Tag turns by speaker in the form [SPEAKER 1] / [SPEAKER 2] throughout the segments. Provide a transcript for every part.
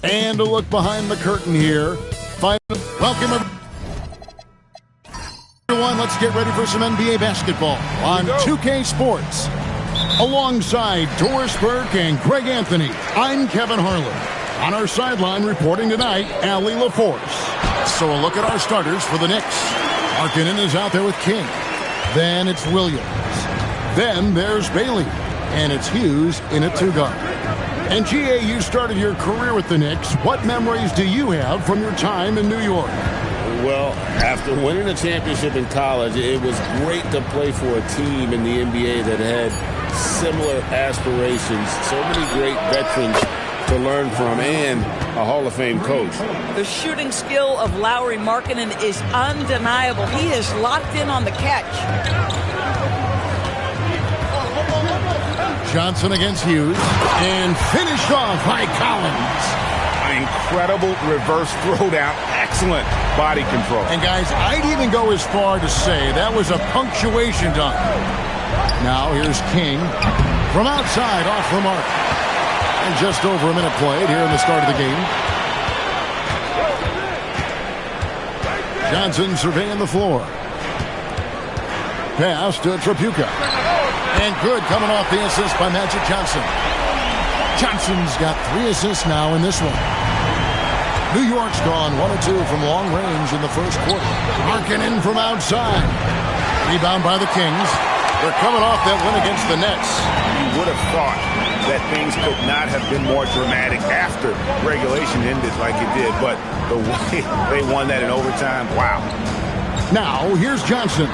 [SPEAKER 1] And a look behind the curtain here. Welcome everyone. Let's get ready for some NBA basketball on 2K Sports. Alongside Doris Burke and Greg Anthony, I'm Kevin Harlan. On our sideline reporting tonight, Allie LaForce. So a look at our starters for the Knicks. Markkanen is out there with King. Then it's Williams. Then there's Bailey. And it's Hughes in a two-guard. And G.A., you started your career with the Knicks. What memories do you have from your time in New York?
[SPEAKER 2] Well, after winning a championship in college, it was great to play for a team in the NBA that had similar aspirations. So many great veterans to learn from and a Hall of Fame coach.
[SPEAKER 3] The shooting skill of Lauri Markkanen is undeniable. He is locked in on the catch.
[SPEAKER 1] Johnson against Hughes, and finished off by Collins.
[SPEAKER 4] An incredible reverse throwdown. Excellent body control.
[SPEAKER 1] And guys, I'd even go as far to say that was a punctuation dunk. Now here's King from outside off the mark. And just over a minute played here in the start of the game. Johnson surveying the floor. Pass to Tripucka. And good, coming off the assist by Magic Johnson. Johnson's got 3 assists now in this one. New York's gone 1 of 2 from long range in the first quarter. Markkanen from outside. Rebound by the Kings. They're coming off that win against the Nets.
[SPEAKER 4] You would have thought that things could not have been more dramatic after regulation ended like it did, but the way they won that in overtime, wow.
[SPEAKER 1] Now, here's Johnson.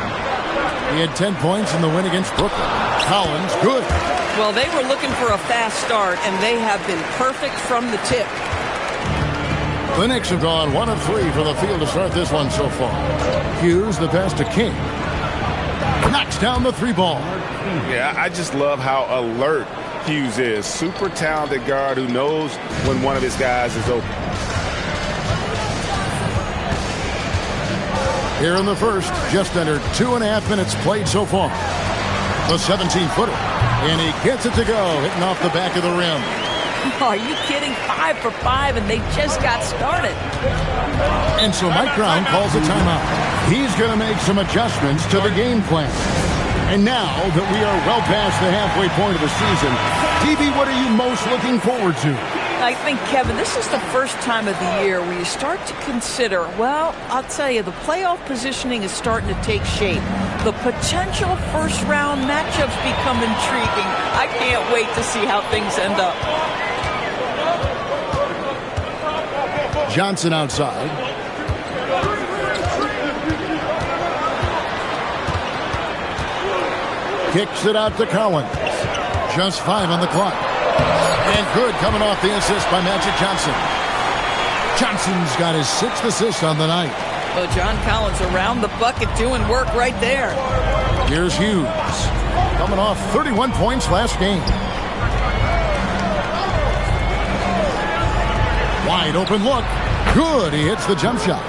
[SPEAKER 1] He had 10 points in the win against Brooklyn. Collins, good.
[SPEAKER 3] Well, they were looking for a fast start, and they have been perfect from the tip.
[SPEAKER 1] The Knicks have gone 1 of 3 from the field to start this one so far. Hughes, the pass to King. Knocks down the 3-ball.
[SPEAKER 4] Yeah, I just love how alert Hughes is. Super talented guard who knows when one of his guys is open.
[SPEAKER 1] Here in the first, just under 2.5 minutes played so far. The 17-footer. And he gets it to go, hitting off the back of the rim.
[SPEAKER 3] Are you kidding? 5 for 5, and they just got started.
[SPEAKER 1] And so Mike Brown calls a timeout. He's going to make some adjustments to the game plan. And now that we are well past the halfway point of the season, DB, what are you most looking forward to?
[SPEAKER 3] I think, Kevin, this is the first time of the year where you start to consider, well, I'll tell you, the playoff positioning is starting to take shape. The potential first-round matchups become intriguing. I can't wait to see how things end up.
[SPEAKER 1] Johnson outside. Kicks it out to Collins. Just 5 on the clock. And good, coming off the assist by Magic Johnson. Johnson's got his 6th assist on the night.
[SPEAKER 3] Well, John Collins around the bucket doing work right there.
[SPEAKER 1] Here's Hughes. Coming off 31 points last game. Wide open look. Good, he hits the jump shot.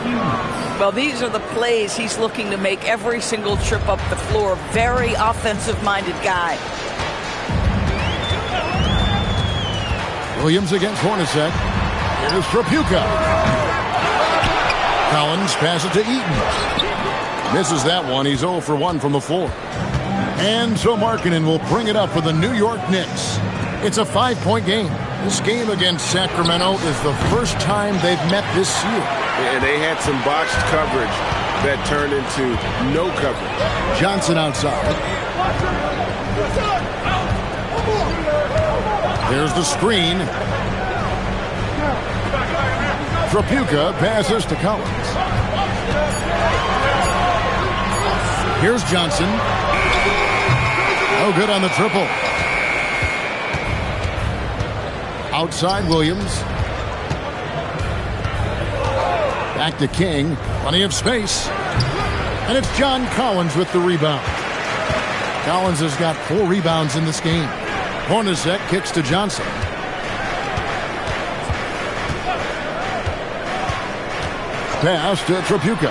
[SPEAKER 3] Well, these are the plays he's looking to make every single trip up the floor. Very offensive-minded guy.
[SPEAKER 1] Williams against Hornacek. Here's Tripucka. Collins passes to Eaton. Misses that one. He's 0 for 1 from the floor. And so Markkanen will bring it up for the New York Knicks. It's a 5-point game. This game against Sacramento is the first time they've met this year.
[SPEAKER 2] And they had some botched coverage that turned into no coverage.
[SPEAKER 1] Johnson outside. There's the screen. Tripucka passes to Collins. Here's Johnson. No good on the triple. Outside Williams. Back to King. Plenty of space. And it's John Collins with the rebound. Collins has got 4 rebounds in this game. Hornacek kicks to Johnson. Pass to Tripucka.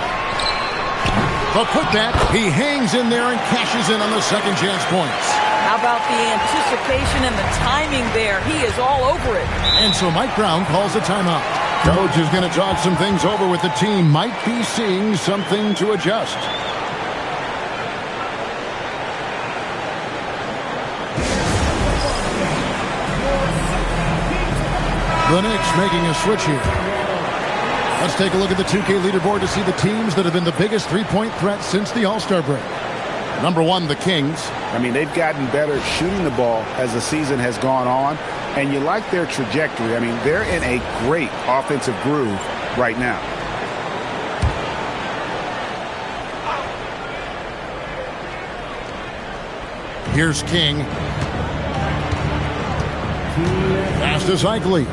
[SPEAKER 1] The putback. He hangs in there and cashes in on the second chance points.
[SPEAKER 3] How about the anticipation and the timing there? He is all over it.
[SPEAKER 1] And so Mike Brown calls a timeout. Coach is going to talk some things over with the team. Might be seeing something to adjust. The Knicks making a switch here. Let's take a look at the 2K leaderboard to see the teams that have been the biggest three-point threat since the All-Star break. Number 1, the Kings.
[SPEAKER 4] I mean, they've gotten better shooting the ball as the season has gone on, and you like their trajectory. I mean, they're in a great offensive groove right now.
[SPEAKER 1] Here's King. Pass to Cycli.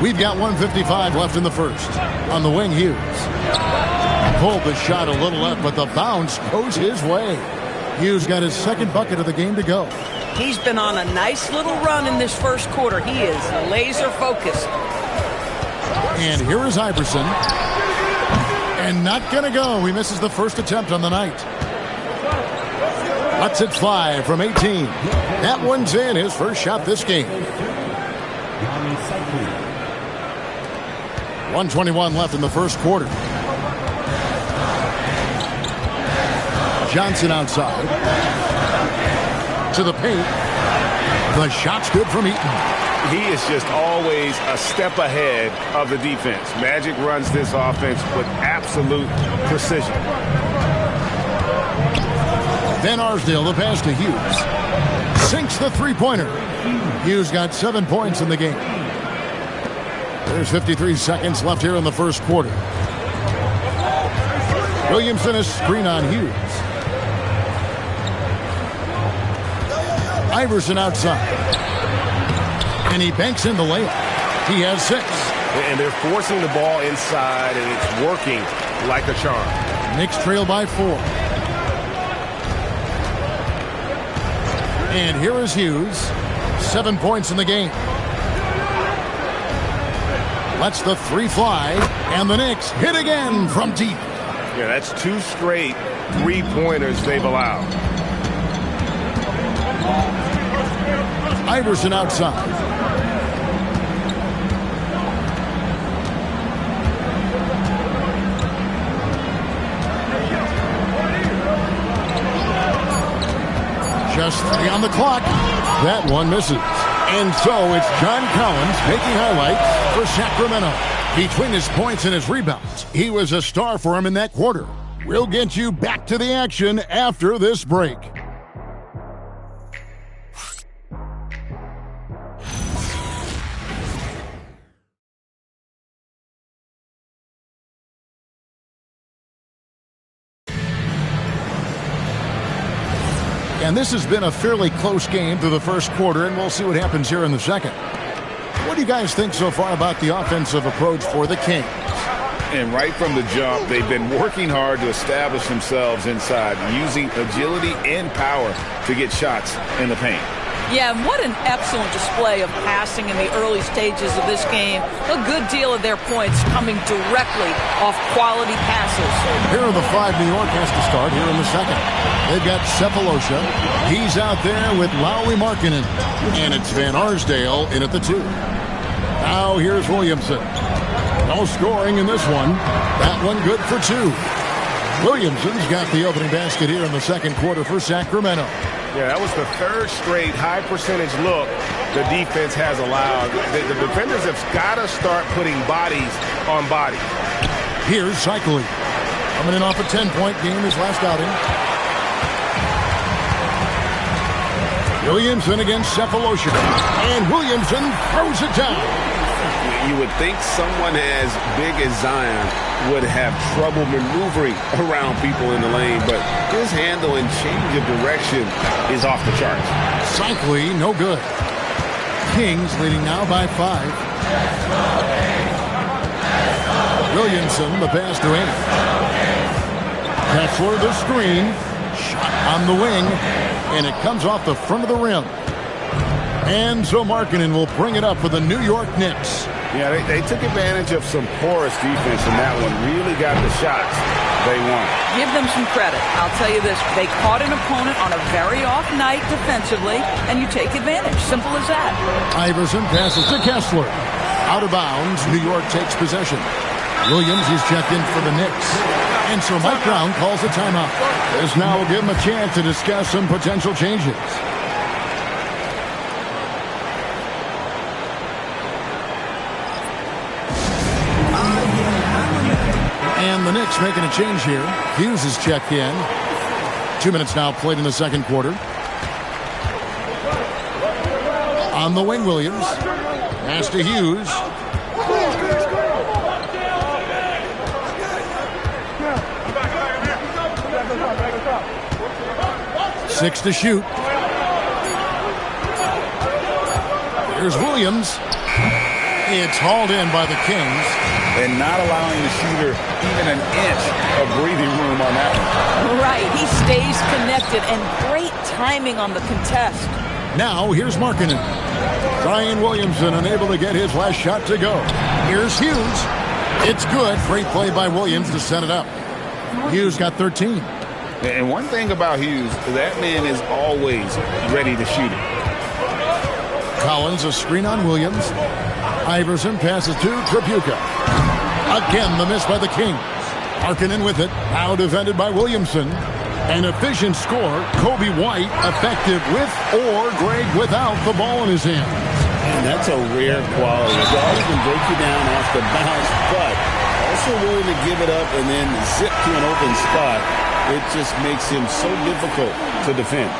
[SPEAKER 1] We've got 1:55 left in the first. On the wing, Hughes. Pulled the shot a little left, but the bounce goes his way. Hughes got his second bucket of the game to go.
[SPEAKER 3] He's been on a nice little run in this first quarter. He is laser focused.
[SPEAKER 1] And here is Iverson. And not going to go. He misses the first attempt on the night. Lets it fly from 18. That one's in, his first shot this game. 1:21 left in the first quarter. Johnson outside. To the paint. The shot's good from Eaton.
[SPEAKER 4] He is just always a step ahead of the defense. Magic runs this offense with absolute precision.
[SPEAKER 1] Van Arsdale, the pass to Hughes. Sinks the three-pointer. Hughes got 7 points in the game. There's 53 seconds left here in the first quarter. Williamson is screen on Hughes. Iverson outside. And he banks in the layup. He has 6.
[SPEAKER 4] And they're forcing the ball inside, and it's working like a charm.
[SPEAKER 1] Knicks trail by 4. And here is Hughes. 7 points in the game. Lets the 3 fly. And the Knicks hit again from deep.
[SPEAKER 4] Yeah, that's 2 straight 3-pointers they've allowed.
[SPEAKER 1] Iverson outside. Just 3 on the clock. That one misses. And so it's John Collins making highlights for Sacramento. Between his points and his rebounds, he was a star for him in that quarter. We'll get you back to the action after this break. And this has been a fairly close game through the first quarter, and we'll see what happens here in the second. What do you guys think so far about the offensive approach for the Kings?
[SPEAKER 4] And right from the jump, they've been working hard to establish themselves inside, using agility and power to get shots in the paint.
[SPEAKER 3] Yeah, and what an excellent display of passing in the early stages of this game. A good deal of their points coming directly off quality passes.
[SPEAKER 1] Here are the 5 New York has to start here in the second. They've got Cephalosha. He's out there with Lowry Markkanen. And it's Van Arsdale in at the 2. Now here's Williamson. No scoring in this one. That one good for 2. Williamson's got the opening basket here in the second quarter for Sacramento.
[SPEAKER 4] Yeah, that was the 3rd straight high-percentage look the defense has allowed. The defenders have got to start putting bodies on bodies.
[SPEAKER 1] Here's Cycli. Coming in off a 10-point game his last outing. Williamson against Cephalosha. And Williamson throws it down.
[SPEAKER 2] You would think someone as big as Zion would have trouble maneuvering around people in the lane, but his handle and change of direction is off the charts.
[SPEAKER 1] Cycli, no good. Kings leading now by 5. Williamson, the pass to 8. Kessler, the screen. Shot on the wing, and it comes off the front of the rim. And so Markkanen will bring it up for the New York Knicks.
[SPEAKER 4] Yeah, they took advantage of some porous defense in that one. Really got the shots they want.
[SPEAKER 3] Give them some credit. I'll tell you this. They caught an opponent on a very off night defensively, and you take advantage. Simple as that. Iverson passes to Kessler. Out of bounds, New York takes possession. Williams is checked in for the Knicks. And so Mike Brown calls a timeout. This now will give him a chance to discuss some potential changes. And the Knicks making a change here. Hughes is checked in. 2 minutes now played in the second quarter. On the wing, Williams. Pass to Hughes. Six to shoot. Here's Williams. It's hauled in by the Kings.
[SPEAKER 4] And not allowing the shooter even an inch of breathing room on that one.
[SPEAKER 3] Right. He stays connected, and great timing on the contest.
[SPEAKER 1] Now here's Markkanen. Brian Williamson unable to get his last shot to go. Here's Hughes. It's good. Great play by Williams to set it up. Hughes got 13.
[SPEAKER 4] And one thing about Hughes, that man is always ready to shoot it.
[SPEAKER 1] Collins, a screen on Williams. Iverson passes to Tripucka. Again, the miss by the Kings. Markkanen with it. Now defended by Williamson. An efficient score. Kobe White effective with or Greg without the ball in his hands.
[SPEAKER 2] And that's a rare quality. A guy who can break you down off the bounce, but also willing to give it up and then zip to an open spot. It just makes him so difficult to defend.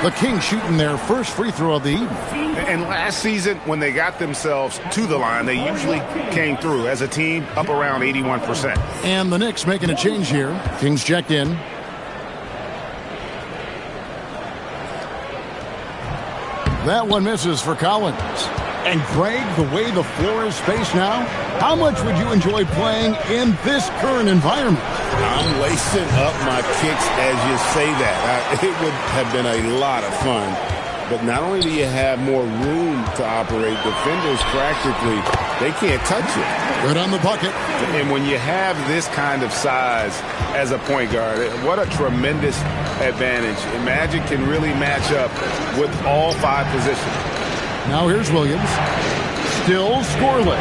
[SPEAKER 1] The Kings shooting their first free throw of the evening.
[SPEAKER 4] And last season, when they got themselves to the line, they usually came through as a team up around 81%.
[SPEAKER 1] And the Knicks making a change here. Kings checked in. That one misses for Collins. And Greg, the way the floor is spaced now, how much would you enjoy playing in this current environment?
[SPEAKER 2] I'm lacing up my kicks as you say that. It would have been a lot of fun. But not only do you have more room to operate, defenders practically, they can't touch it.
[SPEAKER 1] Good on the bucket.
[SPEAKER 4] And when you have this kind of size as a point guard, what a tremendous advantage. And Magic can really match up with all 5 positions.
[SPEAKER 1] Now here's Williams. Still scoreless.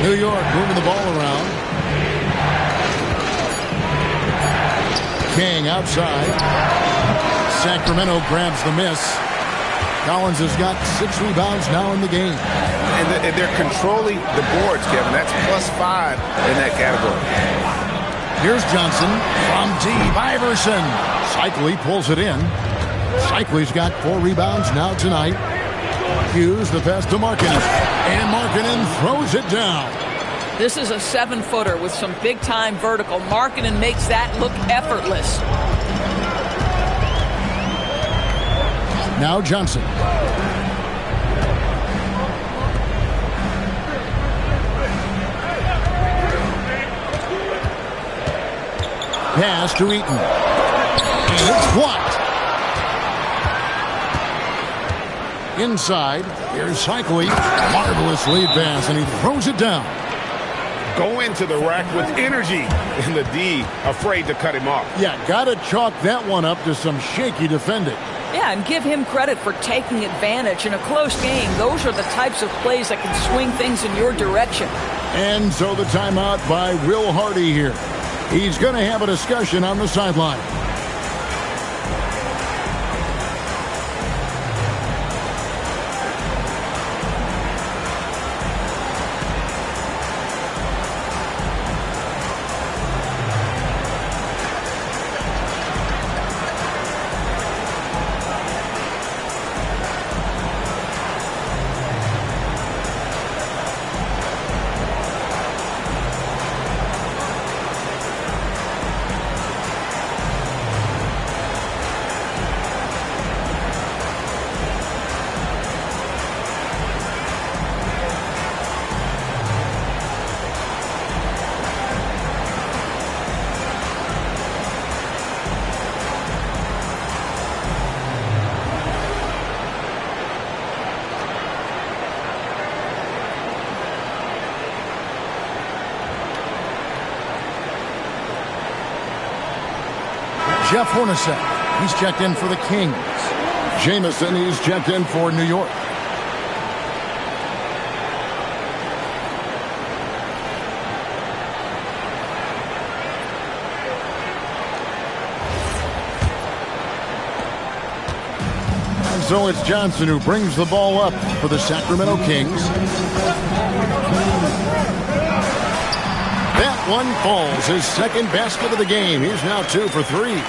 [SPEAKER 1] New York moving the ball around. King outside. Sacramento grabs the miss. Collins has got 6 rebounds now in the game.
[SPEAKER 4] And they're controlling the boards, Kevin. That's +5 in that category.
[SPEAKER 1] Here's Johnson from deep. Iverson. Cycli pulls it in. Cycli's got 4 rebounds now tonight. Hughes the pass to Markkanen. And Markkanen throws it down.
[SPEAKER 3] This is a 7-footer with some big-time vertical. Markkanen makes that look effortless.
[SPEAKER 1] Now Johnson. Pass to Eaton. And it's blocked. Inside, here's Cycli. Marvelous lead pass, and he throws it down.
[SPEAKER 4] Go into the rack with energy, and the D afraid to cut him off.
[SPEAKER 1] Yeah, got to chalk that one up to some shaky defending.
[SPEAKER 3] Yeah, and give him credit for taking advantage in a close game. Those are the types of plays that can swing things in your direction.
[SPEAKER 1] And so the timeout by Will Hardy here. He's going to have a discussion on the sideline. Jeff Hornacek, he's checked in for the Kings. Jamison, he's checked in for New York. And so it's Johnson who brings the ball up for the Sacramento Kings. That one falls, his second basket of the game. He's now 2 for 3.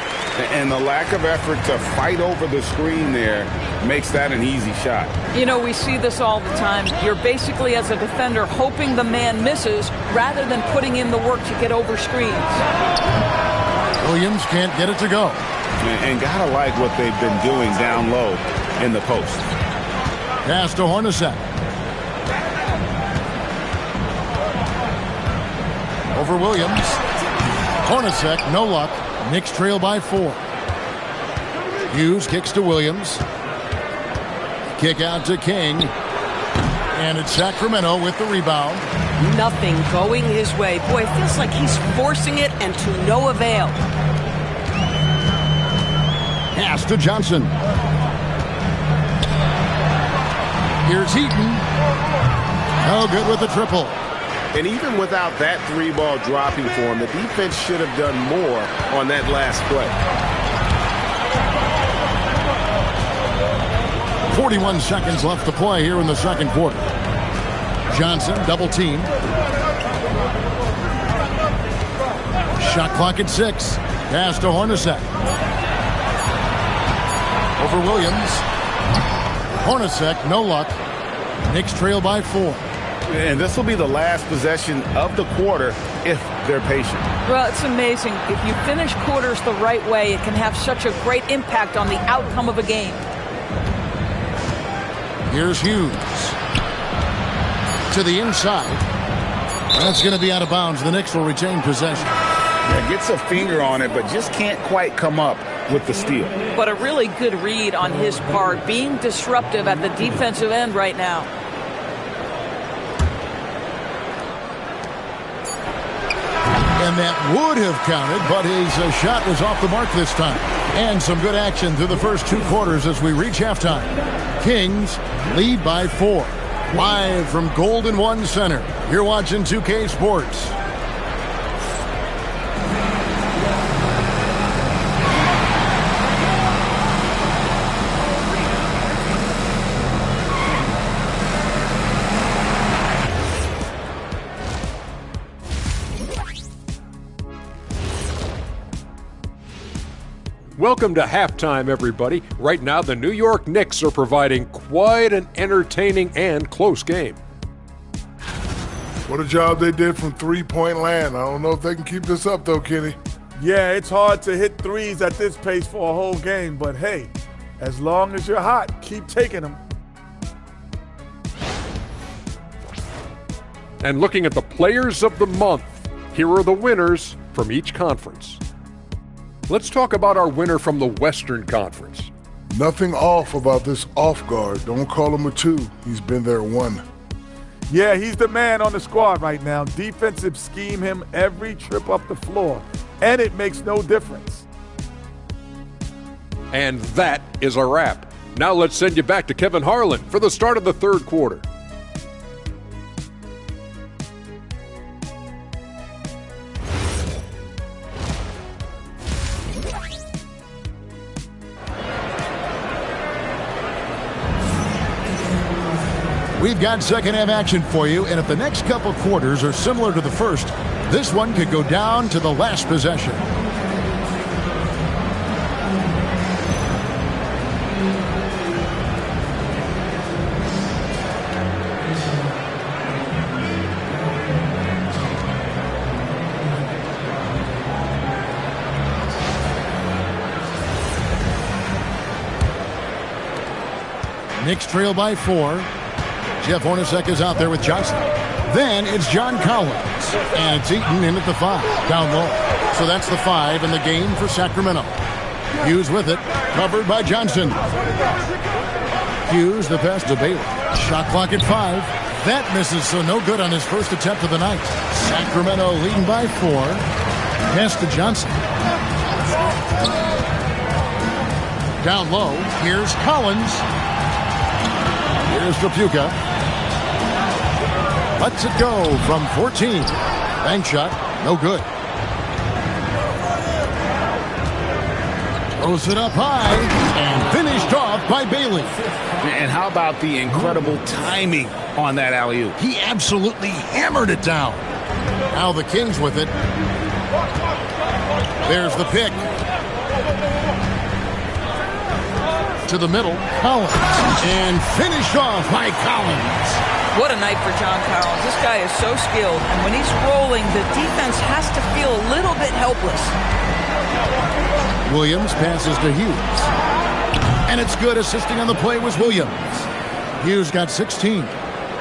[SPEAKER 4] And the lack of effort to fight over the screen there makes that an easy shot.
[SPEAKER 3] You know, we see this all the time. You're basically, as a defender, hoping the man misses rather than putting in the work to get over screens.
[SPEAKER 1] Williams can't get it to go.
[SPEAKER 4] And gotta like what they've been doing down low in the post.
[SPEAKER 1] Pass to Hornacek. Over Williams. Hornacek, no luck. Knicks trail by 4. Hughes kicks to Williams. Kick out to King. And it's Sacramento with the rebound.
[SPEAKER 5] Nothing going his way. Boy, it feels like he's forcing it and to no avail.
[SPEAKER 1] Pass to Johnson. Here's Heaton. No good with the triple.
[SPEAKER 4] And even without that 3-ball dropping for him, the defense should have done more on that last play.
[SPEAKER 1] 41 seconds left to play here in the second quarter. Johnson double team. Shot clock at 6. Pass to Hornacek. Over Williams. Hornacek, no luck. Knicks trail by 4.
[SPEAKER 4] And this will be the last possession of the quarter if they're patient.
[SPEAKER 3] Well, it's amazing. If you finish quarters the right way, it can have such a great impact on the outcome of a game.
[SPEAKER 1] Here's Hughes. To the inside. That's going to be out of bounds. The Knicks will retain possession.
[SPEAKER 4] Yeah, gets a finger on it, but just can't quite come up with the steal.
[SPEAKER 3] But a really good read on his part, being disruptive at the defensive end right now.
[SPEAKER 1] And that would have counted, but his shot was off the mark this time. And some good action through the first 2 quarters as we reach halftime. Kings lead by 4. Live from Golden One Center. You're watching 2K Sports.
[SPEAKER 6] Welcome to halftime, everybody. Right now, the New York Knicks are providing quite an entertaining and close game.
[SPEAKER 7] What a job they did from three-point land. I don't know if they can keep this up, though, Kenny.
[SPEAKER 8] Yeah, it's hard to hit threes at this pace for a whole game, but hey, as long as you're hot, keep taking them.
[SPEAKER 6] And looking at the players of the month, here are the winners from each conference. Let's talk about our winner from the Western Conference.
[SPEAKER 7] Nothing off about this off guard. Don't call him a 2. He's been there 1.
[SPEAKER 8] Yeah, he's the man on the squad right now. Defensive scheme him every trip up the floor, and it makes no difference.
[SPEAKER 6] And that is a wrap. Now let's send you back to Kevin Harlan for the start of the third quarter.
[SPEAKER 1] We've got second half action for you, and if the next couple quarters are similar to the first, this one could go down to the last possession. Knicks trail by 4. Jeff Hornacek is out there with Johnson. Then it's John Collins. And it's Eaton in at the 5, down low. So that's the 5 in the game for Sacramento. Hughes with it, covered by Johnson. Hughes, the pass to Bailey. Shot clock at 5. That misses, so no good on his first attempt of the night. Sacramento leading by 4. Pass to Johnson. Down low, here's Collins. Here's Trapuka. Lets it go from 14. Bank shot, no good. Throws it up high and finished off by Bailey.
[SPEAKER 4] And how about the incredible timing on that alley-oop?
[SPEAKER 1] He absolutely hammered it down. Now the Kings with it. There's the pick. To the middle, Collins. And finished off by Collins.
[SPEAKER 3] What a night for John Collins. This guy is so skilled. And when he's rolling, the defense has to feel a little bit helpless.
[SPEAKER 1] Williams passes to Hughes. And it's good. Assisting on the play was Williams. Hughes got 16.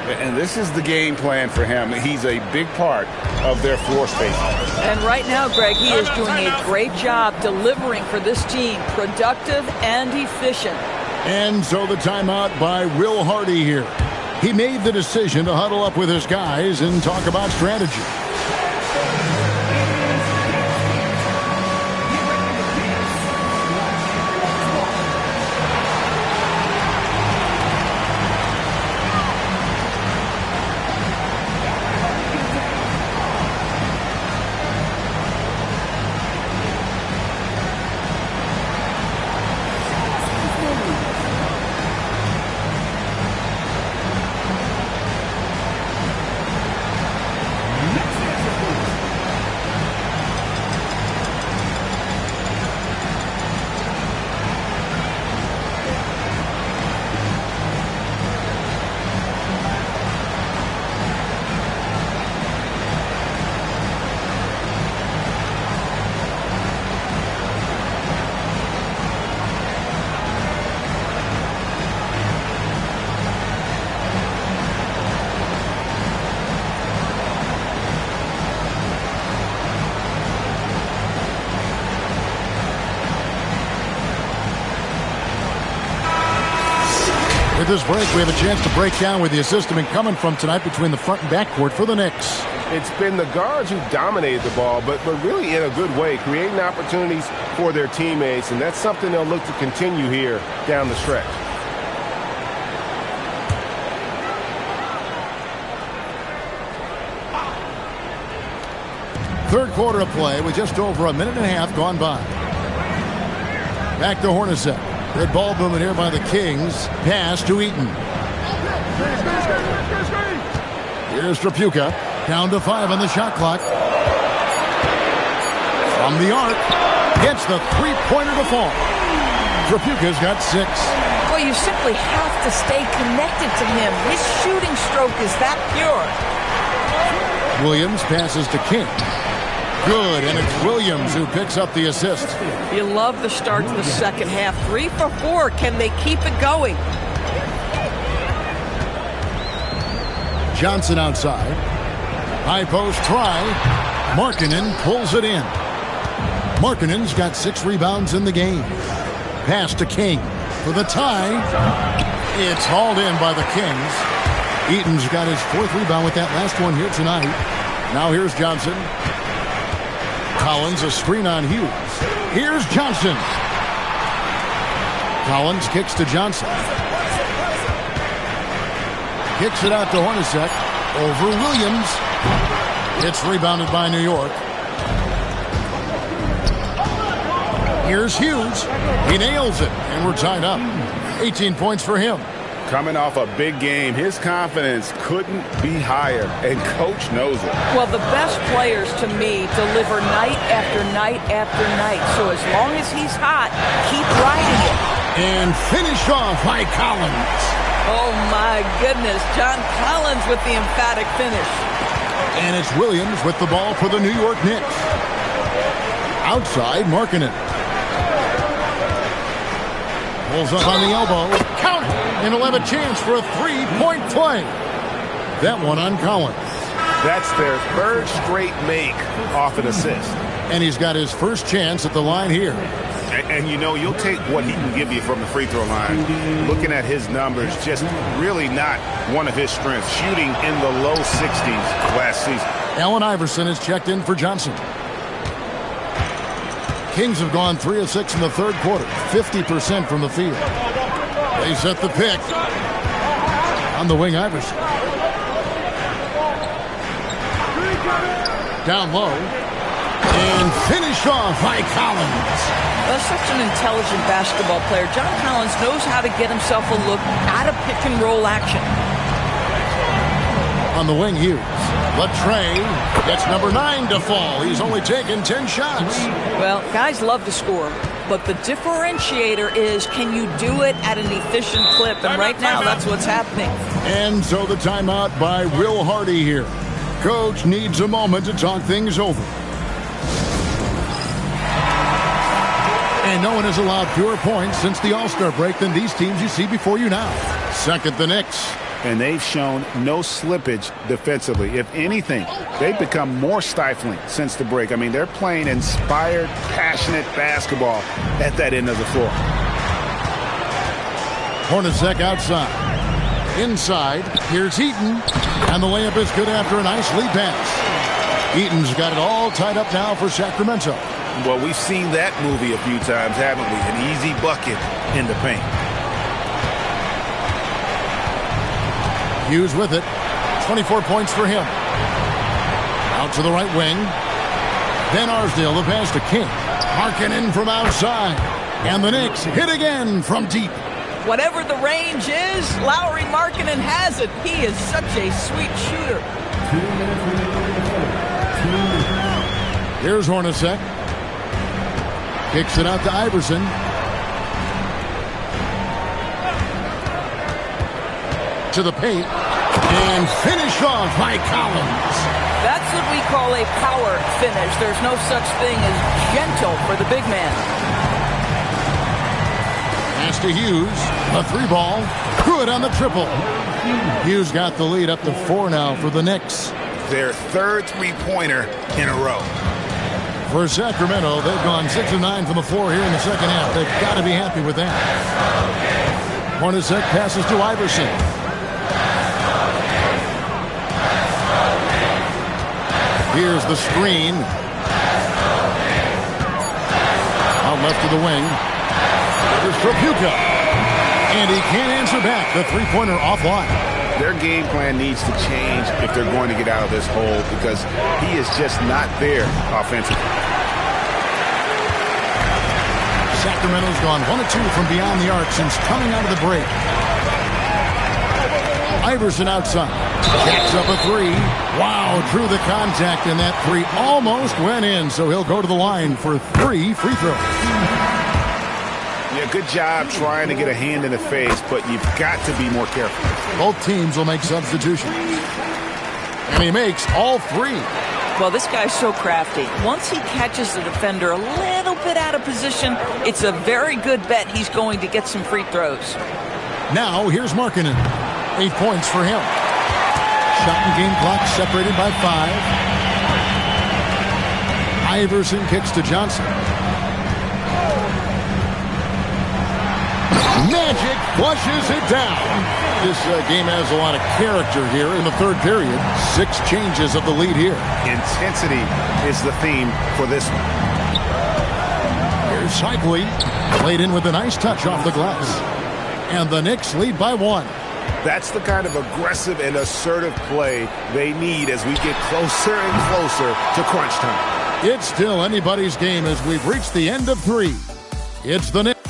[SPEAKER 4] And this is the game plan for him. He's a big part of their floor space.
[SPEAKER 3] And right now, Greg, he is doing a great job delivering for this team. Productive and efficient.
[SPEAKER 1] And so the timeout by Will Hardy here. He made the decision to huddle up with his guys and talk about strategy. With this break, we have a chance to break down where the assist has been coming from tonight between the front and back court for the Knicks.
[SPEAKER 9] It's been the guards who dominated the ball, but really in a good way, creating opportunities for their teammates, and that's something they'll look to continue here down the stretch.
[SPEAKER 1] Third quarter of play with just over a minute and a half gone by. Back to Hornacek. Good ball movement here by the Kings. Pass to Eaton. Here's Trapuka. Down to 5 on the shot clock. From the arc. Gets the three-pointer to fall. Trapuka's got 6.
[SPEAKER 3] Well, you simply have to stay connected to him. His shooting stroke is that pure.
[SPEAKER 1] Williams passes to King. Good, and it's Williams who picks up the assist.
[SPEAKER 5] You love the start to the second half. 3 for 4. Can they keep it going?
[SPEAKER 1] Johnson outside. High post try. Markkanen pulls it in. Markkanen's got 6 rebounds in the game. Pass to King for the tie. It's hauled in by the Kings. Eaton's got his 4th rebound with that last one here tonight. Now here's Johnson. Collins, a screen on Hughes. Here's Johnson. Collins kicks to Johnson. Kicks it out to Hornacek. Over Williams. It's rebounded by New York. Here's Hughes. He nails it, and we're tied up. 18 points for him.
[SPEAKER 4] Coming off a big game, his confidence couldn't be higher, and Coach knows it.
[SPEAKER 3] Well, the best players, to me, deliver night after night after night. So as long as he's hot, keep riding it.
[SPEAKER 1] And finished off by Collins.
[SPEAKER 3] Oh, my goodness. John Collins with the emphatic finish.
[SPEAKER 1] And it's Williams with the ball for the New York Knicks. Outside, Markkanen. Pulls up on the elbow. Count it! And he'll have a chance for a three-point play. That one on Collins.
[SPEAKER 9] That's their 3rd straight make off an assist.
[SPEAKER 1] And he's got his first chance at the line here.
[SPEAKER 4] And you know, you'll take what he can give you from the free throw line. Looking at his numbers, just really not one of his strengths. Shooting in the low 60s last season.
[SPEAKER 1] Allen Iverson is checked in for Johnson. Kings have gone 3 of 6 in the third quarter, 50% from the field. They set the pick on the wing. Iverson down low and finished off by Collins.
[SPEAKER 3] Well, such an intelligent basketball player. John Collins knows how to get himself a look out of pick and roll action.
[SPEAKER 1] On the wing, Hughes. Latrey gets number 9 to fall. He's only taken 10 shots.
[SPEAKER 3] Well, guys love to score, but the differentiator is, can you do it at an efficient clip? And right now, that's what's happening.
[SPEAKER 1] And so the timeout by Will Hardy here. Coach needs a moment to talk things over. And no one has allowed fewer points since the All-Star break than these teams you see before you now. Second, the Knicks.
[SPEAKER 4] And they've shown no slippage defensively. If anything, they've become more stifling since the break. I mean, they're playing inspired, passionate basketball at that end of the floor.
[SPEAKER 1] Hornacek outside. Inside, here's Eaton. And the layup is good after a nice lead pass. Eaton's got it all tied up now for Sacramento.
[SPEAKER 4] Well, we've seen that movie a few times, haven't we? An easy bucket in the paint.
[SPEAKER 1] Hughes with it. 24 points for him. Out to the right wing. Then Arsdale, the pass to King. Markkanen from outside. And the Knicks hit again from deep.
[SPEAKER 3] Whatever the range is, Lauri Markkanen has it. He is such a sweet shooter.
[SPEAKER 1] Here's Hornacek. Kicks it out to Iverson. To the paint. And finished off by Collins.
[SPEAKER 3] That's what we call a power finish. There's no such thing as gentle for the big man.
[SPEAKER 1] Pass to Hughes. A 3-ball. Good on the triple. Hughes got the lead up to 4 now for the Knicks.
[SPEAKER 4] Their third three-pointer in a row.
[SPEAKER 1] For Sacramento, they've gone 6 of 9 from the floor here in the second half. They've got to be happy with that. Hornacek passes to Iverson. Here's the screen. Out left to the wing. Here's Tropuka. And he can't answer back. The three-pointer offline.
[SPEAKER 4] Their game plan needs to change if they're going to get out of this hole because he is just not there offensively.
[SPEAKER 1] Sacramento's gone 1 of 2 from beyond the arc since coming out of the break. Iverson outside. Jacks up a 3. Wow, drew the contact, and that 3 almost went in, so he'll go to the line for 3 free throws.
[SPEAKER 4] Yeah, good job trying to get a hand in the face, but you've got to be more careful.
[SPEAKER 1] Both teams will make substitutions. And he makes all 3.
[SPEAKER 3] Well, this guy's so crafty. Once he catches the defender a little bit out of position, it's a very good bet he's going to get some free throws.
[SPEAKER 1] Now, here's Markkanen. 8 points for him. Shot and game clock separated by 5. Iverson kicks to Johnson. Magic flushes it down. This game has a lot of character here in the third period. 6 changes of the lead here.
[SPEAKER 4] Intensity is the theme for this one.
[SPEAKER 1] Here's Cycli. Played in with a nice touch off the glass. And the Knicks lead by 1.
[SPEAKER 4] That's the kind of aggressive and assertive play they need as we get closer and closer to crunch time.
[SPEAKER 1] It's still anybody's game as we've reached the end of 3. It's the Knicks.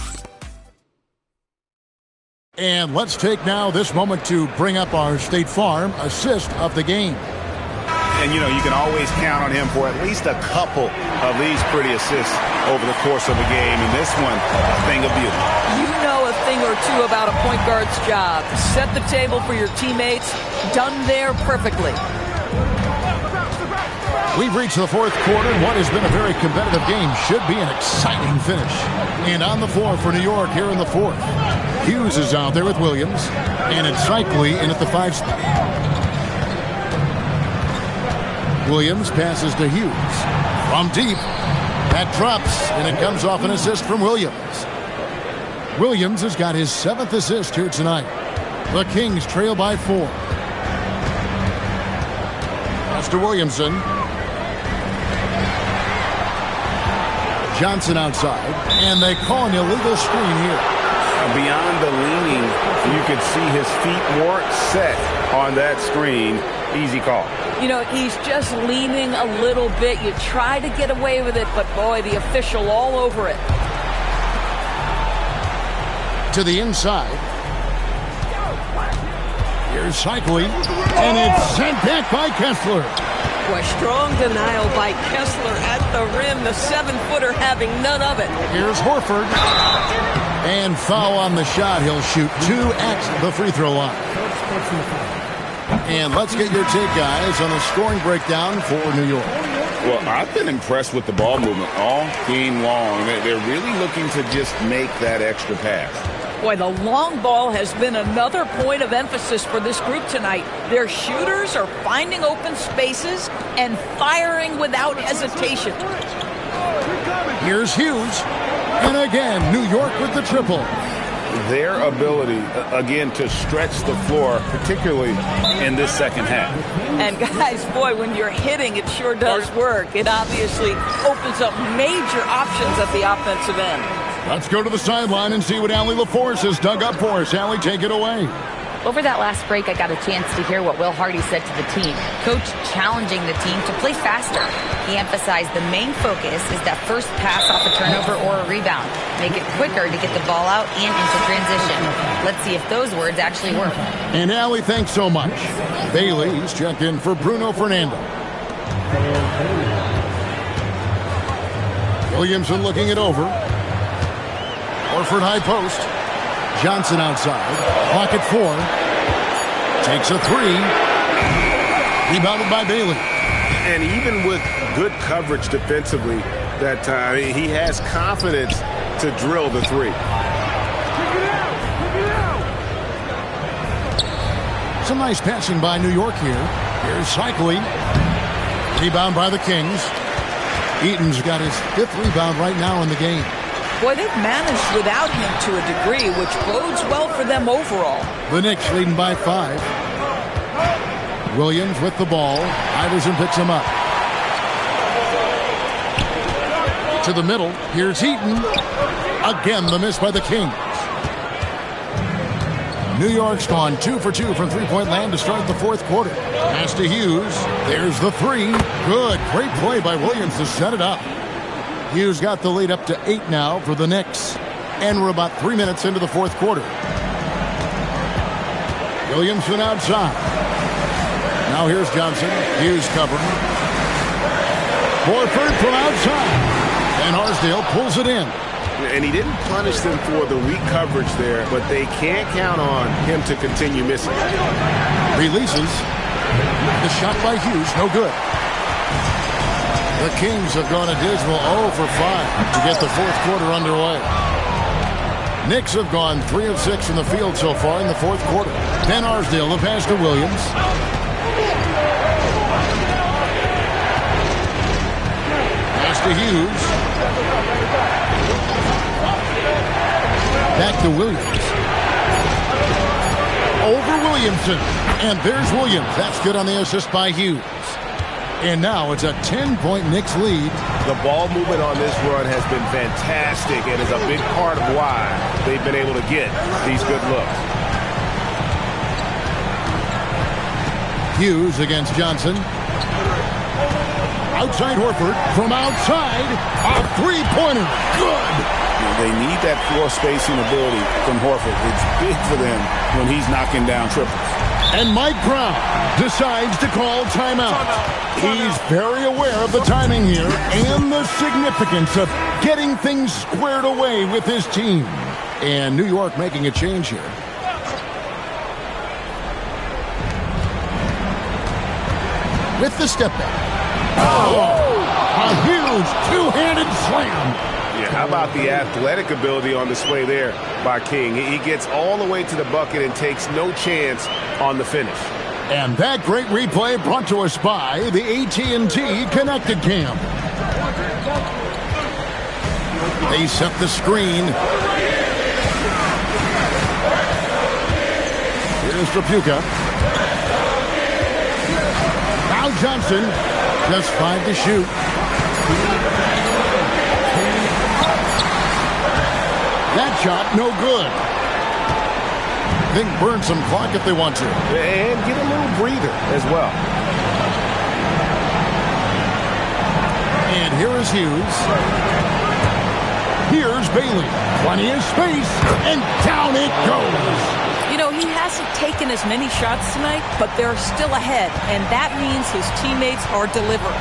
[SPEAKER 1] And let's take now this moment to bring up our State Farm assist of the game.
[SPEAKER 4] And, you know, you can always count on him for at least a couple of these pretty assists over the course of a game. And this one, a thing of beauty.
[SPEAKER 3] You know a thing or two about a point guard's job. Set the table for your teammates. Done there perfectly.
[SPEAKER 1] We've reached the fourth quarter, and what has been a very competitive game should be an exciting finish. And on the floor for New York here in the fourth. Hughes is out there with Williams, and it's Cycli in at the 5 spot. Williams passes to Hughes. From deep, that drops, and it comes off an assist from Williams. Williams has got his 7th assist here tonight. The Kings trail by 4. Pass to Williamson. Johnson outside, and they call an illegal screen here.
[SPEAKER 9] Beyond the leaning, you could see his feet weren't set on that screen. Easy call.
[SPEAKER 3] You know, he's just leaning a little bit. You try to get away with it, but boy, the official all over it.
[SPEAKER 1] To the inside. Here's Cycling, and it's sent back by Kessler.
[SPEAKER 5] Boy, strong denial by Kessler at the rim. The 7-footer having none of it.
[SPEAKER 1] Here's Horford. And foul on the shot. He'll shoot 2 at the free throw line. And let's get your take, guys, on the scoring breakdown for New York.
[SPEAKER 4] Well, I've been impressed with the ball movement all game long. They're really looking to just make that extra pass.
[SPEAKER 3] Boy, the long ball has been another point of emphasis for this group tonight. Their shooters are finding open spaces and firing without hesitation.
[SPEAKER 1] Here's Hughes. And again, New York with the triple.
[SPEAKER 4] Their ability, again, to stretch the floor, particularly in this second half.
[SPEAKER 3] And guys, boy, when you're hitting, it sure does work. It obviously opens up major options at the offensive end.
[SPEAKER 1] Let's go to the sideline and see what Allie LaForce has dug up for us. Allie, take it away.
[SPEAKER 10] Over that last break, I got a chance to hear what Will Hardy said to the team. Coach challenging the team to play faster. He emphasized the main focus is that first pass off a turnover or a rebound. Make it quicker to get the ball out and into transition. Let's see if those words actually work.
[SPEAKER 1] And Allie, thanks so much. Bailey's checked in for Bruno Fernando. Williamson looking it over. Horford high post. Johnson outside. Clock at 4. Takes a 3. Rebounded by Bailey.
[SPEAKER 9] And even with good coverage defensively that time, he has confidence to drill the 3.
[SPEAKER 1] Some nice passing by New York here. Here's Cycling. Rebound by the Kings. Eaton's got his 5th rebound right now in the game.
[SPEAKER 3] Boy, they've managed without him to a degree, which bodes well for them overall.
[SPEAKER 1] The Knicks leading by 5. Williams with the ball. Iverson picks him up. To the middle. Here's Eaton. Again, the miss by the Kings. New York's gone 2 for 2 from three-point land to start the 4th quarter. Pass to Hughes. There's the 3. Good. Great play by Williams to set it up. Hughes got the lead up to 8 now for the Knicks. And we're about 3 minutes into the 4th quarter. Williamson outside. Now here's Johnson. Hughes covering. Horford from outside. And Harsdale pulls it in.
[SPEAKER 9] And he didn't punish them for the weak coverage there, but they can't count on him to continue missing.
[SPEAKER 1] Releases. The shot by Hughes, no good. The Kings have gone a dismal 0 for 5 to get the 4th quarter underway. Knicks have gone 3 of 6 from the field so far in the 4th quarter. Ben Arsdale, the pass to Williams. Pass to Hughes. Back to Williams. Over Williamson. And there's Williams. That's good on the assist by Hughes. And now it's a 10-point Knicks lead.
[SPEAKER 9] The ball movement on this run has been fantastic and is a big part of why they've been able to get these good looks.
[SPEAKER 1] Hughes against Johnson. Outside Horford. From outside, a three-pointer. Good.
[SPEAKER 4] They need that floor spacing ability from Horford. It's big for them when he's knocking down triples.
[SPEAKER 1] And Mike Brown decides to call timeout. He's very aware of the timing here and the significance of getting things squared away with his team. And New York making a change here. With the step back. Oh, a huge two-handed slam.
[SPEAKER 9] Yeah, how about the athletic ability on display there by King? He gets all the way to the bucket and takes no chance on the finish.
[SPEAKER 1] And that great replay brought to us by the AT&T Connected Cam. They set the screen. Here's Trapuka. Now Johnson, just 5 to shoot. That shot, no good. They can burn some clock if they want to.
[SPEAKER 9] And get a little breather as well.
[SPEAKER 1] And here is Hughes. Here's Bailey. Plenty of space, and down it goes.
[SPEAKER 3] You know, he hasn't taken as many shots tonight, but they're still ahead, and that means his teammates are delivering.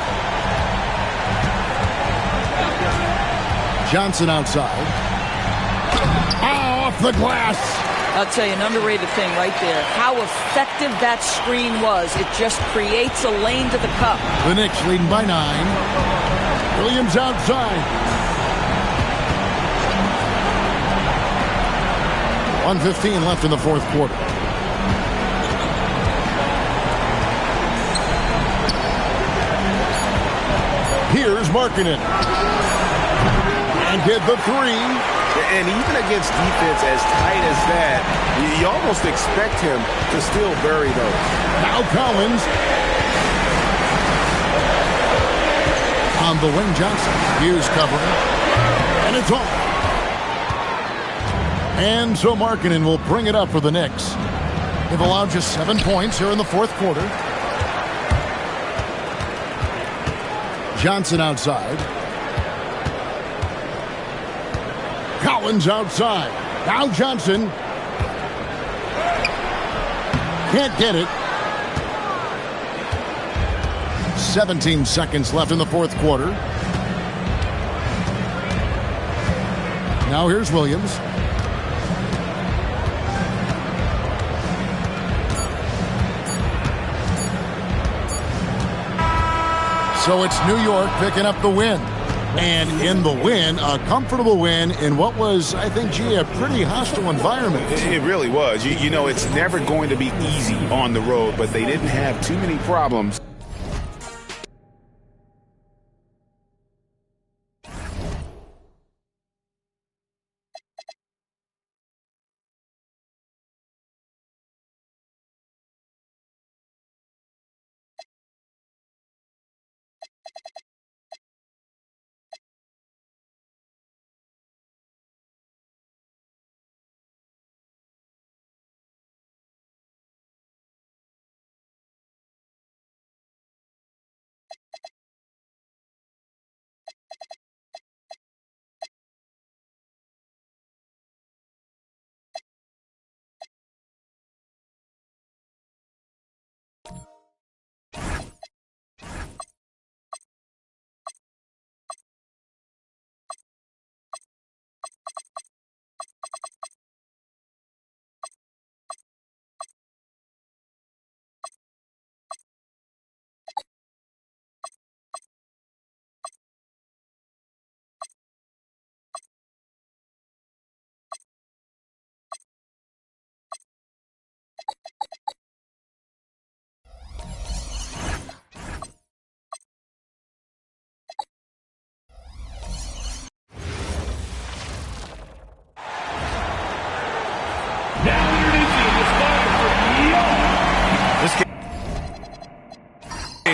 [SPEAKER 1] Johnson outside. Oh, off the glass.
[SPEAKER 3] I'll tell you an underrated thing right there. How effective that screen was. It just creates a lane to the cup.
[SPEAKER 1] The Knicks leading by 9. Williams outside. 1:15 left in the fourth quarter. Here's Markkanen. And hit the three.
[SPEAKER 9] And even against defense as tight as that, you almost expect him to still bury those.
[SPEAKER 1] Now Collins. On the wing, Johnson. Hughes covering. And it's off. And so Markkanen will bring it up for the Knicks. They've allowed just 7 points here in the fourth quarter. Johnson outside. Collins outside. Now Johnson. Can't get it. 17 seconds left in the fourth quarter. Now here's Williams. So it's New York picking up the win. And in the win, a comfortable win in what was, I think, a pretty hostile environment.
[SPEAKER 4] It really was. You know, it's never going to be easy on the road, but they didn't have too many problems.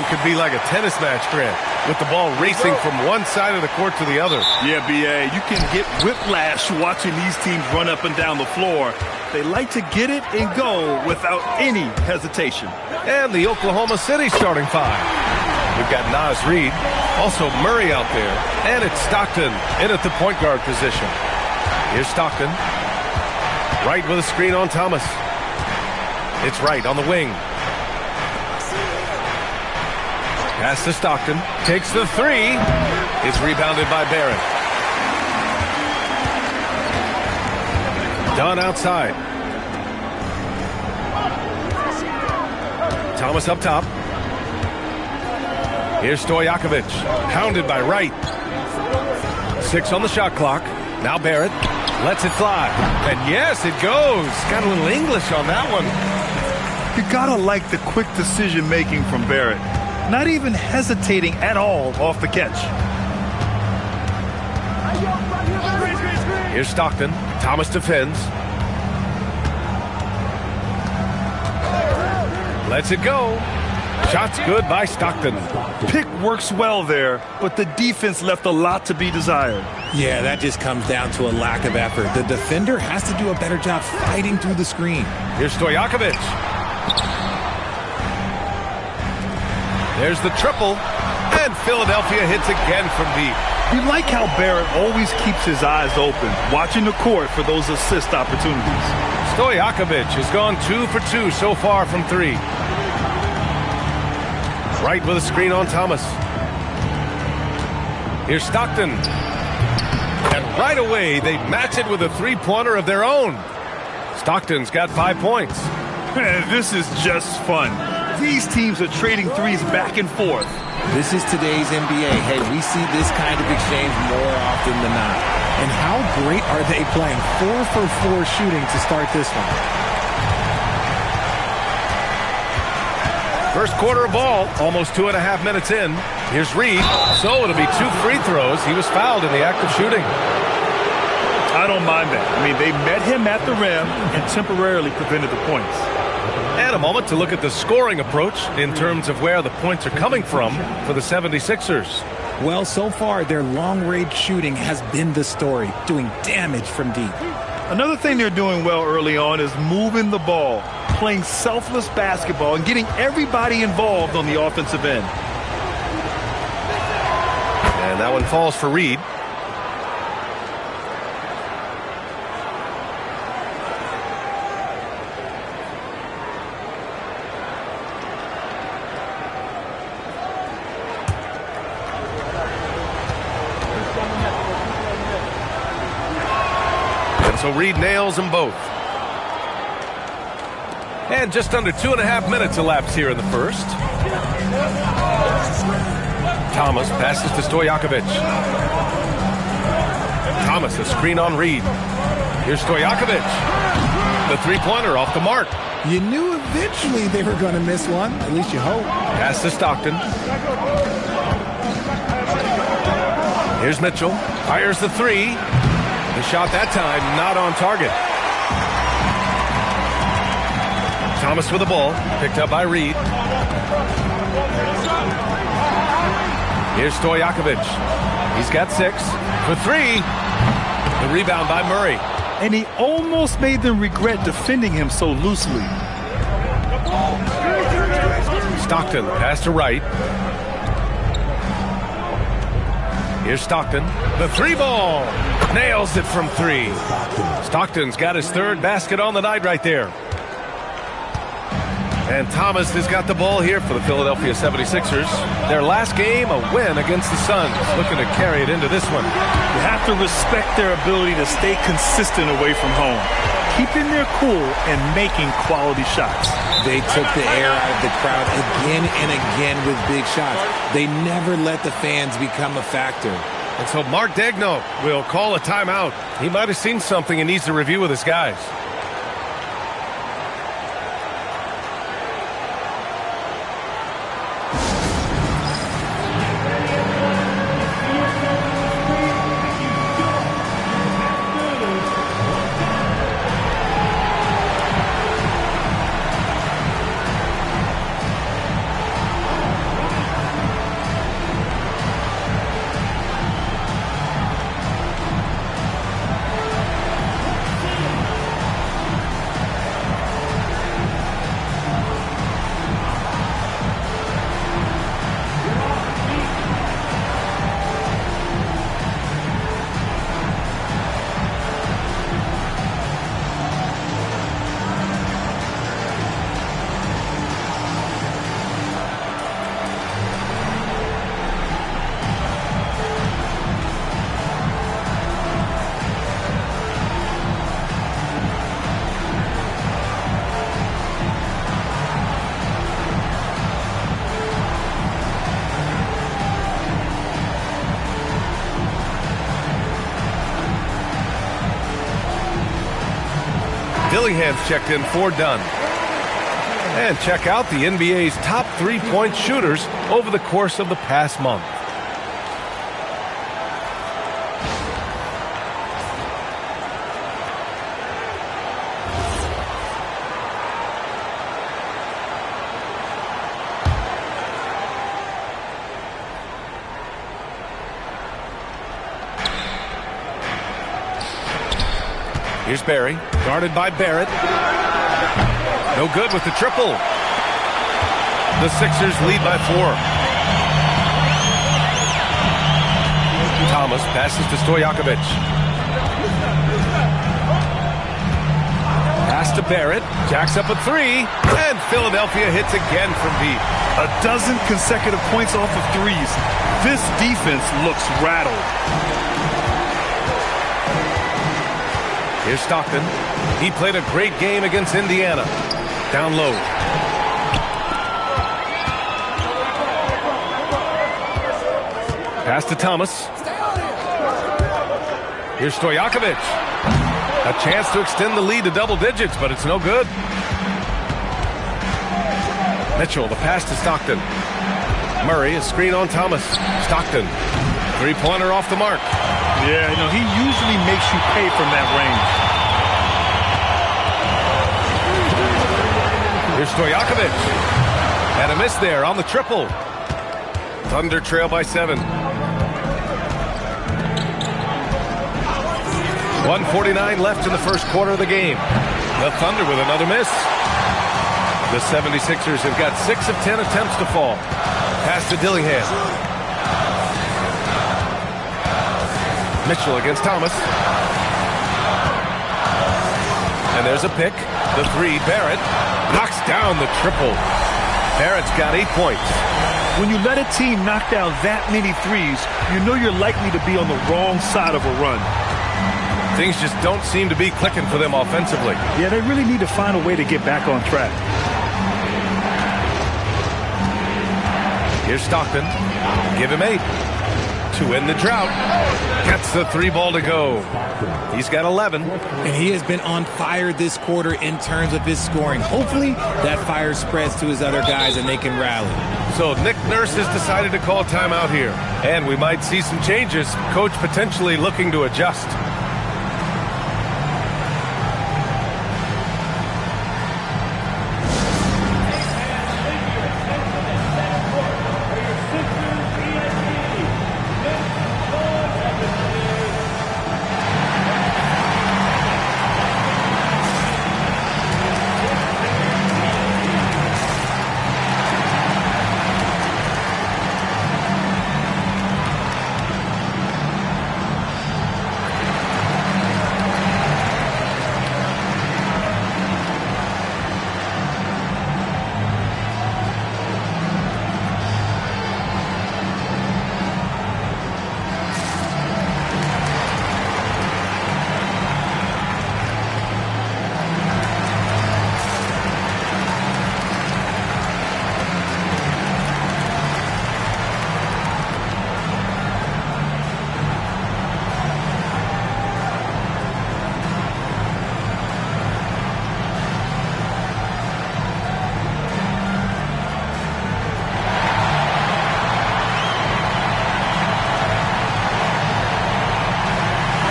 [SPEAKER 9] Could be like a tennis match, Grant, with the ball racing from one side of the court to the other.
[SPEAKER 11] Yeah, B.A., you can get whiplash watching these teams run up and down the floor. They like to get it and go without any hesitation.
[SPEAKER 9] And the Oklahoma City starting five. We've got Naz Reid, also Murray out there, and it's Stockton in at the point guard position. Here's Stockton. Wright with a screen on Thomas. It's Wright on the wing. Pass to Stockton. Takes the three. It's rebounded by Barrett. Dunn outside. Thomas up top. Here's Stojakovic. Hounded by Wright. 6 on the shot clock. Now Barrett lets it fly. And yes, it goes. Got a little English on that one.
[SPEAKER 11] You gotta like the quick decision making from Barrett. Not even hesitating at all off the catch.
[SPEAKER 9] Here's Stockton. Thomas defends. Lets it go. Shot's good by Stockton.
[SPEAKER 11] Pick works well there, but the defense left a lot to be desired.
[SPEAKER 12] Yeah, that just comes down to a lack of effort. The defender has to do a better job fighting through the screen.
[SPEAKER 9] Here's Stojakovic. There's the triple, and Philadelphia hits again from deep.
[SPEAKER 11] We like how Barrett always keeps his eyes open, watching the court for those assist opportunities.
[SPEAKER 9] Stojakovic has gone 2 for 2 so far from 3. Right with a screen on Thomas. Here's Stockton. And right away, they match it with a three-pointer of their own. Stockton's got 5 points.
[SPEAKER 11] Man, this is just fun. These teams are trading threes back and forth.
[SPEAKER 12] This is today's NBA. Hey, we see this kind of exchange more often than not. And how great are they playing? 4 for 4 shooting to start this one.
[SPEAKER 9] First quarter of ball, almost 2.5 minutes in. Here's Reed. So it'll be 2 free throws. He was fouled in the act of shooting.
[SPEAKER 11] I don't mind that. I mean, they met him at the rim and temporarily prevented the points.
[SPEAKER 9] And a moment to look at the scoring approach in terms of where the points are coming from for the 76ers.
[SPEAKER 12] Well, so far, their long-range shooting has been the story, doing damage from deep.
[SPEAKER 11] Another thing they're doing well early on is moving the ball, playing selfless basketball, and getting everybody involved on the offensive end.
[SPEAKER 9] And that one falls for Reed. So Reed nails them both. And just under 2.5 minutes elapsed here in the first. Thomas passes to Stojakovic. Thomas, a screen on Reed. Here's Stojakovic. The three-pointer off the mark.
[SPEAKER 12] You knew eventually they were going to miss one. At least you hope.
[SPEAKER 9] Pass to Stockton. Here's Mitchell. Fires the three. The shot that time not on target. Thomas with the ball. Picked up by Reed. Here's Stojakovic. He's got 6 for 3. The rebound by Murray.
[SPEAKER 11] And he almost made them regret defending him so loosely.
[SPEAKER 9] Stockton, pass to Wright. Here's Stockton. The 3-ball. Nails it from 3. Stockton's got his 3rd basket on the night right there. And Thomas has got the ball here for the Philadelphia 76ers. Their last game, a win against the Suns. Looking to carry it into this one.
[SPEAKER 11] You have to respect their ability to stay consistent away from home, keeping their cool and making quality shots.
[SPEAKER 12] They took the air out of the crowd again and again with big shots. They never let the fans become a factor.
[SPEAKER 9] And so Mark Daigneault will call a timeout. He might have seen something and needs to review with his guys. Dillingham's checked in for Dunn. And check out the NBA's top 3-point shooters over the course of the past month. Here's Barry, guarded by Barrett. No good with the triple. The Sixers lead by 4. Thomas passes to Stojakovic. Pass to Barrett. Jacks up a 3. And Philadelphia hits again from deep.
[SPEAKER 11] A dozen consecutive points off of threes. This defense looks rattled.
[SPEAKER 9] Here's Stockton. He played a great game against Indiana. Down low. Pass to Thomas. Here's Stojakovic. A chance to extend the lead to double digits, but it's no good. Mitchell, the pass to Stockton. Murray, a screen on Thomas. Stockton, three-pointer off the mark.
[SPEAKER 11] Yeah, he usually makes you pay from that range.
[SPEAKER 9] Here's Stojakovic. And a miss there on the triple. Thunder trail by 7. 1:49 left in the first quarter of the game. The Thunder with another miss. The 76ers have got 6 of 10 attempts to fall. Pass to Dillingham. Mitchell against Thomas. And there's a pick. The 3, Barrett. Knocks down the triple. Barrett's got 8 points.
[SPEAKER 11] When you let a team knock down that many threes, you know you're likely to be on the wrong side of a run.
[SPEAKER 9] Things just don't seem to be clicking for them offensively.
[SPEAKER 11] Yeah, they really need to find a way to get back on track.
[SPEAKER 9] Here's Stockton. Give him 8. To end the drought. Gets the 3 ball to go. He's got 11.
[SPEAKER 12] And he has been on fire this quarter in terms of his scoring. Hopefully that fire spreads to his other guys and they can rally.
[SPEAKER 9] So Nick Nurse has decided to call timeout here. And we might see some changes. Coach potentially looking to adjust.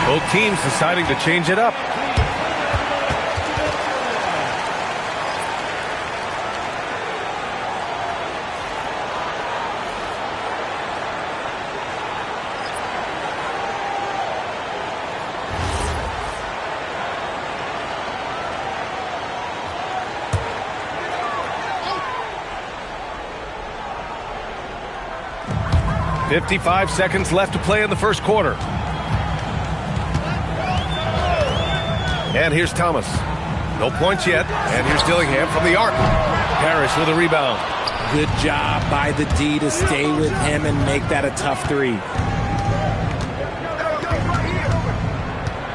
[SPEAKER 9] Both teams deciding to change it up. "55 seconds left to play in the first quarter. And here's Thomas. No points yet. And here's Dillingham from the arc. Parrish with a rebound.
[SPEAKER 12] Good job by the D to stay with him and make that a tough 3.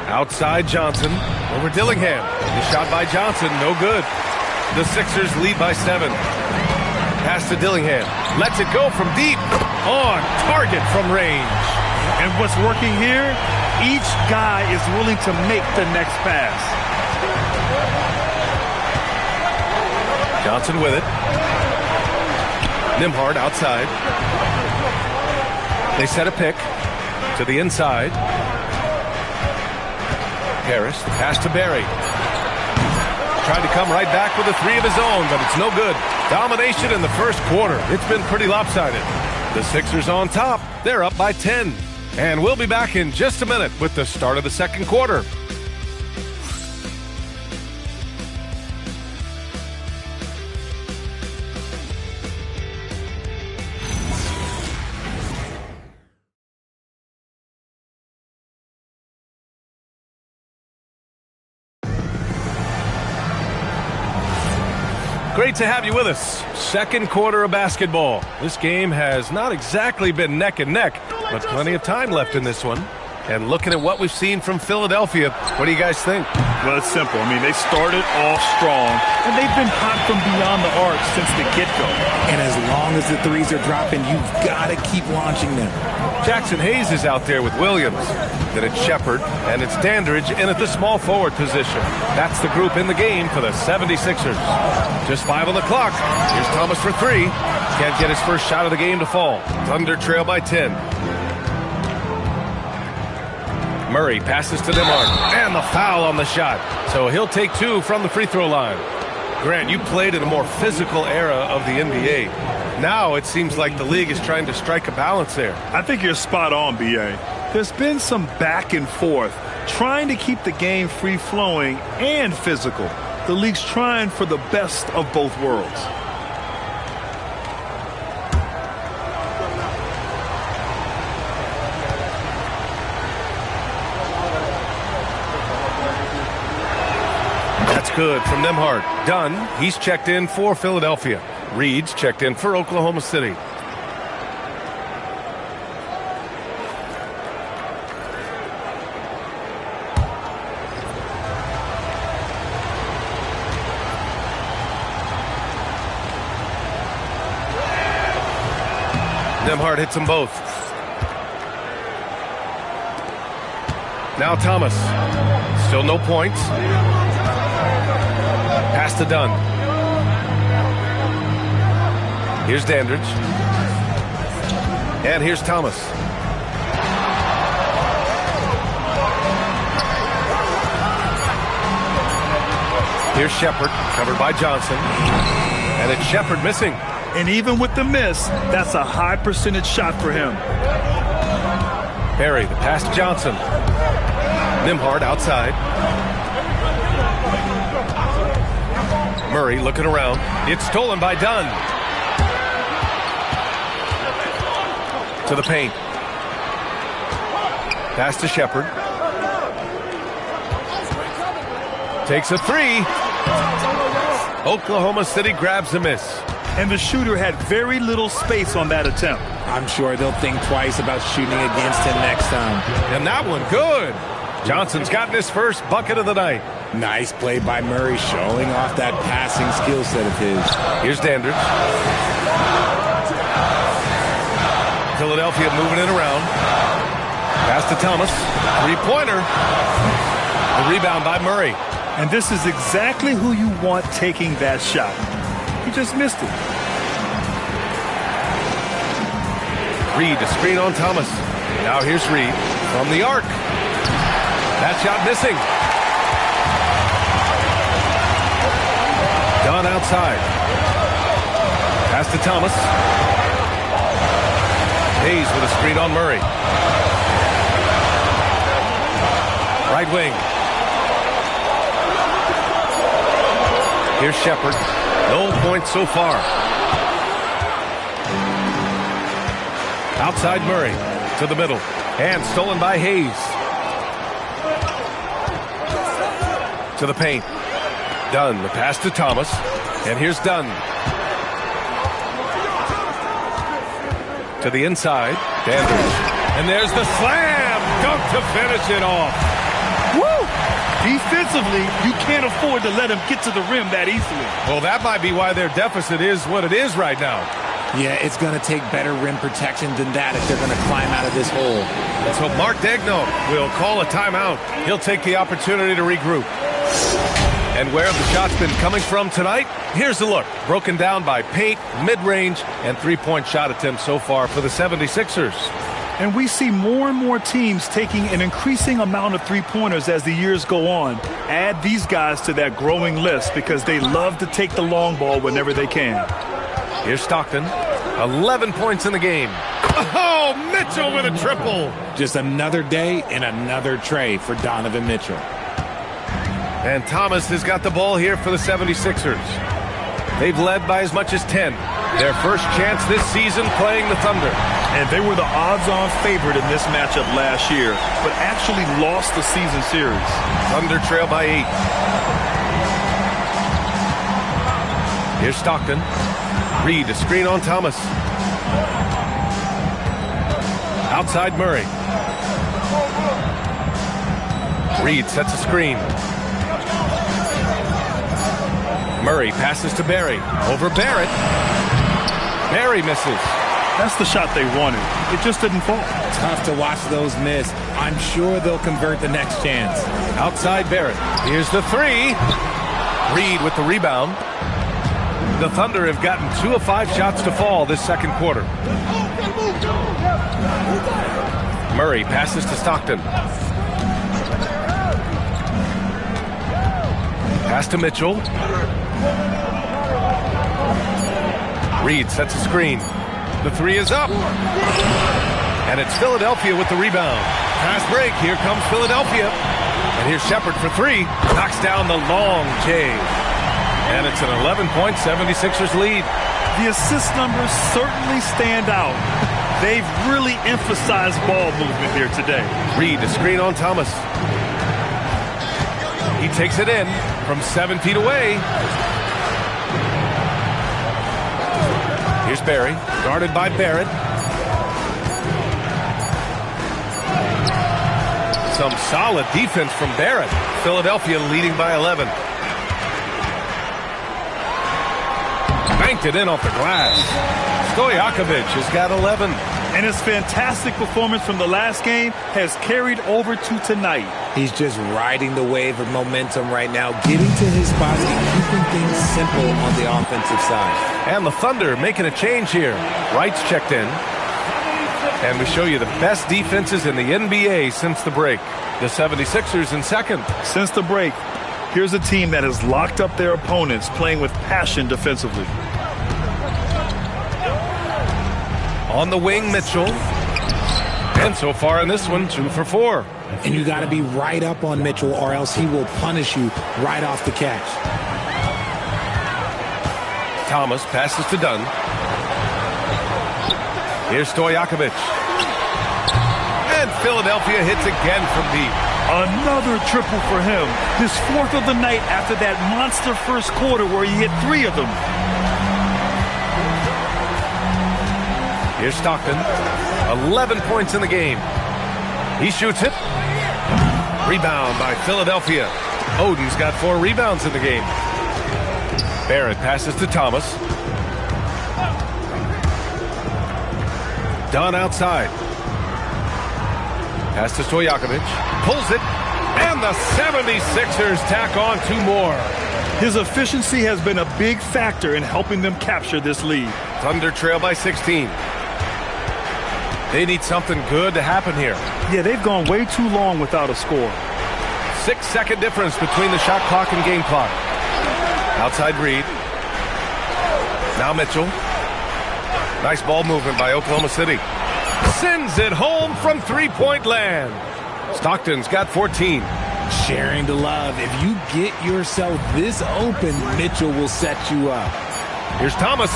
[SPEAKER 9] Outside Johnson. Over Dillingham. The shot by Johnson. No good. The Sixers lead by 7. Pass to Dillingham. Lets it go from deep. On target from range.
[SPEAKER 11] And what's working here? Each guy is willing to make the next pass.
[SPEAKER 9] Johnson with it. Nembhard outside. They set a pick to the inside. Harris, pass to Barry. Tried to come right back with a 3 of his own, but it's no good. Domination in the first quarter. It's been pretty lopsided. The Sixers on top. They're up by 10. And we'll be back in just a minute with the start of the second quarter. great to have you with us. Second quarter of basketball. This game has not exactly been neck and neck, but plenty of time left in this one. And looking at what we've seen from Philadelphia, what do you guys think?
[SPEAKER 11] Well, it's simple. I mean, they started off strong, and they've been hot from beyond the arc since the get-go.
[SPEAKER 12] And as long as the threes are dropping, you've got to keep launching them.
[SPEAKER 9] Jackson Hayes is out there with Williams. Then it's Shepard, and it's Dandridge in at the small forward position. That's the group in the game for the 76ers. Just 5 on the clock. Here's Thomas for 3. Can't get his first shot of the game to fall. Thunder trail by 10. Murray passes to Nembhard, and the foul on the shot. So he'll take 2 from the free throw line. Grant, you played in a more physical era of the NBA. Now it seems like the league is trying to strike a balance there.
[SPEAKER 11] I think you're spot on, B.A. There's been some back and forth, trying to keep the game free-flowing and physical. The league's trying for the best of both worlds.
[SPEAKER 9] Good from Nembhard. Dunn, he's checked in for Philadelphia. Reed's checked in for Oklahoma City. Nembhard hits them both. Now Thomas. Still no points. Pass to Dunn. Here's Dandridge. And here's Thomas. Here's Shepard, covered by Johnson. And it's Shepard missing.
[SPEAKER 11] And even with the miss, that's a high percentage shot for him.
[SPEAKER 9] Perry, the pass to Johnson. Nembhard outside. Murray looking around. It's stolen by Dunn. To the paint. Pass to Shepard. Takes a 3. Oklahoma City grabs a miss.
[SPEAKER 11] And the shooter had very little space on that attempt.
[SPEAKER 12] I'm sure they'll think twice about shooting against him next time.
[SPEAKER 9] And that one good. Johnson's gotten his first bucket of the night.
[SPEAKER 12] Nice play by Murray, showing off that passing skill set of his.
[SPEAKER 9] Here's Dandridge. Philadelphia moving it around. Pass to Thomas. Three-pointer. The rebound by Murray.
[SPEAKER 11] And this is exactly who you want taking that shot. He just missed it.
[SPEAKER 9] Reed, a screen on Thomas. Now here's Reed from the arc. That shot missing. Dunn outside. Pass to Thomas. Hayes with a screen on Murray. Right wing. Here's Shepard. No points so far. Outside Murray to the middle. And stolen by Hayes. To the paint. Dunn, the pass to Thomas. And here's Dunn. To the inside. Dandridge. And there's the slam dunk to finish it off.
[SPEAKER 11] Woo! Defensively, you can't afford to let him get to the rim that easily.
[SPEAKER 9] Well, that might be why their deficit is what it is right now.
[SPEAKER 12] Yeah, it's going to take better rim protection than that if they're going to climb out of this hole.
[SPEAKER 9] So Mark Daigneault will call a timeout. He'll take the opportunity to regroup. And where have the shots been coming from tonight? Here's a look. Broken down by paint, mid-range, and three-point shot attempts so far for the 76ers.
[SPEAKER 11] And we see more and more teams taking an increasing amount of three-pointers as the years go on. Add these guys to that growing list because they love to take the long ball whenever they can.
[SPEAKER 9] Here's Stockton. 11 points in the game. Oh, Mitchell with a triple.
[SPEAKER 12] Just another day and another tray for Donovan Mitchell.
[SPEAKER 9] And Thomas has got the ball here for the 76ers. They've led by as much as 10. Their first chance this season playing the Thunder.
[SPEAKER 11] And they were the odds-on favorite in this matchup last year, but actually lost the season series. Thunder
[SPEAKER 9] trail by 8. Here's Stockton. Reed, a screen on Thomas. Outside Murray. Reed sets a screen. Murray passes to Barry. Over Barrett. Barry misses.
[SPEAKER 11] That's the shot they wanted. It just didn't fall.
[SPEAKER 12] Tough to watch those miss. I'm sure they'll convert the next chance.
[SPEAKER 9] Outside Barrett. Here's the three. Reed with the rebound. The Thunder have gotten 2 of 5 shots to fall this second quarter. Murray passes to Stockton. Pass to Mitchell. Reed sets a screen. The three is up. And it's Philadelphia with the rebound. Pass break. Here comes Philadelphia. And here's Shepard for three. Knocks down the long J. And it's an 11-point 76ers lead.
[SPEAKER 11] The assist numbers certainly stand out. They've really emphasized ball movement here today.
[SPEAKER 9] Reed, a screen on Thomas. He takes it in from 7 feet away. Here's Barry, guarded by Barrett. Some solid defense from Barrett. Philadelphia leading by 11. Banked it in off the glass. Stojakovic has got 11.
[SPEAKER 11] And his fantastic performance from the last game has carried over to tonight.
[SPEAKER 12] He's just riding the wave of momentum right now, getting to his spots and keeping things simple on the offensive side.
[SPEAKER 9] And the Thunder making a change here. Wright's checked in. And we show you the best defenses in the NBA since the break. The 76ers in second.
[SPEAKER 11] Since the break, here's a team that has locked up their opponents, playing with passion defensively.
[SPEAKER 9] On the wing, Mitchell. And so far in this one, 2 for 4.
[SPEAKER 12] And you got to be right up on Mitchell or else he will punish you right off the catch.
[SPEAKER 9] Thomas passes to Dunn. Here's Stojakovic. And Philadelphia hits again from deep.
[SPEAKER 11] Another triple for him. His 4th of the night after that monster first quarter where he hit 3 of them.
[SPEAKER 9] Here's Stockton. 11 points in the game. He shoots it. Rebound by Philadelphia. Oden's got 4 rebounds in the game. Barrett passes to Thomas. Dunn outside. Pass to Stojakovic. Pulls it. And the 76ers tack on 2 more.
[SPEAKER 11] His efficiency has been a big factor in helping them capture this lead.
[SPEAKER 9] Thunder trail by 16. They need something good to happen here.
[SPEAKER 11] Yeah, they've gone way too long without a score.
[SPEAKER 9] 6-second difference between the shot clock and game clock. Outside Reed. Now Mitchell. Nice ball movement by Oklahoma City. Sends it home from three-point land. Stockton's got 14.
[SPEAKER 12] Sharing the love. If you get yourself this open, Mitchell will set you up.
[SPEAKER 9] Here's Thomas.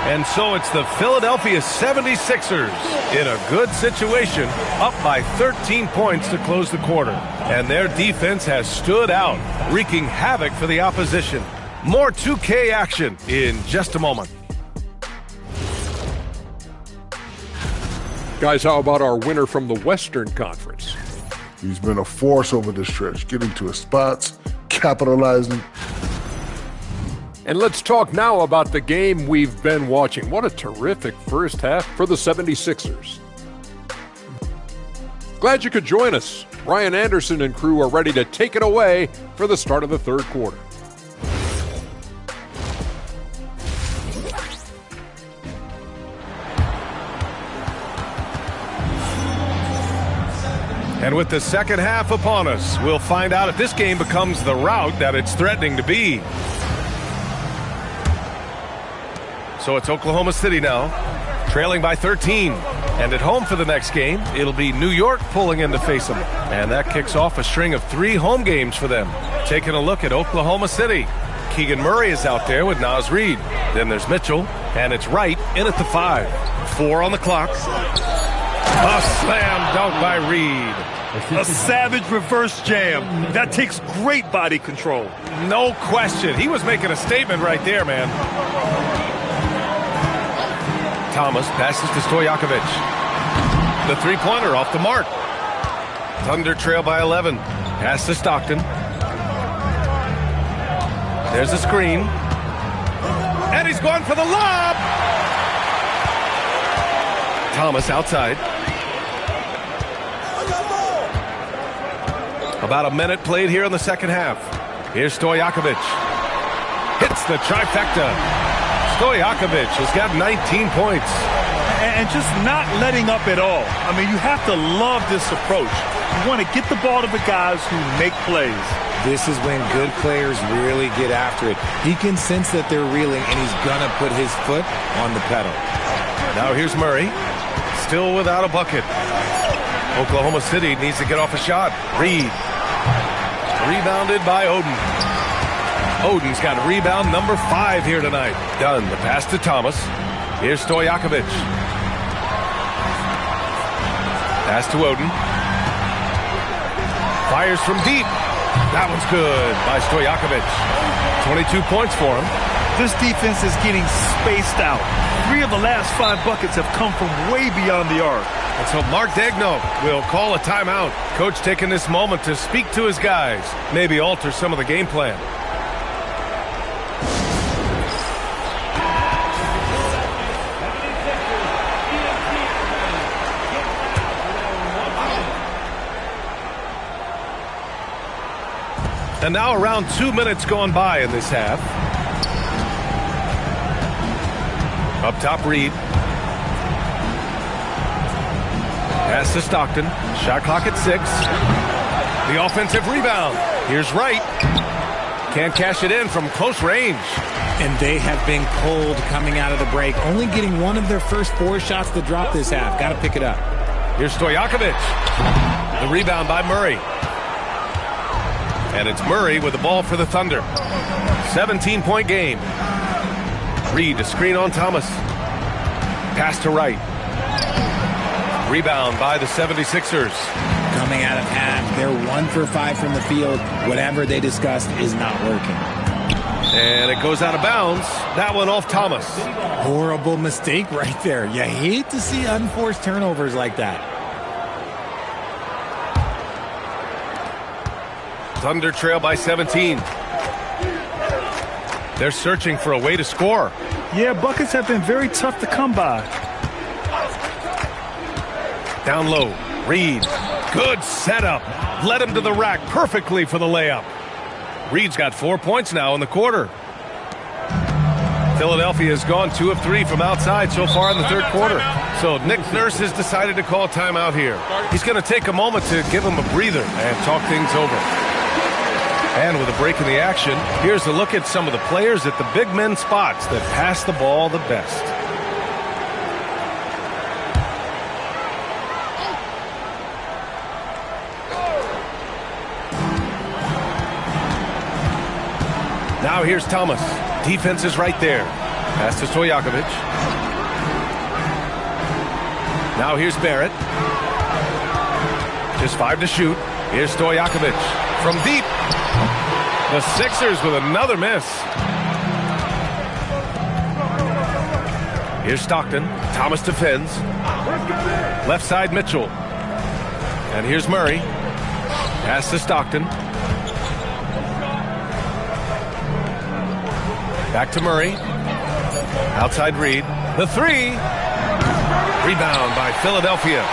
[SPEAKER 9] And so it's the Philadelphia 76ers in a good situation, up by 13 points to close the quarter. And their defense has stood out, wreaking havoc for the opposition. More 2K action in just a moment.
[SPEAKER 6] Guys, how about our winner from the Western Conference?
[SPEAKER 7] He's been a force over the stretch, getting to his spots, capitalizing.
[SPEAKER 6] And let's talk now about the game we've been watching. What a terrific first half for the 76ers. Glad you could join us. Ryan Anderson and crew are ready to take it away for the start of the third quarter.
[SPEAKER 9] And with the second half upon us, we'll find out if this game becomes the rout that it's threatening to be. So it's Oklahoma City now, trailing by 13. And at home for the next game, it'll be New York pulling in to face them. And that kicks off a string of 3 home games for them. Taking a look at Oklahoma City. Keegan Murray is out there with Naz Reid. Then there's Mitchell, and it's Wright in at the 5. 4 on the clock. A slam dunk by Reid.
[SPEAKER 11] A savage reverse jam. That takes great body control.
[SPEAKER 9] No question. He was making a statement right there, man. Thomas passes to Stojakovic. The three-pointer off the mark. Thunder trail by 11. Pass to Stockton. There's a screen. And he's going for the lob. Thomas outside. About a minute played here in the second half. Here's Stojakovic. Hits the trifecta. Stojakovic has got 19 points.
[SPEAKER 11] And just not letting up at all. I mean, you have to love this approach. You want to get the ball to the guys who make plays.
[SPEAKER 12] This is when good players really get after it. He can sense that they're reeling, and he's going to put his foot on the pedal.
[SPEAKER 9] Now here's Murray. Still without a bucket. Oklahoma City needs to get off a shot. Reed. Rebounded by Oden. Oden's got rebound number 5 here tonight. Done. The pass to Thomas. Here's Stojakovic. Pass to Oden. Fires from deep. That one's good by Stojakovic. 22 points for him.
[SPEAKER 11] This defense is getting spaced out. 3 of the last 5 buckets have come from way beyond the arc.
[SPEAKER 9] And so Mark Daigneault will call a timeout. Coach taking this moment to speak to his guys. Maybe alter some of the game plan. And now around 2 minutes gone by in this half. Up top, Reed. Pass to Stockton. Shot clock at 6. The offensive rebound. Here's Wright. Can't cash it in from close range.
[SPEAKER 12] And they have been cold coming out of the break. Only getting one of their first 4 shots to drop this half. Got to pick it up.
[SPEAKER 9] Here's Stojakovic. The rebound by Murray. And it's Murray with the ball for the Thunder. 17-point game. Reed to screen on Thomas. Pass to Wright. Rebound by the 76ers.
[SPEAKER 12] Coming out of half, they're 1 for 5 from the field. Whatever they discussed is not working.
[SPEAKER 9] And it goes out of bounds. That one off Thomas.
[SPEAKER 12] Horrible mistake right there. You hate to see unforced turnovers like that.
[SPEAKER 9] Thunder trail by 17. They're searching for a way to score.
[SPEAKER 11] Yeah, buckets have been very tough to come by.
[SPEAKER 9] Down low, Reed. Good setup. Led him to the rack perfectly for the layup. Reed's got 4 points now in the quarter. Philadelphia has gone 2 of 3 from outside so far in the third quarter. So Nick Nurse has decided to call timeout here. He's going to take a moment to give him a breather and talk things over. And with a break in the action, here's a look at some of the players at the big men spots that pass the ball the best. Now here's Thomas. Defense is right there. Pass to Stojakovic. Now here's Barrett. Just 5 to shoot. Here's Stojakovic from deep. The Sixers with another miss. Here's Stockton. Thomas defends. Left side, Mitchell. And here's Murray. Pass to Stockton. Back to Murray. Outside Reed. The 3. Rebound by Philadelphia.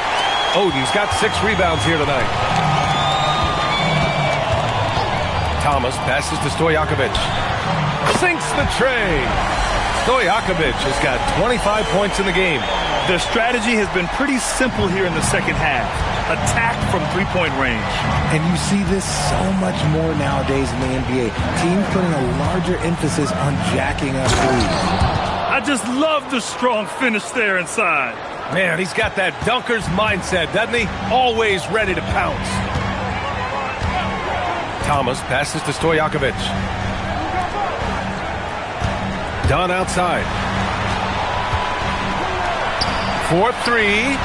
[SPEAKER 9] Oden's got 6 rebounds here tonight. Thomas passes to Stojakovic. Sinks the tray. Stojakovic has got 25 points in the game.
[SPEAKER 11] Their strategy has been pretty simple here in the second half. Attack from three-point range.
[SPEAKER 12] And you see this so much more nowadays in the NBA. Teams putting a larger emphasis on jacking up threes.
[SPEAKER 11] I just love the strong finish there inside.
[SPEAKER 9] Man, he's got that dunker's mindset, doesn't he? Always ready to pounce. Thomas passes to Stojakovic. Dunn outside. 4-3.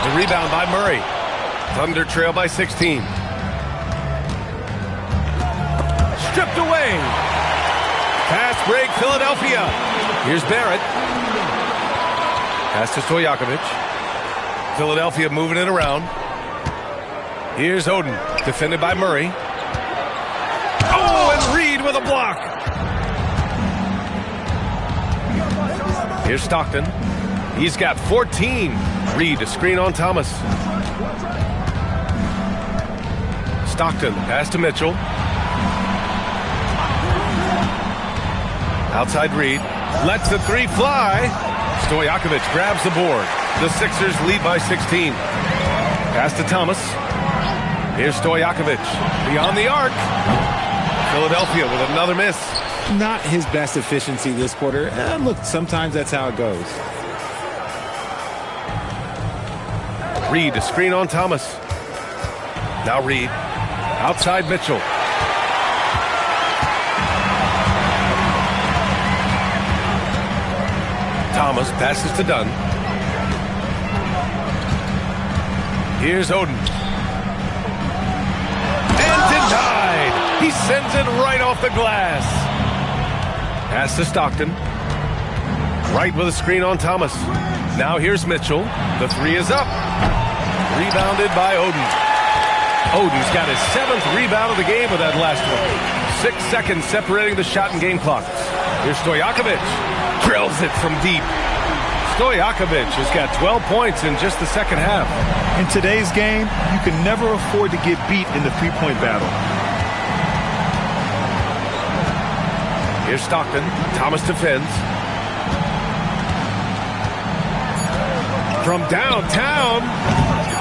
[SPEAKER 9] The rebound by Murray. Thunder trail by 16. Stripped away. Pass break, Philadelphia. Here's Barrett. Pass to Stojakovic. Philadelphia moving it around. Here's Oden, defended by Murray. Oh, and Reed with a block. Here's Stockton. He's got 14. Reed, a screen on Thomas. Stockton, pass to Mitchell. Outside Reed. Lets the three fly. Stojakovic grabs the board. The Sixers lead by 16. Pass to Thomas. Here's Stojakovic. Beyond the arc. Philadelphia with another miss.
[SPEAKER 12] Not his best efficiency this quarter. Look, sometimes that's how it goes.
[SPEAKER 9] Reed, a screen on Thomas. Now Reed. Outside Mitchell. Thomas passes to Dunn. Here's Oden. And denied. He sends it right off the glass. Pass to Stockton. Right with a screen on Thomas. Now here's Mitchell. The three is up. Rebounded by Oden. Oden's got his 7th rebound of the game with that last one. 6 seconds separating the shot and game clock. Here's Stojakovic. Drills it from deep. Stojakovic has got 12 points in just the second half.
[SPEAKER 11] In today's game, you can never afford to get beat in the three-point battle.
[SPEAKER 9] Here's Stockton. Thomas defends. From downtown.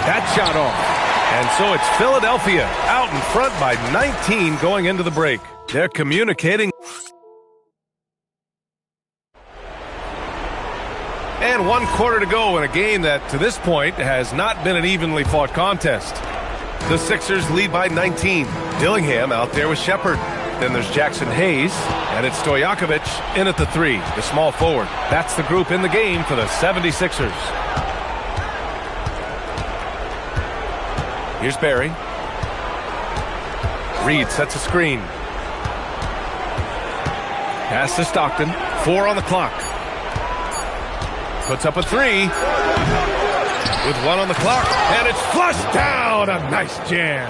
[SPEAKER 9] That shot off. And so it's Philadelphia out in front by 19 going into the break. They're communicating. And 1 quarter to go in a game that, to this point, has not been an evenly fought contest. The Sixers lead by 19. Dillingham out there with Shepard. Then there's Jackson Hayes, and it's Stojakovic in at the three, the small forward. That's the group in the game for the 76ers. Here's Barry. Reed sets a screen. Pass to Stockton. 4 on the clock. Puts up a three. With 1 on the clock. And it's flushed down. A nice jam.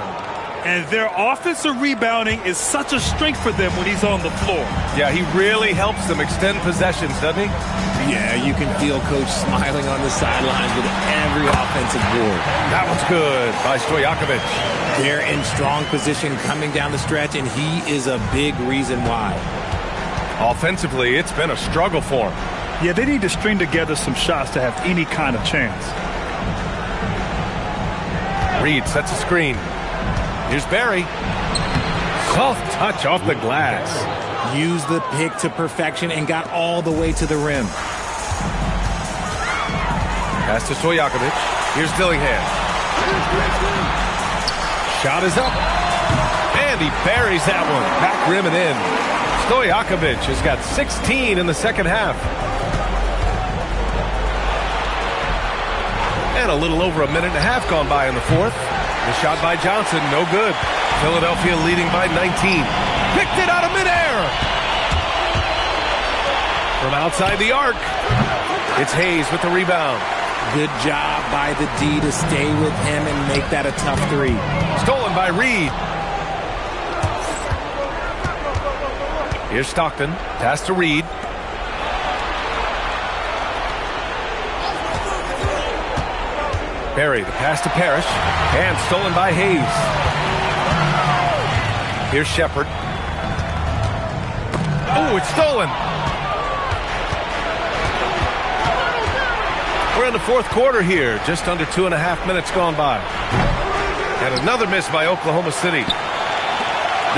[SPEAKER 11] And their offensive rebounding is such a strength for them when he's on the floor.
[SPEAKER 9] Yeah, he really helps them extend possessions, doesn't he?
[SPEAKER 12] Yeah, you can feel Coach smiling on the sidelines with every offensive board.
[SPEAKER 9] That one's good by Stojakovic.
[SPEAKER 12] They're in strong position coming down the stretch, and he is a big reason why.
[SPEAKER 9] Offensively, it's been a struggle for him.
[SPEAKER 11] Yeah, they need to string together some shots to have any kind of chance.
[SPEAKER 9] Reed sets a screen. Here's Barry. Soft touch off the glass.
[SPEAKER 12] Used the pick to perfection and got all the way to the rim.
[SPEAKER 9] Pass to Stojakovic. Here's Dillingham. Shot is up. And he buries that one. Back rim and in. Stojakovic has got 16 in the second half. And a little over a minute and a half gone by in the fourth. The shot by Johnson, no good. Philadelphia leading by 19. Picked it out of midair. From outside the arc, it's Hayes with the rebound.
[SPEAKER 12] Good job by the D to stay with him and make that a tough three.
[SPEAKER 9] Stolen by Reed. Here's Stockton. Pass to Reed. Barry, the pass to Parrish. And stolen by Hayes. Here's Shepard. Oh, it's stolen. We're in the fourth quarter here. Just under 2.5 minutes gone by. And another miss by Oklahoma City.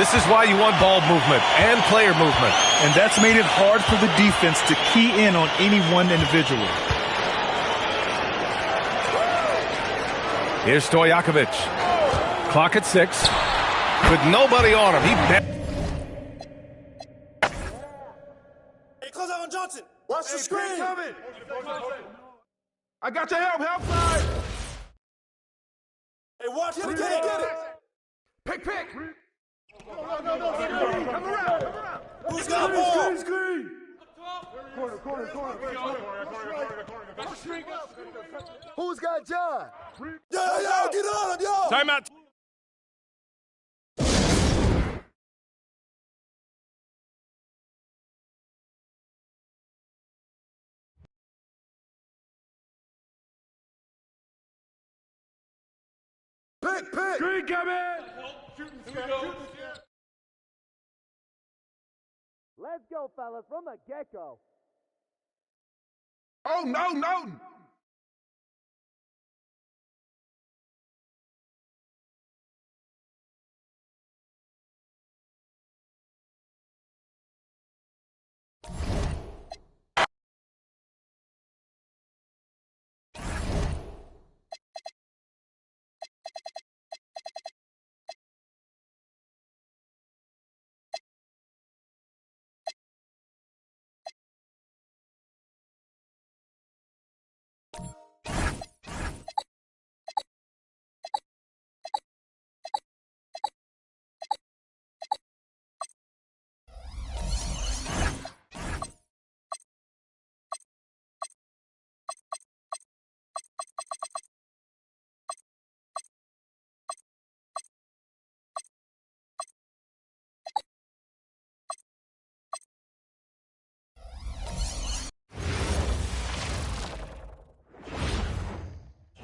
[SPEAKER 9] This is why you want ball movement and player movement.
[SPEAKER 11] And that's made it hard for the defense to key in on any one individual.
[SPEAKER 9] Here's Stojakovic. Clock at 6. With nobody on him.
[SPEAKER 13] Hey, close out on Johnson. Watch the screen.
[SPEAKER 14] I got your help. Help side.
[SPEAKER 13] Hey, Watch it, get it.
[SPEAKER 14] Pick.
[SPEAKER 13] Come around. Who's got ball?
[SPEAKER 14] Screen.
[SPEAKER 13] Corner.
[SPEAKER 14] Who's got John?
[SPEAKER 13] Yo, get on him, yo.
[SPEAKER 8] Timeout.
[SPEAKER 14] Pick.
[SPEAKER 8] Screen coming.
[SPEAKER 14] Let's go, fellas, from the get-go.
[SPEAKER 8] Oh, no.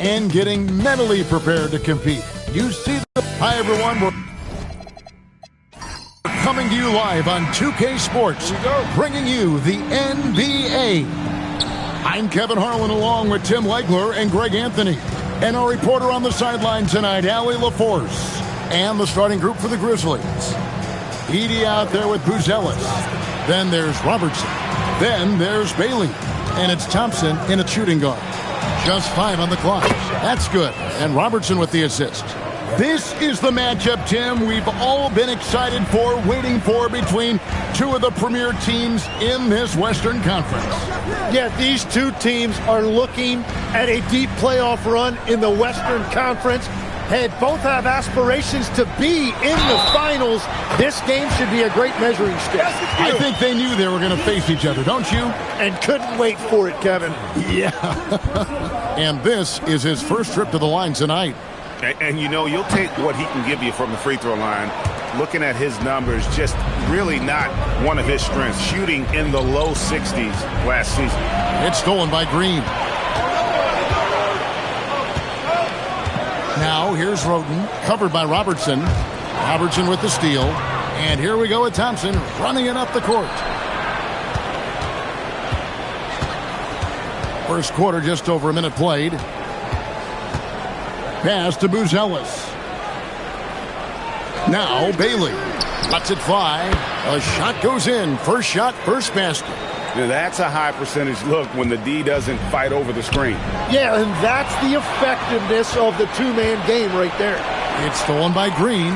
[SPEAKER 1] And getting mentally prepared to compete. You see the... Hi, everyone. We're coming to you live on 2K Sports, bringing you the NBA. I'm Kevin Harlan along with Tim Legler and Greg Anthony. And our reporter on the sideline tonight, Allie LaForce. And the starting group for the Grizzlies. Edie out there with Buzelis. Then there's Robertson. Then there's Bailey. And it's Thompson in a shooting guard. Just 5 on the clock. That's good. And Robertson with the assist. This is the matchup, Tim, we've all been excited for, waiting for, between two of the premier teams in this Western Conference.
[SPEAKER 15] Yeah, these two teams are looking at a deep playoff run in the Western Conference. Both have aspirations to be in the finals. This game should be a great measuring stick.
[SPEAKER 1] I think they knew they were going to face each other, don't you?
[SPEAKER 15] And couldn't wait for it, Kevin.
[SPEAKER 1] Yeah. And this is his first trip to the line tonight.
[SPEAKER 4] And you know, you'll take what he can give you from the free throw line. Looking at his numbers, just really not one of his strengths. Shooting in the low 60s last season.
[SPEAKER 1] It's stolen by Green. Now, here's Roden, covered by Robertson. Robertson with the steal. And here we go with Thompson, running it up the court. First quarter, just over a minute played. Pass to Buzelis. Now, Bailey lets it fly. A shot goes in. First shot, first basket.
[SPEAKER 4] Now that's a high percentage look when the D doesn't fight over the screen.
[SPEAKER 15] Yeah, and that's the effectiveness of the two-man game right there.
[SPEAKER 1] It's stolen by Green.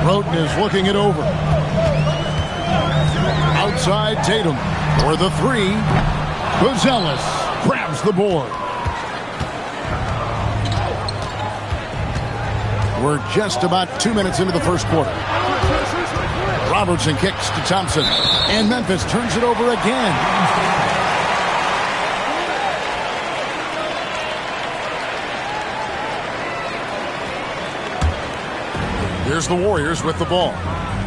[SPEAKER 1] Roten is looking it over. Outside Tatum for the three. Buzelis grabs the board. We're just about 2 minutes into the first quarter. Robertson kicks to Thompson, and Memphis turns it over again. Here's the Warriors with the ball.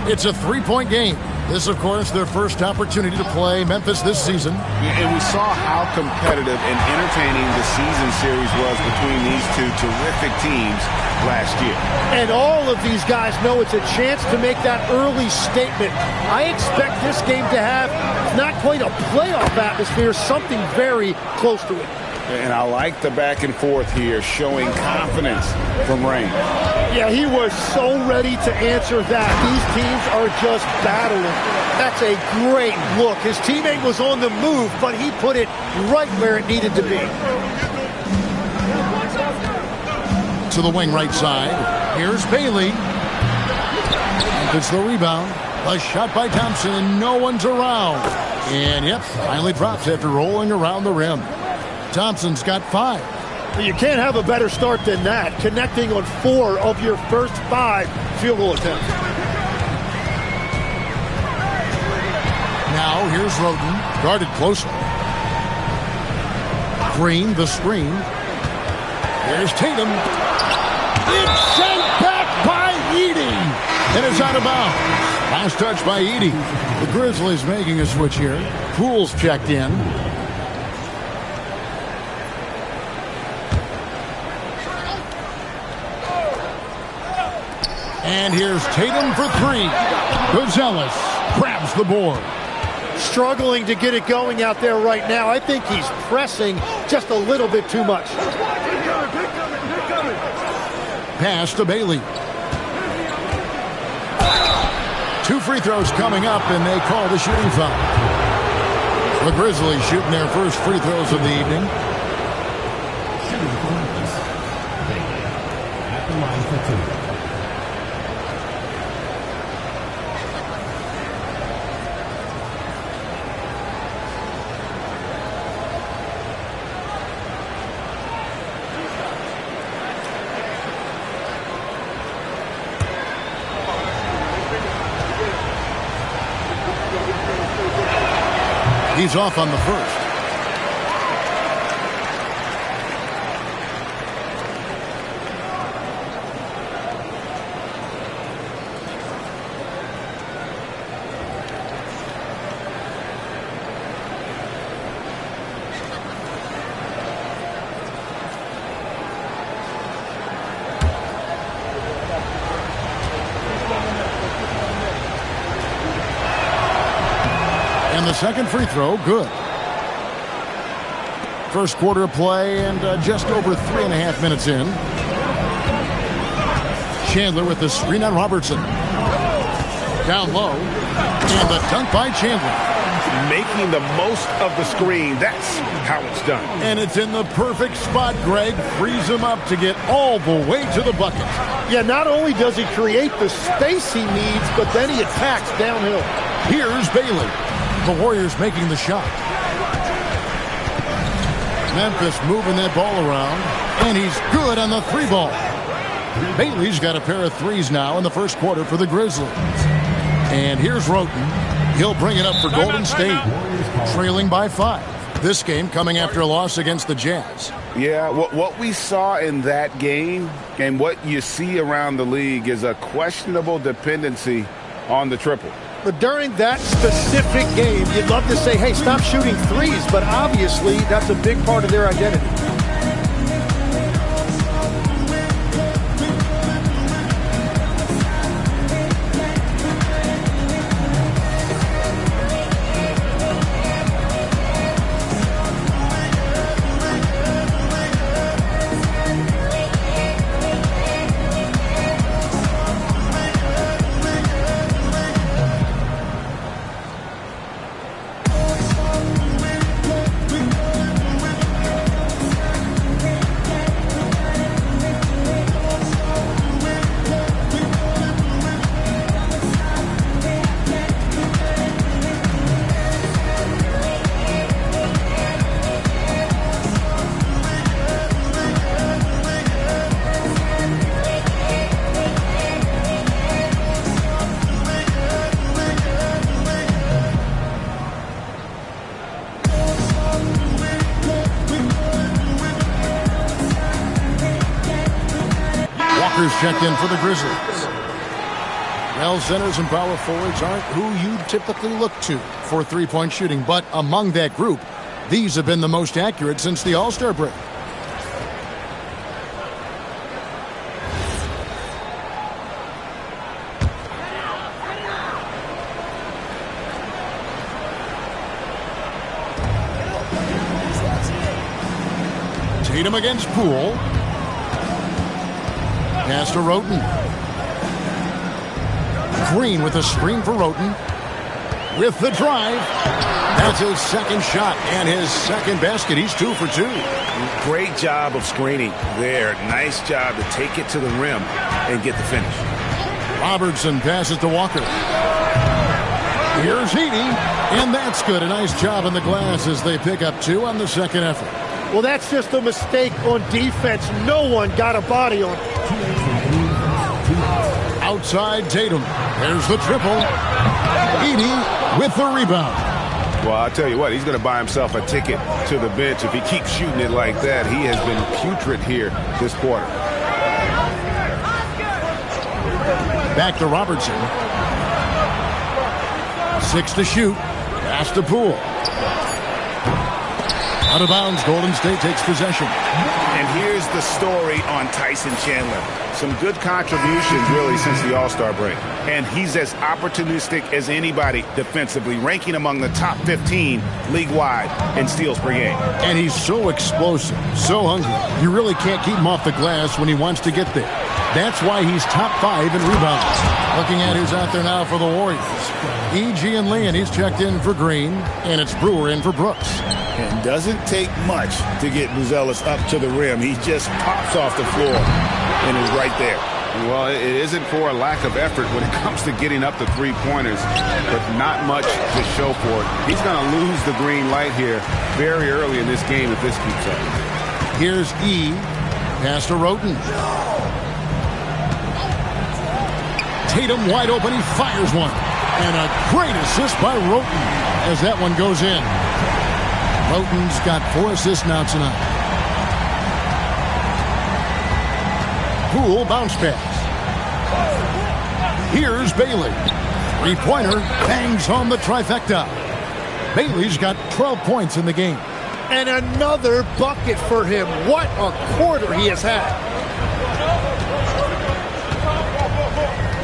[SPEAKER 1] It's a three-point game. This, of course, their first opportunity to play Memphis this season.
[SPEAKER 4] And we saw how competitive and entertaining the season series was between these two terrific teams last year.
[SPEAKER 15] And all of these guys know it's a chance to make that early statement. I expect this game to have not quite a playoff atmosphere, something very close to it.
[SPEAKER 4] And I like the back and forth here, showing confidence from Reign.
[SPEAKER 15] Yeah, he was so ready to answer that. These teams are just battling. That's a great look. His teammate was on the move, but he put it right where it needed to be.
[SPEAKER 1] To the wing right side. Here's Bailey. It's the rebound. A shot by Thompson, and no one's around. And, yep, finally drops after rolling around the rim. Thompson's got 5.
[SPEAKER 15] You can't have a better start than that, connecting on 4 of your first 5 field goal attempts.
[SPEAKER 1] Now here's Roten, guarded closely. Green, the screen. Here's Tatum. It's sent back by Edey. And it's out of bounds. Last touch by Edey. The Grizzlies making a switch here. Poole's checked in. And here's Tatum for 3. Gonzalez grabs the board.
[SPEAKER 15] Struggling to get it going out there right now. I think he's pressing just a little bit too much.
[SPEAKER 1] Pass to Bailey. 2 free throws coming up, and they call the shooting foul. The Grizzlies shooting their first free throws of the evening.
[SPEAKER 16] At the line for 2.
[SPEAKER 1] He's off on the first. And the second free throw, good. First quarter of play and just over 3.5 minutes in. Chandler with the screen on Robertson. Down low. And the dunk by Chandler.
[SPEAKER 4] Making the most of the screen. That's how it's done.
[SPEAKER 1] And it's in the perfect spot, Greg. Frees him up to get all the way to the bucket.
[SPEAKER 15] Yeah, not only does he create the space he needs, but then he attacks downhill.
[SPEAKER 1] Here's Bailey. The Warriors making the shot. Memphis moving that ball around. And he's good on the 3-ball. Bailey's got a pair of threes now in the first quarter for the Grizzlies. And here's Roten. He'll bring it up for Golden State, trailing by 5. This game coming after a loss against the Jazz.
[SPEAKER 4] Yeah, what we saw in that game and what you see around the league is a questionable dependency on the triple.
[SPEAKER 15] But during that specific game, you'd love to say, hey, stop shooting threes, but obviously that's a big part of their identity.
[SPEAKER 1] Checked in for the Grizzlies. Well, centers and power forwards aren't who you typically look to for three-point shooting, but among that group, these have been the most accurate since the All-Star break. Tatum against Poole. Pass to Roten. Green with a screen for Roten. With the drive. That's his second shot and his second basket. He's 2 for 2.
[SPEAKER 4] Great job of screening there. Nice job to take it to the rim and get the finish.
[SPEAKER 1] Robertson passes to Walker. Here's Edey. And that's good. A nice job in the glass as they pick up 2 on the second effort.
[SPEAKER 15] Well, that's just a mistake on defense. No one got a body on it.
[SPEAKER 1] Outside Tatum. There's the triple. Edey with the rebound.
[SPEAKER 4] Well, I'll tell you what, he's going to buy himself a ticket to the bench. If he keeps shooting it like that, he has been putrid here this quarter.
[SPEAKER 1] Back to Robertson. 6 to shoot. Pass to Poole. Out of bounds, Golden State takes possession.
[SPEAKER 4] And here's the story on Tyson Chandler. Some good contributions, really, since the All-Star break. And he's as opportunistic as anybody defensively, ranking among the top 15 league-wide in steals per game.
[SPEAKER 1] And he's so explosive, so hungry. You really can't keep him off the glass when he wants to get there. That's why he's top 5 in rebounds. Looking at who's out there now for the Warriors. E.G. and Lee, and he's checked in for Green, and it's Brewer in for Brooks.
[SPEAKER 4] And doesn't take much to get Buzelis up to the rim. He just pops off the floor and is right there.
[SPEAKER 16] Well, it isn't for a lack of effort when it comes to getting up the three-pointers, but not much to show for it. He's going to lose the green light here very early in this game if this keeps up.
[SPEAKER 1] Here's E. Pass to Roten. Tatum wide open. He fires one. And a great assist by Roten as that one goes in. Roten's got 4 assists now tonight. Poole bounce pass. Here's Bailey. 3-pointer bangs home the trifecta. Bailey's got 12 points in the game.
[SPEAKER 15] And another bucket for him. What a quarter he has had.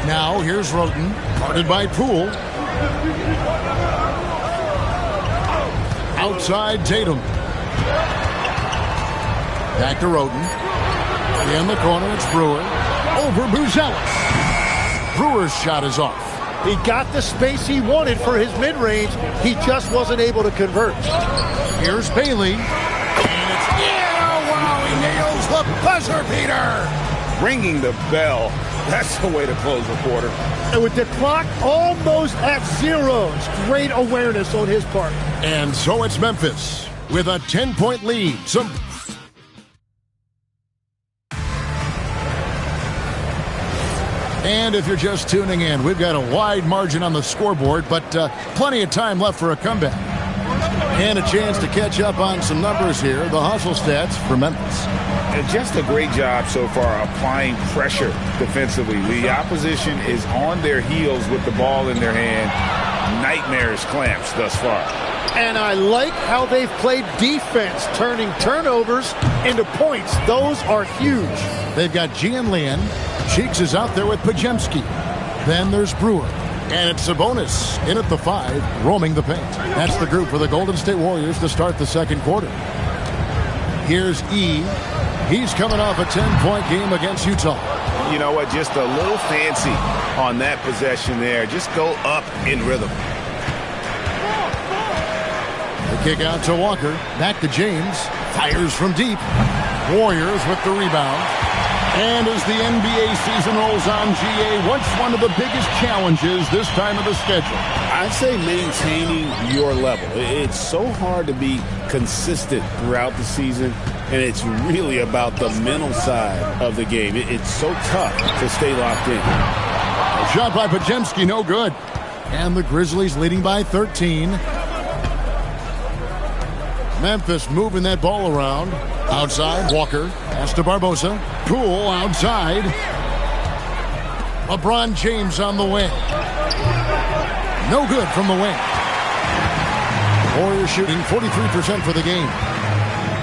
[SPEAKER 1] Now here's Roten, guarded by Poole. Outside Tatum. Back to Roten. In the corner, it's Brewer. Over Buzelis. Brewer's shot is off.
[SPEAKER 15] He got the space he wanted for his mid-range. He just wasn't able to convert.
[SPEAKER 1] Here's Bailey. And it's, wow, he nails the buzzer beater.
[SPEAKER 4] Ringing the bell. That's the way to close the quarter.
[SPEAKER 15] And with the clock almost at 0, it's great awareness on his part.
[SPEAKER 1] And so it's Memphis with a 10-point lead. And if you're just tuning in, we've got a wide margin on the scoreboard, but plenty of time left for a comeback. And a chance to catch up on some numbers here, the hustle stats for Memphis.
[SPEAKER 4] And just a great job so far applying pressure defensively. The opposition is on their heels with the ball in their hand. Nightmarish clamps thus far.
[SPEAKER 15] And I like how they've played defense, turning turnovers into points. Those are huge.
[SPEAKER 1] They've got Gian Lian. Cheeks is out there with Pajemski. Then there's Brewer. And it's Sabonis in at the 5, roaming the paint. That's the group for the Golden State Warriors to start the second quarter. Here's E. He's coming off a 10-point game against Utah.
[SPEAKER 4] You know what? Just a little fancy on that possession there. Just go up in rhythm.
[SPEAKER 1] The kick out to Walker. Back to James. Fires from deep. Warriors with the rebound. And as the NBA season rolls on, GA, what's one of the biggest challenges this time of the schedule?
[SPEAKER 2] I'd say maintaining your level. It's so hard to be consistent throughout the season, and it's really about the mental side of the game. It's so tough to stay locked in.
[SPEAKER 1] A shot by Pajemski, no good. And the Grizzlies leading by 13. Memphis moving that ball around. Outside, Walker. Pass to Barbosa. Poole outside. LeBron James on the wing. No good from the wing. Warriors shooting 43% for the game.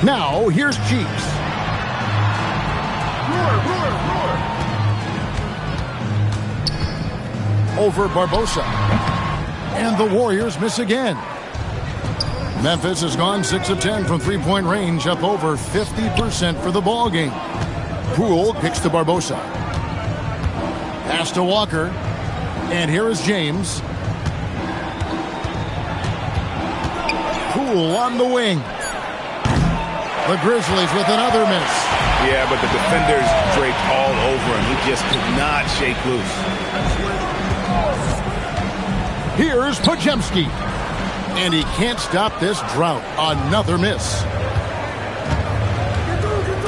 [SPEAKER 1] Now, here's Cheeks. Over Barbosa. And the Warriors miss again. Memphis has gone 6 of 10 from three-point range, up over 50% for the ball game. Poole kicks to Barbosa. Pass to Walker. And here is James. Poole on the wing. The Grizzlies with another miss.
[SPEAKER 4] Yeah, but the defenders draped all over him. He just could not shake loose.
[SPEAKER 1] Here's Pajemski. And he can't stop this drought. Another miss.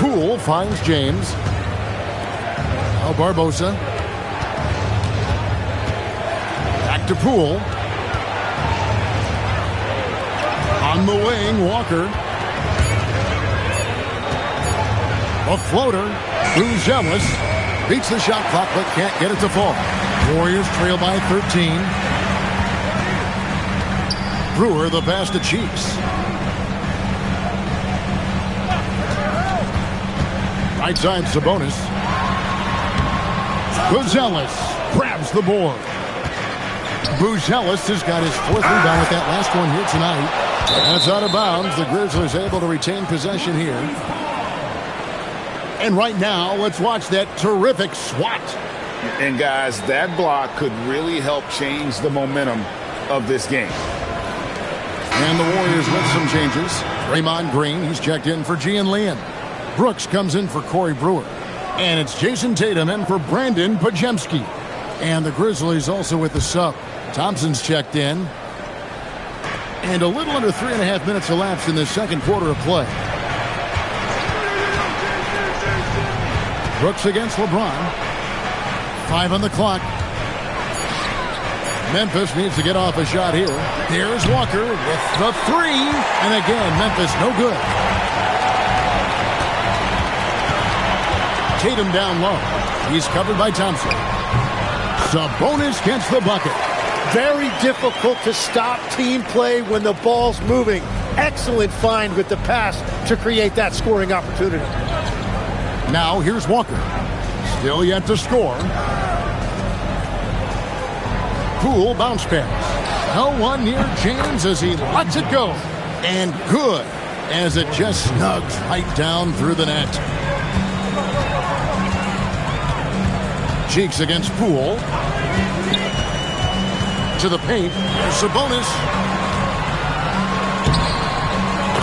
[SPEAKER 1] Poole finds James. Now Barbosa. Back to Poole. On the wing, Walker. A floater. Bruzelis beats the shot clock but can't get it to fall. Warriors trail by 13. Brewer the pass to Cheeks. Right side Sabonis. Bruzelis grabs the board. Bruzelis has got his 4th rebound with that last one here tonight. That's out of bounds. The Grizzlies able to retain possession here. And right now, let's watch that terrific swat.
[SPEAKER 4] And guys, that block could really help change the momentum of this game.
[SPEAKER 1] And the Warriors with some changes. Draymond Green, he's checked in for Gian Leon. Brooks comes in for Corey Brewer. And it's Jason Tatum in for Brandon Pajemski. And the Grizzlies also with the sub. Thompson's checked in. And a little under 3.5 minutes elapsed in the second quarter of play. Brooks against LeBron. 5 on the clock. Memphis needs to get off a shot here. There's Walker with the 3. And again, Memphis no good. Tatum down low. He's covered by Thompson. Sabonis gets the bucket.
[SPEAKER 15] Very difficult to stop team play when the ball's moving. Excellent find with the pass to create that scoring opportunity.
[SPEAKER 1] Now here's Walker. Still yet to score. Poole bounce pass. No one near James as he lets it go. And good as it just snugs right down through the net. Cheeks against Poole. To the paint. Sabonis.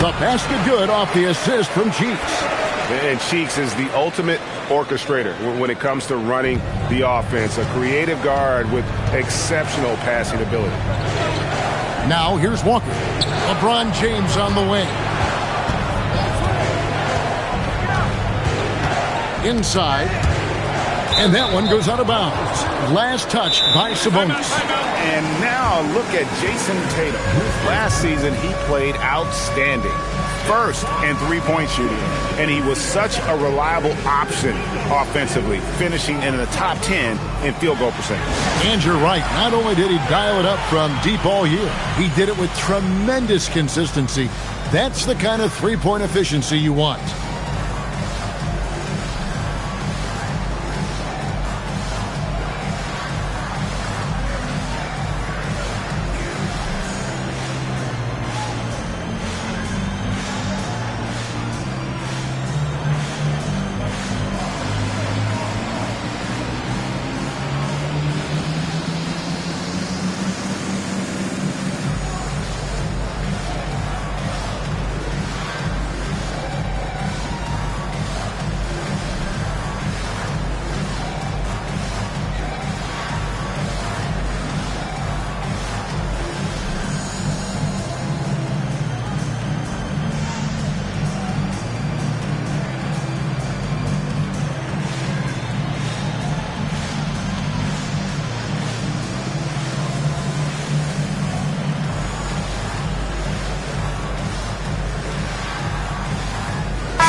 [SPEAKER 1] The basket good off the assist from Cheeks.
[SPEAKER 16] And Cheeks is the ultimate orchestrator when it comes to running the offense. A creative guard with exceptional passing ability.
[SPEAKER 1] Now here's Walker. LeBron James on the wing. Inside. And that one goes out of bounds. Last touch by Sabonis.
[SPEAKER 4] And now look at Jason Tatum. Last season he played outstanding. First in three-point shooting. And he was such a reliable option offensively, finishing in the top 10 in field goal percentage.
[SPEAKER 1] And you're right. Not only did he dial it up from deep all year, he did it with tremendous consistency. That's the kind of three-point efficiency you want.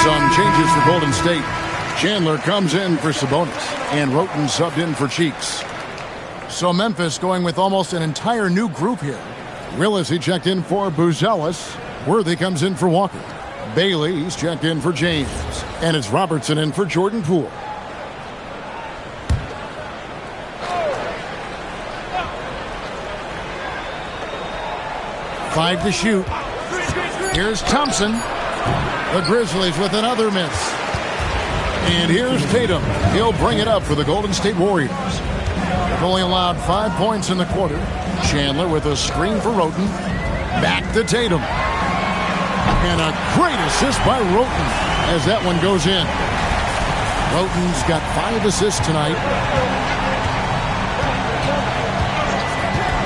[SPEAKER 1] Some changes for Golden State. Chandler comes in for Sabonis, and Roten subbed in for Cheeks. So Memphis going with almost an entire new group here. Willis, he checked in for Bruzelis. Worthy comes in for Walker. Bailey, he's checked in for James. And it's Robertson in for Jordan Poole. Five to shoot. Here's Thompson. The Grizzlies with another miss. And here's Tatum. He'll bring it up for the Golden State Warriors. They've only allowed 5 points in the quarter. Chandler with a screen for Roten. Back to Tatum. And a great assist by Roten as that one goes in. Roten's got 5 assists tonight.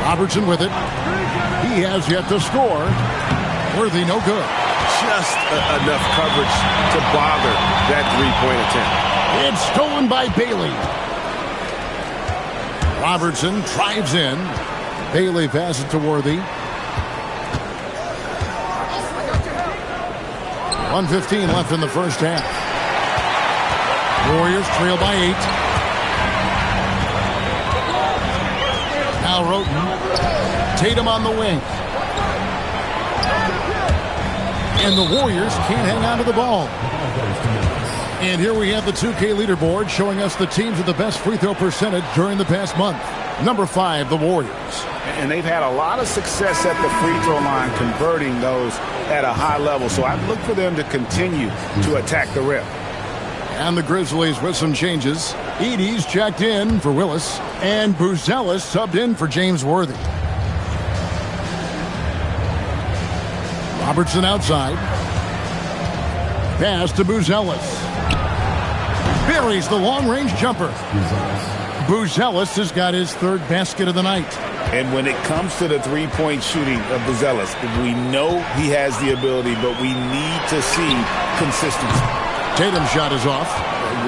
[SPEAKER 1] Robertson with it. He has yet to score. Worthy no good.
[SPEAKER 2] just enough coverage to bother that three-point attempt.
[SPEAKER 1] It's stolen by Bailey. Robertson drives in. Bailey passes it to Worthy. 1:15 left in the first half. Warriors trail by 8. Now Roten. Tatum on the wing. And the Warriors can't hang on to the ball. And here we have the 2K leaderboard showing us the teams with the best free throw percentage during the past month. Number 5, the Warriors.
[SPEAKER 4] And they've had a lot of success at the free throw line converting those at a high level. So I look for them to continue to attack the rim.
[SPEAKER 1] And the Grizzlies with some changes. Edey's checked in for Willis. And Buzelis subbed in for James Worthy. Robertson outside. Pass to Buzelis. Buries the long-range jumper. Buzelis has got his third basket of the night.
[SPEAKER 4] And when it comes to the three-point shooting of Buzelis, we know he has the ability, but we need to see consistency.
[SPEAKER 1] Tatum's shot is off.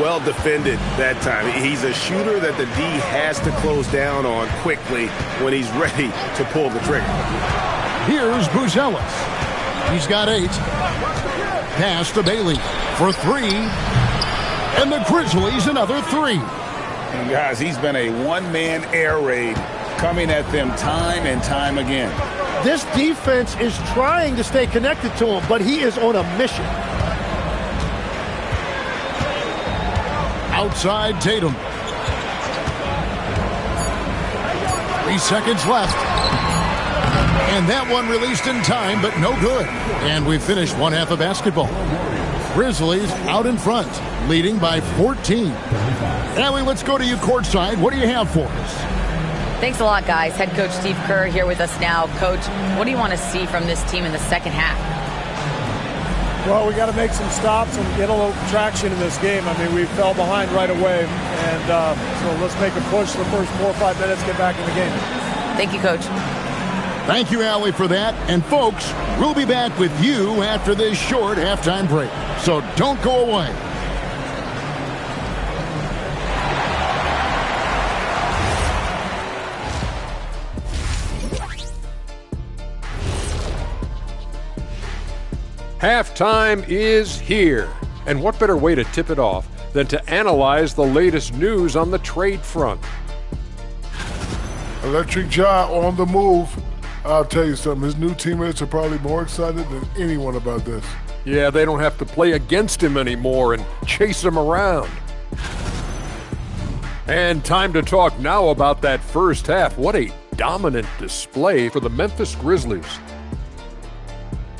[SPEAKER 4] Well defended that time. He's a shooter that the D has to close down on quickly when he's ready to pull the trigger.
[SPEAKER 1] Here's Buzelis. He's got 8. Pass to Bailey for 3. And the Grizzlies another 3.
[SPEAKER 4] And guys, he's been a one-man air raid coming at them time and time again.
[SPEAKER 15] This defense is trying to stay connected to him, but he is on a mission.
[SPEAKER 1] Outside Tatum. 3 seconds left. And that one released in time, but no good. And we finished one half of basketball. Grizzlies out in front, leading by 14. Allie, let's go to you courtside. What do you have for us?
[SPEAKER 10] Thanks a lot, guys. Head coach Steve Kerr here with us now. Coach, what do you want to see from this team in the second half?
[SPEAKER 17] Well, we got to make some stops and get a little traction in this game. I mean, we fell behind right away, and so let's make a push the first 4 or 5 minutes, get back in the game.
[SPEAKER 10] Thank you, Coach.
[SPEAKER 1] Thank you, Allie, for that. And, folks, we'll be back with you after this short halftime break. So don't go away.
[SPEAKER 6] Halftime is here. And what better way to tip it off than to analyze the latest news on the trade front?
[SPEAKER 7] Electric Ja on the move. I'll tell you something, his new teammates are probably more excited than anyone about this.
[SPEAKER 6] Yeah, they don't have to play against him anymore and chase him around. And time to talk now about that first half. What a dominant display for the Memphis Grizzlies.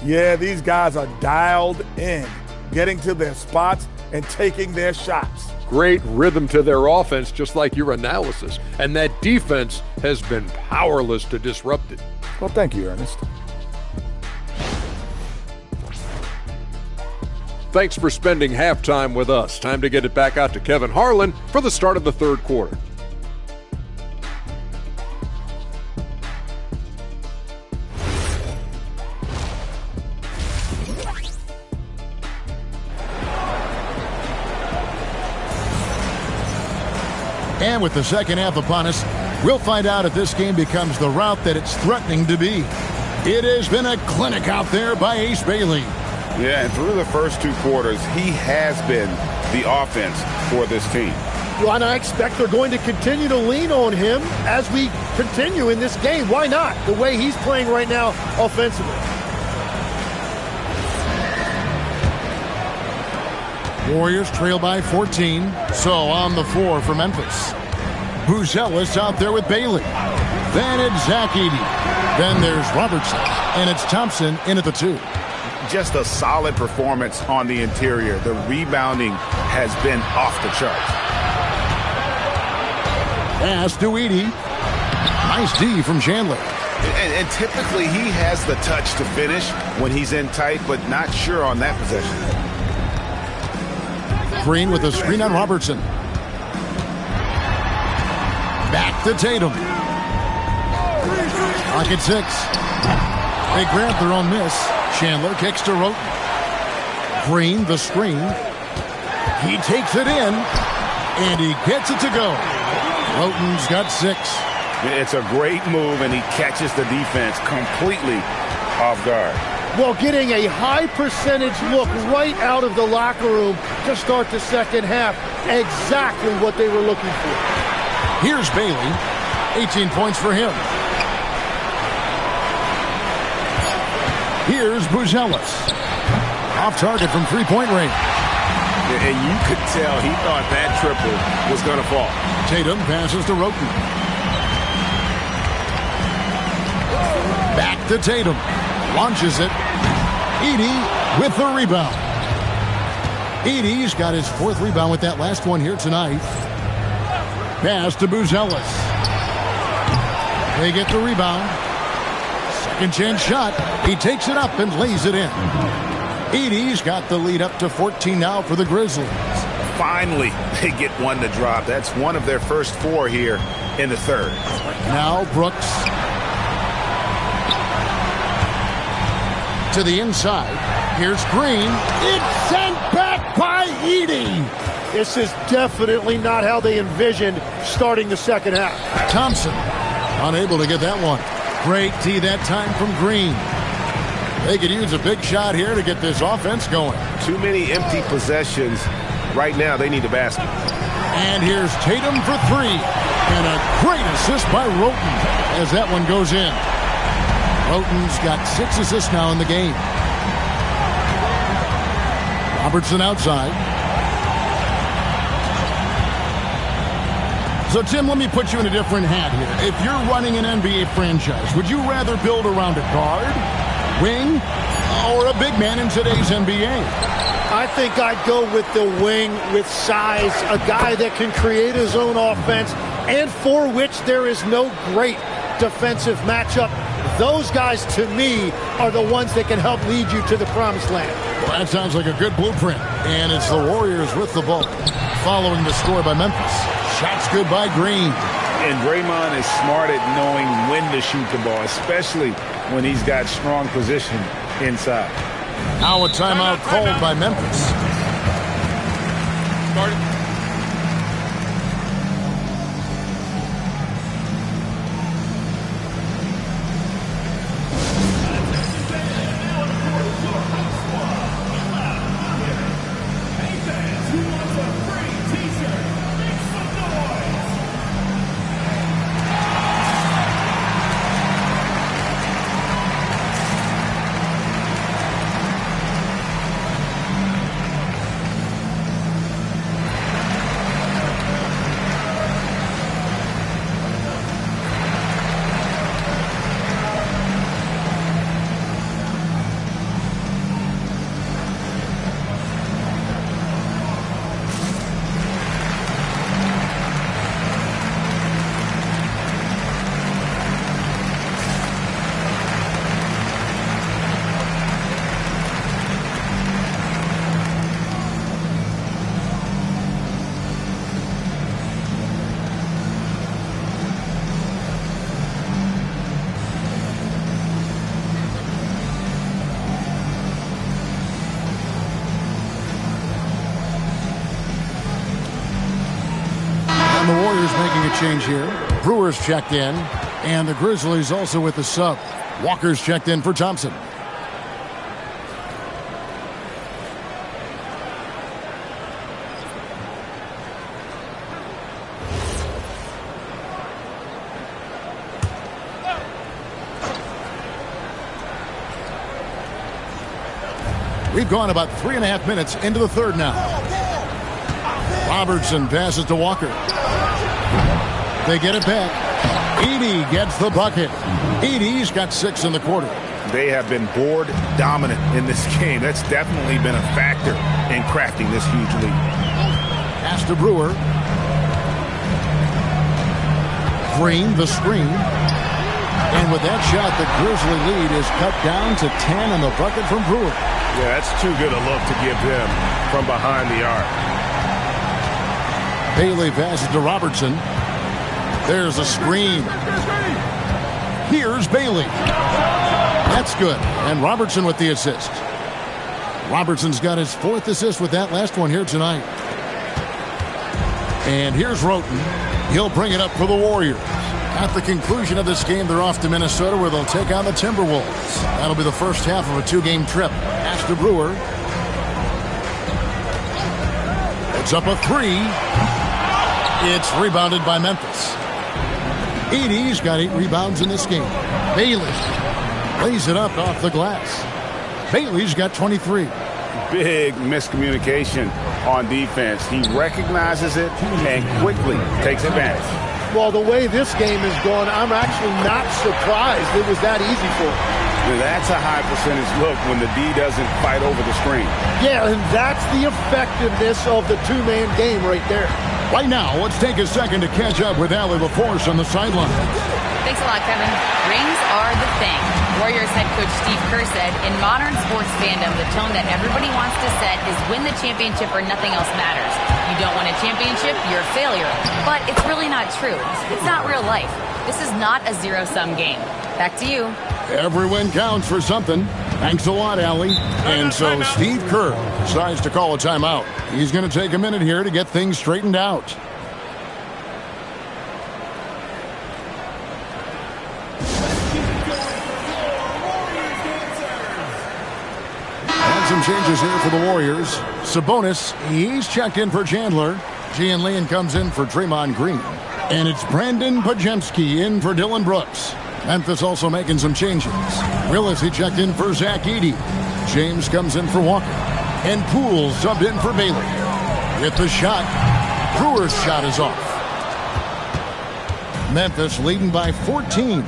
[SPEAKER 8] Yeah, these guys are dialed in, getting to their spots and taking their shots.
[SPEAKER 6] Great rhythm to their offense, just like your analysis. And that defense has been powerless to disrupt it.
[SPEAKER 8] Well, thank you, Ernest.
[SPEAKER 6] Thanks for spending halftime with us. Time to get it back out to Kevin Harlan for the start of the third quarter.
[SPEAKER 1] And with the second half upon us, we'll find out if this game becomes the route that it's threatening to be. It has been a clinic out there by Ace Bailey.
[SPEAKER 4] Yeah, and through the first 2 quarters, he has been the offense for this team.
[SPEAKER 15] Well, and I expect they're going to continue to lean on him as we continue in this game. Why not? The way he's playing right now offensively.
[SPEAKER 1] Warriors trail by 14. So on the floor for Memphis. Buzelis out there with Bailey. Then it's Zach Edey. Then there's Robertson. And it's Thompson in at the 2.
[SPEAKER 4] Just a solid performance on the interior. The rebounding has been off the charts.
[SPEAKER 1] Pass to Edey. Nice D from Chandler.
[SPEAKER 4] And typically he has the touch to finish when he's in tight, but not sure on that possession.
[SPEAKER 1] Green with a screen on Robertson. Back to Tatum. Clock at 6. They grab their own miss. Chandler kicks to Roten. Green, the screen. He takes it in, and he gets it to go. Roten's got 6.
[SPEAKER 4] It's a great move, and he catches the defense completely off guard.
[SPEAKER 15] Well, getting a high percentage look right out of the locker room to start the second half. Exactly what they were looking for.
[SPEAKER 1] Here's Bailey. 18 points for him. Here's Buzelis. Off target from three-point range.
[SPEAKER 4] And you could tell he thought that triple was going to fall.
[SPEAKER 1] Tatum passes to Roten. Back to Tatum. Launches it. Edey with the rebound. Edey's got his 4th rebound with that last one here tonight. Pass to Buzelis. They get the rebound. Second chance shot. He takes it up and lays it in. Edey's got the lead up to 14 now for the Grizzlies.
[SPEAKER 4] Finally, they get one to drop. That's one of their first 4 here in the third.
[SPEAKER 1] Now Brooks. To the inside. Here's Green. It's sent back by Edey.
[SPEAKER 15] This is definitely not how they envisioned starting the second half.
[SPEAKER 1] Thompson unable to get that one. Great D that time from Green. They could use a big shot here to get this offense going.
[SPEAKER 4] Too many empty possessions. Right now, they need a basket.
[SPEAKER 1] And here's Tatum for 3. And a great assist by Roten as that one goes in. Roten's got 6 assists now in the game. Robertson outside. So, Tim, let me put you in a different hat here. If you're running an NBA franchise, would you rather build around a guard, wing, or a big man in today's NBA?
[SPEAKER 15] I think I'd go with the wing with size, a guy that can create his own offense and for which there is no great defensive matchup. Those guys, to me, are the ones that can help lead you to the promised land.
[SPEAKER 1] Well, that sounds like a good blueprint. And it's the Warriors with the ball. Following the score by Memphis. Shots good by Green.
[SPEAKER 4] And Draymond is smart at knowing when to shoot the ball, especially when he's got strong position inside.
[SPEAKER 1] Now a timeout called by Memphis.
[SPEAKER 6] Started.
[SPEAKER 1] And the Warriors making a change here. Brewers checked in. And the Grizzlies also with the sub. Walker's checked in for Thompson. We've gone about 3.5 minutes into the third now. Robertson passes to Walker. They get it back. Edey gets the bucket. Edey's got 6 in the quarter.
[SPEAKER 4] They have been board dominant in this game. That's definitely been a factor in crafting this huge lead.
[SPEAKER 1] Pass to Brewer. Green, the screen. And with that shot, the Grizzly lead is cut down to 10 and the bucket from Brewer.
[SPEAKER 4] Yeah, that's too good a look to give them from behind the arc.
[SPEAKER 1] Bailey passes to Robertson. There's a screen. Here's Bailey. That's good. And Robertson with the assist. Robertson's got his 4th assist with that last one here tonight. And here's Roten. He'll bring it up for the Warriors. At the conclusion of this game, they're off to Minnesota where they'll take on the Timberwolves. That'll be the first half of a 2-game trip. Pass to Brewer. It's up a 3. It's rebounded by Memphis. Edey's got 8 rebounds in this game. Bailey lays it up off the glass. Bailey's got 23.
[SPEAKER 4] Big miscommunication on defense. He recognizes it and quickly takes advantage.
[SPEAKER 15] Well, the way this game is going, I'm actually not surprised it was that easy for him.
[SPEAKER 4] That's a high percentage look when the D doesn't fight over the screen.
[SPEAKER 15] Yeah, and that's the effectiveness of the two-man game right there.
[SPEAKER 1] Right now, let's take a second to catch up with Allie LaForce on the sideline.
[SPEAKER 10] Thanks a lot, Kevin. Rings are the thing. Warriors head coach Steve Kerr said, in modern sports fandom, the tone that everybody wants to set is win the championship or nothing else matters. You don't win a championship, you're a failure. But it's really not true. It's not real life. This is not a zero-sum game. Back to you.
[SPEAKER 1] Every win counts for something. Thanks a lot, Allie. And so Steve Kerr decides to call a timeout. He's going to take a minute here to get things straightened out. And some changes here for the Warriors. Sabonis, he's checked in for Chandler. Gian Leon comes in for Draymond Green. And it's Brandon Pajemski in for Dylan Brooks. Memphis also making some changes. Willis, he checked in for Zach Edey. James comes in for Walker. And Poole subbed in for Bailey. With the shot, Brewer's shot is off. Memphis leading by 14.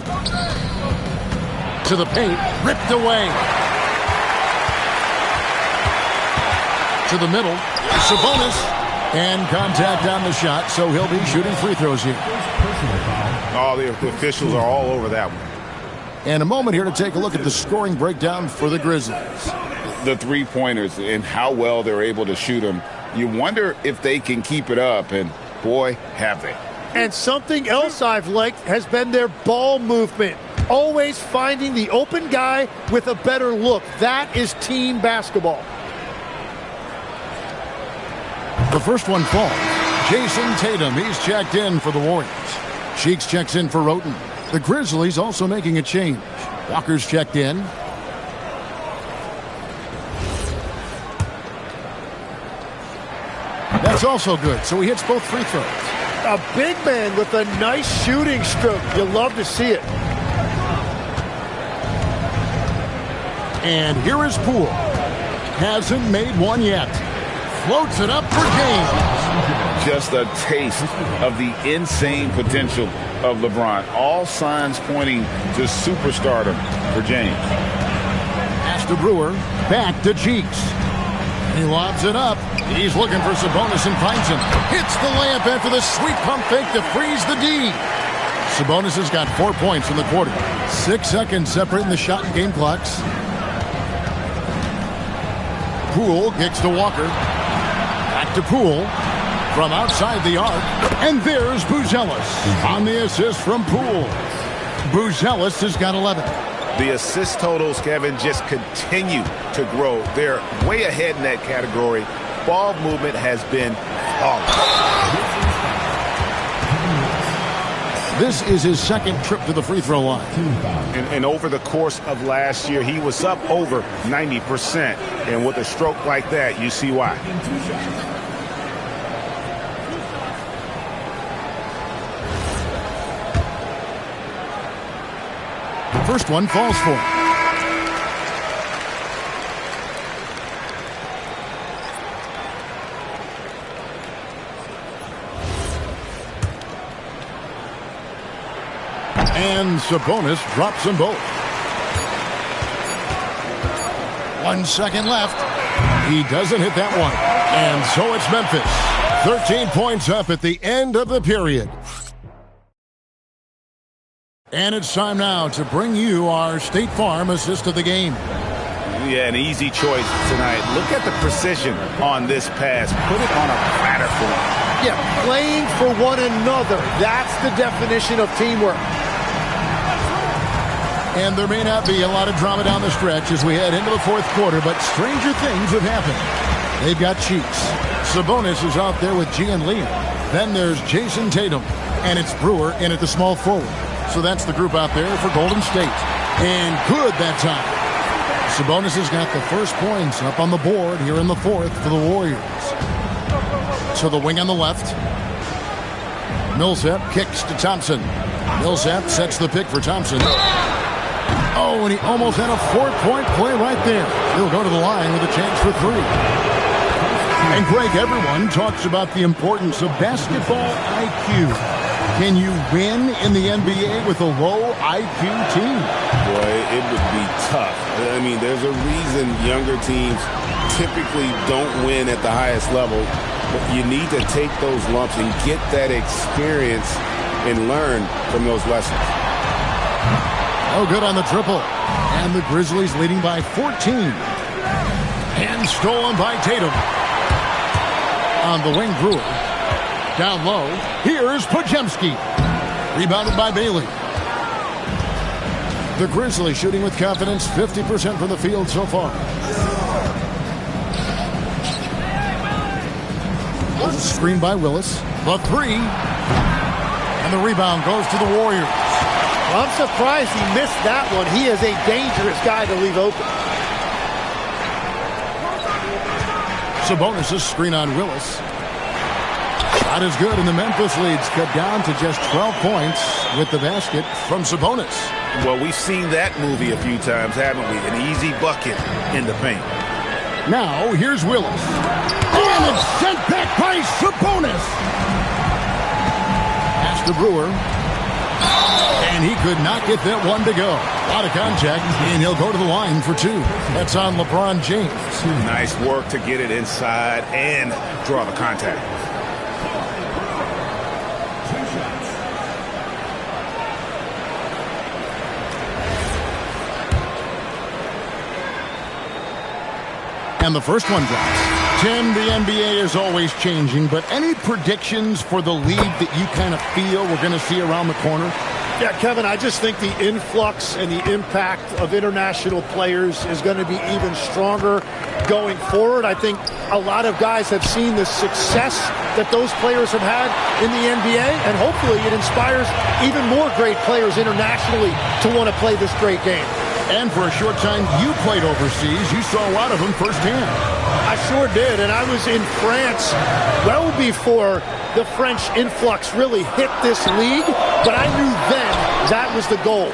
[SPEAKER 1] To the paint, ripped away. To the middle, Sabonis. And contact on the shot, so he'll be shooting free throws here.
[SPEAKER 4] Oh, the officials are all over that one.
[SPEAKER 1] And a moment here to take a look at the scoring breakdown for the Grizzlies.
[SPEAKER 16] The three-pointers and how well they're able to shoot them. You wonder if they can keep it up, and boy, have they.
[SPEAKER 15] And something else I've liked has been their ball movement. Always finding the open guy with a better look. That is team basketball.
[SPEAKER 1] The first one falls. Jason Tatum, he's checked in for the Warriors. Cheeks checks in for Roten. The Grizzlies also making a change. Walker's checked in. That's also good, so he hits both free throws.
[SPEAKER 15] A big man with a nice shooting stroke. You love to see it.
[SPEAKER 1] And here is Poole. Hasn't made one yet. Floats it up for James.
[SPEAKER 16] Just a taste of the insane potential of LeBron. All signs pointing to superstardom for James.
[SPEAKER 1] Pass to Brewer. Back to Cheeks. He lobs it up. He's looking for Sabonis and finds him. Hits the layup after the sweet pump fake to freeze the D. Sabonis has got 4 points in the quarter. 6 seconds separating the shot and game clocks. Poole kicks to Walker. Back to Poole from outside the arc. And there's Buzelis on the assist from Poole. Buzelis has got 11.
[SPEAKER 4] The assist totals, Kevin, just continue to grow. They're way ahead in that category. Ball movement has been flawless.
[SPEAKER 1] This is his second trip to the free throw line.
[SPEAKER 4] And over the course of last year, he was up over 90%. And with a stroke like that, you see why.
[SPEAKER 1] The first one falls for him. And Sabonis drops them both. 1 second left. He doesn't hit that one. And so it's Memphis. 13 points up at the end of the period. And it's time now to bring you our State Farm assist of the game.
[SPEAKER 4] Yeah, an easy choice tonight. Look at the precision on this pass. Put it on a platter for him.
[SPEAKER 15] Yeah, playing for one another. That's the definition of teamwork.
[SPEAKER 1] And there may not be a lot of drama down the stretch as we head into the fourth quarter, but stranger things have happened. They've got Cheeks. Sabonis is out there with Gian Liam. Then there's Jason Tatum. And it's Brewer in at the small forward. So that's the group out there for Golden State. And good that time. Sabonis has got the first points up on the board here in the fourth for the Warriors. So the wing on the left. Millsap kicks to Thompson. Millsap sets the pick for Thompson. Oh, and he almost had a 4-point play right there. He'll go to the line with a chance for three. And Greg, everyone talks about the importance of basketball IQ. Can you win in the NBA with a low IQ team?
[SPEAKER 2] Boy, it would be tough. I mean, there's a reason younger teams typically don't win at the highest level. But you need to take those lumps and get that experience and learn from those lessons.
[SPEAKER 1] Oh, good on the triple. And the Grizzlies leading by 14. And stolen by Tatum. On the wing, Brewer. Down low. Here's Podziemski. Rebounded by Bailey. The Grizzlies shooting with confidence, 50% from the field so far. There's a screen by Willis. The three. And the rebound goes to the Warriors.
[SPEAKER 15] Well, I'm surprised he missed that one. He is a dangerous guy to leave open.
[SPEAKER 1] Sabonis' screen on Willis. Shot is good, and the Memphis lead's cut down to just 12 points with the basket from Sabonis.
[SPEAKER 4] Well, we've seen that movie a few times, haven't we? An easy bucket in the paint.
[SPEAKER 1] Now, here's Willis. And it's sent back by Sabonis. Pass to Brewer. And he could not get that one to go. Out of contact, and he'll go to the line for two. That's on LeBron James.
[SPEAKER 4] Nice work to get it inside and draw the contact.
[SPEAKER 1] And the first one drops. Tim, the NBA is always changing, but any predictions for the league that you kind of feel we're going to see around the corner?
[SPEAKER 15] Yeah, Kevin, I just think the influx and the impact of international players is going to be even stronger going forward. I think a lot of guys have seen the success that those players have had in the NBA, and hopefully it inspires even more great players internationally to want to play this great game.
[SPEAKER 1] And for a short time, you played overseas. You saw a lot of them firsthand.
[SPEAKER 15] I sure did, and I was in France well before the French influx really hit this league, but I knew then that was the goal.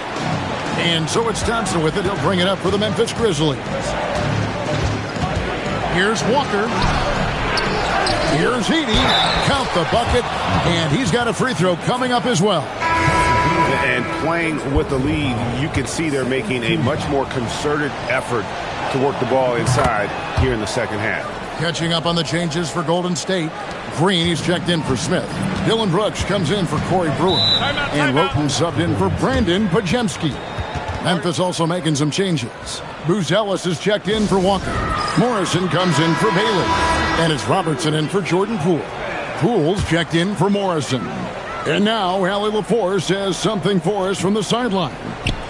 [SPEAKER 1] And so it's Thompson with it. He'll bring it up for the Memphis Grizzlies. Here's Walker. Here's Heaney. Count the bucket, and he's got a free throw coming up as well.
[SPEAKER 16] And playing with the lead, you can see they're making a much more concerted effort to work the ball inside here in the second half.
[SPEAKER 1] Catching up on the changes for Golden State. Green, he's checked in for Smith. Dylan Brooks comes in for Corey Brewer. And Roten subbed in for Brandon Podziemski. Memphis also making some changes. Buzelis is checked in for Walker. Morrison comes in for Bailey. And it's Robertson in for Jordan Poole. Poole's checked in for Morrison. And now, Allie LaForce says something for us from the sideline.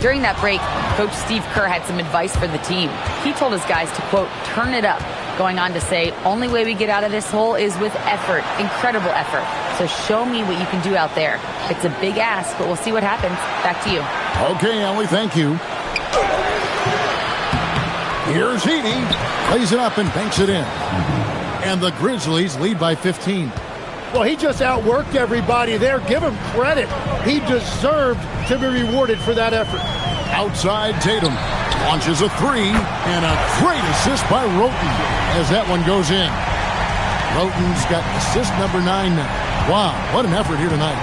[SPEAKER 10] During that break, Coach Steve Kerr had some advice for the team. He told his guys to, quote, turn it up, going on to say, only way we get out of this hole is with effort, incredible effort. So show me what you can do out there. It's a big ask, but we'll see what happens. Back to you.
[SPEAKER 1] Okay, Allie, thank you. Here's Heaney. Plays it up and banks it in. And the Grizzlies lead by 15.
[SPEAKER 15] Well, he just outworked everybody there. Give him credit. He deserved to be rewarded for that effort.
[SPEAKER 1] Outside, Tatum launches a three, and a great assist by Roten as that one goes in. Roten's got assist number 9 now. Wow, what an effort here tonight.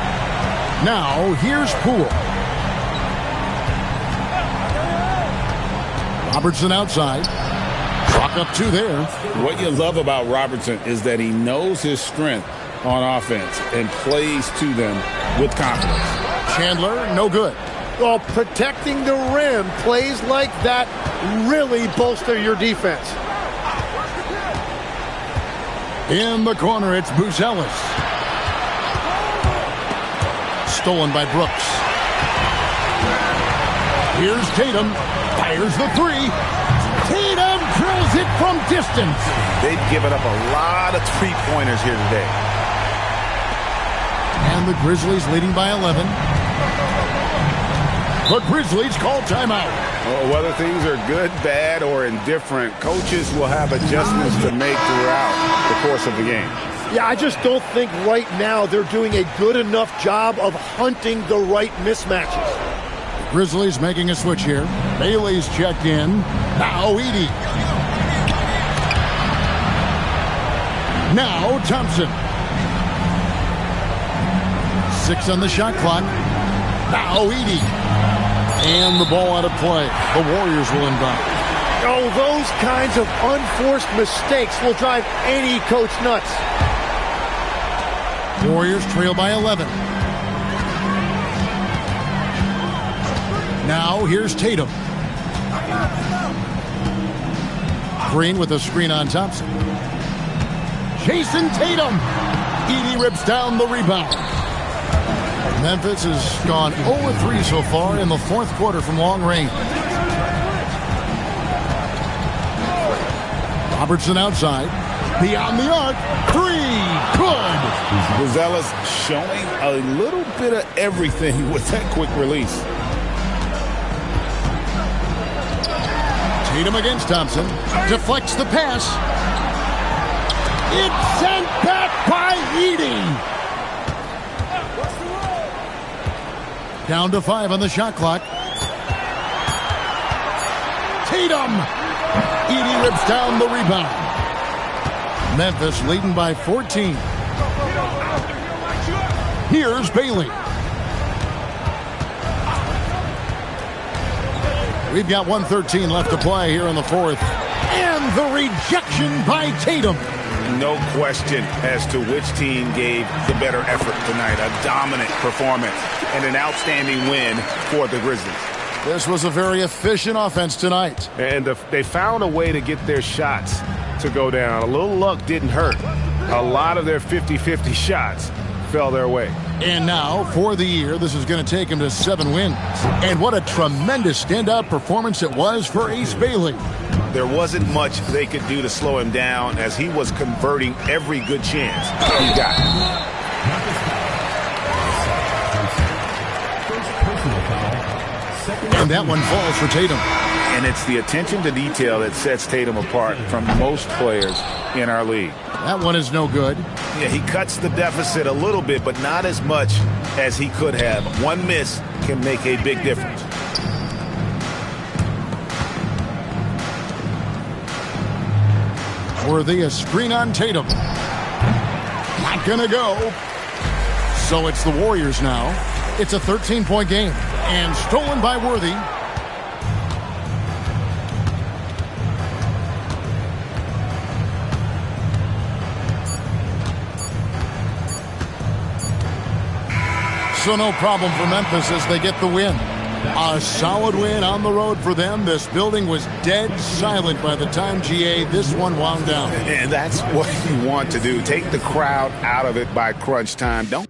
[SPEAKER 1] Now, here's Poole. Robertson outside. Clock up 2 there.
[SPEAKER 2] What you love about Robertson is that he knows his strength on offense and plays to them with confidence.
[SPEAKER 1] Chandler, no good.
[SPEAKER 15] Well, protecting the rim, plays like that really bolster your defense.
[SPEAKER 1] In the corner, it's Buzelis. Stolen by Brooks. Here's Tatum. Fires the three. Tatum drills it from distance.
[SPEAKER 4] They've given up a lot of three-pointers here today.
[SPEAKER 1] And the Grizzlies leading by 11. The Grizzlies call timeout.
[SPEAKER 16] Well, whether things are good, bad, or indifferent, coaches will have adjustments to make throughout the course of the game.
[SPEAKER 15] Yeah, I just don't think right now they're doing a good enough job of hunting the right mismatches.
[SPEAKER 1] The Grizzlies making a switch here. Bailey's checked in. Now Edey. Now Thompson. 6 on the shot clock. Now Edey. And the ball out of play. The Warriors will inbound.
[SPEAKER 15] Oh, those kinds of unforced mistakes will drive any coach nuts.
[SPEAKER 1] Warriors trail by 11. Now here's Tatum. Green with a screen on Thompson. Jason Tatum. Edey rips down the rebound. Memphis has gone 0-3 so far in the fourth quarter from long range. Robertson outside. Beyond the arc. Three. Good.
[SPEAKER 4] Buzella's showing a little bit of everything with that quick release.
[SPEAKER 1] Tatum against Thompson. Deflects the pass. It's sent back by Edey. Down to 5 on the shot clock. Tatum. Edey rips down the rebound. Memphis leading by 14. Here's Bailey. We've got 1:13 left to play here in the fourth. And the rejection by Tatum.
[SPEAKER 4] No question as to which team gave the better effort tonight. A dominant performance and an outstanding win for the Grizzlies.
[SPEAKER 1] This was a very efficient offense tonight.
[SPEAKER 16] And they found a way to get their shots to go down. A little luck didn't hurt. A lot of their 50-50 shots fell their way.
[SPEAKER 1] And now, for the year, this is going to take him to 7 wins. And what a tremendous standout performance it was for Ace Bailey.
[SPEAKER 4] There wasn't much they could do to slow him down as he was converting every good chance he got.
[SPEAKER 1] And that one falls for Tatum.
[SPEAKER 4] And it's the attention to detail that sets Tatum apart from most players in our league.
[SPEAKER 1] That one is no good.
[SPEAKER 4] Yeah, he cuts the deficit a little bit, but not as much as he could have. One miss can make a big difference.
[SPEAKER 1] Worthy, a screen on Tatum. Not gonna go. So it's the Warriors now. It's a 13-point game. And stolen by Worthy. So no problem for Memphis as they get the win. A solid win on the road for them. This building was dead silent by the time, GA, this one wound down.
[SPEAKER 4] And that's what you want to do. Take the crowd out of it by crunch time. Don't.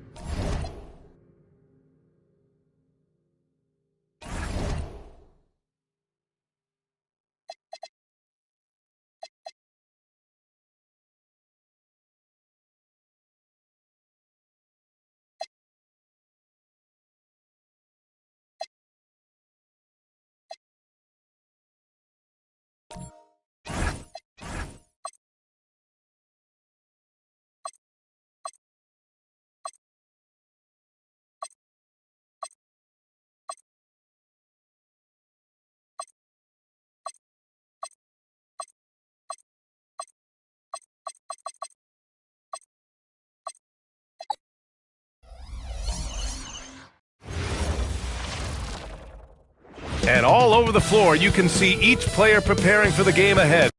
[SPEAKER 9] And all over the floor, you can see each player preparing for the game ahead.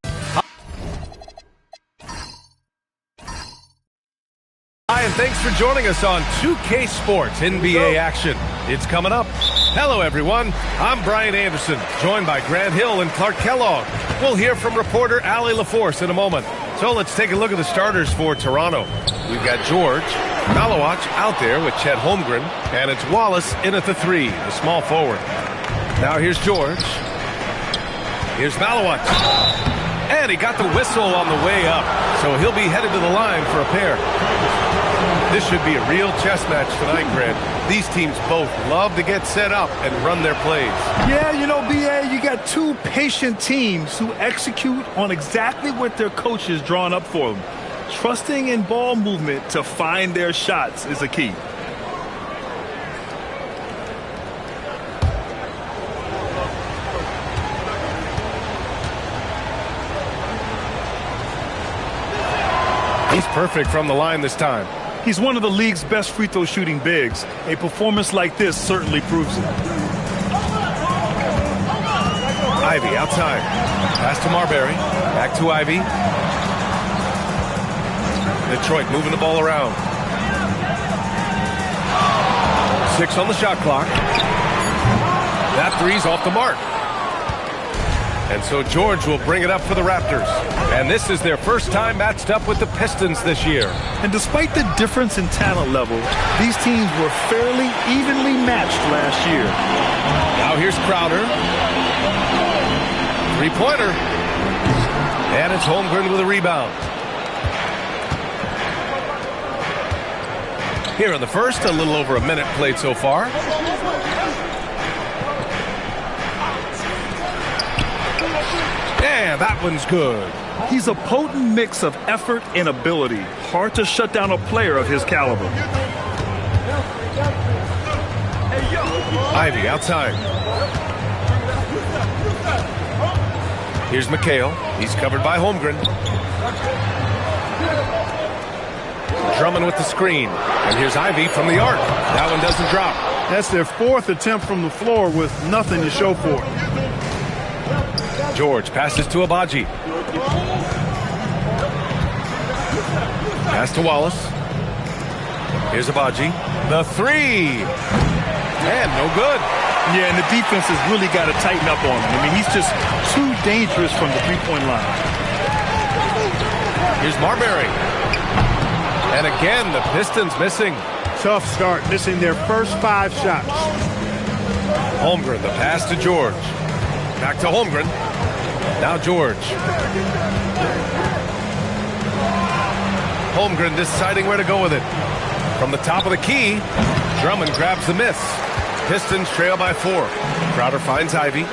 [SPEAKER 9] Hi, and thanks for joining us on 2K Sports NBA action. It's coming up. Hello, everyone. I'm Brian Anderson, joined by Grant Hill and Clark Kellogg. We'll hear from reporter Allie LaForce in a moment. So let's take a look at the starters for Toronto. We've got George Malawach out there with Chet Holmgren, and it's Wallace in at the 3, the small forward. Now here's George. Here's Malawat. And he got the whistle on the way up. So he'll be headed to the line for a pair. This should be a real chess match tonight, Grant. These teams both love to get set up and run their plays.
[SPEAKER 11] Yeah, you know, B.A., you got two patient teams who execute on exactly what their coach is drawing up for them. Trusting in ball movement to find their shots is a key.
[SPEAKER 9] He's perfect from the line this time.
[SPEAKER 11] He's one of the league's best free throw shooting bigs. A performance like this certainly proves it.
[SPEAKER 9] Ivy outside. Pass to Marbury. Back to Ivy. Detroit moving the ball around. 6 on the shot clock. That three's off the mark. And so George will bring it up for the Raptors. And this is their first time matched up with the Pistons this year.
[SPEAKER 11] And despite the difference in talent level, these teams were fairly evenly matched last year.
[SPEAKER 9] Now here's Crowder. Three-pointer. And it's Holmgren with a rebound. Here in the first, a little over a minute played so far. And that one's good.
[SPEAKER 11] He's a potent mix of effort and ability. Hard to shut down a player of his caliber.
[SPEAKER 9] Ivy outside. Here's McHale. He's covered by Holmgren. Drummond with the screen. And here's Ivy from the arc. That one doesn't drop.
[SPEAKER 18] That's their 4th attempt from the floor with nothing to show for it.
[SPEAKER 9] George passes to Abaji. Pass to Wallace. Here's Abaji. The three. And no good.
[SPEAKER 11] Yeah, and the defense has really got to tighten up on him. I mean, he's just too dangerous from the three-point line.
[SPEAKER 9] Here's Marbury. And again, the Pistons missing.
[SPEAKER 18] Tough start, missing their first 5 shots.
[SPEAKER 9] Holmgren, the pass to George. Back to Holmgren. Now George. Holmgren deciding where to go with it. From the top of the key, Drummond grabs the miss. Pistons trail by 4. Crowder finds Ivy.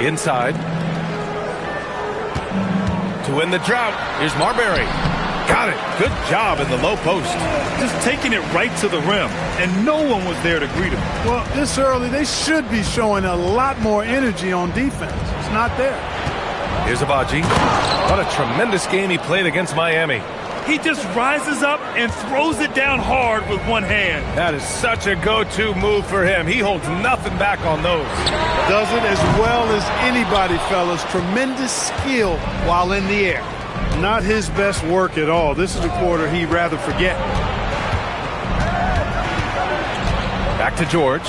[SPEAKER 9] Inside. To win the drought, here's Marbury. Got it. Good job in the low post.
[SPEAKER 11] Just taking it right to the rim, and no one was there to greet him.
[SPEAKER 18] Well, this early, they should be showing a lot more energy on defense. It's not there.
[SPEAKER 9] Here's Abaji. What a tremendous game he played against Miami.
[SPEAKER 11] He just rises up and throws it down hard with one hand.
[SPEAKER 9] That is such a go-to move for him. He holds nothing back on those.
[SPEAKER 18] Does it as well as anybody, fellas. Tremendous skill while in the air. Not his best work at all. This is a quarter he'd rather forget.
[SPEAKER 9] Back to George.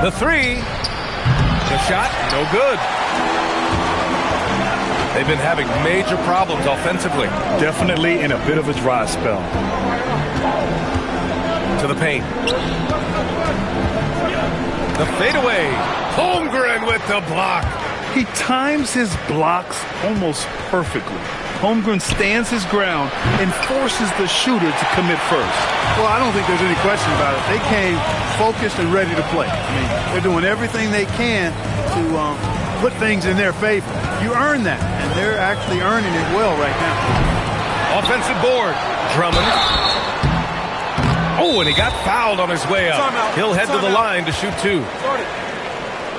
[SPEAKER 9] The three. The shot, no good. They've been having major problems offensively.
[SPEAKER 11] Definitely in a bit of a dry spell.
[SPEAKER 9] To the paint. The fadeaway. Holmgren with the block.
[SPEAKER 11] He times his blocks almost perfectly. Holmgren stands his ground and forces the shooter to commit first.
[SPEAKER 18] Well, I don't think there's any question about it. They came focused and ready to play. I mean, they're doing everything they can to put things in their favor. You earn that, and they're actually earning it well right now.
[SPEAKER 9] Offensive board. Drummond. Oh, and he got fouled on his way up. He'll head to the line to shoot 2.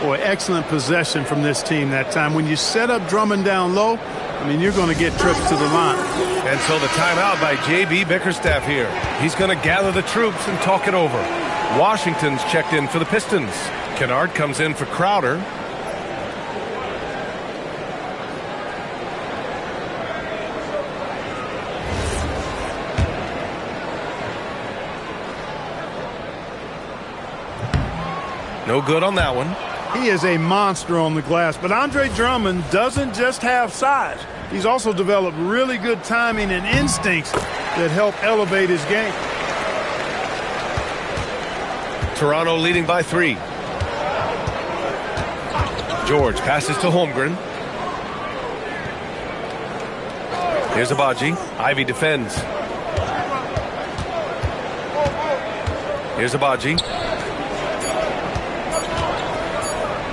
[SPEAKER 18] Boy, excellent possession from this team that time. When you set up Drummond down low, I mean, you're going to get trips to the line.
[SPEAKER 9] And so the timeout by J.B. Bickerstaff here. He's going to gather the troops and talk it over. Washington's checked in for the Pistons. Kennard comes in for Crowder. No good on that one.
[SPEAKER 18] He is a monster on the glass, but Andre Drummond doesn't just have size. He's also developed really good timing and instincts that help elevate his game.
[SPEAKER 9] Toronto leading by 3. George passes to Holmgren. Here's Abaji. Ivy defends. Here's Abaji.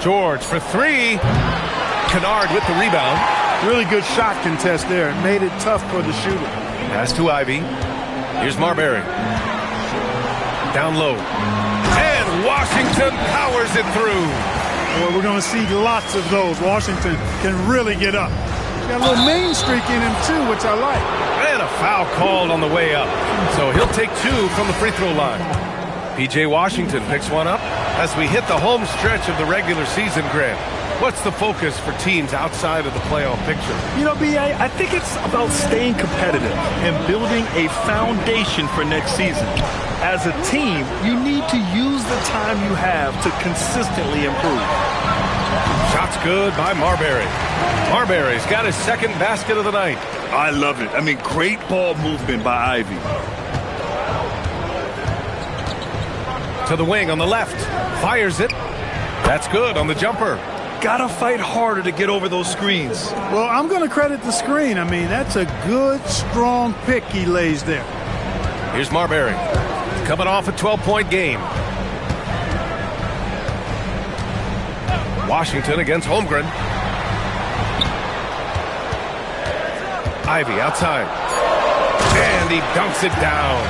[SPEAKER 9] George for 3. Kennard with the rebound.
[SPEAKER 18] Really good shot contest there. It made it tough for the shooter.
[SPEAKER 9] Pass to Ivy. Here's Marbury. Down low. And Washington powers it through.
[SPEAKER 18] Boy, we're going to see lots of those. Washington can really get up. He's got a little main streak in him, too, which I like.
[SPEAKER 9] And a foul called on the way up. So he'll take 2 from the free throw line. P.J. Washington picks one up as we hit the home stretch of the regular season, Grant. What's the focus for teams outside of the playoff picture?
[SPEAKER 11] You know, B.A., I think it's about staying competitive and building a foundation for next season. As a team, you need to use the time you have to consistently improve.
[SPEAKER 9] Shots good by Marbury. Marbury's got his second basket of the night.
[SPEAKER 11] I love it. I mean, great ball movement by Ivy.
[SPEAKER 9] To the wing on the left. Fires it. That's good on the jumper.
[SPEAKER 11] Gotta fight harder to get over those screens.
[SPEAKER 18] Well, I'm going to credit the screen. I mean, that's a good, strong pick he lays there.
[SPEAKER 9] Here's Marbury. Coming off a 12-point game. Washington against Holmgren. Ivy outside. And he dunks it down.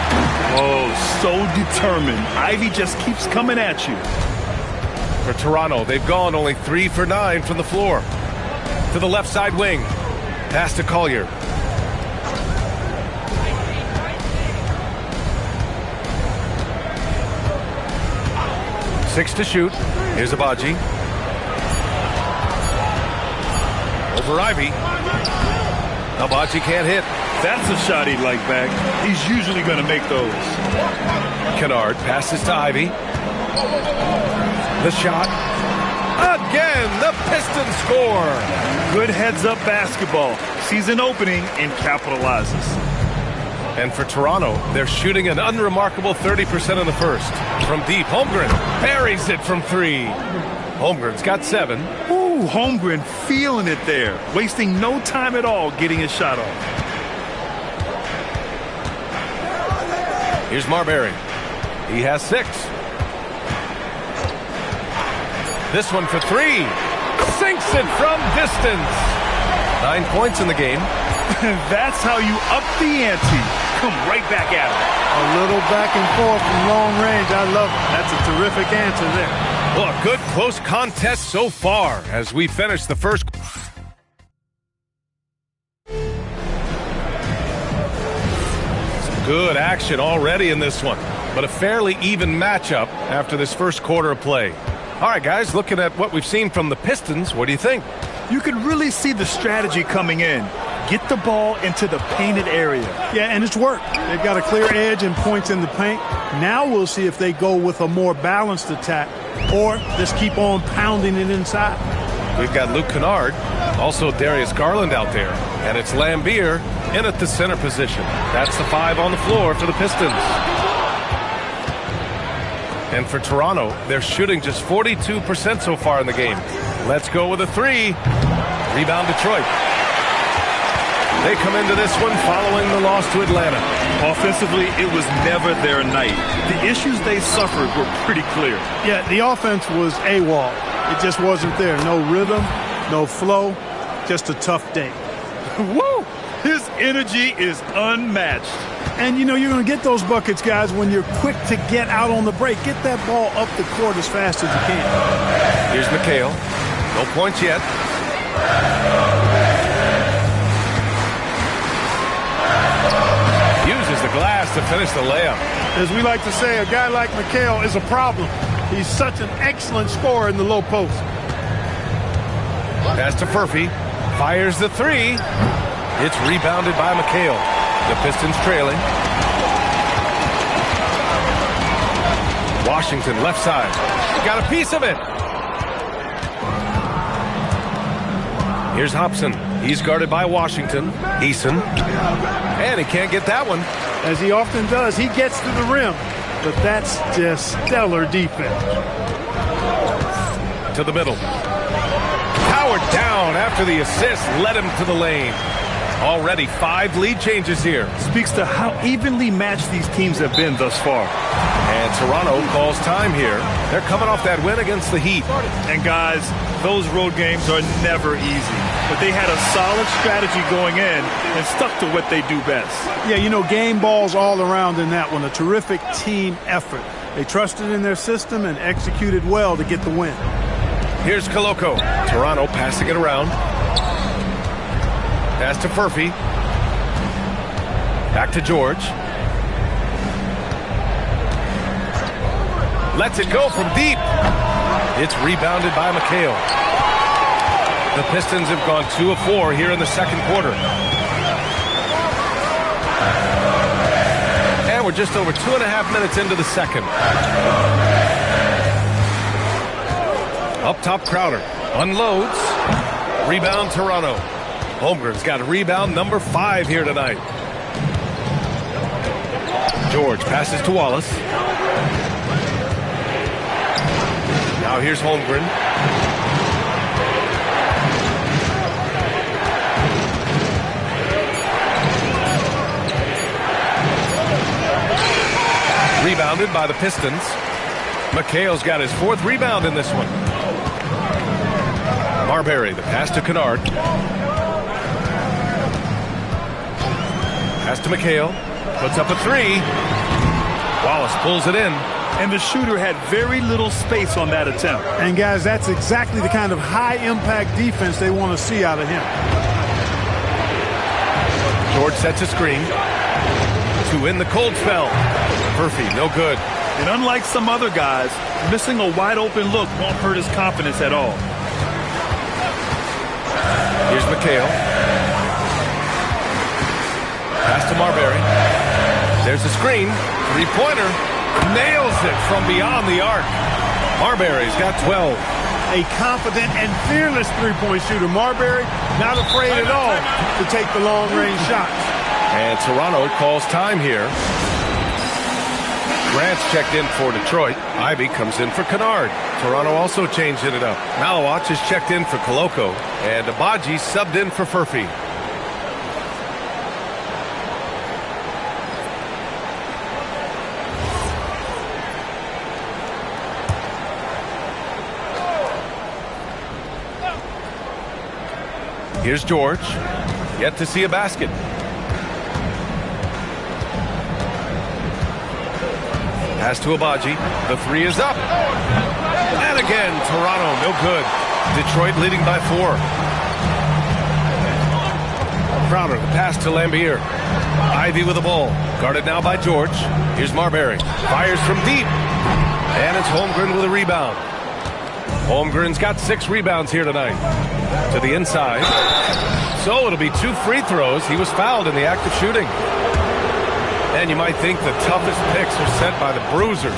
[SPEAKER 11] Oh, so determined. Ivy just keeps coming at you.
[SPEAKER 9] For Toronto, they've gone only 3 for 9 from the floor. To the left side wing. Pass to Collier. Six to shoot. Here's Abaji. Over Ivy. Abaji can't hit.
[SPEAKER 11] That's a shot he'd like back. He's usually going to make those.
[SPEAKER 9] Kennard passes to Ivy. The shot. Again, the Pistons score.
[SPEAKER 11] Good heads-up basketball. Sees an opening and capitalizes.
[SPEAKER 9] And for Toronto, they're shooting an unremarkable 30% in the first. From deep, Holmgren buries it from 3. Holmgren's got 7.
[SPEAKER 11] Ooh, Holmgren feeling it there. Wasting no time at all getting his shot off.
[SPEAKER 9] Here's Marbury. He has 6. This one for 3. Sinks it from distance. 9 points in the game.
[SPEAKER 11] That's how you up the ante. Come right back at it.
[SPEAKER 18] A little back and forth from long range. I love it. That's a terrific answer there.
[SPEAKER 9] Well, a good close contest so far as we finish the first. Some good action already in this one, but a fairly even matchup after this first quarter of play. All right, guys, looking at what we've seen from the Pistons, what do you think?
[SPEAKER 11] You can really see the strategy coming in. Get the ball into the painted area.
[SPEAKER 18] Yeah, and it's worked. They've got a clear edge and points in the paint. Now we'll see if they go with a more balanced attack or just keep on pounding it inside.
[SPEAKER 9] We've got Luke Kennard, also Darius Garland out there, and it's Lambier in at the center position. That's the 5 on the floor for the Pistons. And for Toronto, they're shooting just 42% so far in the game. Let's go with a 3. Rebound Detroit. They come into this one following the loss to Atlanta.
[SPEAKER 11] Offensively, it was never their night. The issues they suffered were pretty clear.
[SPEAKER 18] Yeah, the offense was AWOL. It just wasn't there. No rhythm, no flow, just a tough day.
[SPEAKER 11] Woo! His energy is unmatched.
[SPEAKER 18] And, you know, you're going to get those buckets, guys, when you're quick to get out on the break. Get that ball up the court as fast as you can.
[SPEAKER 9] Here's McHale. No points yet. Uses the glass to finish the layup.
[SPEAKER 18] As we like to say, a guy like McHale is a problem. He's such an excellent scorer in the low post.
[SPEAKER 9] Pass to Furphy. Fires the 3. It's rebounded by McHale. The Pistons trailing. Washington left side. Got a piece of it. Here's Hobson. He's guarded by Washington. Eason. And he can't get that one.
[SPEAKER 18] As he often does, he gets to the rim. but that's just stellar defense.
[SPEAKER 9] To the middle. Powered down after the assist, led him to the lane. Already 5 lead changes here.
[SPEAKER 11] Speaks to how evenly matched these teams have been thus far.
[SPEAKER 9] And Toronto calls time here. They're coming off that win against the Heat.
[SPEAKER 11] And guys, those road games are never easy. But they had a solid strategy going in and stuck to what they do best.
[SPEAKER 18] Yeah, you know, game balls all around in that one. A terrific team effort. They trusted in their system and executed well to get the win.
[SPEAKER 9] Here's Koloko. Toronto passing it around. Pass to Furphy. Back to George. Lets it go from deep. It's rebounded by McHale. The Pistons have gone 2 of 4 here in the second quarter. And we're just over 2.5 minutes into the second. Up top, Crowder. Unloads. Rebound, Toronto. Holmgren's got a rebound number 5 here tonight. George passes to Wallace. Now here's Holmgren. Rebounded by the Pistons. McHale's got his 4th rebound in this one. Marbury, the pass to Kennard. Pass to McHale. Puts up a 3. Wallace pulls it in.
[SPEAKER 11] And the shooter had very little space on that attempt.
[SPEAKER 18] And guys, that's exactly the kind of high-impact defense they want to see out of him.
[SPEAKER 9] George sets a screen to win the cold spell. Murphy, no good.
[SPEAKER 11] And unlike some other guys, missing a wide-open look won't hurt his confidence at all.
[SPEAKER 9] Here's McHale. Pass to Marbury. There's a screen. 3-pointer. Nails it from beyond the arc. Marbury's got 12.
[SPEAKER 18] A confident and fearless three-point shooter. Marbury not afraid at all to take the long-range shots.
[SPEAKER 9] And Toronto calls time here. Grant's checked in for Detroit. Ivy comes in for Kennard. Toronto also changed it up. Malawach is checked in for Koloko. And Abaji subbed in for Furphy. Here's George. Yet to see a basket. Pass to Abaji. The 3 is up. And again, Toronto, no good. Detroit leading by 4. Crowder, the pass to Lambier. Ivy with the ball. Guarded now by George. Here's Marbury. Fires from deep. And it's Holmgren with a rebound. Holmgren's got 6 rebounds here tonight. To the inside. So it'll be 2 free throws. He was fouled in the act of shooting. And you might think the toughest picks are set by the bruisers.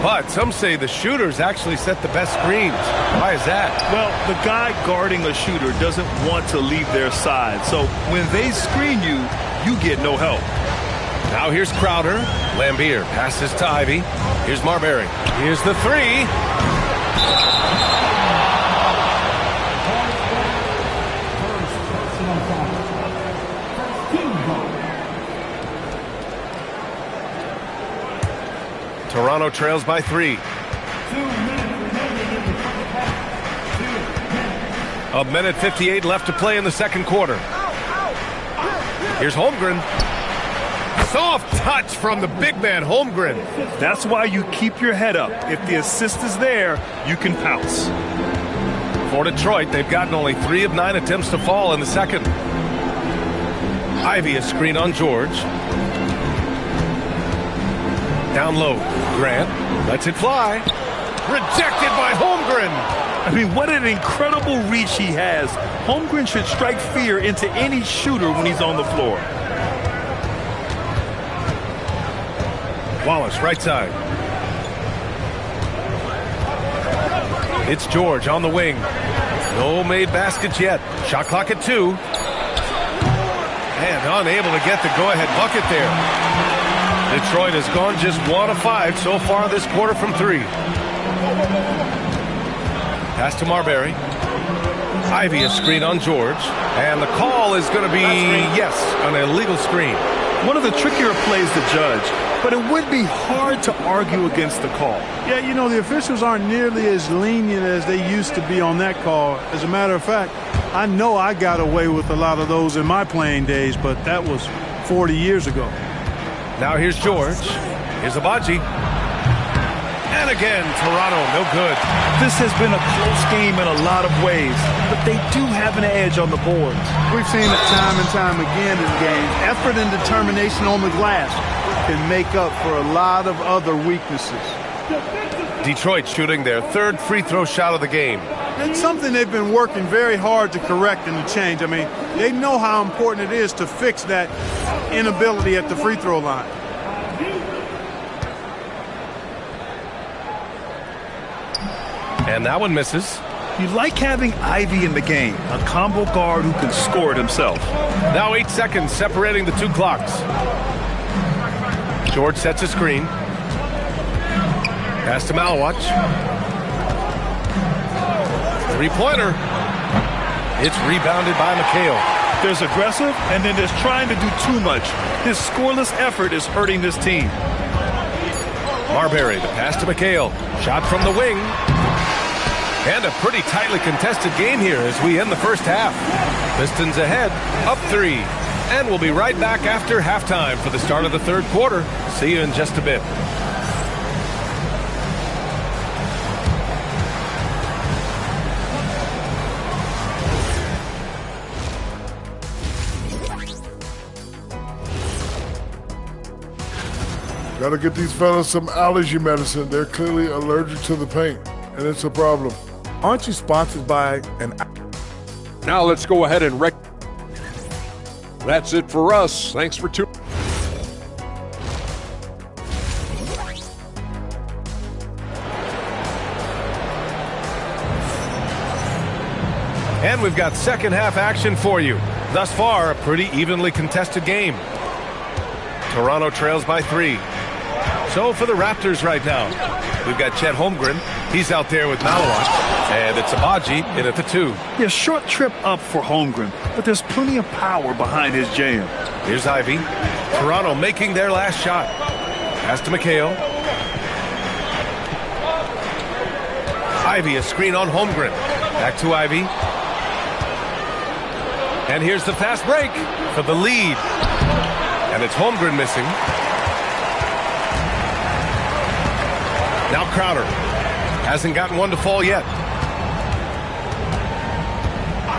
[SPEAKER 9] But some say the shooters actually set the best screens. Why is that?
[SPEAKER 11] Well, the guy guarding a shooter doesn't want to leave their side. So when they screen you, you get no help.
[SPEAKER 9] Now here's Crowder. Lambier passes to Ivy. Here's Marbury. Here's the 3. Toronto trails by 3. A minute 58 left to play in the second quarter. Here's Holmgren. Soft touch from the big man, Holmgren.
[SPEAKER 11] That's why you keep your head up. If the assist is there, you can pounce.
[SPEAKER 9] For Detroit, they've gotten only 3 of 9 attempts to fall in the second. Ivy a screen on George. Down low, Grant lets it fly. Rejected by Holmgren.
[SPEAKER 11] I mean, what an incredible reach he has. Holmgren should strike fear into any shooter when he's on the floor.
[SPEAKER 9] Wallace, right side. It's George on the wing. No made baskets yet. Shot clock at 2. And unable to get the go-ahead bucket there. Detroit has gone just 1 of 5 so far this quarter from 3. Pass to Marbury. Ivy a screen on George. And the call is going to be, yes, an illegal screen.
[SPEAKER 11] One of the trickier plays to judge, but it would be hard to argue against the call.
[SPEAKER 18] Yeah, you know, the officials aren't nearly as lenient as they used to be on that call. As a matter of fact, I know I got away with a lot of those in my playing days, but that was 40 years ago.
[SPEAKER 9] Now here's George. Here's Abaji. And again, Toronto, no good.
[SPEAKER 11] This has been a close game in a lot of ways, but they do have an edge on the boards.
[SPEAKER 18] We've seen it time and time again in games. Effort and determination on the glass can make up for a lot of other weaknesses.
[SPEAKER 9] Detroit shooting their 3rd free throw shot of the game.
[SPEAKER 18] It's something they've been working very hard to correct and to change. I mean, they know how important it is to fix that inability at the free throw line.
[SPEAKER 9] And that one misses.
[SPEAKER 11] You like having Ivy in the game, a combo guard who can score it himself.
[SPEAKER 9] Now 8 seconds separating the 2 clocks. George sets a screen. Pass to Malwatch. 3-pointer. It's rebounded by McHale.
[SPEAKER 11] There's aggressive, and then there's trying to do too much. His scoreless effort is hurting this team.
[SPEAKER 9] Marbury, the pass to McHale. Shot from the wing. And a pretty tightly contested game here as we end the first half. Pistons ahead, up 3. And we'll be right back after halftime for the start of the 3rd quarter. See you in just a bit.
[SPEAKER 7] Got to get these fellas some allergy medicine. They're clearly allergic to the paint, and it's a problem.
[SPEAKER 8] Aren't you sponsored by an...
[SPEAKER 6] Now let's go ahead and That's it for us. Thanks for tuning.
[SPEAKER 9] And we've got second half action for you. Thus far, a pretty evenly contested game. Toronto trails by 3. So for the Raptors right now, we've got Chet Holmgren. He's out there with Malawat. And it's Abaji in at the 2.
[SPEAKER 11] Yeah, short trip up for Holmgren, but there's plenty of power behind his jam.
[SPEAKER 9] Here's Ivy. Toronto making their last shot. Pass to McHale. Ivy, a screen on Holmgren. Back to Ivy. And here's the fast break for the lead. And it's Holmgren missing. Now Crowder. Hasn't gotten one to fall yet.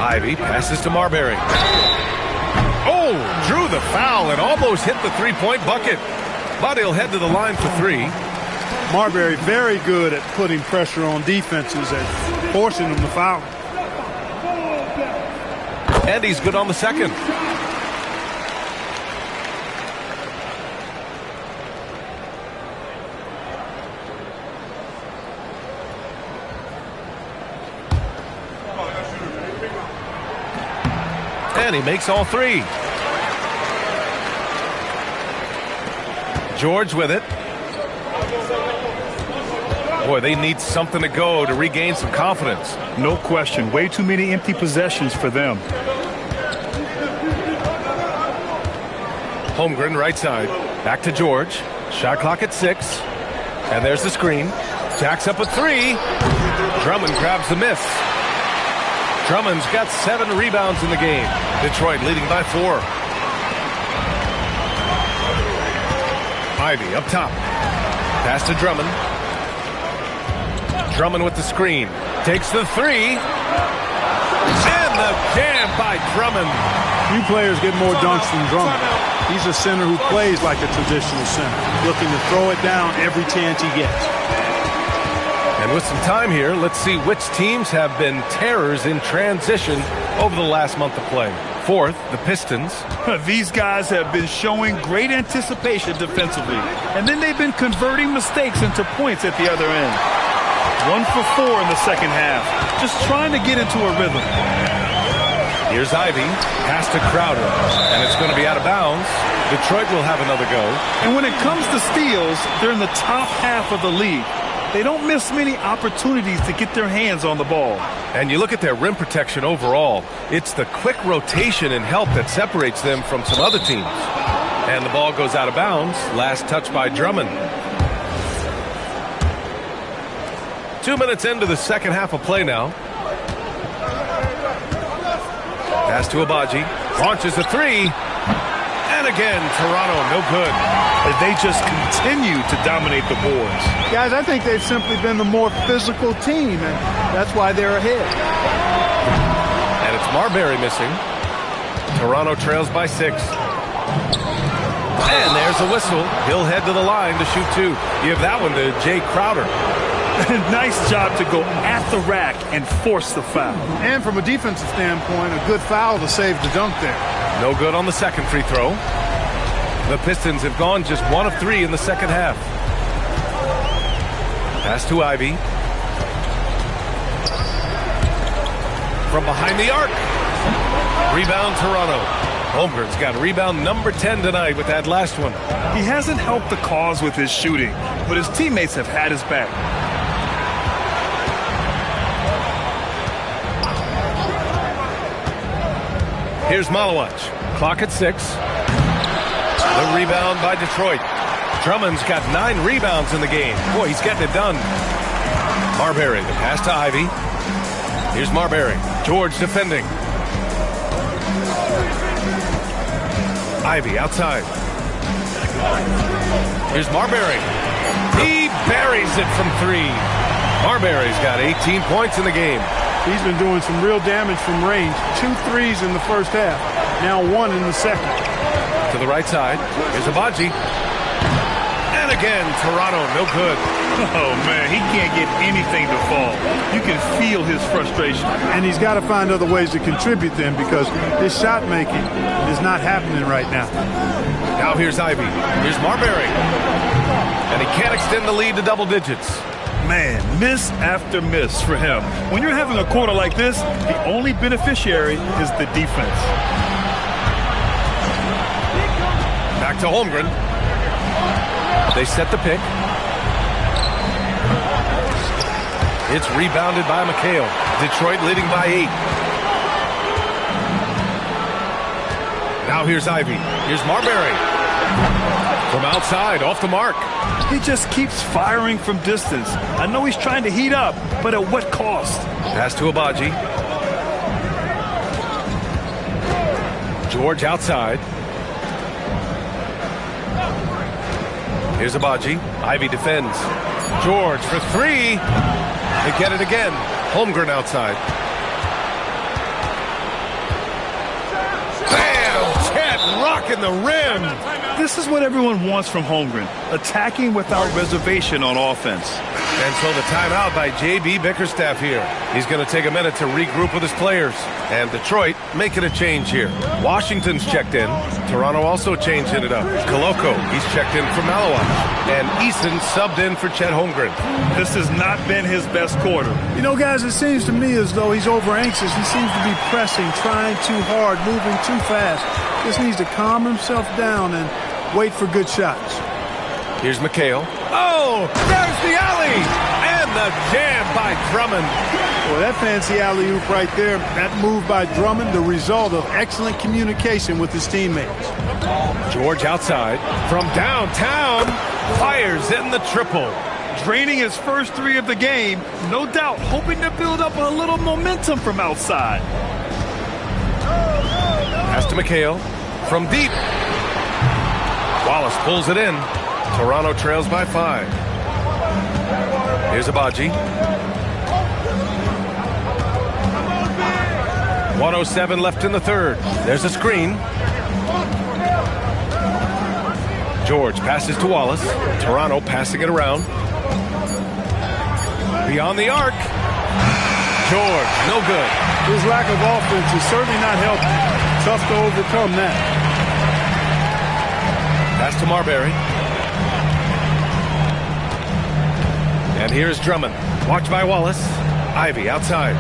[SPEAKER 9] Ivy passes to Marbury. Oh, drew the foul and almost hit the three-point bucket. But he'll head to the line for 3.
[SPEAKER 18] Marbury very good at putting pressure on defenses and forcing them to foul.
[SPEAKER 9] And he's good on the second. And he makes all 3. George with it. Boy, they need something to go to regain some confidence.
[SPEAKER 11] No question. Way too many empty possessions for them.
[SPEAKER 9] Holmgren right side. Back to George. Shot clock at 6. And there's the screen. Jacks up a 3. Drummond grabs the miss. Drummond's got 7 rebounds in the game. Detroit leading by 4. Ivy up top. Pass to Drummond. Drummond with the screen. Takes the 3. And the jam by Drummond.
[SPEAKER 18] Few players get more dunks than Drummond. He's a center who plays like a traditional center, looking to throw it down every chance he gets.
[SPEAKER 9] And with some time here, let's see which teams have been terrors in transition over the last month of play. Fourth, the Pistons.
[SPEAKER 11] These guys have been showing great anticipation defensively, and then they've been converting mistakes into points at the other end. 1 for 4 in the second half, just trying to get into a rhythm.
[SPEAKER 9] Here's Ivy. Pass to Crowder. And it's going to be out of bounds. Detroit will have another go.
[SPEAKER 11] And when it comes to steals, they're in the top half of the league. They don't miss many opportunities to get their hands on the ball.
[SPEAKER 9] And you look at their rim protection overall, it's the quick rotation and help that separates them from some other teams. And the ball goes out of bounds. Last touch by Drummond. 2 minutes into the second half of play now. Pass to Abaji. Launches a three. And again, Toronto, no good.
[SPEAKER 11] They just continue to dominate the boards.
[SPEAKER 18] Guys, I think they've simply been the more physical team, and that's why they're ahead.
[SPEAKER 9] And it's Marbury missing. Toronto trails by 6. And there's a whistle. He'll head to the line to shoot 2. Give that one to Jay Crowder.
[SPEAKER 11] Nice job to go at the rack and force the foul.
[SPEAKER 18] And from a defensive standpoint, a good foul to save the dunk there.
[SPEAKER 9] No good on the second free throw. The Pistons have gone just 1 of 3 in the second half. Pass to Ivy. From behind the arc. Rebound Toronto. Holmgren's got rebound number 10 tonight with that last one.
[SPEAKER 11] He hasn't helped the cause with his shooting, but his teammates have had his back.
[SPEAKER 9] Here's Malawach. Clock at 6. The rebound by Detroit. Drummond's got 9 rebounds in the game. Boy, he's getting it done. Marbury, the pass to Ivy. Here's Marbury. George defending. Ivy outside. Here's Marbury. He buries it from 3. Marbury's got 18 points in the game.
[SPEAKER 18] He's been doing some real damage from range. 2 threes in the first half. Now 1 in the second.
[SPEAKER 9] To the right side. Here's Abaji. And again, Toronto, no good.
[SPEAKER 11] Oh, man, he can't get anything to fall. You can feel his frustration.
[SPEAKER 18] And he's got to find other ways to contribute then, because his shot making is not happening right now.
[SPEAKER 9] Now here's Ivy. Here's Marbury. And he can't extend the lead to double digits.
[SPEAKER 11] Man, miss after miss for him. When you're having a quarter like this, the only beneficiary is the defense.
[SPEAKER 9] Back to Holmgren. They set the pick. It's rebounded by McHale. Detroit leading by 8. Now here's Ivy. Here's Marbury. From outside, off the mark.
[SPEAKER 11] He just keeps firing from distance. I know he's trying to heat up, but at what cost?
[SPEAKER 9] Pass to Abaji. George outside. Here's Abaji. Ivy defends. George for 3. They get it again. Holmgren outside. Bam! Ted rocking the rim.
[SPEAKER 11] This is what everyone wants from Holmgren. Attacking without reservation on offense.
[SPEAKER 9] And so the timeout by J.B. Bickerstaff here. He's going to take a minute to regroup with his players. And Detroit making a change here. Washington's checked in. Toronto also changing it up. Koloko, he's checked in for Malawach. And Eason subbed in for Chet Holmgren.
[SPEAKER 11] This has not been his best quarter.
[SPEAKER 18] You know, guys, it seems to me as though he's over anxious. He seems to be pressing, trying too hard, moving too fast. Just needs to calm himself down and wait for good shots.
[SPEAKER 9] Here's McHale. Oh, there's the alley! And the jam by Drummond.
[SPEAKER 18] Well, that fancy alley-oop right there, that move by Drummond, the result of excellent communication with his teammates.
[SPEAKER 9] George outside. From downtown, fires in the triple.
[SPEAKER 11] Draining his first 3 of the game, no doubt hoping to build up a little momentum from outside.
[SPEAKER 9] Pass to McHale. From deep. Wallace pulls it in. Toronto trails by 5. Here's Abaji. 1:07 left in the third. There's a screen. George passes to Wallace. Toronto passing it around. Beyond the arc. George, no good.
[SPEAKER 18] His lack of offense is certainly not helping. Tough to overcome that.
[SPEAKER 9] Pass to Marbury. And here's Drummond. Watched by Wallace. Ivy outside.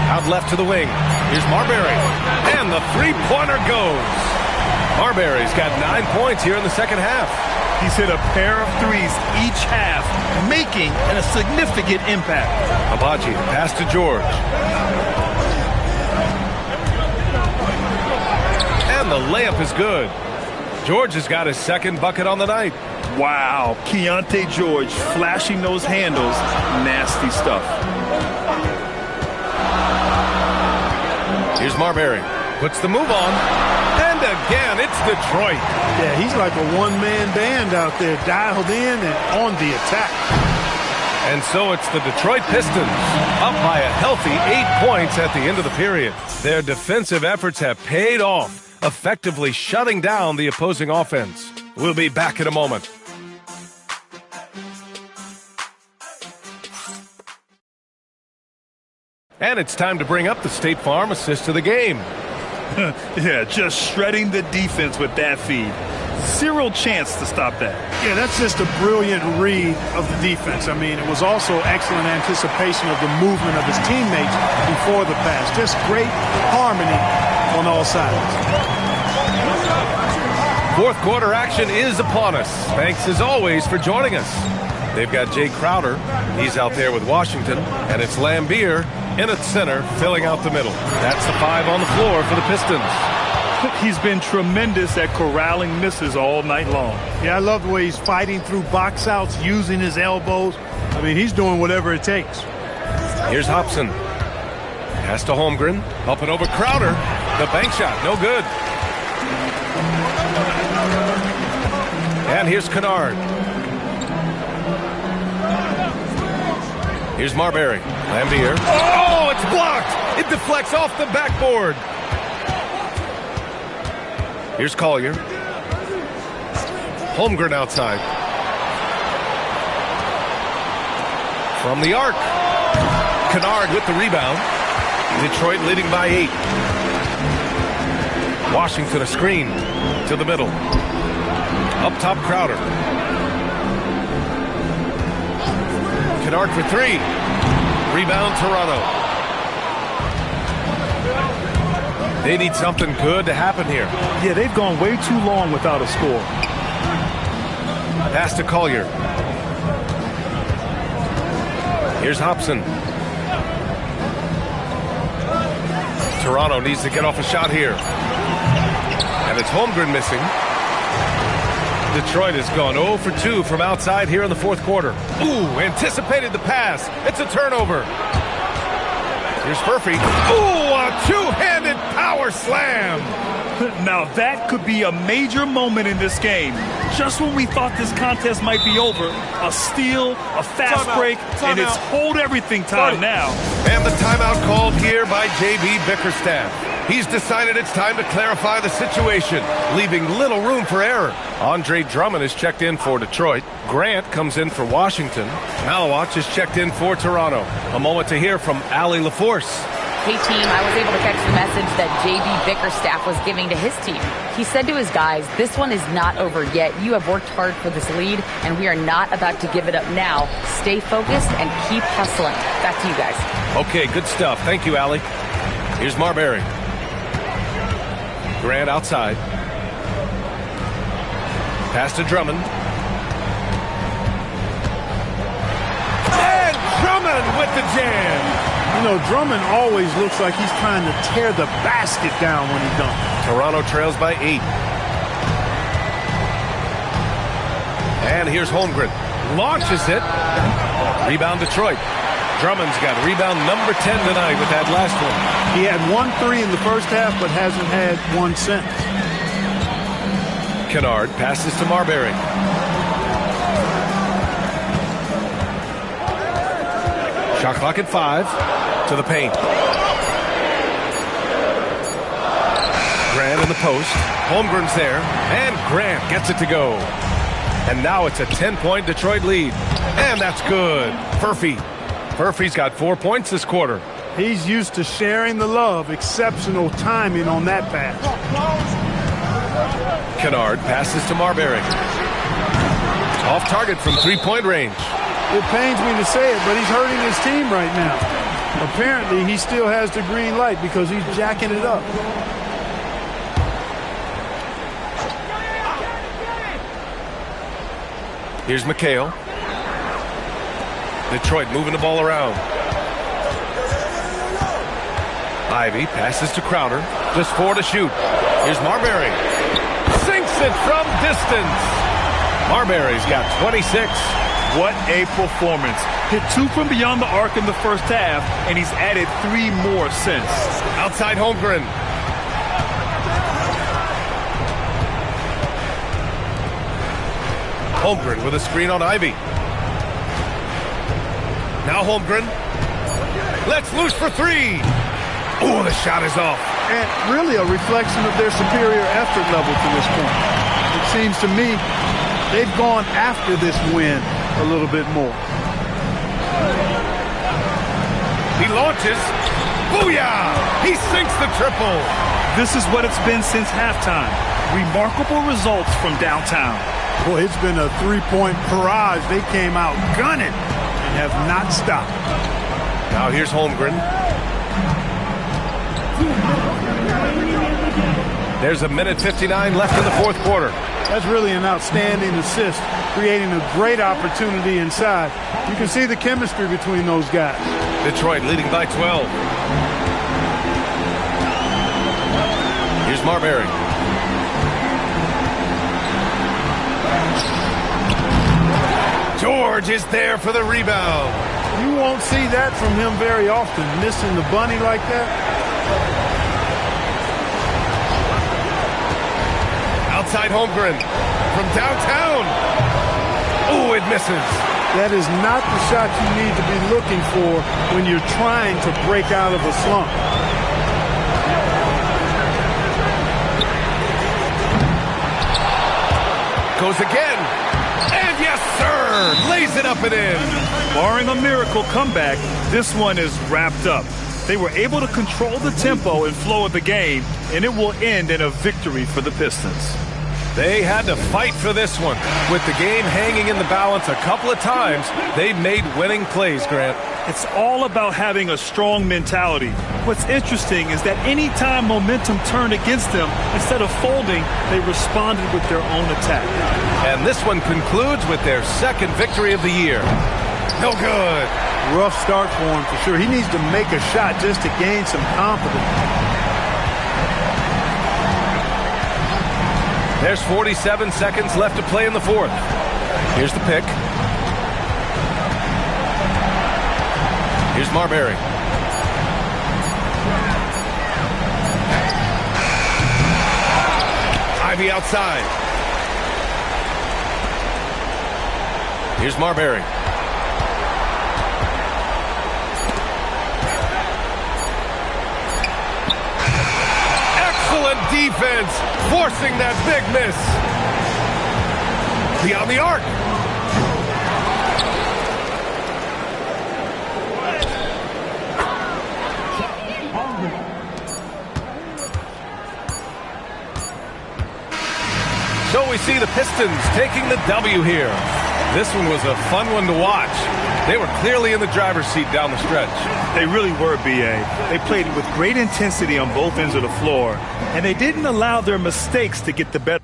[SPEAKER 9] Out left to the wing. Here's Marbury. And the three-pointer goes. Marbury's got 9 points here in the second half.
[SPEAKER 11] He's hit a pair of threes each half, making a significant impact.
[SPEAKER 9] Abaji, pass to George. And the layup is good. George has got his second bucket on the night.
[SPEAKER 11] Wow, Keontae George flashing those handles. Nasty stuff.
[SPEAKER 9] Here's Marbury. Puts the move on. And again, it's Detroit.
[SPEAKER 18] Yeah, he's like a one-man band out there, dialed in and on the attack.
[SPEAKER 9] And so it's the Detroit Pistons, up by a healthy 8 points at the end of the period. Their defensive efforts have paid off, effectively shutting down the opposing offense. We'll be back in a moment. And it's time to bring up the State Farm assist of the game.
[SPEAKER 11] Yeah, just shredding the defense with that feed. Zero chance to stop that.
[SPEAKER 18] Yeah, that's just a brilliant read of the defense. I mean, it was also excellent anticipation of the movement of his teammates before the pass. Just great harmony on all sides.
[SPEAKER 9] Fourth quarter action is upon us. Thanks as always for joining us. They've got Jay Crowder. He's out there with Washington. And it's Lambier in at center, filling out the middle. That's the 5 on the floor for the Pistons.
[SPEAKER 11] He's been tremendous at corralling misses all night long.
[SPEAKER 18] Yeah, I love the way he's fighting through box outs, using his elbows. I mean, he's doing whatever it takes.
[SPEAKER 9] Here's Hobson. Pass to Holmgren. Up and over Crowder. The bank shot, no good. And here's Kennard. Here's Marbury. Lambier. Oh, it's blocked! It deflects off the backboard. Here's Collier. Holmgren outside. From the arc. Kennard with the rebound. Detroit leading by 8. Washington a screen to the middle. Up top, Crowder. Kennard for 3. Rebound, Toronto. They need something good to happen here.
[SPEAKER 11] Yeah, they've gone way too long without a score.
[SPEAKER 9] Pass to Collier. Here's Hobson. Toronto needs to get off a shot here. And it's Holmgren missing. Detroit has gone 0 for 2 from outside here in the fourth quarter. Ooh, anticipated the pass. It's a turnover. Here's Furphy. Ooh, a two-handed power slam.
[SPEAKER 11] Now that could be a major moment in this game. Just when we thought this contest might be over, a steal, a fast break, and it's hold everything time now.
[SPEAKER 9] And the timeout called here by J.B. Bickerstaff. He's decided it's time to clarify the situation, leaving little room for error. Andre Drummond is checked in for Detroit. Grant comes in for Washington. Malawach is checked in for Toronto. A moment to hear from Allie LaForce.
[SPEAKER 10] Hey team, I was able to catch the message that J.B. Bickerstaff was giving to his team. He said to his guys, this one is not over yet. You have worked hard for this lead, and we are not about to give it up now. Stay focused and keep hustling. Back to you guys.
[SPEAKER 9] Okay, good stuff. Thank you, Allie. Here's Marbury. Grant outside. Pass to Drummond. And Drummond with the jam.
[SPEAKER 18] You know, Drummond always looks like he's trying to tear the basket down when he dunks.
[SPEAKER 9] Toronto trails by 8. And here's Holmgren. Launches it. Rebound Detroit. Drummond's got rebound number 10 tonight with that last one.
[SPEAKER 18] He had 1 3 in the first half, but hasn't had one since.
[SPEAKER 9] Kennard passes to Marbury. Shot clock at 5. To the paint. Grant in the post. Holmgren's there. And Grant gets it to go. And now it's a 10-point Detroit lead. And that's good. Furphy's got 4 points this quarter.
[SPEAKER 18] He's used to sharing the love. Exceptional timing on that pass.
[SPEAKER 9] Kennard passes to Marbury. Off target from 3-point range.
[SPEAKER 18] It pains me to say it, but he's hurting his team right now. Apparently, he still has the green light because he's jacking it up.
[SPEAKER 9] Here's McHale. Detroit moving the ball around. Ivy passes to Crowder. Just 4 to shoot. Here's Marbury. Sinks it from distance. Marbury's got 26.
[SPEAKER 11] What a performance. Hit 2 from beyond the arc in the first half, and he's added 3 more since.
[SPEAKER 9] Outside Holmgren. Holmgren with a screen on Ivy. Now Holmgren. Let's loose for 3. Oh, the shot is off.
[SPEAKER 18] And really a reflection of their superior effort level to this point. It seems to me they've gone after this win a little bit more.
[SPEAKER 9] He launches. Booyah! He sinks the triple.
[SPEAKER 11] This is what it's been since halftime. Remarkable results from downtown.
[SPEAKER 18] Boy, it's been a 3-point barrage. They came out gunning and have not stopped.
[SPEAKER 9] Now here's Holmgren. There's 1:59 left in the fourth quarter.
[SPEAKER 18] That's really an outstanding assist, creating a great opportunity inside. You can see the chemistry between those guys.
[SPEAKER 9] Detroit leading by 12. Here's Marbury. George is there for the rebound.
[SPEAKER 18] You won't see that from him very often, missing the bunny like that.
[SPEAKER 9] Outside Holmgren from downtown. Oh, it misses.
[SPEAKER 18] That is not the shot you need to be looking for when you're trying to break out of a slump.
[SPEAKER 9] Goes again. And yes, sir. Lays it up and in.
[SPEAKER 11] Barring a miracle comeback, this one is wrapped up. They were able to control the tempo and flow of the game, and it will end in a victory for the Pistons.
[SPEAKER 9] They had to fight for this one. With the game hanging in the balance a couple of times, they made winning plays, Grant.
[SPEAKER 11] It's all about having a strong mentality. What's interesting is that any time momentum turned against them, instead of folding, they responded with their own attack.
[SPEAKER 9] And this one concludes with their second victory of the year. No good.
[SPEAKER 18] Rough start for him for sure. He needs to make a shot just to gain some confidence.
[SPEAKER 9] There's 47 seconds left to play in the fourth. Here's the pick. Here's Marbury. Ivy outside. Here's Marbury. Excellent defense, forcing that big miss. Beyond the arc. So we see the Pistons taking the W here. This one was a fun one to watch. They were clearly in the driver's seat down the stretch.
[SPEAKER 11] They really were, B.A. They played with great intensity on both ends of the floor, and they didn't allow their mistakes to get the better.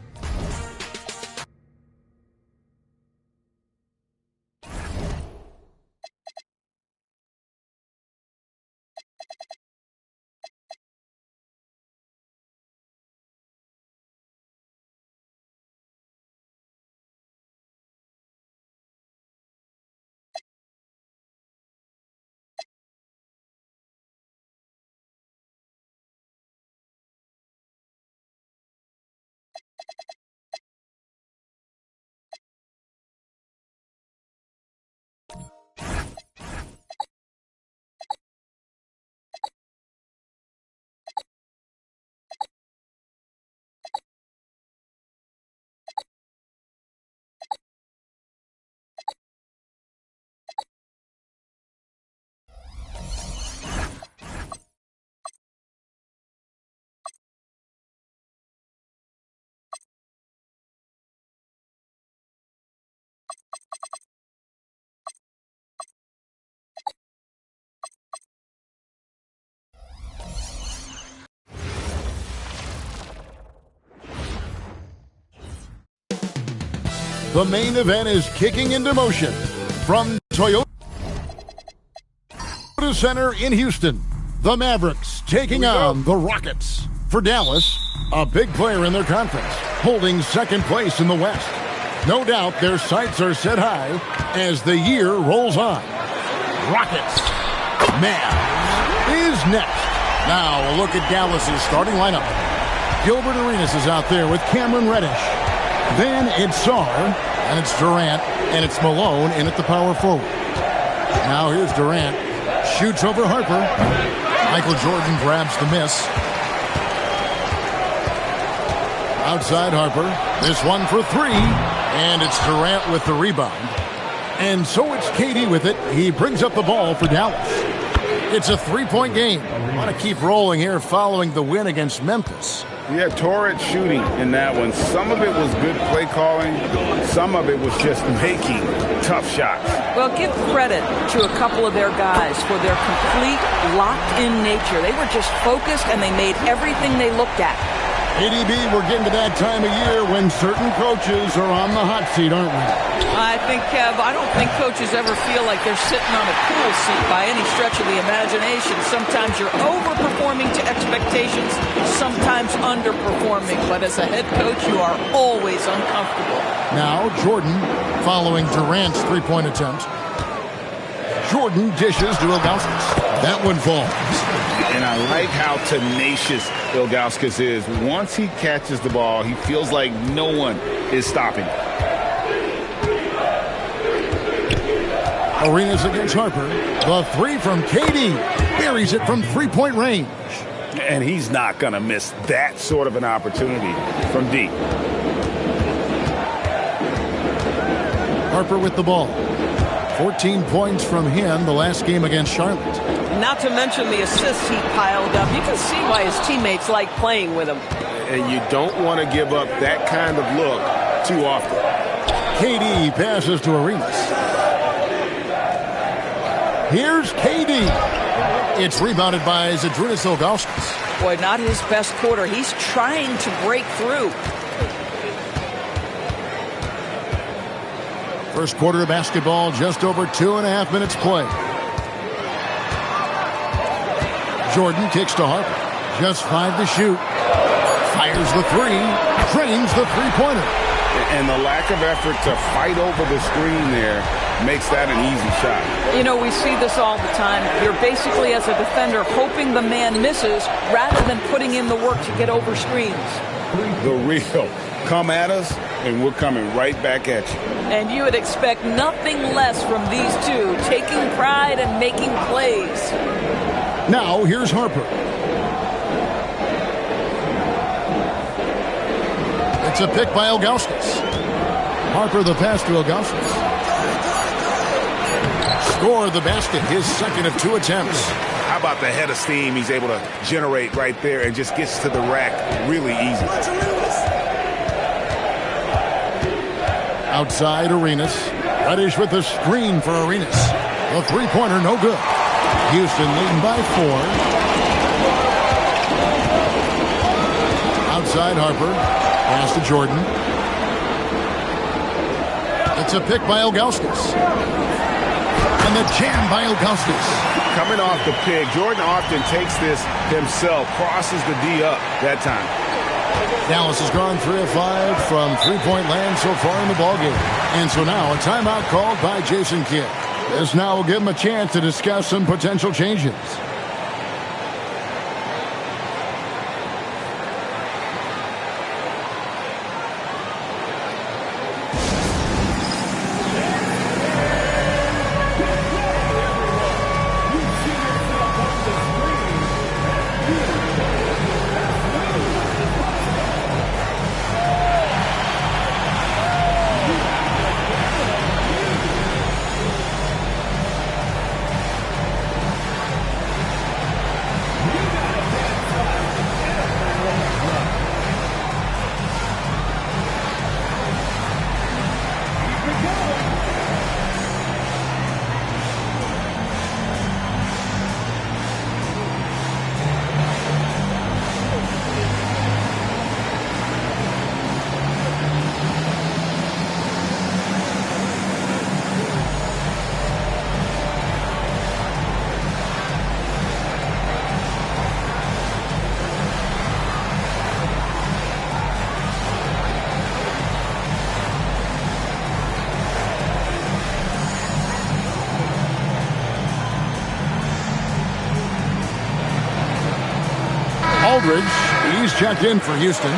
[SPEAKER 1] The main event is kicking into motion from Toyota Center in Houston. The Mavericks taking on the Rockets. For Dallas, a big player in their conference, holding second place in the West. No doubt their sights are set high as the year rolls on. Rockets. Mavs is next. Now a look at Dallas's starting lineup. Gilbert Arenas is out there with Cameron Reddish. Then it's Sarr, and it's Durant, and it's Malone in at the power forward. Now here's Durant. Shoots over Harper. Michael Jordan grabs the miss. Outside Harper. This one for three. And it's Durant with the rebound. And so it's KD with it. He brings up the ball for Dallas. It's a three-point game. Want to keep rolling here following the win against Memphis.
[SPEAKER 16] Yeah, torrid shooting in that one. Some of it was good play calling. Some of it was just making tough shots.
[SPEAKER 3] Well, give credit to a couple of their guys for their complete locked-in nature. They were just focused, and they made everything they looked at.
[SPEAKER 1] ADB, we're getting to that time of year when certain coaches are on the hot seat, aren't we?
[SPEAKER 3] I think, Kev, I don't think coaches ever feel like they're sitting on a cool seat by any stretch of the imagination. Sometimes you're overperforming to expectations, sometimes underperforming. But as a head coach, you are always uncomfortable.
[SPEAKER 1] Now, Jordan following Durant's three-point attempt. Jordan dishes to Ilgauskas. That one falls.
[SPEAKER 16] And I like how tenacious Ilgauskas is. Once he catches the ball, he feels like no one is stopping.
[SPEAKER 1] Arenas against Harper. The three from KD. Buries it from three-point range.
[SPEAKER 16] And he's not going to miss that sort of an opportunity from deep.
[SPEAKER 1] Harper with the ball. 14 points from him the last game against Charlotte.
[SPEAKER 5] Not to mention the assists he piled up. You can see why his teammates like playing with him.
[SPEAKER 16] And you don't want to give up that kind of look too often.
[SPEAKER 1] KD passes to Arenas. Here's KD. It's rebounded by Zydrunas Ilgauskas.
[SPEAKER 3] Boy, not his best quarter. He's trying to break through.
[SPEAKER 1] First quarter of basketball, just over 2.5 minutes play. Jordan kicks to Harper. Just 5 to shoot. Fires the three. Drains the three-pointer.
[SPEAKER 16] And the lack of effort to fight over the screen there makes that an easy shot.
[SPEAKER 3] You know, we see this all the time. You're basically, as a defender, hoping the man misses rather than putting in the work to get over screens.
[SPEAKER 16] The real. Come at us, and we're coming right back at you.
[SPEAKER 3] And you would expect nothing less from these two, taking pride and making plays.
[SPEAKER 1] Now, here's Harper. It's a pick by Ilgauskas. Harper the pass to Ilgauskas. Score the basket, his second of 2 attempts.
[SPEAKER 16] How about the head of steam he's able to generate right there and just gets to the rack really easy.
[SPEAKER 1] Outside Arenas. Reddish with the screen for Arenas. The three-pointer, no good. Houston leading by 4. Outside Harper. Pass to Jordan. It's a pick by Ilgauskas. And the jam by Ilgauskas.
[SPEAKER 16] Coming off the pick, Jordan often takes this himself, crosses the D up that time.
[SPEAKER 1] Dallas has gone 3 of 5 from three-point land so far in the ballgame. And so now a timeout called by Jason Kidd. This now will give him a chance to discuss some potential changes. Aldridge, he's checked in for Houston.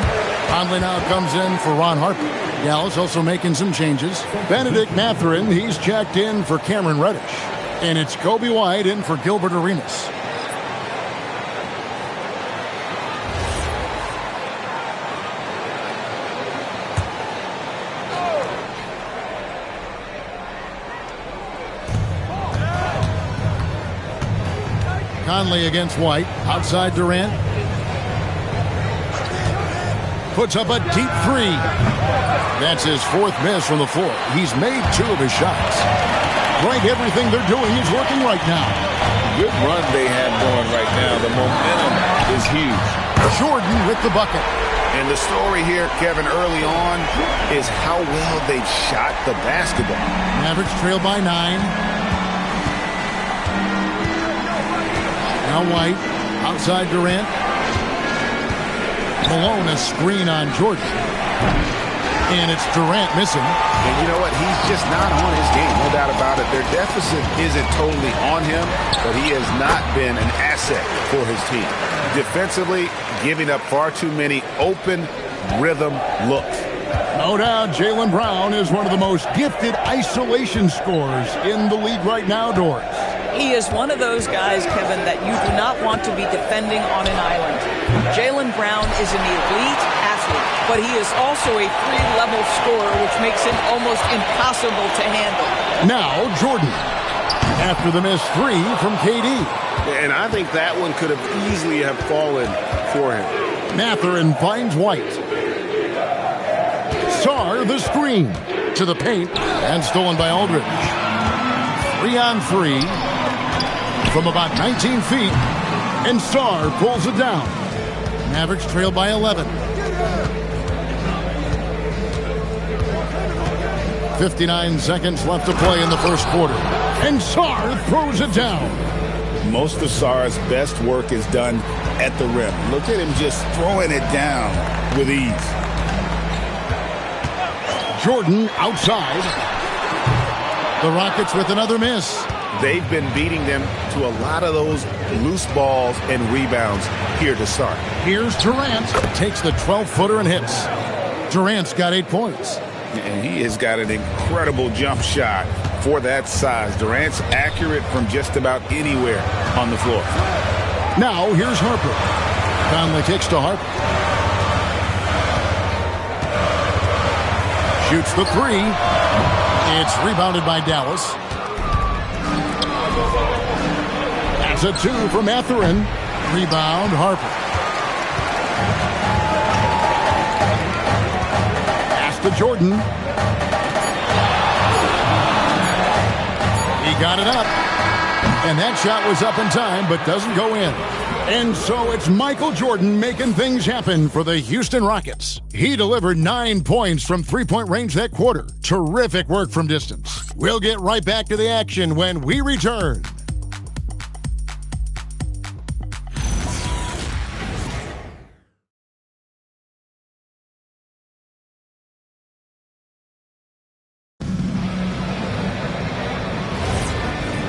[SPEAKER 1] Conley now comes in for Ron Harper. Dallas also making some changes. Benedict Mathurin, he's checked in for Cameron Reddish. And it's Kobe White in for Gilbert Arenas. Conley against White. Outside Durant. Puts up a deep three. That's his fourth miss from the floor. He's made 2 of his shots. Greg, everything they're doing is working right now.
[SPEAKER 2] Good run they have going right now. The momentum is huge.
[SPEAKER 1] Jordan with the bucket.
[SPEAKER 4] And the story here, Kevin, early on is how well they've shot the basketball.
[SPEAKER 1] Mavericks trail by 9. Now White, outside Durant. Malone, a screen on Jordan. And it's Durant missing.
[SPEAKER 4] And you know what? He's just not on his game, no doubt about it. Their deficit isn't totally on him, but he has not been an asset for his team. Defensively, giving up far too many open rhythm looks.
[SPEAKER 1] No doubt Jaylen Brown is one of the most gifted isolation scorers in the league right now, Doris.
[SPEAKER 3] He is one of those guys, Kevin, that you do not want to be defending on an island. Jaylen Brown is an elite athlete, but he is also a three-level scorer, which makes him almost impossible to handle.
[SPEAKER 1] Now Jordan, after the missed 3 from KD.
[SPEAKER 4] And I think that one could have easily have fallen for him.
[SPEAKER 1] Mathurin finds White. Sarr the screen to the paint and stolen by Aldridge. 3-on-3 from about 19 feet, and Sarr pulls it down. Mavericks trail by 11. 59 seconds left to play in the first quarter, and Sarr throws it down.
[SPEAKER 4] Most of Sarr's best work is done at the rim. Look at him just throwing it down with ease.
[SPEAKER 1] Jordan outside. The Rockets with another miss.
[SPEAKER 4] They've been beating them to a lot of those loose balls and rebounds here to start.
[SPEAKER 1] Here's Durant. Takes the 12-footer and hits. Durant's got 8 points.
[SPEAKER 4] And he has got an incredible jump shot for that size. Durant's accurate from just about anywhere on the floor.
[SPEAKER 1] Now here's Harper. Conley takes to Harper. Shoots the 3. It's rebounded by Dallas. That's a 2 from Mathurin. Rebound, Harper. Pass to Jordan. He got it up. And that shot was up in time, but doesn't go in. And so it's Michael Jordan making things happen for the Houston Rockets. He delivered 9 points from three-point range that quarter. Terrific work from distance. We'll get right back to the action when we return.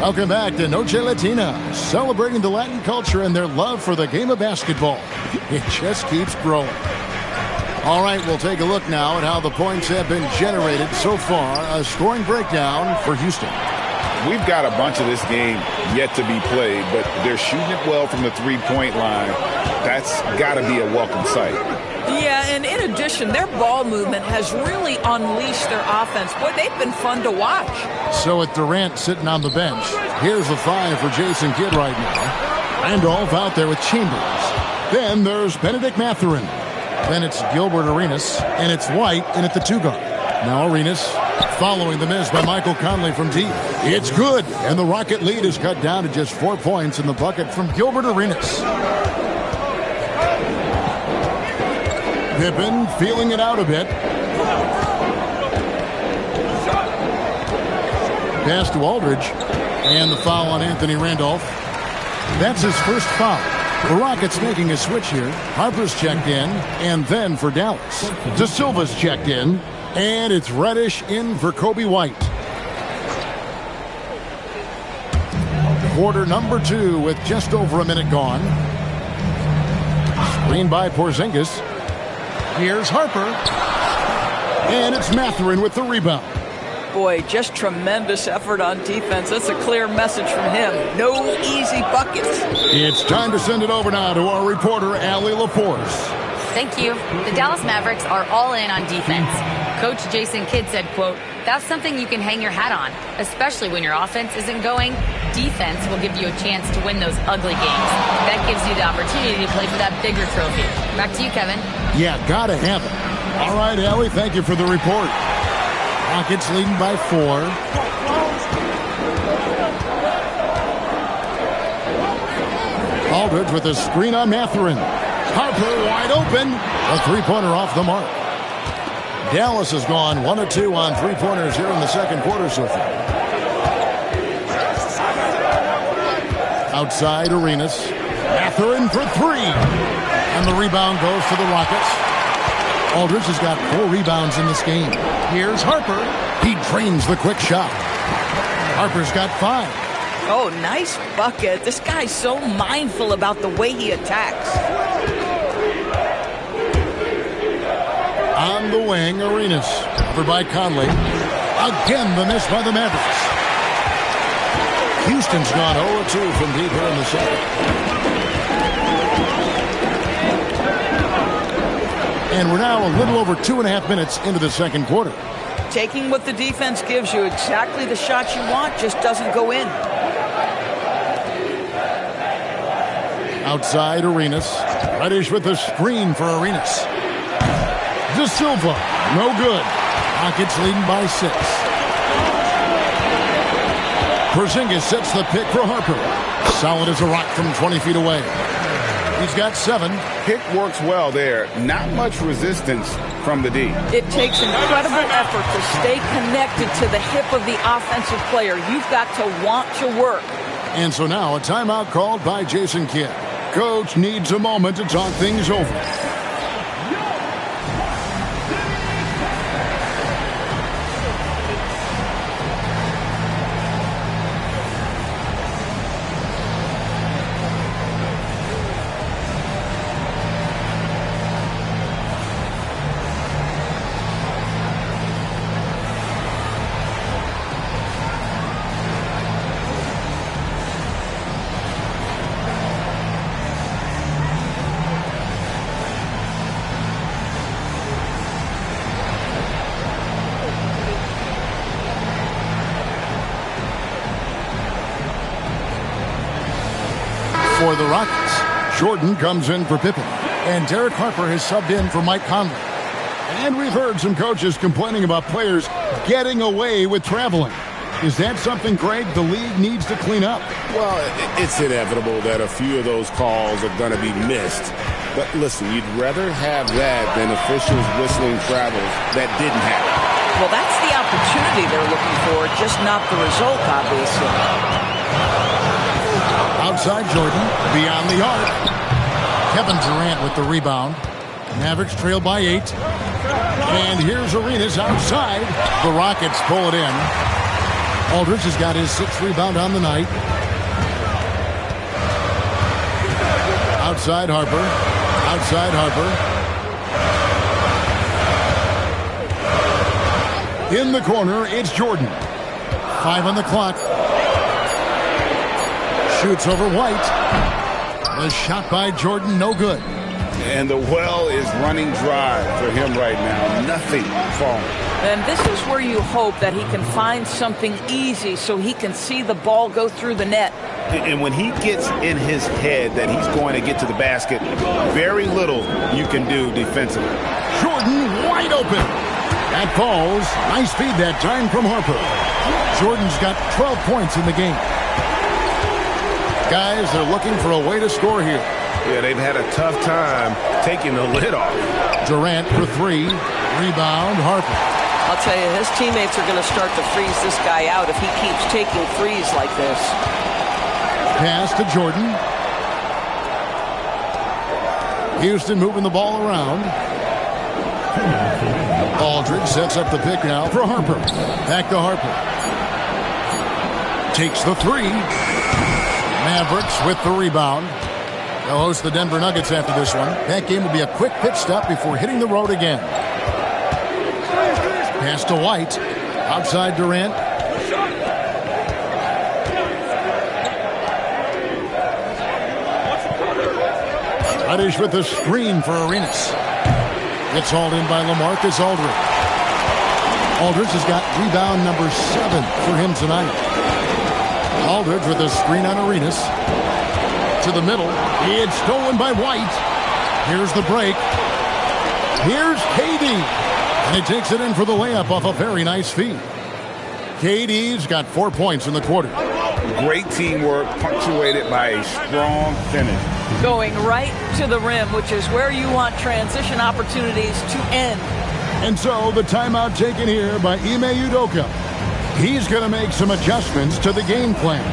[SPEAKER 1] Welcome back to Noche Latina, celebrating the Latin culture and their love for the game of basketball. It just keeps growing. All right, we'll take a look now at how the points have been generated so far. A scoring breakdown for Houston.
[SPEAKER 4] We've got a bunch of this game yet to be played, but they're shooting it well from the three-point line. That's got to be a welcome sight.
[SPEAKER 3] Yeah, and in addition, their ball movement has really unleashed their offense. Boy, they've been fun to watch.
[SPEAKER 1] So with Durant sitting on the bench, here's the 5 for Jason Kidd right now. Randolph out there with Chambers. Then there's Benedict Mathurin. Then it's Gilbert Arenas, and it's White in at the 2 guard. Now Arenas following the miss by Michael Conley from deep. It's good, and the Rocket lead is cut down to just 4 points in the bucket from Gilbert Arenas. Pippen feeling it out a bit. Pass to Aldridge. And the foul on Anthony Randolph. That's his first foul. The Rockets making a switch here. Harper's checked in. And then for Dallas, De Silva's checked in. And it's Reddish in for Kobe White. Quarter number 2 with just over a minute gone. Screen by Porzingis. Here's Harper. And it's Mathurin with the rebound.
[SPEAKER 3] Boy, just tremendous effort on defense. That's a clear message from him. No easy buckets.
[SPEAKER 1] It's time to send it over now to our reporter, Allie LaForce.
[SPEAKER 10] Thank you. The Dallas Mavericks are all in on defense. Coach Jason Kidd said, quote, "That's something you can hang your hat on, especially when your offense isn't going. Defense will give you a chance to win those ugly games. That gives you the opportunity to play for that bigger trophy." Back to you, Kevin.
[SPEAKER 1] Yeah, gotta have it. All right, Allie, thank you for the report. Rockets leading by 4. Aldridge with a screen on Mathurin. Harper wide open. A three-pointer off the mark. Dallas has gone 1 of 2 on three-pointers here in the second quarter so far. Outside Arenas. Mathurin for 3. And the rebound goes to the Rockets. Aldridge has got 4 rebounds in this game. Here's Harper. He drains the quick shot. Harper's got 5.
[SPEAKER 3] Oh, nice bucket. This guy's so mindful about the way he attacks.
[SPEAKER 1] On the wing, Arenas. Covered by Conley. Again, the miss by the Mavericks. Houston's gone 0-2 from deep here in the second. And we're now a little over 2.5 minutes into the second quarter.
[SPEAKER 3] Taking what the defense gives you, exactly the shot you want, just doesn't go in.
[SPEAKER 1] Outside Arenas. Reddish with the screen for Arenas. De Silva, no good. Rockets leading by 6. Porzingis sets the pick for Harper. Solid as a rock from 20 feet away. He's got 7.
[SPEAKER 16] Pick works well there. Not much resistance from the D.
[SPEAKER 3] It takes incredible effort to stay connected to the hip of the offensive player. You've got to want to work.
[SPEAKER 1] And so now a timeout called by Jason Kidd. Coach needs a moment to talk things over. For the Rockets, Jordan comes in for Pippen, and Derek Harper has subbed in for Mike Conley. And we've heard some coaches complaining about players getting away with traveling. Is that something, Greg, the league needs to clean up?
[SPEAKER 2] Well, it's inevitable that a few of those calls are going to be missed. But listen, you'd rather have that than officials whistling travels that didn't happen.
[SPEAKER 3] Well, that's the opportunity they're looking for, just not the result, obviously.
[SPEAKER 1] Outside Jordan, beyond the arc. Kevin Durant with the rebound. Mavericks trail by 8. And here's Arenas outside. The Rockets pull it in. Aldridge has got his 6th rebound on the night. Outside Harper. Outside Harper. In the corner, it's Jordan. 5 on the clock. Shoots over White. The shot by Jordan, no good.
[SPEAKER 16] And the well is running dry for him right now. Nothing falling.
[SPEAKER 3] And this is where you hope that he can find something easy so he can see the ball go through the net.
[SPEAKER 4] And when he gets in his head that he's going to get to the basket, very little you can do defensively.
[SPEAKER 1] Jordan wide open. That falls. Nice feed that time from Harper. Jordan's got 12 points in the game. Guys, they're looking for a way to score here.
[SPEAKER 2] Yeah, they've had a tough time taking the lid off.
[SPEAKER 1] Durant for 3. Rebound, Harper.
[SPEAKER 3] I'll tell you, his teammates are going to start to freeze this guy out if he keeps taking threes like this.
[SPEAKER 1] Pass to Jordan. Houston moving the ball around. Aldridge sets up the pick now for Harper. Back to Harper. Takes the 3. Mavericks with the rebound. They'll host the Denver Nuggets after this one. That game will be a quick pit stop before hitting the road again. Pass to White. Outside Durant. Reddish with the screen for Arenas. Gets hauled in by LaMarcus Aldridge. Aldridge has got rebound number 7 for him tonight. Aldridge with a screen on Arenas. To the middle. It's stolen by White. Here's the break. Here's KD. And he takes it in for the layup off a very nice feed. KD's got 4 points in the quarter.
[SPEAKER 4] Great teamwork, punctuated by a strong finish.
[SPEAKER 3] Going right to the rim, which is where you want transition opportunities to end.
[SPEAKER 1] And so the timeout taken here by Ime Udoka. He's going to make some adjustments to the game plan.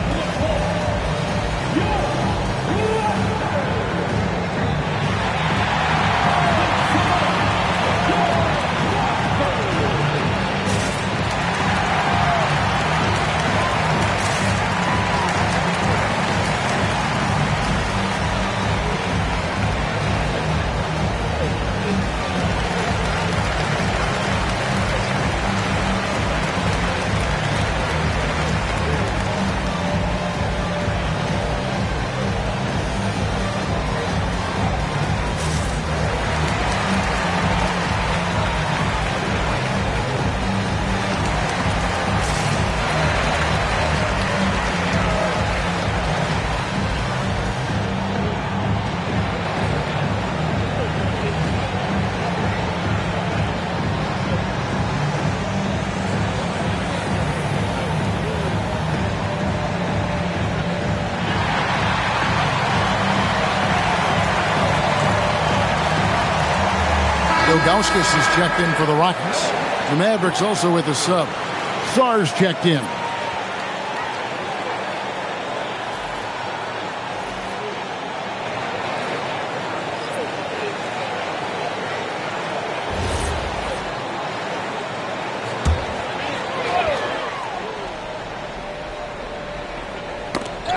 [SPEAKER 1] Ilgauskas is checked in for the Rockets. The Mavericks also with a sub. Sar's checked in.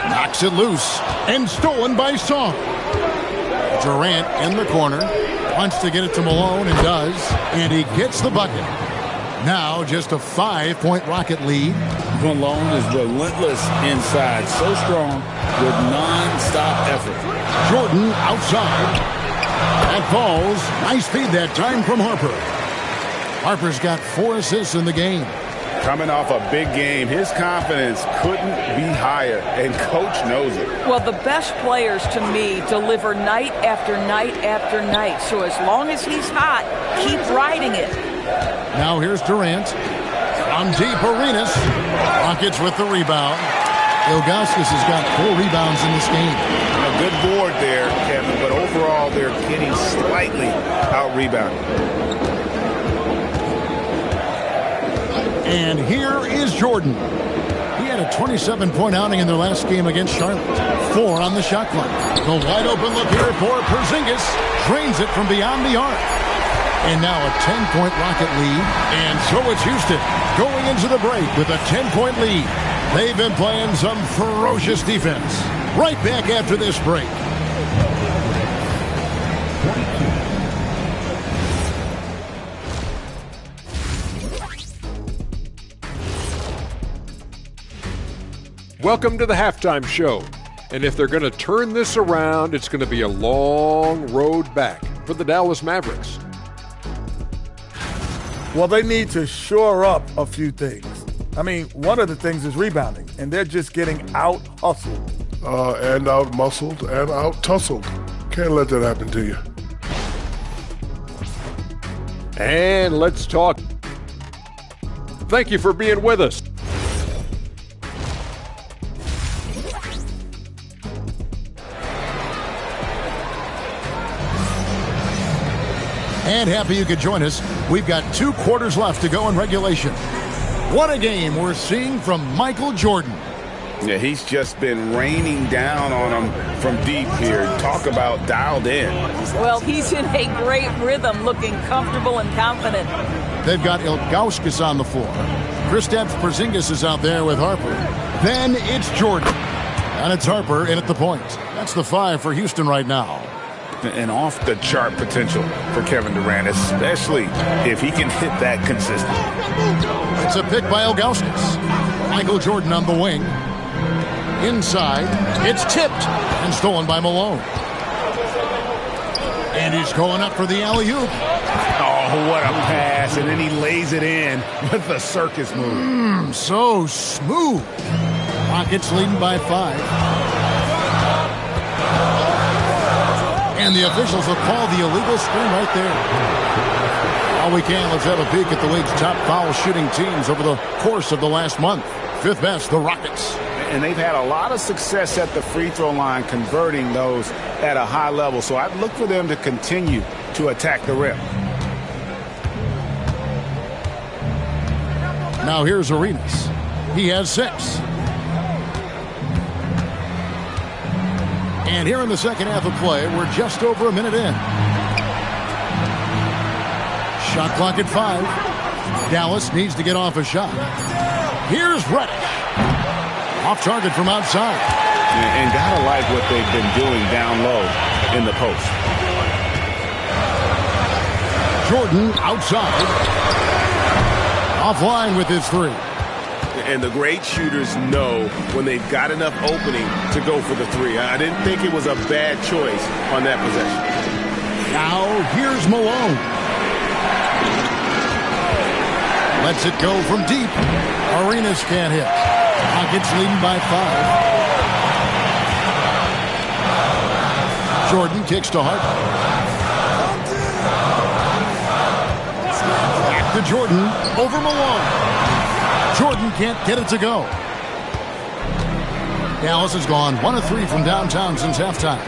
[SPEAKER 1] Knocks it loose and stolen by Song. Durant in the corner. Wants to get it to Malone and does. And he gets the bucket. Now just a 5-point Rocket lead.
[SPEAKER 2] Malone is relentless inside. So strong with non-stop effort.
[SPEAKER 1] Jordan outside. That falls. Nice feed that time from Harper. Harper's got 4 assists in the game.
[SPEAKER 4] Coming off a big game, his confidence couldn't be higher, and Coach knows it.
[SPEAKER 3] Well, the best players, to me, deliver night after night after night. So as long as he's hot, keep riding it.
[SPEAKER 1] Now here's Durant. On deep, Arenas. Rockets with the rebound. Ilgauskas has got 4 rebounds in this game.
[SPEAKER 4] A good board there, Kevin, but overall they're getting slightly out-rebounded.
[SPEAKER 1] And here is Jordan. He had a 27-point outing in their last game against Charlotte. 4 on the shot clock. The wide open look here for Porzingis. Drains it from beyond the arc. And now a 10-point Rocket lead. And so it's Houston going into the break with a 10-point lead. They've been playing some ferocious defense. Right back after this break.
[SPEAKER 6] Welcome to the halftime show. And if they're going to turn this around, it's going to be a long road back for the Dallas Mavericks.
[SPEAKER 8] Well, they need to shore up a few things. I mean, one of the things is rebounding, and they're just getting out-hustled.
[SPEAKER 7] And out-muscled and out-tussled. Can't let that happen to you.
[SPEAKER 6] And let's talk. Thank you for being with us.
[SPEAKER 1] And happy you could join us. We've got 2 quarters left to go in regulation. What a game we're seeing from Michael Jordan.
[SPEAKER 4] Yeah, he's just been raining down on them from deep here. Talk about dialed in.
[SPEAKER 3] Well, he's in a great rhythm, looking comfortable and confident.
[SPEAKER 1] They've got Ilgauskas on the floor. Kristaps Porzingis is out there with Harper. Then it's Jordan. And it's Harper in at the point. That's the 5 for Houston right now.
[SPEAKER 4] And off-the-chart potential for Kevin Durant, especially if he can hit that consistently.
[SPEAKER 1] It's a pick by Ilgauskas. Michael Jordan on the wing. Inside. It's tipped and stolen by Malone. And he's going up for the alley-oop.
[SPEAKER 4] Oh, what a pass. And then he lays it in with the circus move.
[SPEAKER 1] So smooth. Rockets leading by 5. And the officials will call the illegal screen right there. All we can, let's have a peek at the league's top foul shooting teams over the course of the last month. 5th best, the Rockets.
[SPEAKER 4] And they've had a lot of success at the free throw line converting those at a high level. So I'd look for them to continue to attack the rim.
[SPEAKER 1] Now here's Arenas. He has 6. And here in the second half of play, we're just over a minute in. Shot clock at 5. Dallas needs to get off a shot. Here's Reddish. Off target from outside.
[SPEAKER 4] And gotta like what they've been doing down low in the post.
[SPEAKER 1] Jordan outside. Offline with his 3.
[SPEAKER 2] And the great shooters know when they've got enough opening to go for the 3. I didn't think it was a bad choice on that possession.
[SPEAKER 1] Now here's Malone. Lets it go from deep. Arenas can't hit. Rockets leading by 5. Jordan kicks to Harper. Back to Jordan. Over Malone. Jordan can't get it to go. Dallas has gone 1 of 3 from downtown since halftime.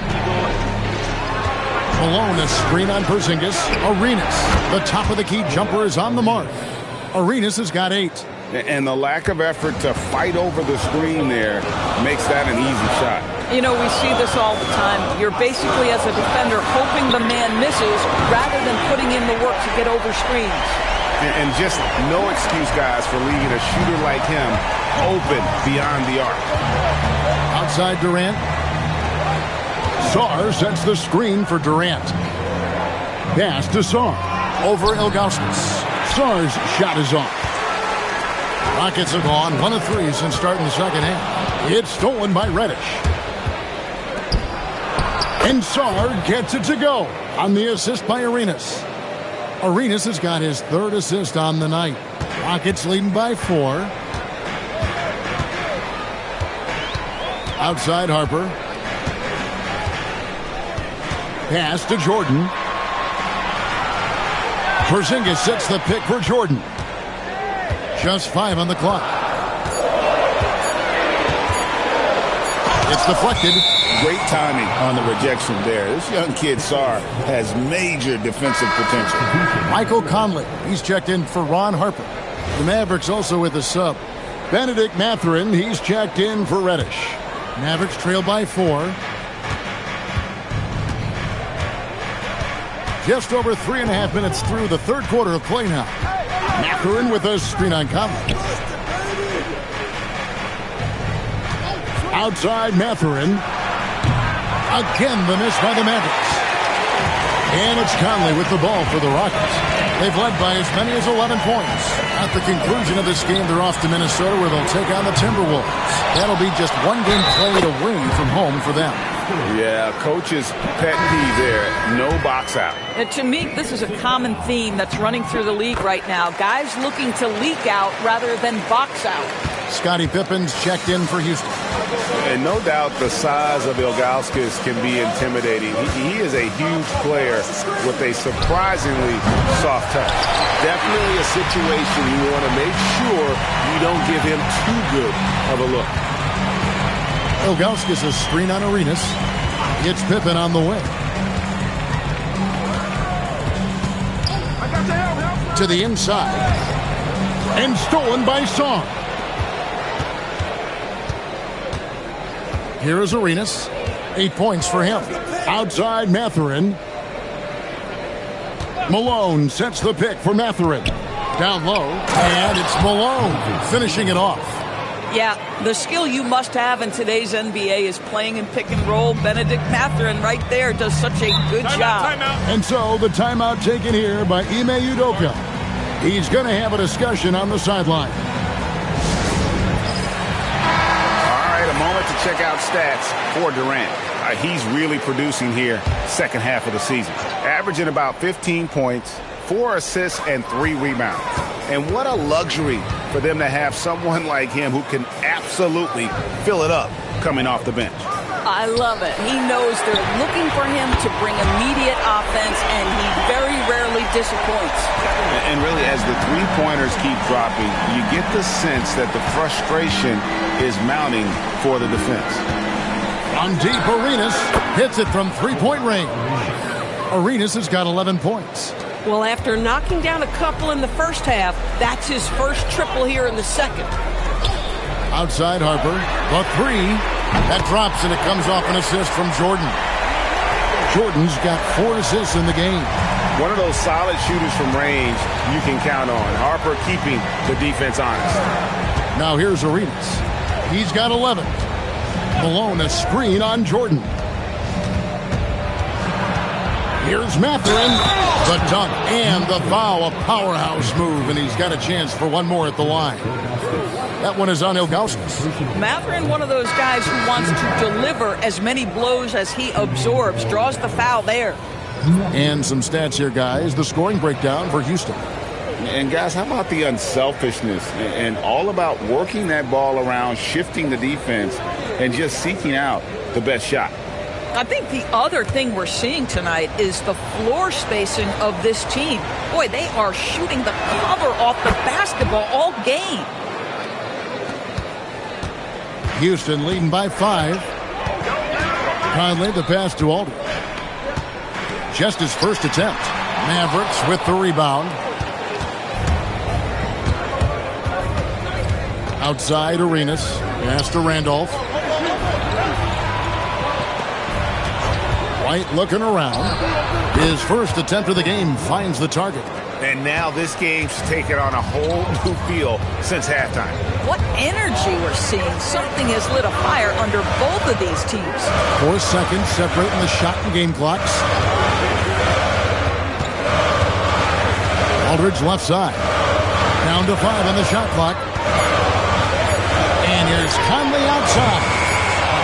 [SPEAKER 1] Malone, a screen on Porzingis. Arenas, the top of the key jumper, is on the mark. Arenas has got 8.
[SPEAKER 4] And the lack of effort to fight over the screen there makes that an easy shot.
[SPEAKER 3] You know, we see this all the time. You're basically, as a defender, hoping the man misses rather than putting in the work to get over screens.
[SPEAKER 4] And just no excuse, guys, for leaving a shooter like him open beyond the arc.
[SPEAKER 1] Outside Durant. Sarr sets the screen for Durant. Pass to Sarr. Over Ilgauskas. Sarr's shot is off. Rockets have gone 1 of 3 since starting the second half. It's stolen by Reddish. And Sarr gets it to go on the assist by Arenas. Arenas has got his 3rd assist on the night. Rockets leading by 4. Outside Harper. Pass to Jordan. Porzingis sets the pick for Jordan. Just 5 on the clock. It's deflected.
[SPEAKER 4] Great timing on the rejection there. This young kid, Sarr, has major defensive potential.
[SPEAKER 1] Michael Conley, he's checked in for Ron Harper. The Mavericks also with a sub. Benedict Mathurin, he's checked in for Reddish. Mavericks trail by 4. Just over 3.5 minutes through the third quarter of play now. Mathurin with a screen on Conley. Outside Mathurin. Again, the miss by the Mavericks. And it's Conley with the ball for the Rockets. They've led by as many as 11 points. At the conclusion of this game, they're off to Minnesota where they'll take on the Timberwolves. That'll be just one game played away from home for them.
[SPEAKER 4] Yeah, coach's pet peeve there. No box out.
[SPEAKER 3] And to me, this is a common theme that's running through the league right now. Guys looking to leak out rather than box out.
[SPEAKER 1] Scottie Pippen's checked in for Houston.
[SPEAKER 4] And no doubt the size of Ilgauskas can be intimidating. He is a huge player with a surprisingly soft touch.
[SPEAKER 2] Definitely a situation you want to make sure you don't give him too good of a look.
[SPEAKER 1] Ilgauskas a screen on Arenas. It's Pippen on the wing. To the inside. And stolen by Song. Here is Arenas. 8 points for him. Outside Mathurin. Malone sets the pick for Mathurin. Down low. And it's Malone finishing it off.
[SPEAKER 3] Yeah, the skill you must have in today's NBA is playing in pick and roll. Benedict Mathurin right there does such a good job.
[SPEAKER 1] And so the timeout taken here by Ime Udoka. He's going to have a discussion on the sideline.
[SPEAKER 4] All right, a moment to check out stats for Durant. He's really producing here second half of the season. Averaging about 15 points, 4 assists, and 3 rebounds. And what a luxury for them to have someone like him who can absolutely fill it up coming off the bench.
[SPEAKER 3] I love it. He knows they're looking for him to bring immediate offense, and he very rarely disappoints.
[SPEAKER 4] And really, as the three-pointers keep dropping, you get the sense that the frustration is mounting for the defense.
[SPEAKER 1] On deep, Arenas hits it from three-point range. Arenas has got 11 points.
[SPEAKER 5] Well, after knocking down a couple in the first half, that's his first triple here in the second.
[SPEAKER 1] Outside Harper, the three. That drops, and it comes off an assist from Jordan. Jordan's got 4 assists in the game.
[SPEAKER 4] One of those solid shooters from range you can count on. Harper keeping the defense honest.
[SPEAKER 1] Now here's Arenas. He's got 11. Malone, a screen on Jordan. Here's Mathurin. The dunk and the foul, a powerhouse move, and he's got a chance for one more at the line. That one is on Ilgauskas.
[SPEAKER 3] Mathurin, one of those guys who wants to deliver as many blows as he absorbs, draws the foul there.
[SPEAKER 1] And some stats here, guys. The scoring breakdown for Houston.
[SPEAKER 4] And guys, how about the unselfishness and all about working that ball around, shifting the defense, and just seeking out the best shot?
[SPEAKER 3] I think the other thing we're seeing tonight is the floor spacing of this team. Boy, they are shooting the cover off the basketball all game.
[SPEAKER 1] Houston leading by 5. Conley the pass to Aldridge. Just his first attempt. Mavericks with the rebound. Outside Arenas. Pass to Randolph. White looking around. His first attempt of the game finds the target.
[SPEAKER 4] And now this game's taken on a whole new feel since halftime.
[SPEAKER 3] What energy we're seeing. Something has lit a fire under both of these teams.
[SPEAKER 1] 4 seconds separating the shot and game clocks. Aldridge left side. Down to 5 on the shot clock. And here's Conley outside.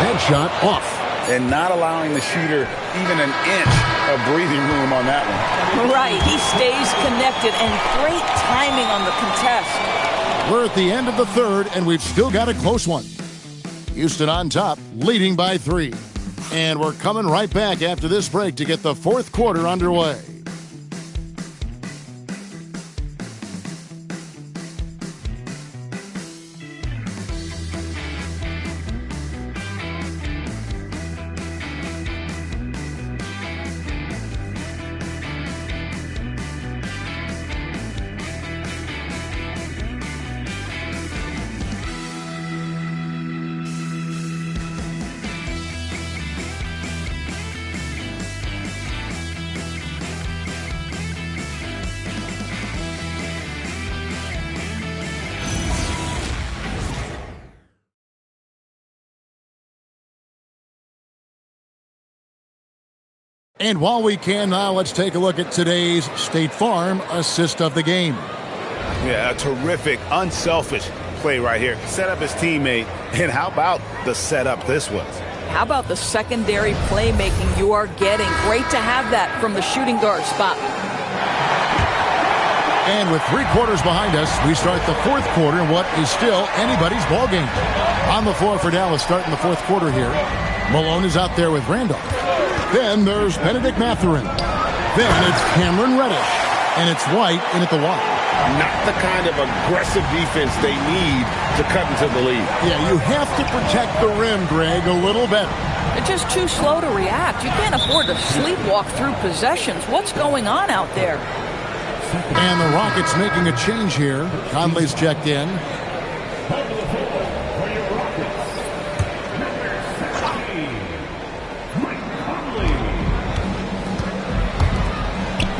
[SPEAKER 1] Headshot off.
[SPEAKER 4] And not allowing the shooter even an inch of breathing room on that one.
[SPEAKER 3] Right, he stays connected, and great timing on the contest.
[SPEAKER 1] We're at the end of the third, and we've still got a close one. Houston on top, leading by 3. And we're coming right back after this break to get the fourth quarter underway. And while we can now, let's take a look at today's State Farm assist of the game.
[SPEAKER 4] Yeah, a terrific, unselfish play right here. Set up his teammate, and how about the setup this was?
[SPEAKER 3] How about the secondary playmaking you are getting? Great to have that from the shooting guard spot.
[SPEAKER 1] And with 3 quarters behind us, we start the fourth quarter in what is still anybody's ball game. On the floor for Dallas starting the fourth quarter here. Malone is out there with Randolph. Then there's Benedict Mathurin. Then it's Cameron Reddish. And it's White in at the one.
[SPEAKER 4] Not the kind of aggressive defense they need to cut into the lead.
[SPEAKER 1] Yeah, you have to protect the rim, Greg, a little better.
[SPEAKER 3] They're just too slow to react. You can't afford to sleepwalk through possessions. What's going on out there?
[SPEAKER 1] And the Rockets making a change here. Conley's checked in.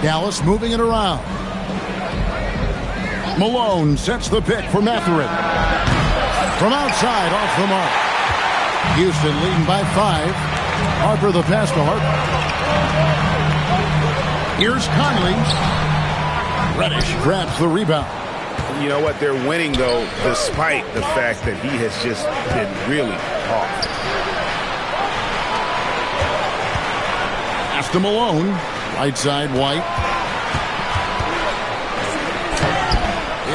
[SPEAKER 1] Dallas moving it around. Malone sets the pick for Mathurin. From outside, off the mark. Houston leading by 5. Harper the pass to Harper. Here's Conley. Reddish grabs the rebound.
[SPEAKER 4] You know what? They're winning, though, despite the fact that he has just been really off.
[SPEAKER 1] Pass to Malone. Right side, White.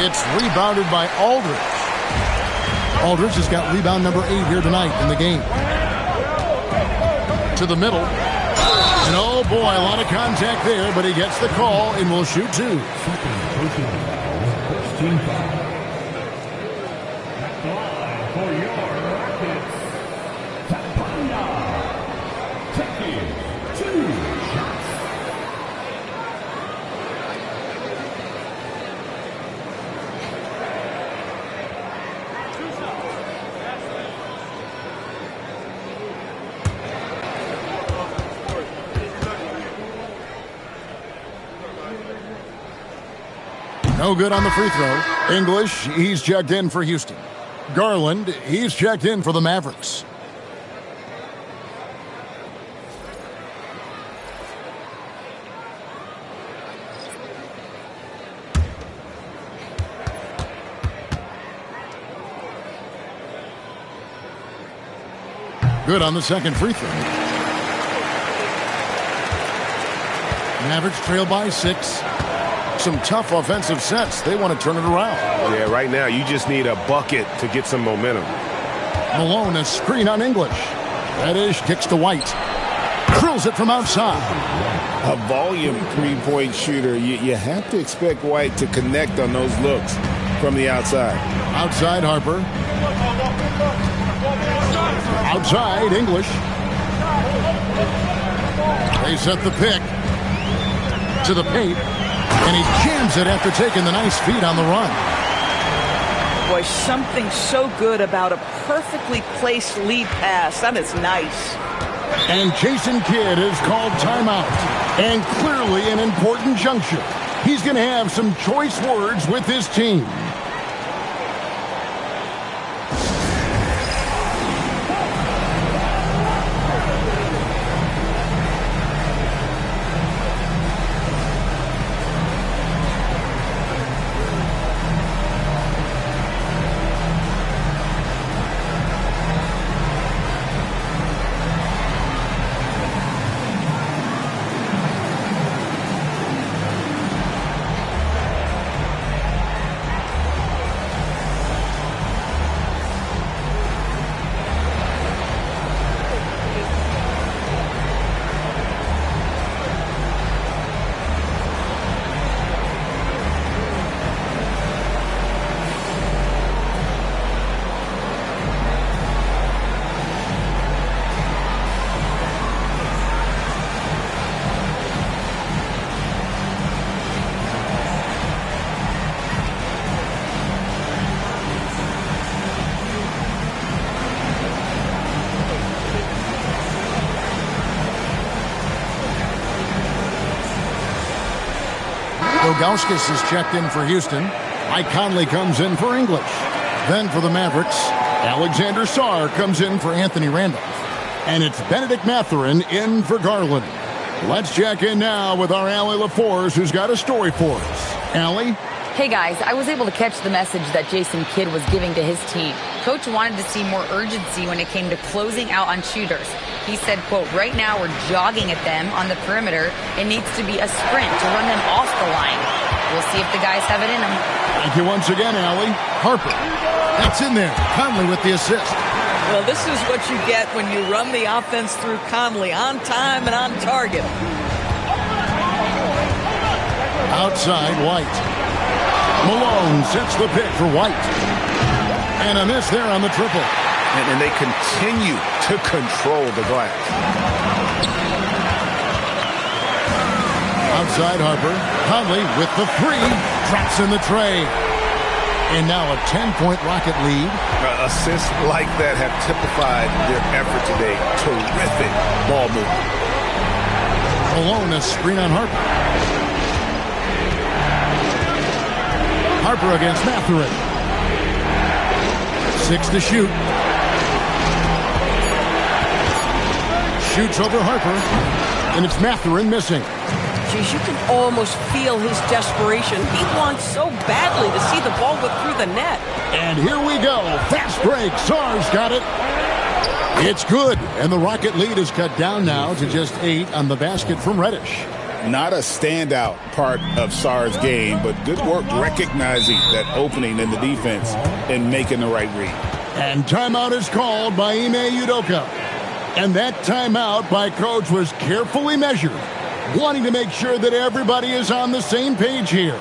[SPEAKER 1] It's rebounded by Aldridge. Aldridge has got rebound number 8 here tonight in the game. To the middle. And oh boy, a lot of contact there, but he gets the call and will shoot 2. No good on the free throw. English, he's checked in for Houston. Garland, he's checked in for the Mavericks. Good on the second free throw. Mavericks trail by 6. Some tough offensive sets. They want to turn it around.
[SPEAKER 16] Yeah, right now you just need a bucket to get some momentum.
[SPEAKER 1] Malone, a screen on English. Reddish kicks to White. Drills it from outside.
[SPEAKER 2] A volume three-point shooter. You have to expect White to connect on those looks from the outside.
[SPEAKER 1] Outside, Harper. Outside, English. They set the pick. To the paint. And he jams it after taking the nice feed on the run.
[SPEAKER 3] Boy, something so good about a perfectly placed lead pass. That is nice.
[SPEAKER 1] And Jason Kidd has called timeout. And clearly an important juncture. He's going to have some choice words with his team. Ilgauskas is checked in for Houston. Mike Conley comes in for English. Then for the Mavericks, Alexander Sarr comes in for Anthony Randolph. And it's Benedict Mathurin in for Garland. Let's check in now with our Allie LaForce, who's got a story for us. Allie?
[SPEAKER 10] Hey guys, I was able to catch the message that Jason Kidd was giving to his team. Coach wanted to see more urgency when it came to closing out on shooters. He said, quote, right now we're jogging at them on the perimeter. It needs to be a sprint to run them off the line. We'll see if the guys have it in them.
[SPEAKER 1] Thank you once again, Allie. Harper. That's in there. Conley with the assist.
[SPEAKER 3] Well, this is what you get when you run the offense through Conley on time and on target.
[SPEAKER 1] Outside, White. Malone sets the pick for White. And a miss there on the triple.
[SPEAKER 4] And they continue to control the glass.
[SPEAKER 1] Outside Harper. Conley with the 3. Drops in the tray. And now a 10-point Rocket lead.
[SPEAKER 4] Assists like that have typified their effort today. Terrific ball movement.
[SPEAKER 1] Malone, a screen on Harper. Harper against Mathurin. 6 to shoot. Shoots over Harper, and it's Mathurin missing.
[SPEAKER 5] Geez, you can almost feel his desperation. He wants so badly to see the ball go through the net.
[SPEAKER 1] And here we go. Fast break. Sarr's got it. It's good. And the Rocket lead is cut down now to just 8 on the basket from Reddish.
[SPEAKER 4] Not a standout part of Sarr's game, but good work recognizing that opening in the defense and making the right read.
[SPEAKER 1] And timeout is called by Ime Udoka. And that timeout by Coach was carefully measured, wanting to make sure that everybody is on the same page here.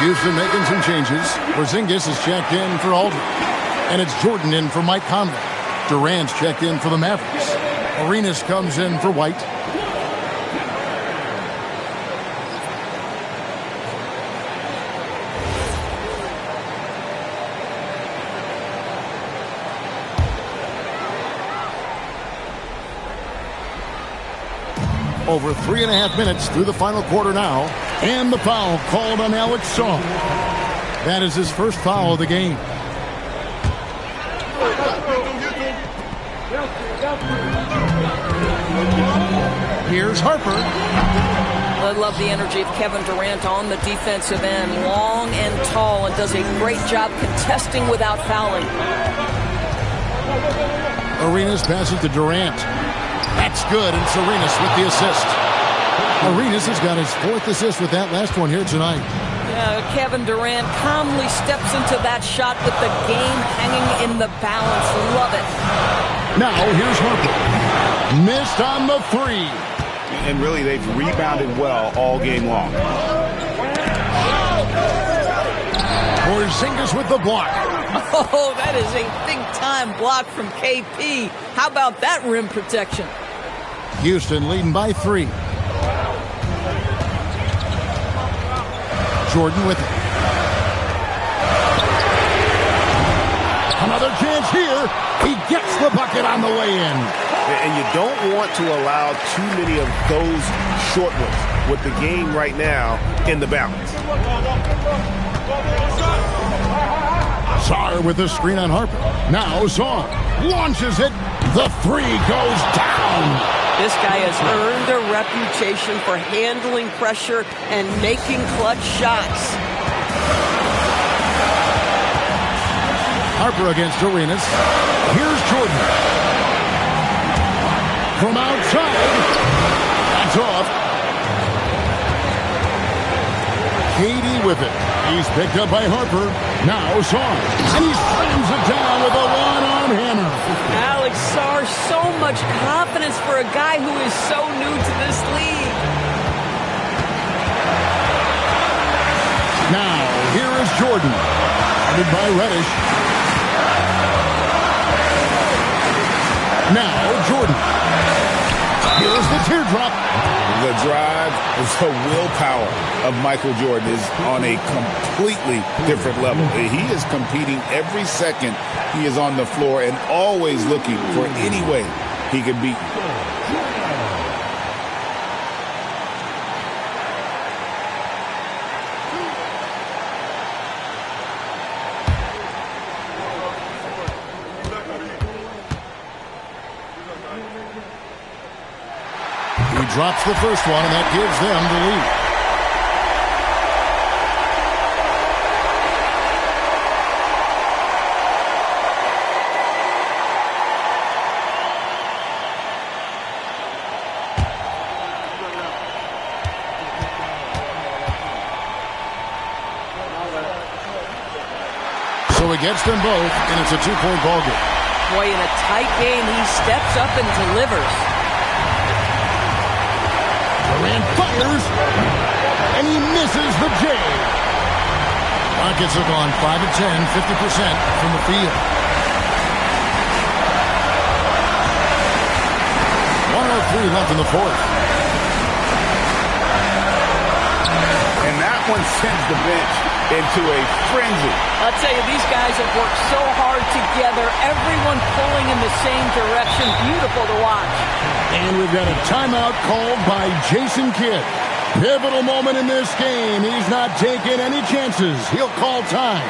[SPEAKER 1] Houston making some changes. Porzingis is checked in for Aldridge. And it's Jordan in for Mike Conley. Durant's checked in for the Mavericks. Arenas comes in for White. Over 3.5 minutes through the final quarter now. And the foul called on Alex Song. That is his first foul of the game. Here's Harper.
[SPEAKER 5] I love the energy of Kevin Durant on the defensive end. Long and tall, and does a great job contesting without fouling.
[SPEAKER 1] Arenas passes to Durant. That's good, and it's Arenas with the assist. Arenas has got his 4th assist with that last one here tonight.
[SPEAKER 5] Yeah, Kevin Durant calmly steps into that shot with the game hanging in the balance. Love it.
[SPEAKER 1] Now here's Harper. Missed on the 3.
[SPEAKER 4] And really, they've rebounded well all game long.
[SPEAKER 1] Porzingis with the block.
[SPEAKER 5] Oh, that is a big-time block from KP. How about that rim protection?
[SPEAKER 1] Houston leading by 3. Jordan with it. Another chance here. He gets the bucket on the way in.
[SPEAKER 4] And you don't want to allow too many of those short ones with the game right now in the balance.
[SPEAKER 1] Sarr with the screen on Harper. Now Song launches it. The 3 goes down.
[SPEAKER 5] This guy has earned a reputation for handling pressure and making clutch shots.
[SPEAKER 1] Harper against Arenas. Here's Jordan. From outside. That's off. Katie with it. He's picked up by Harper. Now Sarr. And he slams it down with a one-arm hammer.
[SPEAKER 5] Alex Sarr, so much confidence for a guy who is so new to this league.
[SPEAKER 1] Now, here is Jordan. Guarded by Reddish. Now, Jordan. Here's the teardrop.
[SPEAKER 4] The drive, the willpower of Michael Jordan is on a completely different level. He is competing every second he is on the floor and always looking for any way he can beat you.
[SPEAKER 1] drops the first one, and that gives them the lead. So he gets them both, and it's a two-point ball game.
[SPEAKER 5] Boy, in a tight game, he steps up and delivers.
[SPEAKER 1] Durant fires, and he misses the J. Rockets have gone 5 of 10, 50% from the field. 1:03 left in the fourth.
[SPEAKER 4] And that one sends the bench into a frenzy.
[SPEAKER 5] I'll tell you, these guys have worked so hard together. Everyone pulling in the same direction. Beautiful to watch.
[SPEAKER 1] And we've got a timeout called by Jason Kidd. Pivotal moment in this game. He's not taking any chances. He'll call time.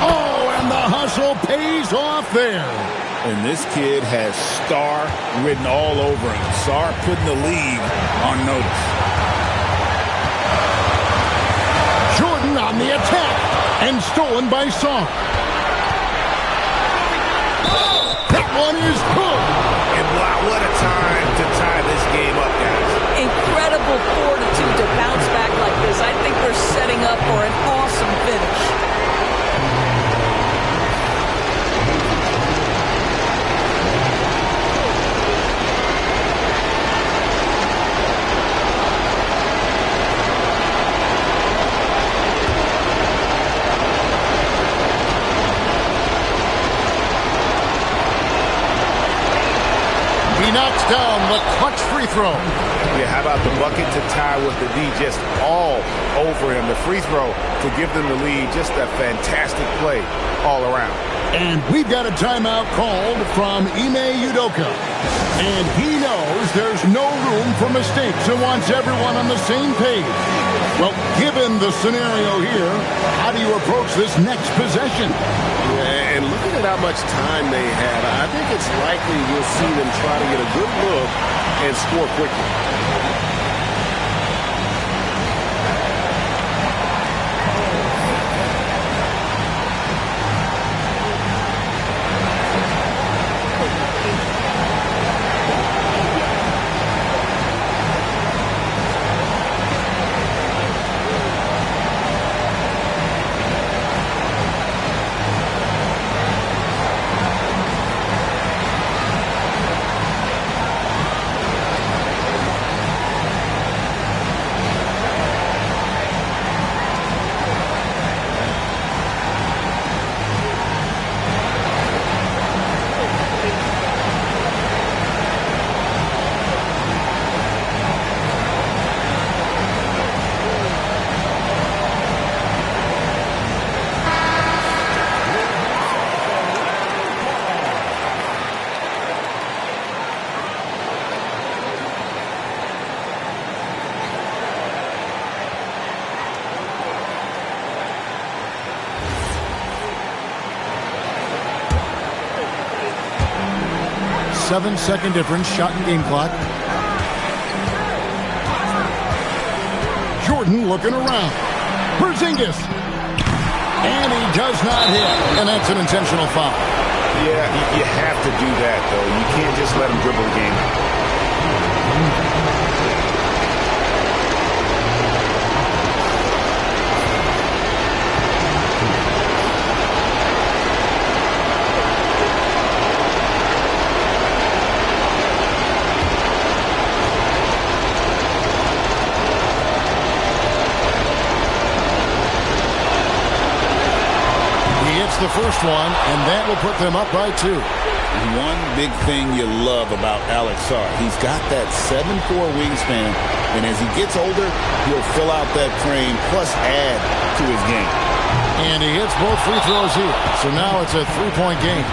[SPEAKER 1] Oh, and the hustle pays off there.
[SPEAKER 4] And this kid has star written all over him. Star putting the league on notice.
[SPEAKER 1] Jordan on the attack and stolen by Song. That one is good.
[SPEAKER 4] And wow, what a time to tie this game up, guys.
[SPEAKER 5] Incredible fortitude to bounce back like this. I think they're setting up for an awesome finish.
[SPEAKER 1] He knocks down the clutch free throw.
[SPEAKER 4] Yeah, how about the bucket to tie with the D just all over him. The free throw to give them the lead. Just a fantastic play all around.
[SPEAKER 1] And we've got a timeout called from Ime Udoka. And he knows there's no room for mistakes and wants everyone on the same page. Well, given the scenario here, how do you approach this next possession?
[SPEAKER 2] Yeah, and looking at how much time they have, I think it's likely you'll see them try to get a good look and score quickly.
[SPEAKER 1] 7-second difference, shot and game clock. Jordan looking around. Porzingis. And he does not hit. And that's an intentional foul.
[SPEAKER 4] Yeah, you have to do that, though. You can't just let him dribble the game.
[SPEAKER 1] The first one, and that will put them up by 2.
[SPEAKER 4] One big thing you love about Alex Sarr, he's got that 7'4" wingspan, and as he gets older, he'll fill out that frame plus add to his game.
[SPEAKER 1] And he hits both free throws here, so now it's a 3-point game.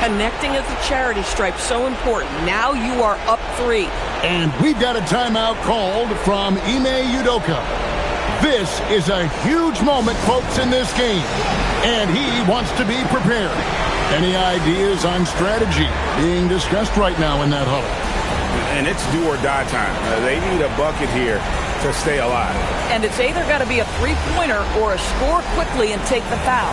[SPEAKER 5] Connecting at the charity stripe, so important. Now you are up 3.
[SPEAKER 1] And we've got a timeout called from Ime Udoka. This is a huge moment, folks, in this game. And he wants to be prepared. Any ideas on strategy being discussed right now in that huddle?
[SPEAKER 4] And it's do or die time. They need a bucket here to stay alive.
[SPEAKER 5] And it's either got to be a three-pointer or a score quickly and take the foul.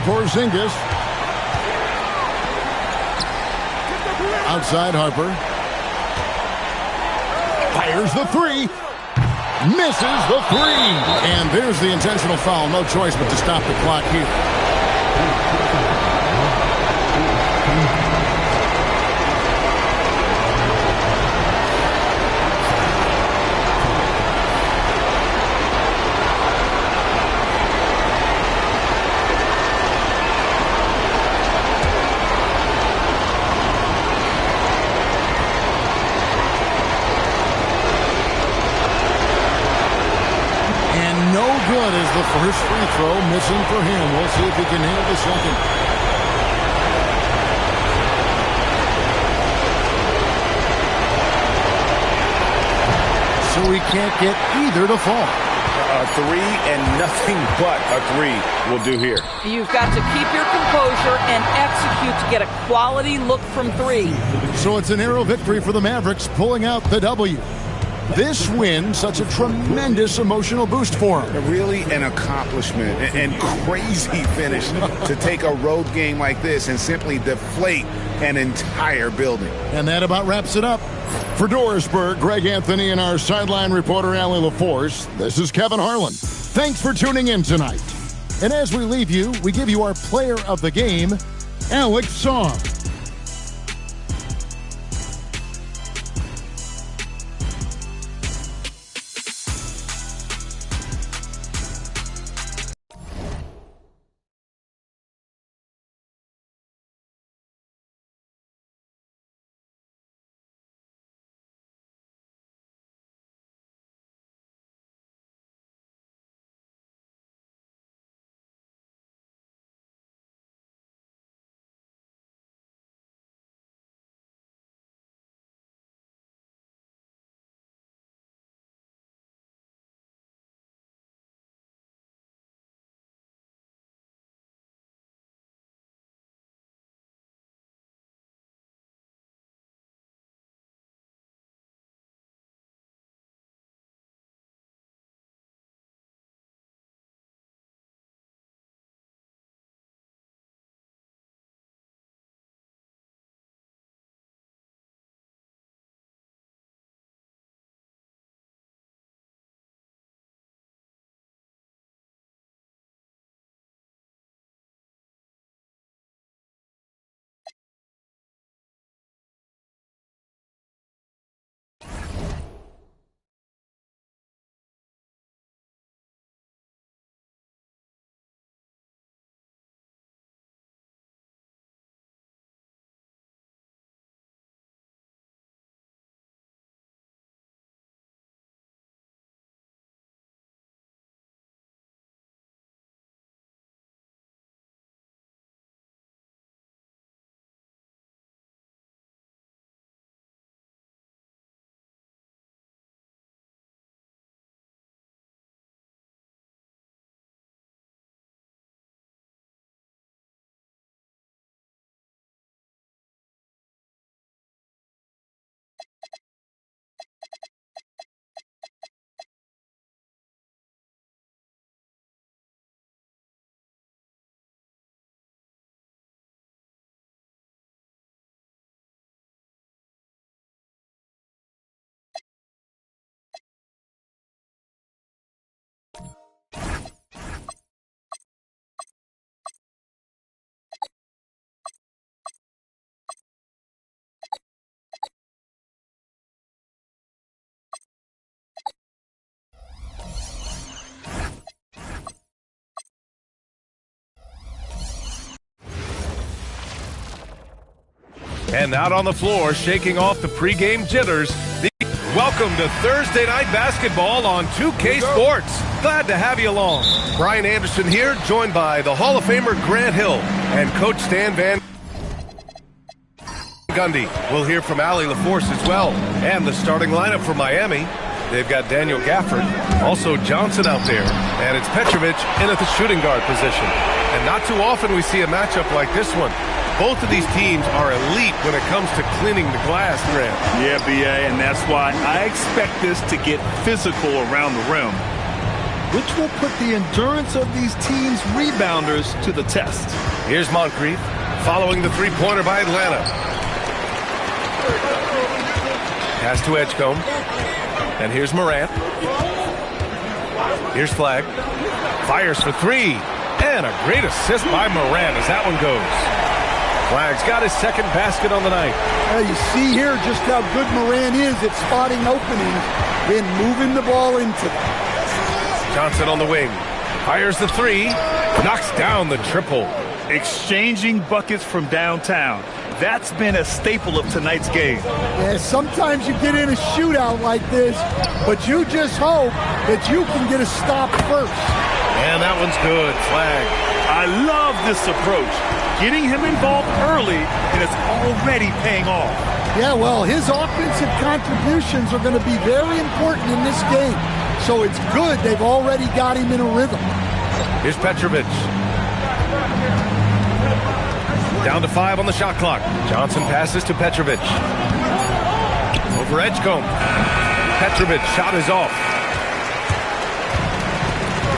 [SPEAKER 1] Porzingis. Outside Harper. Fires the 3. Misses the 3. And there's the intentional foul. No choice but to stop the clock here. Good is the first free throw, missing for him. We'll see if he can handle the second. So he can't get either to fall.
[SPEAKER 4] A 3 and nothing but a 3 will do here.
[SPEAKER 5] You've got to keep your composure and execute to get a quality look from 3.
[SPEAKER 1] So it's a narrow victory for the Mavericks, pulling out the W. This win, such a tremendous emotional boost for him.
[SPEAKER 4] Really an accomplishment and crazy finish to take a road game like this and simply deflate an entire building.
[SPEAKER 1] And that about wraps it up. For Dorisburg, Greg Anthony, and our sideline reporter, Allie LaForce, this is Kevin Harlan. Thanks for tuning in tonight. And as we leave you, we give you our player of the game, Alex Sarr.
[SPEAKER 9] And out on the floor, shaking off the pregame jitters, welcome to Thursday Night Basketball on 2K Sports. Glad to have you along. Brian Anderson here, joined by the Hall of Famer Grant Hill and Coach Stan Van Gundy. We'll hear from Allie LaForce as well. And the starting lineup for Miami. They've got Daniel Gafford, also Johnson out there, and it's Petrovic in at the shooting guard position. And not too often we see a matchup like this one. Both of these teams are elite when it comes to cleaning the glass, Grant.
[SPEAKER 11] Yeah, B.A., and that's why I expect this to get physical around the rim, which will put the endurance of these teams' rebounders to the test.
[SPEAKER 9] Here's Moncrief, following the three-pointer by Atlanta. Pass to Edgecombe. And here's Morant. Here's Flagg. Fires for three. And a great assist by Morant as that one goes. Flagg's got his second basket on the night.
[SPEAKER 19] You see here just how good Morant is at spotting openings, then moving the ball into them.
[SPEAKER 9] Johnson on the wing. Fires the three. Knocks down the triple.
[SPEAKER 11] Exchanging buckets from downtown. That's been a staple of tonight's game.
[SPEAKER 19] Yeah, sometimes you get in a shootout like this, but you just hope that you can get a stop first.
[SPEAKER 9] And that one's good. Flagg.
[SPEAKER 11] I love this approach. Getting him involved early, and it's already paying off.
[SPEAKER 19] Yeah, well, his offensive contributions are going to be very important in this game. So it's good they've already got him in a rhythm.
[SPEAKER 9] Here's Petrovic. Down to 5 on the shot clock. Johnson passes to Petrovic. Over Edgecombe. Petrovic shot is off.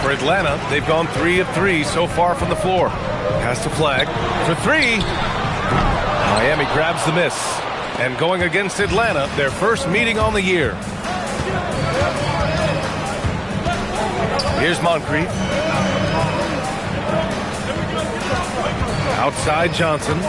[SPEAKER 9] For Atlanta, they've gone 3 of 3 so far from the floor. Pass to Flagg for 3. Miami grabs the miss. And going against Atlanta, their first meeting on the year. Here's Moncrief. Outside Johnson.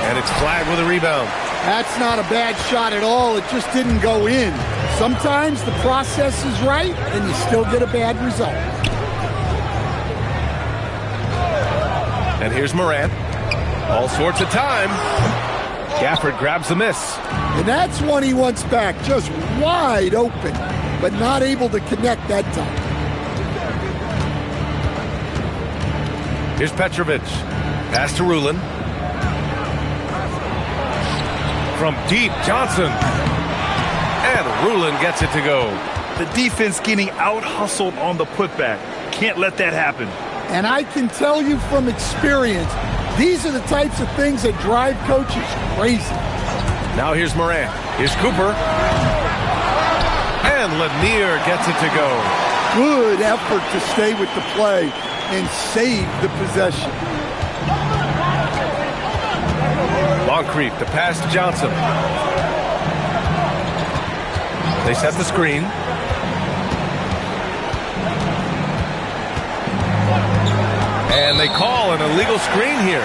[SPEAKER 9] And it's Flagg with a rebound.
[SPEAKER 19] That's not a bad shot at all. It just didn't go in. Sometimes the process is right, and you still get a bad result.
[SPEAKER 9] And here's Morant. All sorts of time. Gafford grabs the miss.
[SPEAKER 19] And that's one he wants back. Just wide open, but not able to connect that time.
[SPEAKER 9] Here's Petrovic. Pass to Rulin. From deep, Johnson. And Rulin gets it to go.
[SPEAKER 11] The defense getting out-hustled on the putback. Can't let that happen.
[SPEAKER 19] And I can tell you from experience, these are the types of things that drive coaches crazy.
[SPEAKER 9] Now here's Morant. Here's Cooper. And Lanier gets it to go.
[SPEAKER 19] Good effort to stay with the play and save the possession.
[SPEAKER 9] Moncrief, the pass to Johnson. They set the screen. And they call an illegal screen here.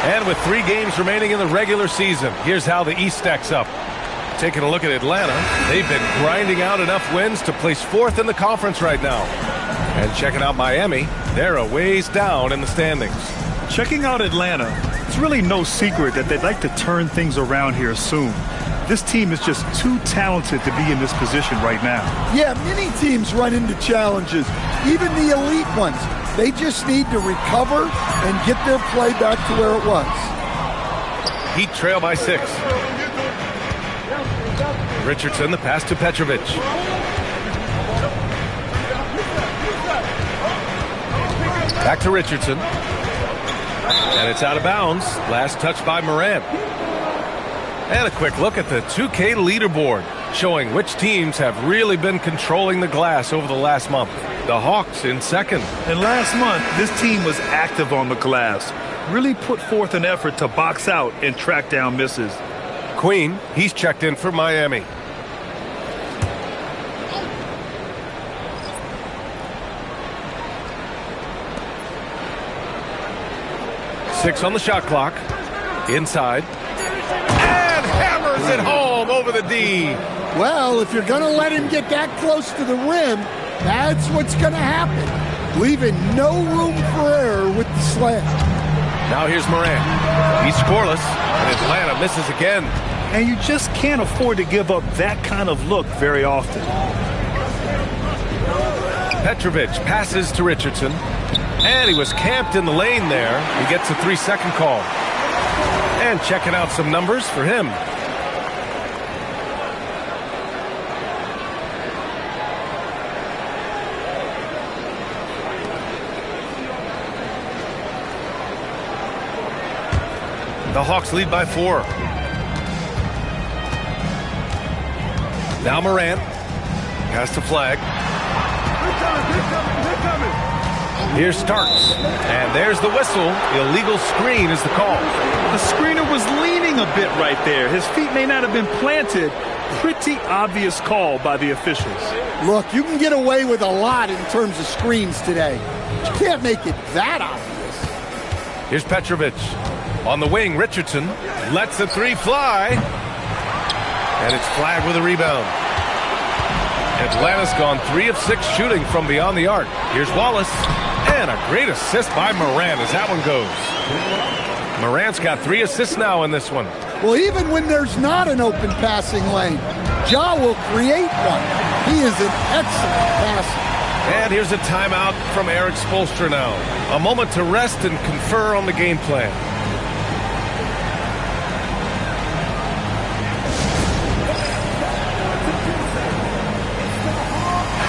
[SPEAKER 9] And with 3 games remaining in the regular season, here's how the East stacks up. Taking a look at Atlanta, they've been grinding out enough wins to place 4th in the conference right now. And checking out Miami, they're a ways down in the standings.
[SPEAKER 11] Checking out Atlanta, it's really no secret that they'd like to turn things around here soon. This team is just too talented to be in this position right now.
[SPEAKER 19] Yeah, many teams run into challenges, even the elite ones. They just need to recover and get their play back to where it was.
[SPEAKER 9] Heat trail by 6. Richardson, the pass to Petrovic. Back to Richardson. And it's out of bounds. Last touch by Morant. And a quick look at the 2K leaderboard, showing which teams have really been controlling the glass over the last month. The Hawks in second.
[SPEAKER 11] And last month, this team was active on the glass. Really put forth an effort to box out and track down misses.
[SPEAKER 9] Queen, he's checked in for Miami. Six on the shot clock. Inside. And hammers it home over the D.
[SPEAKER 19] Well, if you're going to let him get that close to the rim, that's what's going to happen. Leaving no room for error with the slam.
[SPEAKER 9] Now here's Moran. He's scoreless, and Atlanta misses again.
[SPEAKER 11] And you just can't afford to give up that kind of look very often.
[SPEAKER 9] Petrovic passes to Richardson. And he was camped in the lane there. He gets a 3-second call. And checking out some numbers for him. The Hawks lead by 4. Now Morant has to flag. Here's Starks, and there's the whistle. Illegal screen is the call.
[SPEAKER 11] The screener was leaning a bit right there. His feet may not have been planted. Pretty obvious call by the officials.
[SPEAKER 19] Look, you can get away with a lot in terms of screens today. You can't make it that obvious.
[SPEAKER 9] Here's Petrovic. On the wing, Richardson lets the 3 fly. And it's flagged with a rebound. Atlanta's gone 3 of 6 shooting from beyond the arc. Here's Wallace. And a great assist by Moran as that one goes. Moran's got 3 assists now in this one.
[SPEAKER 19] Well, even when there's not an open passing lane, Ja will create one. He is an excellent passer.
[SPEAKER 9] And here's a timeout from Eric Spoelstra now. A moment to rest and confer on the game plan.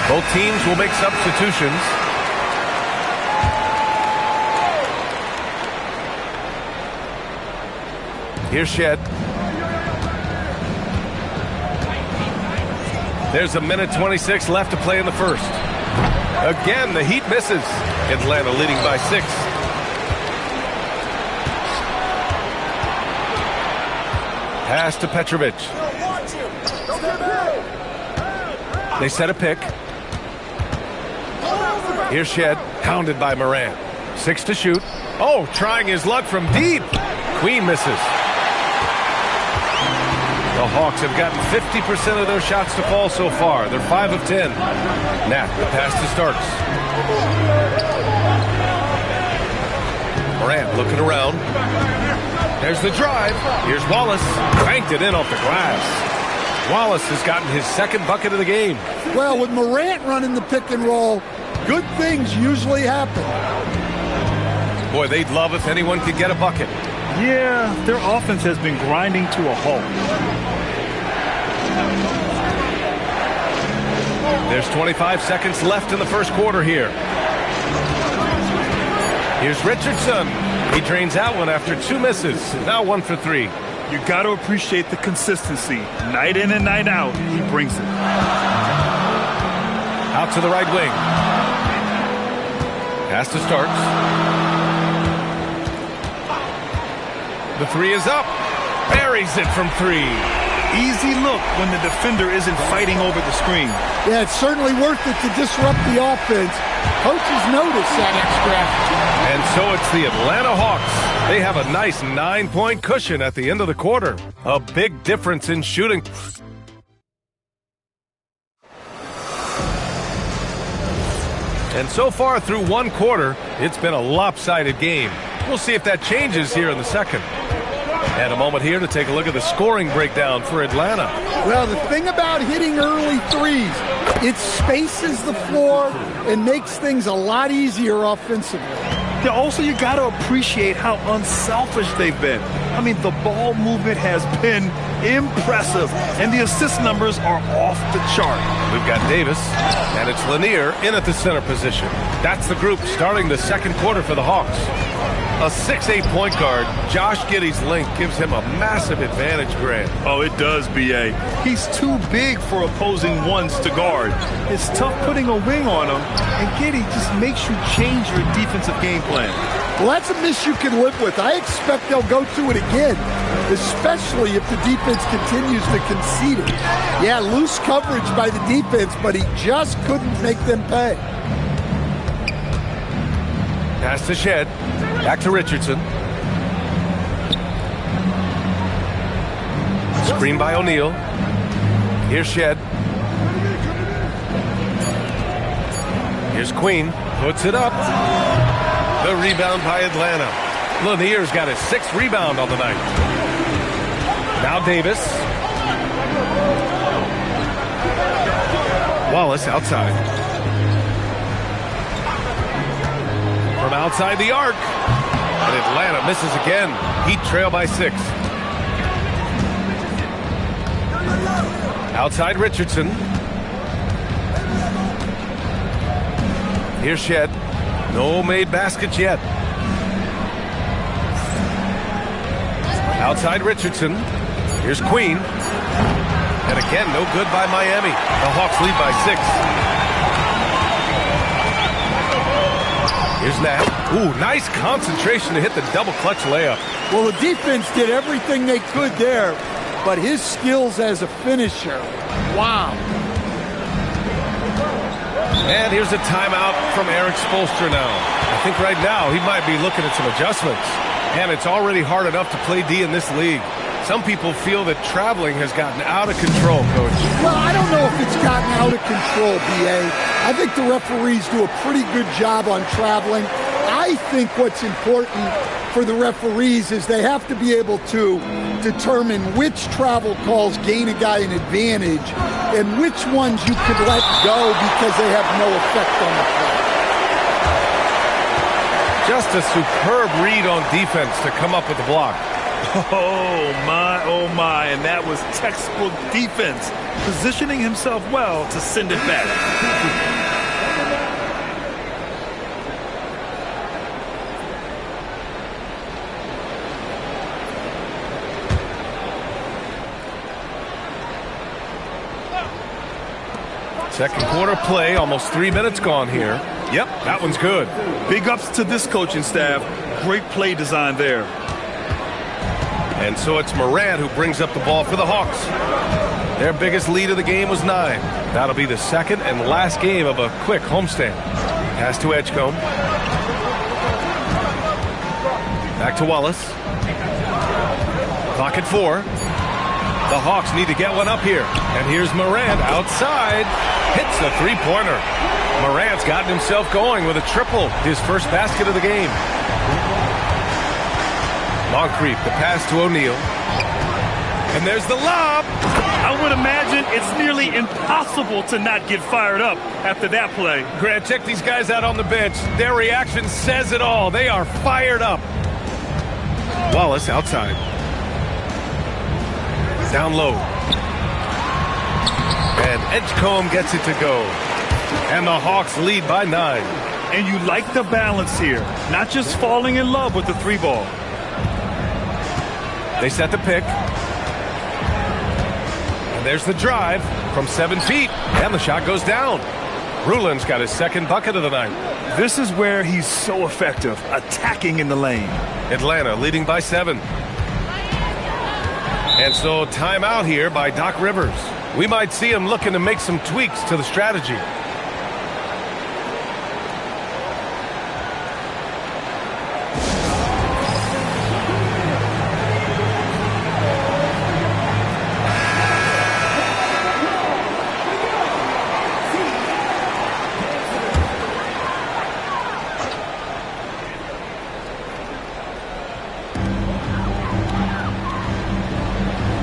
[SPEAKER 9] Both teams will make substitutions. Here's Shed. There's a minute 26 left to play in the first. Again, the Heat misses. Atlanta leading by 6. Pass to Petrovic. They set a pick. Here's Shed, hounded by Moran. 6 to shoot. Oh, trying his luck from deep. Queen misses. The Hawks have gotten 50% of their shots to fall so far. They're 5 of 10. Knapp, the pass to Starks. Morant looking around. There's the drive. Here's Wallace. Banked it in off the glass. Wallace has gotten his second bucket of the game.
[SPEAKER 19] Well, with Morant running the pick and roll, good things usually happen.
[SPEAKER 9] Boy, they'd love if anyone could get a bucket.
[SPEAKER 11] Yeah, their offense has been grinding to a halt.
[SPEAKER 9] There's 25 seconds left in the first quarter here. Here's Richardson. He drains out one after 2 misses. Now 1 for 3.
[SPEAKER 11] You got to appreciate the consistency. Night in and night out, he brings it.
[SPEAKER 9] Out to the right wing. Pass to Starks. The 3 is up. Buries it from 3.
[SPEAKER 11] Easy look when the defender isn't fighting over the screen.
[SPEAKER 19] Yeah, it's certainly worth it to disrupt the offense. Coaches notice that extra effort.
[SPEAKER 9] And so it's the Atlanta Hawks. They have a nice 9-point cushion at the end of the quarter. A big difference in shooting. And so far through 1 quarter, it's been a lopsided game. We'll see if that changes here in the second. And a moment here to take a look at the scoring breakdown for Atlanta.
[SPEAKER 19] Well, the thing about hitting early threes, it spaces the floor and makes things a lot easier offensively.
[SPEAKER 11] Yeah, also, you got to appreciate how unselfish they've been. I mean, the ball movement has been impressive, and the assist numbers are off the chart.
[SPEAKER 9] We've got Davis, and it's Lanier in at the center position. That's the group starting the second quarter for the Hawks. A 6'8" point guard, Josh Giddey's length gives him a massive advantage, Grant.
[SPEAKER 11] Oh, it does, B.A. He's too big for opposing ones to guard. It's tough putting a wing on him, and Giddey just makes you change your defensive game plan.
[SPEAKER 19] Well, that's a miss you can live with. I expect they'll go to it again, especially if the defense continues to concede it. Yeah, loose coverage by the defense, but he just couldn't make them pay.
[SPEAKER 9] Pass to Shed. Back to Richardson. Screen by O'Neal. Here's Shed. Here's Queen. Puts it up. The rebound by Atlanta. Lanier's got his 6th rebound on the night. Now Davis. Wallace outside. From outside the arc. And Atlanta misses again. Heat trail by 6. Outside Richardson. Here's Shed. No made baskets yet. Outside Richardson. Here's Queen. And again, no good by Miami. The Hawks lead by 6. Here's Knapp. Ooh, nice concentration to hit the double clutch layup.
[SPEAKER 19] Well, the defense did everything they could there, but his skills as a finisher, wow.
[SPEAKER 9] And here's a timeout from Eric Spoelstra now. I think right now he might be looking at some adjustments. And it's already hard enough to play D in this league. Some people feel that traveling has gotten out of control, Coach.
[SPEAKER 19] Well, I don't know if it's gotten out of control, B.A. I think the referees do a pretty good job on traveling. I think what's important for the referees is they have to be able to determine which travel calls gain a guy an advantage and which ones you could let go because they have no effect on the play.
[SPEAKER 9] Just a superb read on defense to come up with the block.
[SPEAKER 11] Oh my, and that was textbook defense, positioning himself well to send it back.
[SPEAKER 9] Second quarter play, almost 3 minutes gone here. Yep, that one's good.
[SPEAKER 11] Big ups to this coaching staff. Great play design there.
[SPEAKER 9] And so it's Morant who brings up the ball for the Hawks. Their biggest lead of the game was 9. That'll be the second and last game of a quick homestand. Pass to Edgecombe. Back to Wallace. Clock at 4. The Hawks need to get one up here. And here's Morant outside. Hits the three-pointer. Morant's gotten himself going with a triple. His first basket of the game. Moncrief, the pass to O'Neal. And there's the lob.
[SPEAKER 11] I would imagine it's nearly impossible to not get fired up after that play.
[SPEAKER 9] Grant, check these guys out on the bench. Their reaction says it all. They are fired up. Wallace outside. Down low. And Edgecombe gets it to go. And the Hawks lead by 9.
[SPEAKER 11] And you like the balance here. Not just falling in love with the 3-ball.
[SPEAKER 9] They set the pick. And there's the drive from 7 feet. And the shot goes down. Rulin's got his second bucket of the night.
[SPEAKER 11] This is where he's so effective, attacking in the lane.
[SPEAKER 9] Atlanta leading by 7. And so timeout here by Doc Rivers. We might see him looking to make some tweaks to the strategy.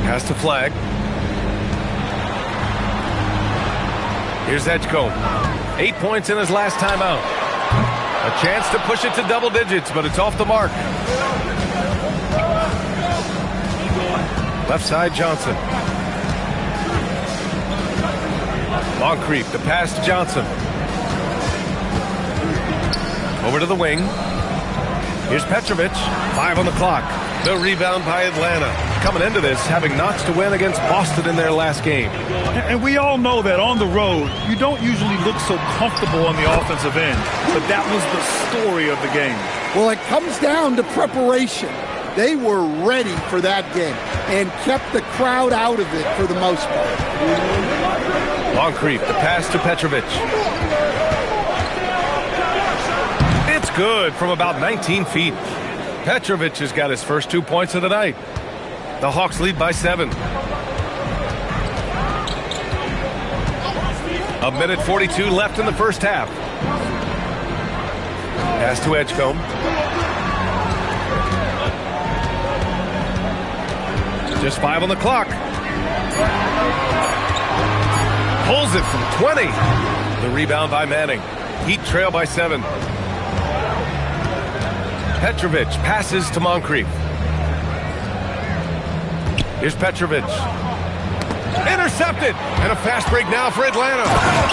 [SPEAKER 9] Pass to Flag. Here's Edgecombe. 8 points in his last timeout. A chance to push it to double digits, but it's off the mark. Left side, Johnson. Moncrief, the pass to Johnson. Over to the wing. Here's Petrovic. 5 on the clock. The rebound by Atlanta. Coming into this, having knocks to win against Boston in their last game.
[SPEAKER 11] And we all know that on the road, you don't usually look so comfortable on the offensive end. But that was the story of the game.
[SPEAKER 19] Well, it comes down to preparation. They were ready for that game and kept the crowd out of it for the most part.
[SPEAKER 9] Moncrief, the pass to Petrovic. It's good from about 19 feet. Petrovic has got his first 2 points of the night. The Hawks lead by 7. 1:42 left in the first half. Pass to Edgecombe. Just 5 on the clock. Pulls it from 20. The rebound by Manning. Heat trail by 7. Petrovic passes to Moncrief. Here's Petrovic. Intercepted! And a fast break now for Atlanta.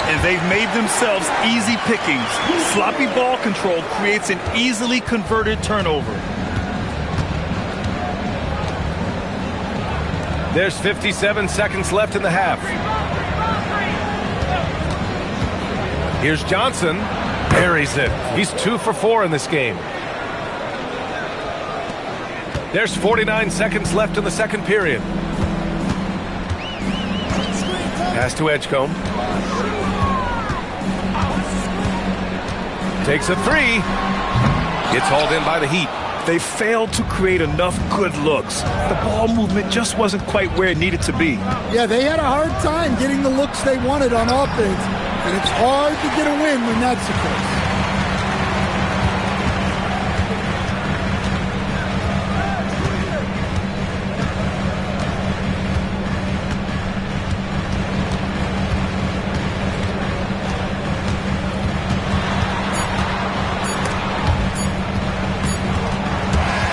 [SPEAKER 11] And they've made themselves easy pickings. Sloppy ball control creates an easily converted turnover.
[SPEAKER 9] There's 57 seconds left in the half. Here's Johnson. Buries it. He's 2 for 4 in this game. There's 49 seconds left in the second period. Pass to Edgecombe. Takes a 3. Gets hauled in by the Heat.
[SPEAKER 11] They failed to create enough good looks. The ball movement just wasn't quite where it needed to be.
[SPEAKER 19] Yeah, they had a hard time getting the looks they wanted on offense, and it's hard to get a win when that's the case.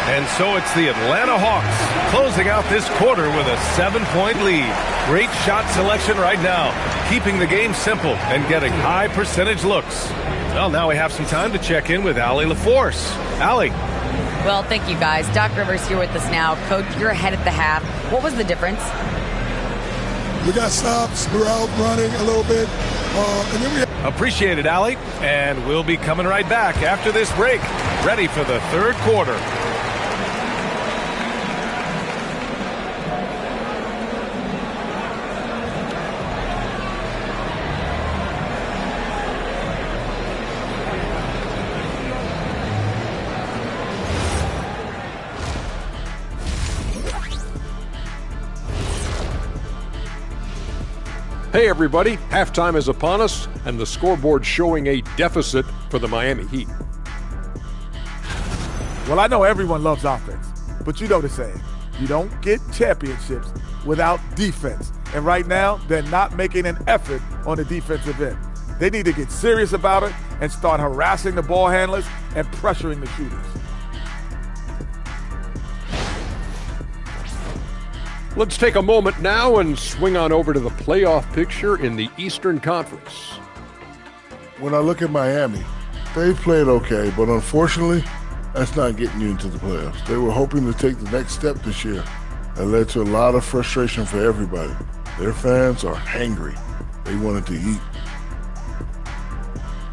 [SPEAKER 9] And so it's the Atlanta Hawks closing out this quarter with a 7-point lead. Great shot selection right now, keeping the game simple and getting high percentage looks. Well, now we have some time to check in with Allie LaForce. Allie.
[SPEAKER 10] Well, thank you, guys. Doc Rivers here with us now. Coach, you're ahead at the half. What was the difference?
[SPEAKER 20] We got stops. We're out running a little bit. And then
[SPEAKER 9] Appreciate it, Allie. And we'll be coming right back after this break, ready for the third quarter.
[SPEAKER 6] Hey everybody, halftime is upon us and the scoreboard showing a deficit for the Miami Heat.
[SPEAKER 8] Well, I know everyone loves offense, but you know the saying. You don't get championships without defense. And right now, they're not making an effort on the defensive end. They need to get serious about it and start harassing the ball handlers and pressuring the shooters.
[SPEAKER 6] Let's take a moment now and swing on over to the playoff picture in the Eastern Conference.
[SPEAKER 7] When I look at Miami, they played okay, but unfortunately, that's not getting you into the playoffs. They were hoping to take the next step this year. That led to a lot of frustration for everybody. Their fans are hangry. They wanted to eat.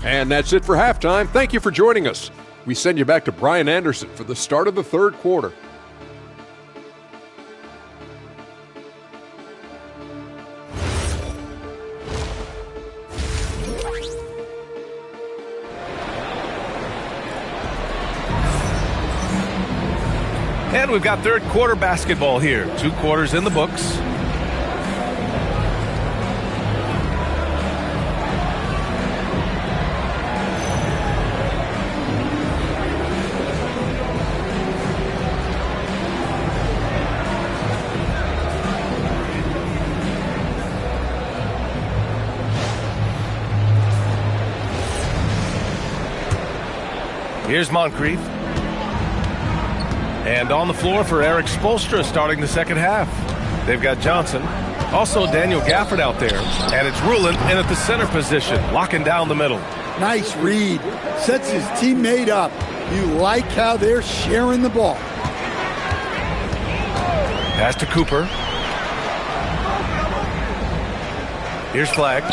[SPEAKER 6] And that's it for halftime. Thank you for joining us. We send you back to Brian Anderson for the start of the third quarter.
[SPEAKER 9] And we've got third quarter basketball here. 2 quarters in the books. Here's Moncrief. And on the floor for Eric Spoelstra starting the second half. They've got Johnson. Also Daniel Gafford out there. And it's Rulin in at the center position, locking down the middle.
[SPEAKER 19] Nice read. Sets his teammate up. You like how they're sharing the ball.
[SPEAKER 9] Pass to Cooper. Here's Flagg.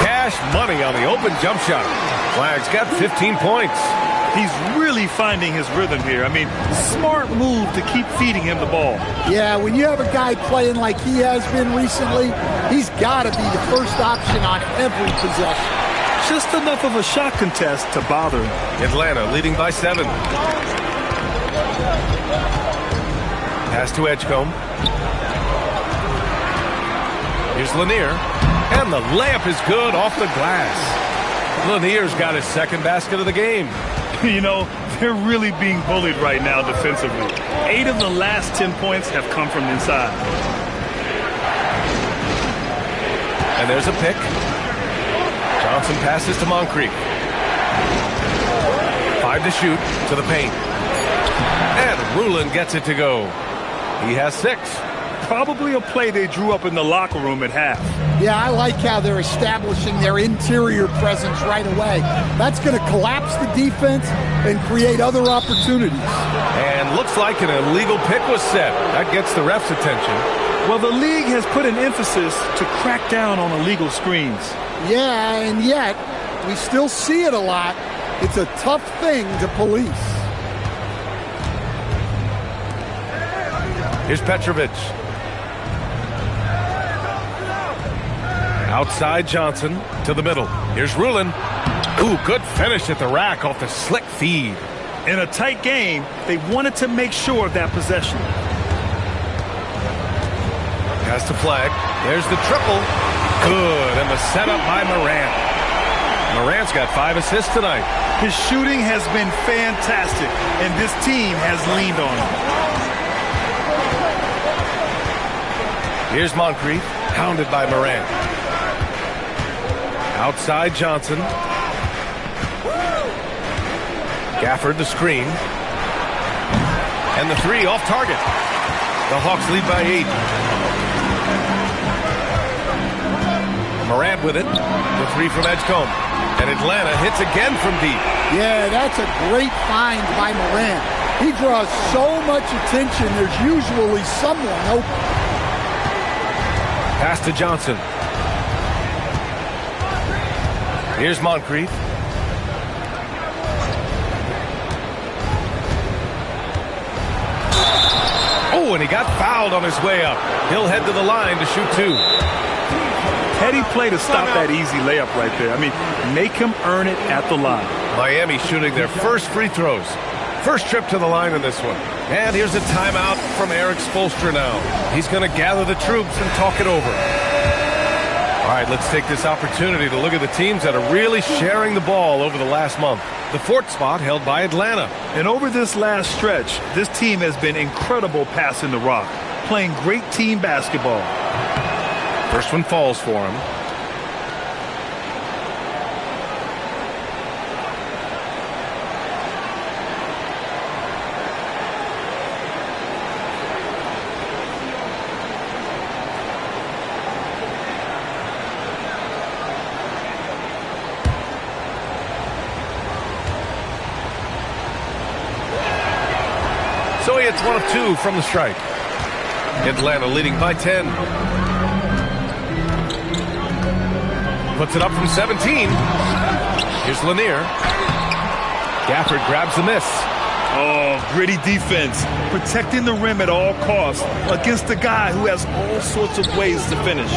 [SPEAKER 9] Cash money on the open jump shot. Flagg's got 15 points.
[SPEAKER 11] He's really finding his rhythm here. I mean, smart move to keep feeding him the ball.
[SPEAKER 19] Yeah, when you have a guy playing like he has been recently, he's got to be the first option on every possession.
[SPEAKER 11] Just enough of a shot contest to bother him.
[SPEAKER 9] Atlanta leading by 7. Pass to Edgecombe. Here's Lanier. And the layup is good off the glass. Lanier's got his second basket of the game.
[SPEAKER 11] You know, they're really being bullied right now defensively. 8 of the last 10 points have come from inside.
[SPEAKER 9] And there's a pick. Johnson passes to Moncrief. 5 to shoot to the paint. And Rulin gets it to go. He has 6.
[SPEAKER 11] Probably a play they drew up in the locker room at half.
[SPEAKER 19] Yeah, I like how they're establishing their interior presence right away. That's going to collapse the defense and create other opportunities.
[SPEAKER 9] And looks like an illegal pick was set. That gets the ref's attention.
[SPEAKER 11] Well, the league has put an emphasis to crack down on illegal screens.
[SPEAKER 19] Yeah, and yet we still see it a lot. It's a tough thing to police.
[SPEAKER 9] Here's Petrovic. Outside Johnson to the middle. Here's Rulin. Ooh, good finish at the rack off the slick feed.
[SPEAKER 11] In a tight game, they wanted to make sure of that possession.
[SPEAKER 9] Has to flag. There's the triple. Good, and the setup by Morant. Morant's got 5 assists tonight.
[SPEAKER 11] His shooting has been fantastic, and this team has leaned on him.
[SPEAKER 9] Here's Moncrief, hounded by Morant. Outside Johnson. Gafford the screen. And the 3 off target. The Hawks lead by 8. Morant with it. The 3 from Edgecombe. And Atlanta hits again from deep.
[SPEAKER 19] Yeah, that's a great find by Morant. He draws so much attention, there's usually someone open.
[SPEAKER 9] Pass to Johnson. Here's Moncrief. Oh, and he got fouled on his way up. He'll head to the line to shoot 2.
[SPEAKER 11] Heady play to stop that easy layup right there. I mean, make him earn it at the line.
[SPEAKER 9] Miami shooting their first free throws. First trip to the line in this one. And here's a timeout from Eric Spoelstra now. He's going to gather the troops and talk it over. All right, let's take this opportunity to look at the teams that are really sharing the ball over the last month. The 4th spot held by Atlanta.
[SPEAKER 11] And over this last stretch, this team has been incredible passing the rock, playing great team basketball.
[SPEAKER 9] First one falls for him. So he hits 1 of 2 from the strike. Atlanta leading by 10. Puts it up from 17. Here's Lanier. Gafford grabs the miss.
[SPEAKER 11] Oh, gritty defense. Protecting the rim at all costs against a guy who has all sorts of ways to finish.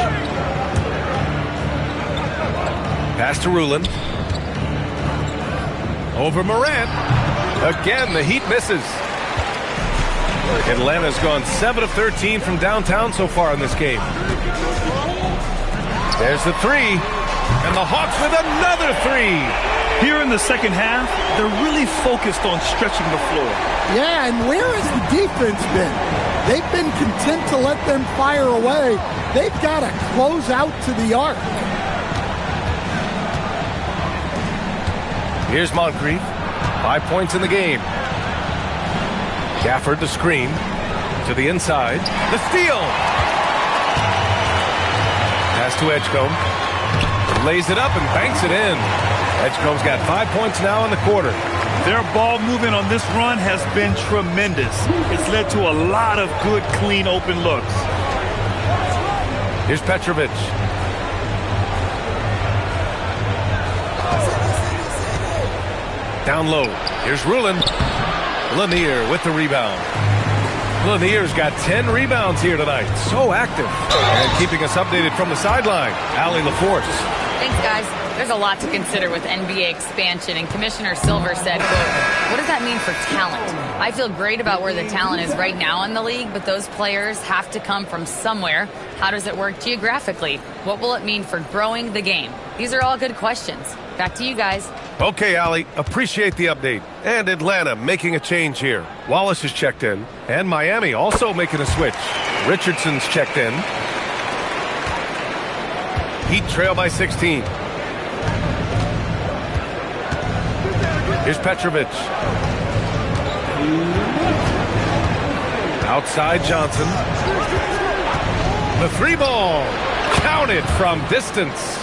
[SPEAKER 9] Pass to Rulin. Over Morant. Again, the Heat misses. Atlanta's gone 7 of 13 from downtown so far in this game. There's the 3. And the Hawks with another 3.
[SPEAKER 11] Here in the second half, they're really focused on stretching the floor.
[SPEAKER 19] Yeah, and where has the defense been? They've been content to let them fire away. They've got to close out to the arc.
[SPEAKER 9] Here's Moncrief. 5 points in the game. Gafford the screen. To the inside. The steal. Pass to Edgecombe. Lays it up and banks it in. Edgecombe's got 5 points now in the quarter.
[SPEAKER 11] Their ball movement on this run has been tremendous. It's led to a lot of good, clean, open looks.
[SPEAKER 9] Here's Petrovic. Down low. Here's Rulin. Lanier with the rebound. Lanier's got 10 rebounds here tonight. So active. And keeping us updated from the sideline, Allie LaForce.
[SPEAKER 10] Thanks, guys. There's a lot to consider with NBA expansion, and Commissioner Silver said, quote, what does that mean for talent? I feel great about where the talent is right now in the league, but those players have to come from somewhere. How does it work geographically? What will it mean for growing the game? These are all good questions. Back to you guys.
[SPEAKER 9] Okay, Allie, appreciate the update. And Atlanta making a change here. Wallace is checked in, and Miami also making a switch. Richardson's checked in. Heat trail by 16. Here's Petrovic. Outside Johnson. The three ball. Counted from distance.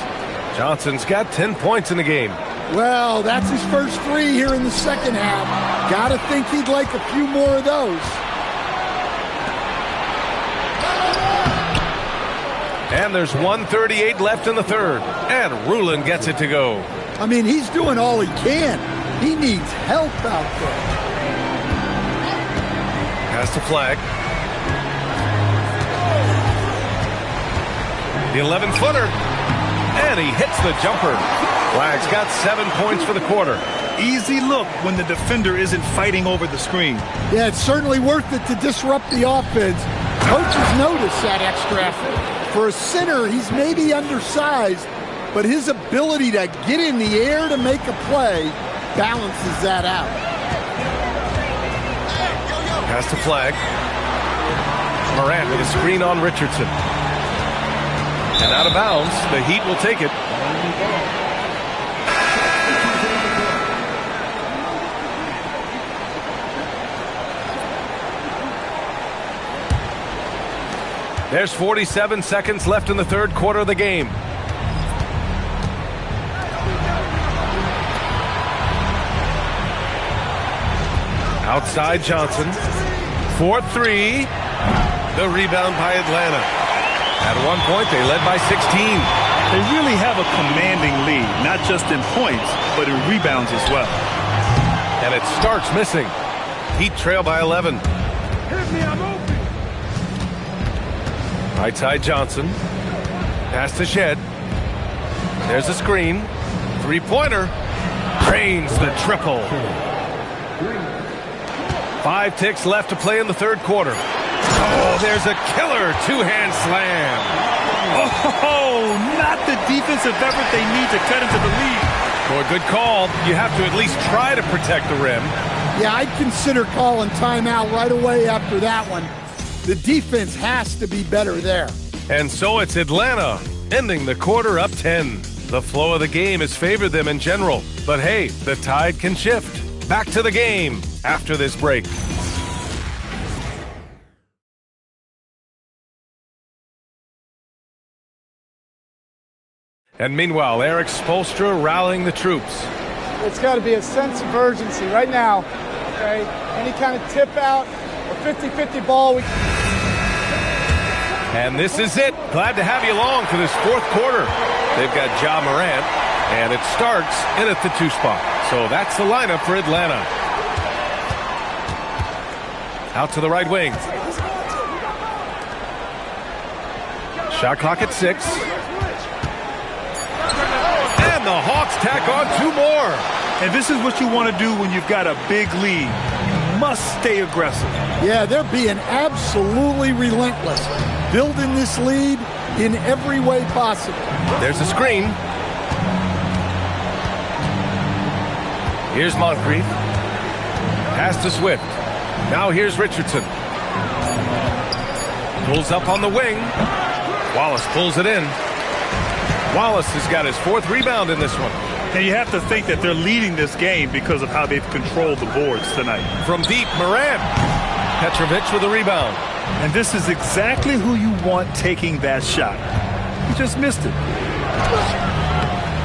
[SPEAKER 9] Johnson's got 10 points in the game.
[SPEAKER 19] Well, that's his first three here in the second half. Gotta think he'd like a few more of those.
[SPEAKER 9] And there's 1:38 left in the third. And Rulin gets it to go.
[SPEAKER 19] I mean, he's doing all he can. He needs help out there.
[SPEAKER 9] Has to flag. The 11-footer. And he hits the jumper. Flag's got 7 points for the quarter.
[SPEAKER 11] Easy look when the defender isn't fighting over the screen.
[SPEAKER 19] Yeah, it's certainly worth it to disrupt the offense. Coaches notice that extra effort. For a center, he's maybe undersized, but his ability to get in the air to make a play balances that out.
[SPEAKER 9] Has to flag. Morant with a screen on Richardson. And out of bounds, the Heat will take it. There's 47 seconds left in the third quarter of the game. Outside Johnson. 4-3. The rebound by Atlanta. At one point, they led by 16.
[SPEAKER 11] They really have a commanding lead, not just in points, but in rebounds as well.
[SPEAKER 9] And it starts missing. Heat trail by 11.
[SPEAKER 13] Hit me, I'm open.
[SPEAKER 9] Right side Johnson. Pass to Shed. There's a screen. Three-pointer. Drains the triple. 5 ticks left to play in the third quarter. Oh, there's a killer two-hand slam.
[SPEAKER 11] Oh, not the defensive effort they need to cut into the lead.
[SPEAKER 9] Boy, good call. You have to at least try to protect the rim.
[SPEAKER 19] Yeah, I'd consider calling timeout right away after that one. The defense has to be better there.
[SPEAKER 9] And so it's Atlanta ending the quarter up 10. The flow of the game has favored them in general. But hey, the tide can shift. Back to the game after this break. And meanwhile, Eric Spoelstra rallying the troops.
[SPEAKER 17] It's got to be a sense of urgency right now. Okay, any kind of tip out or 50-50 ball.
[SPEAKER 9] And this is it. Glad to have you along for this fourth quarter. They've got Ja Morant, and it starts in at the 2 spot. So that's the lineup for Atlanta. Out to the right wing. Shot clock at 6. And the Hawks tack on 2 more.
[SPEAKER 11] And this is what you want to do when you've got a big lead. You must stay aggressive.
[SPEAKER 19] Yeah, they're being absolutely relentless. Building this lead in every way possible.
[SPEAKER 9] There's a screen. Here's Moncrief. Pass to Swift. Now here's Richardson. Pulls up on the wing. Wallace pulls it in. Wallace has got his 4th rebound in this one.
[SPEAKER 11] And you have to think that they're leading this game because of how they've controlled the boards tonight.
[SPEAKER 9] From deep, Morant. Petrovic with a rebound.
[SPEAKER 11] And this is exactly who you want taking that shot. He just missed it.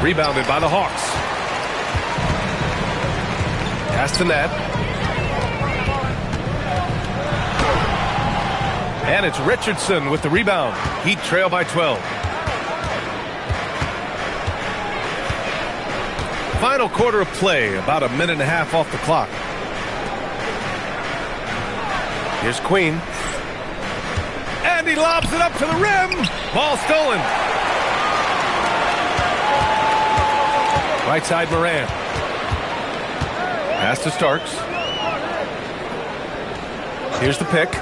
[SPEAKER 9] Rebounded by the Hawks. Pass to net. And it's Richardson with the rebound. Heat trail by 12. Final quarter of play, about a minute and a half off the clock. Here's Queen. And he lobs it up to the rim. Ball stolen. Right side Moran. Pass to Starks. Here's the pick.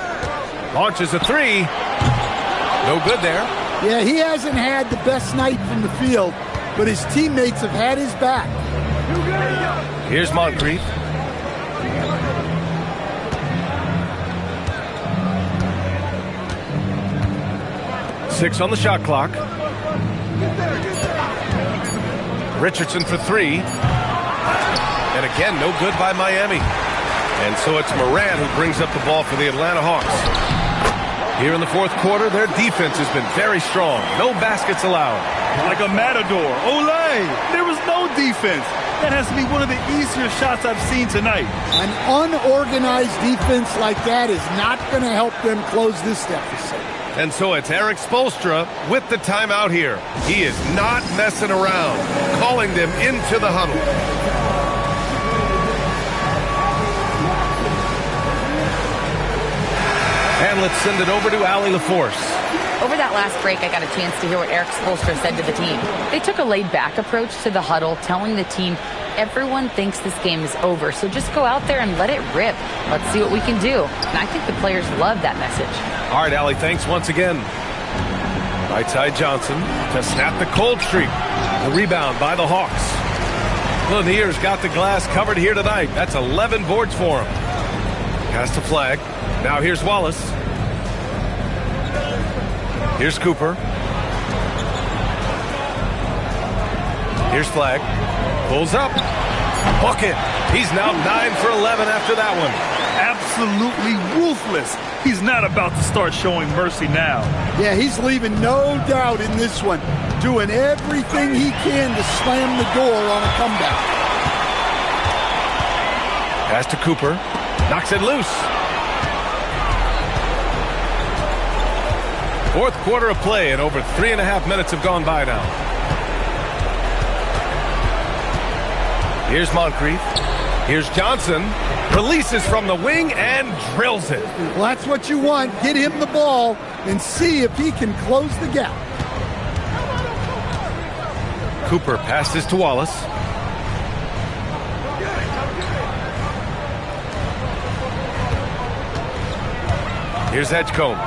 [SPEAKER 9] Launches a 3. No good there.
[SPEAKER 19] Yeah, he hasn't had the best night from the field, but his teammates have had his back.
[SPEAKER 9] Here's Moncrief. Six on the shot clock. Richardson for three. And again, no good by Miami. And so it's Moran who brings up the ball for the Atlanta Hawks. Here in the fourth quarter, their defense has been very strong. No baskets allowed.
[SPEAKER 11] Like a matador. Olay! There was no defense. That has to be one of the easier shots I've seen tonight.
[SPEAKER 19] An unorganized defense like that is not going to help them close this deficit.
[SPEAKER 9] And so it's Eric Spoelstra with the timeout here. He is not messing around, calling them into the huddle. And let's send it over to Allie LaForce.
[SPEAKER 10] Over that last break, I got a chance to hear what Eric Spoelstra said to the team. They took a laid-back approach to the huddle, telling the team, everyone thinks this game is over, so just go out there and let it rip. Let's see what we can do. And I think the players love that message.
[SPEAKER 9] All right, Allie, thanks once again. Right side Johnson to snap the cold streak. The rebound by the Hawks. Lanier's got the glass covered here tonight. That's 11 boards for him. Pass to Flag. Now here's Wallace. Here's Cooper. Here's Flag. Pulls up. Bucket. He's now 9 for 11 after that one.
[SPEAKER 11] Absolutely ruthless. He's not about to start showing mercy now.
[SPEAKER 19] Yeah, he's leaving no doubt in this one. Doing everything he can to slam the door on a comeback.
[SPEAKER 9] Pass to Cooper. Knocks it loose. Fourth quarter of play, and over 3.5 minutes have gone by now. Here's Moncrief. Here's Johnson. Releases from the wing and drills it.
[SPEAKER 19] Well, that's what you want. Get him the ball and see if he can close the gap.
[SPEAKER 9] Cooper passes to Wallace. Here's Edgecombe.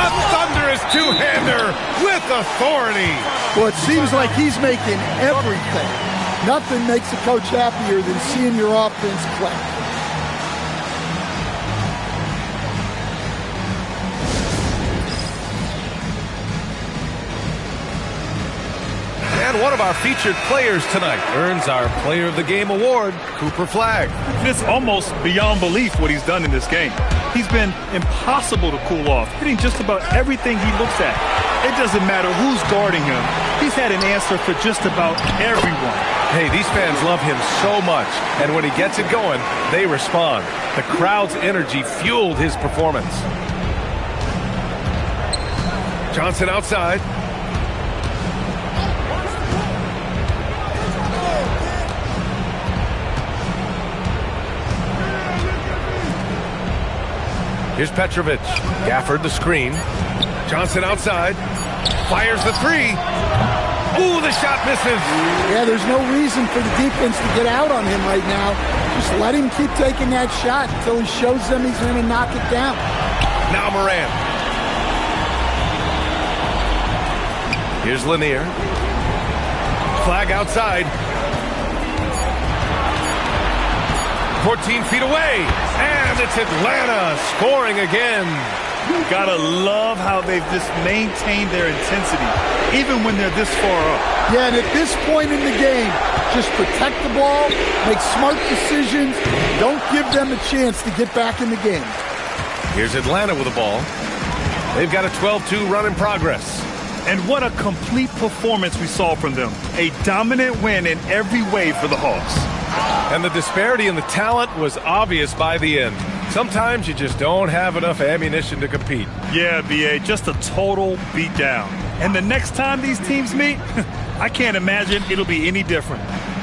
[SPEAKER 9] A thunderous two-hander with authority.
[SPEAKER 19] Well, it seems like he's making everything. Nothing makes a coach happier than seeing your offense click.
[SPEAKER 9] And one of our featured players tonight earns our Player of the Game award, Cooper Flag.
[SPEAKER 11] It's almost beyond belief what he's done in this game. He's been impossible to cool off, hitting just about everything he looks at. It doesn't matter who's guarding him. He's had an answer for just about everyone.
[SPEAKER 9] Hey, these fans love him so much, and when he gets it going, they respond. The crowd's energy fueled his performance. Johnson outside. Here's Petrovic. Gafford the screen. Johnson outside. Fires the three. Ooh, the shot misses.
[SPEAKER 19] Yeah, there's no reason for the defense to get out on him right now. Just let him keep taking that shot until he shows them he's going to knock it down.
[SPEAKER 9] Now Moran. Here's Lanier. Flag outside. 14 feet away. And it's Atlanta scoring again.
[SPEAKER 11] Gotta love how they've just maintained their intensity, even when they're this far up.
[SPEAKER 19] Yeah, and at this point in the game, just protect the ball, make smart decisions, don't give them a chance to get back in the game.
[SPEAKER 9] Here's Atlanta with the ball. They've got a 12-2 run in progress.
[SPEAKER 11] And what a complete performance we saw from them. A dominant win in every way for the Hawks.
[SPEAKER 9] And the disparity in the talent was obvious by the end. Sometimes you just don't have enough ammunition to compete.
[SPEAKER 11] Yeah, B.A., just a total beatdown. And the next time these teams meet, I can't imagine it'll be any different.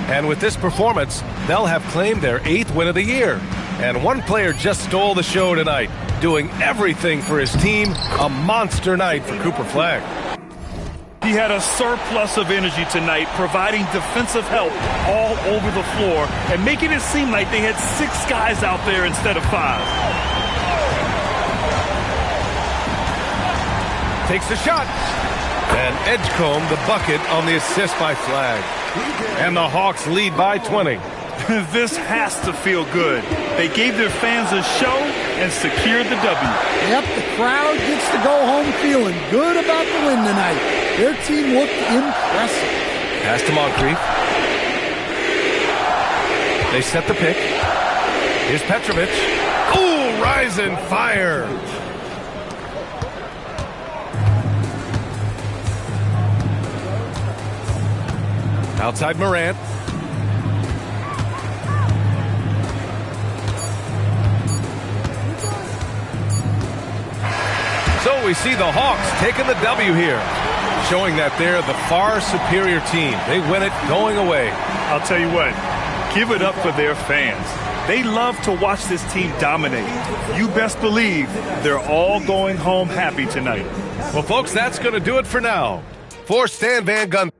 [SPEAKER 9] And with this performance, they'll have claimed their 8th win of the year. And one player just stole the show tonight, doing everything for his team. A monster night for Cooper Flag.
[SPEAKER 11] He had a surplus of energy tonight, providing defensive help all over the floor and making it seem like they had 6 guys out there instead of 5.
[SPEAKER 9] Takes the shot. And Edgecombe the bucket on the assist by Flag. And the Hawks lead by 20.
[SPEAKER 11] This has to feel good. They gave their fans a show and secured the W.
[SPEAKER 19] Yep, the crowd gets to go home feeling good about the win tonight. Their team looked impressive.
[SPEAKER 9] Pass to Moncrief. They set the pick. Here's Petrovic. Ooh, rise and fire. Outside Morant. So we see the Hawks taking the W here, showing that they're the far superior team. They win it going away.
[SPEAKER 11] I'll tell you what, give it up for their fans. They love to watch this team dominate. You best believe they're all going home happy tonight.
[SPEAKER 9] Well, folks, that's going to do it for now. For Stan Van Gundy.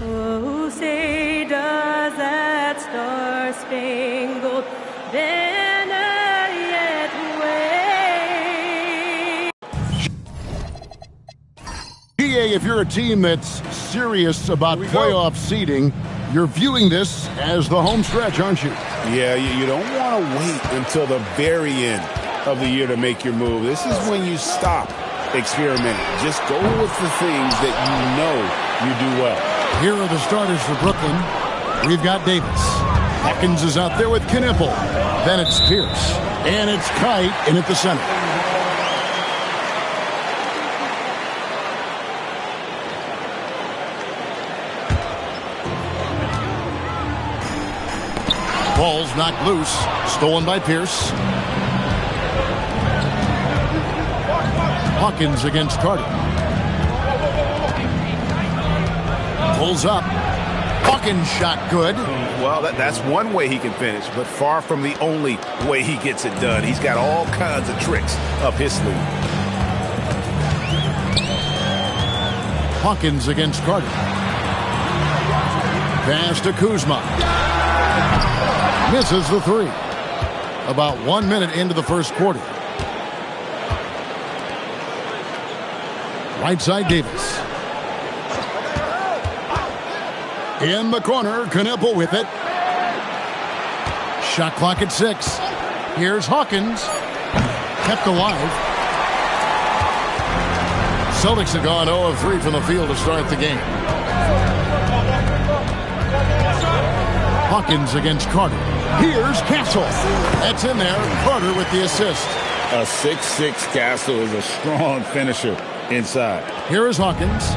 [SPEAKER 21] Oh, say does that star-spangled banner yet wave?
[SPEAKER 1] GA, if you're a team that's serious about playoff seeding, you're viewing this as the home stretch, aren't you?
[SPEAKER 4] Yeah, you don't want to wait until the very end of the year to make your move. This is when you stop experimenting. Just go with the things that you know you do well.
[SPEAKER 1] Here are the starters for Brooklyn. We've got Davis. Hawkins is out there with Knipple. Then it's Pierce. And it's Kite in at the center. Ball's knocked loose. Stolen by Pierce. Hawkins against Carter. Pulls up. Hawkins shot good.
[SPEAKER 4] Well, that's one way he can finish, but far from the only way he gets it done. He's got all kinds of tricks up his sleeve.
[SPEAKER 1] Hawkins against Carter. Pass to Kuzma. Misses the three. About 1 minute into the first quarter. Right side Davis. In the corner, Knipple with it. Shot clock at 6. Here's Hawkins. Kept alive. Celtics have gone 0 of 3 from the field to start the game. Hawkins against Carter. Here's Castle. That's in there. Carter with the assist.
[SPEAKER 4] A 6'6" Castle is a strong finisher inside.
[SPEAKER 1] Here is Hawkins.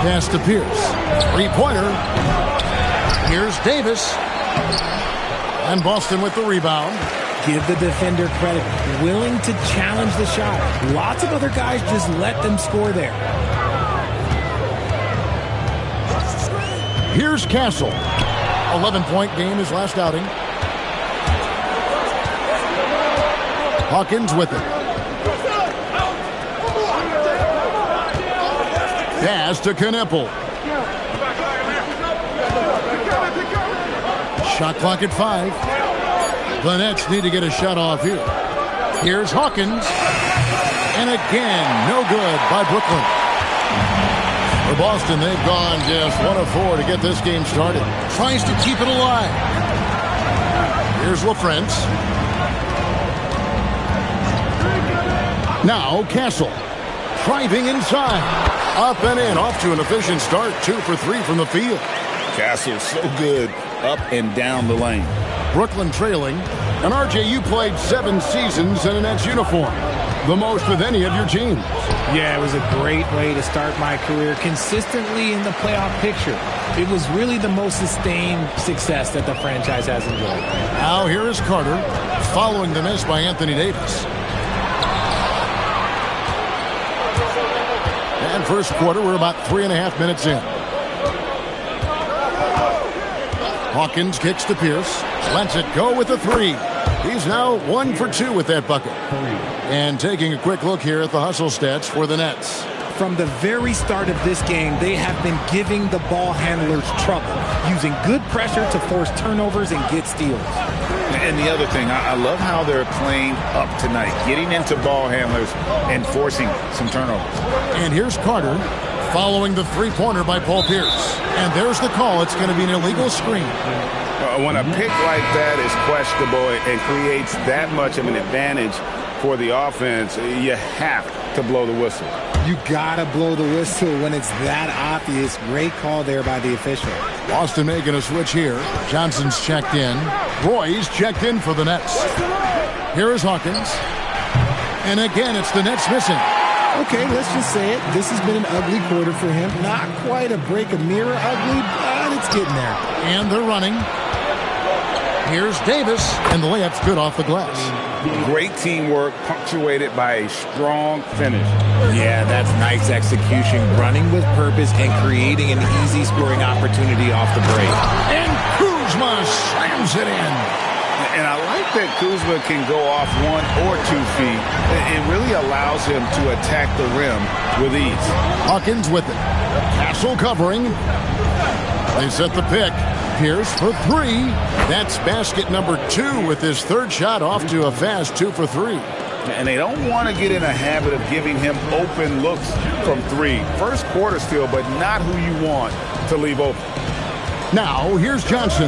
[SPEAKER 1] Pass to Pierce. Three-pointer. Here's Davis. And Boston with the rebound.
[SPEAKER 12] Give the defender credit. Willing to challenge the shot. Lots of other guys just let them score there.
[SPEAKER 1] Here's Castle. 11-point game his last outing. Hawkins with it. Pass to Knipple. Shot clock at 5. The Nets need to get a shot off here. Here's Hawkins. And again, no good by Brooklyn. For Boston, they've gone just 1 of 4 to get this game started. Tries to keep it alive. Here's LaFrance. Now Castle. Driving inside. Up and in. Off to an efficient start. 2 for 3 from the field.
[SPEAKER 4] Castle so good up and down the lane.
[SPEAKER 1] Brooklyn trailing. And RJ, you played 7 seasons in a Nets uniform. the most with any of your teams.
[SPEAKER 12] Yeah, it was a great way to start my career consistently in the playoff picture. It was really the most sustained success that the franchise has enjoyed.
[SPEAKER 1] Now here is Carter following the miss by Anthony Davis. And first quarter, we're about 3.5 minutes in. Hawkins kicks to Pierce, lets it go with a three. He's now 1 for 2 with that bucket. And taking a quick look here at the hustle stats for the Nets.
[SPEAKER 12] From the very start of this game, they have been giving the ball handlers trouble, using good pressure to force turnovers and get steals.
[SPEAKER 4] And the other thing, I love how they're playing up tonight, getting into ball handlers and forcing some turnovers.
[SPEAKER 1] And here's Carter following the three-pointer by Paul Pierce. And there's the call. It's going to be an illegal screen.
[SPEAKER 4] When a pick like that is questionable and creates that much of an advantage for the offense, you have to blow the whistle.
[SPEAKER 12] You gotta blow the whistle when it's that obvious. Great call there by the official.
[SPEAKER 1] Boston making a switch here. Johnson's checked in. Roy's checked in for the Nets. Here is Hawkins. And again, it's the Nets missing.
[SPEAKER 12] Okay, let's just say it. This has been an ugly quarter for him. Not quite a break a mirror ugly, but it's getting there.
[SPEAKER 1] And they're running. Here's Davis, and the layup's good off the glass.
[SPEAKER 4] Great teamwork punctuated by a strong finish.
[SPEAKER 12] Yeah, that's nice execution, running with purpose and creating an easy scoring opportunity off the break.
[SPEAKER 1] And Kuzma slams it in.
[SPEAKER 4] And I like that Kuzma can go off 1 or 2 feet. It really allows him to attack the rim with ease.
[SPEAKER 1] Hawkins with it. Castle covering. They set the pick. Pierce for 3. That's basket number 2 with his third shot off to a fast 2 for 3.
[SPEAKER 4] And they don't want to get in a habit of giving him open looks from 3. First quarter still, but not who you want to leave open.
[SPEAKER 1] Now, here's Johnson.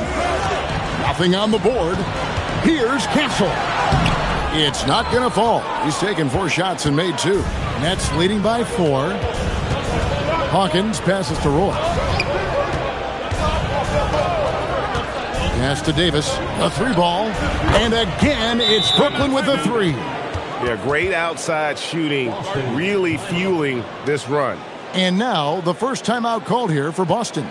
[SPEAKER 1] Nothing on the board. Here's Castle. It's not going to fall. He's taken 4 shots and made 2. Nets leading by 4. Hawkins passes to Roy. Pass to Davis, a 3-ball, and again it's Brooklyn with a 3.
[SPEAKER 4] Yeah, great outside shooting, really fueling this run.
[SPEAKER 1] And now the first timeout called here for Boston.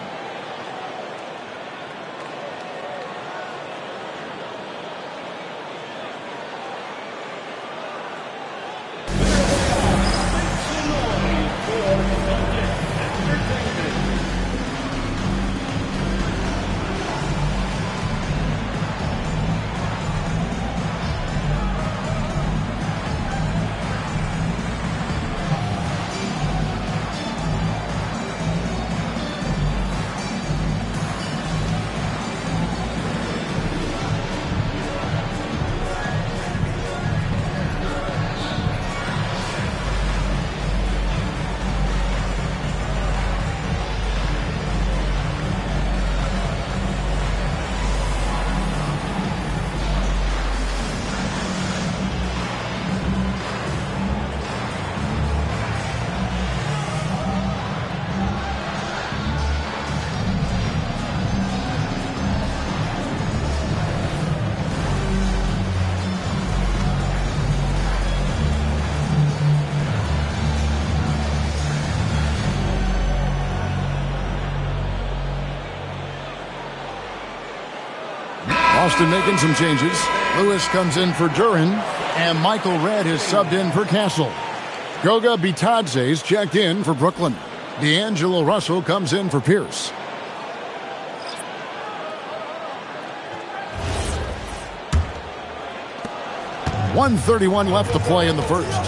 [SPEAKER 1] Boston making some changes. Lewis comes in for Duren, and Michael Redd is subbed in for Castle. Goga Bitadze's checked in for Brooklyn. D'Angelo Russell comes in for Pierce. .131 left to play in the first.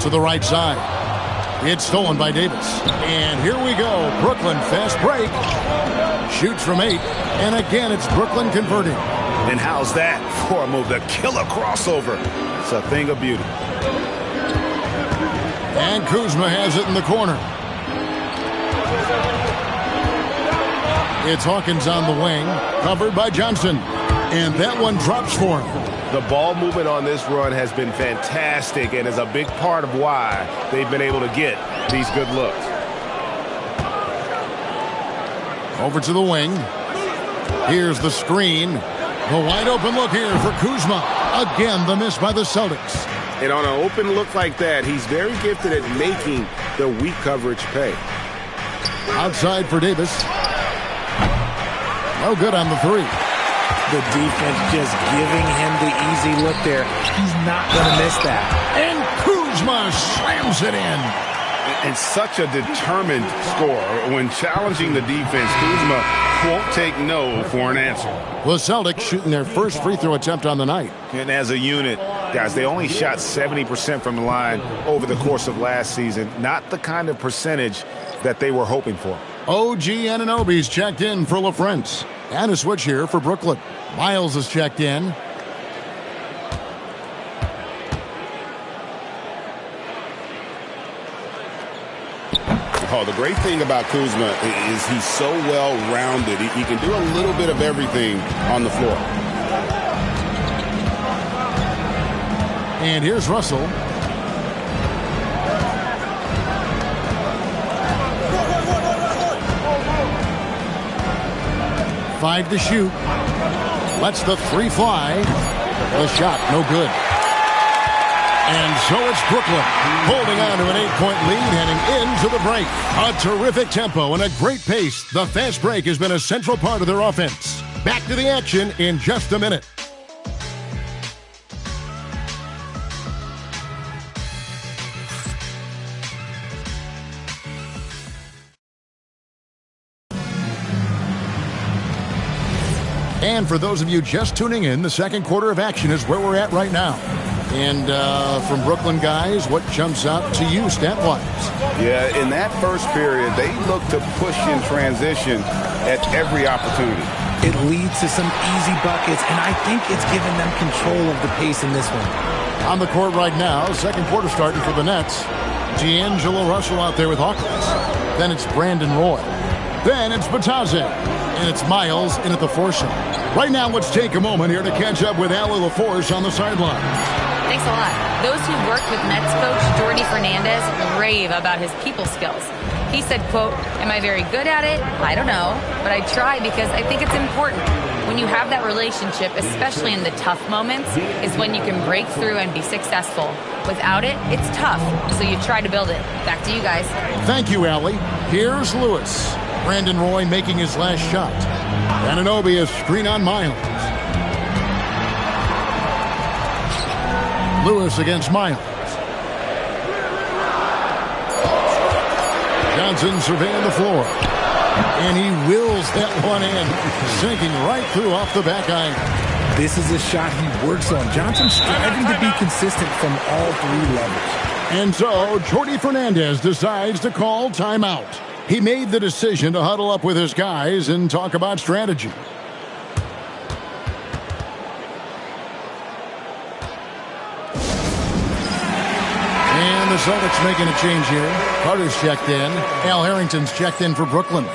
[SPEAKER 1] To the right side. It's stolen by Davis. And here we go. Brooklyn fast break. Shoots from 8. And again, it's Brooklyn converting.
[SPEAKER 4] And how's that for a move? The killer crossover. It's a thing of beauty.
[SPEAKER 1] And Kuzma has it in the corner. It's Hawkins on the wing, covered by Johnson. And that one drops for him.
[SPEAKER 14] The ball movement on this run has been fantastic and is a big part of why they've been able to get these good looks.
[SPEAKER 1] Over to the wing. Here's the screen. The wide open look here for Kuzma. Again, the miss by the Celtics.
[SPEAKER 14] And on an open look like that, he's very gifted at making the weak coverage pay.
[SPEAKER 1] Outside for Davis. No good on the three.
[SPEAKER 12] The defense just giving him the easy look there. He's not going to miss that.
[SPEAKER 1] And Kuzma slams it in.
[SPEAKER 14] And such a determined scorer. When challenging the defense, Kuzma won't take no for an answer.
[SPEAKER 1] The Celtics shooting their first free throw attempt on the night.
[SPEAKER 4] And as a unit, guys, they only shot 70% from the line over the course of last season. Not the kind of percentage that they were hoping for.
[SPEAKER 1] OG Anunoby's checked in for LaFrance. And a switch here for Brooklyn. Miles is checked in.
[SPEAKER 2] Oh, the great thing about Kuzma is he's so well-rounded. He can do a little bit of everything on the floor.
[SPEAKER 1] And here's Russell. Five to shoot. Lets the three fly. The shot, no good. And so it's Brooklyn holding on to an 8-point lead heading into the break. A terrific tempo and a great pace. The fast break has been a central part of their offense. Back to the action in just a minute. And for those of you just tuning in, the second quarter of action is where we're at right now. And from Brooklyn guys, what jumps out to you stat-wise?
[SPEAKER 14] Yeah, in that first period, they look to push in transition at every opportunity.
[SPEAKER 12] It leads to some easy buckets, and I think it's given them control of the pace in this one.
[SPEAKER 1] On the court right now, second quarter starting for the Nets. D'Angelo Russell out there with Hawkins. Then it's Brandon Roy. Then it's Batadze. And it's Miles in at the foursome. Right now, let's take a moment here to catch up with Allie LaForce on the sideline.
[SPEAKER 10] Thanks a lot. Those who worked with Nets coach Jordi Fernandez rave about his people skills. He said, quote, "Am I very good at it? I don't know, but I try because I think it's important. When you have that relationship, especially in the tough moments, is when you can break through and be successful. Without it, it's tough, so you try to build it." Back to you guys.
[SPEAKER 1] Thank you, Allie. Here's Lewis. Brandon Roy making his last shot. Anunoby a screen on Miles. Lewis against Miles. Johnson surveying the floor. And he wills that one in, sinking right through off the back iron.
[SPEAKER 12] This is a shot he works on. Johnson striving to be consistent from all three levels.
[SPEAKER 1] And so, Jordi Fernandez decides to call timeout. He made the decision to huddle up with his guys and talk about strategy. And the Celtics making a change here. Carter's checked in. Al Harrington's checked in for Brooklyn.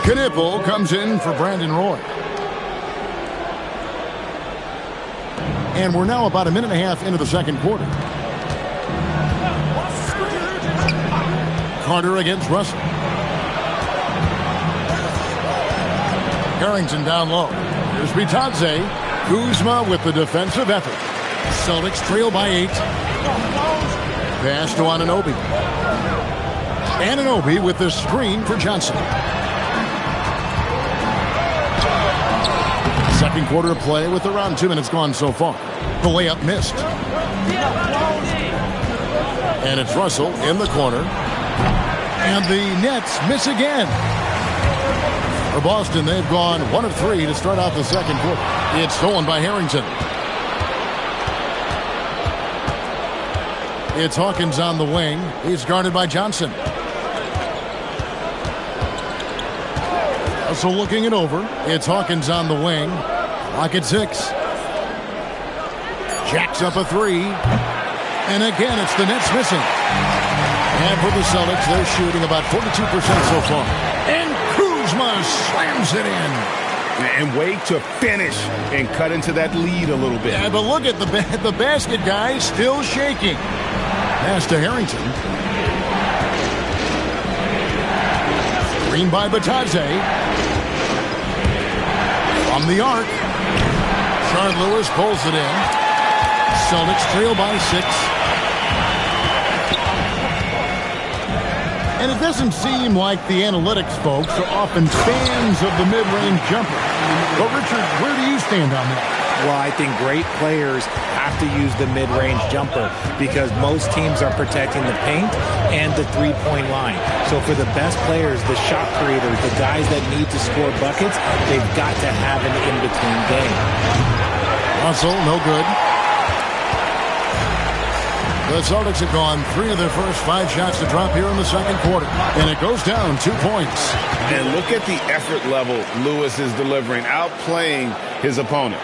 [SPEAKER 1] Knipple comes in for Brandon Roy. And we're now about a minute and a half into the second quarter. Carter against Russell. Harrington down low. Here's Batadze. Kuzma with the defensive effort. Celtics trail by 8. Pass to Anunoby. Anunoby with the screen for Johnson. Second quarter of play with around 2 minutes gone so far. The layup missed. And it's Russell in the corner. And the Nets miss again. For Boston, they've gone 1 of 3 to start out the second quarter. It's stolen by Harrington. It's Hawkins on the wing. He's guarded by Johnson. Also looking it over. It's Hawkins on the wing. Lock at 6. Jacks up a 3. And again, it's the Nets missing. And for the Celtics, they're shooting about 42% so far. And Kuzma slams it in.
[SPEAKER 4] And wait to finish and cut into that lead a little bit.
[SPEAKER 1] Yeah, but look at the basket guy still shaking. Pass to Harrington. Screen by Batadze. From the arc. Shard Lewis pulls it in. Celtics trail by 6. And it doesn't seem like the analytics folks are often fans of the mid-range jumper. But, Richard, where do you stand on that?
[SPEAKER 12] Well, I think great players have to use the mid-range jumper because most teams are protecting the paint and the three-point line. So for the best players, the shot creators, the guys that need to score buckets, they've got to have an in-between game.
[SPEAKER 1] Russell, no good. The Celtics have gone 3 of their first 5 shots to drop here in the second quarter. And it goes down 2 points.
[SPEAKER 14] And look at the effort level Lewis is delivering, outplaying his opponent.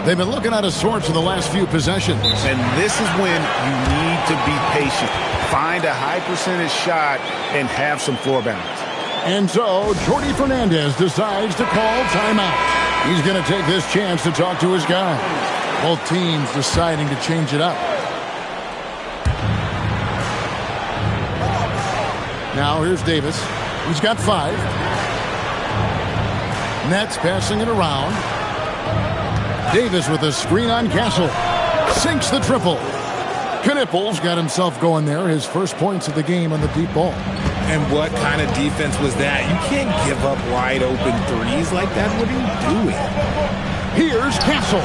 [SPEAKER 1] They've been looking out of sorts in the last few possessions.
[SPEAKER 4] And this is when you need to be patient. Find a high percentage shot and have some floor balance.
[SPEAKER 1] And so, Jordi Fernandez decides to call timeout. He's going to take this chance to talk to his guys. Both teams deciding to change it up. Now here's Davis. He's got 5. Nets passing it around. Davis with a screen on Castle. Sinks the triple. Knippel's got himself going there. His first points of the game on the deep ball.
[SPEAKER 12] And what kind of defense was that? You can't give up wide open threes like that. What are you doing?
[SPEAKER 1] Here's Castle.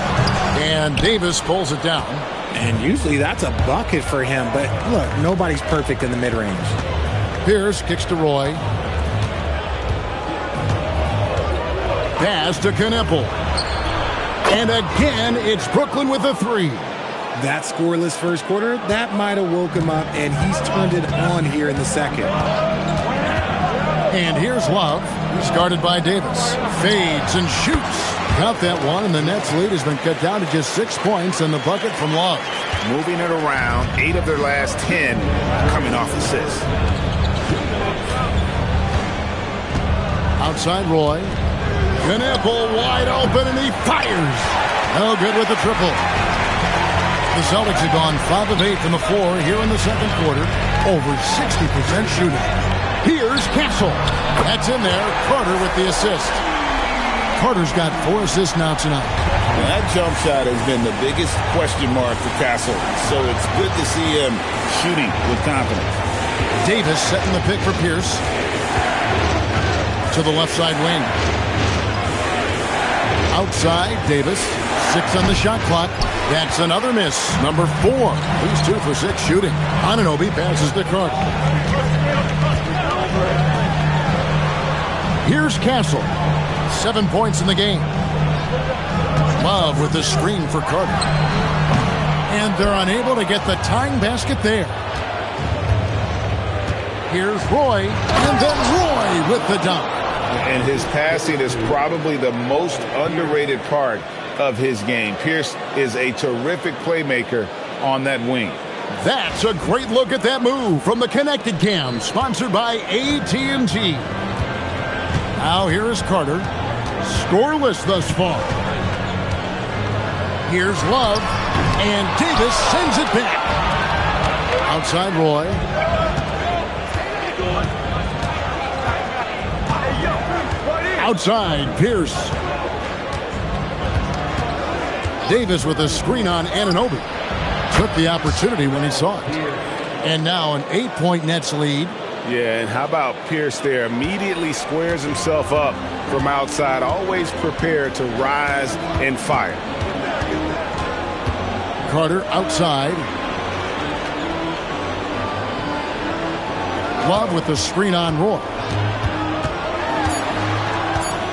[SPEAKER 1] And Davis pulls it down.
[SPEAKER 12] And usually that's a bucket for him. But look, nobody's perfect in the mid-range.
[SPEAKER 1] Pierce kicks to Roy. Pass to Knippel. And again, it's Brooklyn with a 3.
[SPEAKER 12] That scoreless first quarter, that might have woke him up, and he's turned it on here in the second.
[SPEAKER 1] And here's Love. He's guarded by Davis. Fades and shoots. Got that one, and the Nets' lead has been cut down to just 6 points and the bucket from Love.
[SPEAKER 4] Moving it around, 8 of their last 10 coming off assists.
[SPEAKER 1] Outside Roy. Knippel wide open, and he fires. No good with the triple. The Celtics have gone 5 of 8 from the floor here in the second quarter. Over 60% shooting. Here's Castle. That's in there. Carter with the assist. Carter's got 4 assists now tonight.
[SPEAKER 2] Well, that jump shot has been the biggest question mark for Castle. So it's good to see him shooting with confidence.
[SPEAKER 1] Davis setting the pick for Pierce. To the left side wing. Outside, Davis. 6 on the shot clock. That's another miss. Number 4. He's 2 for 6 shooting. Anunoby passes to Carter. Here's Castle. 7 points in the game. Love with the screen for Carter. And they're unable to get the tying basket there. Here's Roy. And then Roy with the dunk.
[SPEAKER 4] And his passing is probably the most underrated part of his game. Pierce is a terrific playmaker on that wing.
[SPEAKER 1] That's a great look at that move from the Connected Cam, sponsored by AT&T. Now here is Carter. Scoreless thus far. Here's Love. And Davis sends it back. Outside Roy. Outside, Pierce. Davis with a screen on Anunoby. Took the opportunity when he saw it. And now an 8-point Nets lead.
[SPEAKER 4] Yeah, and how about Pierce there? Immediately squares himself up from outside. Always prepared to rise and fire.
[SPEAKER 1] Carter outside. Love with the screen on Roy.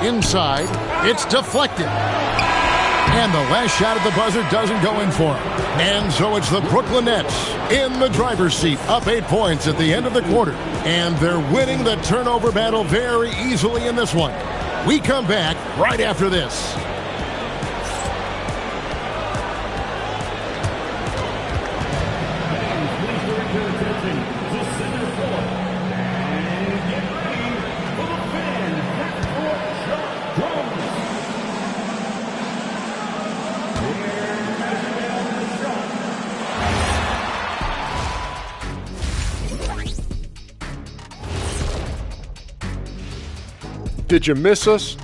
[SPEAKER 1] Inside, it's deflected. And the last shot at the buzzer doesn't go in for him. And so it's the Brooklyn Nets in the driver's seat, up 8 points at the end of the quarter. And they're winning the turnover battle very easily in this one. We come back right after this.
[SPEAKER 6] Did you miss us?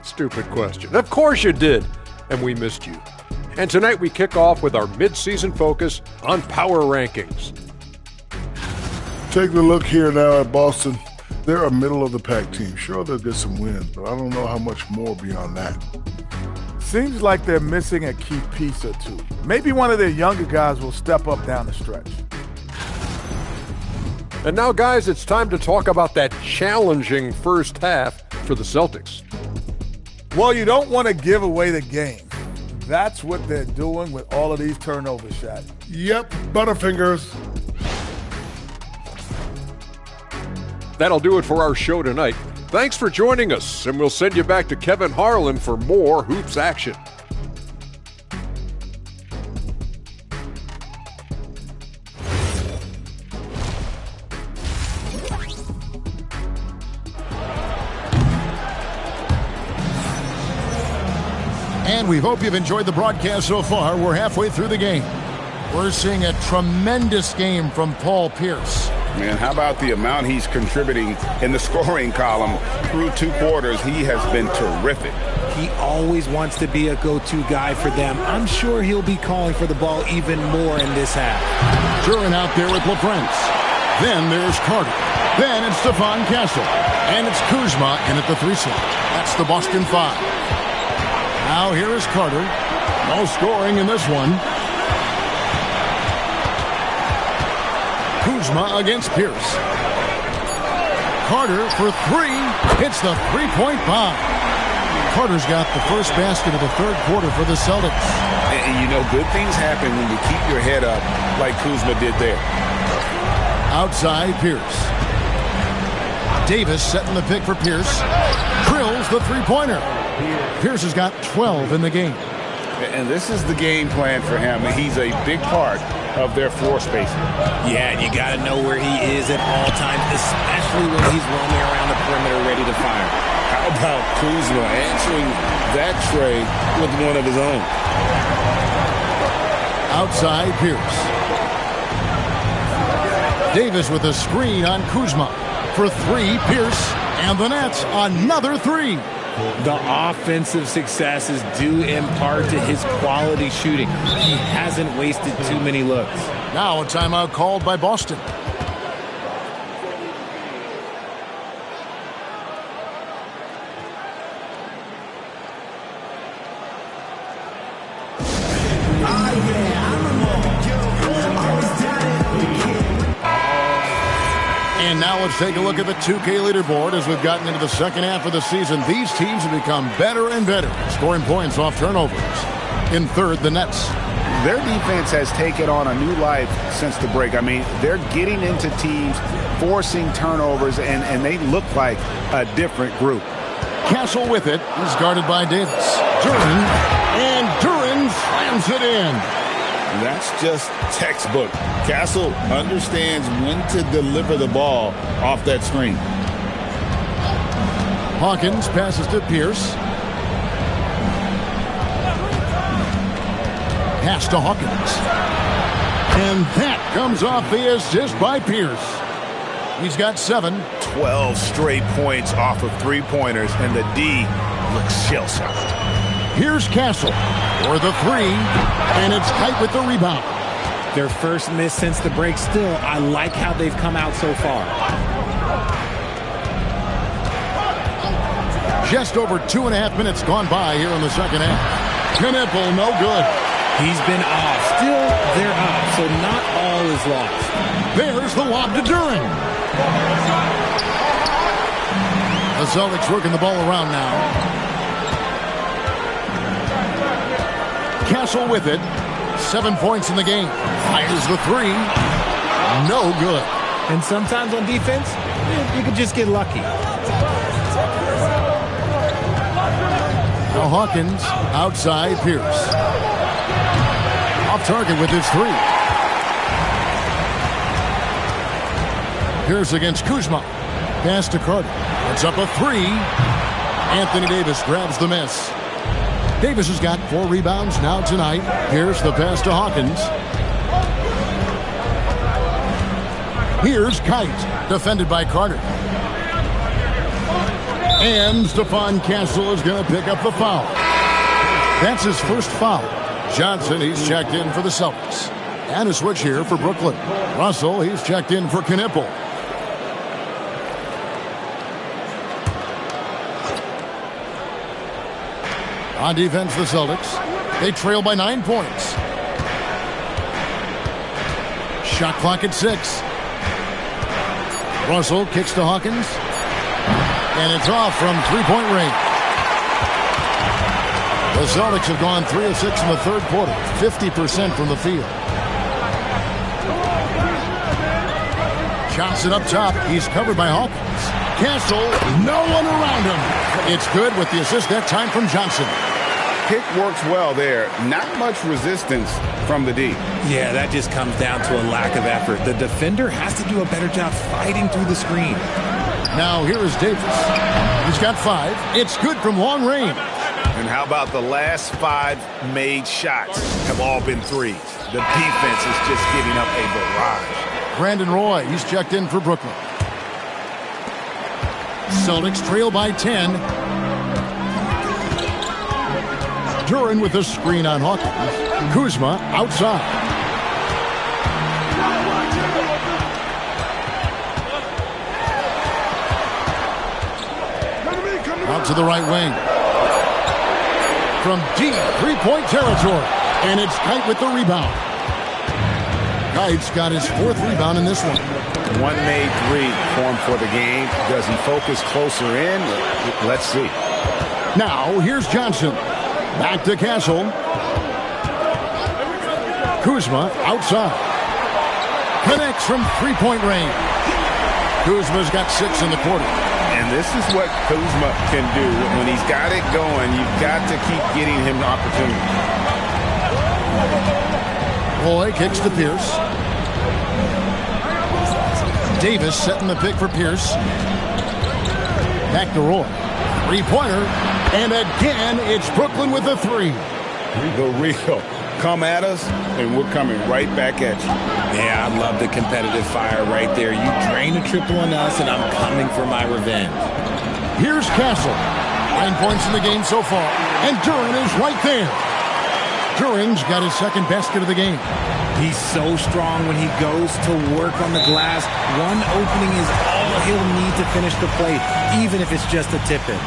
[SPEAKER 6] Stupid question. Of course you did. And we missed you. And tonight we kick off with our mid-season focus on power rankings.
[SPEAKER 7] Take a look here now at Boston. They're a middle-of-the-pack team. Sure, they'll get some wins, but I don't know how much more beyond that.
[SPEAKER 8] Seems like they're missing a key piece or two. Maybe one of their younger guys will step up down the stretch.
[SPEAKER 6] And now, guys, it's time to talk about that challenging first half for the Celtics.
[SPEAKER 8] Well, you don't want to give away the game. That's what they're doing with all of these turnovers, Shaq.
[SPEAKER 7] Yep, Butterfingers.
[SPEAKER 6] That'll do it for our show tonight. Thanks for joining us, and we'll send you back to Kevin Harlan for more Hoops action.
[SPEAKER 1] And we hope you've enjoyed the broadcast so far. We're halfway through the game. We're seeing a tremendous game from Paul Pierce.
[SPEAKER 16] Man, how about the amount he's contributing in the scoring column through 2 quarters? He has been terrific.
[SPEAKER 12] He always wants to be a go-to guy for them. I'm sure he'll be calling for the ball even more in this half.
[SPEAKER 1] Duran out there with LaPrince. Then there's Carter. Then it's Stephon Castle. And it's Kuzma in at the 3 slot. That's the Boston 5. Now here is Carter. No scoring in this one. Kuzma against Pierce. Carter for 3. Hits the three-point bomb. Carter's got the first basket of the third quarter for the Celtics.
[SPEAKER 16] And you know, good things happen when you keep your head up like Kuzma did there.
[SPEAKER 1] Outside Pierce. Davis setting the pick for Pierce. Drills the three-pointer. Pierce has got 12 in the game.
[SPEAKER 16] And this is the game plan for him. He's a big part of their floor spacing.
[SPEAKER 12] Yeah, and you got to know where he is at all times, especially when he's roaming around the perimeter ready to fire.
[SPEAKER 2] How about Kuzma answering that trade with one of his own?
[SPEAKER 1] Outside Pierce. Davis with a screen on Kuzma. For 3, Pierce. And the Nets, another 3.
[SPEAKER 12] The offensive success is due in part to his quality shooting. He hasn't wasted too many looks.
[SPEAKER 1] Now a timeout called by Boston. And now let's take a look at the 2K leaderboard as we've gotten into the second half of the season. These teams have become better and better, scoring points off turnovers. In third, the Nets.
[SPEAKER 4] Their defense has taken on a new life since the break. I mean, they're getting into teams, forcing turnovers, and they look like a different group.
[SPEAKER 1] Castle with it. He's guarded by Davis. Duran, and Duran slams it in.
[SPEAKER 2] That's just textbook. Castle understands when to deliver the ball off that screen.
[SPEAKER 1] Hawkins passes to Pierce. Pass to Hawkins. And that comes off the assist by Pierce. He's got 7.
[SPEAKER 4] 12 straight points off of three-pointers, and the D looks shell-shocked.
[SPEAKER 1] Here's Castle for the 3, and it's tight with the rebound.
[SPEAKER 12] Their first miss since the break. Still, I like how they've come out so far.
[SPEAKER 1] Just over 2.5 minutes gone by here in the second half. Knipple, no good.
[SPEAKER 12] He's been off. Still, they're up, so not all is lost.
[SPEAKER 1] There's the lob to Duran. The Celtics working the ball around now. Castle with it. 7 points in the game. Fires the 3. No good.
[SPEAKER 12] And sometimes on defense, you could just get lucky.
[SPEAKER 1] Now Hawkins outside Pierce. Off target with his 3. Pierce against Kuzma. Pass to Carter. It's up a 3. Anthony Davis grabs the miss. Davis has got 4 rebounds now tonight. Here's the pass to Hawkins. Here's Kite, defended by Carter. And Stephon Castle is going to pick up the foul. That's his first foul. Johnson, he's checked in for the Celtics. And a switch here for Brooklyn. Russell, he's checked in for Knipple. On defense, the Celtics. They trail by 9 points. Shot clock at 6. Russell kicks to Hawkins. And it's off from three-point range. The Celtics have gone 3 of 6 in the third quarter, 50% from the field. Johnson up top. He's covered by Hawkins. Castle, no one around him. It's good with the assist that time from Johnson.
[SPEAKER 16] Pick works well there. Not much resistance from the D.
[SPEAKER 12] Yeah, that just comes down to a lack of effort. The defender has to do a better job fighting through the screen.
[SPEAKER 1] Now here is Davis. He's got 5. It's good from long range.
[SPEAKER 4] And how about the last 5 made shots have all been threes? The defense is just giving up a barrage.
[SPEAKER 1] Brandon Roy, he's checked in for Brooklyn. Celtics trail by 10. Duran with a screen on Hawkins. Kuzma outside. Out to the right wing. From deep three-point territory. And it's tight with the rebound. Knight's got his 4th rebound in this one.
[SPEAKER 4] One made 3 for him for the game. Does he focus closer in? Let's see.
[SPEAKER 1] Now, here's Johnson. Back to Castle. Kuzma outside. Connects from three-point range. Kuzma's got 6 in the quarter.
[SPEAKER 4] And this is what Kuzma can do. When he's got it going, you've got to keep getting him an opportunity.
[SPEAKER 1] Roy kicks to Pierce. Davis setting the pick for Pierce. Back to Roy. Three-pointer. And again, it's Brooklyn with a 3.
[SPEAKER 4] The real. Come at us, and we're coming right back at you.
[SPEAKER 12] Yeah, I love the competitive fire right there. You drain a triple on us, and I'm coming for my revenge.
[SPEAKER 1] Here's Castle. 9 points in the game so far. And Duran is right there. Duran's got his 2nd basket of the game.
[SPEAKER 12] He's so strong when he goes to work on the glass. One opening is all he'll need to finish the play, even if it's just a tip-in.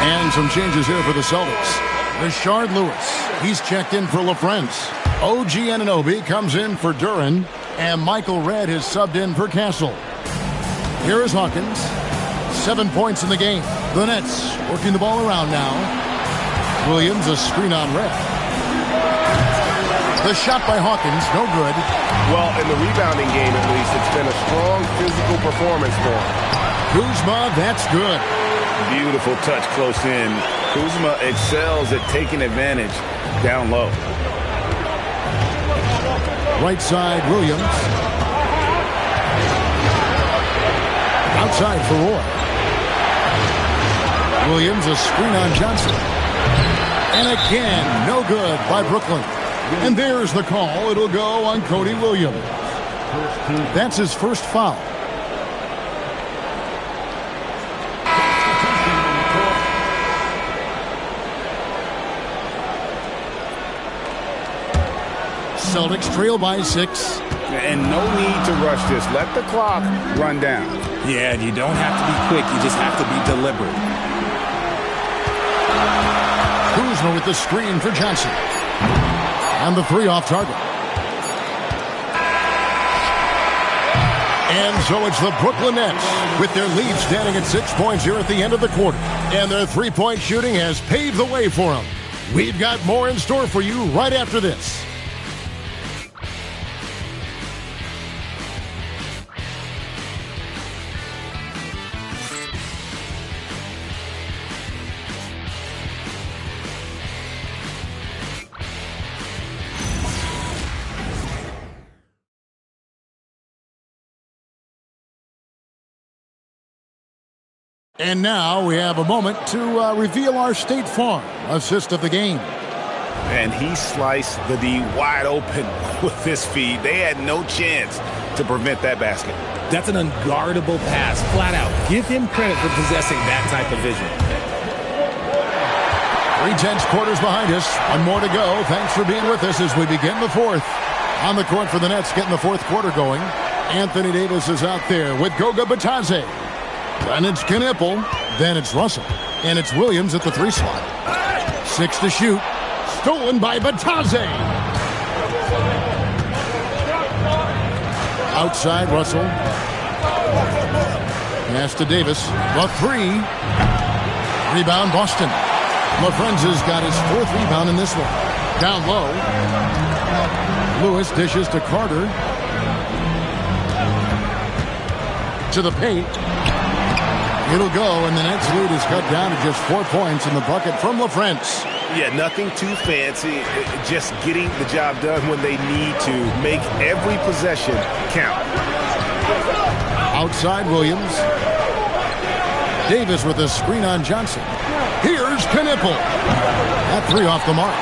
[SPEAKER 1] And some changes here for the Celtics. Rashard Lewis, he's checked in for LaFrance. OG Anunoby comes in for Duran. And Michael Redd has subbed in for Castle. Here is Hawkins. 7 points in the game. The Nets working the ball around now. Williams, a screen on Redd. The shot by Hawkins, no good.
[SPEAKER 16] Well, in the rebounding game at least, it's been a strong physical performance for him.
[SPEAKER 1] Kuzma, that's good.
[SPEAKER 4] Beautiful touch close in. Kuzma excels at taking advantage down low.
[SPEAKER 1] Right side, Williams. Outside for Roy. Williams, a screen on Johnson. And again, no good by Brooklyn. And there's the call. It'll go on Cody Williams. That's his first foul. Celtics trail by 6.
[SPEAKER 4] And no need to rush this. Let the clock run down.
[SPEAKER 12] Yeah, you don't have to be quick. You just have to be deliberate.
[SPEAKER 1] Kuzma with the screen for Johnson. And the 3 off target. And so it's the Brooklyn Nets with their lead standing at 6 points here at the end of the quarter. And their three-point shooting has paved the way for them. We've got more in store for you right after this. And now we have a moment to reveal our State Farm assist of the game.
[SPEAKER 4] And he sliced the D wide open with this feed. They had no chance to prevent that basket.
[SPEAKER 12] That's an unguardable pass, flat out. Give him credit for possessing that type of vision.
[SPEAKER 1] 3/10 quarters behind us. One more to go. Thanks for being with us as we begin the fourth. On the court for the Nets, getting the fourth quarter going. Anthony Davis is out there with Goga Bitadze. Then it's Knipple, then it's Russell, and it's Williams at the 3 slot. 6 to shoot, stolen by Bitadze. Outside Russell. Pass to Davis, the 3. Rebound Boston. LaFrenza's got his 4th rebound in this one. Down low. Lewis dishes to Carter. To the paint. It'll go, and the Nets lead is cut down to just 4 points in the bucket from LaFrentz.
[SPEAKER 4] Yeah, nothing too fancy. Just getting the job done when they need to. Make every possession count.
[SPEAKER 1] Outside Williams. Davis with a screen on Johnson. Here's Knipple. That 3 off the mark.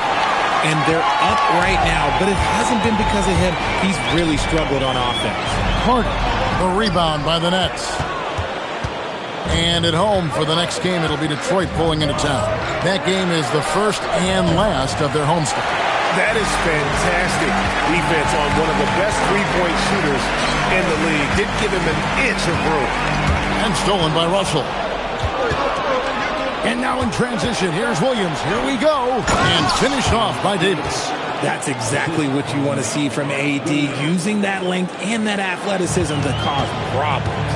[SPEAKER 12] And they're up right now, but it hasn't been because of him. He's really struggled on offense.
[SPEAKER 1] Carter, the rebound by the Nets. And at home for the next game, it'll be Detroit pulling into town. That game is the first and last of their homestand.
[SPEAKER 4] That is fantastic defense on one of the best three-point shooters in the league. Didn't give him an inch of room.
[SPEAKER 1] And stolen by Russell. And now in transition, here's Williams. Here we go. And finished off by Davis.
[SPEAKER 12] That's exactly what you want to see from AD, using that length and that athleticism to cause problems.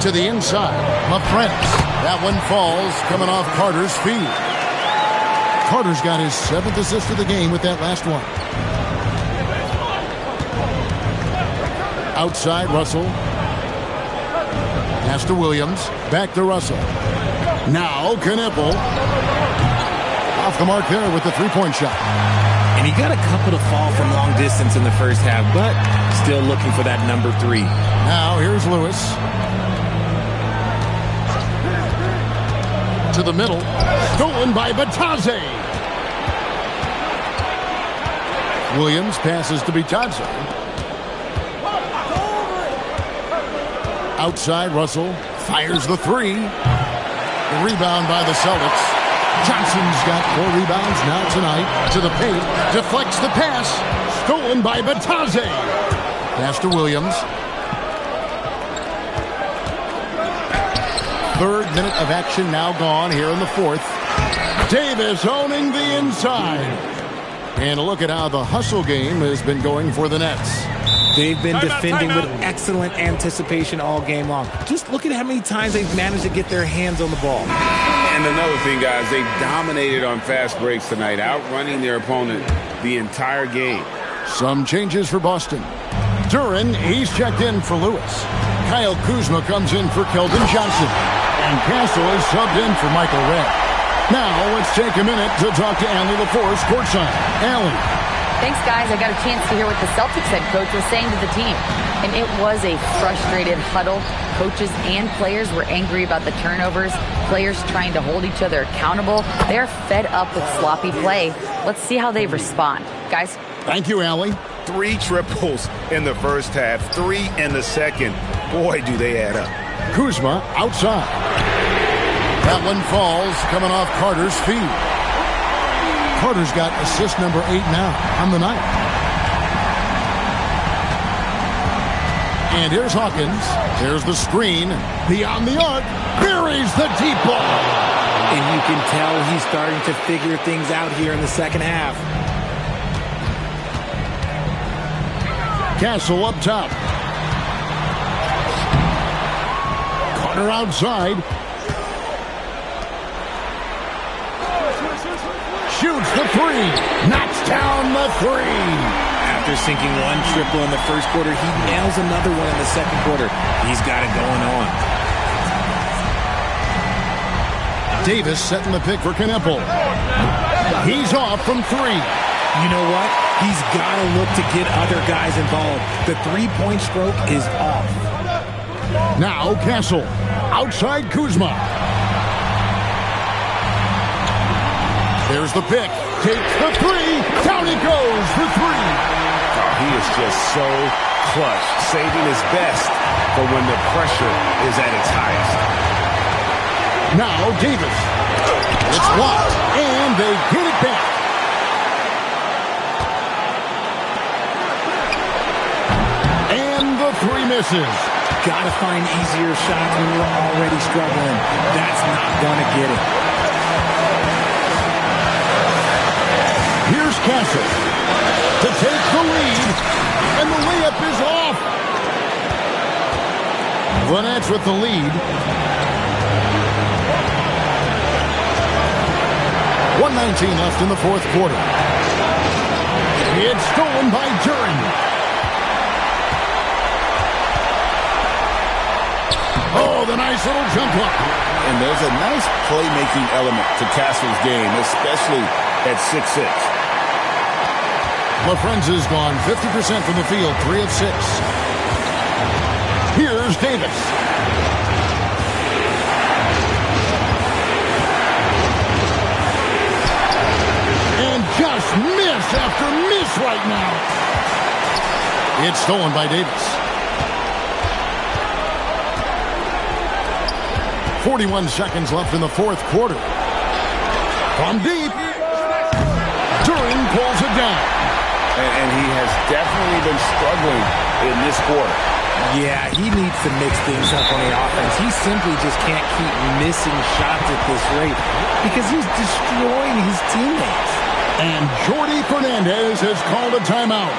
[SPEAKER 1] To the inside, LaFrentz. That one falls, coming off Carter's feed. Carter's got his 7th assist of the game with that last one. Outside, Russell. Pass to Williams. Back to Russell. Now, Knipple. Off the mark there with the 3-point shot.
[SPEAKER 12] And he got a couple to fall from long distance in the first half, but still looking for that number 3.
[SPEAKER 1] Now, here's Lewis. To the middle. Stolen by Bitadze. Williams passes to Bitadze. Outside, Russell fires the 3. The rebound by the Celtics. Johnson's got 4 rebounds now tonight. To the paint. Deflects the pass. Stolen by Bitadze. Pass to Williams. 3rd minute of action now gone here in the 4th. Davis owning the inside. And a look at how the hustle game has been going for the Nets.
[SPEAKER 12] They've been defending with excellent anticipation all game long. Just look at how many times they've managed to get their hands on the ball.
[SPEAKER 16] And another thing, guys, they dominated on fast breaks tonight, outrunning their opponent the entire game.
[SPEAKER 1] Some changes for Boston. Duran, he's checked in for Lewis. Kyle Kuzma comes in for Keldon Johnson. And Castle is subbed in for Michael Redd. Now, let's take a minute to talk to Allie LaForce courtside. Allie.
[SPEAKER 10] Thanks, guys. I got a chance to hear what the Celtics head coach was saying to the team. And it was a frustrated huddle. Coaches and players were angry about the turnovers. Players trying to hold each other accountable. They're fed up with sloppy play. Let's see how they respond. Guys.
[SPEAKER 1] Thank you, Allie.
[SPEAKER 4] 3 triples in the first half, 3 in the second. Boy, do they add up.
[SPEAKER 1] Kuzma outside. That one falls, coming off Carter's feet. Carter's got assist number 8 now on the night. And here's Hawkins. There's the screen. Beyond the arc. Buries the deep ball.
[SPEAKER 12] And you can tell he's starting to figure things out here in the second half.
[SPEAKER 1] Castle up top. Carter outside. Shoots the three. Knocks down the three.
[SPEAKER 12] After sinking one triple in the first quarter, he nails another one in the second quarter. He's got it going on.
[SPEAKER 1] Davis setting the pick for Kneppel. He's off from three.
[SPEAKER 12] You know what? He's got to look to get other guys involved. The three-point stroke is off.
[SPEAKER 1] Now Castle. Outside Kuzma. There's the pick. Takes the three. Down he goes for three.
[SPEAKER 16] He is just so clutch, saving his best for when the pressure is at its highest.
[SPEAKER 1] Now Davis. It's blocked, and they get it back. And the three misses.
[SPEAKER 12] Got to find easier shots when you're already struggling. That's not going to get it.
[SPEAKER 1] Here's Castle to take the lead, and the layup is off. Gwinnett with the lead. 1:19 left in the fourth quarter. It's stolen by Duren. Oh, the nice little jump up.
[SPEAKER 4] And there's a nice playmaking element to Castle's game, especially at 6'6".
[SPEAKER 1] LaFrenza's gone 50% from the field, 3 of 6. Here's Davis. And just miss after miss right now. It's stolen by Davis. 41 seconds left in the fourth quarter. From deep. Duren pulls it down.
[SPEAKER 4] And he has definitely been struggling in this quarter.
[SPEAKER 12] Yeah, he needs to mix things up on the offense. He simply just can't keep missing shots at this rate because he's destroying his teammates.
[SPEAKER 1] And Jordi Fernandez has called a timeout.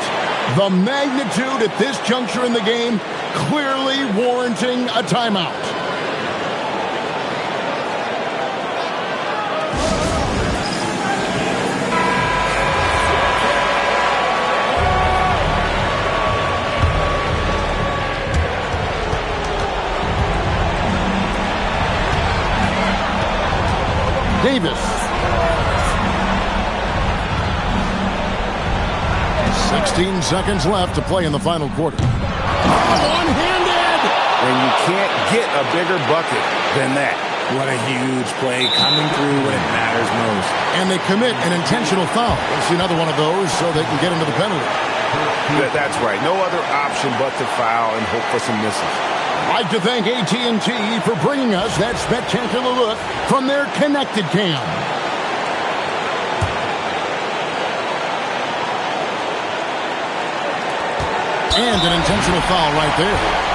[SPEAKER 1] The magnitude at this juncture in the game clearly warranting a timeout. Davis. 16 seconds left to play in the final quarter. One-handed!
[SPEAKER 4] And you can't get a bigger bucket than that.
[SPEAKER 12] What a huge play coming through when it matters most.
[SPEAKER 1] And they commit an intentional foul. We'll see another one of those so they can get into the penalty.
[SPEAKER 4] That's right. No other option but to foul and hope for some misses.
[SPEAKER 1] I'd like to thank AT&T for bringing us that spectacular look from their connected cam. And an intentional foul right there.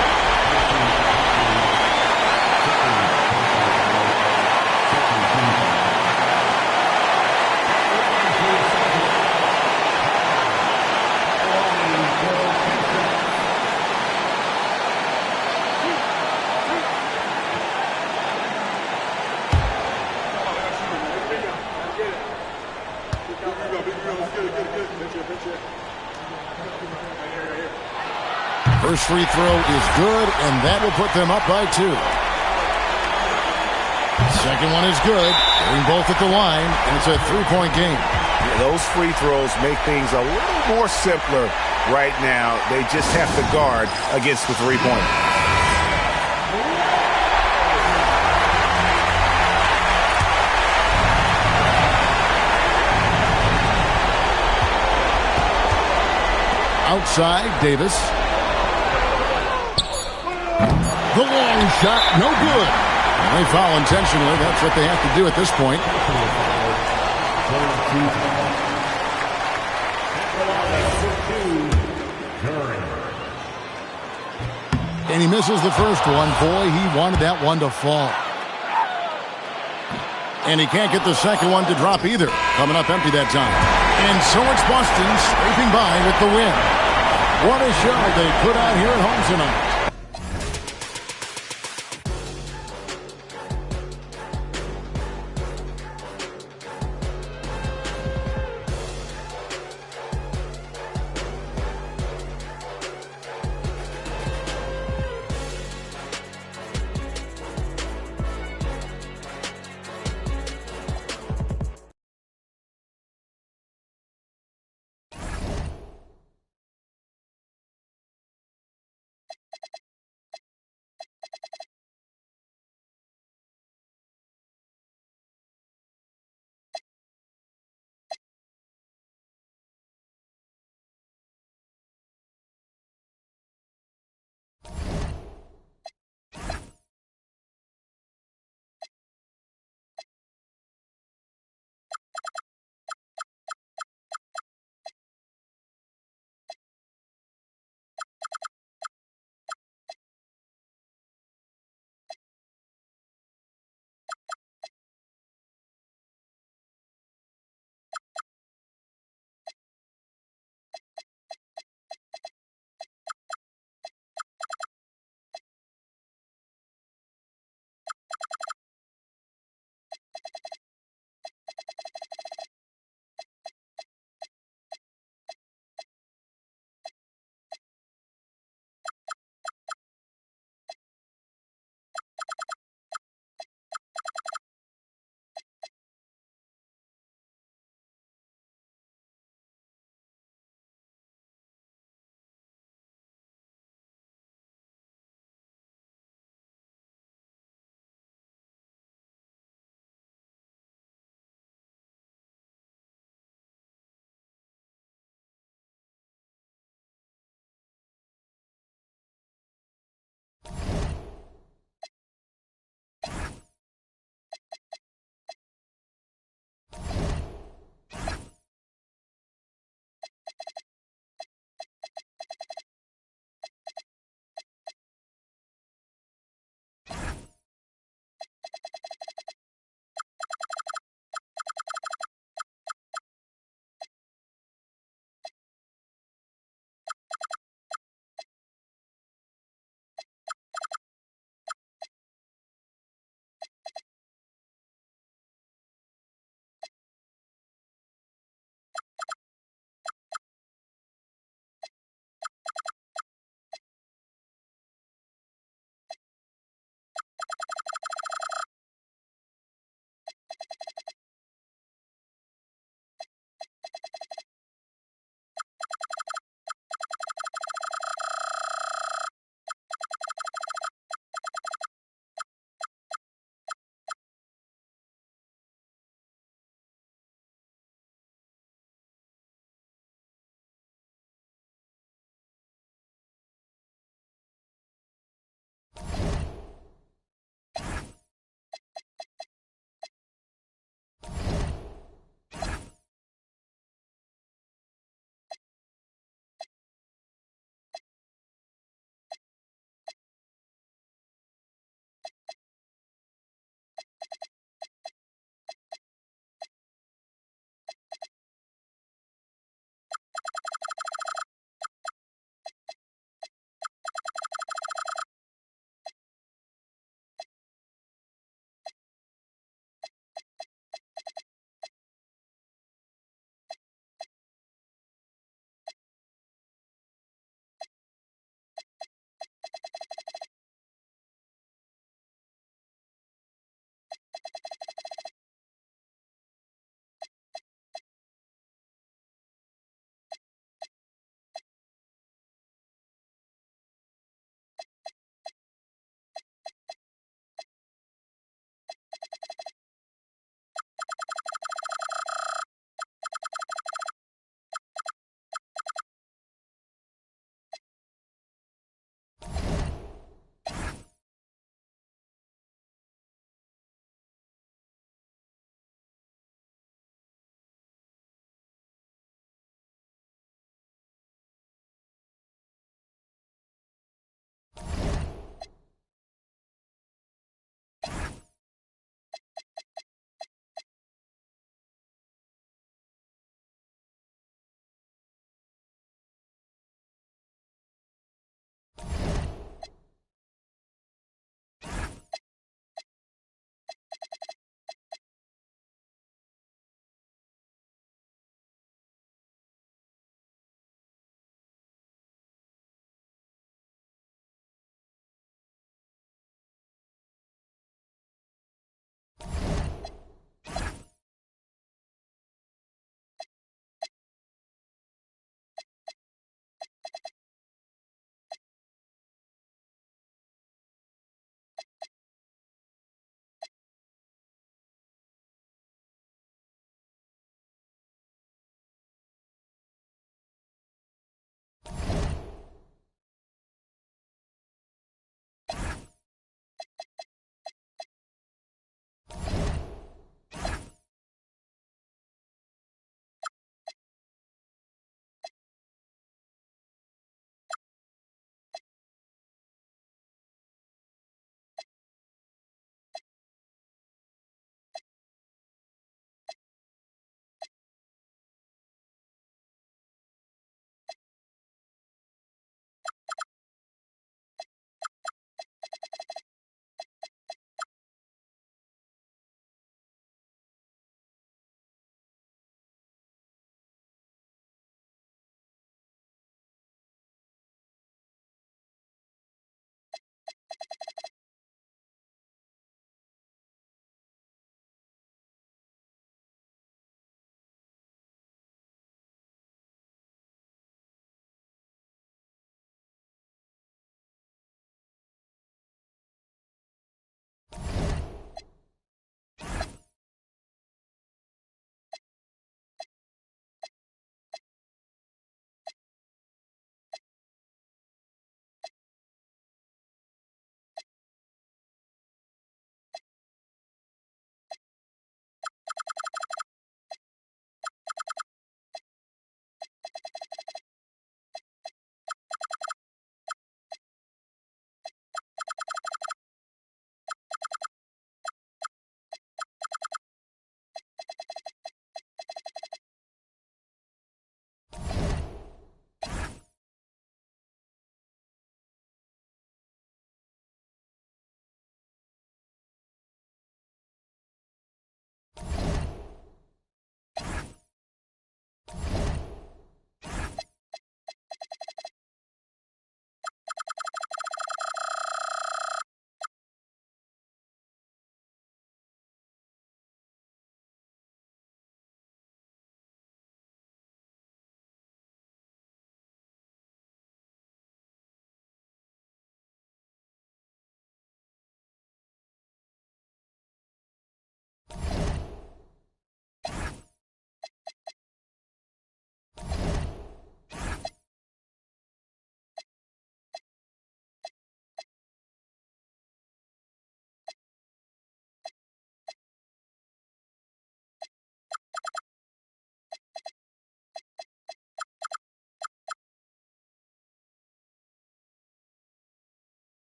[SPEAKER 1] First free throw is good, and that will put them up by 2. Second one is good. Getting both at the line, and it's a 3-point game.
[SPEAKER 4] Yeah, those free throws make things a little more simpler right now. They just have to guard against the three-pointer.
[SPEAKER 1] Outside, Davis. The long shot, no good. And they foul intentionally. That's what they have to do at this point. And he misses the first one. Boy, he wanted that one to fall. And he can't get the second one to drop either. Coming up empty that time. And so it's Boston scraping by with the win. What a show they put out here at home tonight.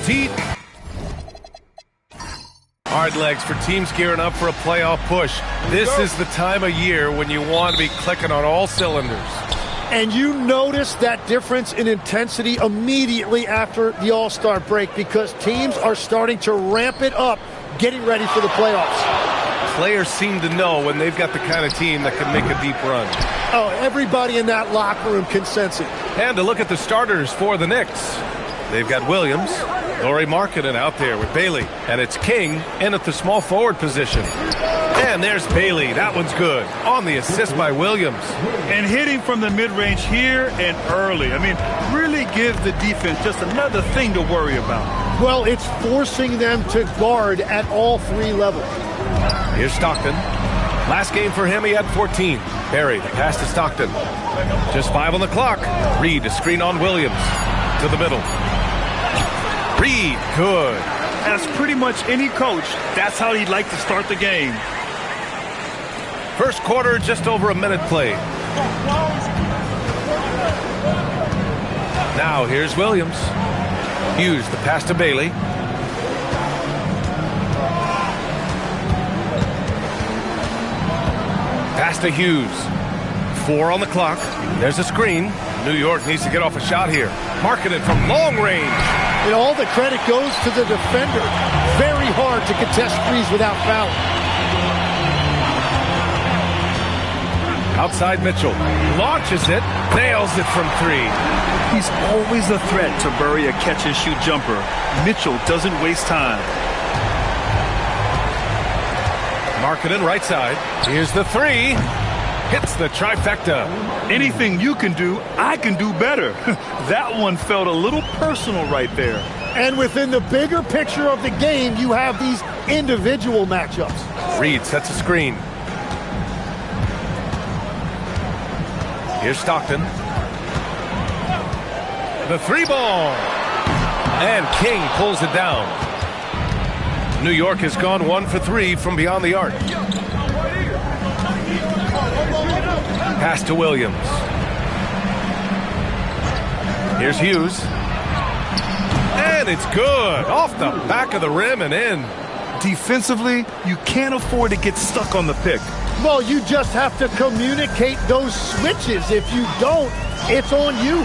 [SPEAKER 9] teeth. Hard legs for teams gearing up for a playoff push. This is the time of year when you want to be clicking on all cylinders.
[SPEAKER 19] And you notice that difference in intensity immediately after the All-Star break because teams are starting to ramp it up, getting ready for the playoffs.
[SPEAKER 9] Players seem to know when they've got the kind of team that can make a deep run.
[SPEAKER 19] Oh, everybody in that locker room can sense it.
[SPEAKER 9] And to look at the starters for the Knicks. They've got Williams, Lauri Markkanen out there with Bailey, and it's King in at the small forward position. And there's Bailey. That one's good. On the assist by Williams.
[SPEAKER 11] And hitting from the mid-range here and early. I mean, really gives the defense just another thing to worry about.
[SPEAKER 19] Well, it's forcing them to guard at all three levels.
[SPEAKER 9] Here's Stockton. Last game for him, he had 14. Barry, the pass to Stockton. Just 5 on the clock. Reed, a screen on Williams. To the middle. Reed, good.
[SPEAKER 11] As pretty much any coach, that's how he'd like to start the game.
[SPEAKER 9] First quarter, just over a minute played. Now here's Williams. Hughes, the pass to Bailey. Pass to Hughes. 4 on the clock. There's a screen. New York needs to get off a shot here. Markkanen from long range.
[SPEAKER 19] And all the credit goes to the defender. Very hard to contest threes without fouling.
[SPEAKER 9] Outside Mitchell. Launches it. Nails it from 3.
[SPEAKER 11] He's always a threat to bury a catch-and-shoot jumper. Mitchell doesn't waste time.
[SPEAKER 9] Markkanen right side. Here's the 3. Hits the trifecta.
[SPEAKER 11] Anything you can do, I can do better. That one felt a little personal right there.
[SPEAKER 19] And within the bigger picture of the game, you have these individual matchups.
[SPEAKER 9] Reed sets a screen. Here's Stockton. The 3 ball. And King pulls it down. New York has gone 1 for 3 from beyond the arc. Pass to Williams. Here's Hughes. And it's good. Off the back of the rim and in.
[SPEAKER 11] Defensively, you can't afford to get stuck on the pick.
[SPEAKER 19] Well, you just have to communicate those switches. If you don't, it's on you.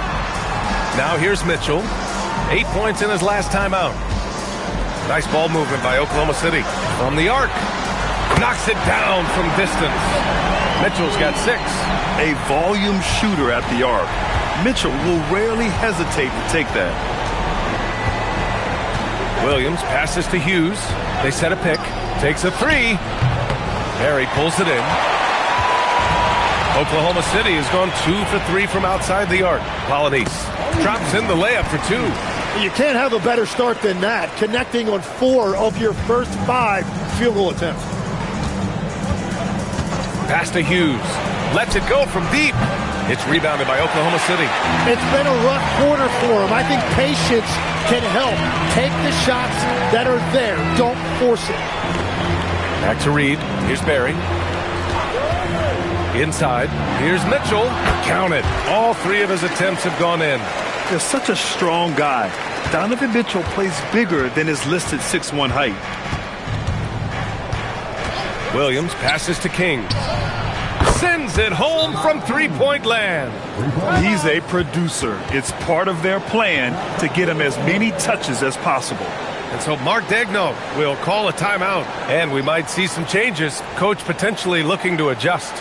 [SPEAKER 9] Now here's Mitchell. 8 points in his last time out. Nice ball movement by Oklahoma City. From the arc. Knocks it down from distance. Mitchell's got 6.
[SPEAKER 11] A volume shooter at the arc. Mitchell will rarely hesitate to take that.
[SPEAKER 9] Williams passes to Hughes. They set a pick. Takes a 3. Barry pulls it in. Oklahoma City has gone 2 for 3 from outside the arc. Polonese drops in the layup for 2.
[SPEAKER 19] You can't have a better start than that, connecting on 4 of your first 5 field goal attempts.
[SPEAKER 9] Pass to Hughes. Lets it go from deep. It's rebounded by Oklahoma City.
[SPEAKER 19] It's been a rough quarter for him. I think patience can help. Take the shots that are there. Don't force it.
[SPEAKER 9] Back to Reed. Here's Barry. Inside. Here's Mitchell. Count it. All 3 of his attempts have gone in.
[SPEAKER 11] He's such a strong guy. Donovan Mitchell plays bigger than his listed 6'1" height.
[SPEAKER 9] Williams passes to King. Sends it home from three-point land.
[SPEAKER 11] He's a producer. It's part of their plan to get him as many touches as possible.
[SPEAKER 9] And so Mark Daigneault will call a timeout, and we might see some changes. Coach potentially looking to adjust.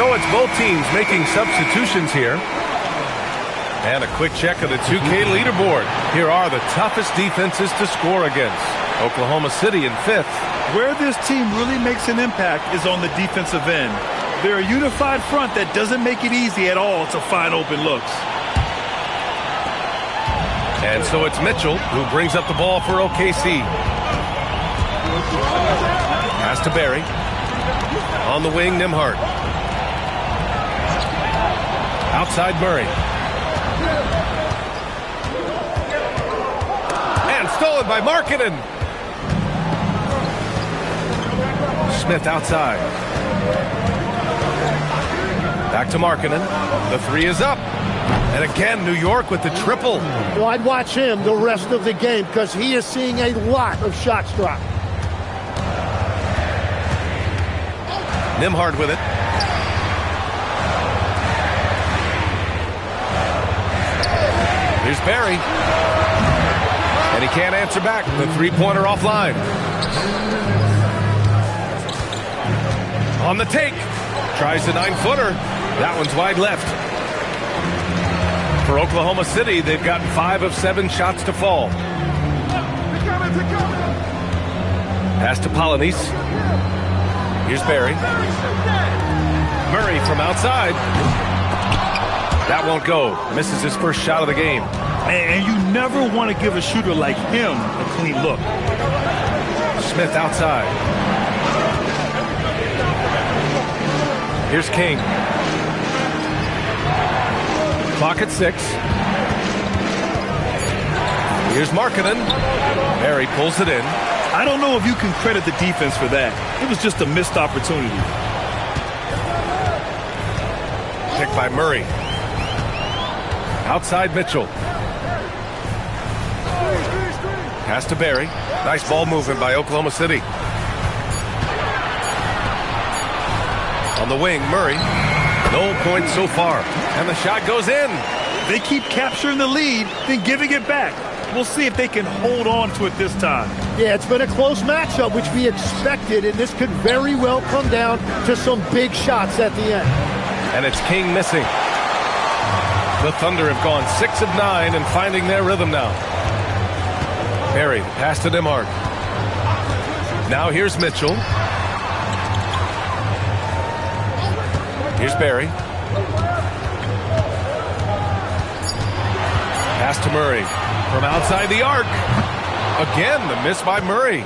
[SPEAKER 9] So it's both teams making substitutions here. And a quick check of the 2K leaderboard. Here are the toughest defenses to score against. Oklahoma City in 5th.
[SPEAKER 11] Where this team really makes an impact is on the defensive end. They're a unified front that doesn't make it easy at all to find open looks.
[SPEAKER 9] And so it's Mitchell who brings up the ball for OKC. Pass to Barry. On the wing, Nimhart. Outside Murray. And stolen by Markkanen. Smith outside. Back to Markkanen. The three is up. And again, New York with the triple.
[SPEAKER 19] Well, I'd watch him the rest of the game because he is seeing a lot of shots drop.
[SPEAKER 9] Nimhart with it. Here's Barry. And he can't answer back. The three-pointer offline. On the take. Tries the 9-footer. That one's wide left. For Oklahoma City, they've gotten 5 of 7 shots to fall. Pass to Polynice. Here's Barry. Murray from outside. That won't go. Misses his first shot of the game.
[SPEAKER 11] And you never want to give a shooter like him a clean look.
[SPEAKER 9] Smith outside. Here's King. Clock at 6. Here's Markkanen. Barry pulls it in.
[SPEAKER 11] I don't know if you can credit the defense for that. It was just a missed opportunity.
[SPEAKER 9] Picked by Murray. Outside Mitchell. Pass to Barry. Nice ball movement by Oklahoma City. On the wing, Murray. No points so far. And the shot goes in.
[SPEAKER 11] They keep capturing the lead, then giving it back. We'll see if they can hold on to it this time.
[SPEAKER 19] Yeah, it's been a close matchup, which we expected, and this could very well come down to some big shots at the end.
[SPEAKER 9] And it's King missing. The Thunder have gone 6 of 9 and finding their rhythm now. Barry, pass to Nimhart. Now here's Mitchell. Here's Barry. Pass to Murray. From outside the arc. Again, the miss by Murray.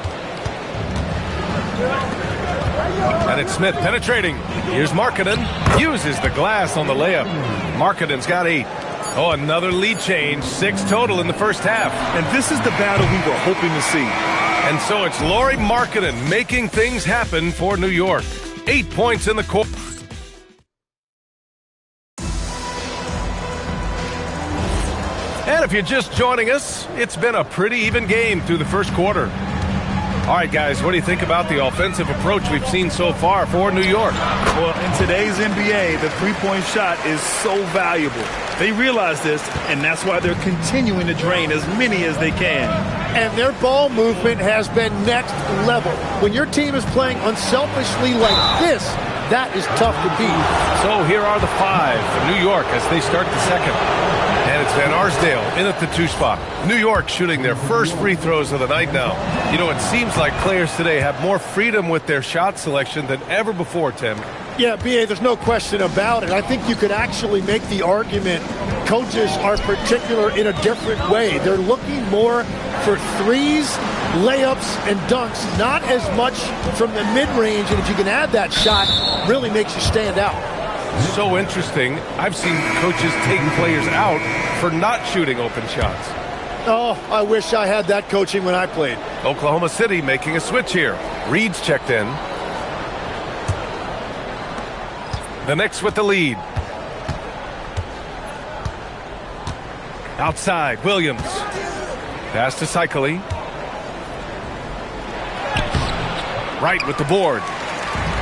[SPEAKER 9] And it's Smith penetrating. Here's Markkanen. Uses the glass on the layup. Markkanen's got 8. Oh, another lead change. 6 total in the first half.
[SPEAKER 11] And this is the battle we were hoping to see.
[SPEAKER 9] And so it's Lauri Markkanen making things happen for New York. 8 points in the court. And if you're just joining us, it's been a pretty even game through the first quarter. All right, guys, what do you think about the offensive approach we've seen so far for New York?
[SPEAKER 11] Well, in today's NBA, the three-point shot is so valuable. They realize this, and that's why they're continuing to drain as many as they can.
[SPEAKER 19] And their ball movement has been next level. When your team is playing unselfishly like this, that is tough to beat.
[SPEAKER 9] So here are the 5 for New York as they start the second. And it's Van Arsdale in at the 2 spot. New York shooting their first free throws of the night now. You know, it seems like players today have more freedom with their shot selection than ever before, Tim.
[SPEAKER 19] Yeah, B.A., there's no question about it. I think you could actually make the argument coaches are particular in a different way. They're looking more for threes, layups, and dunks, not as much from the mid-range. And if you can add that shot, really makes you stand out.
[SPEAKER 9] So interesting. I've seen coaches take players out for not shooting open shots.
[SPEAKER 19] Oh, I wish I had that coaching when I played.
[SPEAKER 9] Oklahoma City making a switch here. Reed's checked in. The Knicks with the lead. Outside, Williams. Pass to Cycli. Right with the board.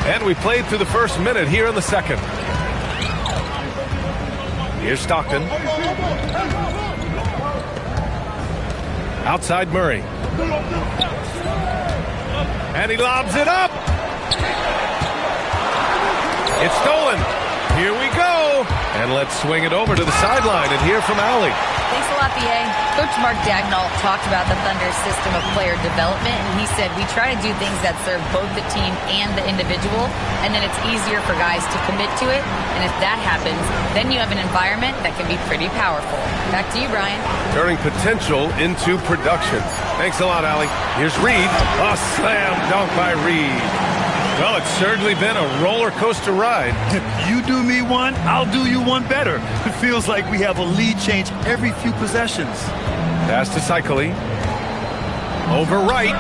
[SPEAKER 9] And we played through the first minute here in the second. Here's Stockton. Outside Murray. And he lobs it up. It's stolen. Here we go. And let's swing it over to the sideline and hear from Allie.
[SPEAKER 10] Thanks a lot, B.A. Coach Mark Dagnall talked about the Thunder's system of player development, and he said, we try to do things that serve both the team and the individual, and then it's easier for guys to commit to it, and if that happens, then you have an environment that can be pretty powerful. Back to you, Brian.
[SPEAKER 9] Turning potential into production. Thanks a lot, Allie. Here's Reed. A slam dunk by Reed. Well, it's certainly been a roller coaster ride.
[SPEAKER 11] If you do me one, I'll do you one better. It feels like we have a lead change every few possessions.
[SPEAKER 9] Pass to Cycli. Over right.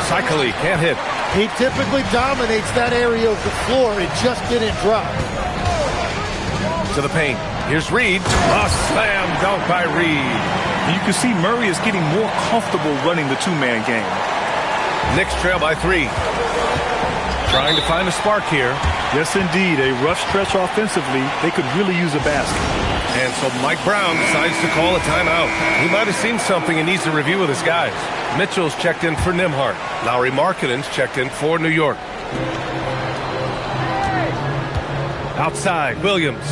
[SPEAKER 9] Cycli can't hit.
[SPEAKER 19] He typically dominates that area of the floor. It just didn't drop.
[SPEAKER 9] To the paint. Here's Reed. A slam dunk by Reed.
[SPEAKER 11] You can see Murray is getting more comfortable running the two-man game.
[SPEAKER 9] Knicks trail by 3. Trying to find a spark here.
[SPEAKER 11] Yes, indeed. A rough stretch offensively. They could really use a basket.
[SPEAKER 9] And so Mike Brown decides to call a timeout. He might have seen something and needs to review with his guys. Mitchell's checked in for Nembhard. Lauri Markkanen's checked in for New York. Outside, Williams.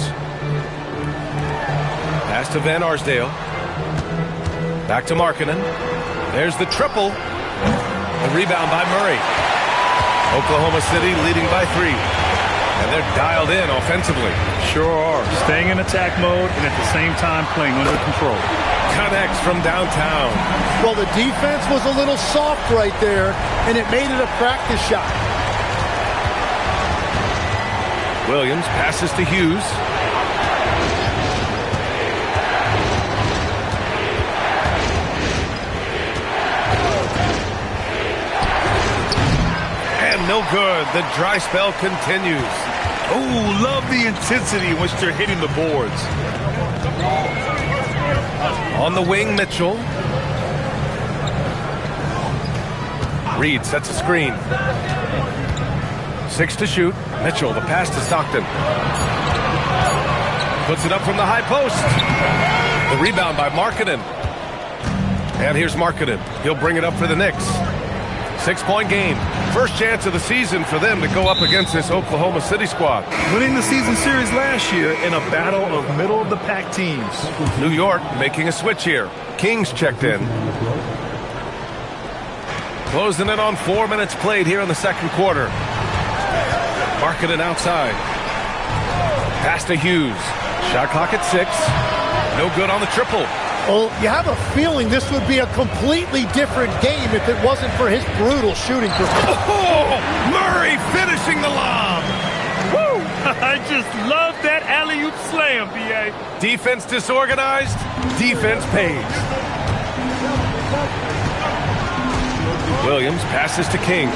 [SPEAKER 9] Pass to Van Arsdale. Back to Markkanen. There's the triple. A rebound by Murray. Oklahoma City leading by 3. And they're dialed in offensively.
[SPEAKER 11] Sure are. Staying in attack mode and at the same time playing under control.
[SPEAKER 9] Connects from downtown.
[SPEAKER 19] Well, the defense was a little soft right there, and it made it a practice shot.
[SPEAKER 9] Williams passes to Hughes. No good. The dry spell continues.
[SPEAKER 11] Oh, love the intensity in which they're hitting the boards.
[SPEAKER 9] On the wing, Mitchell. Reed sets a screen. 6 to shoot. Mitchell, the pass to Stockton. Puts it up from the high post. The rebound by Markkanen. And here's Markkanen. He'll bring it up for the Knicks. 6-point game. First chance of the season for them to go up against this Oklahoma City squad.
[SPEAKER 11] Winning the season series last year in a battle of middle-of-the-pack teams.
[SPEAKER 9] New York making a switch here. Kings checked in. Closing in on 4 minutes played here in the second quarter. Markkanen outside. Pass to Hughes. Shot clock at 6. No good on the triple.
[SPEAKER 19] Well, you have a feeling this would be a completely different game if it wasn't for his brutal shooting performance.
[SPEAKER 9] Oh, Murray finishing the lob.
[SPEAKER 11] Woo! I just love that alley-oop slam, B.A.
[SPEAKER 9] Defense disorganized, defense pays. Williams passes to King.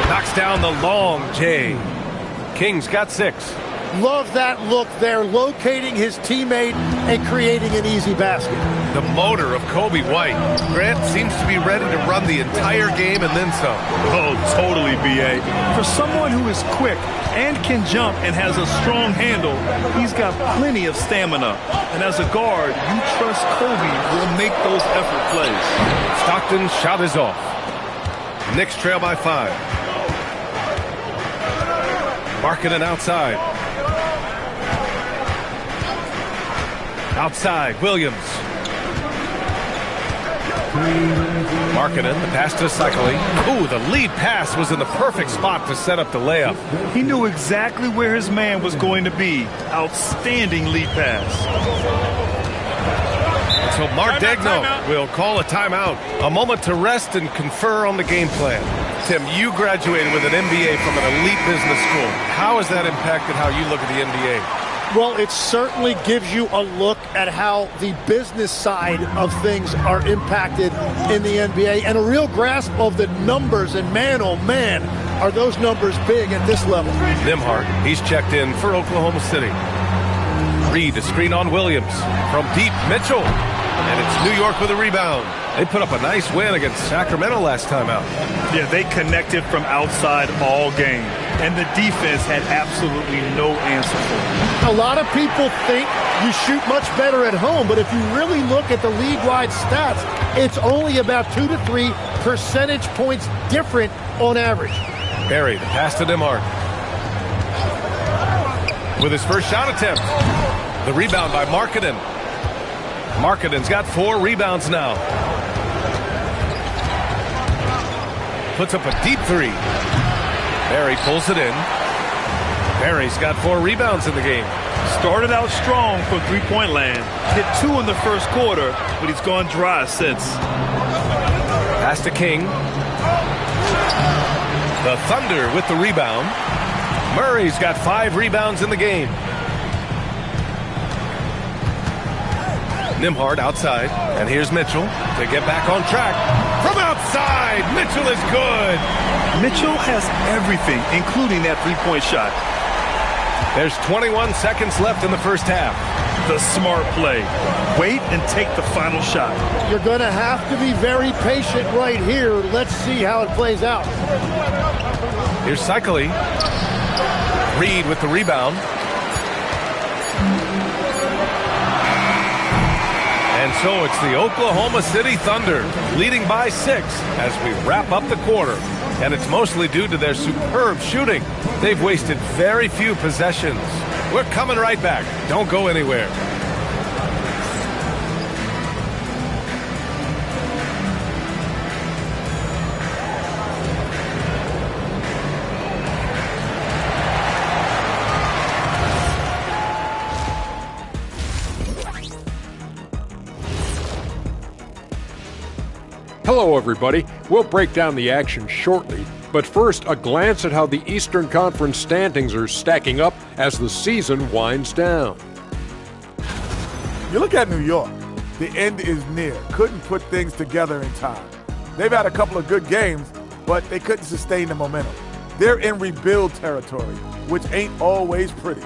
[SPEAKER 9] Knocks down the long J. King's got 6.
[SPEAKER 19] Love that look there, locating his teammate and creating an easy basket.
[SPEAKER 9] The motor of Kobe White. Grant seems to be ready to run the entire game and then some.
[SPEAKER 11] Oh, totally, B.A. For someone who is quick and can jump and has a strong handle, he's got plenty of stamina. And as a guard, you trust Kobe will make those effort plays.
[SPEAKER 9] Stockton's shot is off. Knicks trail by 5. Markkanen outside. Outside, Williams. Markkanen, the pass to Cycli. Ooh, the lead pass was in the perfect spot to set up the layup.
[SPEAKER 11] He knew exactly where his man was going to be. Outstanding lead pass.
[SPEAKER 9] So Mark Dagnall will call a timeout. A moment to rest and confer on the game plan. Tim, you graduated with an MBA from an elite business school. How has that impacted how you look at the NBA?
[SPEAKER 19] Well, it certainly gives you a look at how the business side of things are impacted in the NBA and a real grasp of the numbers. And man, oh man, are those numbers big at this level.
[SPEAKER 9] Nembhard, he's checked in for Oklahoma City. Reed, a screen on Williams. From deep, Mitchell. And it's New York with a rebound. They put up a nice win against Sacramento last time out.
[SPEAKER 11] Yeah, they connected from outside all game. And the defense had absolutely no answer for it.
[SPEAKER 19] A lot of people think you shoot much better at home, but if you really look at the league-wide stats, it's only about 2 to 3 percentage points different on average.
[SPEAKER 9] Barry, the pass to Nembhard. with his first shot attempt. The rebound by Markkanen. Markkanen's got 4 rebounds now. Puts up a deep 3. Barry pulls it in. Barry's got 4 rebounds in the game.
[SPEAKER 11] Started out strong from three-point land. Hit 2 in the first quarter, but he's gone dry since.
[SPEAKER 9] Pass to King. The Thunder with the rebound. Murray's got 5 rebounds in the game. Nembhard outside, and here's Mitchell to get back on track. From outside, Mitchell is good.
[SPEAKER 11] Mitchell has everything, including that three-point shot.
[SPEAKER 9] There's 21 seconds left in the first half.
[SPEAKER 11] The smart play. Wait and take the final shot.
[SPEAKER 19] You're going to have to be very patient right here. Let's see how it plays out.
[SPEAKER 9] Here's Cycli. Reed with the rebound. And so it's the Oklahoma City Thunder leading by 6 as we wrap up the quarter. And it's mostly due to their superb shooting. They've wasted very few possessions. We're coming right back. Don't go anywhere.
[SPEAKER 6] Hello, everybody. We'll break down the action shortly, but first, a glance at how the Eastern Conference standings are stacking up as the season winds down.
[SPEAKER 8] You look at New York. The end is near. Couldn't put things together in time. They've had a couple of good games, but they couldn't sustain the momentum. They're in rebuild territory, which ain't always pretty.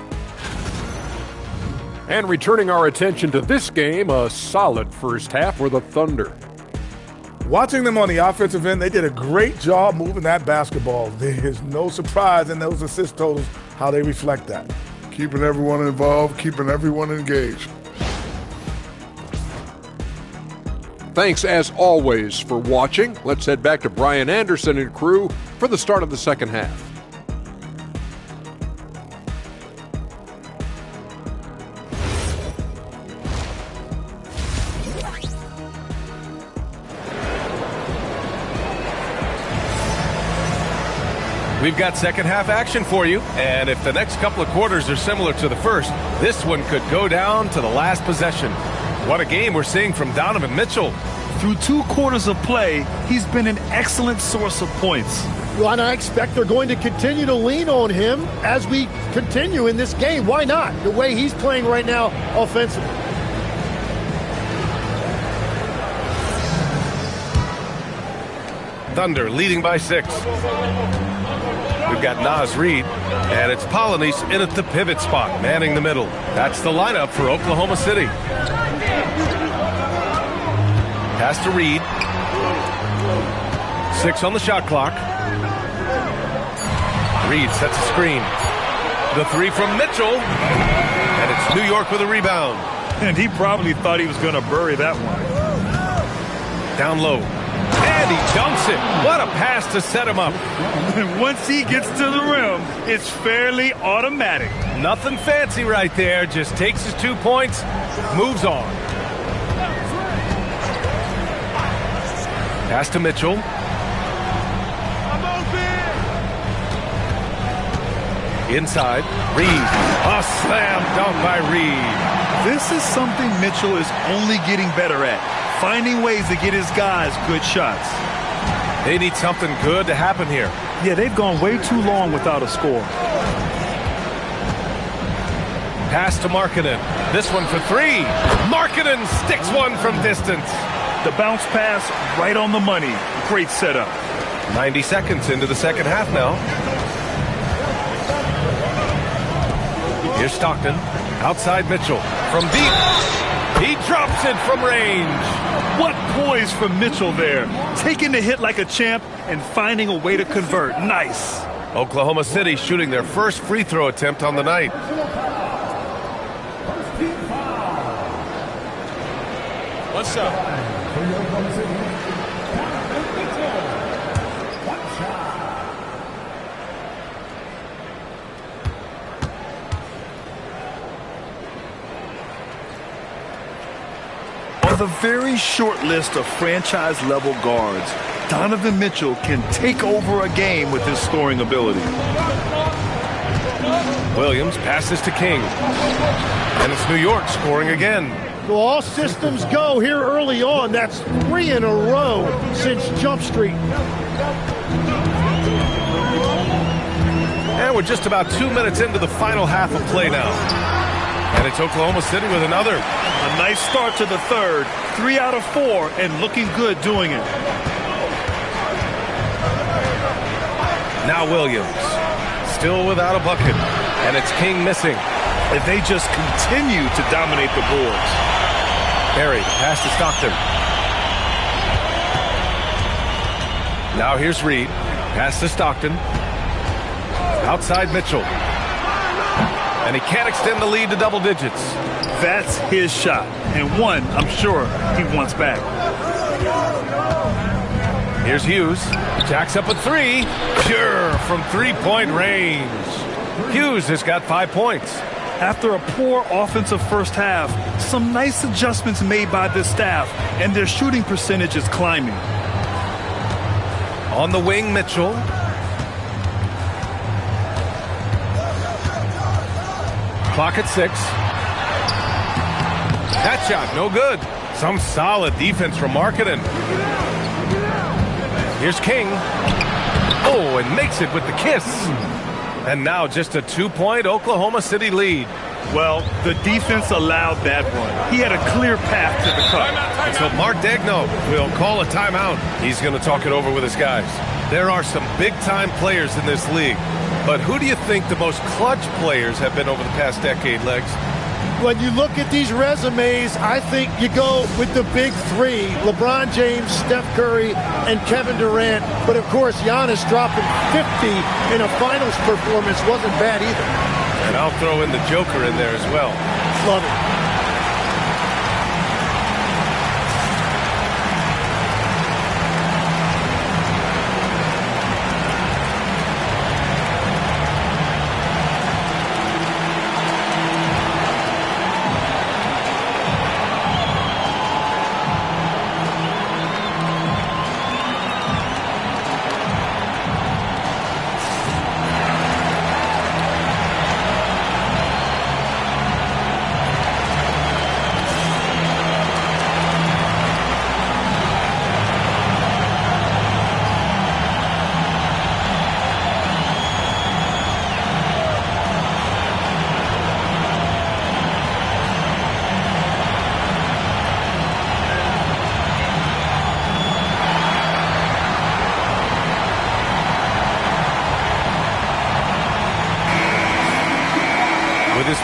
[SPEAKER 6] And returning our attention to this game, a solid first half for the Thunder.
[SPEAKER 8] Watching them on the offensive end, they did a great job moving that basketball. There's no surprise in those assist totals, how they reflect that.
[SPEAKER 7] Keeping everyone involved, keeping everyone engaged.
[SPEAKER 6] Thanks, as always, for watching. Let's head back to Brian Anderson and crew for the start of the second half.
[SPEAKER 9] We've got second half action for you, and if the next couple of quarters are similar to the first, this one could go down to the last possession. What a game we're seeing from Donovan Mitchell.
[SPEAKER 11] Through 2 quarters of play, he's been an excellent source of points.
[SPEAKER 19] Well, and I expect they're going to continue to lean on him as we continue in this game. Why not? The way he's playing right now offensively.
[SPEAKER 9] Thunder leading by 6. We've got Naz Reid, and it's Polynice in at the pivot spot, manning the middle. That's the lineup for Oklahoma City. Pass to Reid. 6 on the shot clock. Reid sets a screen. The 3 from Mitchell, and it's New York with a rebound.
[SPEAKER 11] And he probably thought he was going to bury that one.
[SPEAKER 9] Down low. And he dunks it. What a pass to set him up.
[SPEAKER 11] And once he gets to the rim, it's fairly automatic.
[SPEAKER 9] Nothing fancy right there. Just takes his 2 points, moves on. Pass to Mitchell. Inside. Reid. A slam dunk by Reid.
[SPEAKER 11] This is something Mitchell is only getting better at. Finding ways to get his guys good shots.
[SPEAKER 9] They need something good to happen here.
[SPEAKER 11] Yeah, they've gone way too long without a score.
[SPEAKER 9] Pass to Markkanen. This one for 3. Markkanen sticks one from distance.
[SPEAKER 11] The bounce pass right on the money. Great setup.
[SPEAKER 9] 90 seconds into the second half now. Here's Stockton. Outside Mitchell. From deep. He drops it from range.
[SPEAKER 11] What poise from Mitchell there. Taking the hit like a champ and finding a way to convert. Nice.
[SPEAKER 9] Oklahoma City shooting their first free throw attempt on the night.
[SPEAKER 15] What's up?
[SPEAKER 11] With a very short list of franchise-level guards, Donovan Mitchell can take over a game with his scoring ability.
[SPEAKER 9] Williams passes to King. And it's New York scoring again.
[SPEAKER 18] So all systems go here early on. That's 3 in a row since Jump Street.
[SPEAKER 9] And we're just about 2 minutes into the final half of play now. And it's Oklahoma City with another.
[SPEAKER 11] A nice start to the third. 3 out of 4 and looking good doing it.
[SPEAKER 9] Now Williams. Still without a bucket. And it's King missing.
[SPEAKER 11] And they just continue to dominate the boards.
[SPEAKER 9] Barry, pass to Stockton. Now here's Reed. Pass to Stockton. Outside Mitchell. And he can't extend the lead to double digits.
[SPEAKER 11] That's his shot. And one, I'm sure, he wants back.
[SPEAKER 9] Here's Hughes. Jacks up a 3. Pure from three-point range. Hughes has got 5 points.
[SPEAKER 11] After a poor offensive first half, some nice adjustments made by this staff, and their shooting percentage is climbing.
[SPEAKER 9] On the wing, Mitchell. Clock at 6. That shot, no good. Some solid defense from Markkanen. Here's King. Oh, and makes it with the kiss. And now just a 2-point Oklahoma City lead.
[SPEAKER 11] Well, the defense allowed that one. He had a clear path to the cup.
[SPEAKER 9] So Mark Daigneault will call a timeout. He's going to talk it over with his guys. There are some big-time players in this league. But who do you think the most clutch players have been over the past decade, Legs?
[SPEAKER 18] When you look at these resumes, I think you go with the big 3, LeBron James, Steph Curry, and Kevin Durant. But, of course, Giannis dropping 50 in a finals performance wasn't bad either.
[SPEAKER 9] And I'll throw in the Joker in there as well.
[SPEAKER 18] Love it.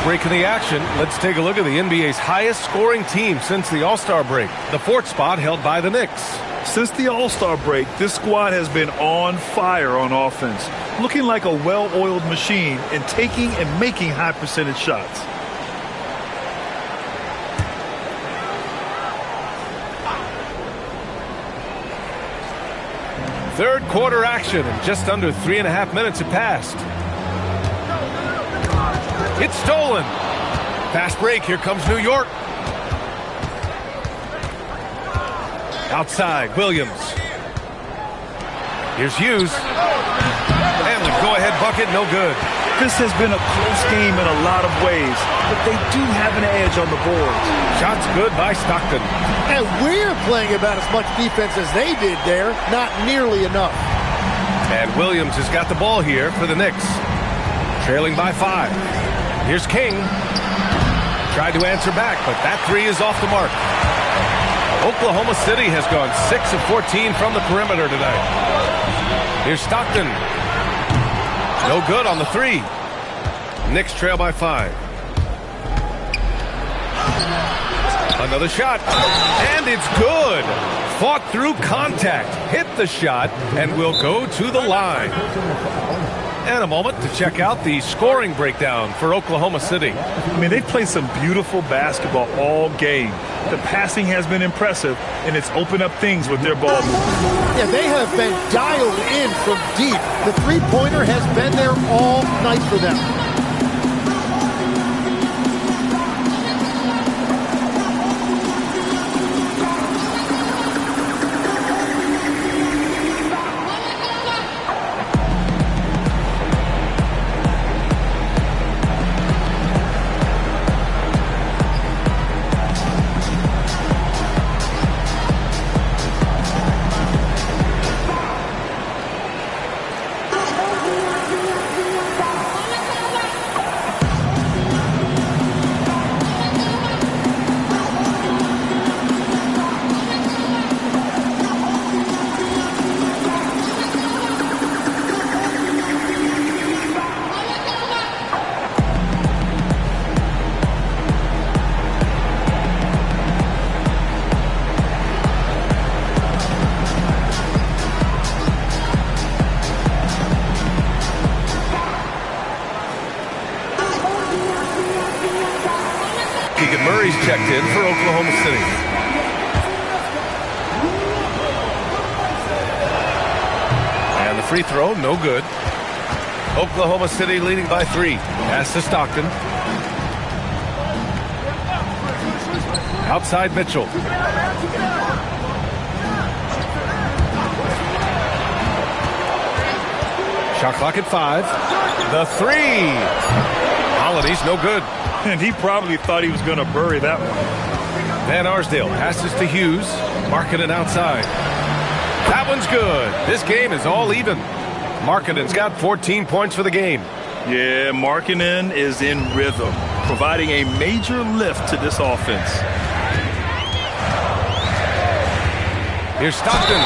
[SPEAKER 9] Break in the action. Let's take a look at the NBA's highest scoring team since the All-Star break. The 4th spot held by the Knicks.
[SPEAKER 11] Since the All-Star break, this squad has been on fire on offense, looking like a well-oiled machine and taking and making high percentage shots.
[SPEAKER 9] Third quarter action, and just under 3.5 minutes have passed. It's stolen. Fast break. Here comes New York. Outside, Williams. Here's Hughes. And the go-ahead bucket, no good.
[SPEAKER 11] This has been a close game in a lot of ways, but they do have an edge on the boards.
[SPEAKER 9] Shots good by Stockton.
[SPEAKER 18] And we're playing about as much defense as they did there. Not nearly enough.
[SPEAKER 9] And Williams has got the ball here for the Knicks. Trailing by 5. Here's King. Tried to answer back, but that 3 is off the mark. Oklahoma City has gone 6 of 14 from the perimeter tonight. Here's Stockton. No good on the 3. Knicks trail by 5. Another shot. And it's good. Fought through contact. Hit the shot and will go to the line. And a moment to check out the scoring breakdown for Oklahoma City.
[SPEAKER 11] I mean, they've played some beautiful basketball all game. The passing has been impressive, and it's opened up things with their ball movement.
[SPEAKER 18] Yeah, they have been dialed in from deep. The three-pointer has been there all night for them.
[SPEAKER 9] checked in for Oklahoma City. And the free throw, no good. Oklahoma City leading by 3. Pass to Stockton. Outside Mitchell. Shot clock at 5. The 3. Hollidy's no good.
[SPEAKER 11] And he probably thought he was going to bury that one.
[SPEAKER 9] Van Arsdale passes to Hughes. Markkanen outside. That one's good. This game is all even. Markkanen's got 14 points for the game.
[SPEAKER 11] Yeah, Markkanen is in rhythm, providing a major lift to this offense.
[SPEAKER 9] Here's Stockton.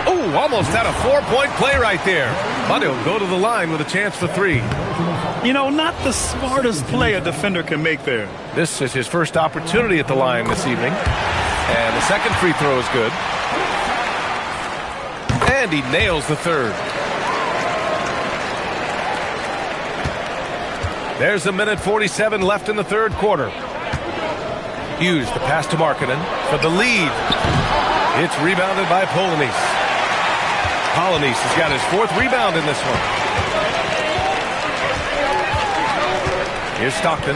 [SPEAKER 9] Oh, almost had a 4-point play right there. But he'll go to the line with a chance for 3.
[SPEAKER 11] You know, not the smartest play a defender can make there.
[SPEAKER 9] This is his first opportunity at the line this evening. And the second free throw is good. And he nails the third. There's a minute 47 left in the third quarter. Hughes, the pass to Markkanen for the lead. It's rebounded by Polanese. Polanese has got his 4th rebound in this one. Here's Stockton.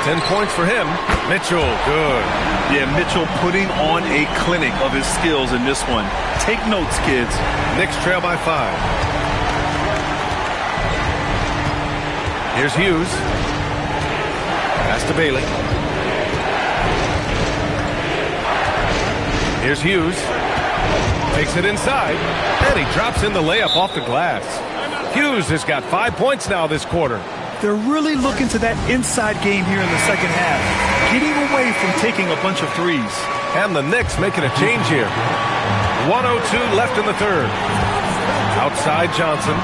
[SPEAKER 9] 10 points for him. Mitchell, good.
[SPEAKER 11] Yeah, Mitchell putting on a clinic of his skills in this one. Take notes, kids.
[SPEAKER 9] Knicks trail by 5. Here's Hughes. Pass to Bailey. Here's Hughes. Takes it inside. And he drops in the layup off the glass. Hughes has got 5 points now this quarter.
[SPEAKER 11] They're really looking to that inside game here in the second half, getting away from taking a bunch of threes.
[SPEAKER 9] And the Knicks making a change here. 1:02 left in the third. Outside Johnson.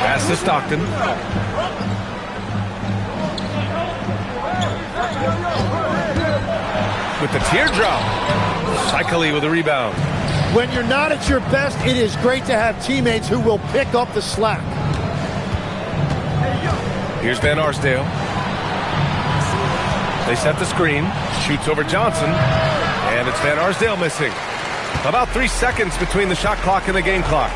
[SPEAKER 9] Pass to Stockton. With the teardrop. Shikely with a rebound.
[SPEAKER 18] When you're not at your best, it is great to have teammates who will pick up the slack.
[SPEAKER 9] Here's Van Arsdale. They set the screen. Shoots over Johnson. And it's Van Arsdale missing. About 3 seconds between the shot clock and the game clock.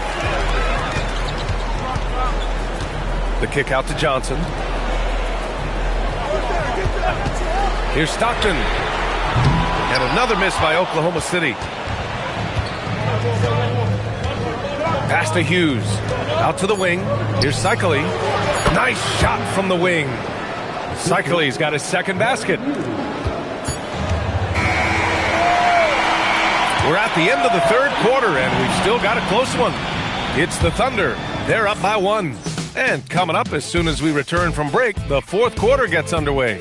[SPEAKER 9] The kick out to Johnson. Here's Stockton. And another miss by Oklahoma City. Pass to Hughes. Out to the wing. Here's Shikely. Nice shot from the wing. Shikely's got his second basket. We're at the end of the third quarter, and we've still got a close one. It's the Thunder. They're up by 1. And coming up as soon as we return from break, the fourth quarter gets underway.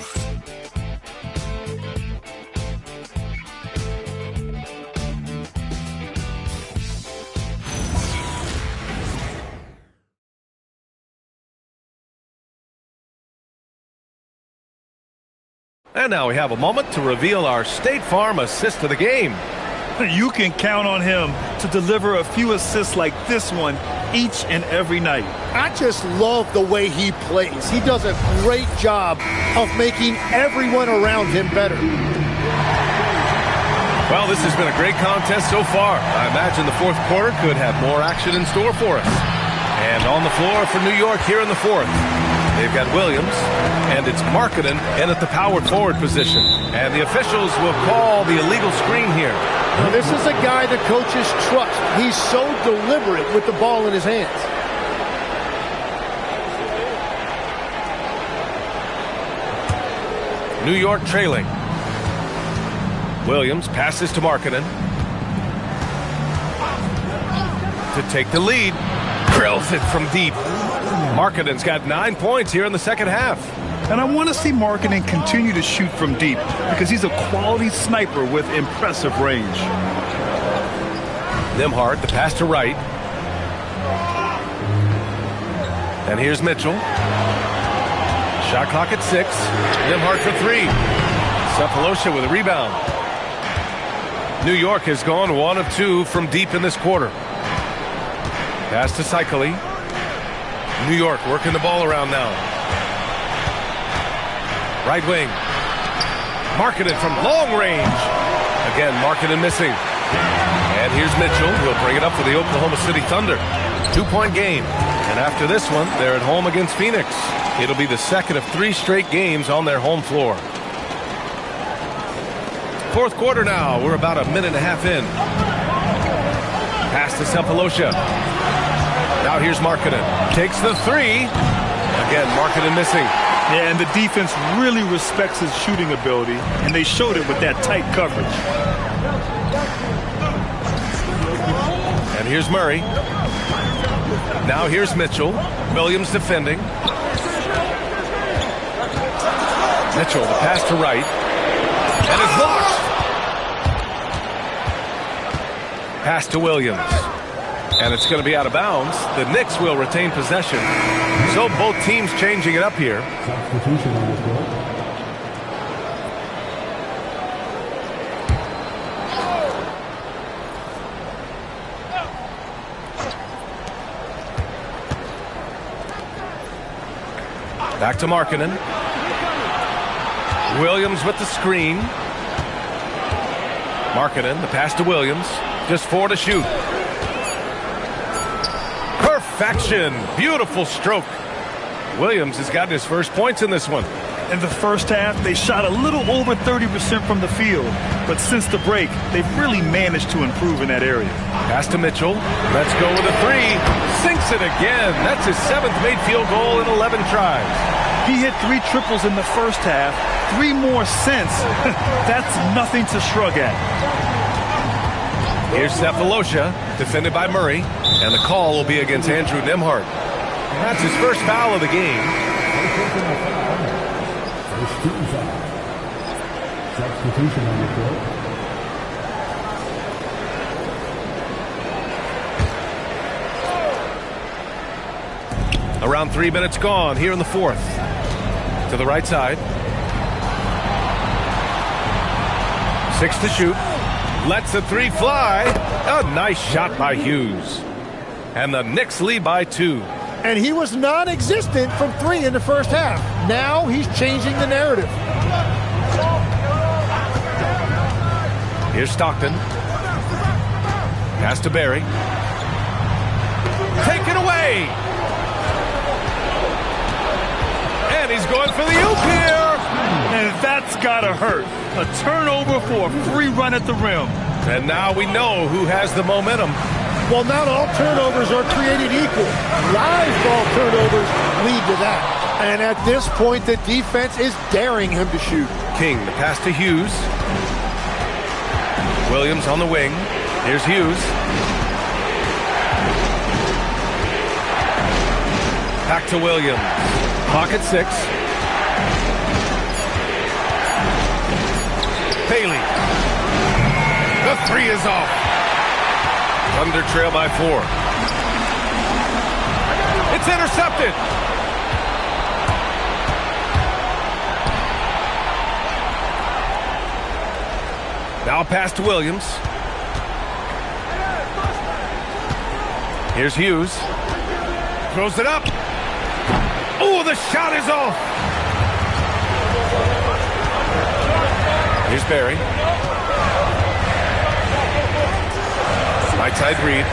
[SPEAKER 9] And now we have a moment to reveal our State Farm assist of the game.
[SPEAKER 11] You can count on him to deliver a few assists like this one each and every night.
[SPEAKER 18] I just love the way he plays. He does a great job of making everyone around him better.
[SPEAKER 9] Well, this has been a great contest so far. I imagine the fourth quarter could have more action in store for us. And on the floor for New York here in the fourth, they've got Williams, and it's Markkanen in at the power forward position. And the officials will call the illegal screen here.
[SPEAKER 18] Now, this is a guy the coaches trust. He's so deliberate with the ball in his hands.
[SPEAKER 9] New York trailing. Williams passes to Markkanen to take the lead. Drills it from deep. Markkanen's got 9 points here in the second half.
[SPEAKER 11] And I want to see Markkanen continue to shoot from deep because he's a quality sniper with impressive range.
[SPEAKER 9] Nembhard, the pass to Wright. And here's Mitchell. Shot clock at 6. Nembhard for 3. Cephalosha with a rebound. New York has gone 1 of 2 from deep in this quarter. Pass to Shikely. New York working the ball around now. Right wing. Marketed from long range. Again, Marketed missing. And here's Mitchell. He'll bring it up for the Oklahoma City Thunder. 2-point game. And after this one, they're at home against Phoenix. It'll be the second of 3 straight games on their home floor. Fourth quarter now. We're about a minute and a half in. Pass to Cephalosha. Now here's Marketed. Takes the 3. Again, Marketed missing.
[SPEAKER 11] Yeah, and the defense really respects his shooting ability, and they showed it with that tight coverage.
[SPEAKER 9] And here's Murray. Now here's Mitchell. Williams defending. Mitchell, the pass to right. And it's blocked. Pass to Williams. And it's going to be out of bounds. The Knicks will retain possession. So both teams changing it up here.
[SPEAKER 3] Substitution on the court.
[SPEAKER 9] Back to Markkanen. Williams with the screen. Markkanen, the pass to Williams. Just 4 to shoot. Perfection. Beautiful stroke. Williams has gotten his first points in this one.
[SPEAKER 11] In the first half, they shot a little over 30% from the field. But since the break, they've really managed to improve in that area.
[SPEAKER 9] Pass to Mitchell. Let's go with a 3. Sinks it again. That's his 7th made field goal in 11 tries.
[SPEAKER 11] He hit 3 triples in the first half. 3 more since. That's nothing to shrug at.
[SPEAKER 9] Here's Cephalosha, defended by Murray, and the call will be against Andrew Nembhard. That's his first foul of the game.
[SPEAKER 3] Substitution on the court.
[SPEAKER 9] Around 3 minutes gone here in the fourth. To the right side. 6 to shoot. Lets the 3 fly. A nice shot by Hughes. And the Knicks lead by 2.
[SPEAKER 18] And he was non-existent from 3 in the first half. Now he's changing the narrative.
[SPEAKER 9] Here's Stockton. Pass to Barry. Taken away. And he's going for the oop here.
[SPEAKER 11] And that's gotta hurt. A turnover for a free run at the rim.
[SPEAKER 9] And now we know who has the momentum.
[SPEAKER 18] Well, not all turnovers are created equal. Live ball turnovers lead to that. And at this point, the defense is daring him to shoot.
[SPEAKER 9] King, the pass to Hughes. Williams on the wing. Here's Hughes. Back to Williams. Pocket 6. Bailey. The 3 is off. Thunder trail by 4. It's intercepted. Now pass to Williams. Here's Hughes. Throws it up. Oh, the shot is off. Here's Barry. Right side read.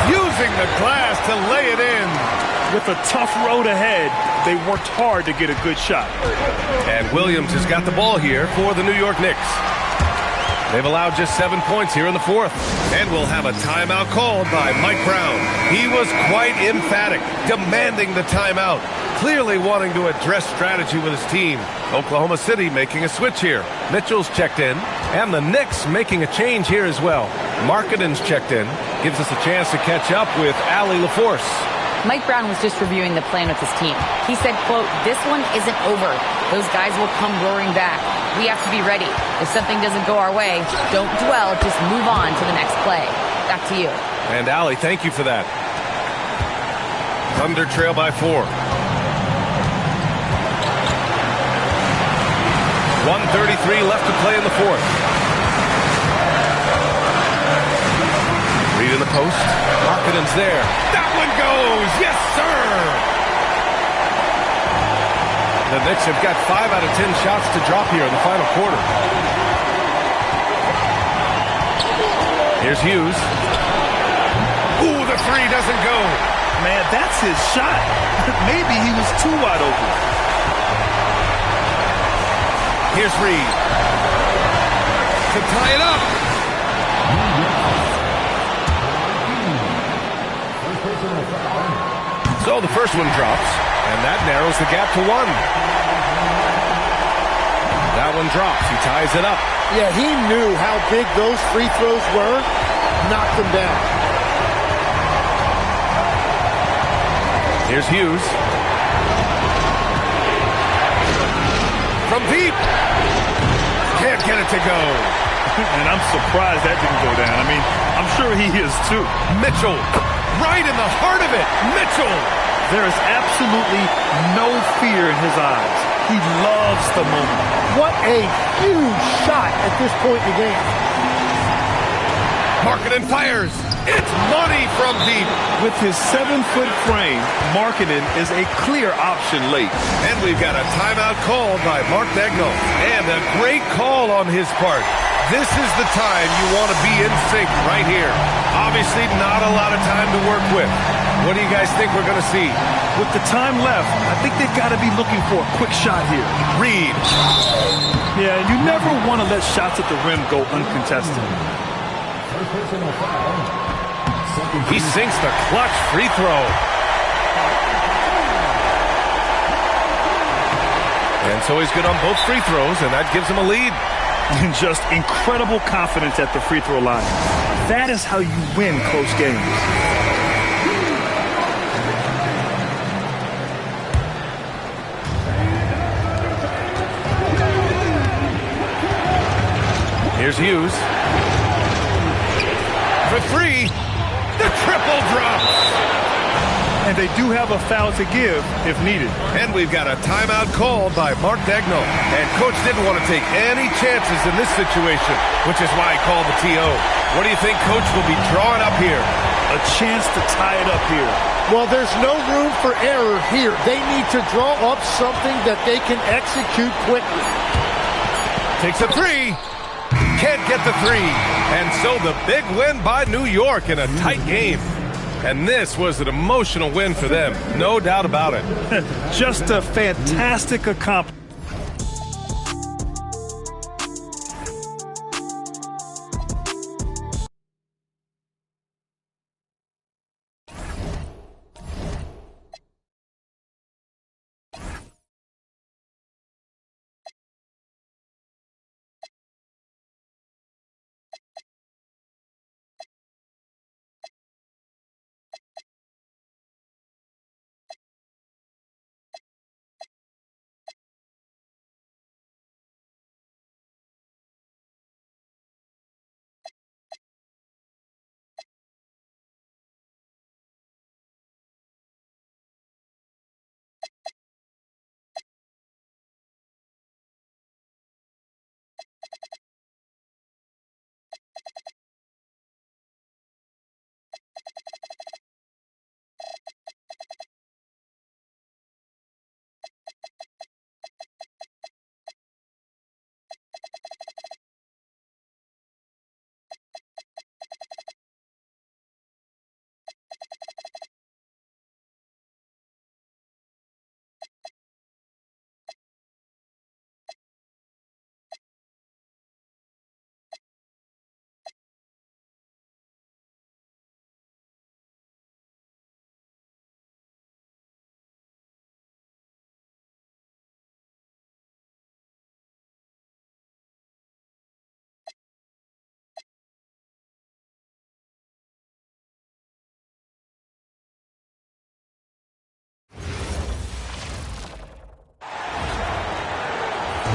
[SPEAKER 9] Using the glass to lay it in.
[SPEAKER 11] With a tough road ahead, they worked hard to get a good shot.
[SPEAKER 9] And Williams has got the ball here for the New York Knicks. They've allowed just 7 points here in the fourth. And we'll have a timeout called by Mike Brown. He was quite emphatic, demanding the timeout. Clearly wanting to address strategy with his team. Oklahoma City making a switch here. Mitchell's checked in. And the Knicks making a change here as well. Markkanen's checked in. Gives us a chance to catch up with Allie LaForce.
[SPEAKER 10] Mike Brown was just reviewing the plan with his team. He said, quote, "This one isn't over. Those guys will come roaring back. We have to be ready. If something doesn't go our way, don't dwell, just move on to the next play." Back to you.
[SPEAKER 9] And Allie, thank you for that. Thunder trail by 4. 1:33 left to play in the fourth. in the post. Markkanen's there. That one goes. Yes, sir. The Knicks have got 5 out of 10 shots to drop here in the final quarter. Here's Hughes. Ooh, the three doesn't go.
[SPEAKER 11] Man, that's his shot. Maybe he was too wide open.
[SPEAKER 9] Here's Reed to tie it up. So the first one drops, and that narrows the gap to 1. That one drops. He ties it up.
[SPEAKER 18] Yeah, he knew how big those free throws were. Knocked them down.
[SPEAKER 9] Here's Hughes. From deep. Can't get it to go.
[SPEAKER 11] And I'm surprised that didn't go down. I mean, I'm sure he is too.
[SPEAKER 9] Mitchell, right in the heart of it. Mitchell.
[SPEAKER 11] There is absolutely no fear in his eyes. He loves the moment.
[SPEAKER 18] What a huge shot at this point in the game.
[SPEAKER 9] Markkanen fires. It's money from deep.
[SPEAKER 11] With his 7-foot frame, Markkanen is a clear option late.
[SPEAKER 9] And we've got a timeout called by Mark Daigneault. And a great call on his part. This is the time you want to be in sync right here. Obviously not a lot of time to work with. What do you guys think we're going to see?
[SPEAKER 11] With the time left, I think they've got to be looking for a quick shot here.
[SPEAKER 9] Reed.
[SPEAKER 11] Yeah, you never want to let shots at the rim go uncontested.
[SPEAKER 9] He sinks the clutch free throw. And so he's good on both free throws, and that gives him a lead.
[SPEAKER 11] And just incredible confidence at the free throw line. That is how you win close games.
[SPEAKER 9] Here's Hughes. For 3. The triple drops.
[SPEAKER 11] And they do have a foul to give if needed.
[SPEAKER 9] And we've got a timeout called by Mark Daigneault. And Coach didn't want to take any chances in this situation, which is why he called the TO. What do you think Coach will be drawing up here?
[SPEAKER 11] A chance to tie it up here.
[SPEAKER 18] Well, there's no room for error here. They need to draw up something that they can execute quickly.
[SPEAKER 9] Takes a 3. Can't get the 3. And so the big win by New York in a tight game. And this was an emotional win for them. No doubt about it.
[SPEAKER 11] Just a fantastic accomplishment.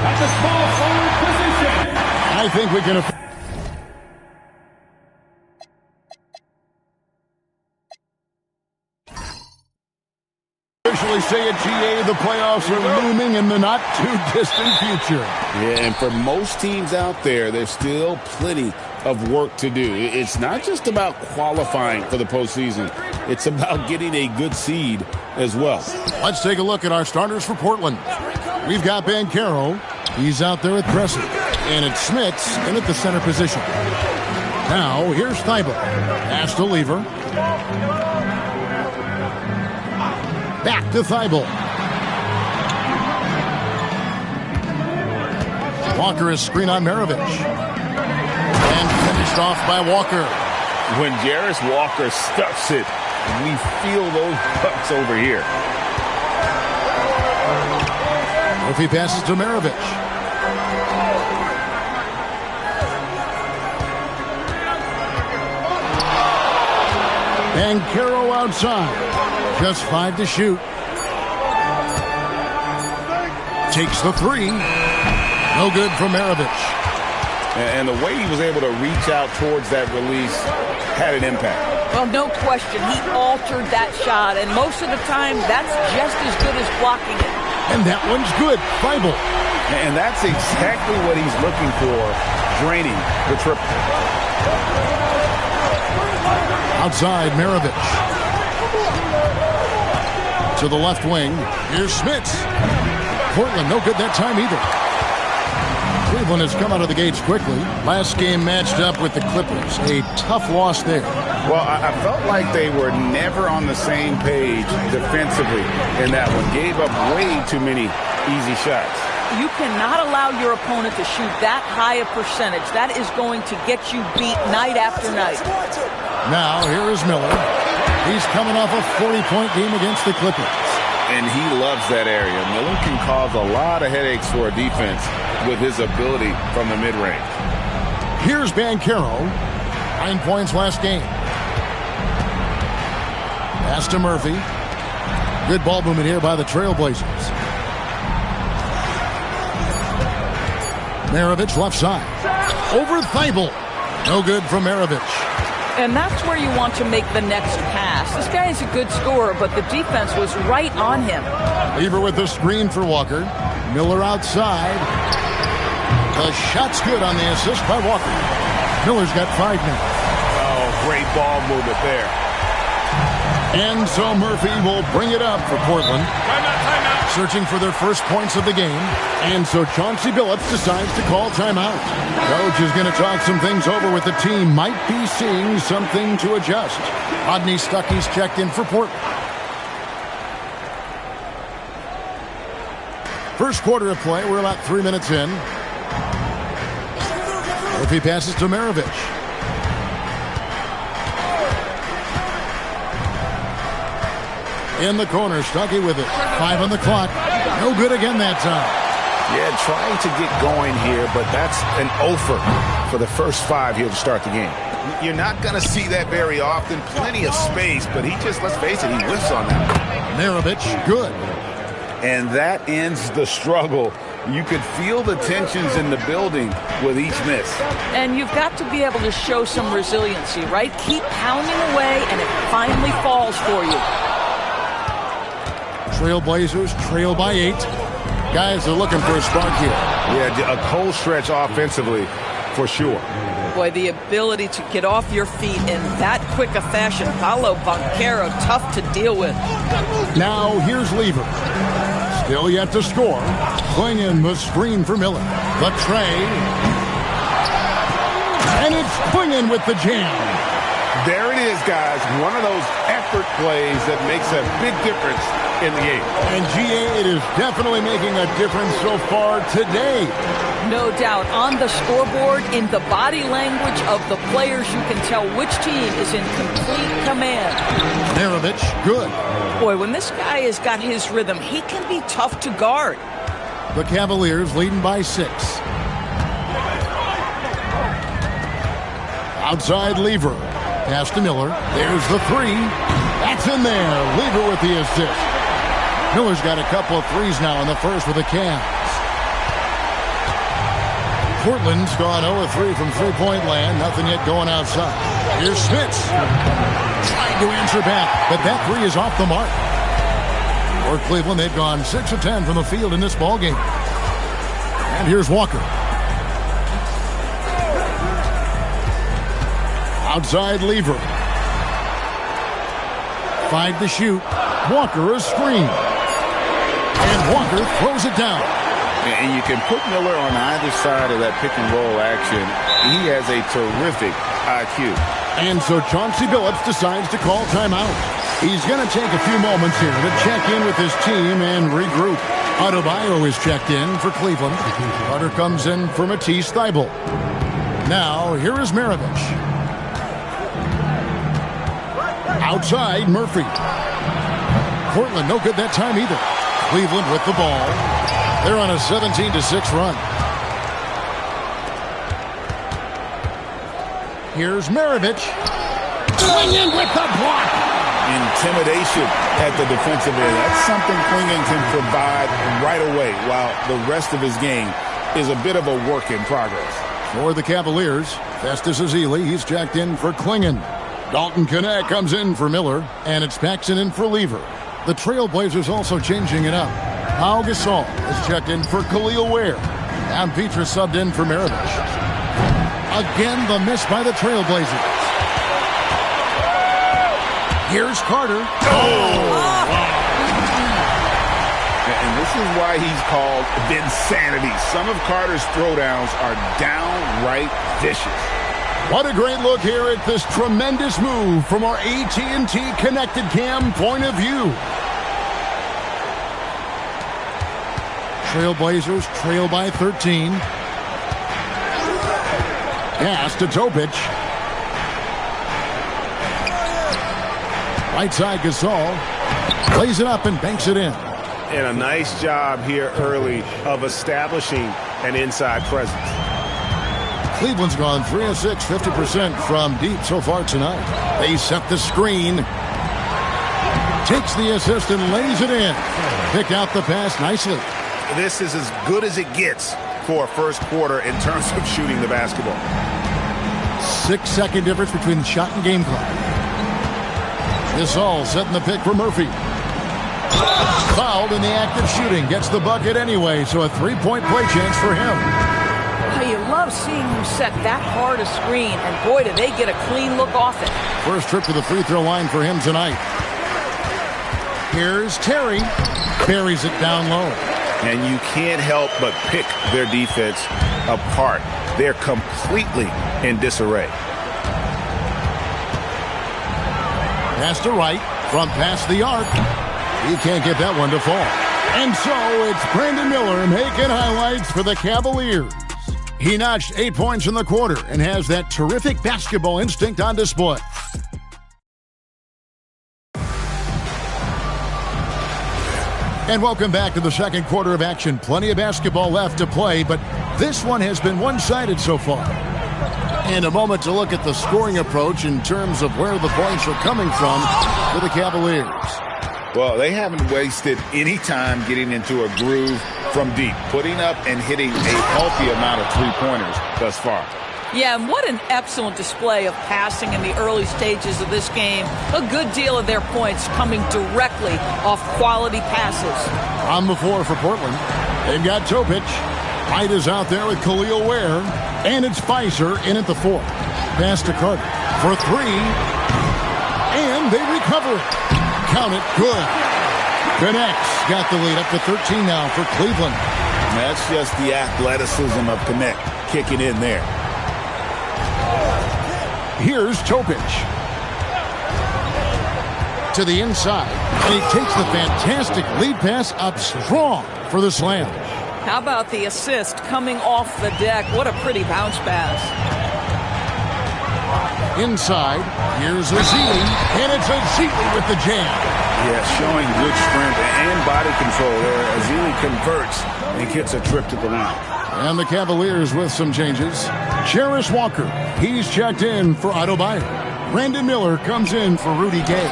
[SPEAKER 1] At the small forward position. I think we can... usually say at GA the playoffs are looming in the not-too-distant future.
[SPEAKER 2] Yeah, and for most teams out there, there's still plenty of work to do. It's not just about qualifying for the postseason. It's about getting a good seed as well.
[SPEAKER 1] Let's take a look at our starters for Portland. We've got Banchero. He's out there at Crescent. And it's Smits in at the center position. Now, here's Thibault. Pass to Lever. Back to Thibault. Walker is screen on Maravich. And finished off by Walker.
[SPEAKER 2] When Jarris Walker stuffs it, we feel those pucks over here.
[SPEAKER 1] Murphy passes to Maravich. Banchero outside. Just 5 to shoot. Takes the 3. No good from Maravich.
[SPEAKER 2] And the way he was able to reach out towards that release had an impact.
[SPEAKER 5] Well, no question. He altered that shot, and most of the time, that's just as good as blocking it.
[SPEAKER 1] And that one's good. Thibault.
[SPEAKER 2] And that's exactly what he's looking for, draining the triple.
[SPEAKER 1] Outside, Maravich. To the left wing. Here's Smits. Portland, no good that time either. Cleveland has come out of the gates quickly. Last game matched up with the Clippers. A tough loss there.
[SPEAKER 2] Well, I felt like they were never on the same page defensively in that one. Gave up way too many easy shots.
[SPEAKER 5] You cannot allow your opponent to shoot that high a percentage. That is going to get you beat night after night.
[SPEAKER 1] Now, here is Miller. He's coming off a 40-point game against the Clippers.
[SPEAKER 2] And he loves that area. Miller can cause a lot of headaches for a defense with his ability from the mid-range.
[SPEAKER 1] Here's Banchero. 9 points last game. Pass to Murphy. Good ball movement here by the Trailblazers. Maravich left side. Over Thibault. No good from Maravich.
[SPEAKER 5] And that's where you want to make the next pass. This guy is a good scorer, but the defense was right on him.
[SPEAKER 1] Lever with the screen for Walker. Miller outside. The shot's good on the assist by Walker. Miller's got 5 now.
[SPEAKER 2] Oh, great ball movement there.
[SPEAKER 1] And so Murphy will bring it up for Portland.
[SPEAKER 15] Timeout.
[SPEAKER 1] Searching for their first points of the game. And so Chauncey Billups decides to call timeout. Coach is going to talk some things over with the team. Might be seeing something to adjust. Rodney Stuckey's checked in for Portland. First quarter of play. We're about 3 minutes in. Murphy passes to Maravich. In the corner, Stuckey with it. 5 on the clock. No good again that time.
[SPEAKER 2] Yeah, trying to get going here, but that's an offer for the first 5 here to start the game.
[SPEAKER 4] You're not going to see that very often. Plenty of space, but he just, let's face it, he whiffs on that.
[SPEAKER 1] Maravich, good.
[SPEAKER 2] And that ends the struggle. You could feel the tensions in the building with each miss.
[SPEAKER 5] And you've got to be able to show some resiliency, right? Keep pounding away, and it finally falls for you.
[SPEAKER 1] Trailblazers trail by 8. Guys are looking for a spark here.
[SPEAKER 2] Yeah, a cold stretch offensively for sure.
[SPEAKER 5] Boy, the ability to get off your feet in that quick a fashion. Paolo Banchero, tough to deal with.
[SPEAKER 1] Now here's Lever. Still yet to score. Going in the screen for Miller. The tray. And it's Quingen with the jam.
[SPEAKER 2] There it is, guys. One of those effort plays that makes a big difference in the game.
[SPEAKER 1] And GA, it is definitely making a difference so far today.
[SPEAKER 5] No doubt. On the scoreboard, in the body language of the players, you can tell which team is in complete command.
[SPEAKER 1] Maravich, good.
[SPEAKER 5] Boy, when this guy has got his rhythm, he can be tough to guard.
[SPEAKER 1] The Cavaliers leading by 6. Outside Lever. Pass to Miller. There's the 3. That's in there. Lever with the assist. Miller's got a couple of threes now in the first with the Cavs. Portland's gone 0-3 from three-point land. Nothing yet going outside. Here's Smits. Trying to answer back, but that 3 is off the mark. For Cleveland, they've gone 6 of 10 from the field in this ballgame. And here's Walker. Outside Lever. 5 to shoot. Walker a screen. And Walker throws it down.
[SPEAKER 16] And you can put Miller on either side of that pick and roll action. He has a terrific IQ.
[SPEAKER 1] And so Chauncey Billups decides to call timeout. He's going to take a few moments here to check in with his team and regroup. Adebayo is checked in for Cleveland. Carter comes in for Matisse Thybulle. Now, here is Maravich. Outside, Murphy. Portland, no good that time either. Cleveland with the ball. They're on a 17-6 run. Here's Maravich. Swinging with the block.
[SPEAKER 16] Intimidation at the defensive end. That's something Clingan can provide right away, while the rest of his game is a bit of a work in progress.
[SPEAKER 1] For the Cavaliers, Festus Ezeli, he's checked in for Clingan. Dalton Knecht comes in for Miller, and it's Paxson in for Lever. The Trailblazers also changing it up. Pau Gasol is checked in for Khalil Ware. And Petrus subbed in for Maravich. Again, the miss by the Trailblazers. Here's Carter.
[SPEAKER 16] And this is why he's called Vinsanity. Some of Carter's throwdowns are downright vicious.
[SPEAKER 1] What a great look here at this tremendous move from our AT&T Connected Cam point of view. Trailblazers trail by 13. Pass to Topic. Right side Gasol. Plays it up and banks it in.
[SPEAKER 4] And a nice job here early of establishing an inside presence.
[SPEAKER 1] Cleveland's gone 3 of 6, 50% from deep so far tonight. They set the screen. Takes the assist and lays it in. Pick out the pass nicely.
[SPEAKER 4] This is as good as it gets for a first quarter in terms of shooting the basketball.
[SPEAKER 1] 6-second difference between the shot and game clock. This all setting the pick for Murphy. Fouled in the act of shooting. Gets the bucket anyway, so a 3-point play chance for him.
[SPEAKER 5] You love seeing him set that hard a screen, and boy, do they get a clean look off it.
[SPEAKER 1] First trip to the free throw line for him tonight. Here's Terry. Buries it down low.
[SPEAKER 4] And you can't help but pick their defense apart. They're completely in disarray.
[SPEAKER 1] Pass to right from past the arc. He can't get that one to fall. And so it's Brandon Miller making highlights for the Cavaliers. He notched 8 points in the quarter and has that terrific basketball instinct on display. And welcome back to the second quarter of action. Plenty of basketball left to play, but this one has been one-sided so far. And a moment to look at the scoring approach in terms of where the points are coming from for the Cavaliers.
[SPEAKER 16] Well, they haven't wasted any time getting into a groove from deep, putting up and hitting a healthy amount of three-pointers thus far.
[SPEAKER 5] Yeah, and what an excellent display of passing in the early stages of this game. A good deal of their points coming directly off quality passes.
[SPEAKER 1] On the floor for Portland, they've got Topic. White is out there with Khalil Ware, and it's Pfizer in at the 4. Pass to Carter for 3, and they recover it. Count it, good. Knecht's got the lead up to 13 now for Cleveland.
[SPEAKER 16] And that's just the athleticism of Knecht kicking in there.
[SPEAKER 1] Here's Topic. To the inside, and he takes the fantastic lead pass up strong for the slam.
[SPEAKER 5] How about the assist coming off the deck? What a pretty bounce pass.
[SPEAKER 1] Inside, here's Ezeli, and it's Ezeli with the jam.
[SPEAKER 16] Yeah, showing good strength and body control there. Ezeli converts and gets a trip to the line.
[SPEAKER 1] And the Cavaliers with some changes. Jarris Walker, he's checked in for Adebayo. Brandon Miller comes in for Rudy Gay.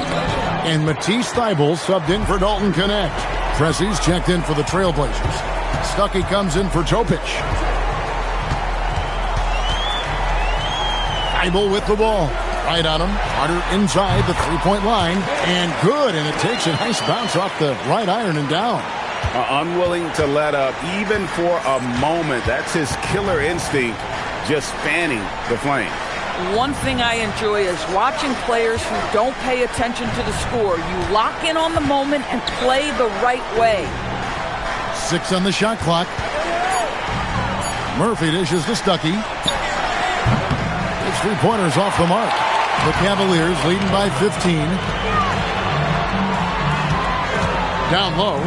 [SPEAKER 1] And Matisse Thybulle subbed in for Dalton Knecht. Pressey's checked in for the Trailblazers. Stuckey comes in for Topic. Thybulle with the ball. Right on him. Carter inside the three-point line. And good. And it takes a nice bounce off the right iron and down.
[SPEAKER 4] Unwilling to let up even for a moment. That's his killer instinct, just fanning the flame.
[SPEAKER 5] One thing I enjoy is watching players who don't pay attention to the score. You lock in on the moment and play the right way.
[SPEAKER 1] 6 on the shot clock. Murphy dishes to Stuckey. His three-pointers off the mark. The Cavaliers leading by 15. Down low.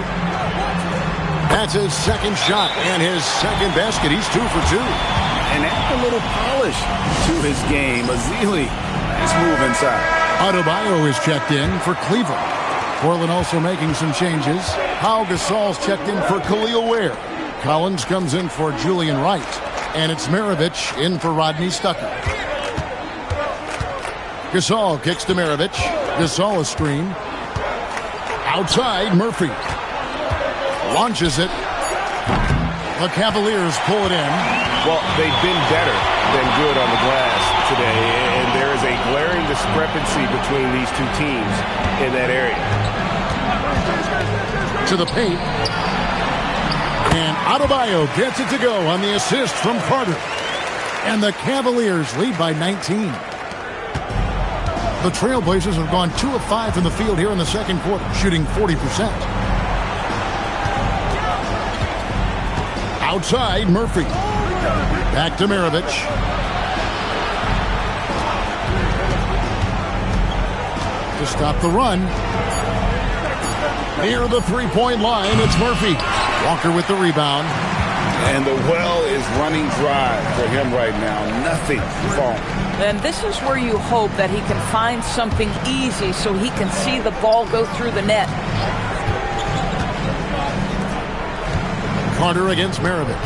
[SPEAKER 1] That's his second shot and his second basket. He's 2 for 2.
[SPEAKER 4] And add a little polish to his game. Azili, nice move inside.
[SPEAKER 1] Adebayo is checked in for Cleveland. Portland also making some changes. Pau Gasol's checked in for Khalil Ware. Collins comes in for Julian Wright. And it's Maravich in for Rodney Stuckey. Gasol kicks to Maravich. Gasol a screen. Outside, Murphy. Launches it. The Cavaliers pull it in.
[SPEAKER 4] Well, they've been better than good on the glass today, and there is a glaring discrepancy between these two teams in that area.
[SPEAKER 1] To the paint. And Adebayo gets it to go on the assist from Carter. And the Cavaliers lead by 19. The Trailblazers have gone 2 of 5 from the field here in the second quarter, shooting 40%. Outside, Murphy. Back to Maravich. To stop the run. Near the three-point line, it's Murphy. Walker with the rebound.
[SPEAKER 4] And the well is running dry for him right now. Nothing falling.
[SPEAKER 5] And this is where you hope that he can find something easy so he can see the ball go through the net.
[SPEAKER 1] Carter against Maravich.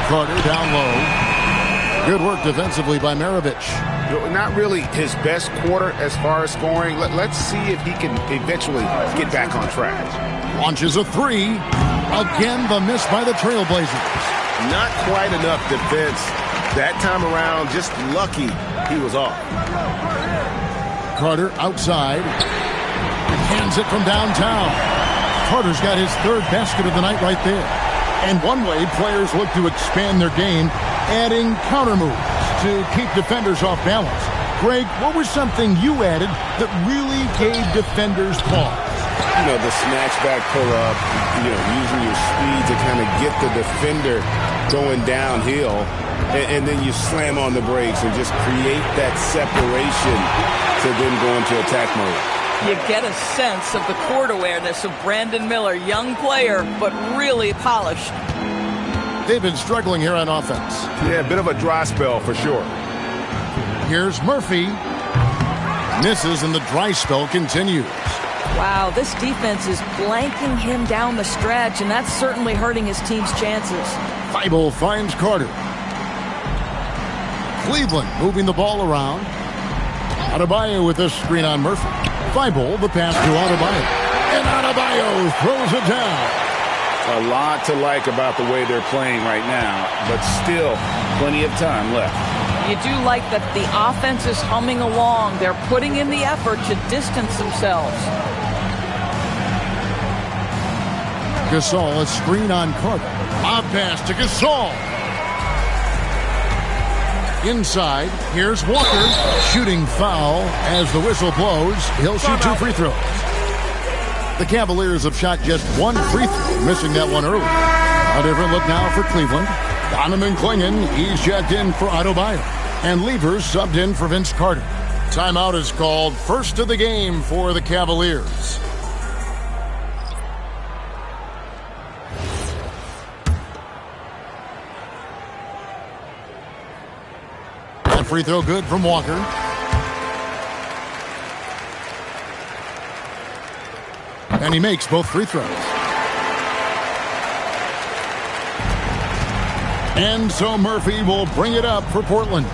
[SPEAKER 1] Carter down low. Good work defensively by Maravich.
[SPEAKER 4] Not really his best quarter as far as scoring. Let's see if he can eventually get back on track.
[SPEAKER 1] Launches a three. Again, the miss by the Trailblazers.
[SPEAKER 4] Not quite enough defense that time around. Just lucky he was off.
[SPEAKER 1] Carter outside. Hands it from downtown. Carter's got his third basket of the night right there. And one way players look to expand their game, adding counter moves to keep defenders off balance. Greg, what was something you added that really gave defenders pause?
[SPEAKER 2] You know, the snatch back pull-up, using your speed to kind of get the defender going downhill, and then you slam on the brakes and just create that separation to then go into attack mode.
[SPEAKER 5] You get a sense of the court awareness of Brandon Miller, young player, but really polished.
[SPEAKER 1] They've been struggling here on offense.
[SPEAKER 4] Yeah, a bit of a dry spell for sure.
[SPEAKER 1] Here's Murphy. Misses, and the dry spell continues.
[SPEAKER 5] Wow, this defense is blanking him down the stretch, and that's certainly hurting his team's chances.
[SPEAKER 1] Thibault finds Carter. Cleveland moving the ball around. Adebayo with a screen on Murphy. Thibault, the pass to Adebayo. And Adebayo throws it down.
[SPEAKER 4] A lot to like about the way they're playing right now, but still plenty of time left.
[SPEAKER 5] You do like that the offense is humming along. They're putting in the effort to distance themselves.
[SPEAKER 1] Gasol, a screen on Carter. Lob pass to Gasol. Inside, here's Walker. Shooting foul as the whistle blows. He'll shoot 2 free throws. The Cavaliers have shot just 1 free throw, missing that one early. A different look now for Cleveland. Donovan Clingan, he's checked in for Adebayo. And Levers subbed in for Vince Carter. Timeout is called, first of the game for the Cavaliers. That free throw good from Walker. And he makes both free throws. And so Murphy will bring it up for Portland.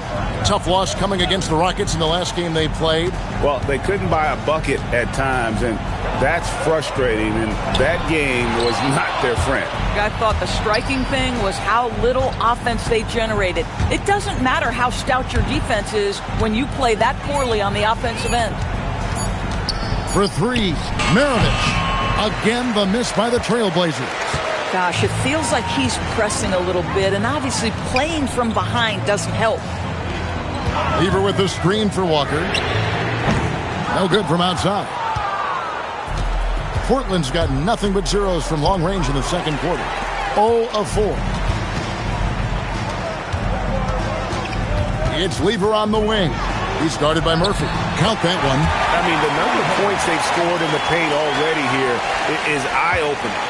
[SPEAKER 1] tough loss coming against the Rockets in the last game they played.
[SPEAKER 4] Well, they couldn't buy a bucket at times, and that's frustrating, and that game was not their friend.
[SPEAKER 5] I thought the striking thing was how little offense they generated. It doesn't matter how stout your defense is when you play that poorly on the offensive end.
[SPEAKER 1] For three, Maravich. Again, the miss by the Trailblazers.
[SPEAKER 5] Gosh, it feels like he's pressing a little bit, and obviously playing from behind doesn't help.
[SPEAKER 1] Lever with the screen for Walker. No good from outside. Portland's got nothing but zeros from long range in the second quarter. 0 of 4. It's Lever on the wing. He's guarded by Murphy. Count that one.
[SPEAKER 4] I mean, the number of points they've scored in the paint already here is eye-opening.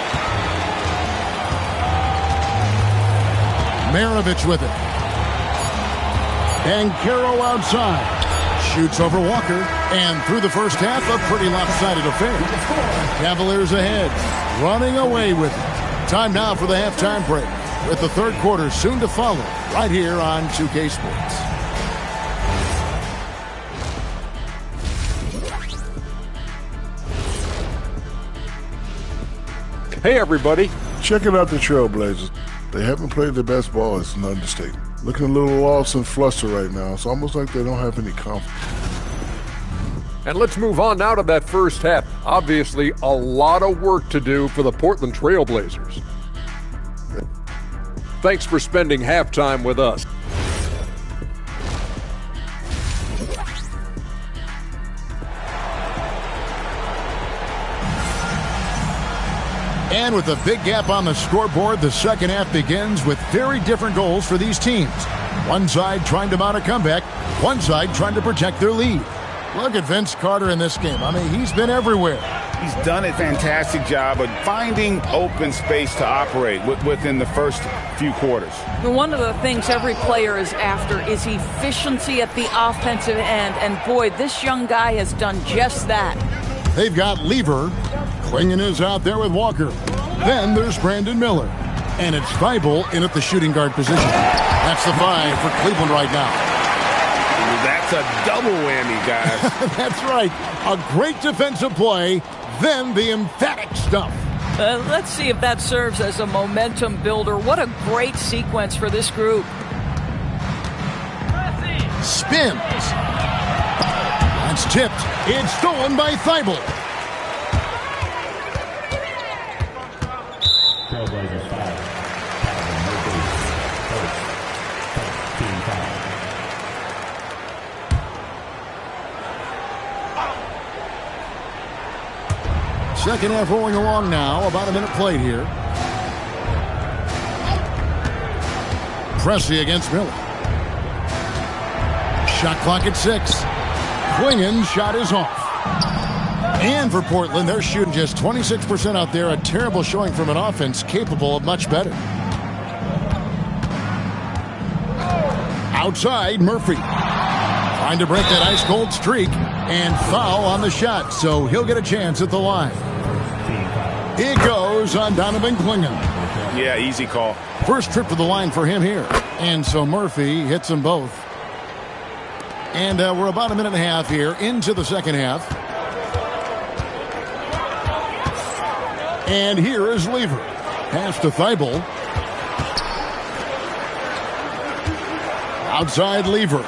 [SPEAKER 1] Maravich with it. Banchero outside. Shoots over Walker. And through the first half, a pretty lopsided affair. Cavaliers ahead. Running away with it. Time now for the halftime break. With the third quarter soon to follow. Right here on 2K Sports.
[SPEAKER 6] Hey, everybody.
[SPEAKER 7] Checking out the Trailblazers. They haven't played their best ball. It's an understatement. Looking a little lost and flustered right now. It's almost like they don't have any confidence.
[SPEAKER 6] And let's move on now to that first half. Obviously, a lot of work to do for the Portland Trailblazers. Thanks for spending halftime with us.
[SPEAKER 1] And with a big gap on the scoreboard, the second half begins with very different goals for these teams. One side trying to mount a comeback, one side trying to protect their lead. Look at Vince Carter in this game. I mean, he's been everywhere.
[SPEAKER 4] He's done a fantastic job of finding open space to operate within the first few quarters.
[SPEAKER 5] One of the things every player is after is efficiency at the offensive end. And boy, this young guy has done just that.
[SPEAKER 1] They've got Lever. Klingon is out there with Walker. Then there's Brandon Miller. And it's Thibault in at the shooting guard position. That's the 5 for Cleveland right now.
[SPEAKER 4] That's a double whammy, guys.
[SPEAKER 1] That's right. A great defensive play, then the emphatic stuff.
[SPEAKER 5] Let's see if that serves as a momentum builder. What a great sequence for this group.
[SPEAKER 1] Spins. That's tipped. It's stolen by Thibault.
[SPEAKER 3] Trailblazers 5. Team foul.
[SPEAKER 1] Second half rolling along now. About a minute played here. Pressey against Miller. Shot clock at 6. Klingon's shot is off. And for Portland, they're shooting just 26% out there. A terrible showing from an offense capable of much better. Outside, Murphy. Trying to break that ice-cold streak. And foul on the shot, so he'll get a chance at the line. It goes on Donovan Klingon.
[SPEAKER 4] Yeah, easy call.
[SPEAKER 1] First trip to the line for him here. And so Murphy hits them both. And we're about a minute and a half here into the second half. And here is Lever. Pass to Thibault. Outside Lever.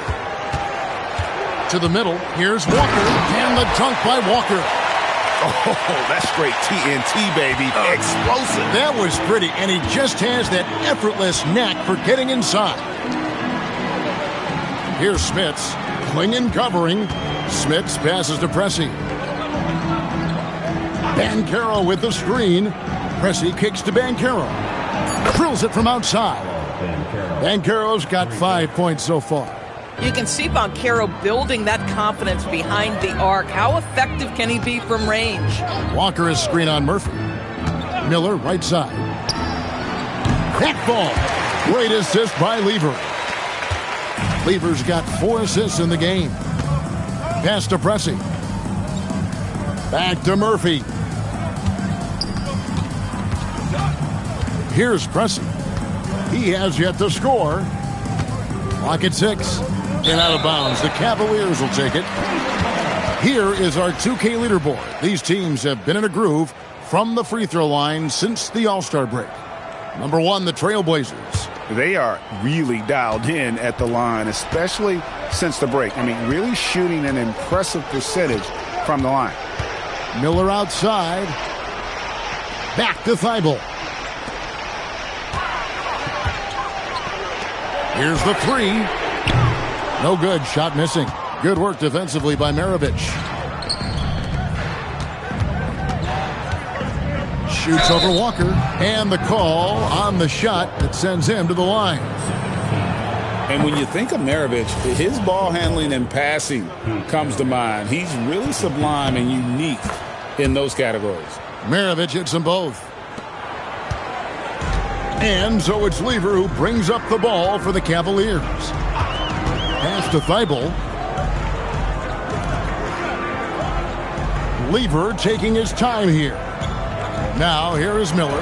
[SPEAKER 1] To the middle. Here's Walker. And the dunk by Walker.
[SPEAKER 4] Oh, that's straight TNT, baby. Explosive.
[SPEAKER 1] That was pretty. And he just has that effortless knack for getting inside. Here's Smits. Klingon covering. Smits passes to Pressey. Banchero with the screen. Pressey kicks to Banchero. Drills it from outside. Banchero's got 5 points so far.
[SPEAKER 5] You can see Banchero building that confidence behind the arc. How effective can he be from range?
[SPEAKER 1] Walker is screen on Murphy. Miller right side. That ball. Great assist by Lever. Lever's got 4 assists in the game. Pass to Pressey. Back to Murphy. Here's Pressey. He has yet to score. Clock at 6. And out of bounds. The Cavaliers will take it. Here is our 2K leaderboard. These teams have been in a groove from the free throw line since the All-Star break. Number 1, the Trailblazers.
[SPEAKER 4] They are really dialed in at the line, especially since the break. I mean, really shooting an impressive percentage from the line.
[SPEAKER 1] Miller outside. Back to Thibault. Here's the 3. No good. Shot missing. Good work defensively by Maravich. Shoots over Walker. And the call on the shot that sends him to the line.
[SPEAKER 16] And when you think of Maravich, his ball handling and passing comes to mind. He's really sublime and unique in those categories.
[SPEAKER 1] Maravich hits them both. And so it's Lever who brings up the ball for the Cavaliers. Pass to Thibault. Lever taking his time here. Now here is Miller.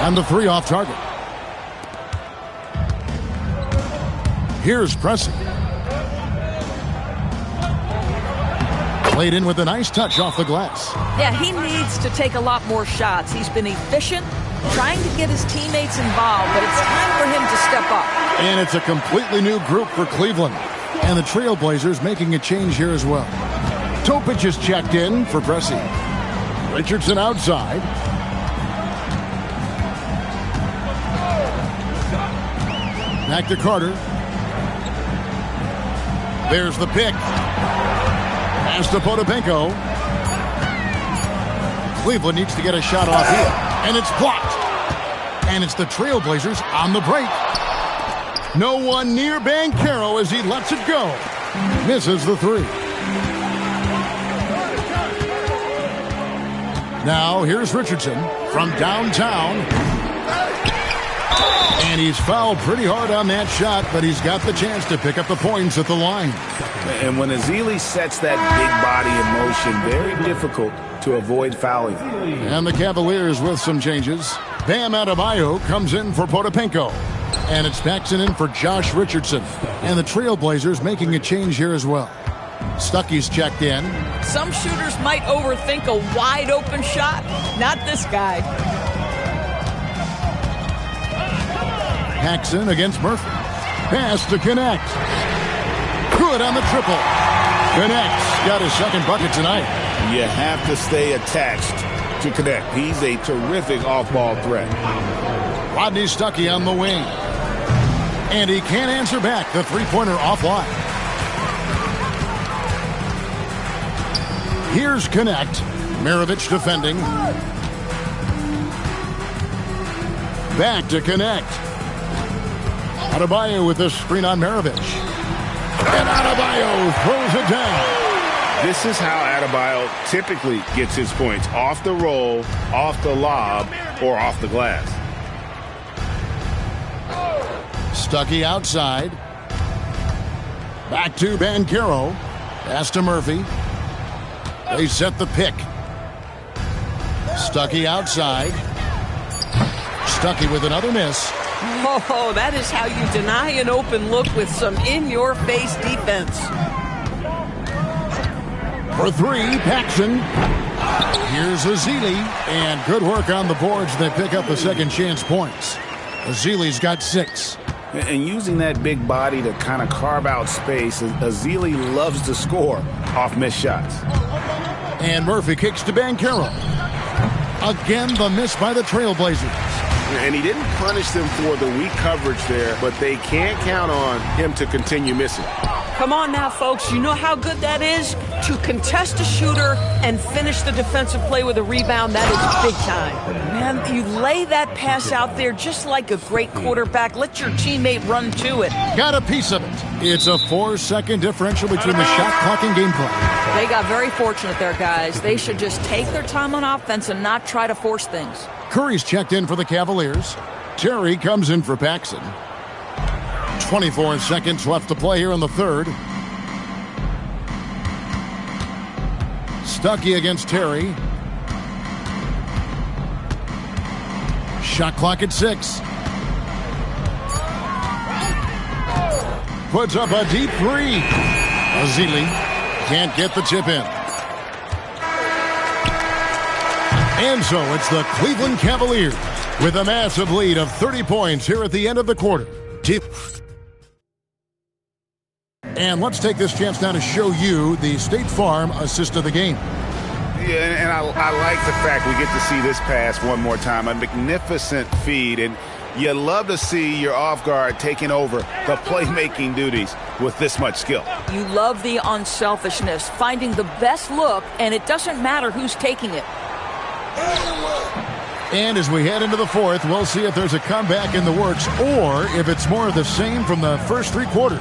[SPEAKER 1] And the 3 off target. Here's Pressey. Played in with a nice touch off the glass.
[SPEAKER 5] Yeah, he needs to take a lot more shots. He's been efficient, trying to get his teammates involved, but it's time for him to step up.
[SPEAKER 1] And it's a completely new group for Cleveland. And the Trailblazers making a change here as well. Topic is checked in for Pressey. Richardson outside. Back to Carter. There's the pick. Pass to Potapenko. Cleveland needs to get a shot off here. And it's blocked. And it's the Trailblazers on the break. No one near Banchero as he lets it go. Misses the 3. Now here's Richardson from downtown. And he's fouled pretty hard on that shot, but he's got the chance to pick up the points at the line.
[SPEAKER 4] And when Ezeli sets that big body in motion, very difficult to avoid fouling.
[SPEAKER 1] And the Cavaliers with some changes. Bam Adebayo comes in for Potapenko. And it's Paxson in for Josh Richardson. And the Trailblazers making a change here as well. Stuckey's checked in.
[SPEAKER 5] Some shooters might overthink a wide open shot. Not this guy.
[SPEAKER 1] Paxson against Murphy. Pass to Connect. Good on the triple. Connect's got his second bucket tonight.
[SPEAKER 4] You have to stay attached to Connect. He's a terrific off-ball threat.
[SPEAKER 1] Rodney Stuckey on the wing. And he can't answer back. The three-pointer offline. Here's Connect. Maravich defending. Back to Connect. Adebayo with the screen on Maravich. And Adebayo throws it down.
[SPEAKER 4] This is how Adebayo typically gets his points. Off the roll, off the lob, or off the glass.
[SPEAKER 1] Stuckey outside. Back to Banchero. Pass to Murphy. They set the pick. Stuckey outside. Stuckey with another miss.
[SPEAKER 5] Oh, that is how you deny an open look with some in-your-face defense.
[SPEAKER 1] For 3, Paxson. Here's Ezeli. And good work on the boards. They pick up the second chance points. Ezeli's got 6.
[SPEAKER 4] And using that big body to kind of carve out space, Ezeli loves to score off missed shots.
[SPEAKER 1] And Murphy kicks to Banchero. Again, the miss by the Trailblazers.
[SPEAKER 4] And he didn't punish them for the weak coverage there, but they can't count on him to continue missing.
[SPEAKER 5] Come on now, folks. You know how good that is? To contest a shooter and finish the defensive play with a rebound, that is big time. Man, you lay that pass out there just like a great quarterback. Let your teammate run to it.
[SPEAKER 1] Got a piece of it. It's a 4-second differential between the shot clock and gameplay.
[SPEAKER 5] They got very fortunate there, guys. They should just take their time on offense and not try to force things.
[SPEAKER 1] Curry's checked in for the Cavaliers. Terry comes in for Paxson. 24 seconds left to play here in the third. Stuckey against Terry. Shot clock at 6. puts up a deep three. Azili can't get the tip in. And so it's the Cleveland Cavaliers with a massive lead of 30 points here at the end of the quarter. And let's take this chance now to show you the State Farm assist of the game.
[SPEAKER 4] Yeah, and I like the fact we get to see this pass one more time. A magnificent feed, and you love to see your off guard taking over the playmaking duties with this much skill.
[SPEAKER 5] You love the unselfishness, finding the best look, and it doesn't matter who's taking it.
[SPEAKER 1] And as we head into the fourth, we'll see if there's a comeback in the works or if it's more of the same from the first three quarters.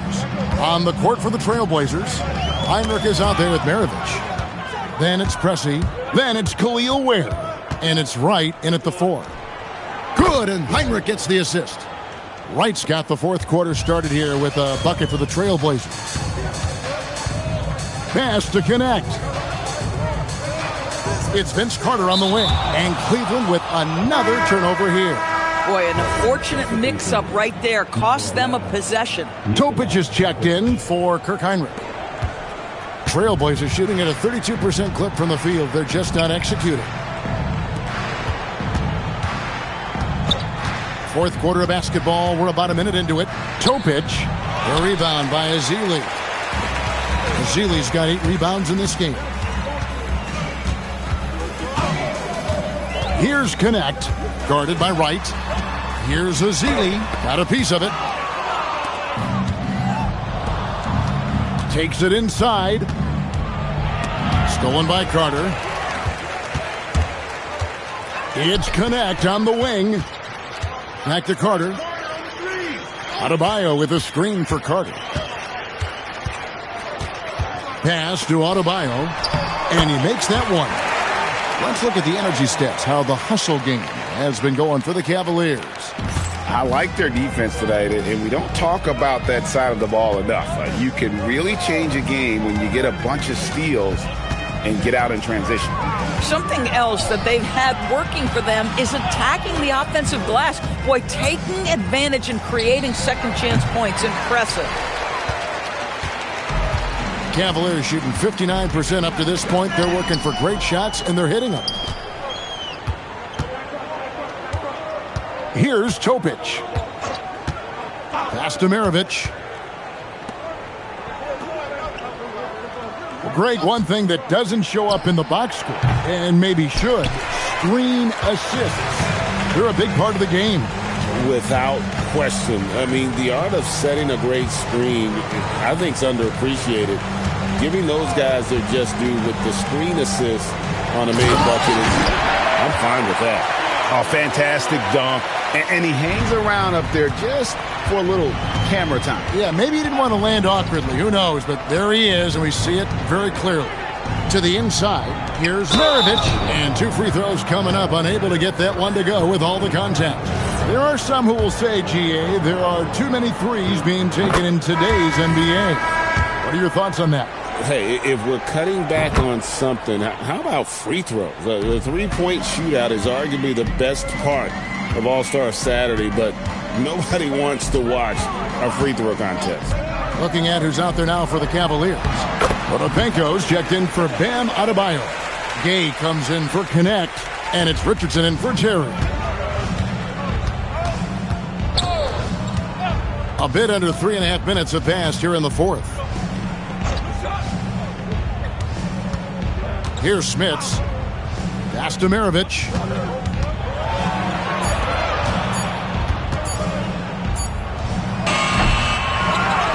[SPEAKER 1] On the court for the Trailblazers, Heinrich is out there with Maravich. Then it's Pressey. Then it's Khalil Ware. And it's Wright in at the 4. Good, and Heinrich gets the assist. Wright's got the fourth quarter started here with a bucket for the Trailblazers. Pass to connect. It's Vince Carter on the wing, and Cleveland with another turnover here.
[SPEAKER 5] Boy, an unfortunate mix-up right there. Cost them a possession.
[SPEAKER 1] Topic is checked in for Kirk Heinrich. Trailblazers shooting at a 32% clip from the field. They're just not executing. Fourth quarter of basketball. We're about a minute into it. Topic, a rebound by Azili. Azili's got 8 rebounds in this game. Here's Connect, guarded by Wright. Here's Azili, got a piece of it. Takes it inside. Stolen by Carter. It's Connect on the wing. Back to Carter. Adebayo with a screen for Carter. Pass to Adebayo, and he makes that one. Let's look at the energy stats, how the hustle game has been going for the Cavaliers.
[SPEAKER 4] I like their defense tonight, and we don't talk about that side of the ball enough. You can really change a game when you get a bunch of steals and get out in transition.
[SPEAKER 5] Something else that they've had working for them is attacking the offensive glass. Boy, taking advantage and creating second chance points. Impressive.
[SPEAKER 1] Cavaliers shooting 59% up to this point. They're working for great shots, and they're hitting them. Here's Topic. Pass to Maravich. Well, Greg, one thing that doesn't show up in the box score, and maybe should, screen assists. They're a big part of the game.
[SPEAKER 2] Without question. I mean, the art of setting a great screen, I think, is underappreciated. Giving those guys their just due with the screen assist on a main bucket, I'm fine with that.
[SPEAKER 4] Oh, fantastic dunk. And he hangs around up there just for a little camera time.
[SPEAKER 1] Yeah, maybe he didn't want to land awkwardly. Who knows? But there he is, and we see it very clearly. To the inside, here's Maravich. And 2 free throws coming up, unable to get that one to go with all the contact. There are some who will say, GA, there are too many threes being taken in today's NBA. What are your thoughts on that?
[SPEAKER 2] Hey, if we're cutting back on something, how about free throws? The three-point shootout is arguably the best part of All-Star Saturday, but nobody wants to watch a free throw contest.
[SPEAKER 1] Looking at who's out there now for the Cavaliers. Potapenko's checked in for Bam Adebayo. Gay comes in for Connect, and it's Richardson in for Terry. A bit under 3.5 minutes have passed here in the fourth. Here's Smits. Pass to Maravich.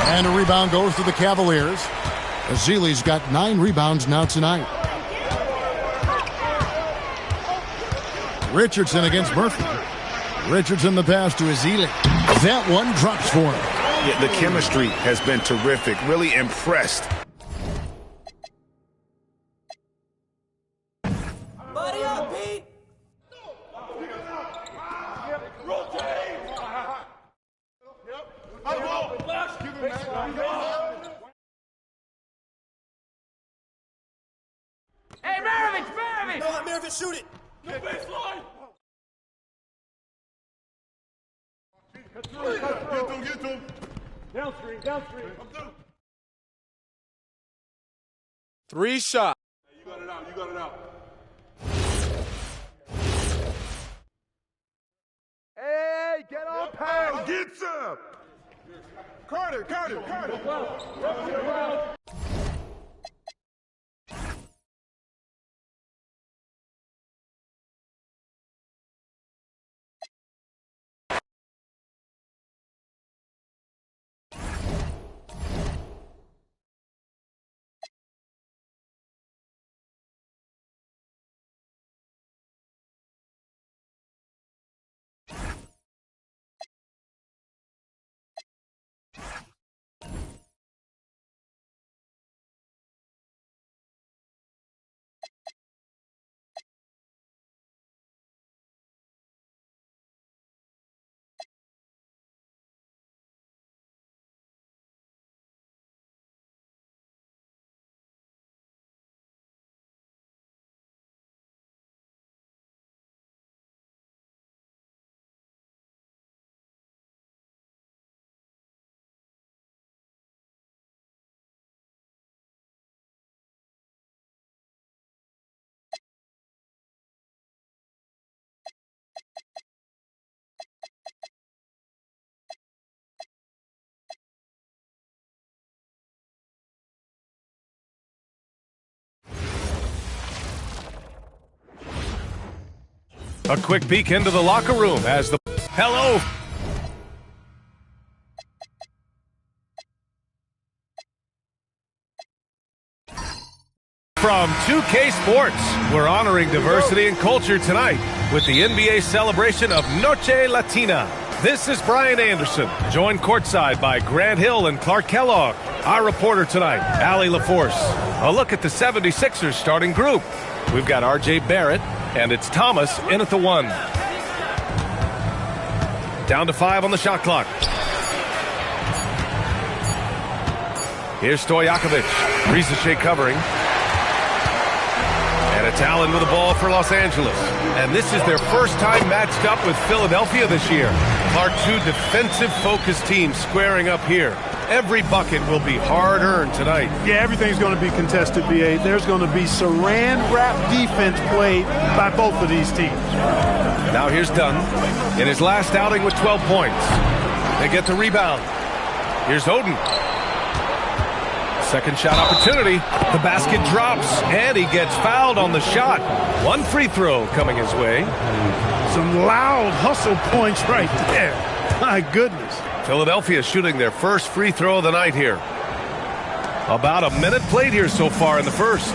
[SPEAKER 1] And a rebound goes to the Cavaliers. Azili's got 9 rebounds now tonight. Richardson against Murphy. Richardson the pass to Azili. That one drops for him.
[SPEAKER 4] Yeah, the chemistry has been terrific. Really impressed.
[SPEAKER 13] Buddy up, Pete!
[SPEAKER 20] Hey, Maravich!
[SPEAKER 13] Don't let Maravich shoot it!
[SPEAKER 20] No baseline!
[SPEAKER 7] Get to him.
[SPEAKER 15] Downstream, downstream.
[SPEAKER 17] 3 shots.
[SPEAKER 15] You got it out, you got it out.
[SPEAKER 8] Hey, get on pass.
[SPEAKER 15] Get some. Carter.
[SPEAKER 9] A quick peek into the locker room as the hello. From 2K Sports, we're honoring diversity and culture tonight with the NBA celebration of Noche Latina. This is Brian Anderson, joined courtside by Grant Hill and Clark Kellogg. Our reporter tonight, Allie LaForce. A look at the 76ers starting group. We've got R.J. Barrett, and it's Thomas in at the 1. Down to 5 on the shot clock. Here's Stojakovic. Risache covering. And it's Allen with the ball for Los Angeles. And this is their first time matched up with Philadelphia this year. Our two defensive-focused teams squaring up here. Every bucket will be hard-earned tonight.
[SPEAKER 22] Yeah, everything's going to be contested, B.A. There's going to be saran-wrap defense played by both of these teams.
[SPEAKER 9] Now here's Dunn in his last outing with 12 points. They get the rebound. Here's Oden. Second shot opportunity. The basket drops, and he gets fouled on the shot. One free throw coming his way.
[SPEAKER 22] Some loud hustle points right there. My goodness.
[SPEAKER 9] Philadelphia shooting their first free throw of the night here. About a minute played here so far in the first.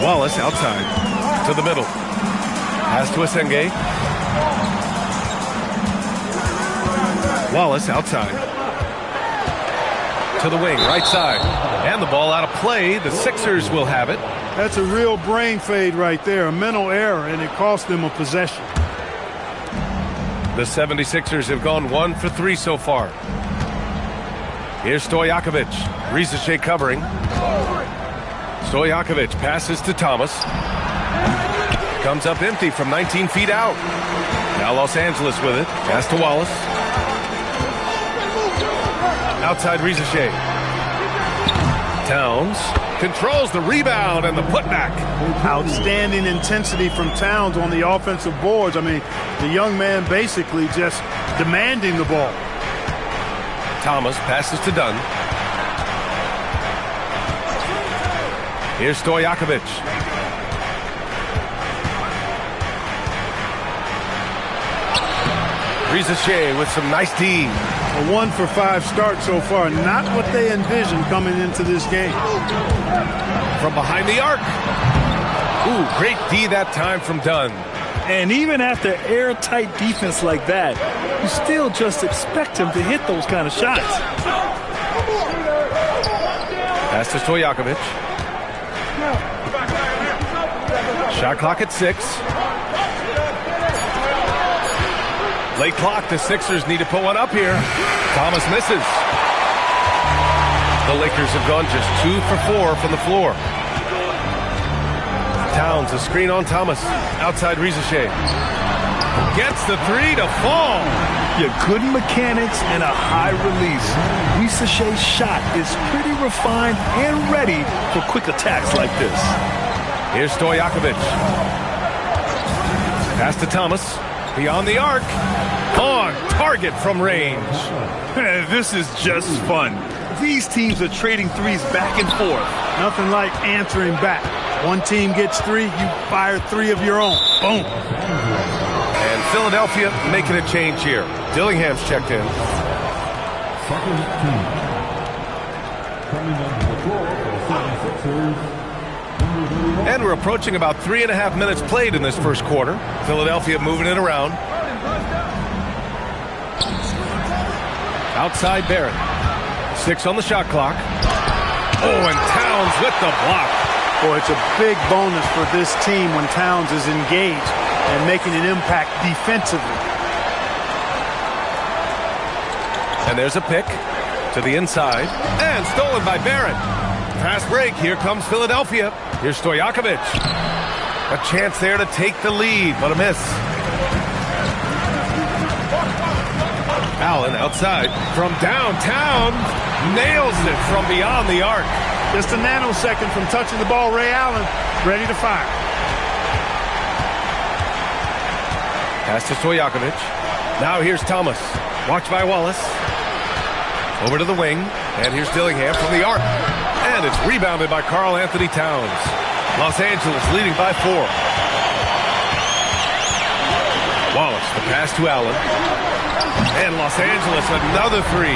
[SPEAKER 9] Wallace outside to the middle. Pass to Asenge. Wallace outside to the wing, right side. And the ball out of play. The Sixers will have it.
[SPEAKER 22] That's a real brain fade right there, a mental error, and it cost them a possession.
[SPEAKER 9] The 76ers have gone 1 for 3 so far. Here's Stojakovic. Risache covering. Stojakovic passes to Thomas. Comes up empty from 19 feet out. Now Los Angeles with it. Pass to Wallace. Outside Risache. Towns controls the rebound and the putback.
[SPEAKER 22] Outstanding intensity from Towns on the offensive boards. I mean, the young man basically just demanding the ball.
[SPEAKER 9] Thomas passes to Dunn. Here's Stojakovic. Risache with some nice D.
[SPEAKER 22] A 1 for 5 start so far. Not what they envisioned coming into this game.
[SPEAKER 9] From behind the arc. Ooh, great D that time from Dunn.
[SPEAKER 11] And even after airtight defense like that, you still just expect him to hit those kind of shots.
[SPEAKER 9] Pass to Stojakovic. Shot clock at 6. Late clock, the Sixers need to put one up here. Thomas misses. The Lakers have gone just 2 for 4 from the floor. Towns, a screen on Thomas. Outside Risache. Gets the 3 to fall.
[SPEAKER 11] Yeah, good mechanics and a high release. Risaché's shot is pretty refined and ready for quick attacks like this.
[SPEAKER 9] Here's Stojakovic. Pass to Thomas. Beyond the arc. On target from range.
[SPEAKER 11] This is just fun. These teams are trading threes back and forth.
[SPEAKER 22] Nothing like answering back. One team gets 3, you fire 3 of your own. Boom.
[SPEAKER 9] And Philadelphia making a change here. Dillingham's checked in.
[SPEAKER 3] Second team. Coming on the floor for the 76ers.
[SPEAKER 9] And we're approaching about 3.5 minutes played in this first quarter. Philadelphia moving it around. Outside Barrett. 6 on the shot clock. Oh, and Towns with the block.
[SPEAKER 22] Boy, it's a big bonus for this team when Towns is engaged and making an impact defensively.
[SPEAKER 9] And there's a pick to the inside. And stolen by Barrett. Fast break. Here comes Philadelphia. Here's Stojakovic. A chance there to take the lead, but a miss. Allen outside from downtown. Nails it from beyond the arc.
[SPEAKER 22] Just a nanosecond from touching the ball. Ray Allen ready to fire.
[SPEAKER 9] Pass to Stojakovic. Now here's Thomas. Watched by Wallace. Over to the wing. And here's Dillingham from the arc. And it's rebounded by Karl Anthony Towns. Los Angeles leading by 4. Wallace, the pass to Allen. And Los Angeles, another 3.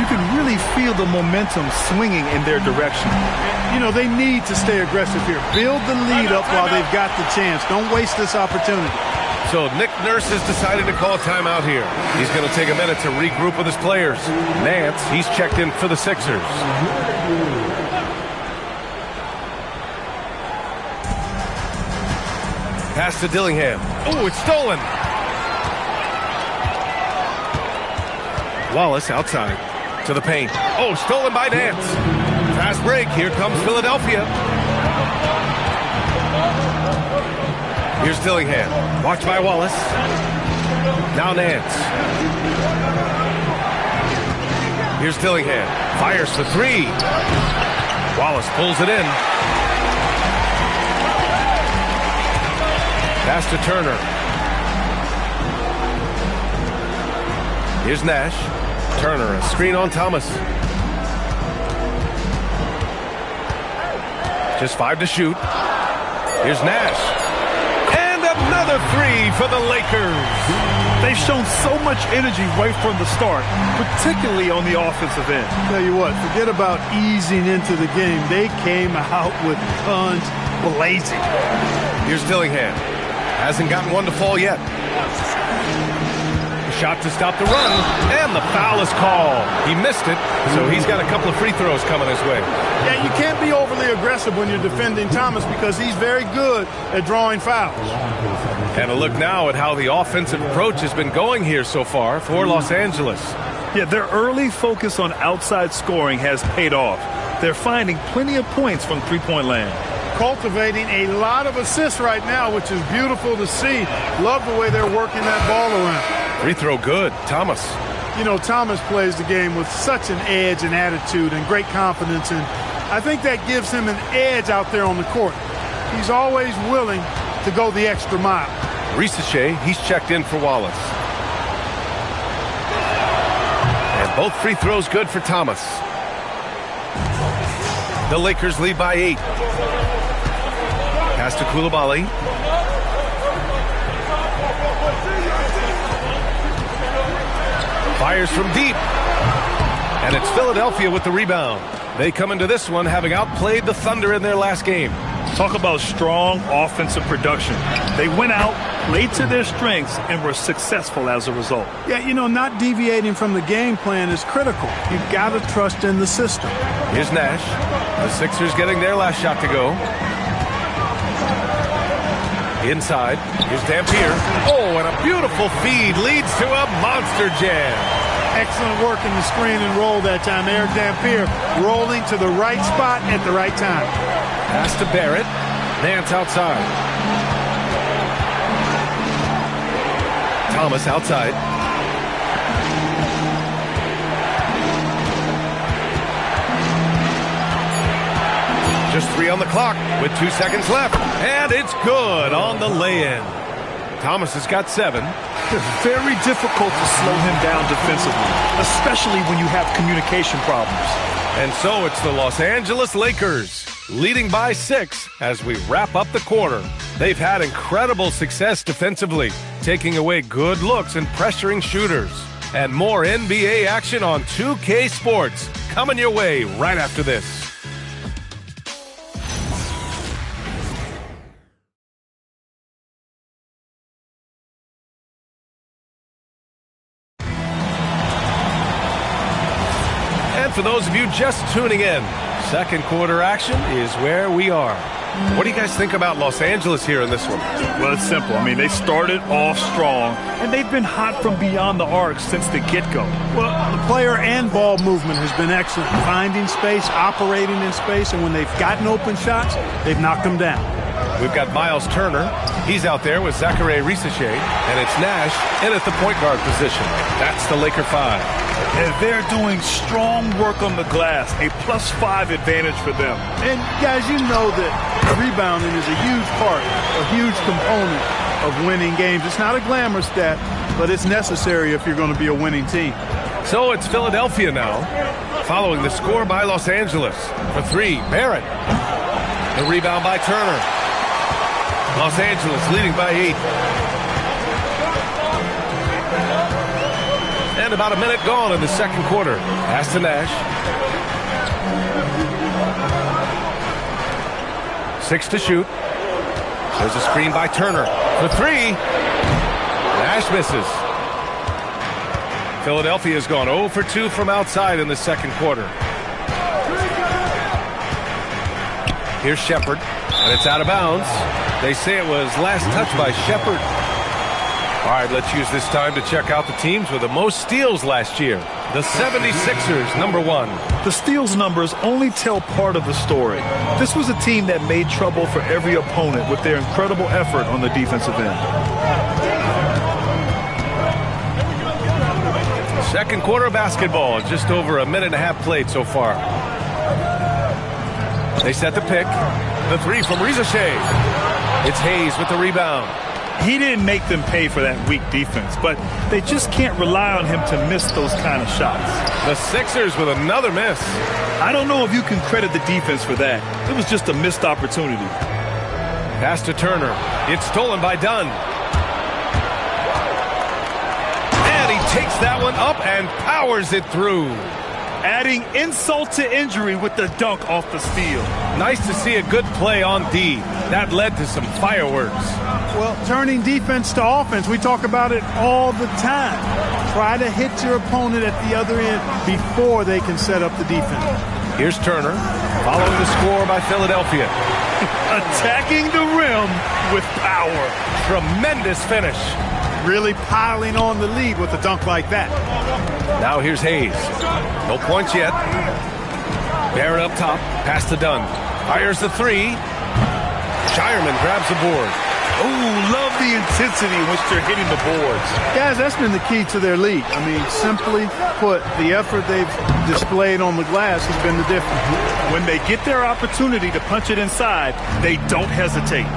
[SPEAKER 11] You can really feel the momentum swinging in their direction.
[SPEAKER 22] You know, they need to stay aggressive here. Build the lead up while they've got the chance. Don't waste this opportunity.
[SPEAKER 9] So Nick Nurse has decided to call timeout here. He's going to take a minute to regroup with his players. Nance, he's checked in for the Sixers. Pass to Dillingham. Oh, it's stolen. Wallace outside to the paint. Oh, stolen by Nance. Fast break. Here comes Philadelphia. Here's Dillingham. Watched by Wallace. Now Nance. Here's Dillingham. Fires for 3. Wallace pulls it in. Pass to Turner. Here's Nash. Turner, a screen on Thomas. Just 5 to shoot. Here's Nash. And another 3 for the Lakers.
[SPEAKER 11] They've shown so much energy right from the start, particularly on the offensive end.
[SPEAKER 22] Tell you what, forget about easing into the game. They came out with guns blazing.
[SPEAKER 9] Here's Dillingham. Hasn't gotten one to fall yet. Shot to stop the run, and the foul is called. He missed it, so he's got a couple of free throws coming his way.
[SPEAKER 22] Yeah, you can't be overly aggressive when you're defending Thomas because he's very good at drawing fouls.
[SPEAKER 9] And a look now at how the offensive approach has been going here so far for Los Angeles.
[SPEAKER 11] Yeah, their early focus on outside scoring has paid off. They're finding plenty of points from three-point land.
[SPEAKER 22] Cultivating a lot of assists right now, which is beautiful to see. Love the way they're working that ball around.
[SPEAKER 9] Free throw good. Thomas.
[SPEAKER 22] You know, Thomas plays the game with such an edge and attitude and great confidence, and I think that gives him an edge out there on the court. He's always willing to go the extra mile.
[SPEAKER 9] Risache, he's checked in for Wallace. And both free throws good for Thomas. The Lakers lead by 8. Pass to Coulibaly. Fires from deep. And it's Philadelphia with the rebound. They come into this one having outplayed the Thunder in their last game.
[SPEAKER 11] Talk about strong offensive production. They went out, played to their strengths, and were successful as a result.
[SPEAKER 22] Yeah, you know, not deviating from the game plan is critical. You've got to trust in the system.
[SPEAKER 9] Here's Nash. The Sixers getting their last shot to go. Inside. Here's Dampier. Oh, and a beautiful feed leads to a monster jam.
[SPEAKER 22] Excellent work in the screen and roll that time. Eric Dampier rolling to the right spot at the right time.
[SPEAKER 9] Pass to Barrett. Nance outside. Thomas outside. Just 3 on the clock with 2 seconds left. And it's good on the lay-in. Thomas has got 7.
[SPEAKER 11] It's very difficult to slow him down defensively, especially when you have communication problems.
[SPEAKER 9] And so it's the Los Angeles Lakers leading by 6 as we wrap up the quarter. They've had incredible success defensively, taking away good looks and pressuring shooters. And more NBA action on 2K Sports coming your way right after this. For those of you just tuning in, second quarter action is where we are. What do you guys think about Los Angeles here in this one?
[SPEAKER 11] Well, it's simple. I mean, they started off strong, and they've been hot from beyond the arc since the get-go.
[SPEAKER 22] Well, the player and ball movement has been excellent. Finding space, operating in space, and when they've gotten open shots, they've knocked them down.
[SPEAKER 9] We've got Miles Turner. He's out there with Zachary Risache, and it's Nash in at the point guard position. That's the Laker 5.
[SPEAKER 11] And they're doing strong work on the glass, a +5 advantage for them.
[SPEAKER 22] And, guys, you know that rebounding is a huge part, a huge component of winning games. It's not a glamour stat, but it's necessary if you're going to be a winning team.
[SPEAKER 9] So it's Philadelphia now, following the score by Los Angeles. For 3, Barrett. The rebound by Turner. Los Angeles leading by 8. And about a minute gone in the second quarter. Pass to Nash. 6 to shoot. There's a screen by Turner. For 3. Nash misses. Philadelphia has gone 0 for 2 from outside in the second quarter. Here's Shepard. And it's out of bounds. They say it was last touch by Shepard. All right, let's use this time to check out the teams with the most steals last year. The 76ers, number 1.
[SPEAKER 11] The steals numbers only tell part of the story. This was a team that made trouble for every opponent with their incredible effort on the defensive end.
[SPEAKER 9] Second quarter basketball, just over a minute and a half played so far. They set the pick. The 3 from Risache. It's Hayes with the rebound.
[SPEAKER 11] He didn't make them pay for that weak defense, but they just can't rely on him to miss those kind of shots.
[SPEAKER 9] The Sixers with another miss.
[SPEAKER 11] I don't know if you can credit the defense for that. It was just a missed opportunity.
[SPEAKER 9] Pass to Turner. It's stolen by Dunn. And he takes that one up and powers it through.
[SPEAKER 11] Adding insult to injury with the dunk off the steal.
[SPEAKER 9] Nice to see a good play on D. That led to some fireworks.
[SPEAKER 22] Well, turning defense to offense, we talk about it all the time. Try to hit your opponent at the other end before they can set up the defense.
[SPEAKER 9] Here's Turner, following the score by Philadelphia.
[SPEAKER 11] Attacking the rim with power.
[SPEAKER 9] Tremendous finish.
[SPEAKER 22] Really piling on the lead with a dunk like that.
[SPEAKER 9] Now here's Hayes. No points yet. Barrett up top. Pass to Dunn. Fires the 3. Shireman grabs the board.
[SPEAKER 11] Ooh, love the intensity in which they're hitting the boards.
[SPEAKER 22] Guys, that's been the key to their lead. I mean, simply put, the effort they've displayed on the glass has been the difference.
[SPEAKER 11] When they get their opportunity to punch it inside, they don't hesitate.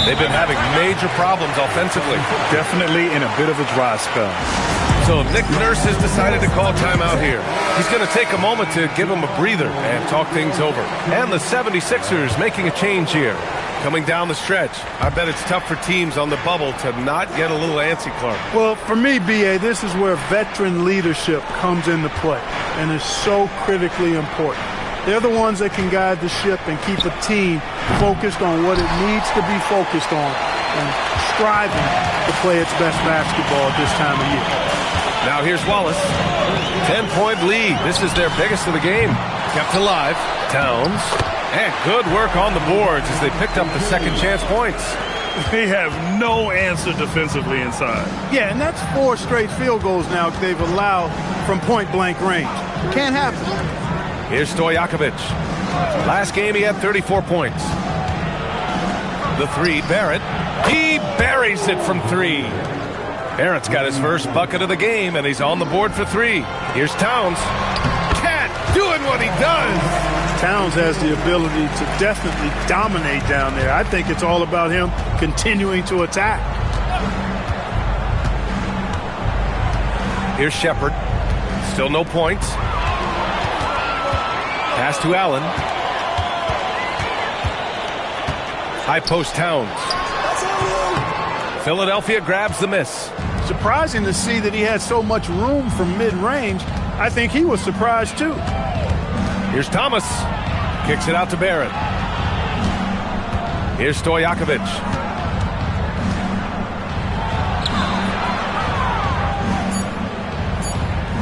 [SPEAKER 9] They've been having major problems offensively.
[SPEAKER 11] Definitely in a bit of a dry spell.
[SPEAKER 9] So Nick Nurse has decided to call timeout here. He's going to take a moment to give him a breather and talk things over. And the 76ers making a change here. Coming down the stretch, I bet it's tough for teams on the bubble to not get a little antsy, Clark.
[SPEAKER 22] Well, for me, B.A., this is where veteran leadership comes into play and is so critically important. They're the ones that can guide the ship and keep a team focused on what it needs to be focused on and striving to play its best basketball at this time of year.
[SPEAKER 9] Now here's Wallace. 10-point lead. This is their biggest of the game. Kept alive. Towns. And good work on the boards as they picked up the second chance points.
[SPEAKER 11] They have no answer defensively inside.
[SPEAKER 22] Yeah, and that's 4 straight field goals now they've allowed from point-blank range. Can't happen.
[SPEAKER 9] Here's Stojakovic. Last game he had 34 points. The 3, Barrett. He buries it from 3. Barrett's got his first bucket of the game, and he's on the board for 3. Here's Towns. Cat doing what he does.
[SPEAKER 22] Towns has the ability to definitely dominate down there. I think it's all about him continuing to attack.
[SPEAKER 9] Here's Shepard. Still no points. Pass to Allen. High post Towns. Philadelphia grabs the miss.
[SPEAKER 22] Surprising to see that he had so much room from mid-range. I think he was surprised too.
[SPEAKER 9] Here's Thomas. Kicks it out to Barrett. Here's Stojakovic.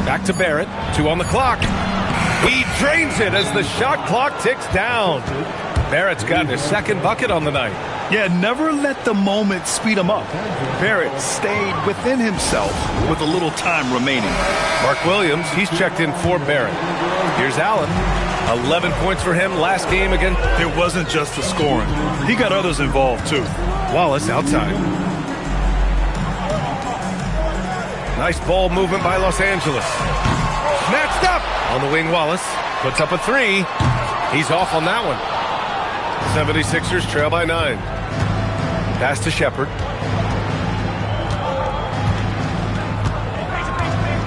[SPEAKER 9] Back to Barrett. 2 on the clock. He drains it as the shot clock ticks down. Barrett's gotten his second bucket on the night.
[SPEAKER 11] Yeah, never let the moment speed him up. Barrett stayed within himself with a little time remaining.
[SPEAKER 9] Mark Williams, he's checked in for Barrett. Here's Allen. 11 points for him last game again.
[SPEAKER 11] It wasn't just the scoring. He got others involved, too.
[SPEAKER 9] Wallace outside. Nice ball movement by Los Angeles. Snatched up on the wing. Wallace puts up a 3. He's off on that one. 76ers trail by 9. Pass to Shepard.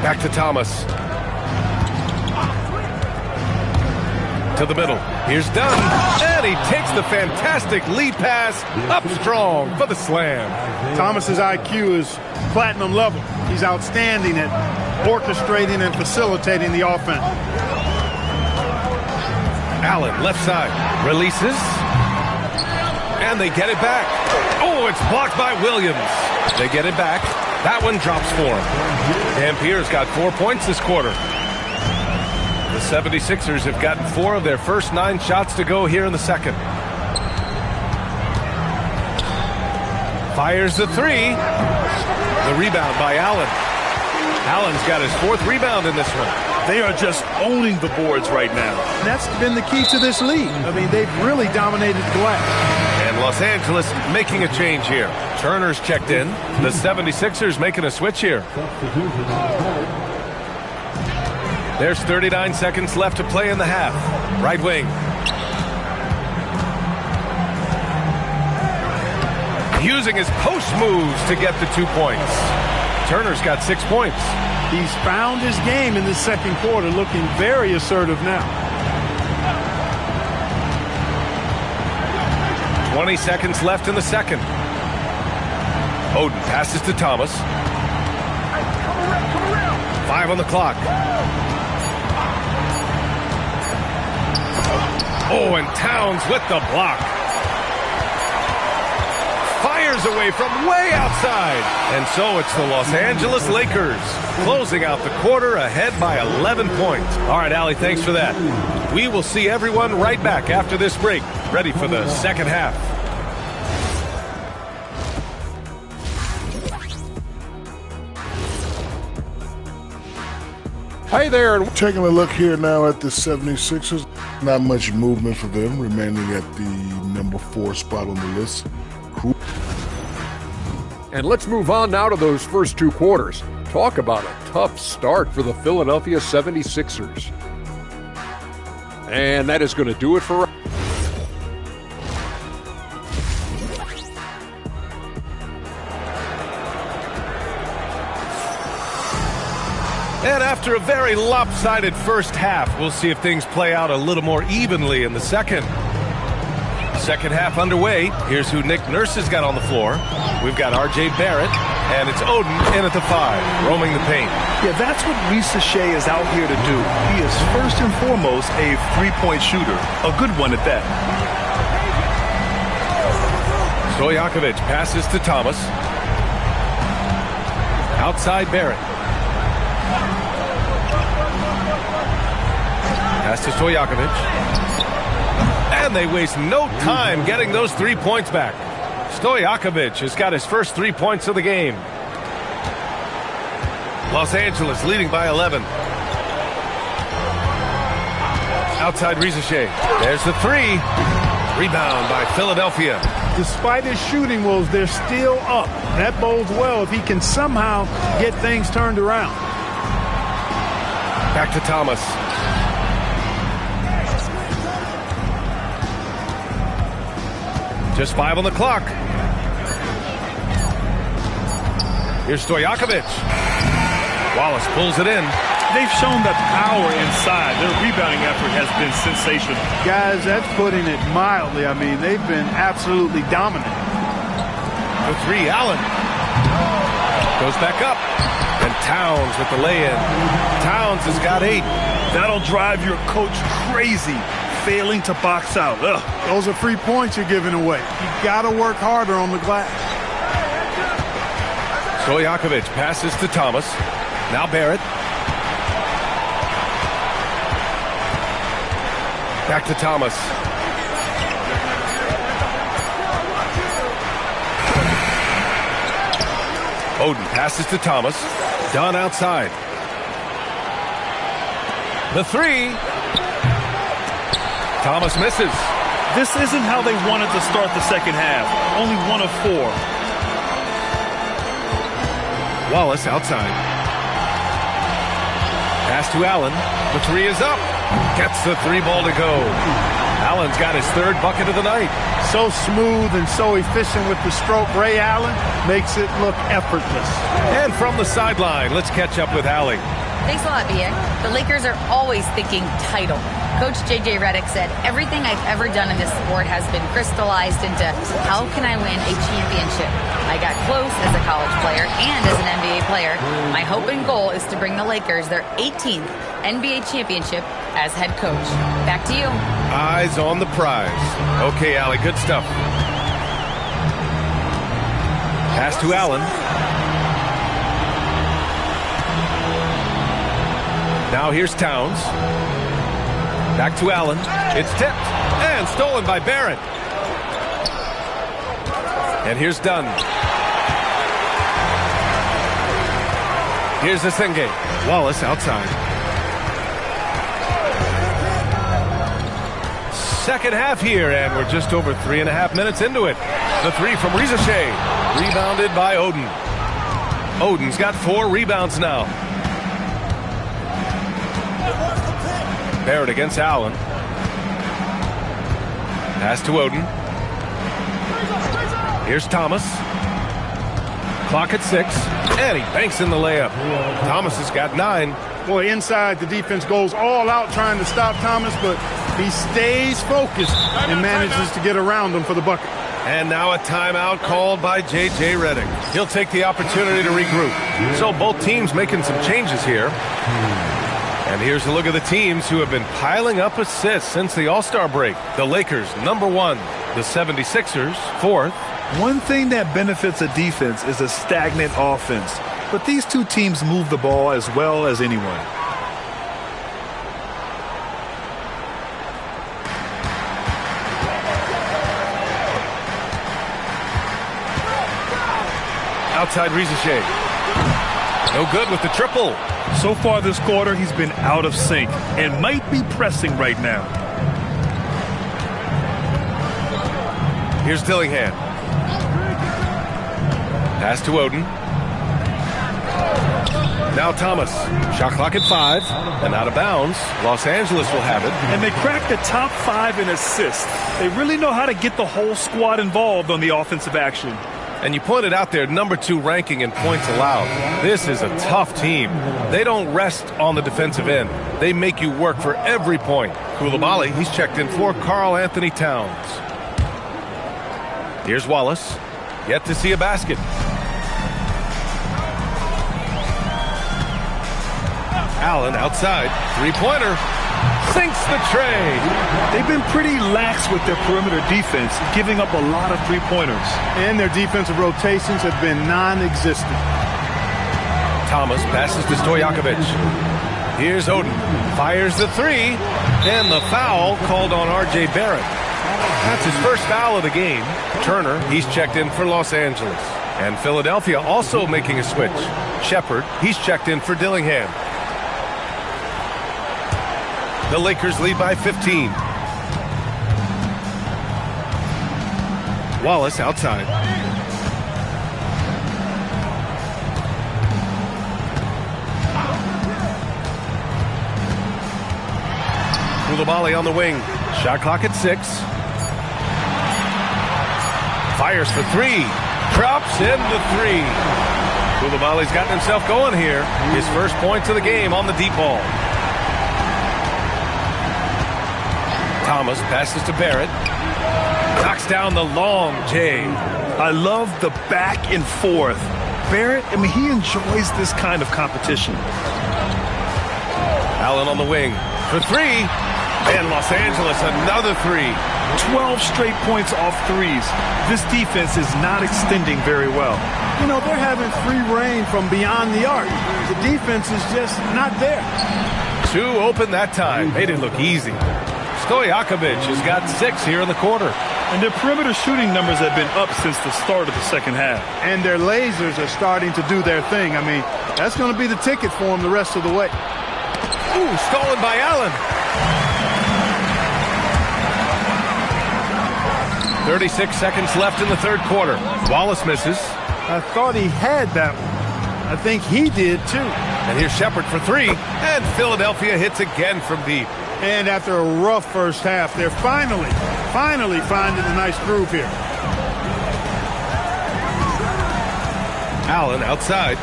[SPEAKER 9] Back to Thomas. To the middle. Here's Dunn. And he takes the fantastic lead pass up strong for the slam.
[SPEAKER 22] Thomas's IQ is platinum level. He's outstanding at orchestrating and facilitating the offense.
[SPEAKER 9] Allen, left side. Releases. And they get it back. Oh, it's blocked by Williams. They get it back. That one drops for him. Dampier's got 4 points this quarter. The 76ers have gotten 4 of their first 9 shots to go here in the second. Fires the 3. The rebound by Allen. Allen's got his 4th rebound in this one.
[SPEAKER 11] They are just owning the boards right now.
[SPEAKER 22] That's been the key to this league. I mean, they've really dominated glass.
[SPEAKER 9] And Los Angeles making a change here. Turner's checked in. The 76ers making a switch here. There's 39 seconds left to play in the half. Right wing. Using his post moves to get the 2 points. Turner's got 6 points.
[SPEAKER 22] He's found his game in the second quarter, looking very assertive now.
[SPEAKER 9] 20 seconds left in the second. Oden passes to Thomas. 5 on the clock. Oh, and Towns with the block. Fires away from way outside. And so it's the Los Angeles Lakers closing out the quarter ahead by 11 points. All right, Allie, thanks for that. We will see everyone right back after this break, ready for the second half.
[SPEAKER 6] Hey there.
[SPEAKER 7] Taking a look here now at the 76ers. Not much movement for them, remaining at the number 4 spot on the list. Cool.
[SPEAKER 6] And let's move on now to those first 2 quarters. Talk about a tough start for the Philadelphia 76ers. And that is going to do it for...
[SPEAKER 9] And after a very lopsided first half, we'll see if things play out a little more evenly in the second. Second half underway. Here's who Nick Nurse has got on the floor. We've got R.J. Barrett, and it's Oden in at the 5, roaming the paint.
[SPEAKER 11] Yeah, that's what Risa Shea is out here to do. He is first and foremost a three-point shooter, a good one at that.
[SPEAKER 9] Stojakovic passes to Thomas. Outside Barrett. Pass to Stojakovic. And they waste no time getting those 3 points back. Stojakovic has got his first 3 points of the game. Los Angeles leading by 11. Outside Rizachet. There's the 3. Rebound by Philadelphia.
[SPEAKER 22] Despite his shooting woes, they're still up. That bodes well if he can somehow get things turned around.
[SPEAKER 9] Back to Thomas. Just 5 on the clock. Here's Stojakovic. Wallace pulls it in.
[SPEAKER 11] They've shown that power inside. Their rebounding effort has been sensational.
[SPEAKER 22] Guys, that's putting it mildly. I mean, they've been absolutely dominant.
[SPEAKER 9] For 3, Allen. Goes back up. And Towns with the lay-in. Towns has got 8.
[SPEAKER 11] That'll drive your coach crazy, failing to box out. Ugh.
[SPEAKER 22] Those are 3 points you're giving away. You got to work harder on the glass.
[SPEAKER 9] Stojakovic passes to Thomas. Now Barrett. Back to Thomas. Oden passes to Thomas. Dunn outside. The 3. Thomas misses.
[SPEAKER 11] This isn't how they wanted to start the second half. Only 1 of 4.
[SPEAKER 9] Wallace outside. Pass to Allen. The 3 is up. Gets the 3 ball to go. Allen's got his 3rd bucket of the night.
[SPEAKER 22] So smooth and so efficient with the stroke. Ray Allen makes it look effortless.
[SPEAKER 9] And from the sideline, let's catch up with Allie.
[SPEAKER 10] Thanks a lot, BA. The Lakers are always thinking title. Coach J.J. Redick said, everything I've ever done in this sport has been crystallized into how can I win a championship? I got close as a college player and as an NBA player. My hope and goal is to bring the Lakers their 18th NBA championship as head coach. Back to you.
[SPEAKER 9] Eyes on the prize. Okay, Allie, good stuff. Pass to Allen. Now here's Towns. Back to Allen. It's tipped and stolen by Barrett. And here's Dunn. Here's Asenge. Wallace outside. Second half here, and we're just over 3.5 minutes into it. The 3 from Rizashe. Rebounded by Oden. Oden's got 4 rebounds now. Barrett against Allen. Pass to Oden. Here's Thomas. Clock at 6. And he banks in the layup. Thomas has got 9.
[SPEAKER 22] Boy, inside the defense goes all out trying to stop Thomas, but he stays focused and manages to get around him for the bucket.
[SPEAKER 9] And now a timeout called by J.J. Redick. He'll take the opportunity to regroup. So both teams making some changes here. And here's a look at the teams who have been piling up assists since the All-Star break. The Lakers, number 1. The 76ers, 4th.
[SPEAKER 11] One thing that benefits a defense is a stagnant offense. But these two teams move the ball as well as anyone.
[SPEAKER 9] Outside Rizashe. No good with the triple.
[SPEAKER 11] So far this quarter, he's been out of sync and might be pressing right now.
[SPEAKER 9] Here's Dillingham. Pass to Oden. Now Thomas. Shot clock at 5 and out of bounds. Los Angeles will have it.
[SPEAKER 11] And they cracked the top 5 in assists. They really know how to get the whole squad involved on the offensive action.
[SPEAKER 9] And you pointed out their number 2 ranking in points allowed. This is a tough team. They don't rest on the defensive end. They make you work for every point. Koulibaly, he's checked in for Karl Anthony Towns. Here's Wallace. Yet to see a basket. Allen outside. 3-pointer. Sinks the tray.
[SPEAKER 11] They've been pretty lax with their perimeter defense, giving up a lot of 3-pointers.
[SPEAKER 22] And their defensive rotations have been non-existent.
[SPEAKER 9] Thomas passes to Stojakovic. Here's Oden. Fires the 3. And the foul called on R.J. Barrett. That's his first foul of the game. Turner, he's checked in for Los Angeles. And Philadelphia also making a switch. Shepard, he's checked in for Dillingham. The Lakers lead by 15. Wallace outside. Koulibaly on the wing. Shot clock at 6. Fires for three. Drops in the three. Koulibaly's gotten himself going here. His first points of the game on the deep ball. Thomas passes to Barrett. Knocks down the long J.
[SPEAKER 11] I love the back and forth. Barrett, I mean, he enjoys this kind of competition.
[SPEAKER 9] Allen on the wing for three. And Los Angeles, another three.
[SPEAKER 11] 12 straight points off threes. This defense is not extending very well.
[SPEAKER 22] You know, they're having free reign from beyond the arc. The defense is just not there.
[SPEAKER 9] Two open that time. Made it look easy. Stojakovic has got 6 here in the quarter.
[SPEAKER 11] And their perimeter shooting numbers have been up since the start of the second half.
[SPEAKER 22] And their lasers are starting to do their thing. I mean, that's going to be the ticket for them the rest of the way.
[SPEAKER 9] Ooh, stolen by Allen. 36 seconds left in the third quarter. Wallace misses.
[SPEAKER 22] I thought he had that one. I think he did, too.
[SPEAKER 9] And here's Shepard for three. And Philadelphia hits again from deep.
[SPEAKER 22] And after a rough first half, they're finally finding a nice groove here.
[SPEAKER 9] Allen outside.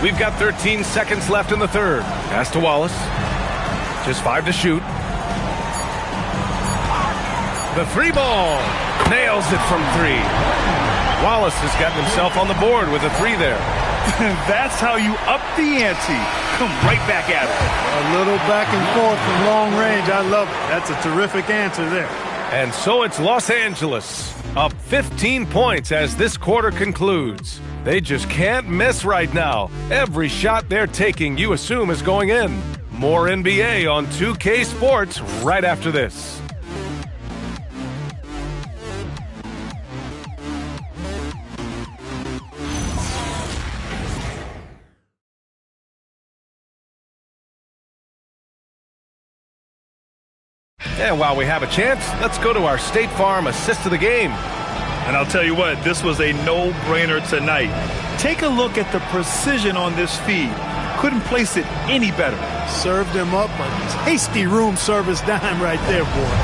[SPEAKER 9] We've got 13 seconds left in the third. Pass to Wallace. Just 5 to shoot. The three ball. Nails it from 3. Wallace has gotten himself on the board with a 3 there.
[SPEAKER 11] That's how you up the ante. Come right back at it.
[SPEAKER 22] A little back and forth from long range. I love it. That's a terrific answer there.
[SPEAKER 9] And so it's Los Angeles up 15 points as this quarter concludes. They just can't miss right now. Every shot they're taking, you assume, is going in. More NBA on 2K Sports right after this. And while we have a chance, let's go to our State Farm assist of the game.
[SPEAKER 11] And I'll tell you what, this was a no-brainer tonight. Take a look at the precision on this feed. Couldn't place it any better.
[SPEAKER 22] Served him up a tasty room service dime right there, boy.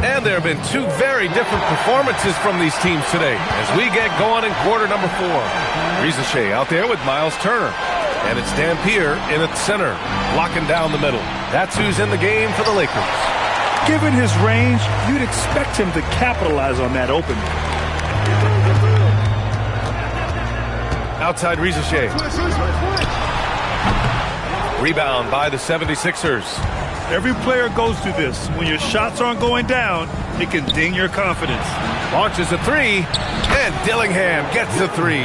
[SPEAKER 9] And there have been 2 very different performances from these teams today as we get going in quarter number 4. Rizachet out there with Miles Turner. And it's Dampier in at center, blocking down the middle. That's who's in the game for the Lakers.
[SPEAKER 11] Given his range, you'd expect him to capitalize on that opening.
[SPEAKER 9] Outside Rizachet. Rebound by the 76ers.
[SPEAKER 11] Every player goes through this. When your shots aren't going down, it can ding your confidence.
[SPEAKER 9] Launches a 3, and Dillingham gets the 3.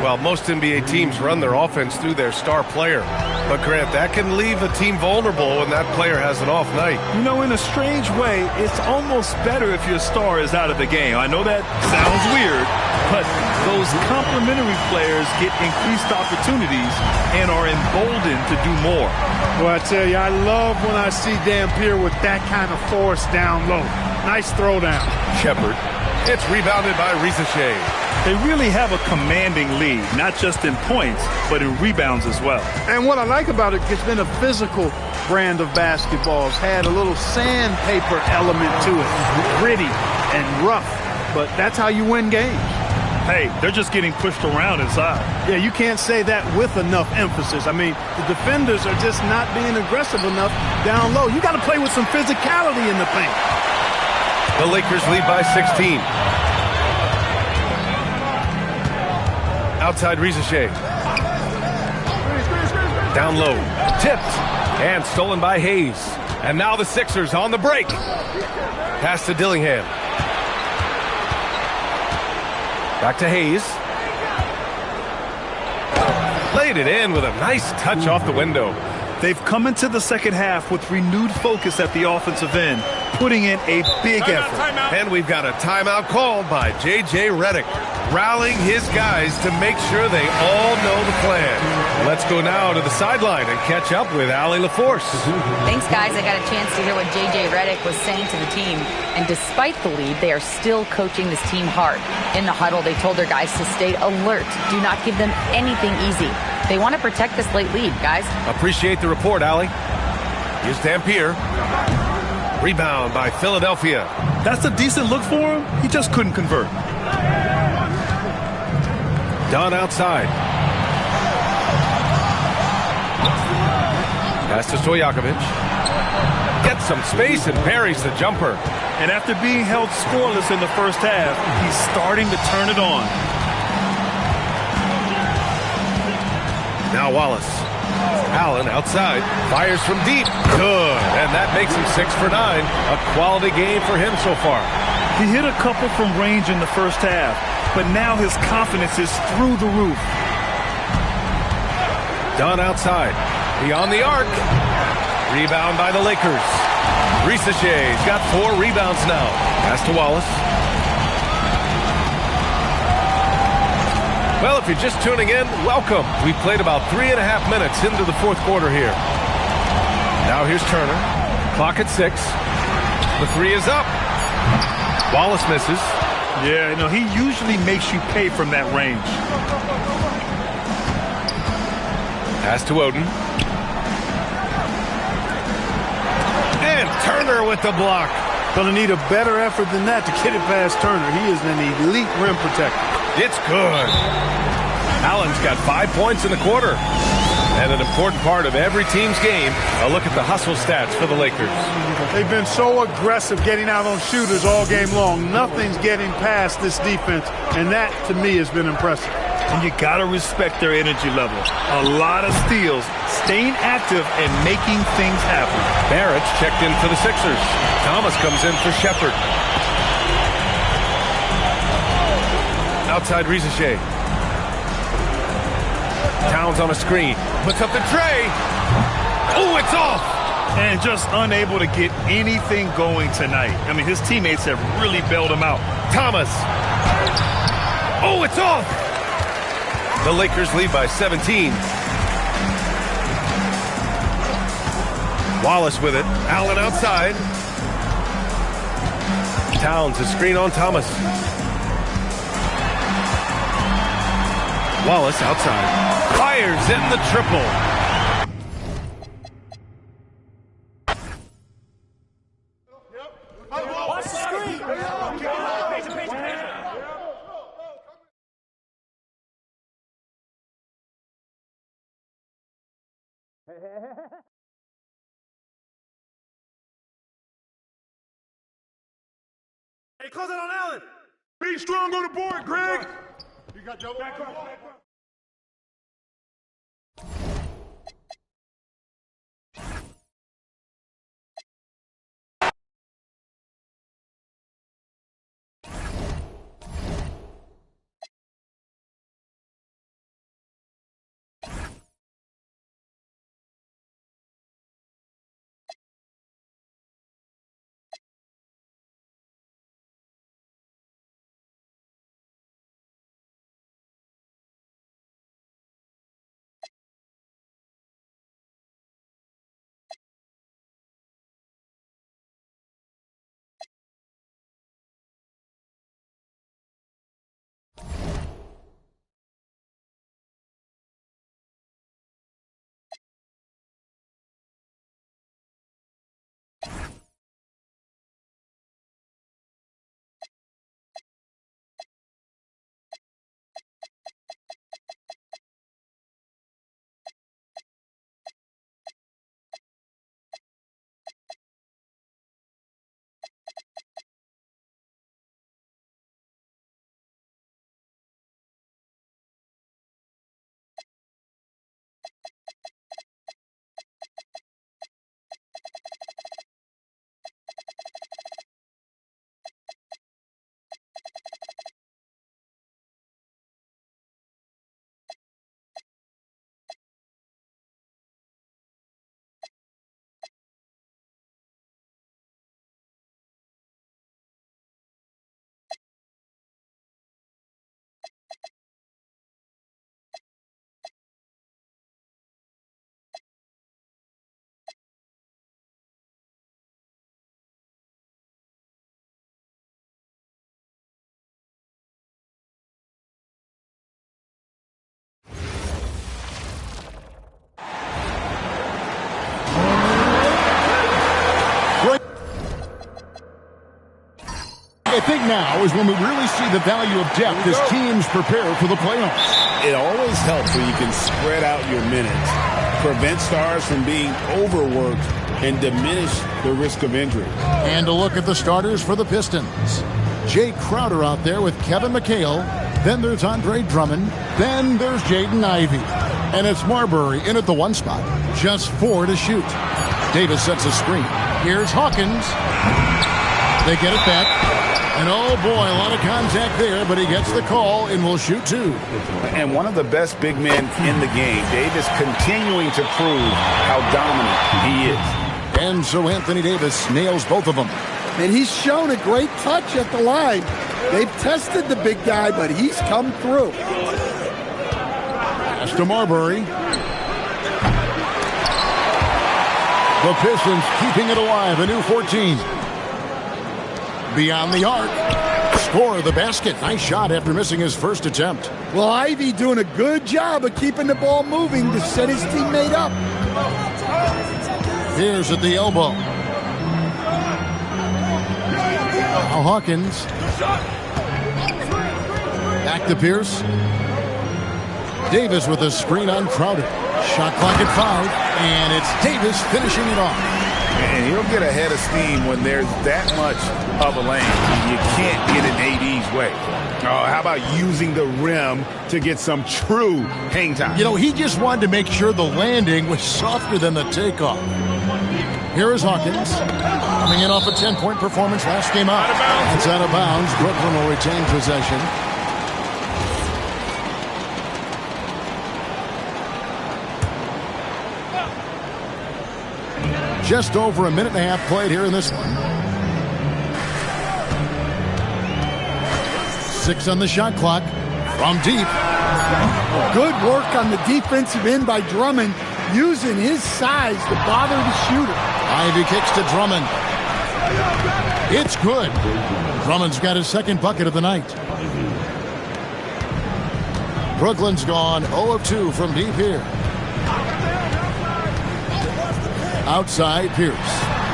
[SPEAKER 9] Well, most NBA teams run their offense through their star player. But, Grant, that can leave a team vulnerable when that player has an off night.
[SPEAKER 11] You know, in a strange way, it's almost better if your star is out of the game. I know that sounds weird, but those complementary players get increased opportunities and are emboldened to do more.
[SPEAKER 22] Well, I tell you, I love when I see Dampier with that kind of force down low. Nice throwdown.
[SPEAKER 9] Shepard. It's rebounded by Rizachet.
[SPEAKER 11] They really have a commanding lead, not just in points, but in rebounds as well.
[SPEAKER 22] And what I like about it, it's been a physical brand of basketball. It's had a little sandpaper element to it. Gritty and rough, but that's how you win games.
[SPEAKER 11] Hey, they're just getting pushed around inside.
[SPEAKER 22] Yeah, you can't say that with enough emphasis. I mean, the defenders are just not being aggressive enough down low. You got to play with some physicality in the paint.
[SPEAKER 9] The Lakers lead by 16. Outside Rizachet. Down low. Tipped. And stolen by Hayes. And now the Sixers on the break. Pass to Dillingham. Back to Hayes. Laid it in with a nice touch off the window.
[SPEAKER 11] They've come into the second half with renewed focus at the offensive end, putting in a big effort.
[SPEAKER 9] And we've got a timeout called by J.J. Redick, rallying his guys to make sure they all know the plan. Let's go now to the sideline and catch up with Allie LaForce.
[SPEAKER 10] Thanks, guys. I got a chance to hear what J.J. Redick was saying to the team. And despite the lead, they are still coaching this team hard. In the huddle, they told their guys to stay alert. Do not give them anything easy. They want to protect this late lead, guys.
[SPEAKER 9] Appreciate the report, Allie. Here's Dampier. Rebound by Philadelphia.
[SPEAKER 11] That's a decent look for him. He just couldn't convert.
[SPEAKER 9] Dunn outside. Pass to Stojakovic. Gets some space and buries the jumper.
[SPEAKER 11] And after being held scoreless in the first half, he's starting to turn it on.
[SPEAKER 9] Now Wallace. Allen outside. Fires from deep. Good. And that makes him 6 for 9. A quality game for him so far.
[SPEAKER 11] He hit a couple from range in the first half, but now his confidence is through the roof.
[SPEAKER 9] Dunn outside. Beyond the arc. Rebound by the Lakers. Risache's got 4 rebounds now. Pass to Wallace. Well, if you're just tuning in, welcome. We played about 3.5 minutes into the fourth quarter here. Now here's Turner. Clock at 6. The 3 is up. Wallace misses.
[SPEAKER 11] Yeah, no, he usually makes you pay from that range.
[SPEAKER 9] Pass to Oden. And Turner with the block.
[SPEAKER 22] Gonna need a better effort than that to get it past Turner. He is an elite rim protector.
[SPEAKER 9] It's good. Allen's got 5 points in the quarter. And an important part of every team's game, a look at the hustle stats for the Lakers.
[SPEAKER 22] They've been so aggressive getting out on shooters all game long. Nothing's getting past this defense, and that, to me, has been impressive.
[SPEAKER 11] And you got to respect their energy level. A lot of steals, staying active, and making things happen.
[SPEAKER 9] Barrett checked in for the Sixers. Thomas comes in for Shepard. Outside Risache. Towns on a screen. Puts up the tray. Oh, it's off.
[SPEAKER 11] And just unable to get anything going tonight. I mean, his teammates have really bailed him out.
[SPEAKER 9] Thomas. Oh, it's off. The Lakers lead by 17. Wallace with it. Allen outside. Towns, a screen on Thomas. Wallace outside. Fires in the triple.
[SPEAKER 13] Watch the screen.
[SPEAKER 15] Hey, close it on Allen. Be strong on the board, Greg. You got double. Back up.
[SPEAKER 1] think now is when we really see the value of depth as teams prepare for the playoffs.
[SPEAKER 4] It always helps when you can spread out your minutes, prevent stars from being overworked, and diminish the risk of injury.
[SPEAKER 1] And a look at the starters for the Pistons. Jay Crowder out there with Kevin McHale. Then there's Andre Drummond. Then there's Jaden Ivey. And it's Marbury in at the 1 spot. Just 4 to shoot. Davis sets a screen. Here's Hawkins. They get it back. And oh boy, a lot of contact there, but he gets the call and will shoot 2.
[SPEAKER 4] And one of the best big men in the game, Davis, continuing to prove how dominant he is.
[SPEAKER 1] And so Anthony Davis nails both of them.
[SPEAKER 19] And he's shown a great touch at the line. They've tested the big guy, but he's come through.
[SPEAKER 1] Pass to Marbury. The Pistons keeping it alive, a new 14. Beyond the arc. Score the basket. Nice shot after missing his first attempt.
[SPEAKER 19] Well, Ivy doing a good job of keeping the ball moving to set his teammate up.
[SPEAKER 1] Here's at the elbow. Now Hawkins. Back to Pierce. Davis with a screen on Crowder. Shot clock at 5, and it's Davis finishing it off.
[SPEAKER 4] And he'll get a head of steam when there's that much of a lane. You can't get in AD's way. Oh, how about using the rim to get some true hang time?
[SPEAKER 1] You know, he just wanted to make sure the landing was softer than the takeoff. Here is Hawkins, coming in off a 10-point performance last game out. It's out of bounds. Brooklyn will retain possession. Just over a minute and a half played here in this one. 6 on the shot clock from deep.
[SPEAKER 19] Good work on the defensive end by Drummond, using his size to bother the shooter.
[SPEAKER 1] Ivy kicks to Drummond. It's good. Drummond's got his second bucket of the night. Brooklyn's gone 0 of 2 from deep here. Outside, Pierce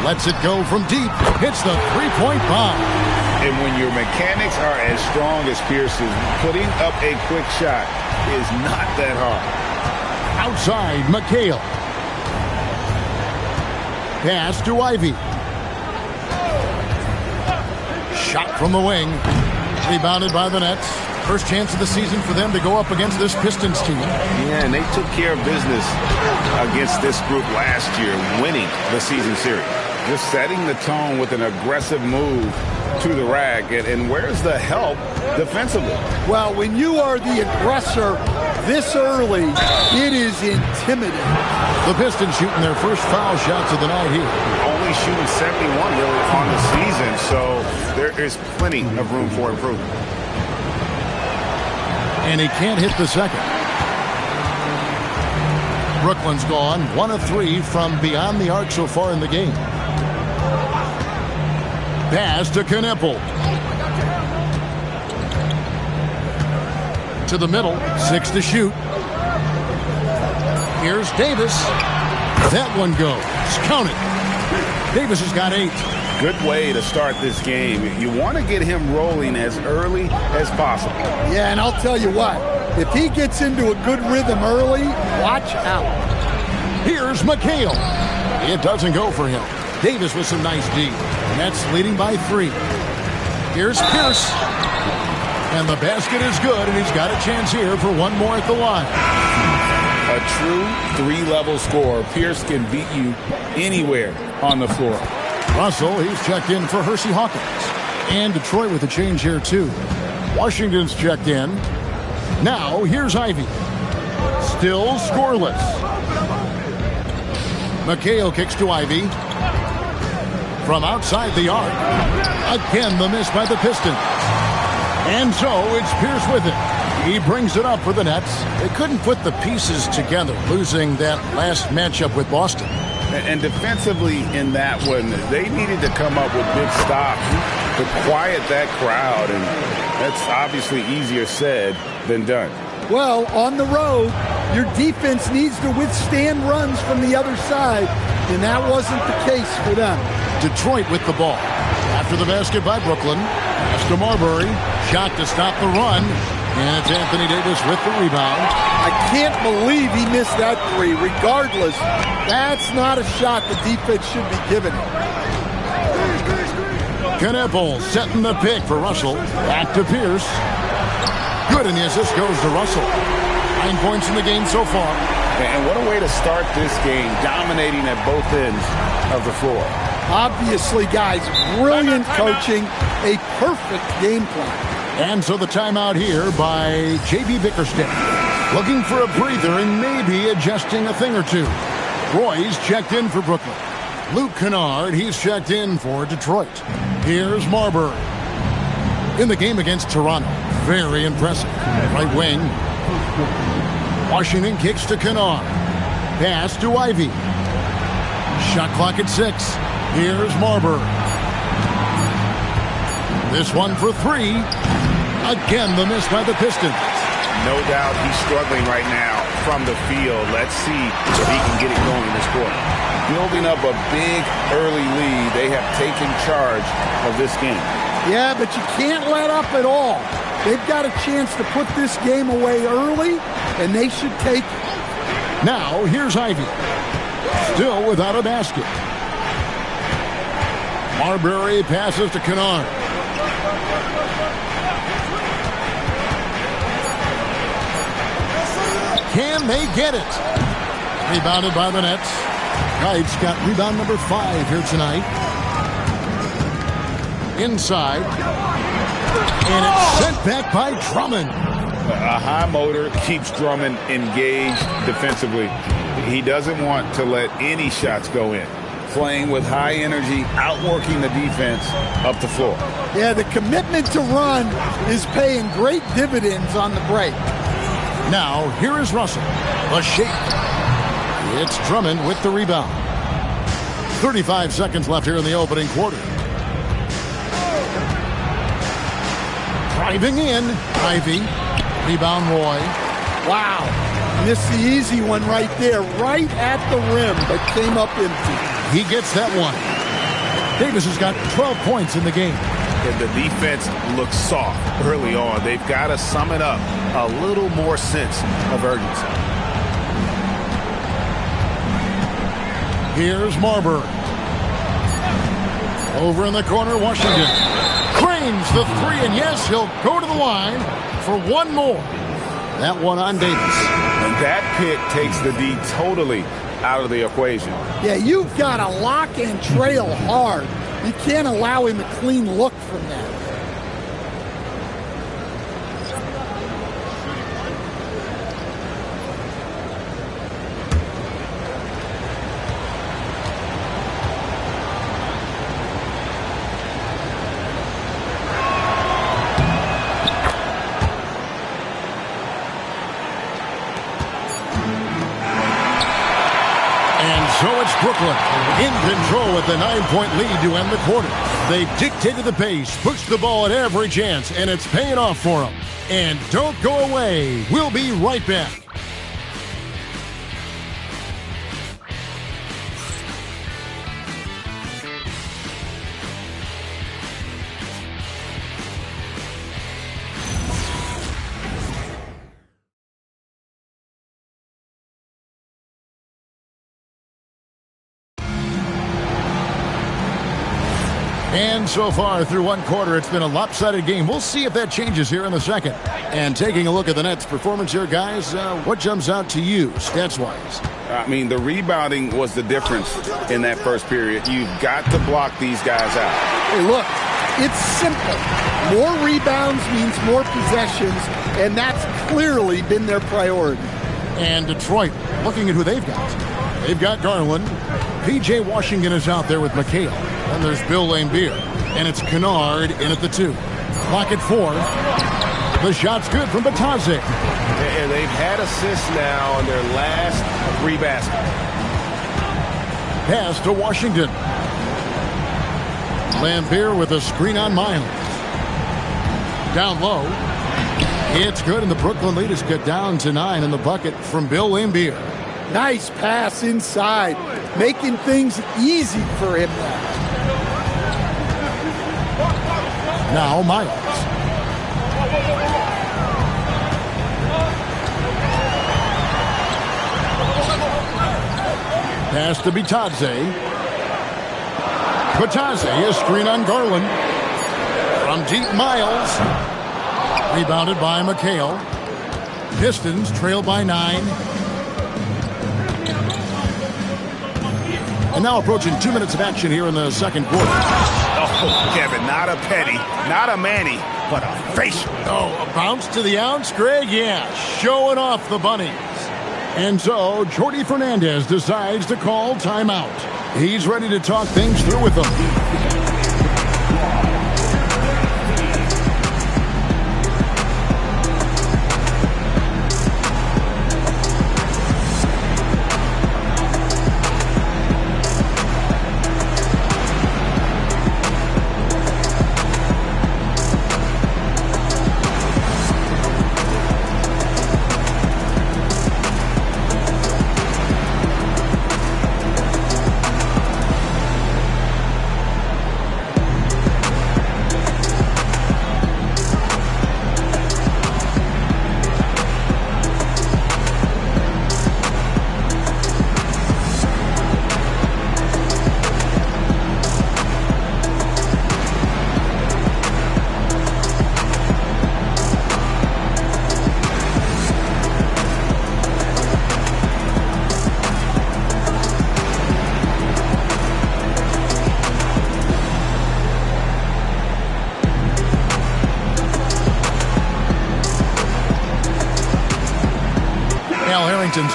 [SPEAKER 1] lets it go from deep. Hits the three-point bomb.
[SPEAKER 4] And when your mechanics are as strong as Pierce's, putting up a quick shot is not that hard.
[SPEAKER 1] Outside, McHale. Pass to Ivy. Shot from the wing. Rebounded by the Nets. First chance of the season for them to go up against this Pistons team.
[SPEAKER 4] Yeah, and they took care of business against this group last year, winning the season series. Just setting the tone with an aggressive move to the rack. And where's the help defensively?
[SPEAKER 19] Well, when you are the aggressor this early, it is intimidating.
[SPEAKER 1] The Pistons shooting their first foul shots of the night here.
[SPEAKER 4] Only shooting 71 really on the season, so there is plenty of room for improvement.
[SPEAKER 1] And he can't hit the second. Brooklyn's gone 1 of 3 from beyond the arc so far in the game. Pass to Kneppel. To the middle, 6 to shoot. Here's Davis. That one goes. Count it. Davis has got 8.
[SPEAKER 4] Good way to start this game. You want to get him rolling as early as possible.
[SPEAKER 19] Yeah, and I'll tell you what, if he gets into a good rhythm early, watch out.
[SPEAKER 1] Here's McHale. It doesn't go for him. Davis with some nice D. Nets leading by 3. Here's Pierce. And the basket is good, and he's got a chance here for one more at the line.
[SPEAKER 4] A true 3-level scorer. Pierce can beat you anywhere on the floor.
[SPEAKER 1] Russell, he's checked in for Hersey Hawkins. And Detroit with a change here, too. Washington's checked in. Now, here's Ivy. Still scoreless. McHale kicks to Ivy. From outside the arc. Again, the miss by the Pistons. And so, it's Pierce with it. He brings it up for the Nets. They couldn't put the pieces together, losing that last matchup with Boston.
[SPEAKER 4] And defensively in that one, they needed to come up with big stops to quiet that crowd, and that's obviously easier said than done.
[SPEAKER 19] Well, on the road, your defense needs to withstand runs from the other side, and that wasn't the case for them.
[SPEAKER 1] Detroit with the ball. After the basket by Brooklyn. Pass to Marbury. Shot to stop the run. And it's Anthony Davis with the rebound.
[SPEAKER 19] I can't believe he missed that three. Regardless, that's not a shot the defense should be giving him.
[SPEAKER 1] Kneppel setting the pick for Russell. Back to Pierce. Good, and the assist goes to Russell. 9 points in the game so far.
[SPEAKER 16] And what a way to start this game, dominating at both ends of the floor.
[SPEAKER 19] Obviously, guys, brilliant coaching, a perfect game plan.
[SPEAKER 1] And so the timeout here by J.B. Bickerstaff. Looking for a breather and maybe adjusting a thing or two. Roy's checked in for Brooklyn. Luke Kennard, he's checked in for Detroit. Here's Marbury. In the game against Toronto. Very impressive. Right wing. Washington kicks to Kennard. Pass to Ivy. Shot clock at 6. Here's Marbury. This one for 3. Again, the miss by the Pistons.
[SPEAKER 4] No doubt he's struggling right now from the field. Let's see if he can get it going this quarter.
[SPEAKER 16] Building up a big early lead. They have taken charge of this game.
[SPEAKER 19] Yeah, but you can't let up at all. They've got a chance to put this game away early, and they should take it.
[SPEAKER 1] Now, here's Ivy. Still without a basket. Marbury passes to Kennard. Can they get it? Rebounded by the Nets. Knight's got rebound number 5 here tonight. Inside. And it's sent back by Drummond.
[SPEAKER 4] A high motor keeps Drummond engaged defensively. He doesn't want to let any shots go in.
[SPEAKER 16] Playing with high energy, outworking the defense up the floor.
[SPEAKER 19] Yeah, the commitment to run is paying great dividends on the break.
[SPEAKER 1] Now, here is Russell. A shake. It's Drummond with the rebound. 35 seconds left here in the opening quarter. Driving in. Ivy. Rebound Roy.
[SPEAKER 19] Wow. Missed the easy one right there, right at the rim, but came up empty.
[SPEAKER 1] He gets that one. Davis has got 12 points in the game.
[SPEAKER 4] And the defense looks soft early on. They've got to sum it up. A little more sense of urgency.
[SPEAKER 1] Here's Marbury. Over in the corner, Washington. Cranes the 3, and yes, he'll go to the line for one more. That one on Davis.
[SPEAKER 4] And that pick takes the D totally out of the equation.
[SPEAKER 19] Yeah, you've got to lock and trail hard. You can't allow him a clean look from that.
[SPEAKER 1] So it's Brooklyn in control with the 9-point lead to end the quarter. They dictated the pace, pushed the ball at every chance, and it's paying off for them. And don't go away. We'll be right back. And so far through one quarter, it's been a lopsided game. We'll see if that changes here in the second. And taking a look at the Nets' performance here, guys, what jumps out to you stats-wise?
[SPEAKER 16] I mean, the rebounding was the difference in that first period. You've got to block these guys out.
[SPEAKER 19] Hey, look, it's simple. More rebounds means more possessions, and that's clearly been their priority.
[SPEAKER 1] And Detroit, looking at who they've got. They've got Garland. P.J. Washington is out there with McHale. And there's Bill Laimbeer. And it's Kennard in at the 2. Clock at 4. The shot's good from Batadze.
[SPEAKER 9] And they've had assists now on their last 3 baskets.
[SPEAKER 1] Pass to Washington. Laimbeer with a screen on Miles. Down low. It's good, and the Brooklyn lead is cut down to 9 in the bucket from Bill Laimbeer.
[SPEAKER 19] Nice pass inside, making things easy for him now.
[SPEAKER 1] Now Miles. Pass to Bitadze. Bitadze, a screen on Garland. From deep, Miles. Rebounded by McHale. Pistons trail by 9. And now approaching 2 minutes of action here in the second quarter.
[SPEAKER 4] Oh, Kevin, not a Petty, not a Manny, but a facial.
[SPEAKER 1] Oh, a bounce to the ounce, Greg? Yeah, showing off the bunnies. And so, Jordi Fernandez decides to call timeout. He's ready to talk things through with them.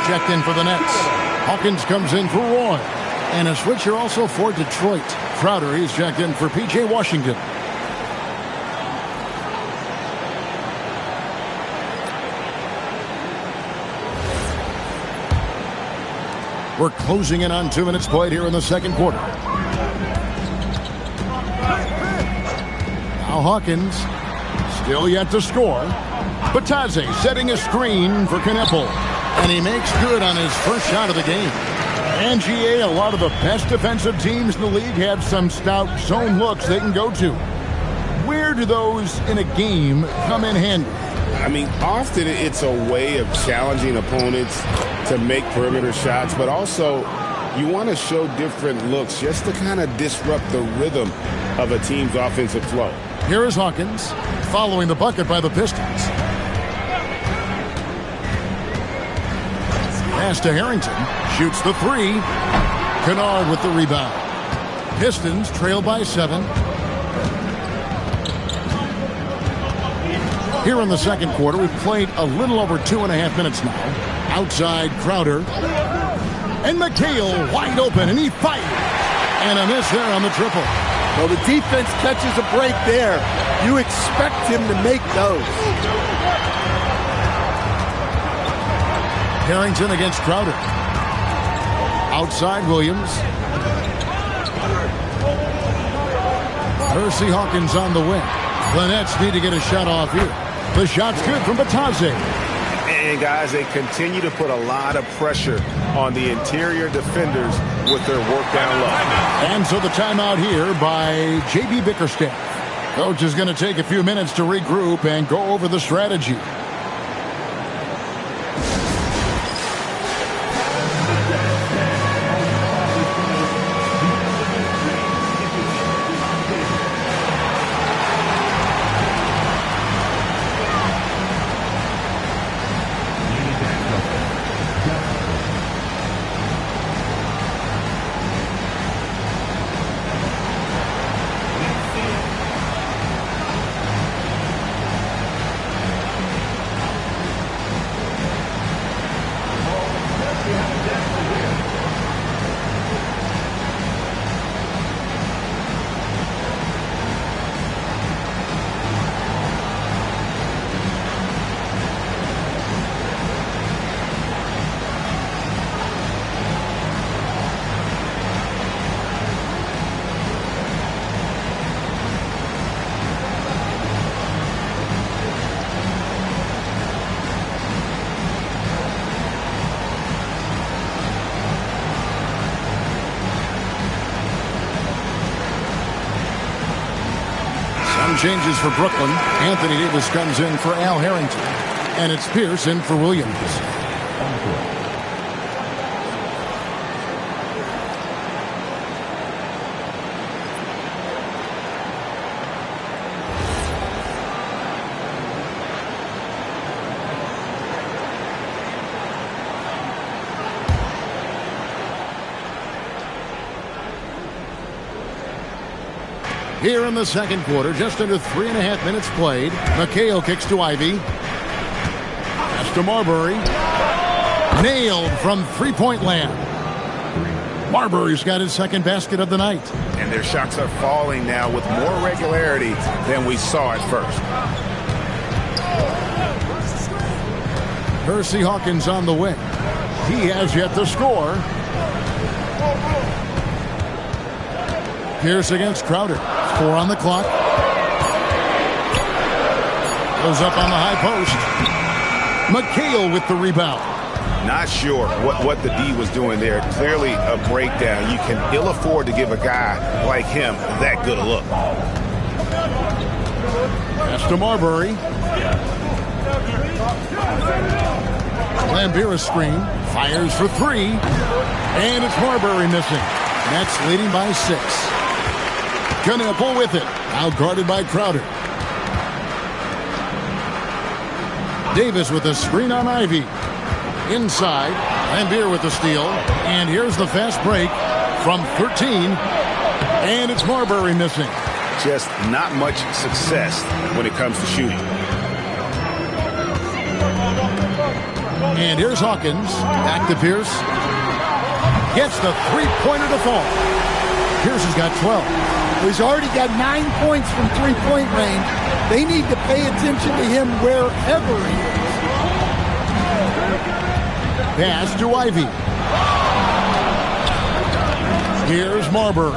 [SPEAKER 1] Checked in for the Nets. Hawkins comes in for Roy. And a switcher also for Detroit. Crowder, he's checked in for P.J. Washington. We're closing in on 2 minutes played here in the second quarter. Now Hawkins, still yet to score. Bitadze setting a screen for Kneppel. And he makes good on his first shot of the game. And GA, a lot of the best defensive teams in the league have some stout zone looks they can go to. Where do those in a game come in handy?
[SPEAKER 2] I mean, often it's a way of challenging opponents to make perimeter shots, but also you want to show different looks just to kind of disrupt the rhythm of a team's offensive flow.
[SPEAKER 1] Here is Hawkins following the bucket by the Pistons. Pass to Harrington. Shoots the 3. Kennard with the rebound. Pistons trail by 7. Here in the second quarter, we've played a little over 2.5 minutes now. Outside Crowder. And McHale wide open, and he fires. And a miss there on the triple.
[SPEAKER 19] Well, the defense catches a break there. You expect him to make those.
[SPEAKER 1] Harrington against Crowder. Outside Williams. Percy Hawkins on the wing. The Nets need to get a shot off here. The shot's good from Bitadze.
[SPEAKER 4] And guys, they continue to put a lot of pressure on the interior defenders with their work down low.
[SPEAKER 1] And so the timeout here by J.B. Bickerstaff. Coach is going to take a few minutes to regroup and go over the strategy. Some changes for Brooklyn. Anthony Davis comes in for Al Harrington. And it's Pierce in for Williams. Here in the second quarter, just under 3.5 minutes played. McHale kicks to Ivy. Pass to Marbury. Nailed from three-point land. Marbury's got his second basket of the night.
[SPEAKER 4] And their shots are falling now with more regularity than we saw at first.
[SPEAKER 1] Hersey Hawkins on the wing. He has yet to score. Pierce against Crowder. 4 on the clock. Goes up on the high post. McHale with the rebound.
[SPEAKER 4] Not sure what the D was doing there. Clearly a breakdown. You can ill afford to give a guy like him that good a look.
[SPEAKER 1] Pass to Marbury. Lambeer screen. Fires for 3. And it's Marbury missing. Nets leading by 6. Knuckle with it. Now guarded by Crowder. Davis with a screen on Ivy. Inside. Lambeer with the steal. And here's the fast break from 13. And it's Marbury missing.
[SPEAKER 4] Just not much success when it comes to shooting.
[SPEAKER 1] And here's Hawkins. Back to Pierce. Gets the three-pointer to fall. Pierce has got 12.
[SPEAKER 19] He's already got 9 points from three-point range. They need to pay attention to him wherever he is.
[SPEAKER 1] Pass to Ivy. Here's Marbury.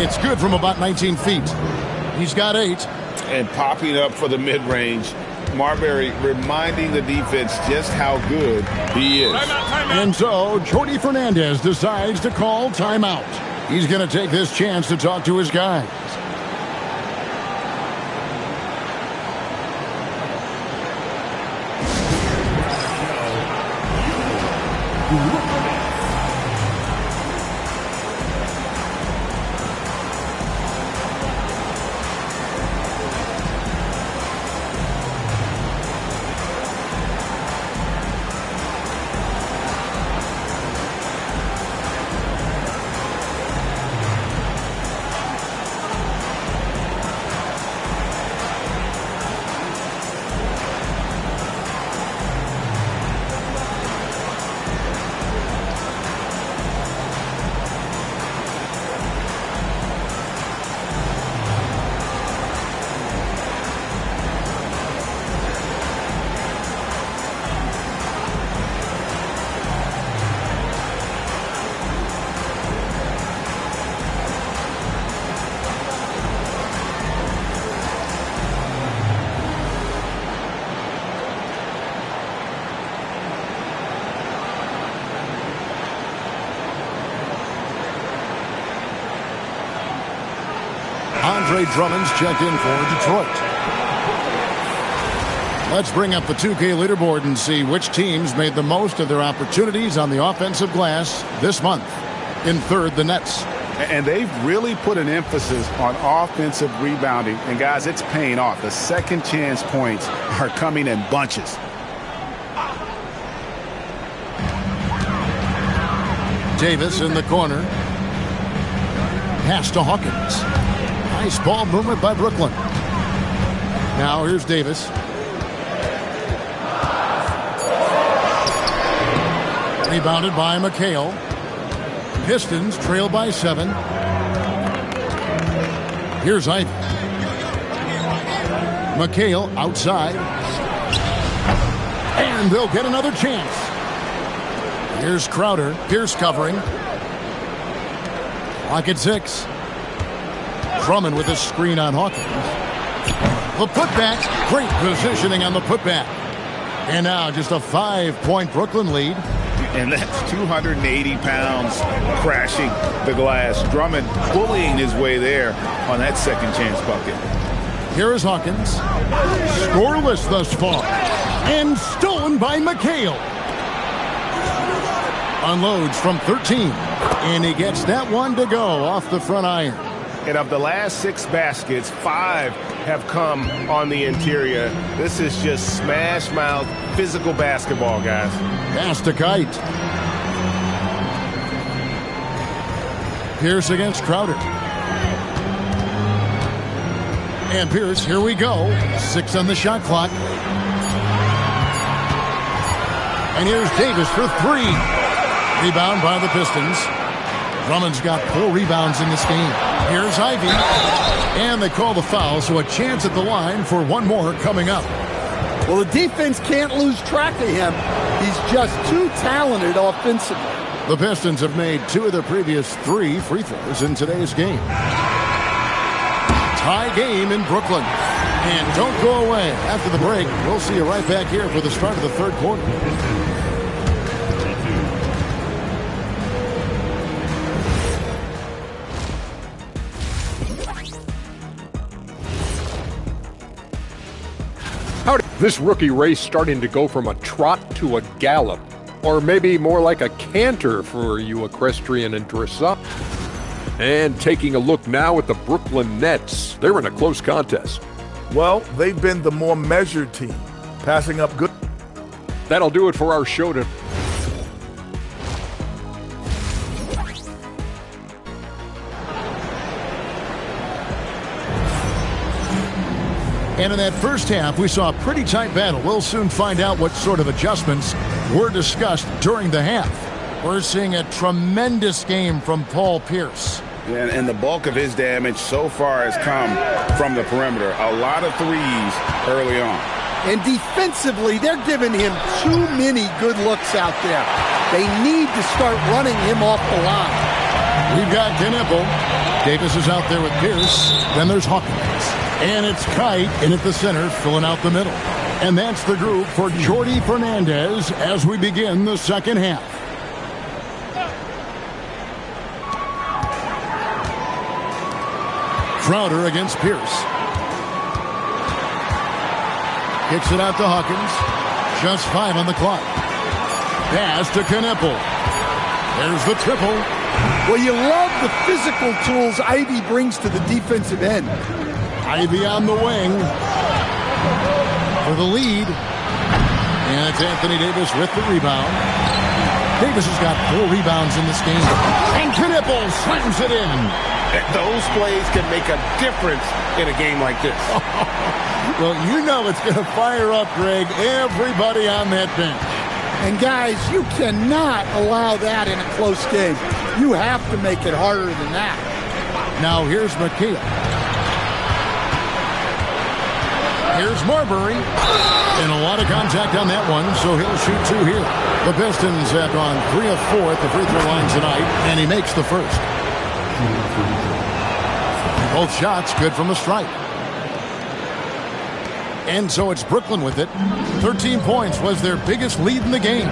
[SPEAKER 1] It's good from about 19 feet. He's got 8.
[SPEAKER 4] And popping up for the mid-range. Marbury reminding the defense just how good he is.
[SPEAKER 1] And so Jordy Fernandez decides to call timeout. He's going to take this chance to talk to his guys. Andre Drummond's checked in for Detroit. Let's bring up the 2K leaderboard and see which teams made the most of their opportunities on the offensive glass this month. In third, the Nets.
[SPEAKER 4] And they've really put an emphasis on offensive rebounding. And, guys, it's paying off. The second chance points are coming in bunches.
[SPEAKER 1] Davis in the corner. Pass to Hawkins. Nice ball movement by Brooklyn. Now here's Davis. Rebounded by McHale. Pistons trail by 7. Here's Ivy. McHale outside. And they'll get another chance. Here's Crowder. Pierce covering. Clock at 6. Drummond with a screen on Hawkins. The putback. Great positioning on the putback. And now just a 5-point Brooklyn lead.
[SPEAKER 4] And that's 280 pounds crashing the glass. Drummond bullying his way there on that second chance bucket.
[SPEAKER 1] Here is Hawkins. Scoreless thus far. And stolen by McHale. Unloads from 13. And he gets that one to go off the front iron.
[SPEAKER 14] And of the last 6 baskets, 5 have come on the interior. This is just smash mouth physical basketball, guys.
[SPEAKER 1] Pass to Kite. Pierce against Crowder. And Pierce, here we go. 6 on the shot clock. And here's Davis for 3. Rebound by the Pistons. Drummond's got 4 rebounds in this game. Here's Ivy. And they call the foul, so a chance at the line for one more coming up.
[SPEAKER 19] Well, the defense can't lose track of him. He's just too talented offensively.
[SPEAKER 1] The Pistons have made 2 of their previous 3 free throws in today's game. Tie game in Brooklyn. And don't go away. After the break, we'll see you right back here for the start of the third quarter.
[SPEAKER 6] This rookie race starting to go from a trot to a gallop, or maybe more like a canter for you equestrian and dressage. And taking a look now at the Brooklyn Nets. They're in a close contest.
[SPEAKER 8] Well, they've been the more measured team, passing up good.
[SPEAKER 6] That'll do it for our show today.
[SPEAKER 1] And in that first half, we saw a pretty tight battle. We'll soon find out what sort of adjustments were discussed during the half. We're seeing a tremendous game from Paul Pierce.
[SPEAKER 4] And the bulk of his damage so far has come from the perimeter. A lot of threes early on.
[SPEAKER 19] And defensively, they're giving him too many good looks out there. They need to start running him off the line.
[SPEAKER 1] We've got Knipple. Davis is out there with Pierce. Then there's Hawkins. And it's Kite in at the center, filling out the middle. And that's the group for Jordi Fernandez as we begin the second half. Crowder against Pierce. Kicks it out to Hawkins. Just 5 on the clock. Pass to Knipple. There's the triple.
[SPEAKER 19] Well, you love the physical tools Ivy brings to the defensive end.
[SPEAKER 1] Ivy on the wing for the lead. And it's Anthony Davis with the rebound. Davis has got 4 rebounds in this game. And Knipple slams it in.
[SPEAKER 14] Those plays can make a difference in a game like this.
[SPEAKER 1] Well, you know it's going to fire up, Greg, everybody on that bench.
[SPEAKER 19] And guys, you cannot allow that in a close game. You have to make it harder than that.
[SPEAKER 1] Now here's McHale. Here's Marbury. And a lot of contact on that one, so he'll shoot 2 here. The Pistons have gone 3 of 4 at the free throw line tonight, and he makes the first. Both shots good from the stripe. And so it's Brooklyn with it. 13 points was their biggest lead in the game.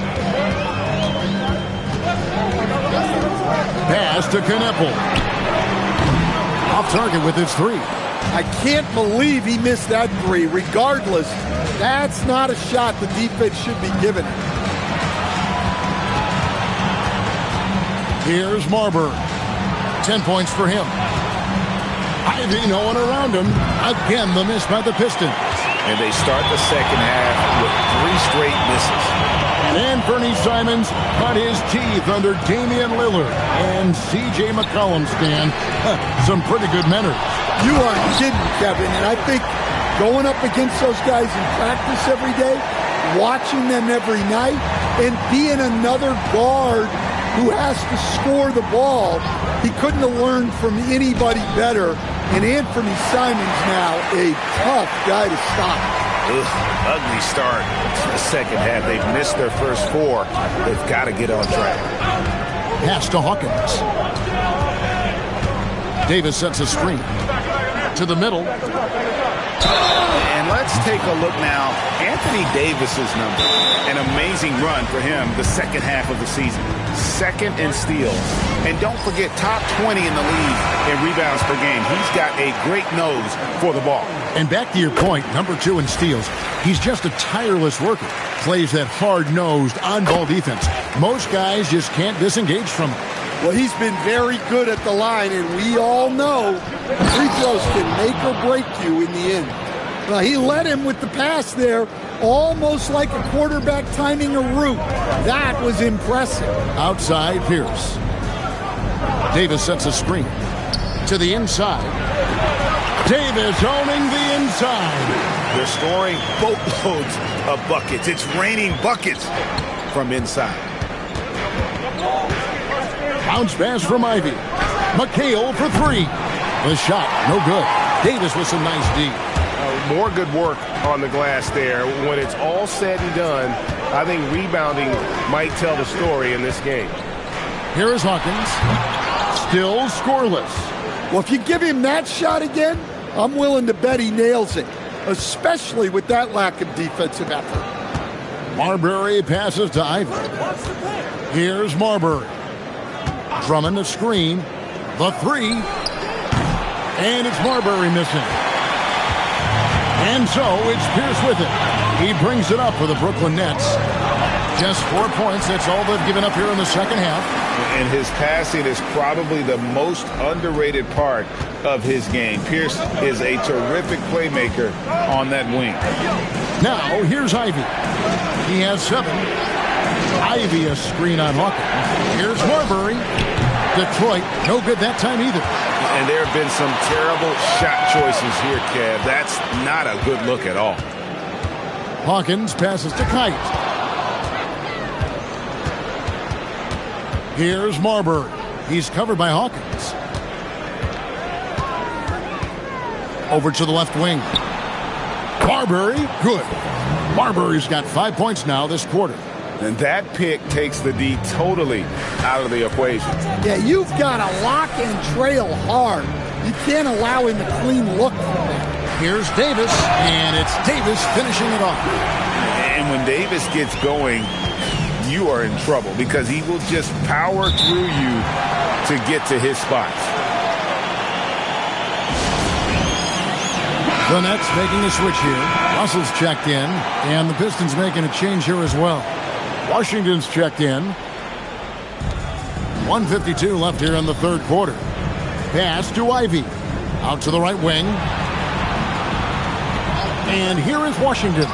[SPEAKER 1] Pass to Knipple. Off target with his 3.
[SPEAKER 19] I can't believe he missed that 3. Regardless, that's not a shot the defense should be giving him.
[SPEAKER 1] Here's Marbury. 10 points for him. Ivy, no one around him. Again, the miss by the Pistons.
[SPEAKER 4] And they start the second half with 3 straight misses.
[SPEAKER 1] And Bernie Simons cut his teeth under Damian Lillard. And C.J. McCollum stand some pretty good mentors.
[SPEAKER 19] You aren't kidding, Kevin. And I think going up against those guys in practice every day, watching them every night, and being another guard who has to score the ball, he couldn't have learned from anybody better. And Anthony Simons now a tough guy to stop.
[SPEAKER 4] Ugly start to the second half. They've missed their first 4. They've got to get on track.
[SPEAKER 1] Pass to Hawkins. Davis sets a screen. To the middle.
[SPEAKER 4] And let's take a look now. Anthony Davis's number. An amazing run for him the second half of the season. Second in steals. And don't forget, top 20 in the league in rebounds per game. He's got a great nose for the ball.
[SPEAKER 1] And back to your point, number 2 in steals. He's just a tireless worker. Plays that hard-nosed, on-ball defense. Most guys just can't disengage from him.
[SPEAKER 19] Well, he's been very good at the line, and we all know free throws can make or break you in the end. Well, he led him with the pass there, almost like a quarterback timing a route. That was impressive.
[SPEAKER 1] Outside, Pierce. Davis sets a screen. To the inside. Davis owning the inside.
[SPEAKER 4] They're scoring boatloads of buckets. It's raining buckets from inside.
[SPEAKER 1] Bounce pass from Ivy. McHale for 3. The shot, no good. Davis with some nice D.
[SPEAKER 14] More good work on the glass there. When it's all said and done, I think rebounding might tell the story in this game.
[SPEAKER 1] Here is Hawkins. Still scoreless.
[SPEAKER 19] Well, if you give him that shot again, I'm willing to bet he nails it, especially with that lack of defensive effort.
[SPEAKER 1] Marbury passes to Ivy. Here's Marbury. Drummond a screen. The 3. And it's Marbury missing. And so it's Pierce with it. He brings it up for the Brooklyn Nets. Just 4 points. That's all they've given up here in the second half.
[SPEAKER 4] And his passing is probably the most underrated part of his game. Pierce is a terrific playmaker on that wing.
[SPEAKER 1] Now, here's Ivy. He has 7. Ivy a screen on Hawkins. Here's Marbury. Detroit, no good that time either.
[SPEAKER 4] And there have been some terrible shot choices here, Kev. That's not a good look at all.
[SPEAKER 1] Hawkins passes to Kite. Here's Marbury. He's covered by Hawkins. Over to the left wing. Marbury, good. Marbury's got 5 points now this quarter.
[SPEAKER 4] And that pick takes the D totally out of the equation.
[SPEAKER 19] Yeah, you've got to lock and trail hard. You can't allow him a clean look from that.
[SPEAKER 1] Here's Davis, and it's Davis finishing it off.
[SPEAKER 4] And when Davis gets going, you are in trouble because he will just power through you to get to his spots.
[SPEAKER 1] The Nets making a switch here. Russell's checked in, and the Pistons making a change here as well. Washington's checked in. 1:52 left here in the third quarter. Pass to Ivy. Out to the right wing. And here is Washington.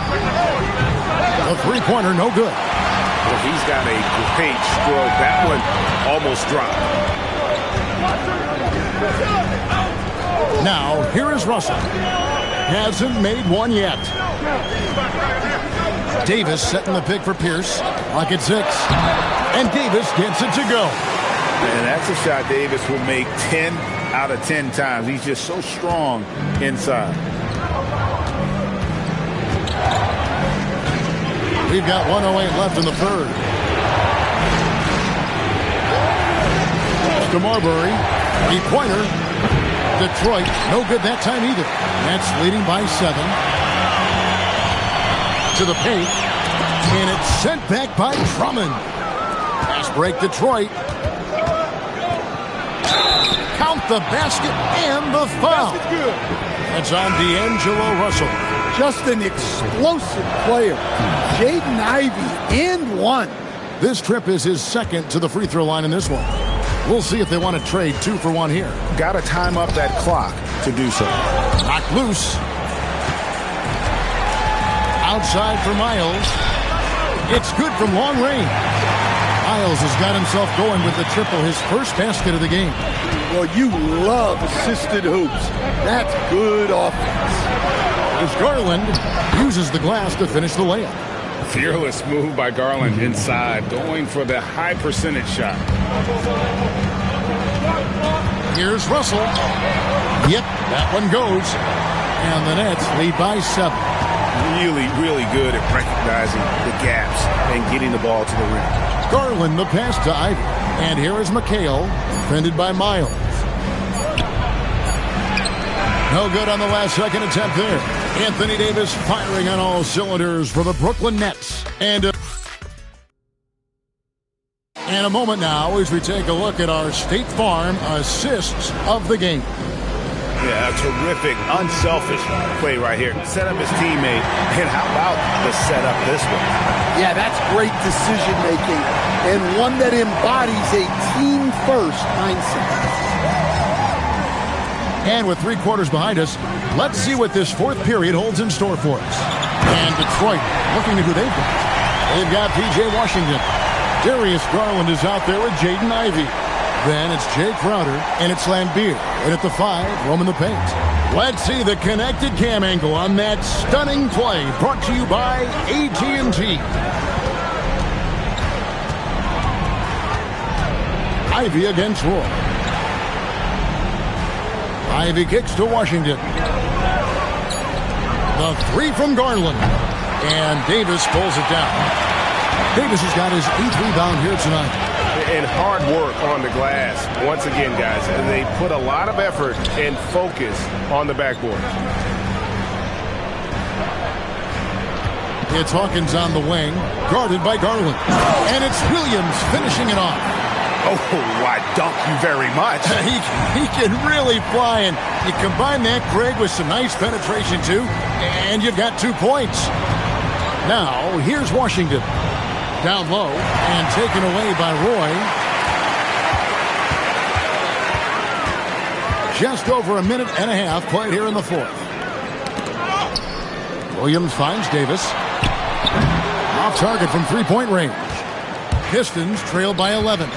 [SPEAKER 1] The three-pointer, no good.
[SPEAKER 4] Well, he's got a great stroke. That one almost dropped.
[SPEAKER 1] Now, here is Russell. Hasn't made one yet. Davis setting the pick for Pierce. Pocket 6. And Davis gets it to go.
[SPEAKER 4] And that's a shot Davis will make 10 out of 10 times. He's just so strong inside.
[SPEAKER 1] We've got 1:08 left in the third. To Marbury. Three-pointer. Detroit, no good that time either. Nets leading by 7. To the paint. And it's sent back by Drummond. Pass break Detroit. Count the basket and the foul. That's on D'Angelo Russell.
[SPEAKER 19] Just an explosive player. Jaden Ivey and 1.
[SPEAKER 1] This trip is his second to the free throw line in this one. We'll see if they want to trade 2 for 1 here.
[SPEAKER 4] Got to time up that clock to do so.
[SPEAKER 1] Knocked loose. Outside for Miles. It's good from long range. Miles has got himself going with the triple, his first basket of the game.
[SPEAKER 19] Well, you love assisted hoops. That's good offense.
[SPEAKER 1] As Garland uses the glass to finish the layup.
[SPEAKER 4] Fearless move by Garland inside, going for the high percentage shot.
[SPEAKER 1] Here's Russell. Yep, that one goes. And the Nets lead by 7.
[SPEAKER 4] Really, really good at recognizing the gaps and getting the ball to the rim.
[SPEAKER 1] Garland the pass to Ivy. And here is McHale, defended by Miles. No good on the last second attempt there. Anthony Davis firing on all cylinders for the Brooklyn Nets. And a moment now as we take a look at our State Farm assists of the game.
[SPEAKER 4] Yeah, a terrific, unselfish play right here. Set up his teammate, and how about the setup this one?
[SPEAKER 19] Yeah, that's great decision-making, and one that embodies a team-first mindset.
[SPEAKER 1] And with 3 quarters behind us, let's see what this fourth period holds in store for us. And Detroit, looking at who they've got. They've got P.J. Washington. Darius Garland is out there with Jaden Ivey. Then it's Jay Crowder, and it's Lambeer. And at the 5, roaming the paint. Let's see the connected cam angle on that stunning play, brought to you by AT&T. Ivey against Roy. Ivey kicks to Washington. The 3 from Garland. And Davis pulls it down. Davis has got his 8th rebound here tonight.
[SPEAKER 14] And hard work on the glass. Once again, guys, they put a lot of effort and focus on the backboard.
[SPEAKER 1] It's Hawkins on the wing, guarded by Garland. And it's Williams finishing it off.
[SPEAKER 4] Oh, I dunk you very much.
[SPEAKER 1] He can really fly, and you combine that, Greg, with some nice penetration, too, and you've got 2 points. Now, here's Washington. Down low and taken away by Roy. Just over a minute and a half played here in the 4th. Williams finds Davis. Off target from 3-point range. Pistons trailed by 11.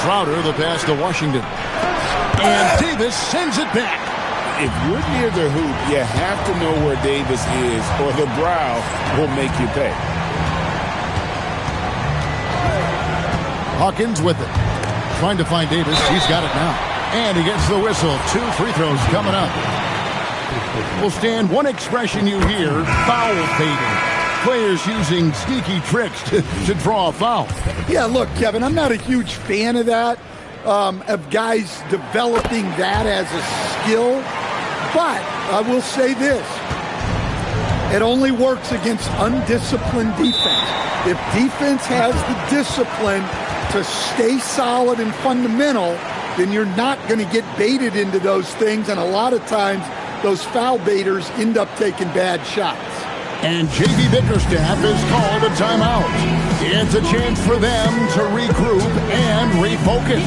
[SPEAKER 1] Crowder the pass to Washington. And Davis sends it back.
[SPEAKER 2] If you're near the hoop, you have to know where Davis is, or the brow will make you pay.
[SPEAKER 1] Hawkins with it. Trying to find Davis. He's got it now. And he gets the whistle. 2 free throws coming up. Well, Stan, one expression you hear, foul baiting. Players using sneaky tricks to draw a foul.
[SPEAKER 19] Yeah, look, Kevin, I'm not a huge fan of that, of guys developing that as a skill. But I will say this. It only works against undisciplined defense. If defense has the discipline to stay solid and fundamental, then you're not going to get baited into those things, and a lot of times those foul baiters end up taking bad shots.
[SPEAKER 1] And J.B. Bickerstaff has called a timeout. It's a chance for them to regroup and refocus.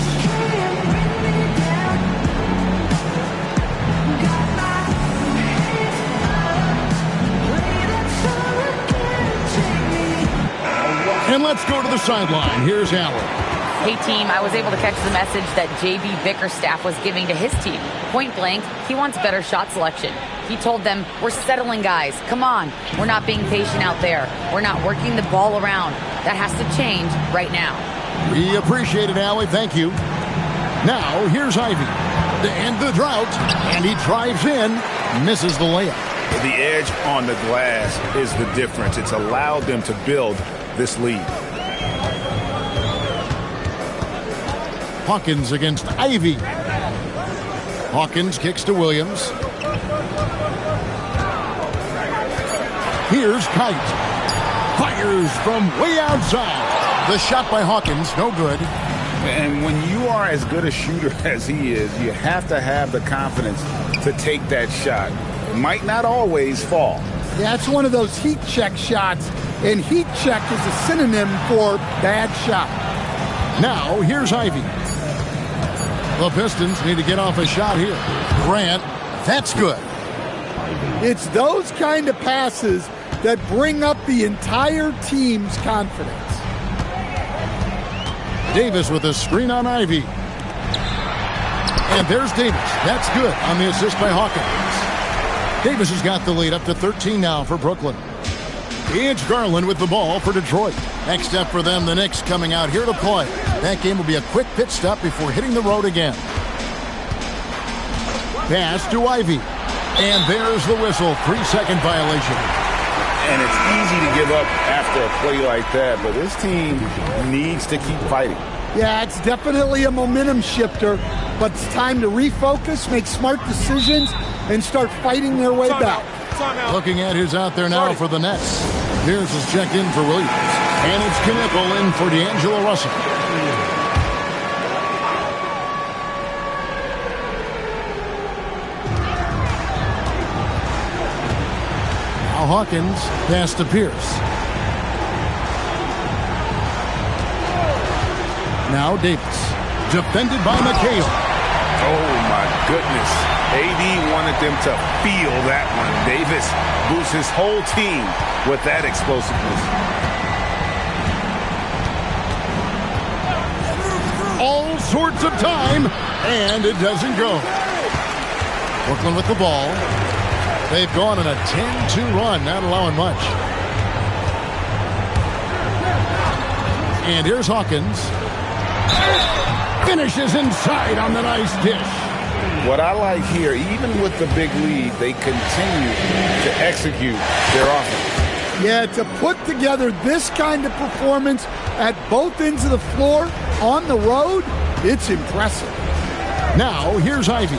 [SPEAKER 1] And let's go to the sideline. Here's Allen.
[SPEAKER 10] Hey, team, I was able to catch the message that J.B. Bickerstaff was giving to his team. Point blank, he wants better shot selection. He told them, we're settling, guys. Come on. We're not being patient out there. We're not working the ball around. That has to change right now.
[SPEAKER 1] We appreciate it, Allie. Thank you. Now, here's Ivey. To end the drought, and he drives in, misses the layup.
[SPEAKER 4] The edge on the glass is the difference. It's allowed them to build this lead.
[SPEAKER 1] Hawkins against Ivey. Hawkins kicks to Williams. Here's Kite. Fires from way outside. The shot by Hawkins, no good.
[SPEAKER 4] And when you are as good a shooter as he is, you have to have the confidence to take that shot. It might not always fall.
[SPEAKER 19] Yeah, it's one of those heat check shots, and heat check is a synonym for bad shot.
[SPEAKER 1] Now, here's Ivey. The Pistons need to get off a shot here. Grant, that's good.
[SPEAKER 19] It's those kind of passes that bring up the entire team's confidence.
[SPEAKER 1] Davis with a screen on Ivey. And there's Davis. That's good on the assist by Hawkins. Davis has got the lead up to 13 now for Brooklyn. It's Garland with the ball for Detroit. Next step for them, the Knicks coming out here to play. That game will be a quick pit stop before hitting the road again. Pass to Ivey. And there's the whistle. 3-second violation.
[SPEAKER 2] And it's easy to give up after a play like that, but this team needs to keep fighting.
[SPEAKER 19] Yeah, it's definitely a momentum shifter, but it's time to refocus, make smart decisions, and start fighting their way back.
[SPEAKER 1] Looking at who's out there now for the Nets. Here's his check in for Williams. And it's Knipple in for D'Angelo Russell. Now Hawkins pass to Pierce. Now Davis. Defended by McHale.
[SPEAKER 16] Oh, my goodness. AD wanted them to feel that one. Davis boosts his whole team with that explosiveness.
[SPEAKER 1] All sorts of time, and it doesn't go. Brooklyn with the ball. They've gone on a 10-2 run, not allowing much. And here's Hawkins. Finishes inside on the nice dish.
[SPEAKER 16] What I like here, even with the big lead, they continue to execute their offense.
[SPEAKER 19] Yeah, to put together this kind of performance at both ends of the floor on the road, it's impressive.
[SPEAKER 1] Now, here's Ivy.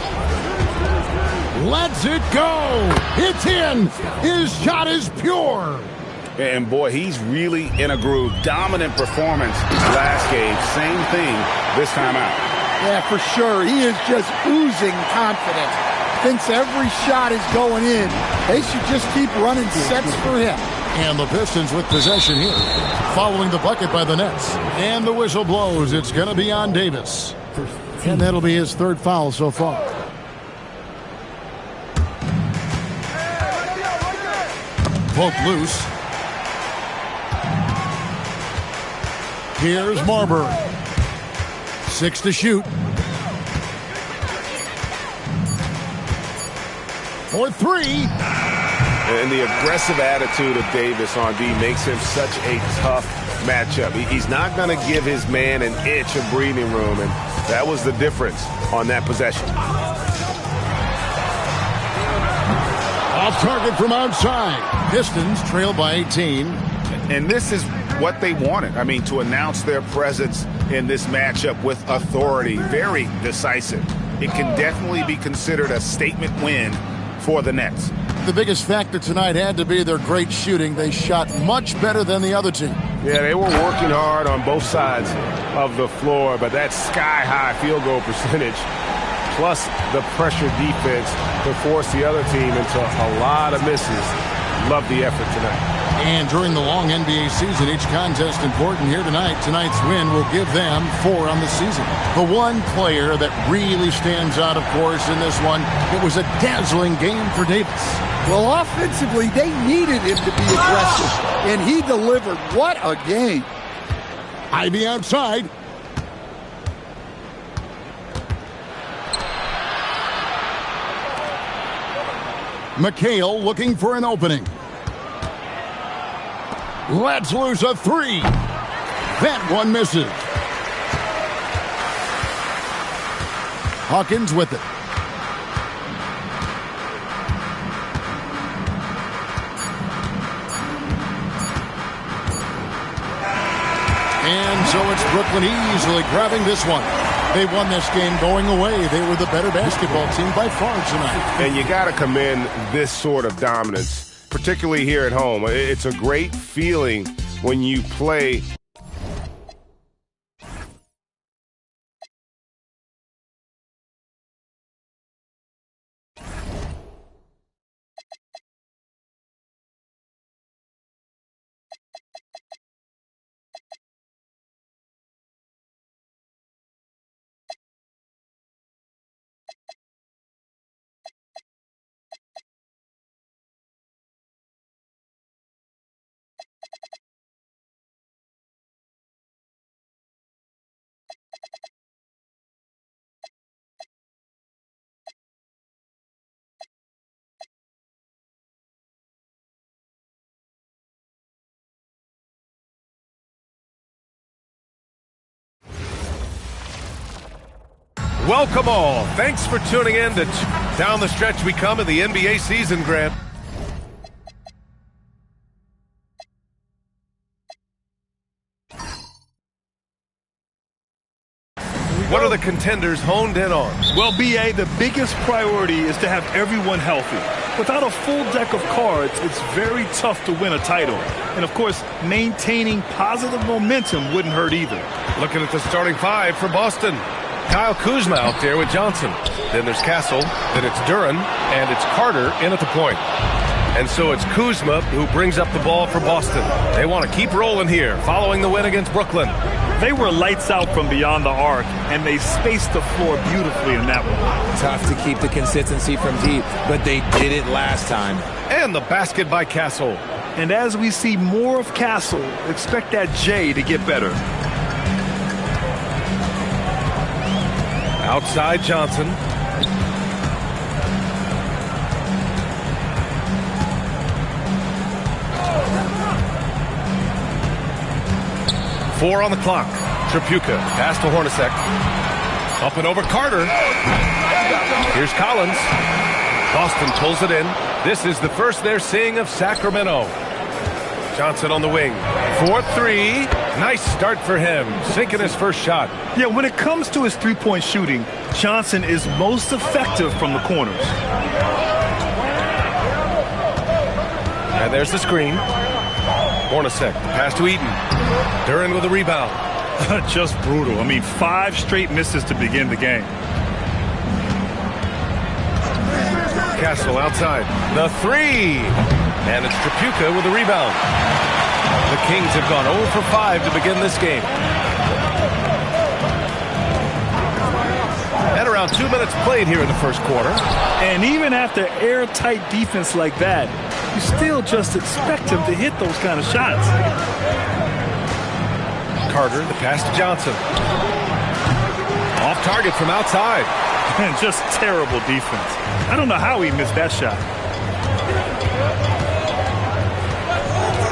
[SPEAKER 1] Lets it go. It's in. His shot is pure.
[SPEAKER 16] And boy, he's really in a groove. Dominant performance last game. Same thing this time out.
[SPEAKER 19] Yeah, for sure. He is just oozing confidence. Thinks every shot is going in. They should just keep running sets for him.
[SPEAKER 1] And the Pistons with possession here, following the bucket by the Nets. And the whistle blows. It's going to be on Davis. And that'll be his third foul so far. Poke loose. Here's Marbury. 6 to shoot. For 3.
[SPEAKER 16] And the aggressive attitude of Davis on D makes him such a tough matchup. He's not going to give his man an inch of breathing room, and that was the difference on that possession.
[SPEAKER 1] Off target from outside. Pistons trail by 18.
[SPEAKER 4] And this is what they wanted. I mean, to announce their presence in this matchup with authority. Very decisive. It can definitely be considered a statement win for the Nets.
[SPEAKER 1] The biggest factor tonight had to be their great shooting. They shot much better than the other team.
[SPEAKER 16] Yeah, they were working hard on both sides of the floor, but that sky-high field goal percentage plus the pressure defense to force the other team into a lot of misses. Love the effort tonight.
[SPEAKER 1] And during the long NBA season, each contest important here tonight. Tonight's win will give them 4 on the season. The one player that really stands out, of course, in this one, it was a dazzling game for Davis.
[SPEAKER 19] Well, offensively, they needed him to be aggressive, and he delivered. What a game.
[SPEAKER 1] Ivy outside. McHale looking for an opening. Let's lose a 3. That one misses. Hawkins with it. And so it's Brooklyn easily grabbing this one. They won this game going away. They were the better basketball team by far tonight.
[SPEAKER 16] And you got to commend this sort of dominance, particularly here at home. It's a great feeling when you play
[SPEAKER 9] Welcome all. Thanks for tuning in to Down the Stretch We Come in the NBA season, Grant. contenders honed in on?
[SPEAKER 11] Well, B.A., the biggest priority is to have everyone healthy. Without a full deck of cards, it's very tough to win a title. And, of course, maintaining positive momentum wouldn't hurt either.
[SPEAKER 9] Looking at the starting five for Boston. Kyle Kuzma out there with Johnson. Then there's Castle. Then it's Duran. And it's Carter in at the point. And so it's Kuzma who brings up the ball for Boston. They want to keep rolling here, following the win against Brooklyn.
[SPEAKER 11] They were lights out from beyond the arc, and they spaced the floor beautifully in that one.
[SPEAKER 12] Tough to keep the consistency from deep, but they did it last time.
[SPEAKER 9] And the basket by Castle.
[SPEAKER 11] And as we see more of Castle, expect that J to get better.
[SPEAKER 9] Outside Johnson. Four on the clock. Tripucka. Pass to Hornacek. Up and over Carter. Here's Collins. Boston pulls it in. This is the first they're seeing of Sacramento. Johnson on the wing. 4-3. Nice start for him. Sinking his first shot.
[SPEAKER 11] Yeah, when it comes to his three-point shooting, Johnson is most effective from the corners.
[SPEAKER 9] And there's the screen. Hornacek. Pass to Eaton. Duran with a rebound.
[SPEAKER 11] Just brutal. I mean, 5 straight misses to begin the game.
[SPEAKER 9] Castle outside. The three. And it's Tripucka with a rebound. The Kings have gone 0 for 5 to begin this game. And around 2 minutes played here in the first quarter.
[SPEAKER 11] And even after airtight defense like that, you still just expect him to hit those kind of shots.
[SPEAKER 9] Carter, the pass to Johnson. Off target from outside.
[SPEAKER 11] And just terrible defense. I don't know how he missed that shot.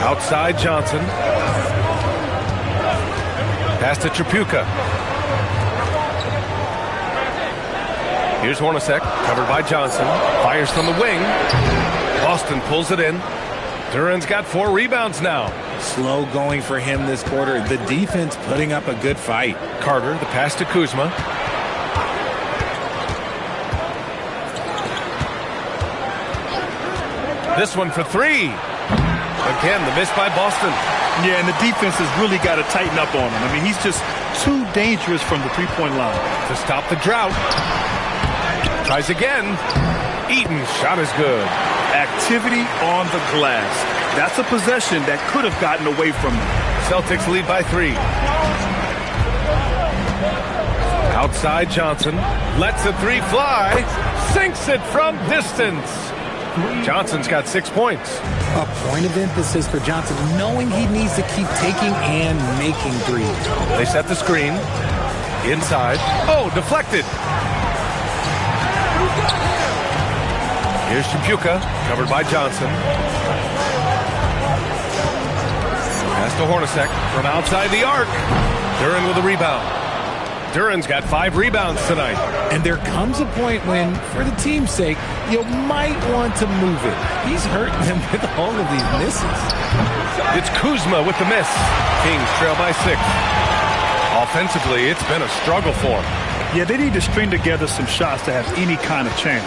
[SPEAKER 9] Outside Johnson. Pass to Tripucka. Here's Hornacek, covered by Johnson. Fires from the wing. Boston pulls it in. Duran's got 4 rebounds now.
[SPEAKER 12] Slow going for him this quarter. The defense putting up a good fight.
[SPEAKER 9] Carter, the pass to Kuzma. This one for 3. Again, the miss by Boston.
[SPEAKER 11] Yeah, and the defense has really got to tighten up on him. I mean, he's just too dangerous from the three-point line.
[SPEAKER 9] To stop the drought. Tries again. Eaton, shot is good.
[SPEAKER 11] Activity on the glass. That's a possession that could have gotten away from them.
[SPEAKER 9] Celtics lead by 3. Outside Johnson. Lets the 3 fly. Sinks it from distance. Johnson's got 6 points.
[SPEAKER 12] A point of emphasis for Johnson, knowing he needs to keep taking and making threes.
[SPEAKER 9] They set the screen. Inside. Oh, deflected. Here's Tripucka, covered by Johnson. Pass to Hornacek from outside the arc. Duran with a rebound. Duran's got 5 rebounds tonight.
[SPEAKER 12] And there comes a point when, for the team's sake, you might want to move it. He's hurting them with all of these misses.
[SPEAKER 9] It's Kuzma with the miss. Kings trail by 6. Offensively, it's been a struggle for them.
[SPEAKER 11] Yeah, they need to string together some shots to have any kind of chance.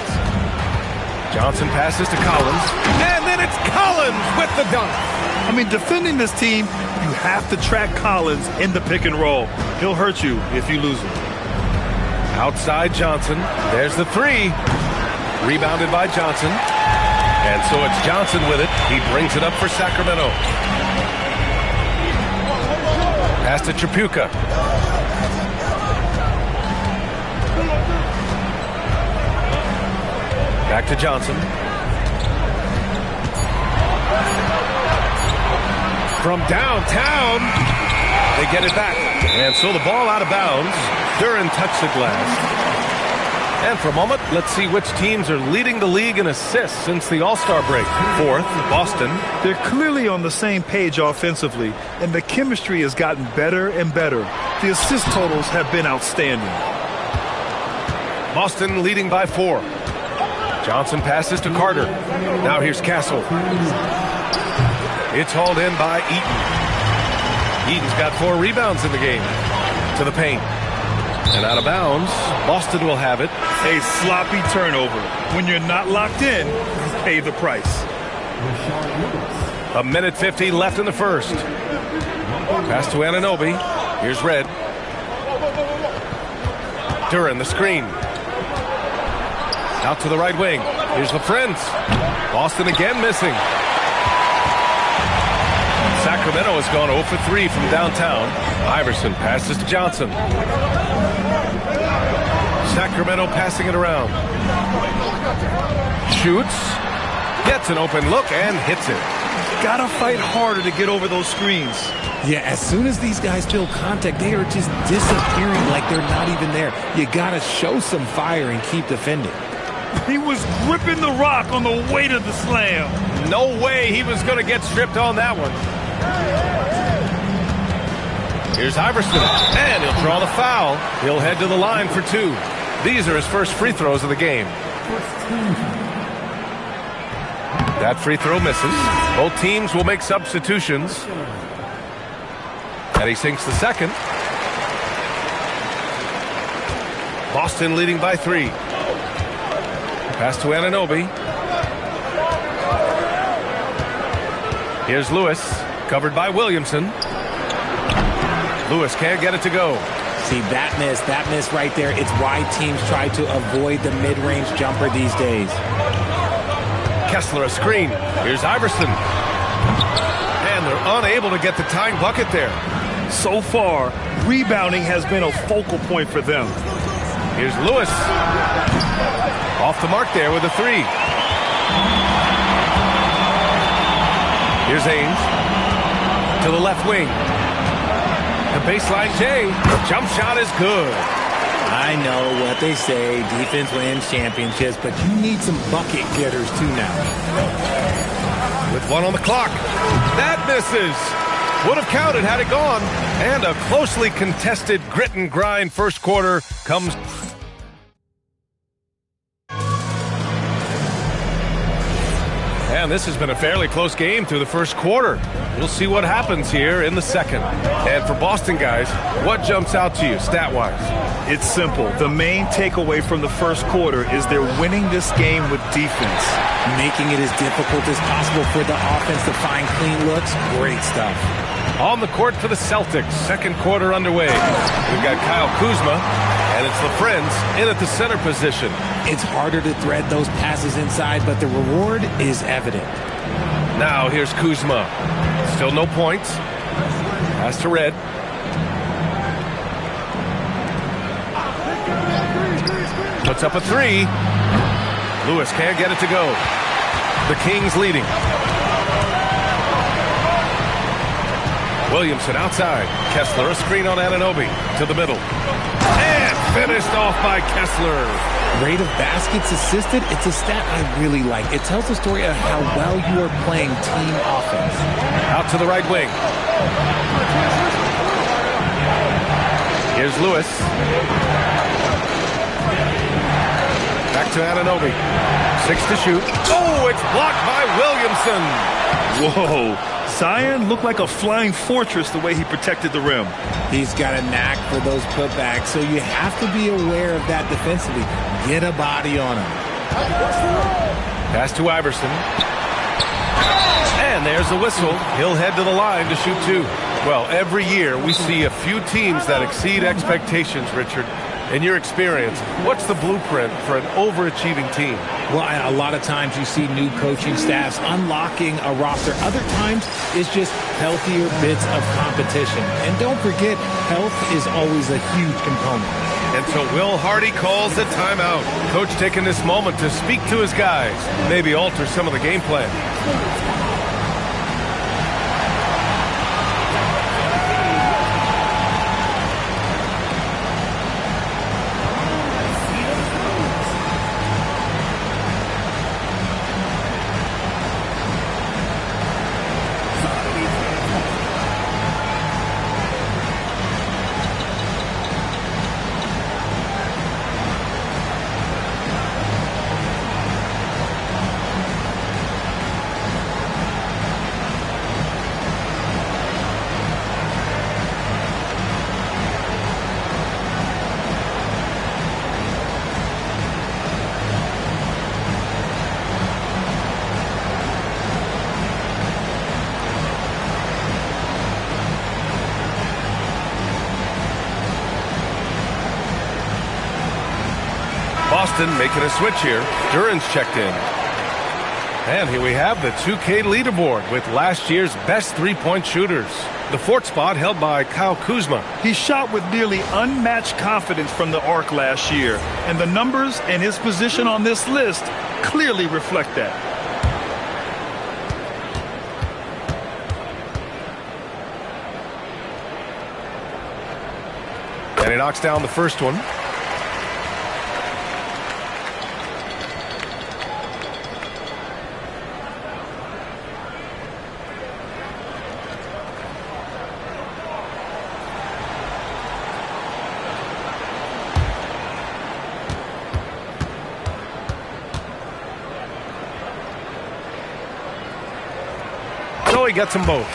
[SPEAKER 9] Johnson passes to Collins. And then it's Collins with the dunk.
[SPEAKER 11] I mean, defending this team, you have to track Collins in the pick and roll. He'll hurt you if you lose it.
[SPEAKER 9] Outside Johnson. There's the 3. Rebounded by Johnson. And so it's Johnson with it. He brings it up for Sacramento. Pass to Tripucka. Back to Johnson. From downtown, they get it back. And so the ball out of bounds. Duran touched the glass. And for a moment, let's see which teams are leading the league in assists since the All-Star break. 4th, Boston.
[SPEAKER 11] They're clearly on the same page offensively, and the chemistry has gotten better and better. The assist totals have been outstanding.
[SPEAKER 9] Boston leading by 4. Johnson passes to Carter. Now here's Castle. It's hauled in by Eaton. Eaton's got 4 rebounds in the game. To the paint. And out of bounds. Boston will have it.
[SPEAKER 11] A sloppy turnover. When you're not locked in, pay the price.
[SPEAKER 9] 1:50 left in the first. Pass to Anunoby. Here's Red. Duran, the screen. Out to the right wing. Here's LaFrentz. Boston again missing. Sacramento has gone 0 for 3 from downtown. Iverson passes to Johnson. Sacramento passing it around. Shoots. Gets an open look and hits it.
[SPEAKER 11] Gotta fight harder to get over those screens.
[SPEAKER 12] Yeah, as soon as these guys feel contact, they are just disappearing like they're not even there. You gotta show some fire and keep defending.
[SPEAKER 11] He was gripping the rock on the way to the slam.
[SPEAKER 9] No way he was going to get stripped on that one. Here's Iverson, and he'll draw the foul. He'll head to the line for 2. These are his first free throws of the game. That free throw misses. Both teams will make substitutions. And he sinks the second. Boston leading by 3. Pass to Anunoby. Here's Lewis, covered by Williamson. Lewis can't get it to go.
[SPEAKER 12] See, that miss right there, it's why teams try to avoid the mid-range jumper these days.
[SPEAKER 9] Kessler a screen. Here's Iverson. And they're unable to get the tying bucket there.
[SPEAKER 11] So far, rebounding has been a focal point for them.
[SPEAKER 9] Here's Lewis. Off the mark there with a 3. Here's Ames. To the left wing. The baseline J. Jump shot is good.
[SPEAKER 12] I know what they say, defense wins championships, but you need some bucket getters too now.
[SPEAKER 9] With 1 on the clock. That misses. Would have counted had it gone. And a closely contested grit and grind first quarter comes. And this has been a fairly close game through the first quarter. We'll see what happens here in the second. And for Boston guys, what jumps out to you stat-wise?
[SPEAKER 11] It's simple. The main takeaway from the first quarter is they're winning this game with defense.
[SPEAKER 12] Making it as difficult as possible for the offense to find clean looks. Great stuff.
[SPEAKER 9] On the court for the Celtics. Second quarter underway. We've got Kyle Kuzma, and it's LaFrentz in at the center position.
[SPEAKER 12] It's harder to thread those passes inside, but the reward is evident.
[SPEAKER 9] Now here's Kuzma. Still no points. Pass to Red. Puts up a 3. Lewis can't get it to go. The Kings leading. Williamson outside. Kessler a screen on Anunoby. To the middle. And finished off by Kessler.
[SPEAKER 12] Rate of baskets assisted, it's a stat I really like. It tells the story of how well you are playing team offense.
[SPEAKER 9] Out to the right wing. Here's Lewis. Back to Anunoby. 6 to shoot. Oh, it's blocked by Williamson.
[SPEAKER 11] Whoa. Zion looked like a flying fortress the way he protected the rim.
[SPEAKER 12] He's got a knack for those putbacks, so you have to be aware of that defensively. Get a body on him.
[SPEAKER 9] Pass to Iverson. And there's the whistle. He'll head to the line to shoot 2. Well, every year we see a few teams that exceed expectations, Richard. In your experience, what's the blueprint for an overachieving team?
[SPEAKER 12] Well, a lot of times you see new coaching staffs unlocking a roster. Other times it's just healthier bits of competition. And don't forget, health is always a huge component.
[SPEAKER 9] And so Will Hardy calls the timeout. Coach taking this moment to speak to his guys, maybe alter some of the game plan. Boston making a switch here. Duran's checked in. And here we have the 2K leaderboard with last year's best three-point shooters. The fourth spot held by Kyle Kuzma.
[SPEAKER 11] He shot with nearly unmatched confidence from the arc last year, and the numbers and his position on this list clearly reflect that.
[SPEAKER 9] And he knocks down the first one. So he gets them both.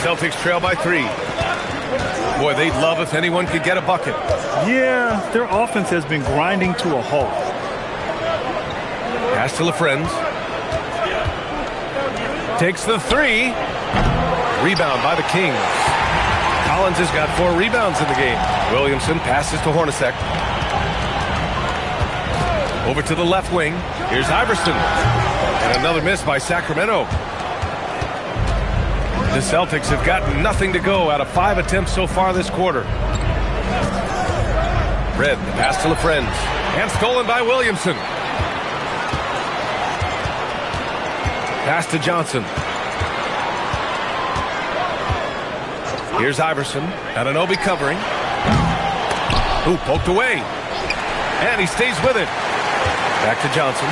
[SPEAKER 9] Celtics trail by 3. Boy, they'd love if anyone could get a bucket.
[SPEAKER 11] Yeah, their offense has been grinding to a halt.
[SPEAKER 9] Pass to LaFrentz. Takes the 3. Rebound by the Kings. Collins has got 4 rebounds in the game. Williamson passes to Hornacek. Over to the left wing. Here's Iverson. And another miss by Sacramento. The Celtics have gotten nothing to go out of 5 attempts so far this quarter. Red, the pass to LaFrentz. And stolen by Williamson. Pass to Johnson. Here's Iverson. Anunoby covering. Ooh, poked away. And he stays with it. Back to Johnson.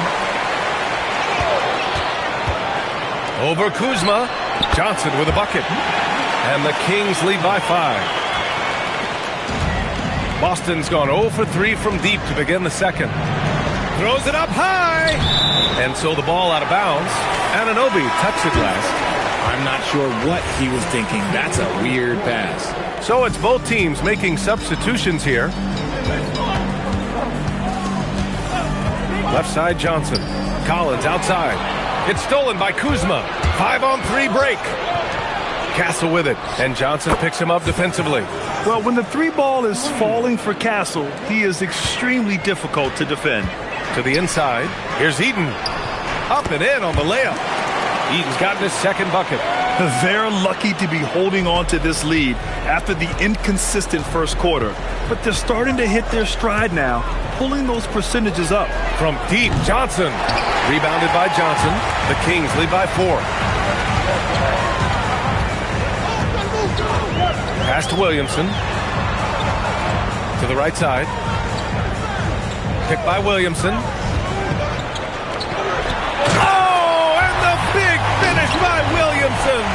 [SPEAKER 9] Over Kuzma. Johnson with a bucket. And the Kings lead by 5. Boston's gone 0 for 3 from deep to begin the second. Throws it up high. And so the ball out of bounds. Anunoby touched it last.
[SPEAKER 12] I'm not sure what he was thinking. That's a weird pass.
[SPEAKER 9] So it's both teams making substitutions here. Left side Johnson. Collins outside. It's stolen by Kuzma. 5-on-3 break. Castle with it. And Johnson picks him up defensively.
[SPEAKER 11] Well, when the 3 ball is falling for Castle, he is extremely difficult to defend.
[SPEAKER 9] To the inside. Here's Eaton. Up and in on the layup. Eaton's gotten his second bucket.
[SPEAKER 11] They're lucky to be holding on to this lead after the inconsistent first quarter. But they're starting to hit their stride now, pulling those percentages up.
[SPEAKER 9] From deep, Johnson. Rebounded by Johnson. The Kings lead by 4. Pass to Williamson. To the right side. Picked by Williamson. Oh, and the big finish by Williamson.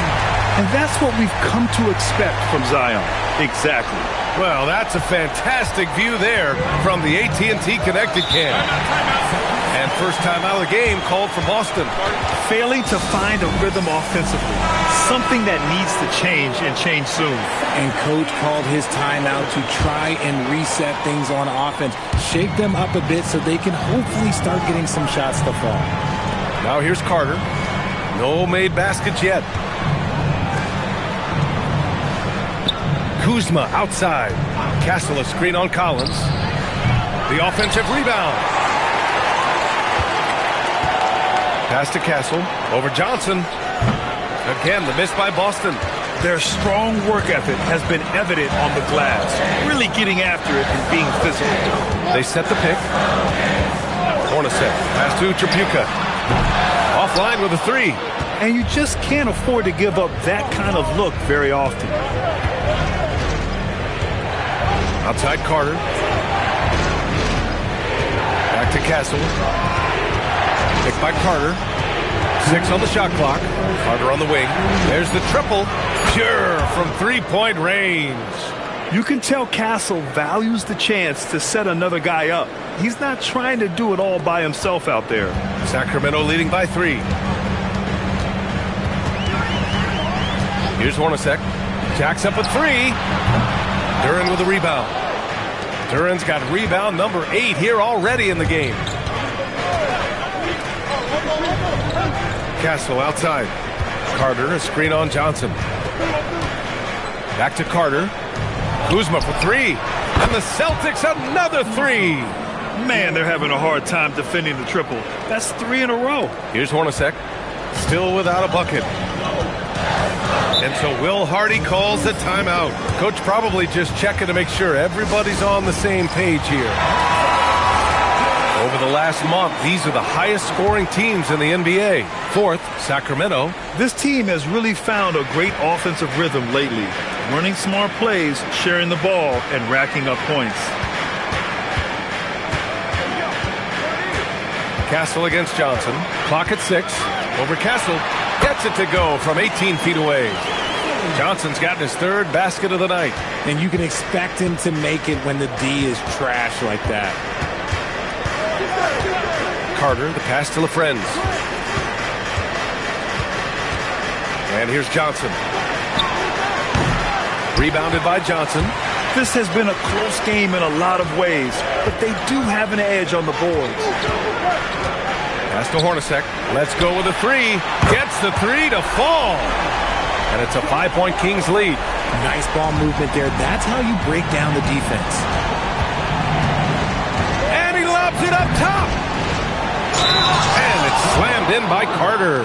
[SPEAKER 11] And that's what we've come to expect from Zion. Exactly.
[SPEAKER 9] Well, that's a fantastic view there from the AT&T Connected Cam. And first time out of the game called for Boston.
[SPEAKER 11] Failing to find a rhythm offensively. Something that needs to change and change soon.
[SPEAKER 12] And coach called his timeout to try and reset things on offense. Shake them up a bit so they can hopefully start getting some shots to fall.
[SPEAKER 9] Now here's Carter. No made baskets yet. Kuzma outside. Castle a screen on Collins. The offensive rebound. Pass to Castle. Over Johnson. Again, the miss by Boston.
[SPEAKER 11] Their strong work ethic has been evident on the glass. Really getting after it and being physical.
[SPEAKER 9] They set the pick. Hornacek. Pass to Tripucka. Offline with a 3.
[SPEAKER 11] And you just can't afford to give up that kind of look very often.
[SPEAKER 9] Outside Carter. Back to Castle. Picked by Carter. 6 on the shot clock. Carter on the wing. There's the triple. Pure from 3-point range.
[SPEAKER 11] You can tell Castle values the chance to set another guy up. He's not trying to do it all by himself out there.
[SPEAKER 9] Sacramento leading by 3. Here's Hornacek. Jacks up a 3. Duran with a rebound. Duran's got rebound number 8 here already in the game. Castle outside. Carter, a screen on Johnson. Back to Carter. Kuzma for 3. And the Celtics another three.
[SPEAKER 11] Man, they're having a hard time defending the triple. That's 3 in a row.
[SPEAKER 9] Here's Hornacek, still without a bucket. And so Will Hardy calls the timeout. Coach probably just checking to make sure everybody's on the same page here. Over the last month, these are the highest scoring teams in the NBA. Fourth, Sacramento.
[SPEAKER 11] This team has really found a great offensive rhythm lately. Running smart plays, sharing the ball, and racking up points.
[SPEAKER 9] Castle against Johnson. Clock at 6. Over Castle. Gets it to go from 18 feet away. Johnson's gotten his third basket of the night.
[SPEAKER 12] And you can expect him to make it when the D is trash like that.
[SPEAKER 9] Carter, the pass to LaFrentz. And here's Johnson. Rebounded by Johnson.
[SPEAKER 11] This has been a close game in a lot of ways, but they do have an edge on the boards.
[SPEAKER 9] Pass to Hornacek. Let's go with a three. Gets the three to fall. And it's a 5-point Kings lead.
[SPEAKER 12] Nice ball movement there. That's how you break down the defense.
[SPEAKER 9] And he lobs it up top. And it's slammed in by Carter.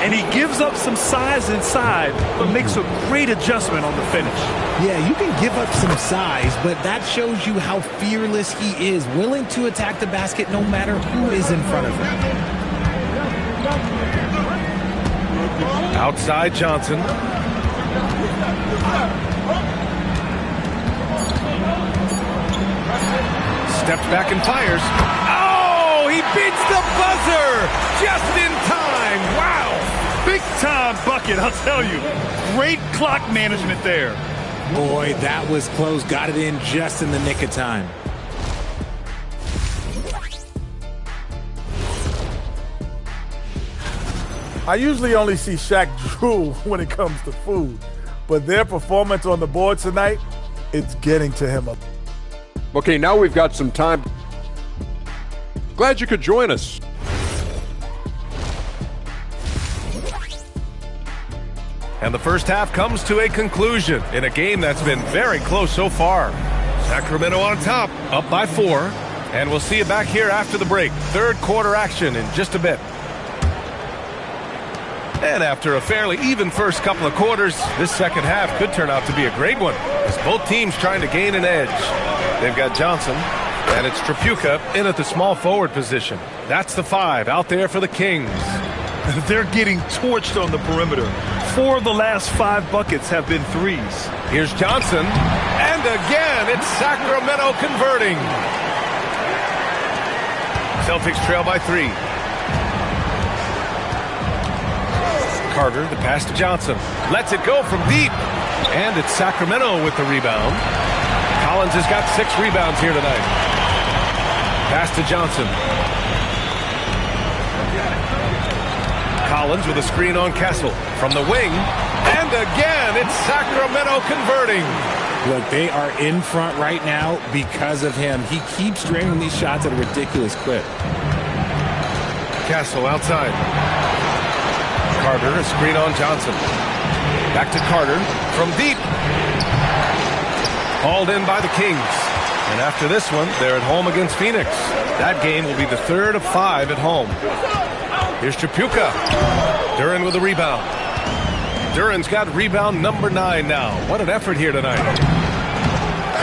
[SPEAKER 11] And he gives up some size inside, but makes a great adjustment on the finish.
[SPEAKER 12] Yeah, you can give up some size, but that shows you how fearless he is, willing to attack the basket no matter who is in front of him.
[SPEAKER 9] Outside Johnson. Steps back and fires. Oh, he beats the buzzer just in time. Wow.
[SPEAKER 11] Big time bucket, I'll tell you. Great clock management there.
[SPEAKER 12] Boy, that was close. Got it in just in the nick of time.
[SPEAKER 8] I usually only see Shaq drool when it comes to food, but their performance on the board tonight, it's getting to him.
[SPEAKER 6] Okay, now we've got some time. Glad you could join us.
[SPEAKER 9] And the first half comes to a conclusion in a game that's been very close so far. Sacramento on top, up by 4. And we'll see you back here after the break. Third quarter action in just a bit. And after a fairly even first couple of quarters, this second half could turn out to be a great one, as both teams trying to gain an edge. They've got Johnson, and it's Tripucka in at the small forward position. That's the 5 out there for the Kings.
[SPEAKER 11] They're getting torched on the perimeter. 4 of the last 5 buckets have been threes.
[SPEAKER 9] Here's Johnson, and again, it's Sacramento converting. Celtics trail by 3. Carter, the pass to Johnson. Lets it go from deep. And it's Sacramento with the rebound. Collins has got 6 rebounds here tonight. Pass to Johnson. Collins with a screen on Castle. From the wing. And again, it's Sacramento converting.
[SPEAKER 12] Look, they are in front right now because of him. He keeps draining these shots at a ridiculous clip.
[SPEAKER 9] Castle outside. Carter, a screen on Johnson. Back to Carter from deep. Hauled in by the Kings. And after this one, they're at home against Phoenix. That game will be the 3rd of 5 at home. Here's Tripucka. Duren with a rebound. Duren's got rebound number 9 now. What an effort here tonight.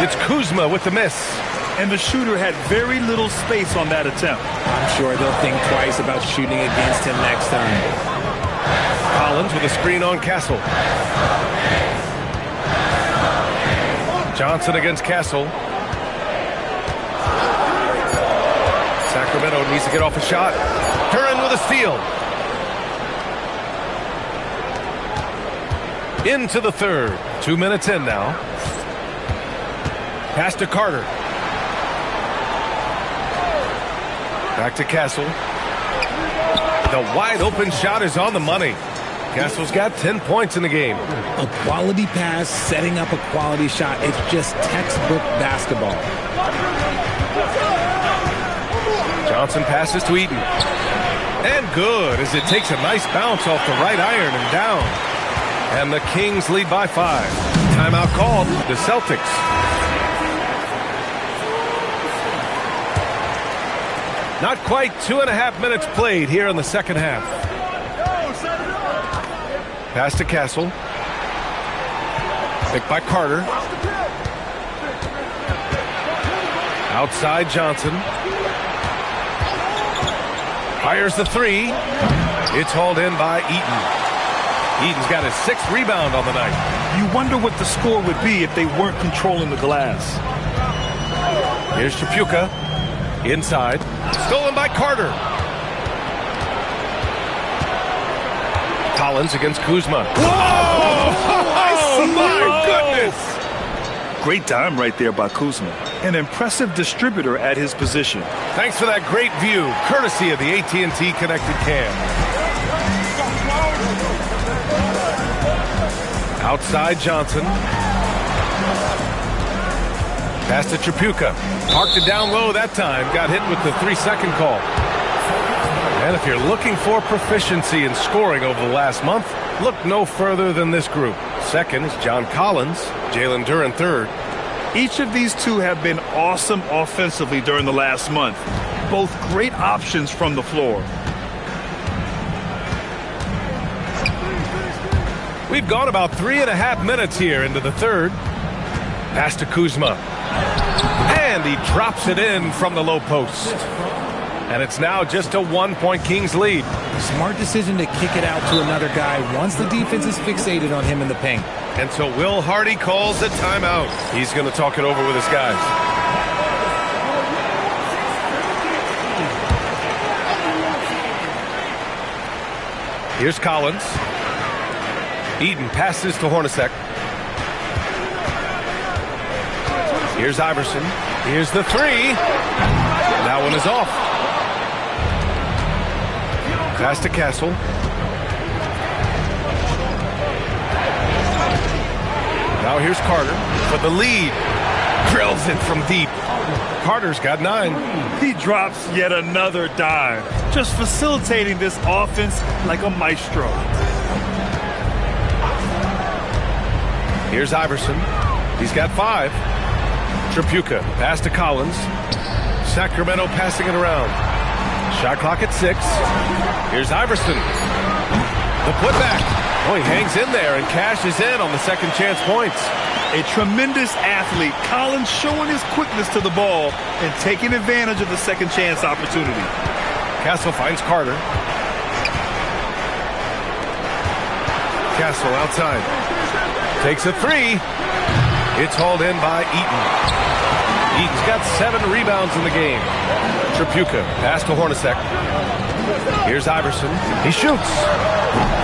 [SPEAKER 9] It's Kuzma with the miss.
[SPEAKER 11] And the shooter had very little space on that attempt.
[SPEAKER 12] I'm sure they'll think twice about shooting against him next time.
[SPEAKER 9] Collins with a screen on Castle. Johnson against Castle. Sacramento needs to get off a shot. Duren with a steal. Into the 3rd. 2 minutes in now. Pass to Carter. Back to Castle. The wide open shot is on the money. Castle's got 10 points in the game.
[SPEAKER 12] A quality pass, setting up a quality shot. It's just textbook basketball.
[SPEAKER 9] Johnson passes to Eaton. And good, as it takes a nice bounce off the right iron and down. And the Kings lead by 5. Timeout called. The Celtics. Not quite 2.5 minutes played here in the second half. Pass to Castle. Picked by Carter. Outside Johnson. Fires the three. It's hauled in by Eaton. Eaton's got his 6th rebound on the night.
[SPEAKER 11] You wonder what the score would be if they weren't controlling the glass.
[SPEAKER 9] Here's Tripucka. Inside. Stolen by Carter. Collins against Kuzma. Whoa! Oh, my goodness!
[SPEAKER 11] Great dime right there by Kuzma. An impressive distributor at his position.
[SPEAKER 9] Thanks for that great view, courtesy of the AT&T Connected Cam. Outside Johnson. Pass to Tripucka. Parked it down low that time. Got hit with the 3-second call. And if you're looking for proficiency in scoring over the last month, look no further than this group. Second is John Collins. Jalen Duren third.
[SPEAKER 11] Each of these two have been awesome offensively during the last month. Both great options from the floor.
[SPEAKER 9] We've gone about 3.5 minutes here into the third. Pass to Kuzma. And he drops it in from the low post. And it's now just a 1-point Kings lead.
[SPEAKER 12] Smart decision to kick it out to another guy once the defense is fixated on him in the paint.
[SPEAKER 9] And so Will Hardy calls a timeout. He's going to talk it over with his guys. Here's Collins. Eaton passes to Hornacek. Here's Iverson. Here's the three. That one is off. Pass to Castle. Now here's Carter for the lead. Drills it from deep. Carter's got 9.
[SPEAKER 11] He drops yet another dime. Just facilitating this offense like a maestro.
[SPEAKER 9] Here's Iverson. He's got 5. Tripucka. Pass to Collins. Sacramento passing it around. Shot clock at 6. Here's Iverson. The putback. Oh, he hangs in there and cashes in on the second chance points.
[SPEAKER 11] A tremendous athlete. Collins showing his quickness to the ball and taking advantage of the second chance opportunity.
[SPEAKER 9] Castle finds Carter. Castle outside. Takes a 3. It's hauled in by Eaton. Eaton's got 7 rebounds in the game. Tripucka. Pass to Hornacek. Here's Iverson. He shoots.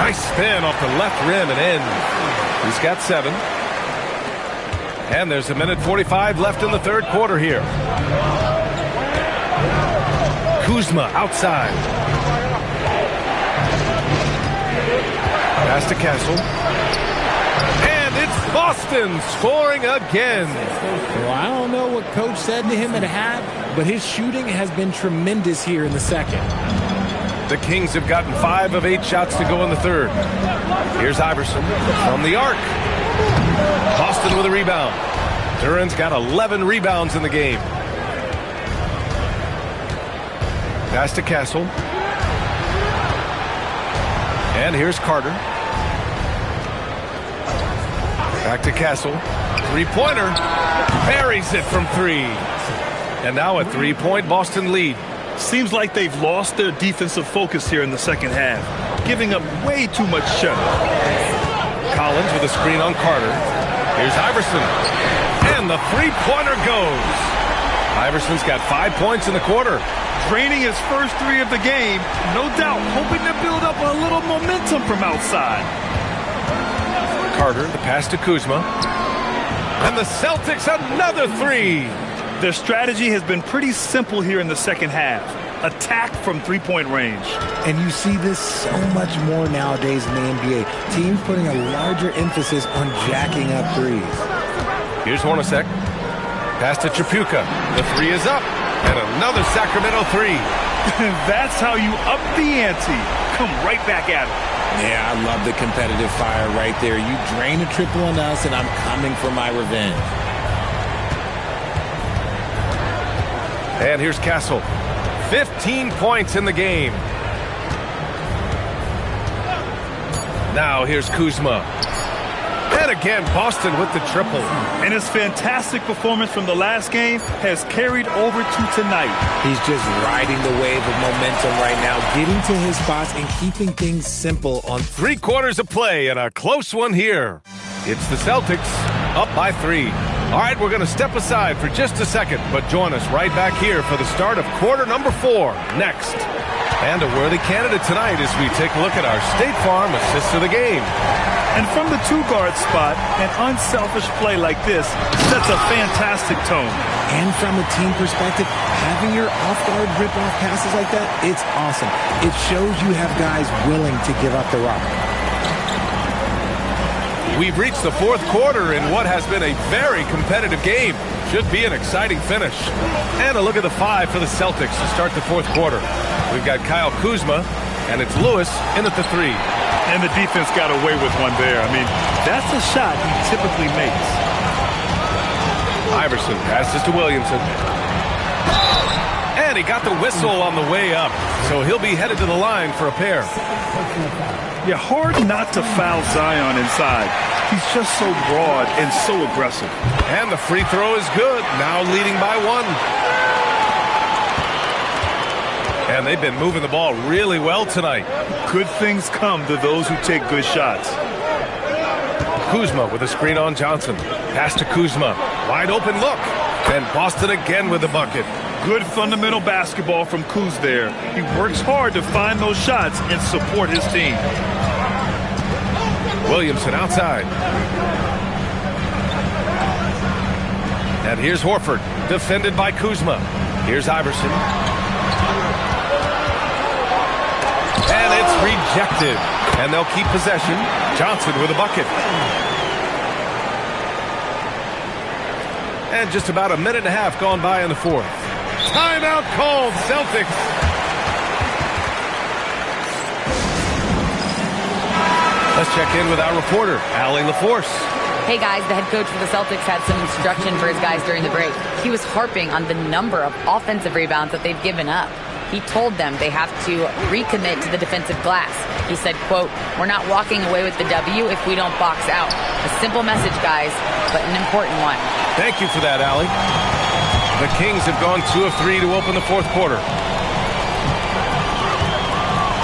[SPEAKER 9] Nice spin off the left rim and in. He's got 7. And there's 1:45 left in the third quarter here. Kuzma outside. Pass to Castle. And it's Boston scoring again.
[SPEAKER 12] Well, I don't know what Coach said to him at half, but his shooting has been tremendous here in the second.
[SPEAKER 9] The Kings have gotten 5 of 8 shots to go in the third. Here's Iverson from the arc. Boston with a rebound. Duren's got 11 rebounds in the game. Pass to Castle. And here's Carter. Back to Castle. Three-pointer. Buries it from 3. And now a 3-point Boston lead.
[SPEAKER 11] Seems like they've lost their defensive focus here in the second half, giving up way too much shot.
[SPEAKER 9] Collins with a screen on Carter. Here's Iverson. And the three-pointer goes. Iverson's got 5 points in the quarter.
[SPEAKER 11] Draining his first 3 of the game, no doubt hoping to build up a little momentum from outside.
[SPEAKER 9] Carter, the pass to Kuzma. And the Celtics another 3.
[SPEAKER 11] Their strategy has been pretty simple here in the second half. Attack from three-point range.
[SPEAKER 12] And you see this so much more nowadays in the NBA. Teams putting a larger emphasis on jacking up threes.
[SPEAKER 9] Here's Hornacek. Pass to Tripucka. The 3 is up. And another Sacramento 3.
[SPEAKER 11] That's how you up the ante. Come right back at it.
[SPEAKER 12] Yeah, I love the competitive fire right there. You drain a triple on us, and I'm coming for my revenge.
[SPEAKER 9] And here's Castle. 15 points in the game. Now here's Kuzma. And again, Boston with the triple.
[SPEAKER 11] And his fantastic performance from the last game has carried over to tonight.
[SPEAKER 12] He's just riding the wave of momentum right now, getting to his spots and keeping things simple on
[SPEAKER 9] 3 quarters of play and a close one here. It's the Celtics up by 3. All right, we're going to step aside for just a second, but join us right back here for the start of quarter number 4 next. And a worthy candidate tonight as we take a look at our State Farm assist of the game.
[SPEAKER 11] And from the 2-guard spot, an unselfish play like this sets a fantastic tone.
[SPEAKER 12] And from a team perspective, having your off-guard rip-off passes like that, it's awesome. It shows you have guys willing to give up the rock.
[SPEAKER 9] We've reached the 4th quarter in what has been a very competitive game. Should be an exciting finish. And a look at the 5 for the Celtics to start the 4th quarter. We've got Kyle Kuzma, and it's Lewis in at the 3.
[SPEAKER 11] And the defense got away with one there. I mean, that's a shot he typically makes.
[SPEAKER 9] Iverson passes to Williamson. And he got the whistle on the way up. So he'll be headed to the line for a pair.
[SPEAKER 11] Yeah, hard not to foul Zion inside. He's just so broad and so aggressive.
[SPEAKER 9] And the free throw is good. Now leading by 1. And they've been moving the ball really well tonight.
[SPEAKER 11] Good things come to those who take good shots.
[SPEAKER 9] Kuzma with a screen on Johnson. Pass to Kuzma. Wide open look. And Boston again with the bucket.
[SPEAKER 11] Good fundamental basketball from Kuz there. He works hard to find those shots and support his team.
[SPEAKER 9] Williamson outside. And here's Horford, defended by Kuzma. Here's Iverson. And it's rejected. And they'll keep possession. Johnson with a bucket. And just about a minute and a half gone by in the 4th. Timeout called, Celtics. Let's check in with our reporter, Allie LaForce.
[SPEAKER 10] Hey guys, the head coach for the Celtics had some instruction for his guys during the break. He was harping on the number of offensive rebounds that they've given up. He told them they have to recommit to the defensive glass. He said, quote, "We're not walking away with the W if we don't box out." A simple message, guys, but an important one.
[SPEAKER 9] Thank you for that, Allie. The Kings have gone 2 of 3 to open the 4th quarter.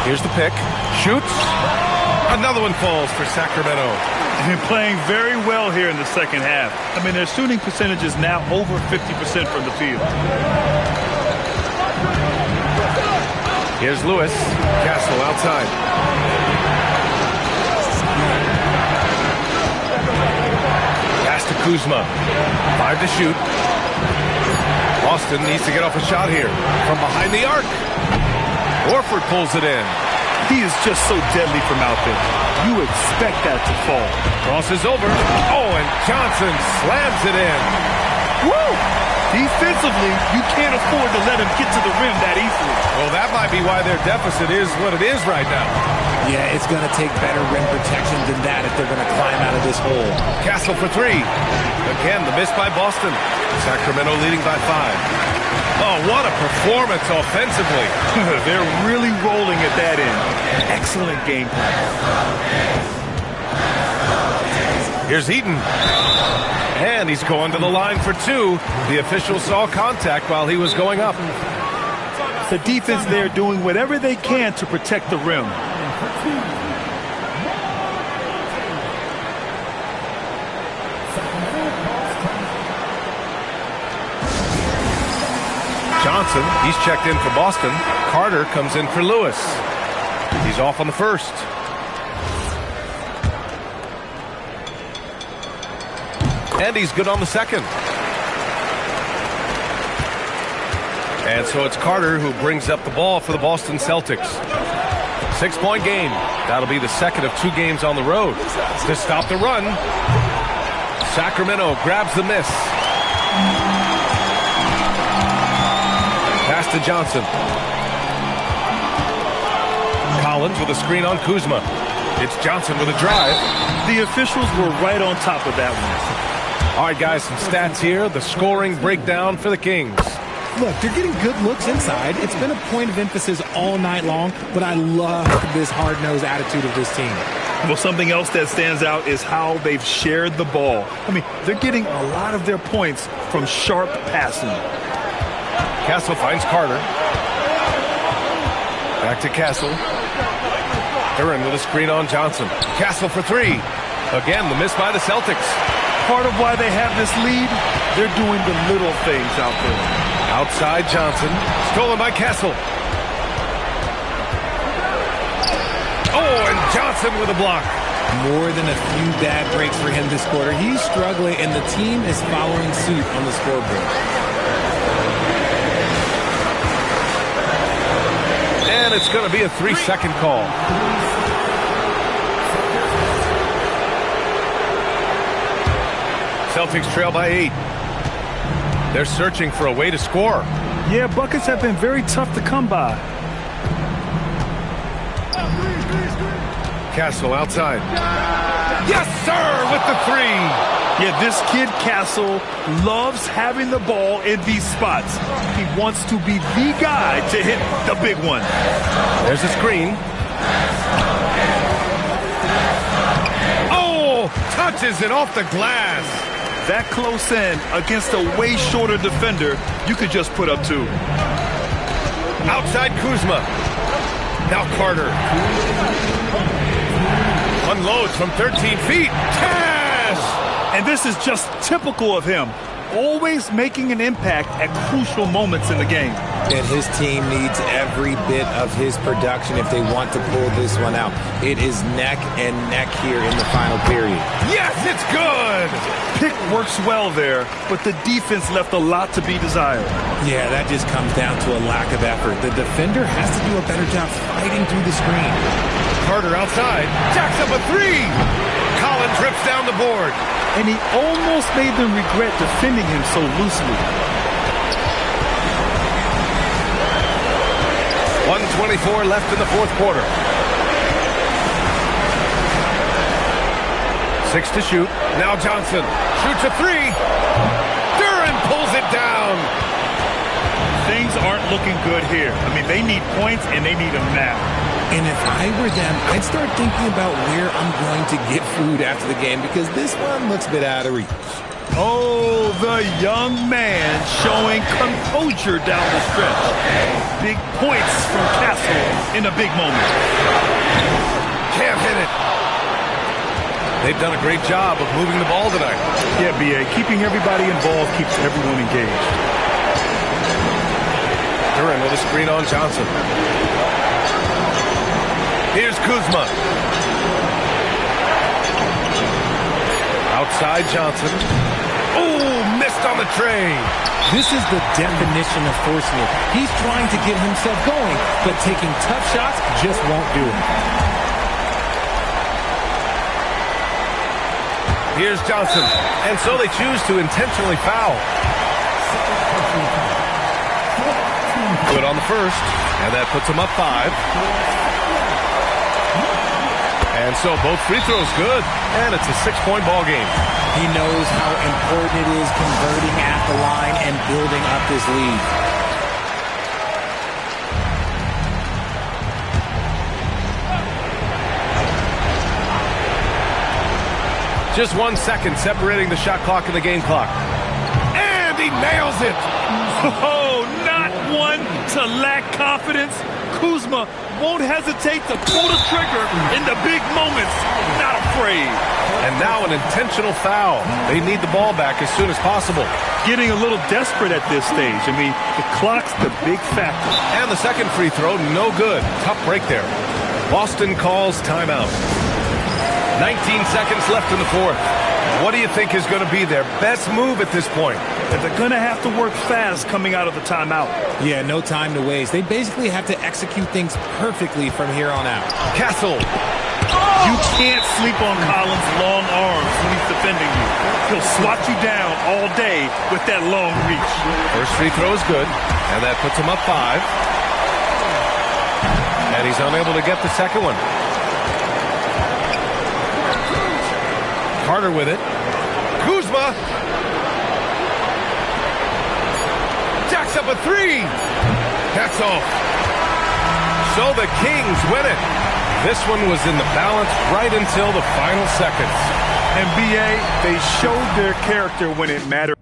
[SPEAKER 9] Here's the pick. Shoots. Another one falls for Sacramento.
[SPEAKER 11] And playing very well here in the second half. I mean, their shooting percentage is now over 50% from the field.
[SPEAKER 9] Here's Lewis. Castle outside. Pass to Kuzma. 5 to shoot. Boston needs to get off a shot here. From behind the arc. Horford pulls it in.
[SPEAKER 11] He is just so deadly from out there. You expect that to fall.
[SPEAKER 9] Crosses over. Oh, and Johnson slams it in.
[SPEAKER 11] Woo! Defensively, you can't afford to let him get to the rim that easily.
[SPEAKER 9] Well, that might be why their deficit is what it is right now.
[SPEAKER 12] Yeah, it's going to take better rim protection than that if they're going to climb out of this hole.
[SPEAKER 9] Castle for 3. Again, the miss by Boston. Sacramento leading by 5. Oh, what a performance offensively.
[SPEAKER 11] They're really rolling at that end. Excellent game plan.
[SPEAKER 9] Here's Eaton. And he's going to the line for 2. The official saw contact while he was going up.
[SPEAKER 11] The defense there doing whatever they can to protect the rim.
[SPEAKER 9] Johnson, he's checked in for Boston. Carter comes in for Lewis. He's off on the 1st. And he's good on the 2nd. And so it's Carter who brings up the ball for the Boston Celtics. 6-point game. That'll be the 2nd of 2 games on the road. To stop the run, Sacramento grabs the miss. Pass to Johnson. Collins with a screen on Kuzma. It's Johnson with a drive.
[SPEAKER 11] The officials were right on top of that one.
[SPEAKER 9] All right, guys, some stats here. The scoring breakdown for the Kings.
[SPEAKER 12] Look, they're getting good looks inside. It's been a point of emphasis all night long, but I love this hard-nosed attitude of this team.
[SPEAKER 11] Well, something else that stands out is how they've shared the ball. I mean, they're getting a lot of their points from sharp passing.
[SPEAKER 9] Castle finds Carter. Back to Castle. Duran with a screen on Johnson. Castle for three. Again, the miss by the Celtics.
[SPEAKER 11] Part of why they have this lead, they're doing the little things out there.
[SPEAKER 9] Outside Johnson. Stolen by Castle. Oh, and Johnson with a block.
[SPEAKER 12] More than a few bad breaks for him this quarter. He's struggling, and the team is following suit on the scoreboard.
[SPEAKER 9] And it's going to be a 3-second call. Celtics trail by 8. They're searching for a way to score.
[SPEAKER 11] Yeah, buckets have been very tough to come by.
[SPEAKER 9] Castle outside. Yes, sir, with the three.
[SPEAKER 11] Yeah, this kid Castle loves having the ball in these spots. He wants to be the guy to hit the big one.
[SPEAKER 9] There's a screen. Oh, touches it off the glass.
[SPEAKER 11] That close in against a way shorter defender, you could just put up two.
[SPEAKER 9] Outside Kuzma. Now Carter. Unloads from 13 feet. Cash!
[SPEAKER 11] And this is just typical of him. Always making an impact at crucial moments in the game.
[SPEAKER 12] And his team needs every bit of his production if they want to pull this one out. It is neck and neck here in the final period.
[SPEAKER 9] Yes, it's good!
[SPEAKER 11] Pick works well there, but the defense left a lot to be desired.
[SPEAKER 12] Yeah, that just comes down to a lack of effort. The defender has to do a better job fighting through the screen.
[SPEAKER 9] Carter outside. Jacks up a three. Collins rips down the board.
[SPEAKER 11] And he almost made them regret defending him so loosely.
[SPEAKER 9] 1:24 left in the fourth quarter. 6 to shoot. Now Johnson shoots a three. Duran pulls it down.
[SPEAKER 11] Things aren't looking good here. I mean, they need points, and they need them now.
[SPEAKER 12] And if I were them, I'd start thinking about where I'm going to get food after the game because this one looks a bit out of reach.
[SPEAKER 11] Oh, the young man showing composure down the stretch. Big points from Castle in a big moment.
[SPEAKER 9] Can't hit it. They've done a great job of moving the ball tonight.
[SPEAKER 11] Yeah, B.A. Keeping everybody involved keeps everyone engaged.
[SPEAKER 9] Duran with a screen on Johnson. Here's Kuzma. Outside Johnson. Oh, missed on the tray.
[SPEAKER 12] This is the definition of forcing it. He's trying to get himself going, but taking tough shots just won't do it.
[SPEAKER 9] Here's Johnson. And so they choose to intentionally foul. Good on the first. And that puts them up 5. And so both free throws good, and it's a 6-point ball game.
[SPEAKER 12] He knows how important it is converting at the line and building up this lead.
[SPEAKER 9] Just 1 second separating the shot clock and the game clock. And he nails it!
[SPEAKER 11] Oh, not one to lack confidence. Kuzma won't hesitate to pull the trigger in the big moments. Not afraid.
[SPEAKER 9] And now an intentional foul. They need the ball back as soon as possible.
[SPEAKER 11] Getting a little desperate at this stage. I mean, the clock's the big factor.
[SPEAKER 9] And the second free throw, no good. Tough break there. Boston calls timeout. 19 seconds left in the fourth. What do you think is going to be their best move at this point?
[SPEAKER 11] They're going to have to work fast coming out of the timeout.
[SPEAKER 12] Yeah, no time to waste. They basically have to execute things perfectly from here on out.
[SPEAKER 9] Castle.
[SPEAKER 11] You can't sleep on Collins' long arms when he's defending you. He'll swat you down all day with that long reach.
[SPEAKER 9] First free throw is good, and that puts him up 5. And he's unable to get the second one. Carter with it. Kuzma. Jacks up a three. That's off. So the Kings win it. This one was in the balance right until the final seconds.
[SPEAKER 11] And BA, they showed their character when it mattered.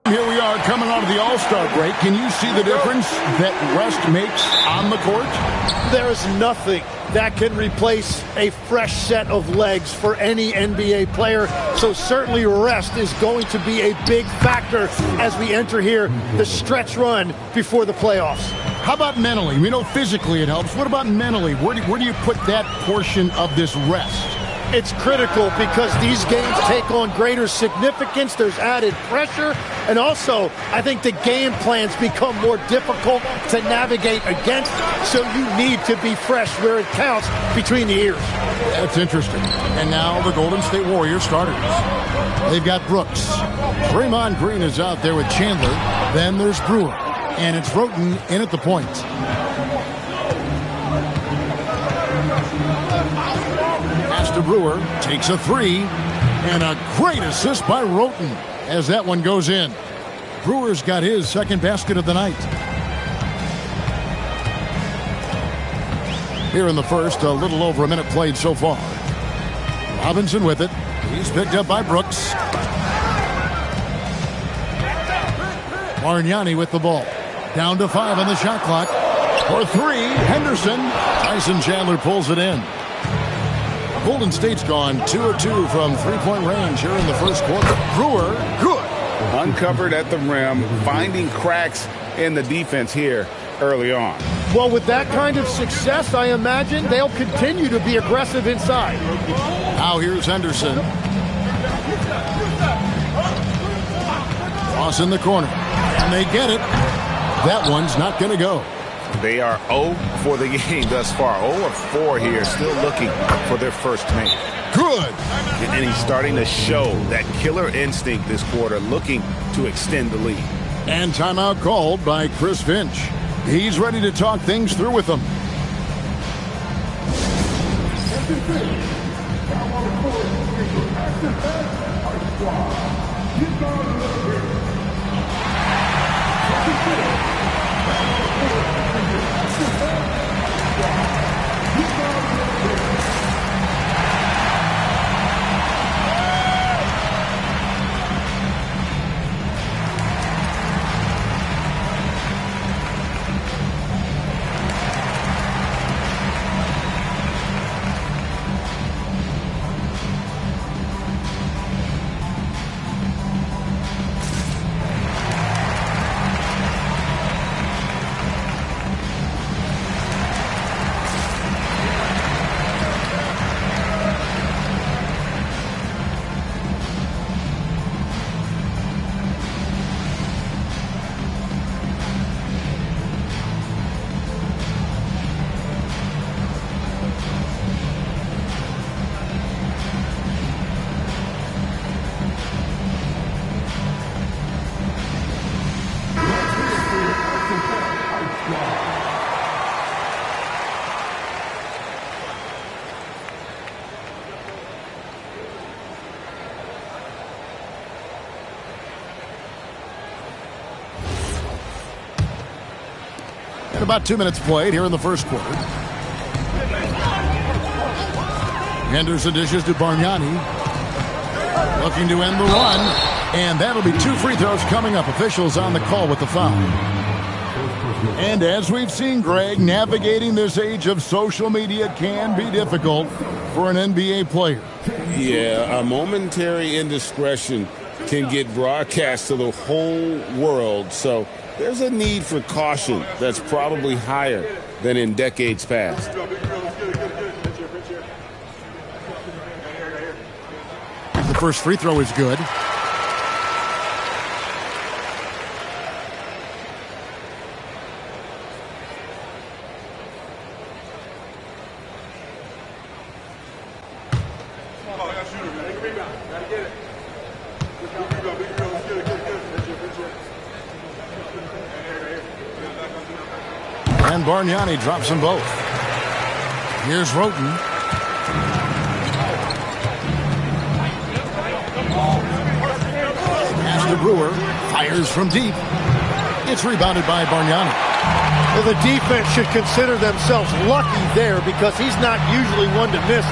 [SPEAKER 1] Here we are coming out of the All-Star break. Can you see the difference that rest makes on the court?
[SPEAKER 19] There is nothing that can replace a fresh set of legs for any NBA player. So certainly rest is going to be a big factor as we enter here the stretch run before the playoffs.
[SPEAKER 1] How about mentally? We know physically it helps. What about mentally? Where do you put that portion of this rest?
[SPEAKER 19] It's critical because these games take on greater significance. There's added pressure. And also, I think the game plans become more difficult to navigate against. So you need to be fresh where it counts between the ears.
[SPEAKER 1] That's interesting. And now the Golden State Warriors starters. They've got Brooks. Draymond Green is out there with Chandler. Then there's Brewer. And it's Roten in at the point. To Brewer, takes a three, and a great assist by Roten as that one goes in. Brewer's got his second basket of the night. Here in the first, a little over a minute played so far. Robinson with it. He's picked up by Brooks. Bargnani with the ball. Down to 5 on the shot clock. For 3, Henderson. Tyson Chandler pulls it in. Golden State's gone 2 of 2 from three-point range here in the first quarter. Brewer, good.
[SPEAKER 4] Uncovered at the rim, finding cracks in the defense here early on.
[SPEAKER 19] Well, with that kind of success, I imagine they'll continue to be aggressive inside.
[SPEAKER 1] Now here's Henderson. Cross in the corner. And they get it. That one's not going to go.
[SPEAKER 4] They are 0 for the game thus far. 0 of 4 here, still looking for their first make.
[SPEAKER 1] Good.
[SPEAKER 4] And he's starting to show that killer instinct this quarter, looking to extend the lead.
[SPEAKER 1] And timeout called by Chris Finch. He's ready to talk things through with them. About 2 minutes played here in the first quarter. Henderson dishes to Bargnani. Looking to end the run. And that'll be 2 free throws coming up. Officials on the call with the foul. And as we've seen, Greg, navigating this age of social media can be difficult for an NBA player.
[SPEAKER 2] Yeah, a momentary indiscretion can get broadcast to the whole world. So there's a need for caution that's probably higher than in decades past.
[SPEAKER 1] The first free throw is good. And Bargnani drops them both. Here's Roten. Pass to Brewer. Fires from deep. It's rebounded by Bargnani.
[SPEAKER 19] Well, the defense should consider themselves lucky there because he's not usually one to miss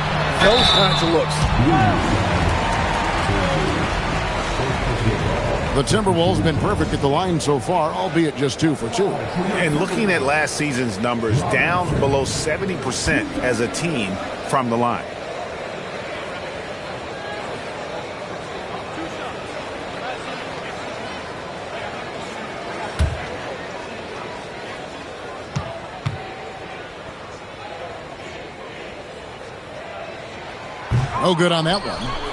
[SPEAKER 19] those kinds of looks.
[SPEAKER 1] The Timberwolves have been perfect at the line so far, albeit just 2 for 2.
[SPEAKER 4] And looking at last season's numbers, down below 70% as a team from the line.
[SPEAKER 1] No good on that one.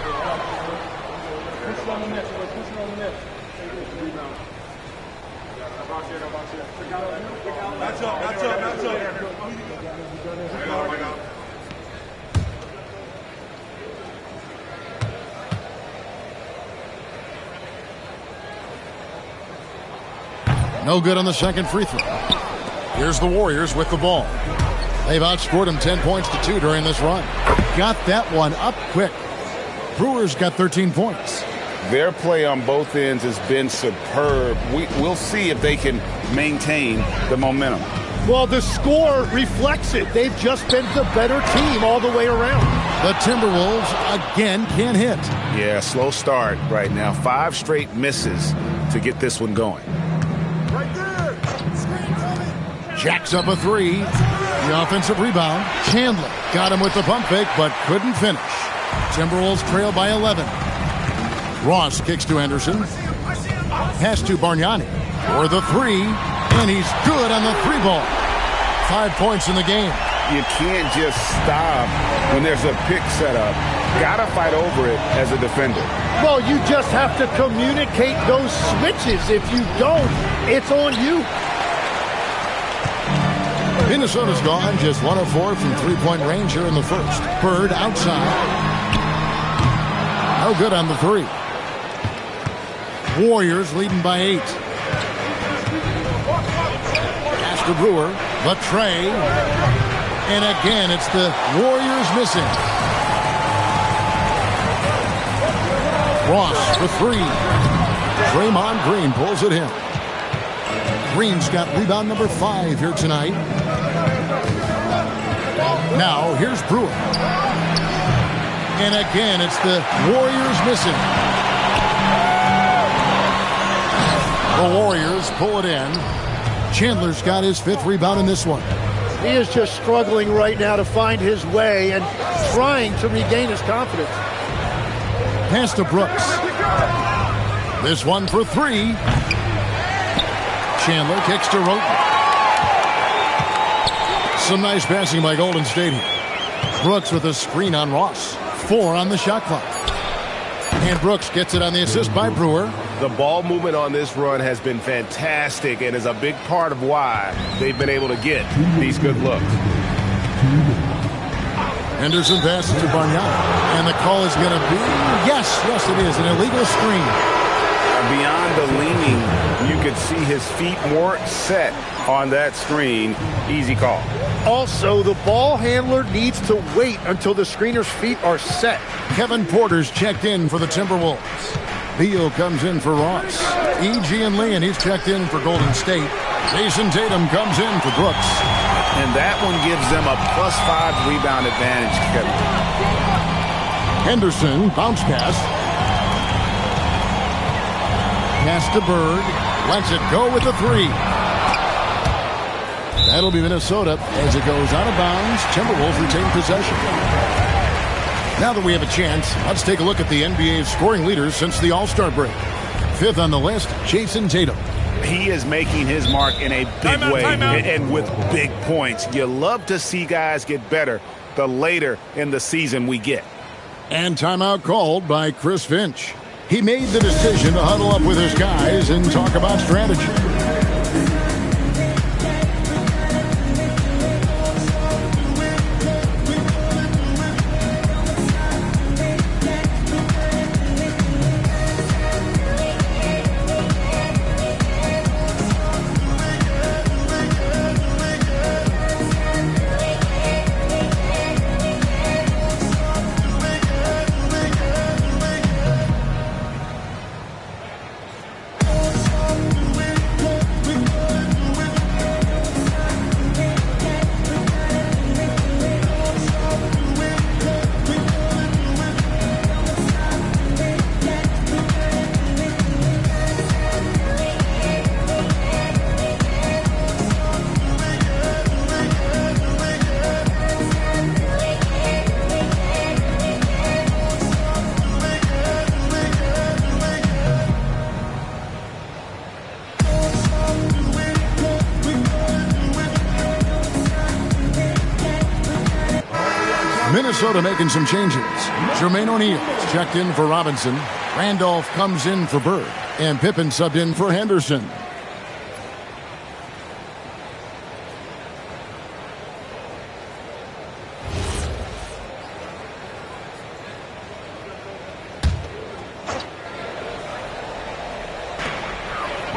[SPEAKER 1] No good on the second free throw. Here's the Warriors with the ball. They've outscored them 10 points to 2 during this run. Got that one up quick. Brewers got 13 points.
[SPEAKER 4] Their play on both ends has been superb. We'll see if they can maintain the momentum.
[SPEAKER 19] Well, the score reflects it. They've just been the better team all the way around.
[SPEAKER 1] The Timberwolves again can't hit.
[SPEAKER 4] Yeah, slow start right now. 5 straight misses to get this one going.
[SPEAKER 15] Right there. Screen coming.
[SPEAKER 1] Jacks up a 3. The offensive rebound. Chandler got him with the pump fake, but couldn't finish. Timberwolves trail by 11. Ross kicks to Henderson. Pass to Bargnani for the 3, and he's good on the 3-ball. 5 points in the game.
[SPEAKER 4] You can't just stop when there's a pick set up. Gotta fight over it as a defender.
[SPEAKER 19] Well, you just have to communicate those switches. If you don't, it's on you.
[SPEAKER 1] Minnesota's gone just 1 of 4 from 3-point range here in the first. Bird outside. No good on the 3. Warriors leading by 8. Pass to Brewer. The tray. And again, it's the Warriors missing. Ross for 3. Draymond Green pulls it in. Green's got rebound number 5 here tonight. Now, here's Brewer. And again, it's the Warriors missing. The Warriors pull it in. Chandler's got his 5th rebound in this one.
[SPEAKER 19] He is just struggling right now to find his way and trying to regain his confidence.
[SPEAKER 1] Pass to Brooks. This one for 3. Chandler kicks to Roten. Some nice passing by Golden State here. Brooks with a screen on Ross. 4 on the shot clock. And Brooks gets it on the assist by Brewer.
[SPEAKER 14] The ball movement on this run has been fantastic and is a big part of why they've been able to get these good looks.
[SPEAKER 1] Henderson passes to Bargnani. And the call is going to be, yes, it is, an illegal screen.
[SPEAKER 4] Beyond the leaning, you could see his feet weren't set on that screen. Easy call.
[SPEAKER 19] Also, the ball handler needs to wait until the screener's feet are set.
[SPEAKER 1] Kevin Porter's checked in for the Timberwolves. Beal comes in for Ross. E.G. and Lee, and he's checked in for Golden State. Jason Tatum comes in for Brooks.
[SPEAKER 4] And that one gives them a +5 rebound advantage, Kevin.
[SPEAKER 1] Henderson, bounce pass. Pass to Bird. Lets it go with the 3. That'll be Minnesota as it goes out of bounds. Timberwolves retain possession. Now that we have a chance, let's take a look at the NBA's scoring leaders since the All-Star break. 5th on the list, Jason Tatum.
[SPEAKER 4] He is making his mark in a big way and with big points. You love to see guys get better the later in the season we get.
[SPEAKER 1] And timeout called by Chris Finch. He made the decision to huddle up with his guys and talk about strategy. Minnesota making some changes. Jermaine O'Neal checked in for Robinson. Randolph comes in for Bird. And Pippen subbed in for Henderson.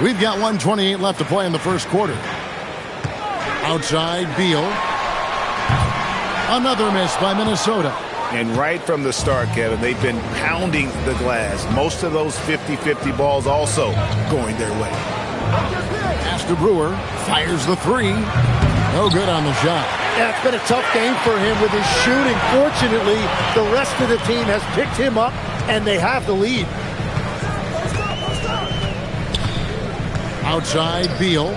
[SPEAKER 1] We've got 1:28 left to play in the first quarter. Outside, Beal. Another miss by Minnesota.
[SPEAKER 4] And right from the start, Kevin, they've been pounding the glass. Most of those 50-50 balls also going their way.
[SPEAKER 1] Pass to Brewer. Fires the 3. No good on the shot.
[SPEAKER 19] Yeah, it's been a tough game for him with his shooting. Fortunately, the rest of the team has picked him up, and they have the lead.
[SPEAKER 1] Outside, Beal.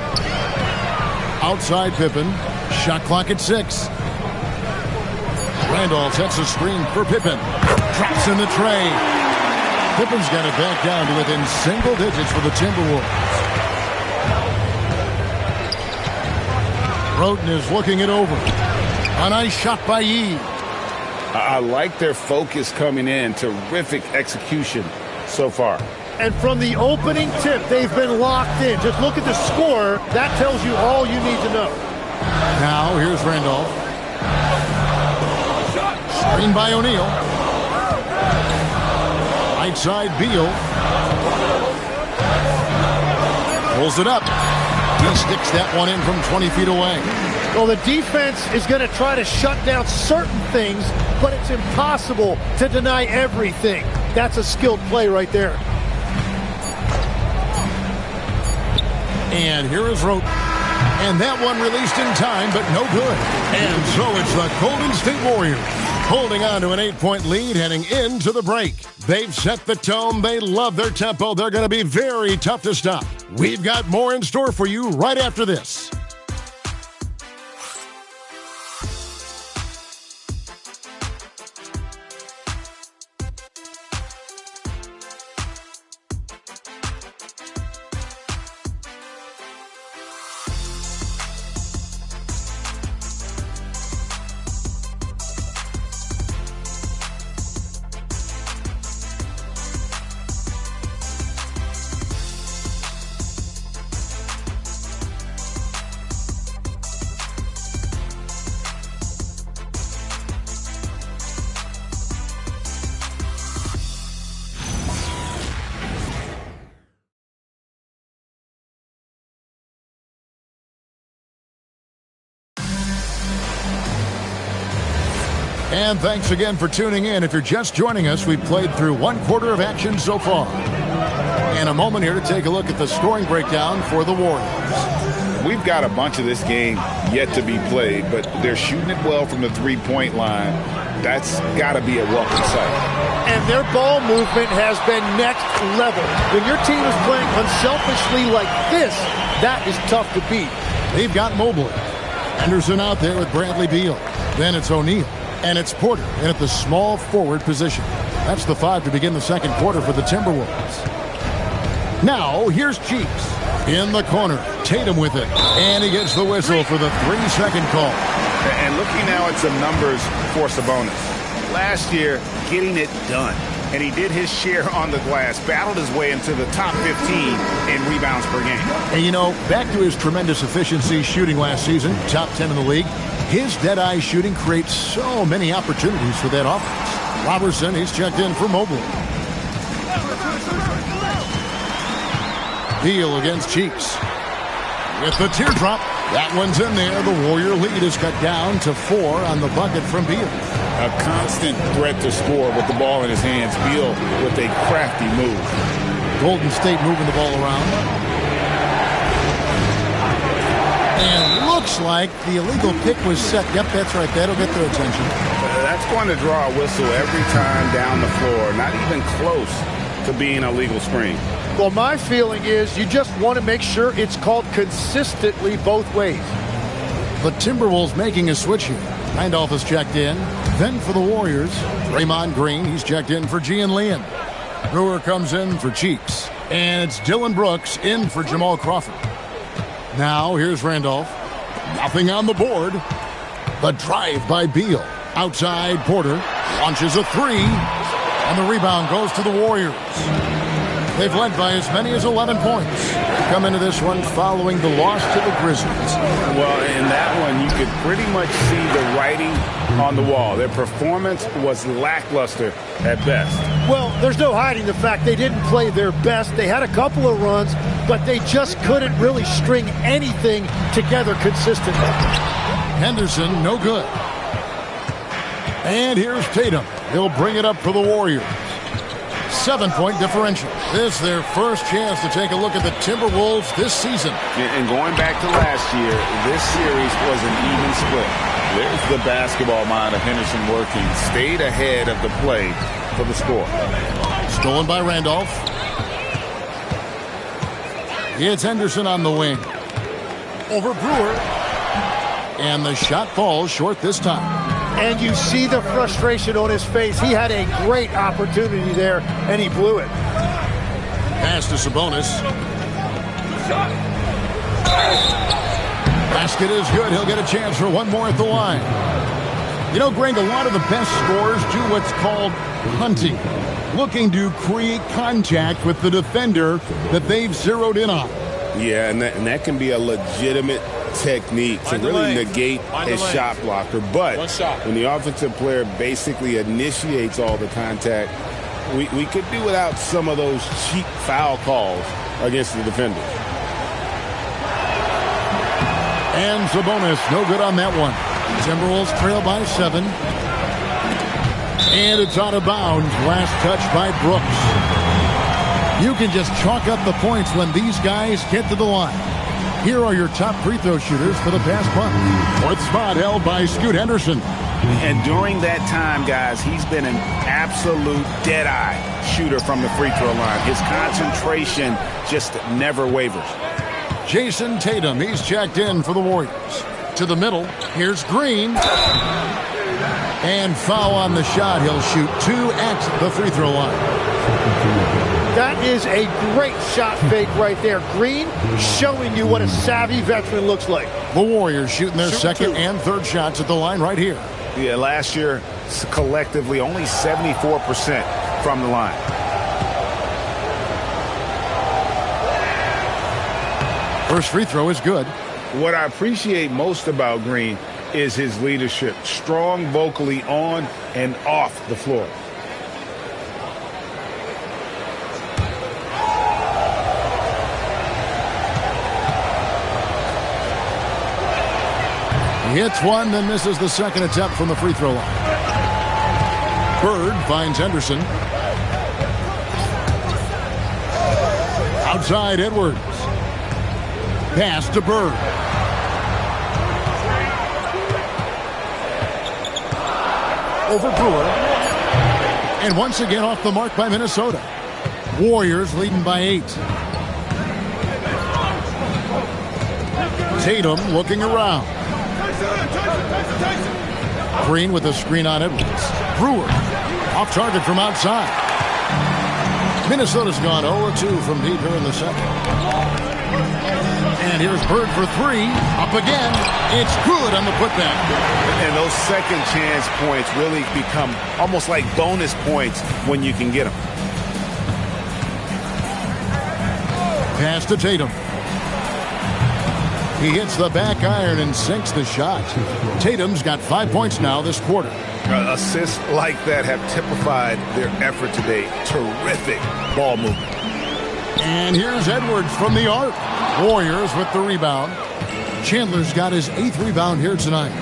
[SPEAKER 1] Outside, Pippen. Shot clock at 6. Randolph sets a screen for Pippen. Drops in the tray. Pippen's got it back down to within single digits for the Timberwolves. Roten is looking it over. A nice shot by Yee.
[SPEAKER 4] I like their focus coming in. Terrific execution so far.
[SPEAKER 19] And from the opening tip, they've been locked in. Just look at the score. That tells you all you need to know.
[SPEAKER 1] Now, here's Randolph. Screen by O'Neal. Right side, Beal. Pulls it up. He sticks that one in from 20 feet away.
[SPEAKER 19] Well, the defense is going to try to shut down certain things, but it's impossible to deny everything. That's a skilled play right there.
[SPEAKER 1] And here is Roten. And that one released in time, but no good. And so it's the Golden State Warriors holding on to an 8-point lead heading into the break. They've set the tone. They love their tempo. They're going to be very tough to stop. We've got more in store for you right after this. And thanks again for tuning in. If you're just joining us, we've played through one quarter of action so far. And a moment here to take a look at the scoring breakdown for the Warriors.
[SPEAKER 4] We've got a bunch of this game yet to be played, but they're shooting it well from the three-point line. That's got to be a welcome sight.
[SPEAKER 19] And their ball movement has been next level. When your team is playing unselfishly like this, that is tough to beat.
[SPEAKER 1] They've got Mobley. Henderson out there with Bradley Beal. Then it's O'Neal. And it's Porter in at the small forward position. That's the 5 to begin the second quarter for the Timberwolves. Now, here's Cheeks. In the corner, Tatum with it. And he gets the whistle for the 3-second call.
[SPEAKER 4] And looking now at some numbers for Sabonis. Last year, getting it done. And he did his share on the glass, battled his way into the top 15 in rebounds per game.
[SPEAKER 1] And you know, back to his tremendous efficiency shooting last season, top 10 in the league, his dead-eye shooting creates so many opportunities for that offense. Robertson, he's checked in for Mobley. Beal against Cheeks. With the teardrop, that one's in there. The Warrior lead is cut down to 4 on the bucket from Beal.
[SPEAKER 4] A constant threat to score with the ball in his hands. Beal with a crafty move.
[SPEAKER 1] Golden State moving the ball around. And looks like the illegal pick was set. Yep, that's right. That'll get their attention.
[SPEAKER 4] That's going to draw a whistle every time down the floor. Not even close to being a legal screen.
[SPEAKER 19] Well, my feeling is you just want to make sure it's called consistently both ways.
[SPEAKER 1] The Timberwolves making a switch here. Randolph is checked in. Then for the Warriors, Draymond Green, he's checked in for Gian Leon. Brewer comes in for Cheeks. And it's Dylan Brooks in for Jamal Crawford. Now here's Randolph. Nothing on the board. The drive by Beal. Outside, Porter launches a 3. And the rebound goes to the Warriors. They've led by as many as 11 points. They come into this one following the loss to the Grizzlies.
[SPEAKER 4] Well, in that one, you could pretty much see the writing on the wall. Their performance was lackluster at best.
[SPEAKER 19] Well, there's no hiding the fact they didn't play their best. They had a couple of runs, but they just couldn't really string anything together consistently.
[SPEAKER 1] Henderson, no good. And here's Tatum. He'll bring it up for the Warriors. 7-point differential. This their first chance to take a look at the Timberwolves this season.
[SPEAKER 4] And going back to last year, this series was an even split. There's the basketball mind of Henderson working. Stayed ahead of the play for the score.
[SPEAKER 1] Stolen by Randolph. It's Henderson on the wing. Over Brewer. And the shot falls short this time.
[SPEAKER 19] And you see the frustration on his face. He had a great opportunity there, and he blew it.
[SPEAKER 1] Pass to Sabonis. Basket is good. He'll get a chance for one more at the line. You know, Greg, a lot of the best scorers do what's called hunting, looking to create contact with the defender that they've zeroed in on.
[SPEAKER 4] Yeah, and that can be a legitimate technique to really negate a shot blocker. But when the offensive player basically initiates all the contact, we could do without some of those cheap foul calls against the defenders.
[SPEAKER 1] And Sabonis, no good on that one. Timberwolves trail by 7. And it's out of bounds. Last touch by Brooks. You can just chalk up the points when these guys get to the line. Here are your top free throw shooters for the past month. 4th spot held by Scoot Henderson.
[SPEAKER 4] And during that time, guys, he's been an absolute dead-eye shooter from the free throw line. His concentration just never wavers.
[SPEAKER 1] Jason Tatum, he's checked in for the Warriors. To the middle, here's Green. And foul on the shot. He'll shoot 2 at the free throw line.
[SPEAKER 19] That is a great shot fake right there. Green showing you what a savvy veteran looks like.
[SPEAKER 1] The Warriors shooting their second and third shots at the line right here.
[SPEAKER 4] Yeah, last year, collectively, only 74% from the line.
[SPEAKER 1] First free throw is good.
[SPEAKER 4] What I appreciate most about Green is his leadership. Strong vocally on and off the floor.
[SPEAKER 1] He hits one, then misses the second attempt from the free throw line. Bird finds Henderson. outside Edwards. Pass to Bird. Over Brewer. And once again off the mark by Minnesota. Warriors leading by 8. Tatum looking around. Green with a screen on Edwards. Brewer off target from outside. Minnesota's gone 0-2 from deep here in the second. And here's Bird for 3. Up again. It's good on the putback.
[SPEAKER 4] And those second chance points really become almost like bonus points when you can get them.
[SPEAKER 1] Pass to Tatum. He hits the back iron and sinks the shot. Tatum's got 5 points now this quarter.
[SPEAKER 4] Assists like that have typified their effort today. Terrific ball movement.
[SPEAKER 1] And here's Edwards from the arc. Warriors with the rebound. Chandler's got his 8th rebound here tonight.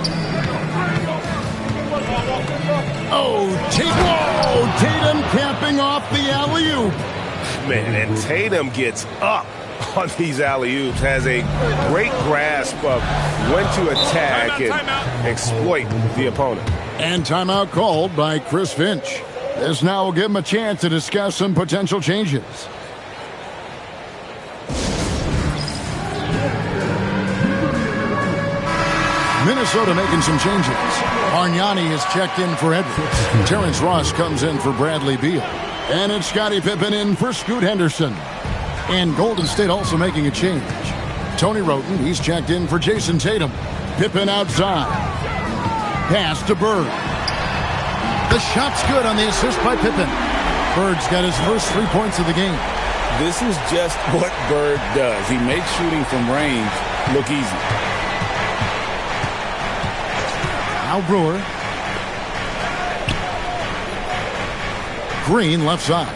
[SPEAKER 1] Oh, Tatum capping off the alley-oop.
[SPEAKER 14] Man, and Tatum gets up on these alley-oops, has a great grasp of when to attack and exploit the opponent.
[SPEAKER 1] And timeout called by Chris Finch. This now will give him a chance to discuss some potential changes. Minnesota making some changes. Bargnani is checked in for Edwards. Terrence Ross comes in for Bradley Beal. And it's Scottie Pippen in for Scoot Henderson. And Golden State also making a change. Tony Wroten, he's checked in for Jason Tatum. Pippen outside. Pass to Bird. The shot's good on the assist by Pippen. Bird's got his first 3 points of the game.
[SPEAKER 2] This is just what Bird does. He makes shooting from range look easy.
[SPEAKER 1] Now Brewer. Green left side.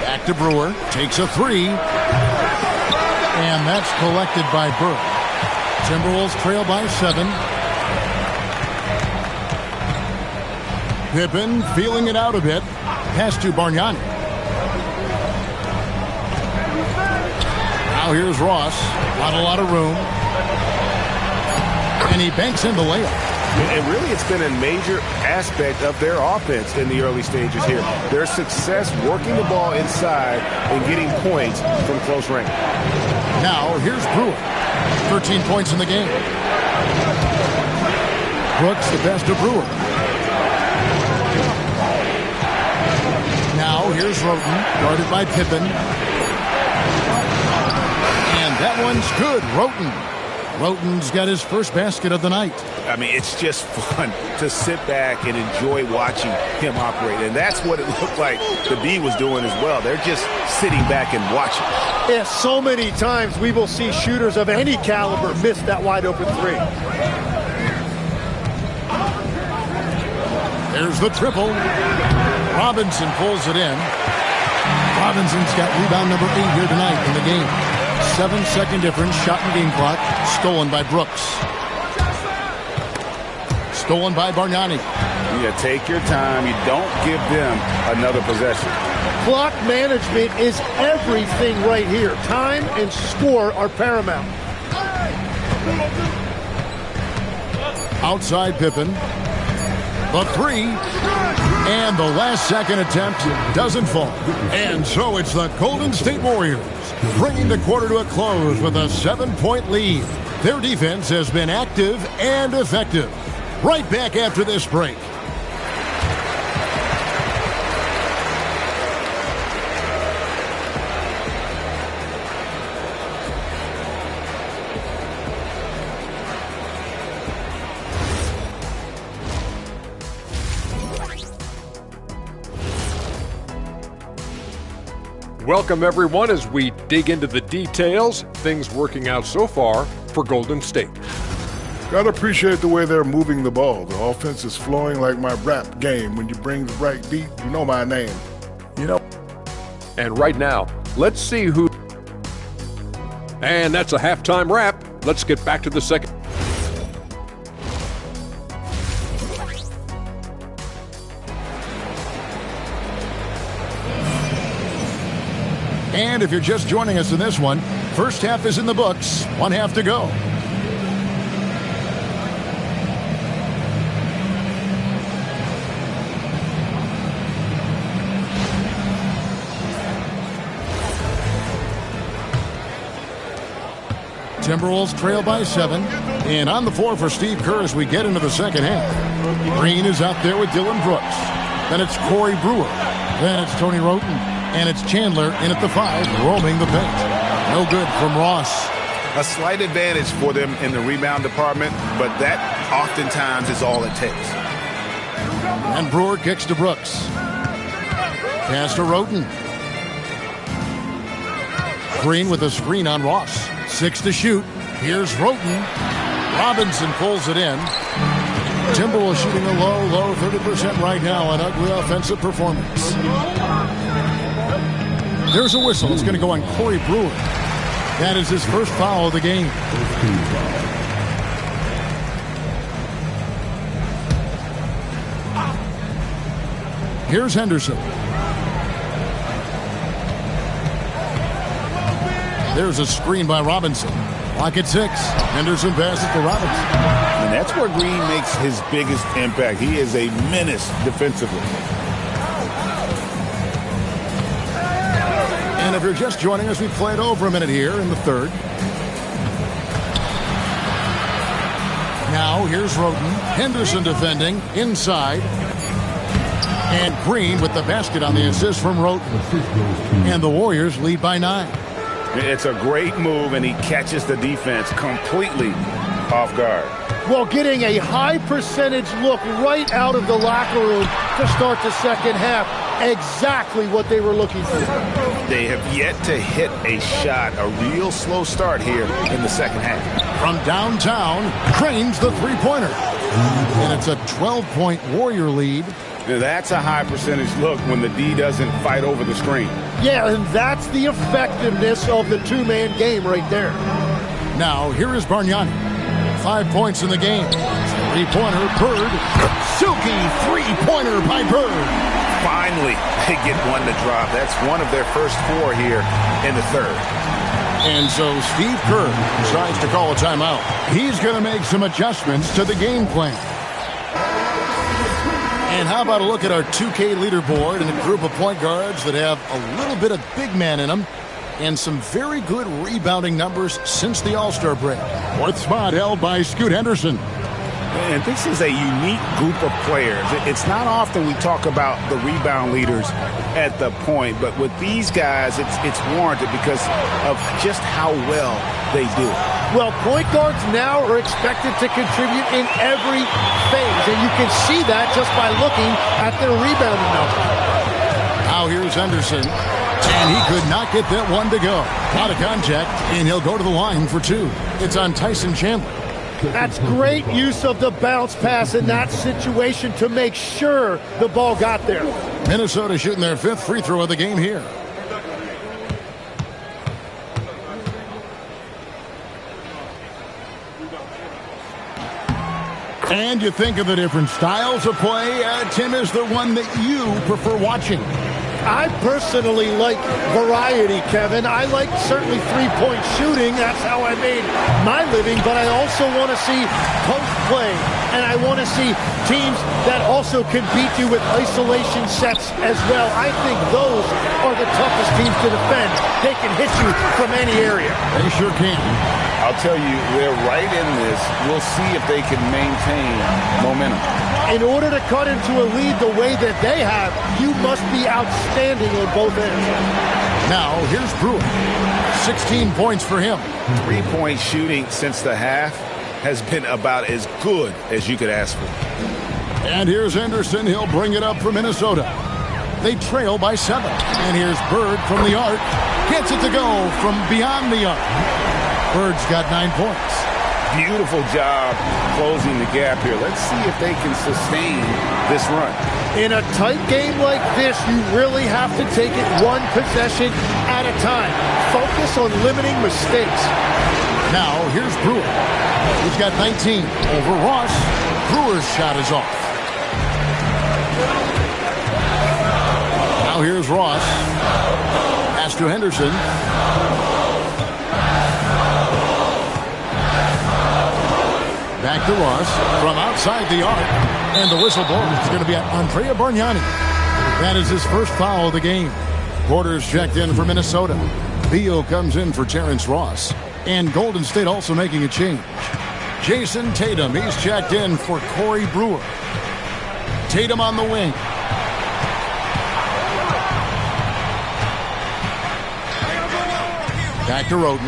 [SPEAKER 1] Back to Brewer. Takes a 3. And that's collected by Bird. Timberwolves trail by 7. Pippen feeling it out a bit. Pass to Bargnani. Now here's Ross. Not a lot of room. And he banks in the layup.
[SPEAKER 14] And really, it's been a major aspect of their offense in the early stages here. Their success working the ball inside and getting points from close range.
[SPEAKER 1] Now, here's Brewer. 13 points in the game. Brooks, the pass to Brewer. Now, here's Wroten, guarded by Pippen. And that one's good. Wroten's got his first basket of the night.
[SPEAKER 4] I mean, it's just fun to sit back and enjoy watching him operate. And that's what it looked like the D was doing as well. They're just sitting back and watching.
[SPEAKER 19] Yeah, so many times we will see shooters of any caliber miss that wide open 3.
[SPEAKER 1] There's the triple. Robinson pulls it in. Robinson's got rebound number 8 here tonight in the game. 7-second difference, shot and game clock, stolen by Brooks. Stolen by Bargnani.
[SPEAKER 4] Yeah, take your time. You don't give them another possession.
[SPEAKER 19] Clock management is everything right here. Time and score are paramount.
[SPEAKER 1] Outside Pippen. The 3. And the last second attempt doesn't fall. And so it's the Golden State Warriors bringing the quarter to a close with a 7-point lead. Their defense has been active and effective. Right back after this break.
[SPEAKER 6] Welcome, everyone, as we dig into the details. Things working out so far for Golden State.
[SPEAKER 7] Gotta appreciate the way they're moving the ball. The offense is flowing like my rap game. When you bring the right beat, you know my name.
[SPEAKER 6] And right now, let's see who... And that's a halftime wrap. Let's get back to the second.
[SPEAKER 1] And if you're just joining us in this one, first half is in the books. 1 half to go. Timberwolves trail by 7. And on the floor for Steve Kerr as we get into the second half. Green is out there with Dylan Brooks. Then it's Corey Brewer. Then it's Tony Roten. And it's Chandler in at the 5, roaming the paint. No good from Ross.
[SPEAKER 4] A slight advantage for them in the rebound department, but that oftentimes is all it takes.
[SPEAKER 1] And Brewer kicks to Brooks. Pass to Roten. Green with a screen on Ross. 6 to shoot. Here's Roten. Robinson pulls it in. Timberwolves shooting a low 30% right now. An ugly offensive performance. There's a whistle. It's going to go on Corey Brewer. That is his first foul of the game. Here's Henderson. There's a screen by Robinson. Lock at 6. Henderson passes to Robinson.
[SPEAKER 4] And that's where Green makes his biggest impact. He is a menace defensively.
[SPEAKER 1] And if you're just joining us, we played over a minute here in the third. Now here's Roten. Henderson defending inside. And Green with the basket on the assist from Roten. And the Warriors lead by 9.
[SPEAKER 4] It's a great move, and he catches the defense completely off guard.
[SPEAKER 19] Well, getting a high percentage look right out of the locker room to start the second half. Exactly what they were looking for.
[SPEAKER 4] They have yet to hit a shot, a real slow start here in the second half.
[SPEAKER 1] From downtown, Crane's the three-pointer. And it's a 12-point Warrior lead.
[SPEAKER 4] Now that's a high percentage look when the D doesn't fight over the screen.
[SPEAKER 19] Yeah, and that's the effectiveness of the two-man game right there.
[SPEAKER 1] Now, here is Bargnani. 5 points in the game. Three-pointer, Bird. Silky three-pointer by Bird.
[SPEAKER 4] Finally, they get one to drop. That's one of their first 4 here in the third.
[SPEAKER 1] And so Steve Kerr decides to call a timeout. He's going to make some adjustments to the game plan. And how about a look at our 2K leaderboard and a group of point guards that have a little bit of big man in them and some very good rebounding numbers since the All-Star break. 4th spot held by Scoot Henderson.
[SPEAKER 4] And this is a unique group of players. It's not often we talk about the rebound leaders at the point, but with these guys, it's warranted because of just how well they do it.
[SPEAKER 19] Well, point guards now are expected to contribute in every phase, and you can see that just by looking at their rebounding number.
[SPEAKER 1] Now here's Henderson, and he could not get that one to go. Out of contact, and he'll go to the line for 2. It's on Tyson Chandler.
[SPEAKER 19] That's great use of the bounce pass in that situation to make sure the ball got there.
[SPEAKER 1] Minnesota shooting their 5th free throw of the game here. And you think of the different styles of play. Tim, is there one that you prefer watching?
[SPEAKER 19] I personally like variety, Kevin. I like certainly three-point shooting. That's how I made my living. But I also want to see post play. And I want to see teams that also can beat you with isolation sets as well. I think those are the toughest teams to defend. They can hit you from any area.
[SPEAKER 1] They sure can.
[SPEAKER 4] I'll tell you, they're right in this. We'll see if they can maintain momentum.
[SPEAKER 19] In order to cut into a lead the way that they have, you must be outstanding on both ends.
[SPEAKER 1] Now, here's Brewer. 16 points for him.
[SPEAKER 4] 3-point shooting since the half has been about as good as you could ask for.
[SPEAKER 1] And here's Henderson. He'll bring it up for Minnesota. They trail by 7. And here's Bird from the arc. Gets it to go from beyond the arc. Bird's got 9 points.
[SPEAKER 4] Beautiful job closing the gap here. Let's see if they can sustain this run.
[SPEAKER 19] In a tight game like this, you really have to take it one possession at a time. Focus on limiting mistakes.
[SPEAKER 1] Now, here's Brewer. He's got 19 over Ross. Brewer's shot is off. Now here's Ross. Pass Pass to Henderson. Back to Ross from outside the arc. And the whistle blows. It's going to be at Andrea Bargnani. That is his first foul of the game. Porter's checked in for Minnesota. Beal comes in for Terrence Ross. And Golden State also making a change. Jason Tatum, he's checked in for Corey Brewer. Tatum on the wing. Back to Roden.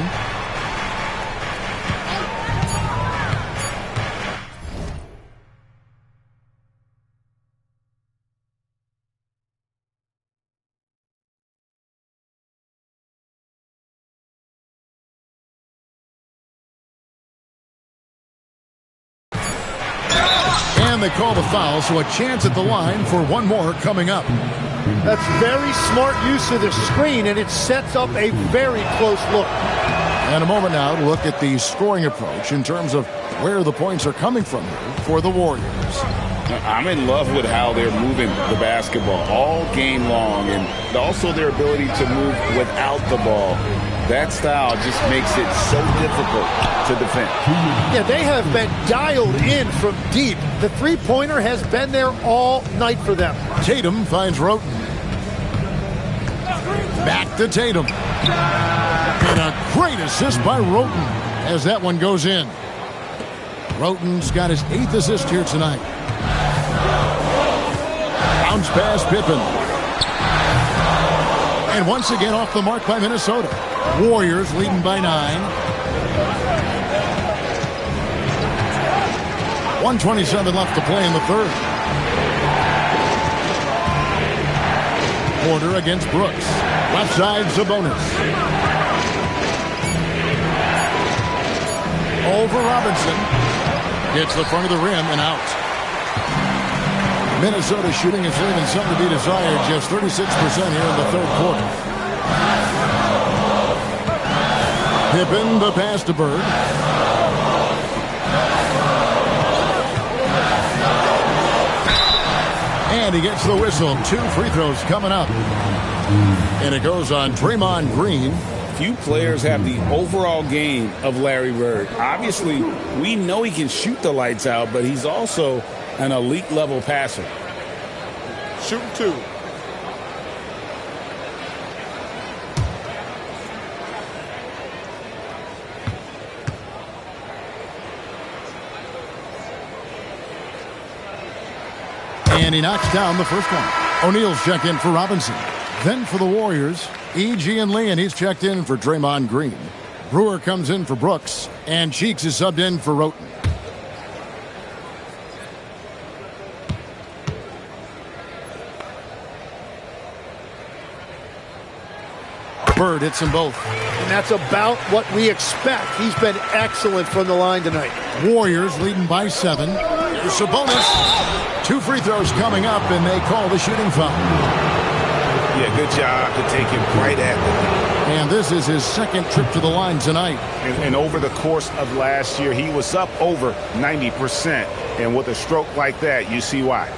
[SPEAKER 1] And they call the foul, so a chance at the line for one more coming up.
[SPEAKER 19] That's very smart use of the screen, and it sets up a very close look.
[SPEAKER 1] And a moment now to look at the scoring approach in terms of where the points are coming from here for the Warriors.
[SPEAKER 4] I'm in love with how they're moving the basketball all game long, and also their ability to move without the ball. That style just makes it so difficult to defend.
[SPEAKER 19] Yeah, they have been dialed in from deep. The three-pointer has been there all night for them.
[SPEAKER 1] Tatum finds Roten. Back to Tatum. And a great assist by Roten as that one goes in. Roten's got his 8th assist here tonight. Bounce pass Pippen. And once again off the mark by Minnesota. Warriors leading by 9. 1:27 left to play in the third. Porter against Brooks. Left side, Sabonis. Over Robinson. Gets the front of the rim and out. Minnesota shooting is leaving something to be desired. Just 36% here in the third quarter. Pippen, the pass to Bird. And he gets the whistle. 2 free throws coming up. And it goes on Draymond Green.
[SPEAKER 4] Few players have the overall game of Larry Bird. Obviously, we know he can shoot the lights out, but he's also an elite level passer.
[SPEAKER 15] Shooting 2.
[SPEAKER 1] And he knocks down the first one. O'Neal's checked in for Robinson. Then for the Warriors, E.G. and Lee, and he's checked in for Draymond Green. Brewer comes in for Brooks, and Cheeks is subbed in for Roten. Bird hits them both.
[SPEAKER 19] And that's about what we expect. He's been excellent from the line tonight.
[SPEAKER 1] Warriors leading by 7. Here's Sabonis. 2 free throws coming up, and they call the shooting foul.
[SPEAKER 4] Yeah, good job to take him right at them.
[SPEAKER 1] And this is his second trip to the line tonight.
[SPEAKER 4] And over the course of last year, he was up over 90%. And with a stroke like that, you see why.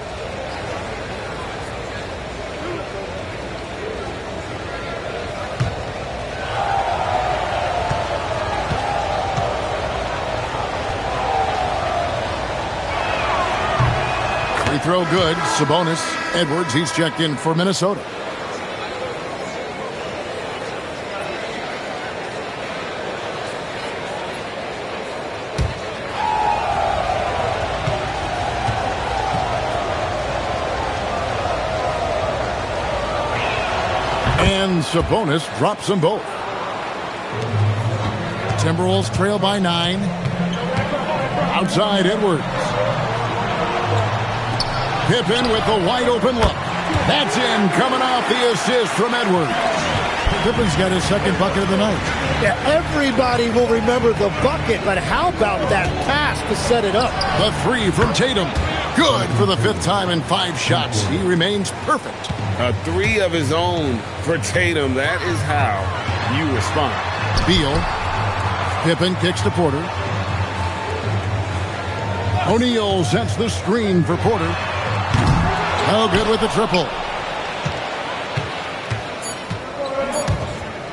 [SPEAKER 1] Free throw good. Sabonis. Edwards, he's checked in for Minnesota. And Sabonis drops them both. Timberwolves trail by 9. Outside Edwards. Pippen with the wide open look. That's in, coming off the assist from Edwards. Pippen's got his second bucket of the night.
[SPEAKER 19] Yeah, everybody will remember the bucket, but how about that pass to set it up?
[SPEAKER 1] The 3 from Tatum. Good for the 5th time in 5 shots. He remains perfect.
[SPEAKER 2] A 3 of his own for Tatum. That is how you respond.
[SPEAKER 1] Beal. Pippen kicks to Porter. O'Neal sets the screen for Porter. No good with the triple.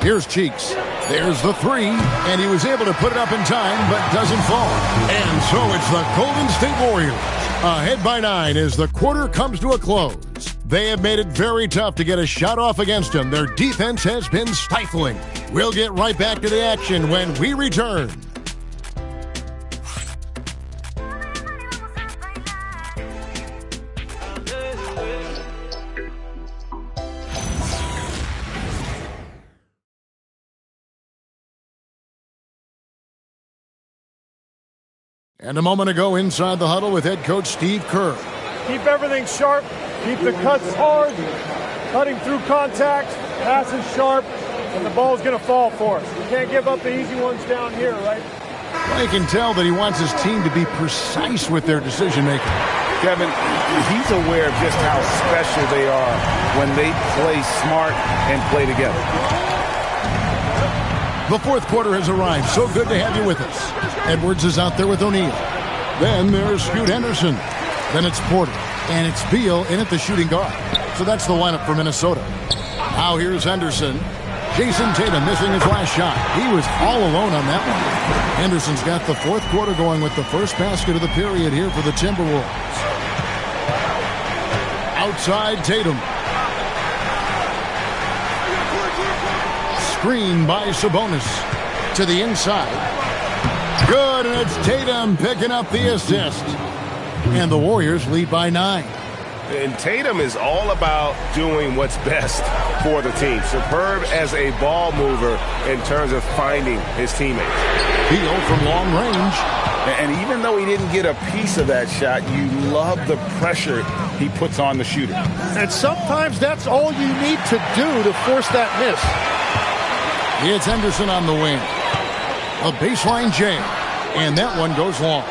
[SPEAKER 1] Here's Cheeks. There's the three, and he was able to put it up in time, but doesn't fall. And so it's the Golden State Warriors ahead by 9 as the quarter comes to a close. They have made it very tough to get a shot off against them. Their defense has been stifling. We'll get right back to the action when we return. And a moment ago inside the huddle with head coach Steve Kerr.
[SPEAKER 18] Keep everything sharp. Keep the cuts hard. Cutting through contact. Passes sharp. And the ball's going to fall for us. We can't give up the easy ones down here, right?
[SPEAKER 1] Well, you can tell that he wants his team to be precise with their decision-making.
[SPEAKER 4] Kevin, he's aware of just how special they are when they play smart and play together.
[SPEAKER 1] The fourth quarter has arrived. So good to have you with us. Edwards is out there with O'Neal. Then there's Scoot Henderson. Then it's Porter. And it's Beal in at the shooting guard. So that's the lineup for Minnesota. Now here's Henderson. Jason Tatum missing his last shot. He was all alone on that one. Henderson's got the fourth quarter going with the first basket of the period here for the Timberwolves. Outside Tatum. Screen by Sabonis. To the inside. Good, and it's Tatum picking up the assist. And the Warriors lead by 9.
[SPEAKER 14] And Tatum is all about doing what's best for the team. Superb as a ball mover in terms of finding his teammates.
[SPEAKER 1] Beal from long range.
[SPEAKER 4] And even though he didn't get a piece of that shot, you love the pressure he puts on the shooter.
[SPEAKER 19] And sometimes that's all you need to do to force that miss.
[SPEAKER 1] It's Henderson on the wing. A baseline jam. And that one goes long.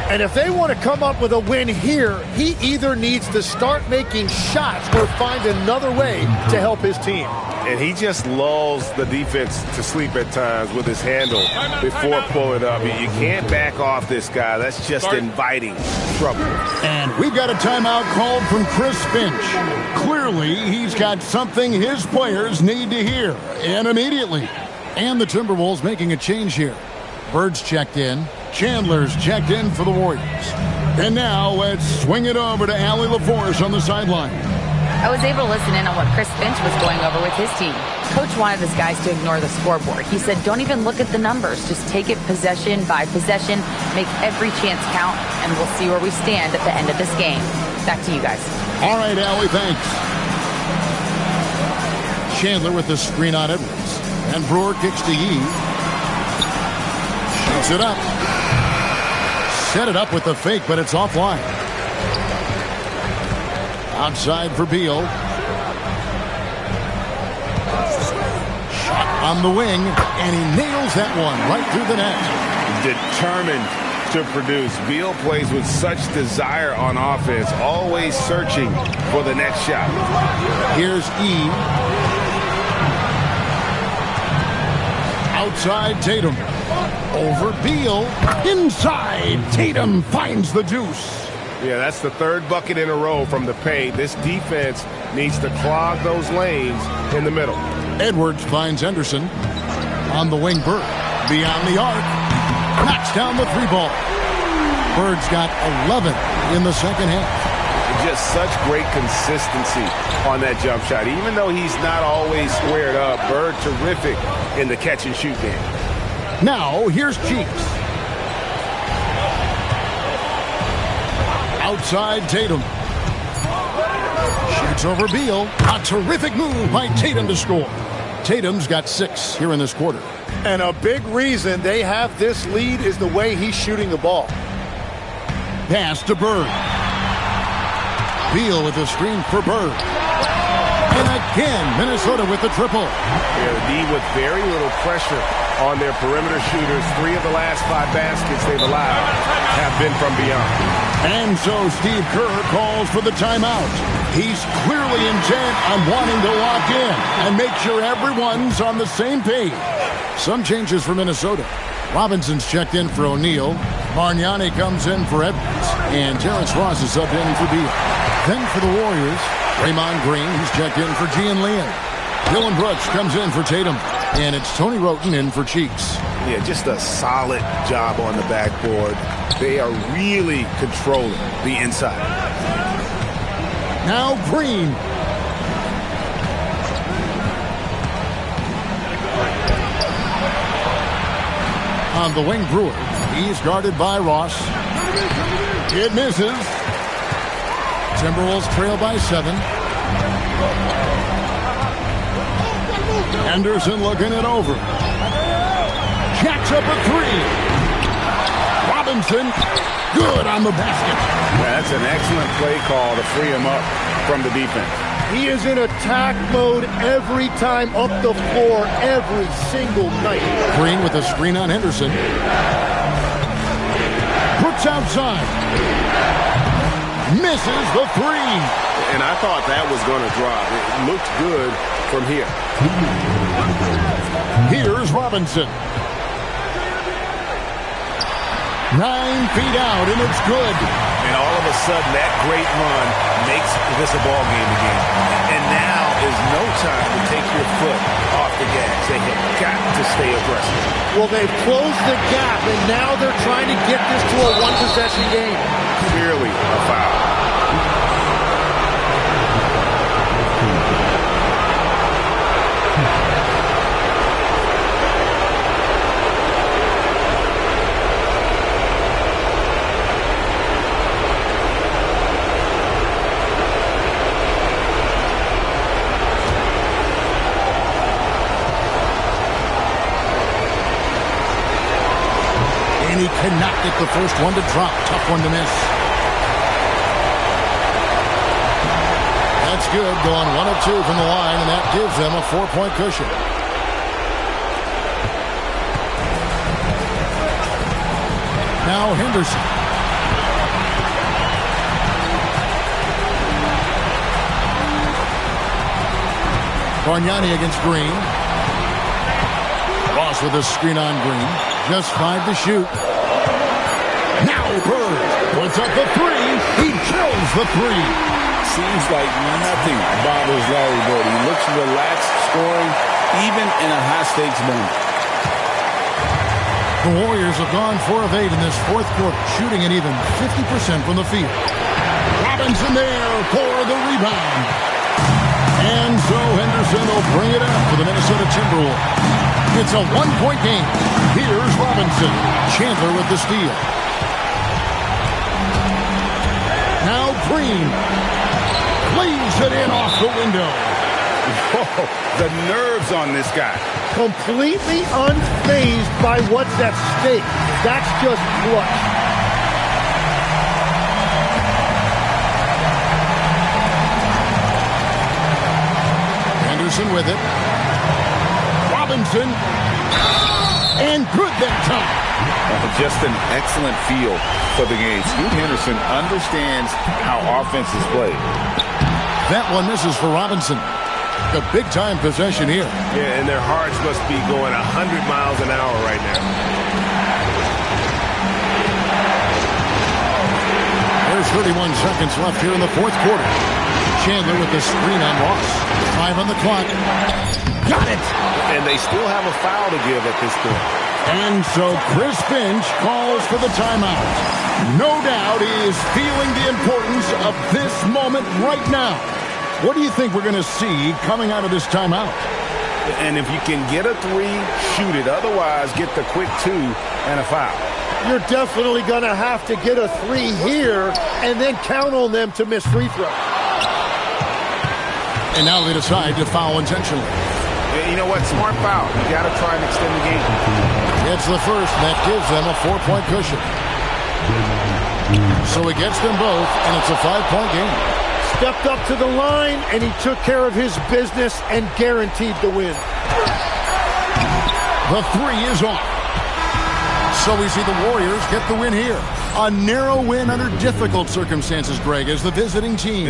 [SPEAKER 19] And if they want to come up with a win here, he either needs to start making shots or find another way to help his team.
[SPEAKER 14] And he just lulls the defense to sleep at times with his handle before pulling up. You can't back off this guy. That's just inviting trouble.
[SPEAKER 1] And we've got a timeout called from Chris Finch. Clearly, he's got something his players need to hear, and immediately. And the Timberwolves making a change here. Bird's checked in. Chandler's checked in for the Warriors. And now let's swing it over to Allie LaForce on the sideline.
[SPEAKER 10] I was able to listen in on what Chris Finch was going over with his team. Coach wanted his guys to ignore the scoreboard. He said, don't even look at the numbers. Just take it possession by possession. Make every chance count, and we'll see where we stand at the end of this game. Back to you guys.
[SPEAKER 1] All right, Allie, thanks. Chandler with the screen on Edwards. And Brewer kicks to Yee. Shoots it up. Set it up with the fake, but it's offline. Outside for Beal. Shot on the wing, and he nails that one right through the net.
[SPEAKER 4] Determined to produce. Beal plays with such desire on offense, always searching for the next shot.
[SPEAKER 1] Here's E. Outside Tatum. Over Beal. Inside. Tatum finds the deuce.
[SPEAKER 14] Yeah, that's the third bucket in a row from the paint. This defense needs to clog those lanes in the middle.
[SPEAKER 1] Edwards finds Henderson. On the wing, Bird. Beyond the arc. Knocks down the three ball. Bird's got 11 in the second half.
[SPEAKER 14] Just such great consistency on that jump shot. Even though he's not always squared up, Bird terrific in the catch and shoot game.
[SPEAKER 1] Now, here's Cheeks. Outside Tatum. Shoots over Beal. A terrific move by Tatum to score. Tatum's got 6 here in this quarter.
[SPEAKER 19] And a big reason they have this lead is the way he's shooting the ball.
[SPEAKER 1] Pass to Bird. Beal with a screen for Bird. And again, Minnesota with the triple.
[SPEAKER 14] Yeah, the D with very little pressure on their perimeter shooters. 3 of the last 5 baskets they've allowed have been from beyond.
[SPEAKER 1] And so Steve Kerr calls for the timeout. He's clearly intent on wanting to lock in and make sure everyone's on the same page. Some changes for Minnesota. Robinson's checked in for O'Neal. Bargnani comes in for Edwards. And Terrence Ross is subbed in for Beal. Then for the Warriors, Draymond Green, he's checked in for Gian Leon. Dylan Brooks comes in for Tatum. And it's Tony Roten in for Cheeks.
[SPEAKER 4] Yeah, just a solid job on the backboard. They are really controlling the inside.
[SPEAKER 1] Now Green. On the wing, Brewer. He's guarded by Ross. It misses. Timberwolves trail by 7. Henderson looking it over. Jacks up a 3. Robinson, good on the basket.
[SPEAKER 4] That's an excellent play call to free him up from the defense.
[SPEAKER 19] He is in attack mode every time up the floor, every single night.
[SPEAKER 1] Green with a screen on Henderson. Puts outside. Misses the 3.
[SPEAKER 14] And I thought that was going to drop. It looked good from here.
[SPEAKER 1] Here's Robinson. 9 feet out, and it's good.
[SPEAKER 4] And all of a sudden, that great run makes this a ball game again. And now is no time to take your foot off the gas. They have got to stay aggressive.
[SPEAKER 19] Well, they've closed the gap, and now they're trying to get this to a one-possession game.
[SPEAKER 4] Clearly a foul.
[SPEAKER 1] And he cannot get the first one to drop. Tough one to miss. That's good. Going 1 of 2 from the line, and that gives them a 4-point cushion. Now Henderson. Bargnani against Green. Ross with a screen on Green. Just 5 to shoot. Now Bird puts up the 3. He kills the 3.
[SPEAKER 2] Seems like nothing bothers Larry Bird. He looks relaxed, scoring, even in a high-stakes moment.
[SPEAKER 1] The Warriors have gone 4 of 8 in this fourth quarter, shooting at even 50% from the field. Robinson there for the rebound. And so Henderson will bring it up for the Minnesota Timberwolves. It's a 1-point game. Here's Robinson. Chandler with the steal. Now Green. Leaves it in off the window.
[SPEAKER 4] Whoa, the nerves on this guy.
[SPEAKER 19] Completely unfazed by what's at stake. That's just clutch.
[SPEAKER 1] Henderson with it. Robinson. And good that time.
[SPEAKER 5] Just an excellent feel for the game. Scoot Henderson understands how offense is played.
[SPEAKER 1] That one misses for Robinson. A big-time possession here.
[SPEAKER 14] Yeah, and their hearts must be going 100 miles an hour right now.
[SPEAKER 1] There's 31 seconds left here in the fourth quarter. Chandler with the screen on Ross. 5 on the clock. Got it!
[SPEAKER 14] And they still have a foul to give at this point.
[SPEAKER 1] And so Chris Finch calls for the timeout. No doubt he is feeling the importance of this moment right now. What do you think we're going to see coming out of this timeout?
[SPEAKER 4] And if you can get a 3, shoot it. Otherwise, get the quick 2 and a foul.
[SPEAKER 19] You're definitely going to have to get a 3 here and then count on them to miss free throw.
[SPEAKER 1] And now they decide to foul intentionally.
[SPEAKER 4] Yeah, you know what? Smart foul. You got to try and extend the game.
[SPEAKER 1] It's the first, and that gives them a 4-point cushion. So he gets them both, and it's a 5-point game.
[SPEAKER 19] Stepped up to the line, and he took care of his business and guaranteed the win.
[SPEAKER 1] The 3 is off. So we see the Warriors get the win here. A narrow win under difficult circumstances, Greg, as the visiting team.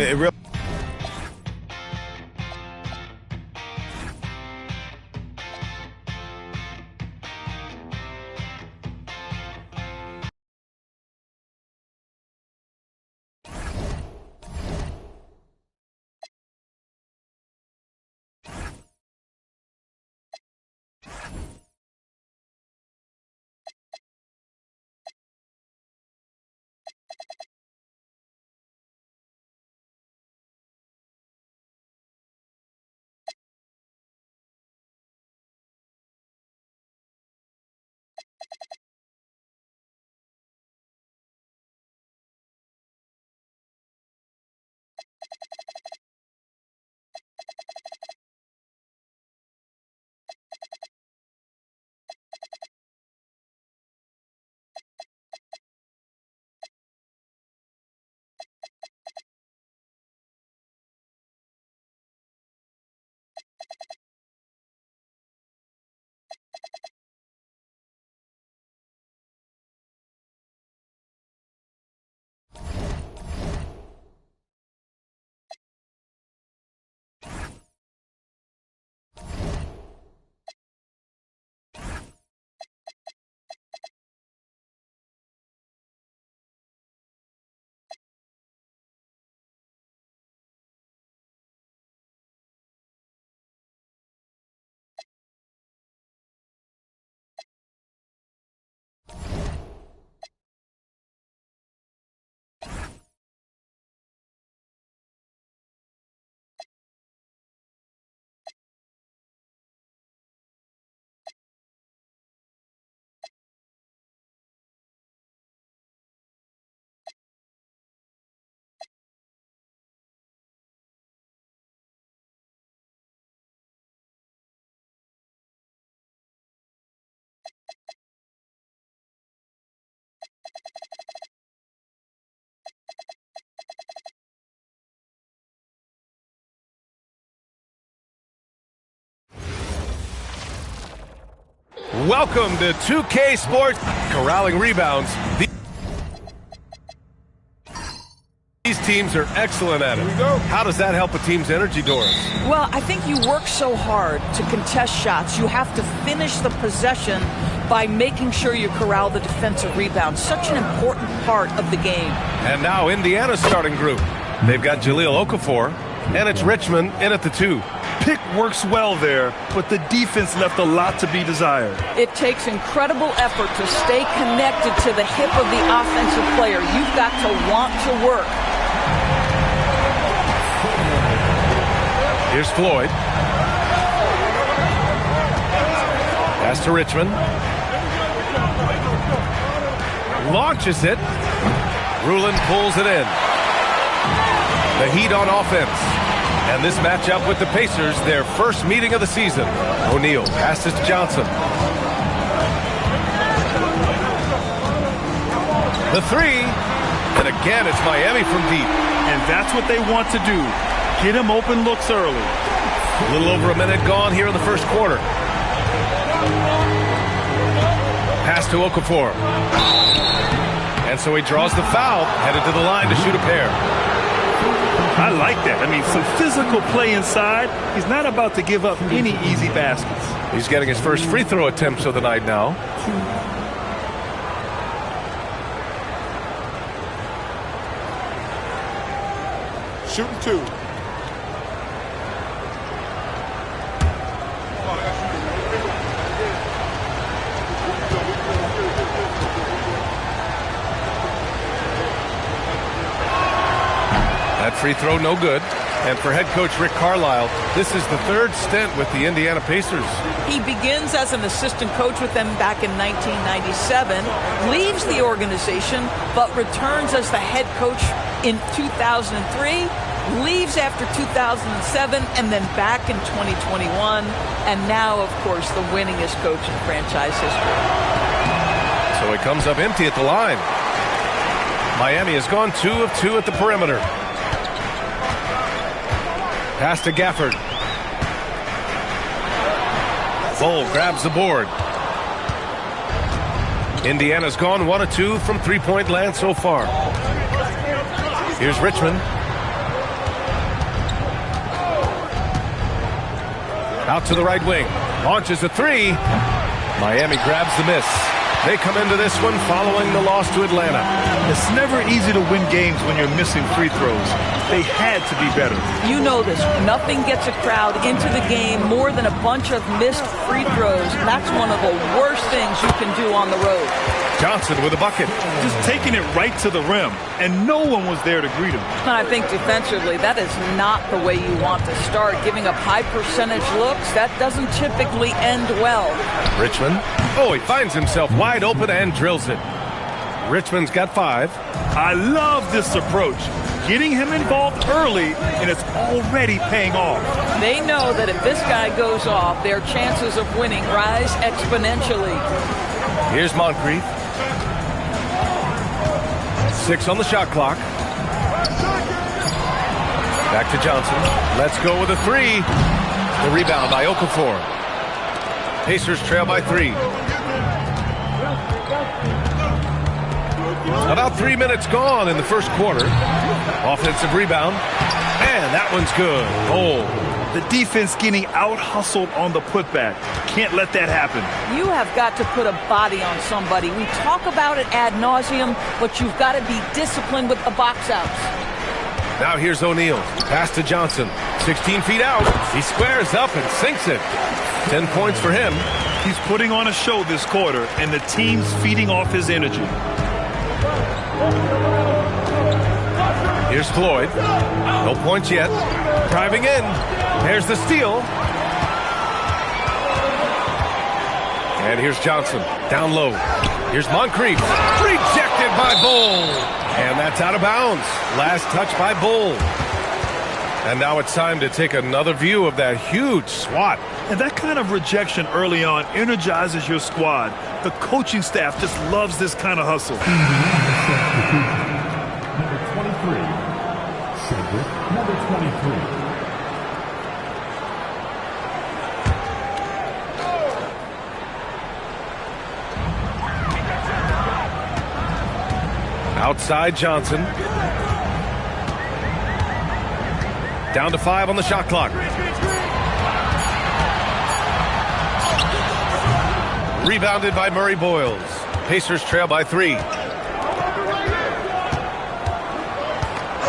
[SPEAKER 9] Welcome to 2K Sports. Corralling rebounds. These teams are excellent at it. How does that help a team's energy, Doris?
[SPEAKER 20] Well, I think you work so hard to contest shots. You have to finish the possession by making sure you corral the defensive rebound. Such an important part of the game.
[SPEAKER 9] And now Indiana's starting group. They've got Jahlil Okafor, and it's Richmond in at the 2.
[SPEAKER 11] Pick works well there, but the defense left a lot to be desired.
[SPEAKER 20] It takes incredible effort to stay connected to the hip of the offensive player. You've got to want to work.
[SPEAKER 9] Here's Floyd. Pass to Richmond. Launches it. Rulin pulls it in. The Heat on offense. And this matchup with the Pacers, their first meeting of the season. O'Neal passes to Johnson. The 3. And again, it's Miami from deep.
[SPEAKER 11] And that's what they want to do. Get him open looks early.
[SPEAKER 9] A little over a minute gone here in the first quarter. Pass to Okafor. And so he draws the foul, headed to the line to shoot a pair.
[SPEAKER 11] I like that. I mean, some physical play inside. He's not about to give up any easy baskets.
[SPEAKER 9] He's getting his first free throw attempts of the night now.
[SPEAKER 15] Shooting 2.
[SPEAKER 9] That free throw no good. And for head coach Rick Carlisle, this is the 3rd stint with the Indiana Pacers.
[SPEAKER 20] He begins as an assistant coach with them back in 1997, leaves the organization, but returns as the head coach in 2003, leaves after 2007, and then back in 2021, and now, of course, the winningest coach in franchise history.
[SPEAKER 9] So it comes up empty at the line. Miami has gone 2 of 2 at the perimeter. Pass to Gafford. Bull grabs the board. Indiana's gone 1 of 2 from three-point land so far. Here's Richmond. Out to the right wing. Launches a 3. Miami grabs the miss. They come into this one following the loss to Atlanta.
[SPEAKER 11] It's never easy to win games when you're missing free throws. They had to be better.
[SPEAKER 20] You know this. Nothing gets a crowd into the game more than a bunch of missed free throws. That's one of the worst things you can do on the road.
[SPEAKER 9] Johnson with a bucket.
[SPEAKER 11] Just taking it right to the rim, and no one was there to greet him.
[SPEAKER 20] And I think defensively, that is not the way you want to start. Giving up high percentage looks, that doesn't typically end well.
[SPEAKER 9] Richmond. Oh, he finds himself wide open and drills it. Richmond's got 5.
[SPEAKER 11] I love this approach. Getting him involved early, and it's already paying off.
[SPEAKER 20] They know that if this guy goes off, their chances of winning rise exponentially.
[SPEAKER 9] Here's Moncrief. 6 on the shot clock. Back to Johnson. Let's go with a 3. The rebound by Okafor. Pacers trail by 3. About 3 minutes gone in the first quarter. Offensive rebound. And that one's good. Oh.
[SPEAKER 11] The defense getting out-hustled on the putback. Can't let that happen.
[SPEAKER 20] You have got to put a body on somebody. We talk about it ad nauseum, but you've got to be disciplined with the box outs.
[SPEAKER 9] Now here's O'Neal. Pass to Johnson. 16 feet out. He squares up and sinks it. 10 points for him.
[SPEAKER 11] He's putting on a show this quarter, and the team's feeding off his energy.
[SPEAKER 9] Here's Floyd. No points yet. Driving in. There's the steal. And here's Johnson. Down low. Here's Moncrief. Rejected by Bull. And that's out of bounds. Last touch by Bull. And now it's time to take another view of that huge swat.
[SPEAKER 11] And that kind of rejection early on energizes your squad. The coaching staff just loves this kind of hustle.
[SPEAKER 3] Number 23. Cedric, number 23.
[SPEAKER 9] Outside Johnson. Down to 5 on the shot clock. Rebounded by Murray Boyles. Pacers trail by 3.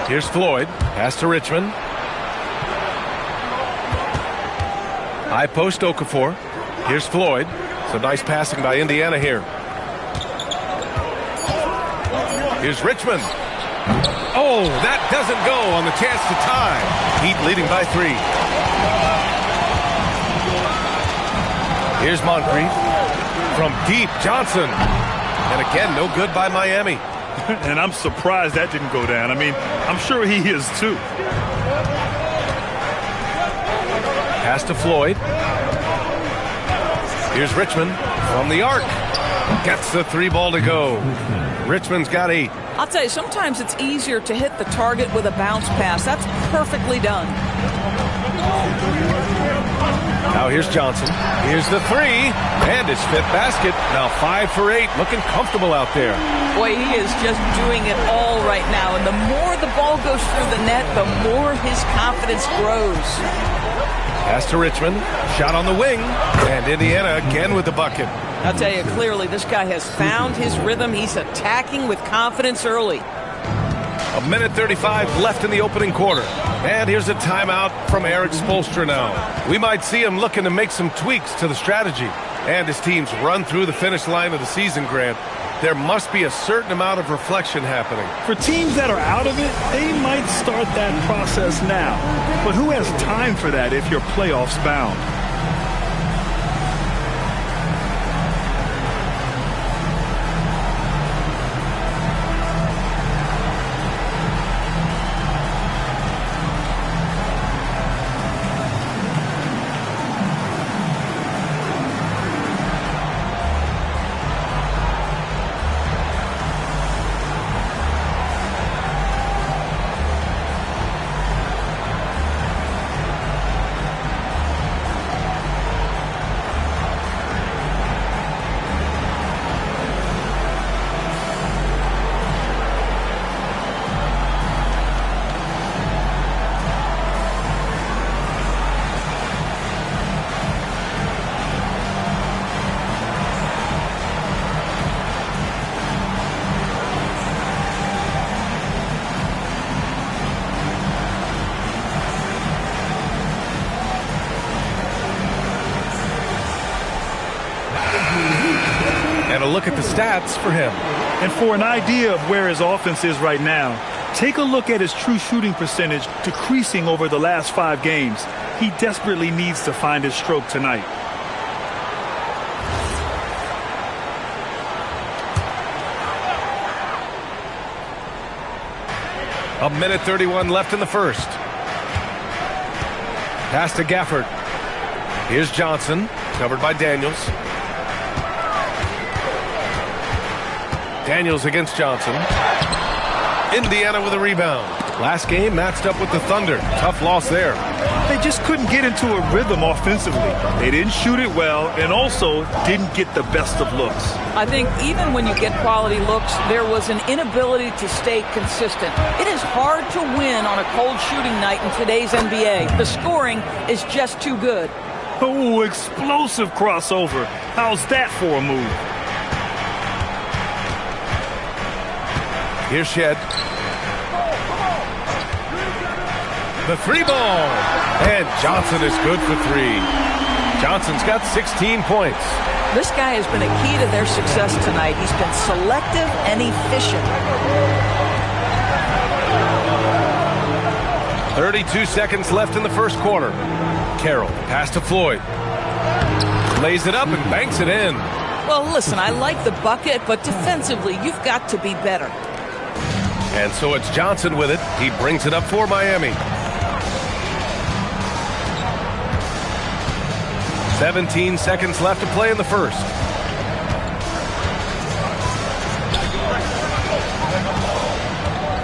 [SPEAKER 9] Here's Floyd. Pass to Richmond. High post Okafor. Here's Floyd. So nice passing by Indiana here. Here's Richmond. Oh, that doesn't go on the chance to tie. Heat leading by 3. Here's Moncrief. From deep, Johnson. And again, no good by Miami.
[SPEAKER 11] And I'm surprised that didn't go down. I mean, I'm sure he is too.
[SPEAKER 9] Pass to Floyd. Here's Richmond from the arc. Gets the 3 ball to go. Richmond's got 8.
[SPEAKER 20] I'll tell you, sometimes it's easier to hit the target with a bounce pass. That's perfectly done.
[SPEAKER 9] Now here's Johnson. Here's the 3. And his 5th basket. Now 5 for 8. Looking comfortable out there.
[SPEAKER 20] Boy, he is just doing it all right now. And the more the ball goes through the net, the more his confidence grows.
[SPEAKER 9] Pass to Richmond. Shot on the wing. And Indiana again with the bucket.
[SPEAKER 20] I'll tell you clearly, this guy has found his rhythm. He's attacking with confidence early.
[SPEAKER 9] 1:35 left in the opening quarter. And here's a timeout from Eric Spoelstra now. We might see him looking to make some tweaks to the strategy. And his teams run through the finish line of the season, Grant. There must be a certain amount of reflection happening.
[SPEAKER 11] For teams that are out of it, they might start that process now. But who has time for that if you're playoffs bound?
[SPEAKER 9] And a look at the stats for him.
[SPEAKER 11] And for an idea of where his offense is right now, take a look at his true shooting percentage decreasing over the last 5 games. He desperately needs to find his stroke tonight.
[SPEAKER 9] A 1:31 left in the first. Pass to Gafford. Here's Johnson, covered by Daniels. Daniels against Johnson. Indiana with a rebound. Last game matched up with the Thunder. Tough loss there.
[SPEAKER 11] They just couldn't get into a rhythm offensively. They didn't shoot it well and also didn't get the best of looks.
[SPEAKER 20] I think even when you get quality looks, there was an inability to stay consistent. It is hard to win on a cold shooting night in today's NBA. The scoring is just too good.
[SPEAKER 11] Oh, explosive crossover. How's that for a move?
[SPEAKER 9] Here's Shed. The 3 ball. And Johnson is good for 3. Johnson's got 16 points.
[SPEAKER 20] This guy has been a key to their success tonight. He's been selective and efficient.
[SPEAKER 9] 32 seconds left in the first quarter. Carroll, pass to Floyd. Lays it up and banks it in.
[SPEAKER 20] Well, listen, I like the bucket, but defensively, you've got to be better.
[SPEAKER 9] And so it's Johnson with it. He brings it up for Miami. 17 seconds left to play in the first.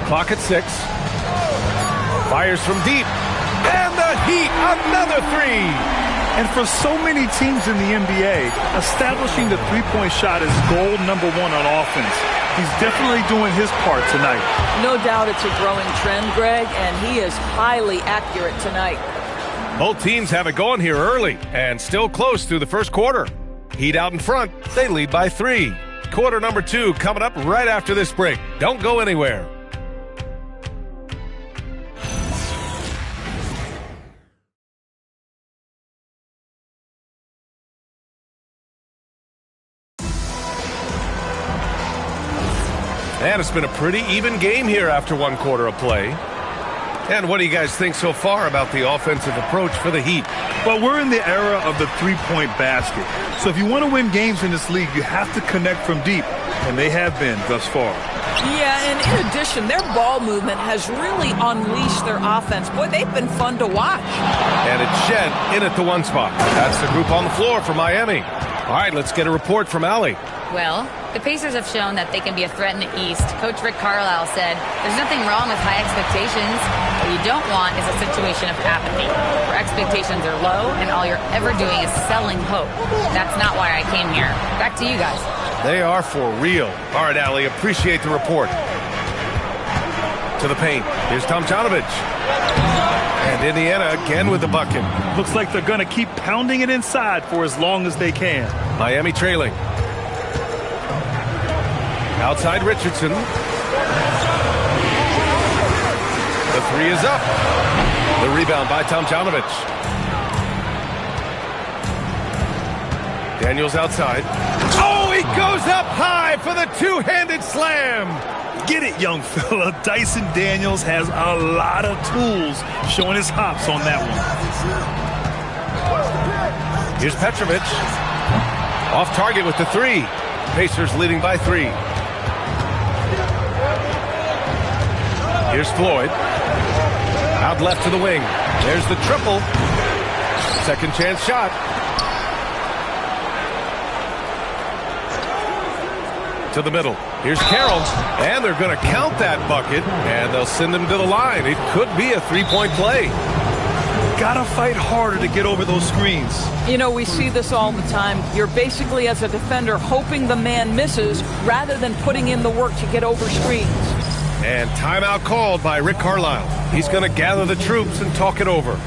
[SPEAKER 9] Clock at 6. Fires from deep. And the Heat, another 3.
[SPEAKER 11] And for so many teams in the NBA, establishing the three-point shot is goal number 1 on offense. He's definitely doing his part tonight.
[SPEAKER 20] No doubt it's a growing trend, Greg, and he is highly accurate tonight.
[SPEAKER 9] Both teams have it going here early and still close through the first quarter. Heat out in front. They lead by 3. Quarter number 2 coming up right after this break. Don't go anywhere. And it's been a pretty even game here after 1 quarter of play. And what do you guys think so far about the offensive approach for the Heat?
[SPEAKER 11] Well, we're in the era of the three-point basket. So if you want to win games in this league, you have to connect from deep. And they have been thus far.
[SPEAKER 20] Yeah, and in addition, their ball movement has really unleashed their offense. Boy, they've been fun to watch.
[SPEAKER 9] And it's Shed in at the 1 spot. That's the group on the floor for Miami. All right, let's get a report from Allie.
[SPEAKER 10] Well, the Pacers have shown that they can be a threat in the East. Coach Rick Carlisle said, there's nothing wrong with high expectations. What you don't want is a situation of apathy, where expectations are low and all you're ever doing is selling hope. That's not why I came here. Back to you guys.
[SPEAKER 9] They are for real. All right, Allie, appreciate the report. To the paint. Here's Tomjanovich. And Indiana again with the bucket.
[SPEAKER 11] Looks like they're going to keep pounding it inside for as long as they can.
[SPEAKER 9] Miami trailing. Outside Richardson. The 3 is up. The rebound by Tomjanovich. Daniels outside. Oh, he goes up high for the two-handed slam.
[SPEAKER 11] Get it, young fella. Dyson Daniels has a lot of tools, showing his hops on that one.
[SPEAKER 9] Here's Petrovic. Off target with the 3. Pacers leading by 3. Here's Floyd. Out left to the wing. There's the triple. Second chance shot. To the middle. Here's Carroll. And they're going to count that bucket. And they'll send him to the line. It could be a 3-point play.
[SPEAKER 11] Gotta fight harder to get over those screens.
[SPEAKER 20] You know, we see this all the time. You're basically, as a defender, hoping the man misses rather than putting in the work to get over screens.
[SPEAKER 9] And timeout called by Rick Carlisle. He's going to gather the troops and talk it over.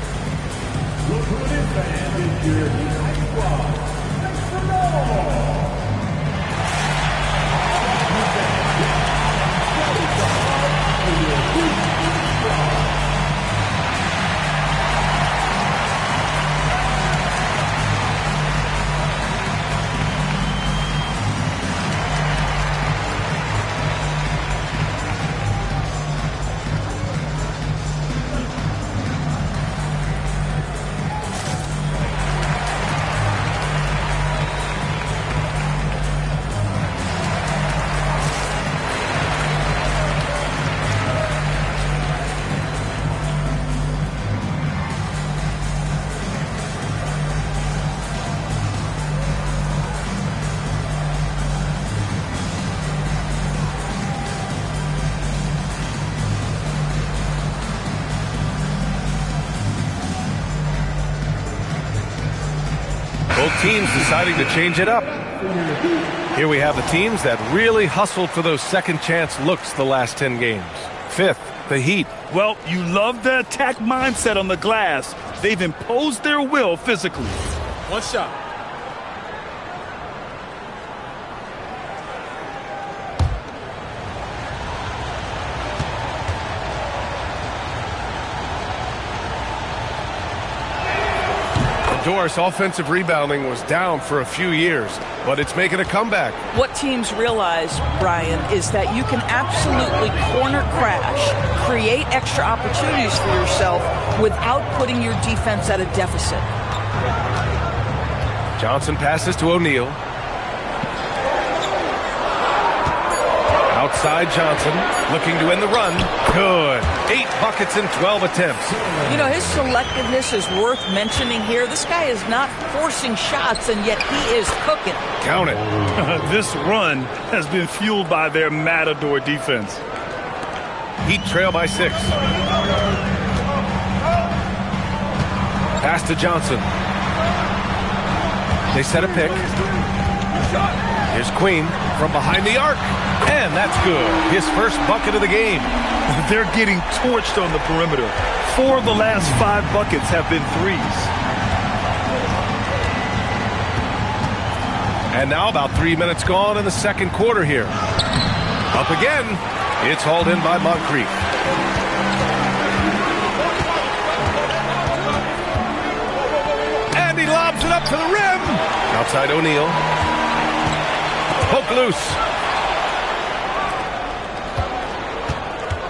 [SPEAKER 9] Both teams deciding to change it up. Here we have the teams that really hustled for those second chance looks the last 10 games. Fifth, the Heat.
[SPEAKER 11] Well, you love the attack mindset on the glass. They've imposed their will physically.
[SPEAKER 15] One shot.
[SPEAKER 9] Doris, offensive rebounding was down for a few years, but it's making a comeback.
[SPEAKER 20] What teams realize, Brian, is that you can absolutely corner crash, create extra opportunities for yourself without putting your defense at a deficit.
[SPEAKER 9] Johnson passes to O'Neal. Outside Johnson, looking to end the run. Good. 8 buckets in 12 attempts.
[SPEAKER 20] You know, his selectiveness is worth mentioning here. This guy is not forcing shots, and yet he is cooking.
[SPEAKER 9] Count it.
[SPEAKER 11] This run has been fueled by their Matador defense.
[SPEAKER 9] Heat trail by 6. Pass to Johnson. They set a pick. Here's Queen from behind the arc. And that's good. His first bucket of the game.
[SPEAKER 11] They're getting torched on the perimeter. 4 of the last 5 buckets have been threes.
[SPEAKER 9] And now about 3 minutes gone in the second quarter here. Up again. It's hauled in by Moncrief. And he lobs it up to the rim. Outside O'Neal. Poke loose.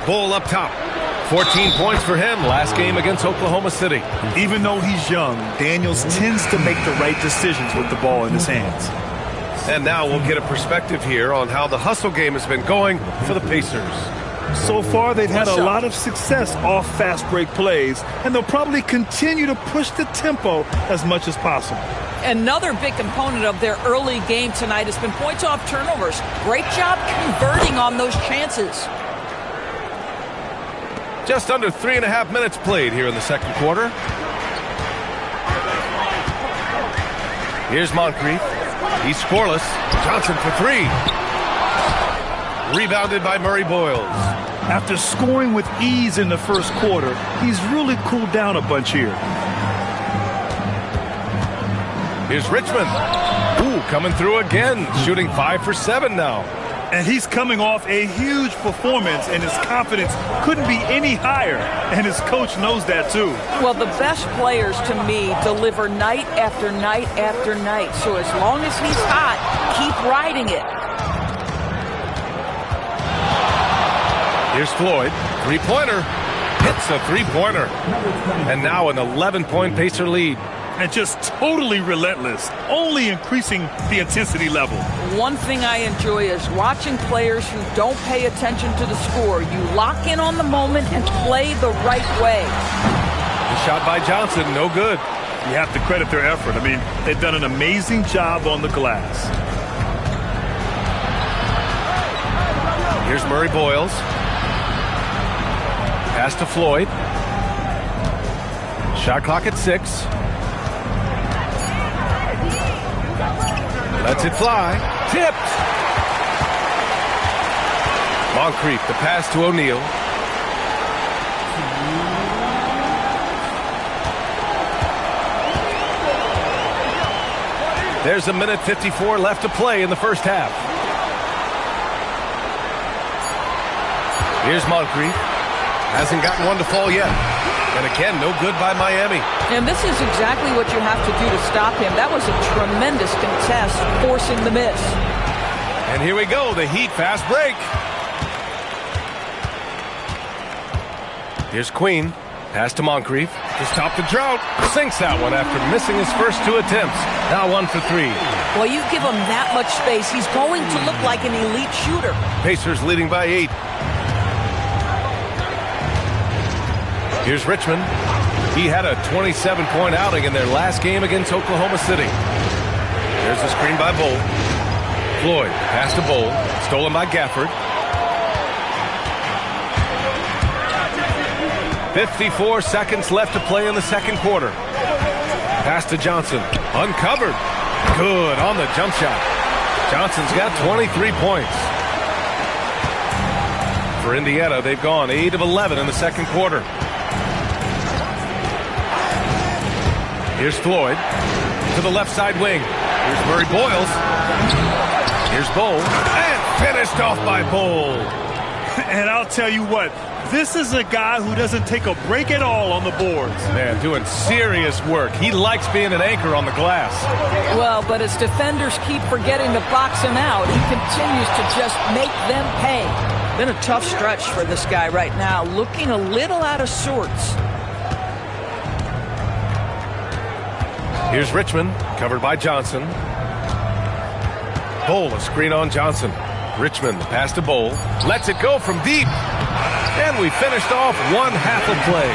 [SPEAKER 9] Bull up top. 14 points for him last game against Oklahoma City.
[SPEAKER 11] Even though he's young, Daniels tends to make the right decisions with the ball in his hands.
[SPEAKER 9] And now we'll get a perspective here on how the hustle game has been going for the Pacers.
[SPEAKER 11] So far, they've had a lot of success off fast break plays, and they'll probably continue to push the tempo as much as possible.
[SPEAKER 20] Another big component of their early game tonight has been points off turnovers. Great job converting on those chances.
[SPEAKER 9] Just under 3.5 minutes played here in the second quarter. Here's Moncrief. He's scoreless. Johnson for 3. Rebounded by Murray Boyles.
[SPEAKER 11] After scoring with ease in the first quarter, he's really cooled down a bunch here.
[SPEAKER 9] Here's Richmond. Ooh, coming through again. Shooting 5 for 7 now.
[SPEAKER 11] And he's coming off a huge performance, and his confidence couldn't be any higher. And his coach knows that, too.
[SPEAKER 20] Well, the best players, to me, deliver night after night after night. So as long as he's hot, keep riding it.
[SPEAKER 9] Here's Floyd. Three-pointer. Hits a three-pointer. And now an 11-point Pacer lead.
[SPEAKER 11] And just totally relentless, only increasing the intensity level.
[SPEAKER 20] One thing I enjoy is watching players who don't pay attention to the score. You lock in on the moment and play the right way.
[SPEAKER 9] The shot by Johnson, no good.
[SPEAKER 11] You have to credit their effort. I mean, they've done an amazing job on the glass.
[SPEAKER 9] Here's Murray Boyles. Pass to Floyd. Shot clock at 6. Lets it fly. Tipped. Moncrief, the pass to O'Neal. There's a minute 54 left to play in the first half. Here's Moncrief. Hasn't gotten one to fall yet. And again, no good by Miami.
[SPEAKER 20] And this is exactly what you have to do to stop him. That was a tremendous contest, forcing the miss.
[SPEAKER 9] And here we go, the Heat fast break. Here's Queen. Pass to Moncrief to stop the drought. Sinks that one after missing his first 2 attempts. Now 1 for 3.
[SPEAKER 20] Well, you give him that much space, he's going to look like an elite shooter.
[SPEAKER 9] Pacers leading by 8. Here's Richmond. He had a 27-point outing in their last game against Oklahoma City. There's the screen by Bull. Floyd, pass to Bull. Stolen by Gafford. 54 seconds left to play in the second quarter. Pass to Johnson. Uncovered. Good on the jump shot. Johnson's got 23 points. For Indiana, they've gone 8 of 11 in the second quarter. Here's Floyd to the left side wing. Here's Murray Boyles. Here's Bull. And finished off by Bull.
[SPEAKER 11] And I'll tell you what, this is a guy who doesn't take a break at all on the boards.
[SPEAKER 9] Man, doing serious work. He likes being an anchor on the glass.
[SPEAKER 20] Well, but as defenders keep forgetting to box him out, he continues to just make them pay. Been a tough stretch for this guy right now, looking a little out of sorts.
[SPEAKER 9] Here's Richmond, covered by Johnson. Bull, a screen on Johnson. Richmond, the pass to Bull. Lets it go from deep. And we finished off 1 half of play.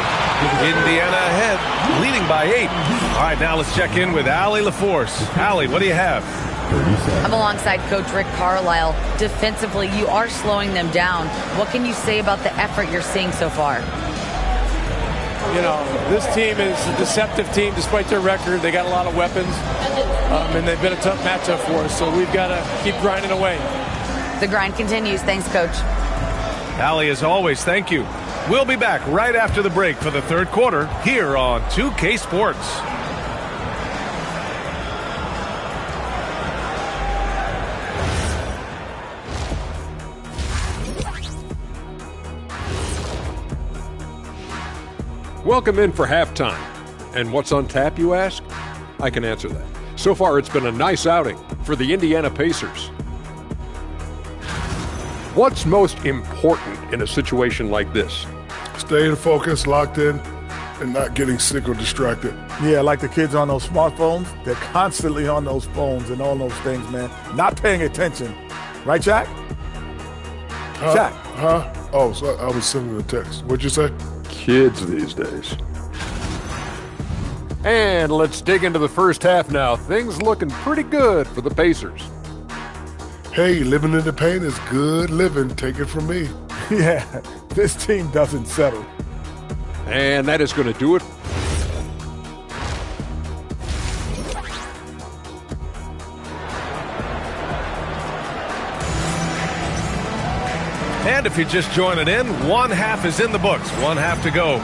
[SPEAKER 9] Indiana ahead, leading by 8. All right, now let's check in with Allie LaForce. Allie, what do you have?
[SPEAKER 10] I'm alongside Coach Rick Carlisle. Defensively, you are slowing them down. What can you say about the effort you're seeing so far?
[SPEAKER 18] This team is a deceptive team despite their record. They got a lot of weapons, and they've been a tough matchup for us, so we've got to keep grinding away.
[SPEAKER 10] The grind continues. Thanks, Coach.
[SPEAKER 9] Allie, as always, thank you. We'll be back right after the break for the third quarter here on 2K Sports.
[SPEAKER 6] Welcome in for halftime. And what's on tap, you ask? I can answer that. So far, it's been a nice outing for the Indiana Pacers. What's most important in a situation like this?
[SPEAKER 7] Staying focused, locked in, and not getting sick or distracted.
[SPEAKER 8] Yeah, like the kids on those smartphones. They're constantly on those phones and all those things, man. Not paying attention. Right, Jack? Jack?
[SPEAKER 7] Huh? Oh, so I was sending a text. What'd you say?
[SPEAKER 6] Kids these days. And let's dig into the first half now. Things looking pretty good for the Pacers.
[SPEAKER 7] Hey, living in the paint is good living. Take it from me.
[SPEAKER 8] Yeah, this team doesn't settle.
[SPEAKER 6] And that is going to do it.
[SPEAKER 9] And if you're just joining in, one half is in the books. One half to go.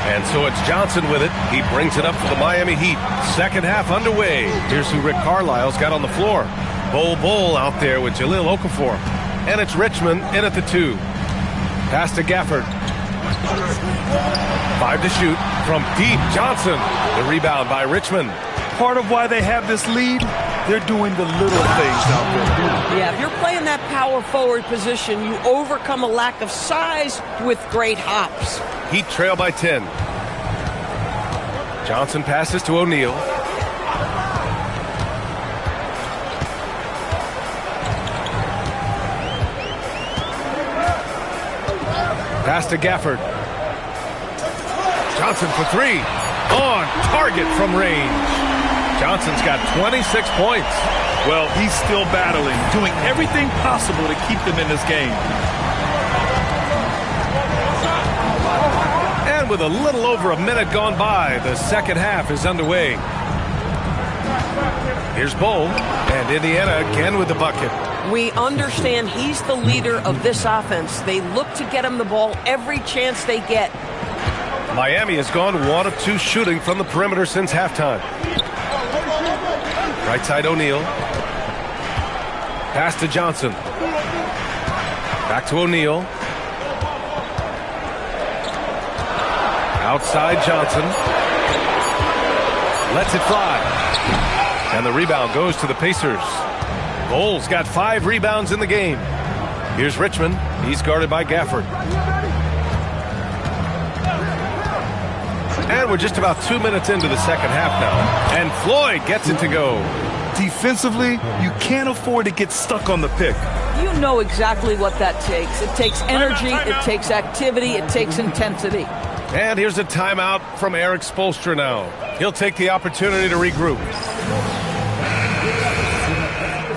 [SPEAKER 9] And so it's Johnson with it. He brings it up for the Miami Heat. Second half underway. Here's who Rick Carlisle's got on the floor. Bol out there with Jahlil Okafor. And it's Richmond in at the 2. Pass to Gafford. 5 to shoot from deep. Johnson. The rebound by Richmond.
[SPEAKER 11] Part of why they have this lead, they're doing the little things out there.
[SPEAKER 20] Yeah, if you're playing that power forward position, you overcome a lack of size with great hops.
[SPEAKER 9] Heat trail by 10. Johnson passes to O'Neal. Pass to Gafford. Johnson for 3. On target from range. Johnson's got 26 points.
[SPEAKER 11] Well, he's still battling, doing everything possible to keep them in this game.
[SPEAKER 9] And with a little over a minute gone by, the second half is underway. Here's Bol, and Indiana again with the bucket.
[SPEAKER 20] We understand he's the leader of this offense. They look to get him the ball every chance they get.
[SPEAKER 9] Miami has gone 1 of 2 shooting from the perimeter since halftime. Right side O'Neal. Pass to Johnson. Back to O'Neal. Outside Johnson. Lets it fly. And the rebound goes to the Pacers. Bol's got 5 rebounds in the game. Here's Richmond. He's guarded by Gafford. And we're just about 2 minutes into the second half now. And Floyd gets it to go.
[SPEAKER 11] Defensively, you can't afford to get stuck on the pick.
[SPEAKER 20] You know exactly what that takes. It takes energy, it takes activity, it takes intensity.
[SPEAKER 9] And here's a timeout from Eric Spoelstra now. He'll take the opportunity to regroup.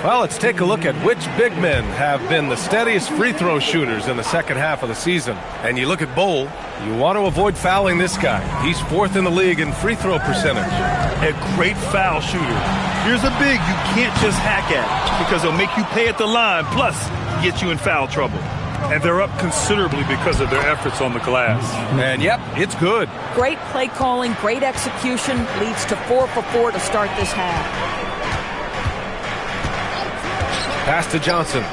[SPEAKER 9] Well, let's take a look at which big men have been the steadiest free throw shooters in the second half of the season. And you look at Bol, you want to avoid fouling this guy. He's 4th in the league in free throw percentage.
[SPEAKER 11] A great foul shooter. Here's a big you can't just hack at because he'll make you pay at the line, plus get you in foul trouble. And they're up considerably because of their efforts on the glass.
[SPEAKER 9] And yep, it's good.
[SPEAKER 20] Great play calling, great execution leads to 4 for 4 to start this half.
[SPEAKER 9] Pass to Johnson.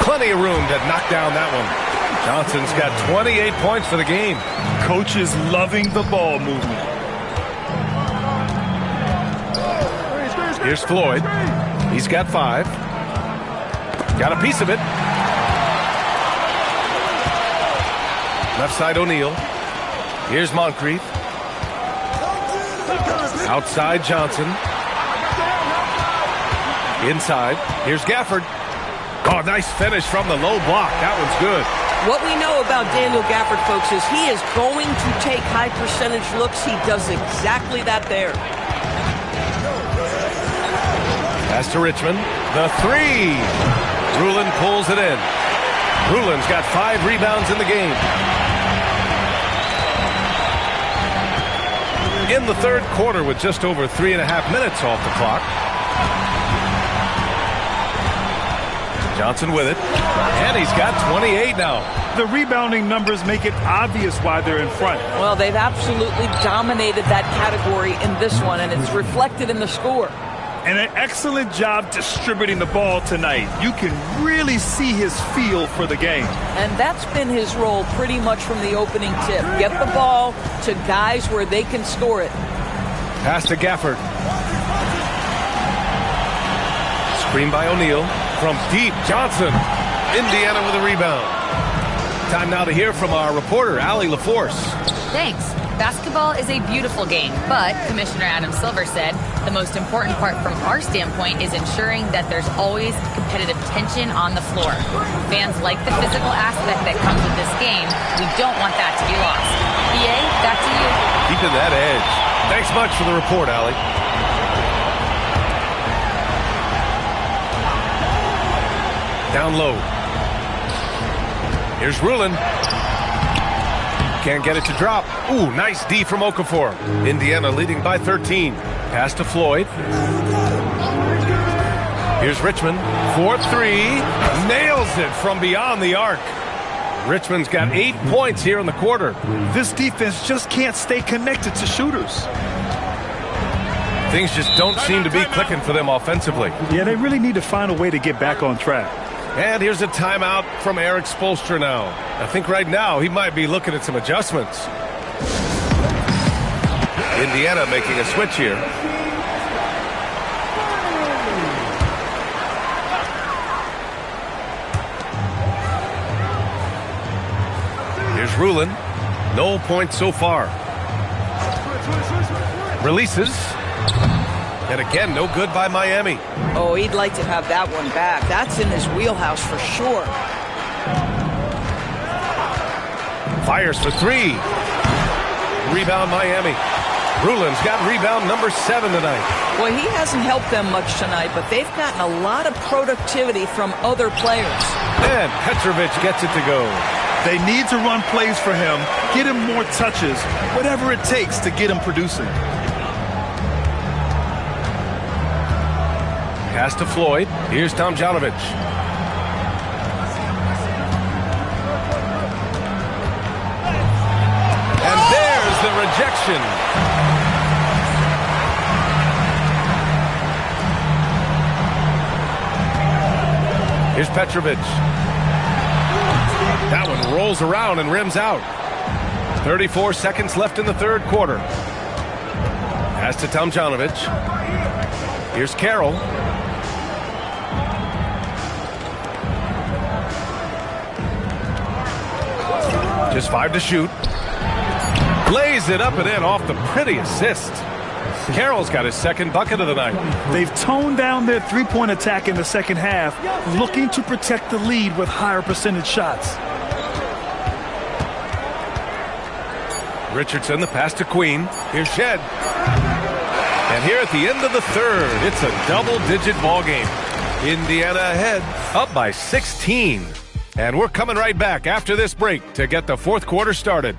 [SPEAKER 9] Plenty of room to knock down that one. Johnson's got 28 points for the game.
[SPEAKER 11] Coach is loving the ball movement.
[SPEAKER 9] Here's Floyd. He's got 5. Got a piece of it. Left side O'Neal. Here's Moncrief. Outside Johnson. Inside. Here's Gafford. Oh, nice finish from the low block. That one's good.
[SPEAKER 20] What we know about Daniel Gafford, folks, is he is going to take high percentage looks. He does exactly that there.
[SPEAKER 9] Pass to Richmond. The three. Rulin pulls it in. Rulin's got 5 rebounds in the game. In the third quarter with just over 3.5 minutes off the clock. Johnson with it. And he's got 28 now.
[SPEAKER 11] The rebounding numbers make it obvious why they're in front.
[SPEAKER 20] Well, they've absolutely dominated that category in this one, and it's reflected in the score.
[SPEAKER 11] And an excellent job distributing the ball tonight. You can really see his feel for the game.
[SPEAKER 20] And that's been his role pretty much from the opening tip. Get the ball to guys where they can score it.
[SPEAKER 9] Pass to Gafford. Screen by O'Neal. From deep, Johnson. Indiana with a rebound. Time now to hear from our reporter, Allie LaForce.
[SPEAKER 10] Thanks. Basketball is a beautiful game, but Commissioner Adam Silver said the most important part from our standpoint is ensuring that there's always competitive tension on the floor. Fans like the physical aspect that comes with this game. We don't want that to be lost. BA, back to you.
[SPEAKER 9] Keeping that edge. Thanks much for the report, Allie. Down low. Here's Rulin. Can't get it to drop. Ooh, nice D from Okafor. Indiana leading by 13. Pass to Floyd. Here's Richmond. 4-3. Nails it from beyond the arc. Richmond's got 8 points here in the quarter.
[SPEAKER 11] This defense just can't stay connected to shooters.
[SPEAKER 9] Things just don't seem to be clicking for them offensively.
[SPEAKER 11] Yeah, they really need to find a way to get back on track.
[SPEAKER 9] And here's a timeout from Eric Spoelstra now. I think right now he might be looking at some adjustments. Indiana making a switch here. Here's Rulin. No points so far. Releases. And again, no good by Miami.
[SPEAKER 20] Oh, he'd like to have that one back. That's in his wheelhouse for sure.
[SPEAKER 9] Fires for 3. Rebound Miami. Rulin's got rebound number 7 tonight.
[SPEAKER 20] Well, he hasn't helped them much tonight, but they've gotten a lot of productivity from other players.
[SPEAKER 9] And Petrovic gets it to go.
[SPEAKER 11] They need to run plays for him, get him more touches, whatever it takes to get him producing.
[SPEAKER 9] Pass to Floyd. Here's Tomjanovich. And there's the rejection. Here's Petrovic. That one rolls around and rims out. 34 seconds left in the third quarter. Pass to Tomjanovich. Here's Carroll. Just 5 to shoot. Lays it up and in off the pretty assist. Carroll's got his second bucket of the night.
[SPEAKER 11] They've toned down their three-point attack in the second half, looking to protect the lead with higher percentage shots.
[SPEAKER 9] Richardson, the pass to Queen. Here's Shed. And here at the end of the third, it's a double-digit ball game. Indiana ahead, up by 16. And we're coming right back after this break to get the fourth quarter started.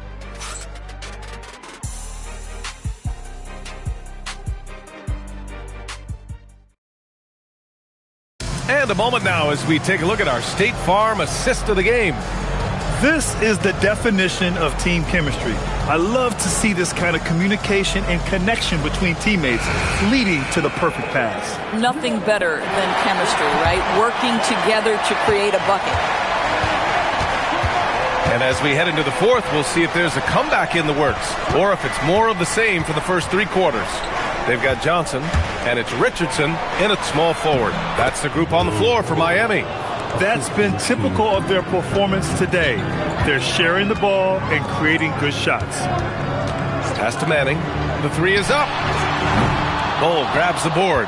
[SPEAKER 9] And a moment now as we take a look at our State Farm assist of the game.
[SPEAKER 11] This is the definition of team chemistry. I love to see this kind of communication and connection between teammates leading to the perfect pass.
[SPEAKER 20] Nothing better than chemistry, right? Working together to create a bucket.
[SPEAKER 9] And as we head into the fourth, we'll see if there's a comeback in the works or if it's more of the same for the first 3 quarters. They've got Johnson, and it's Richardson in at small forward. That's the group on the floor for Miami.
[SPEAKER 11] That's been typical of their performance today. They're sharing the ball and creating good shots.
[SPEAKER 9] Pass to Manning. The 3 is up. Bull grabs the board.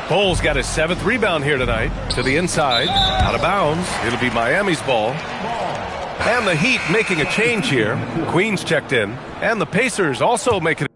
[SPEAKER 9] Bull's got his 7th rebound here tonight. To the inside. Out of bounds. It'll be Miami's ball. And the Heat making a change here. Queens checked in. And the Pacers also making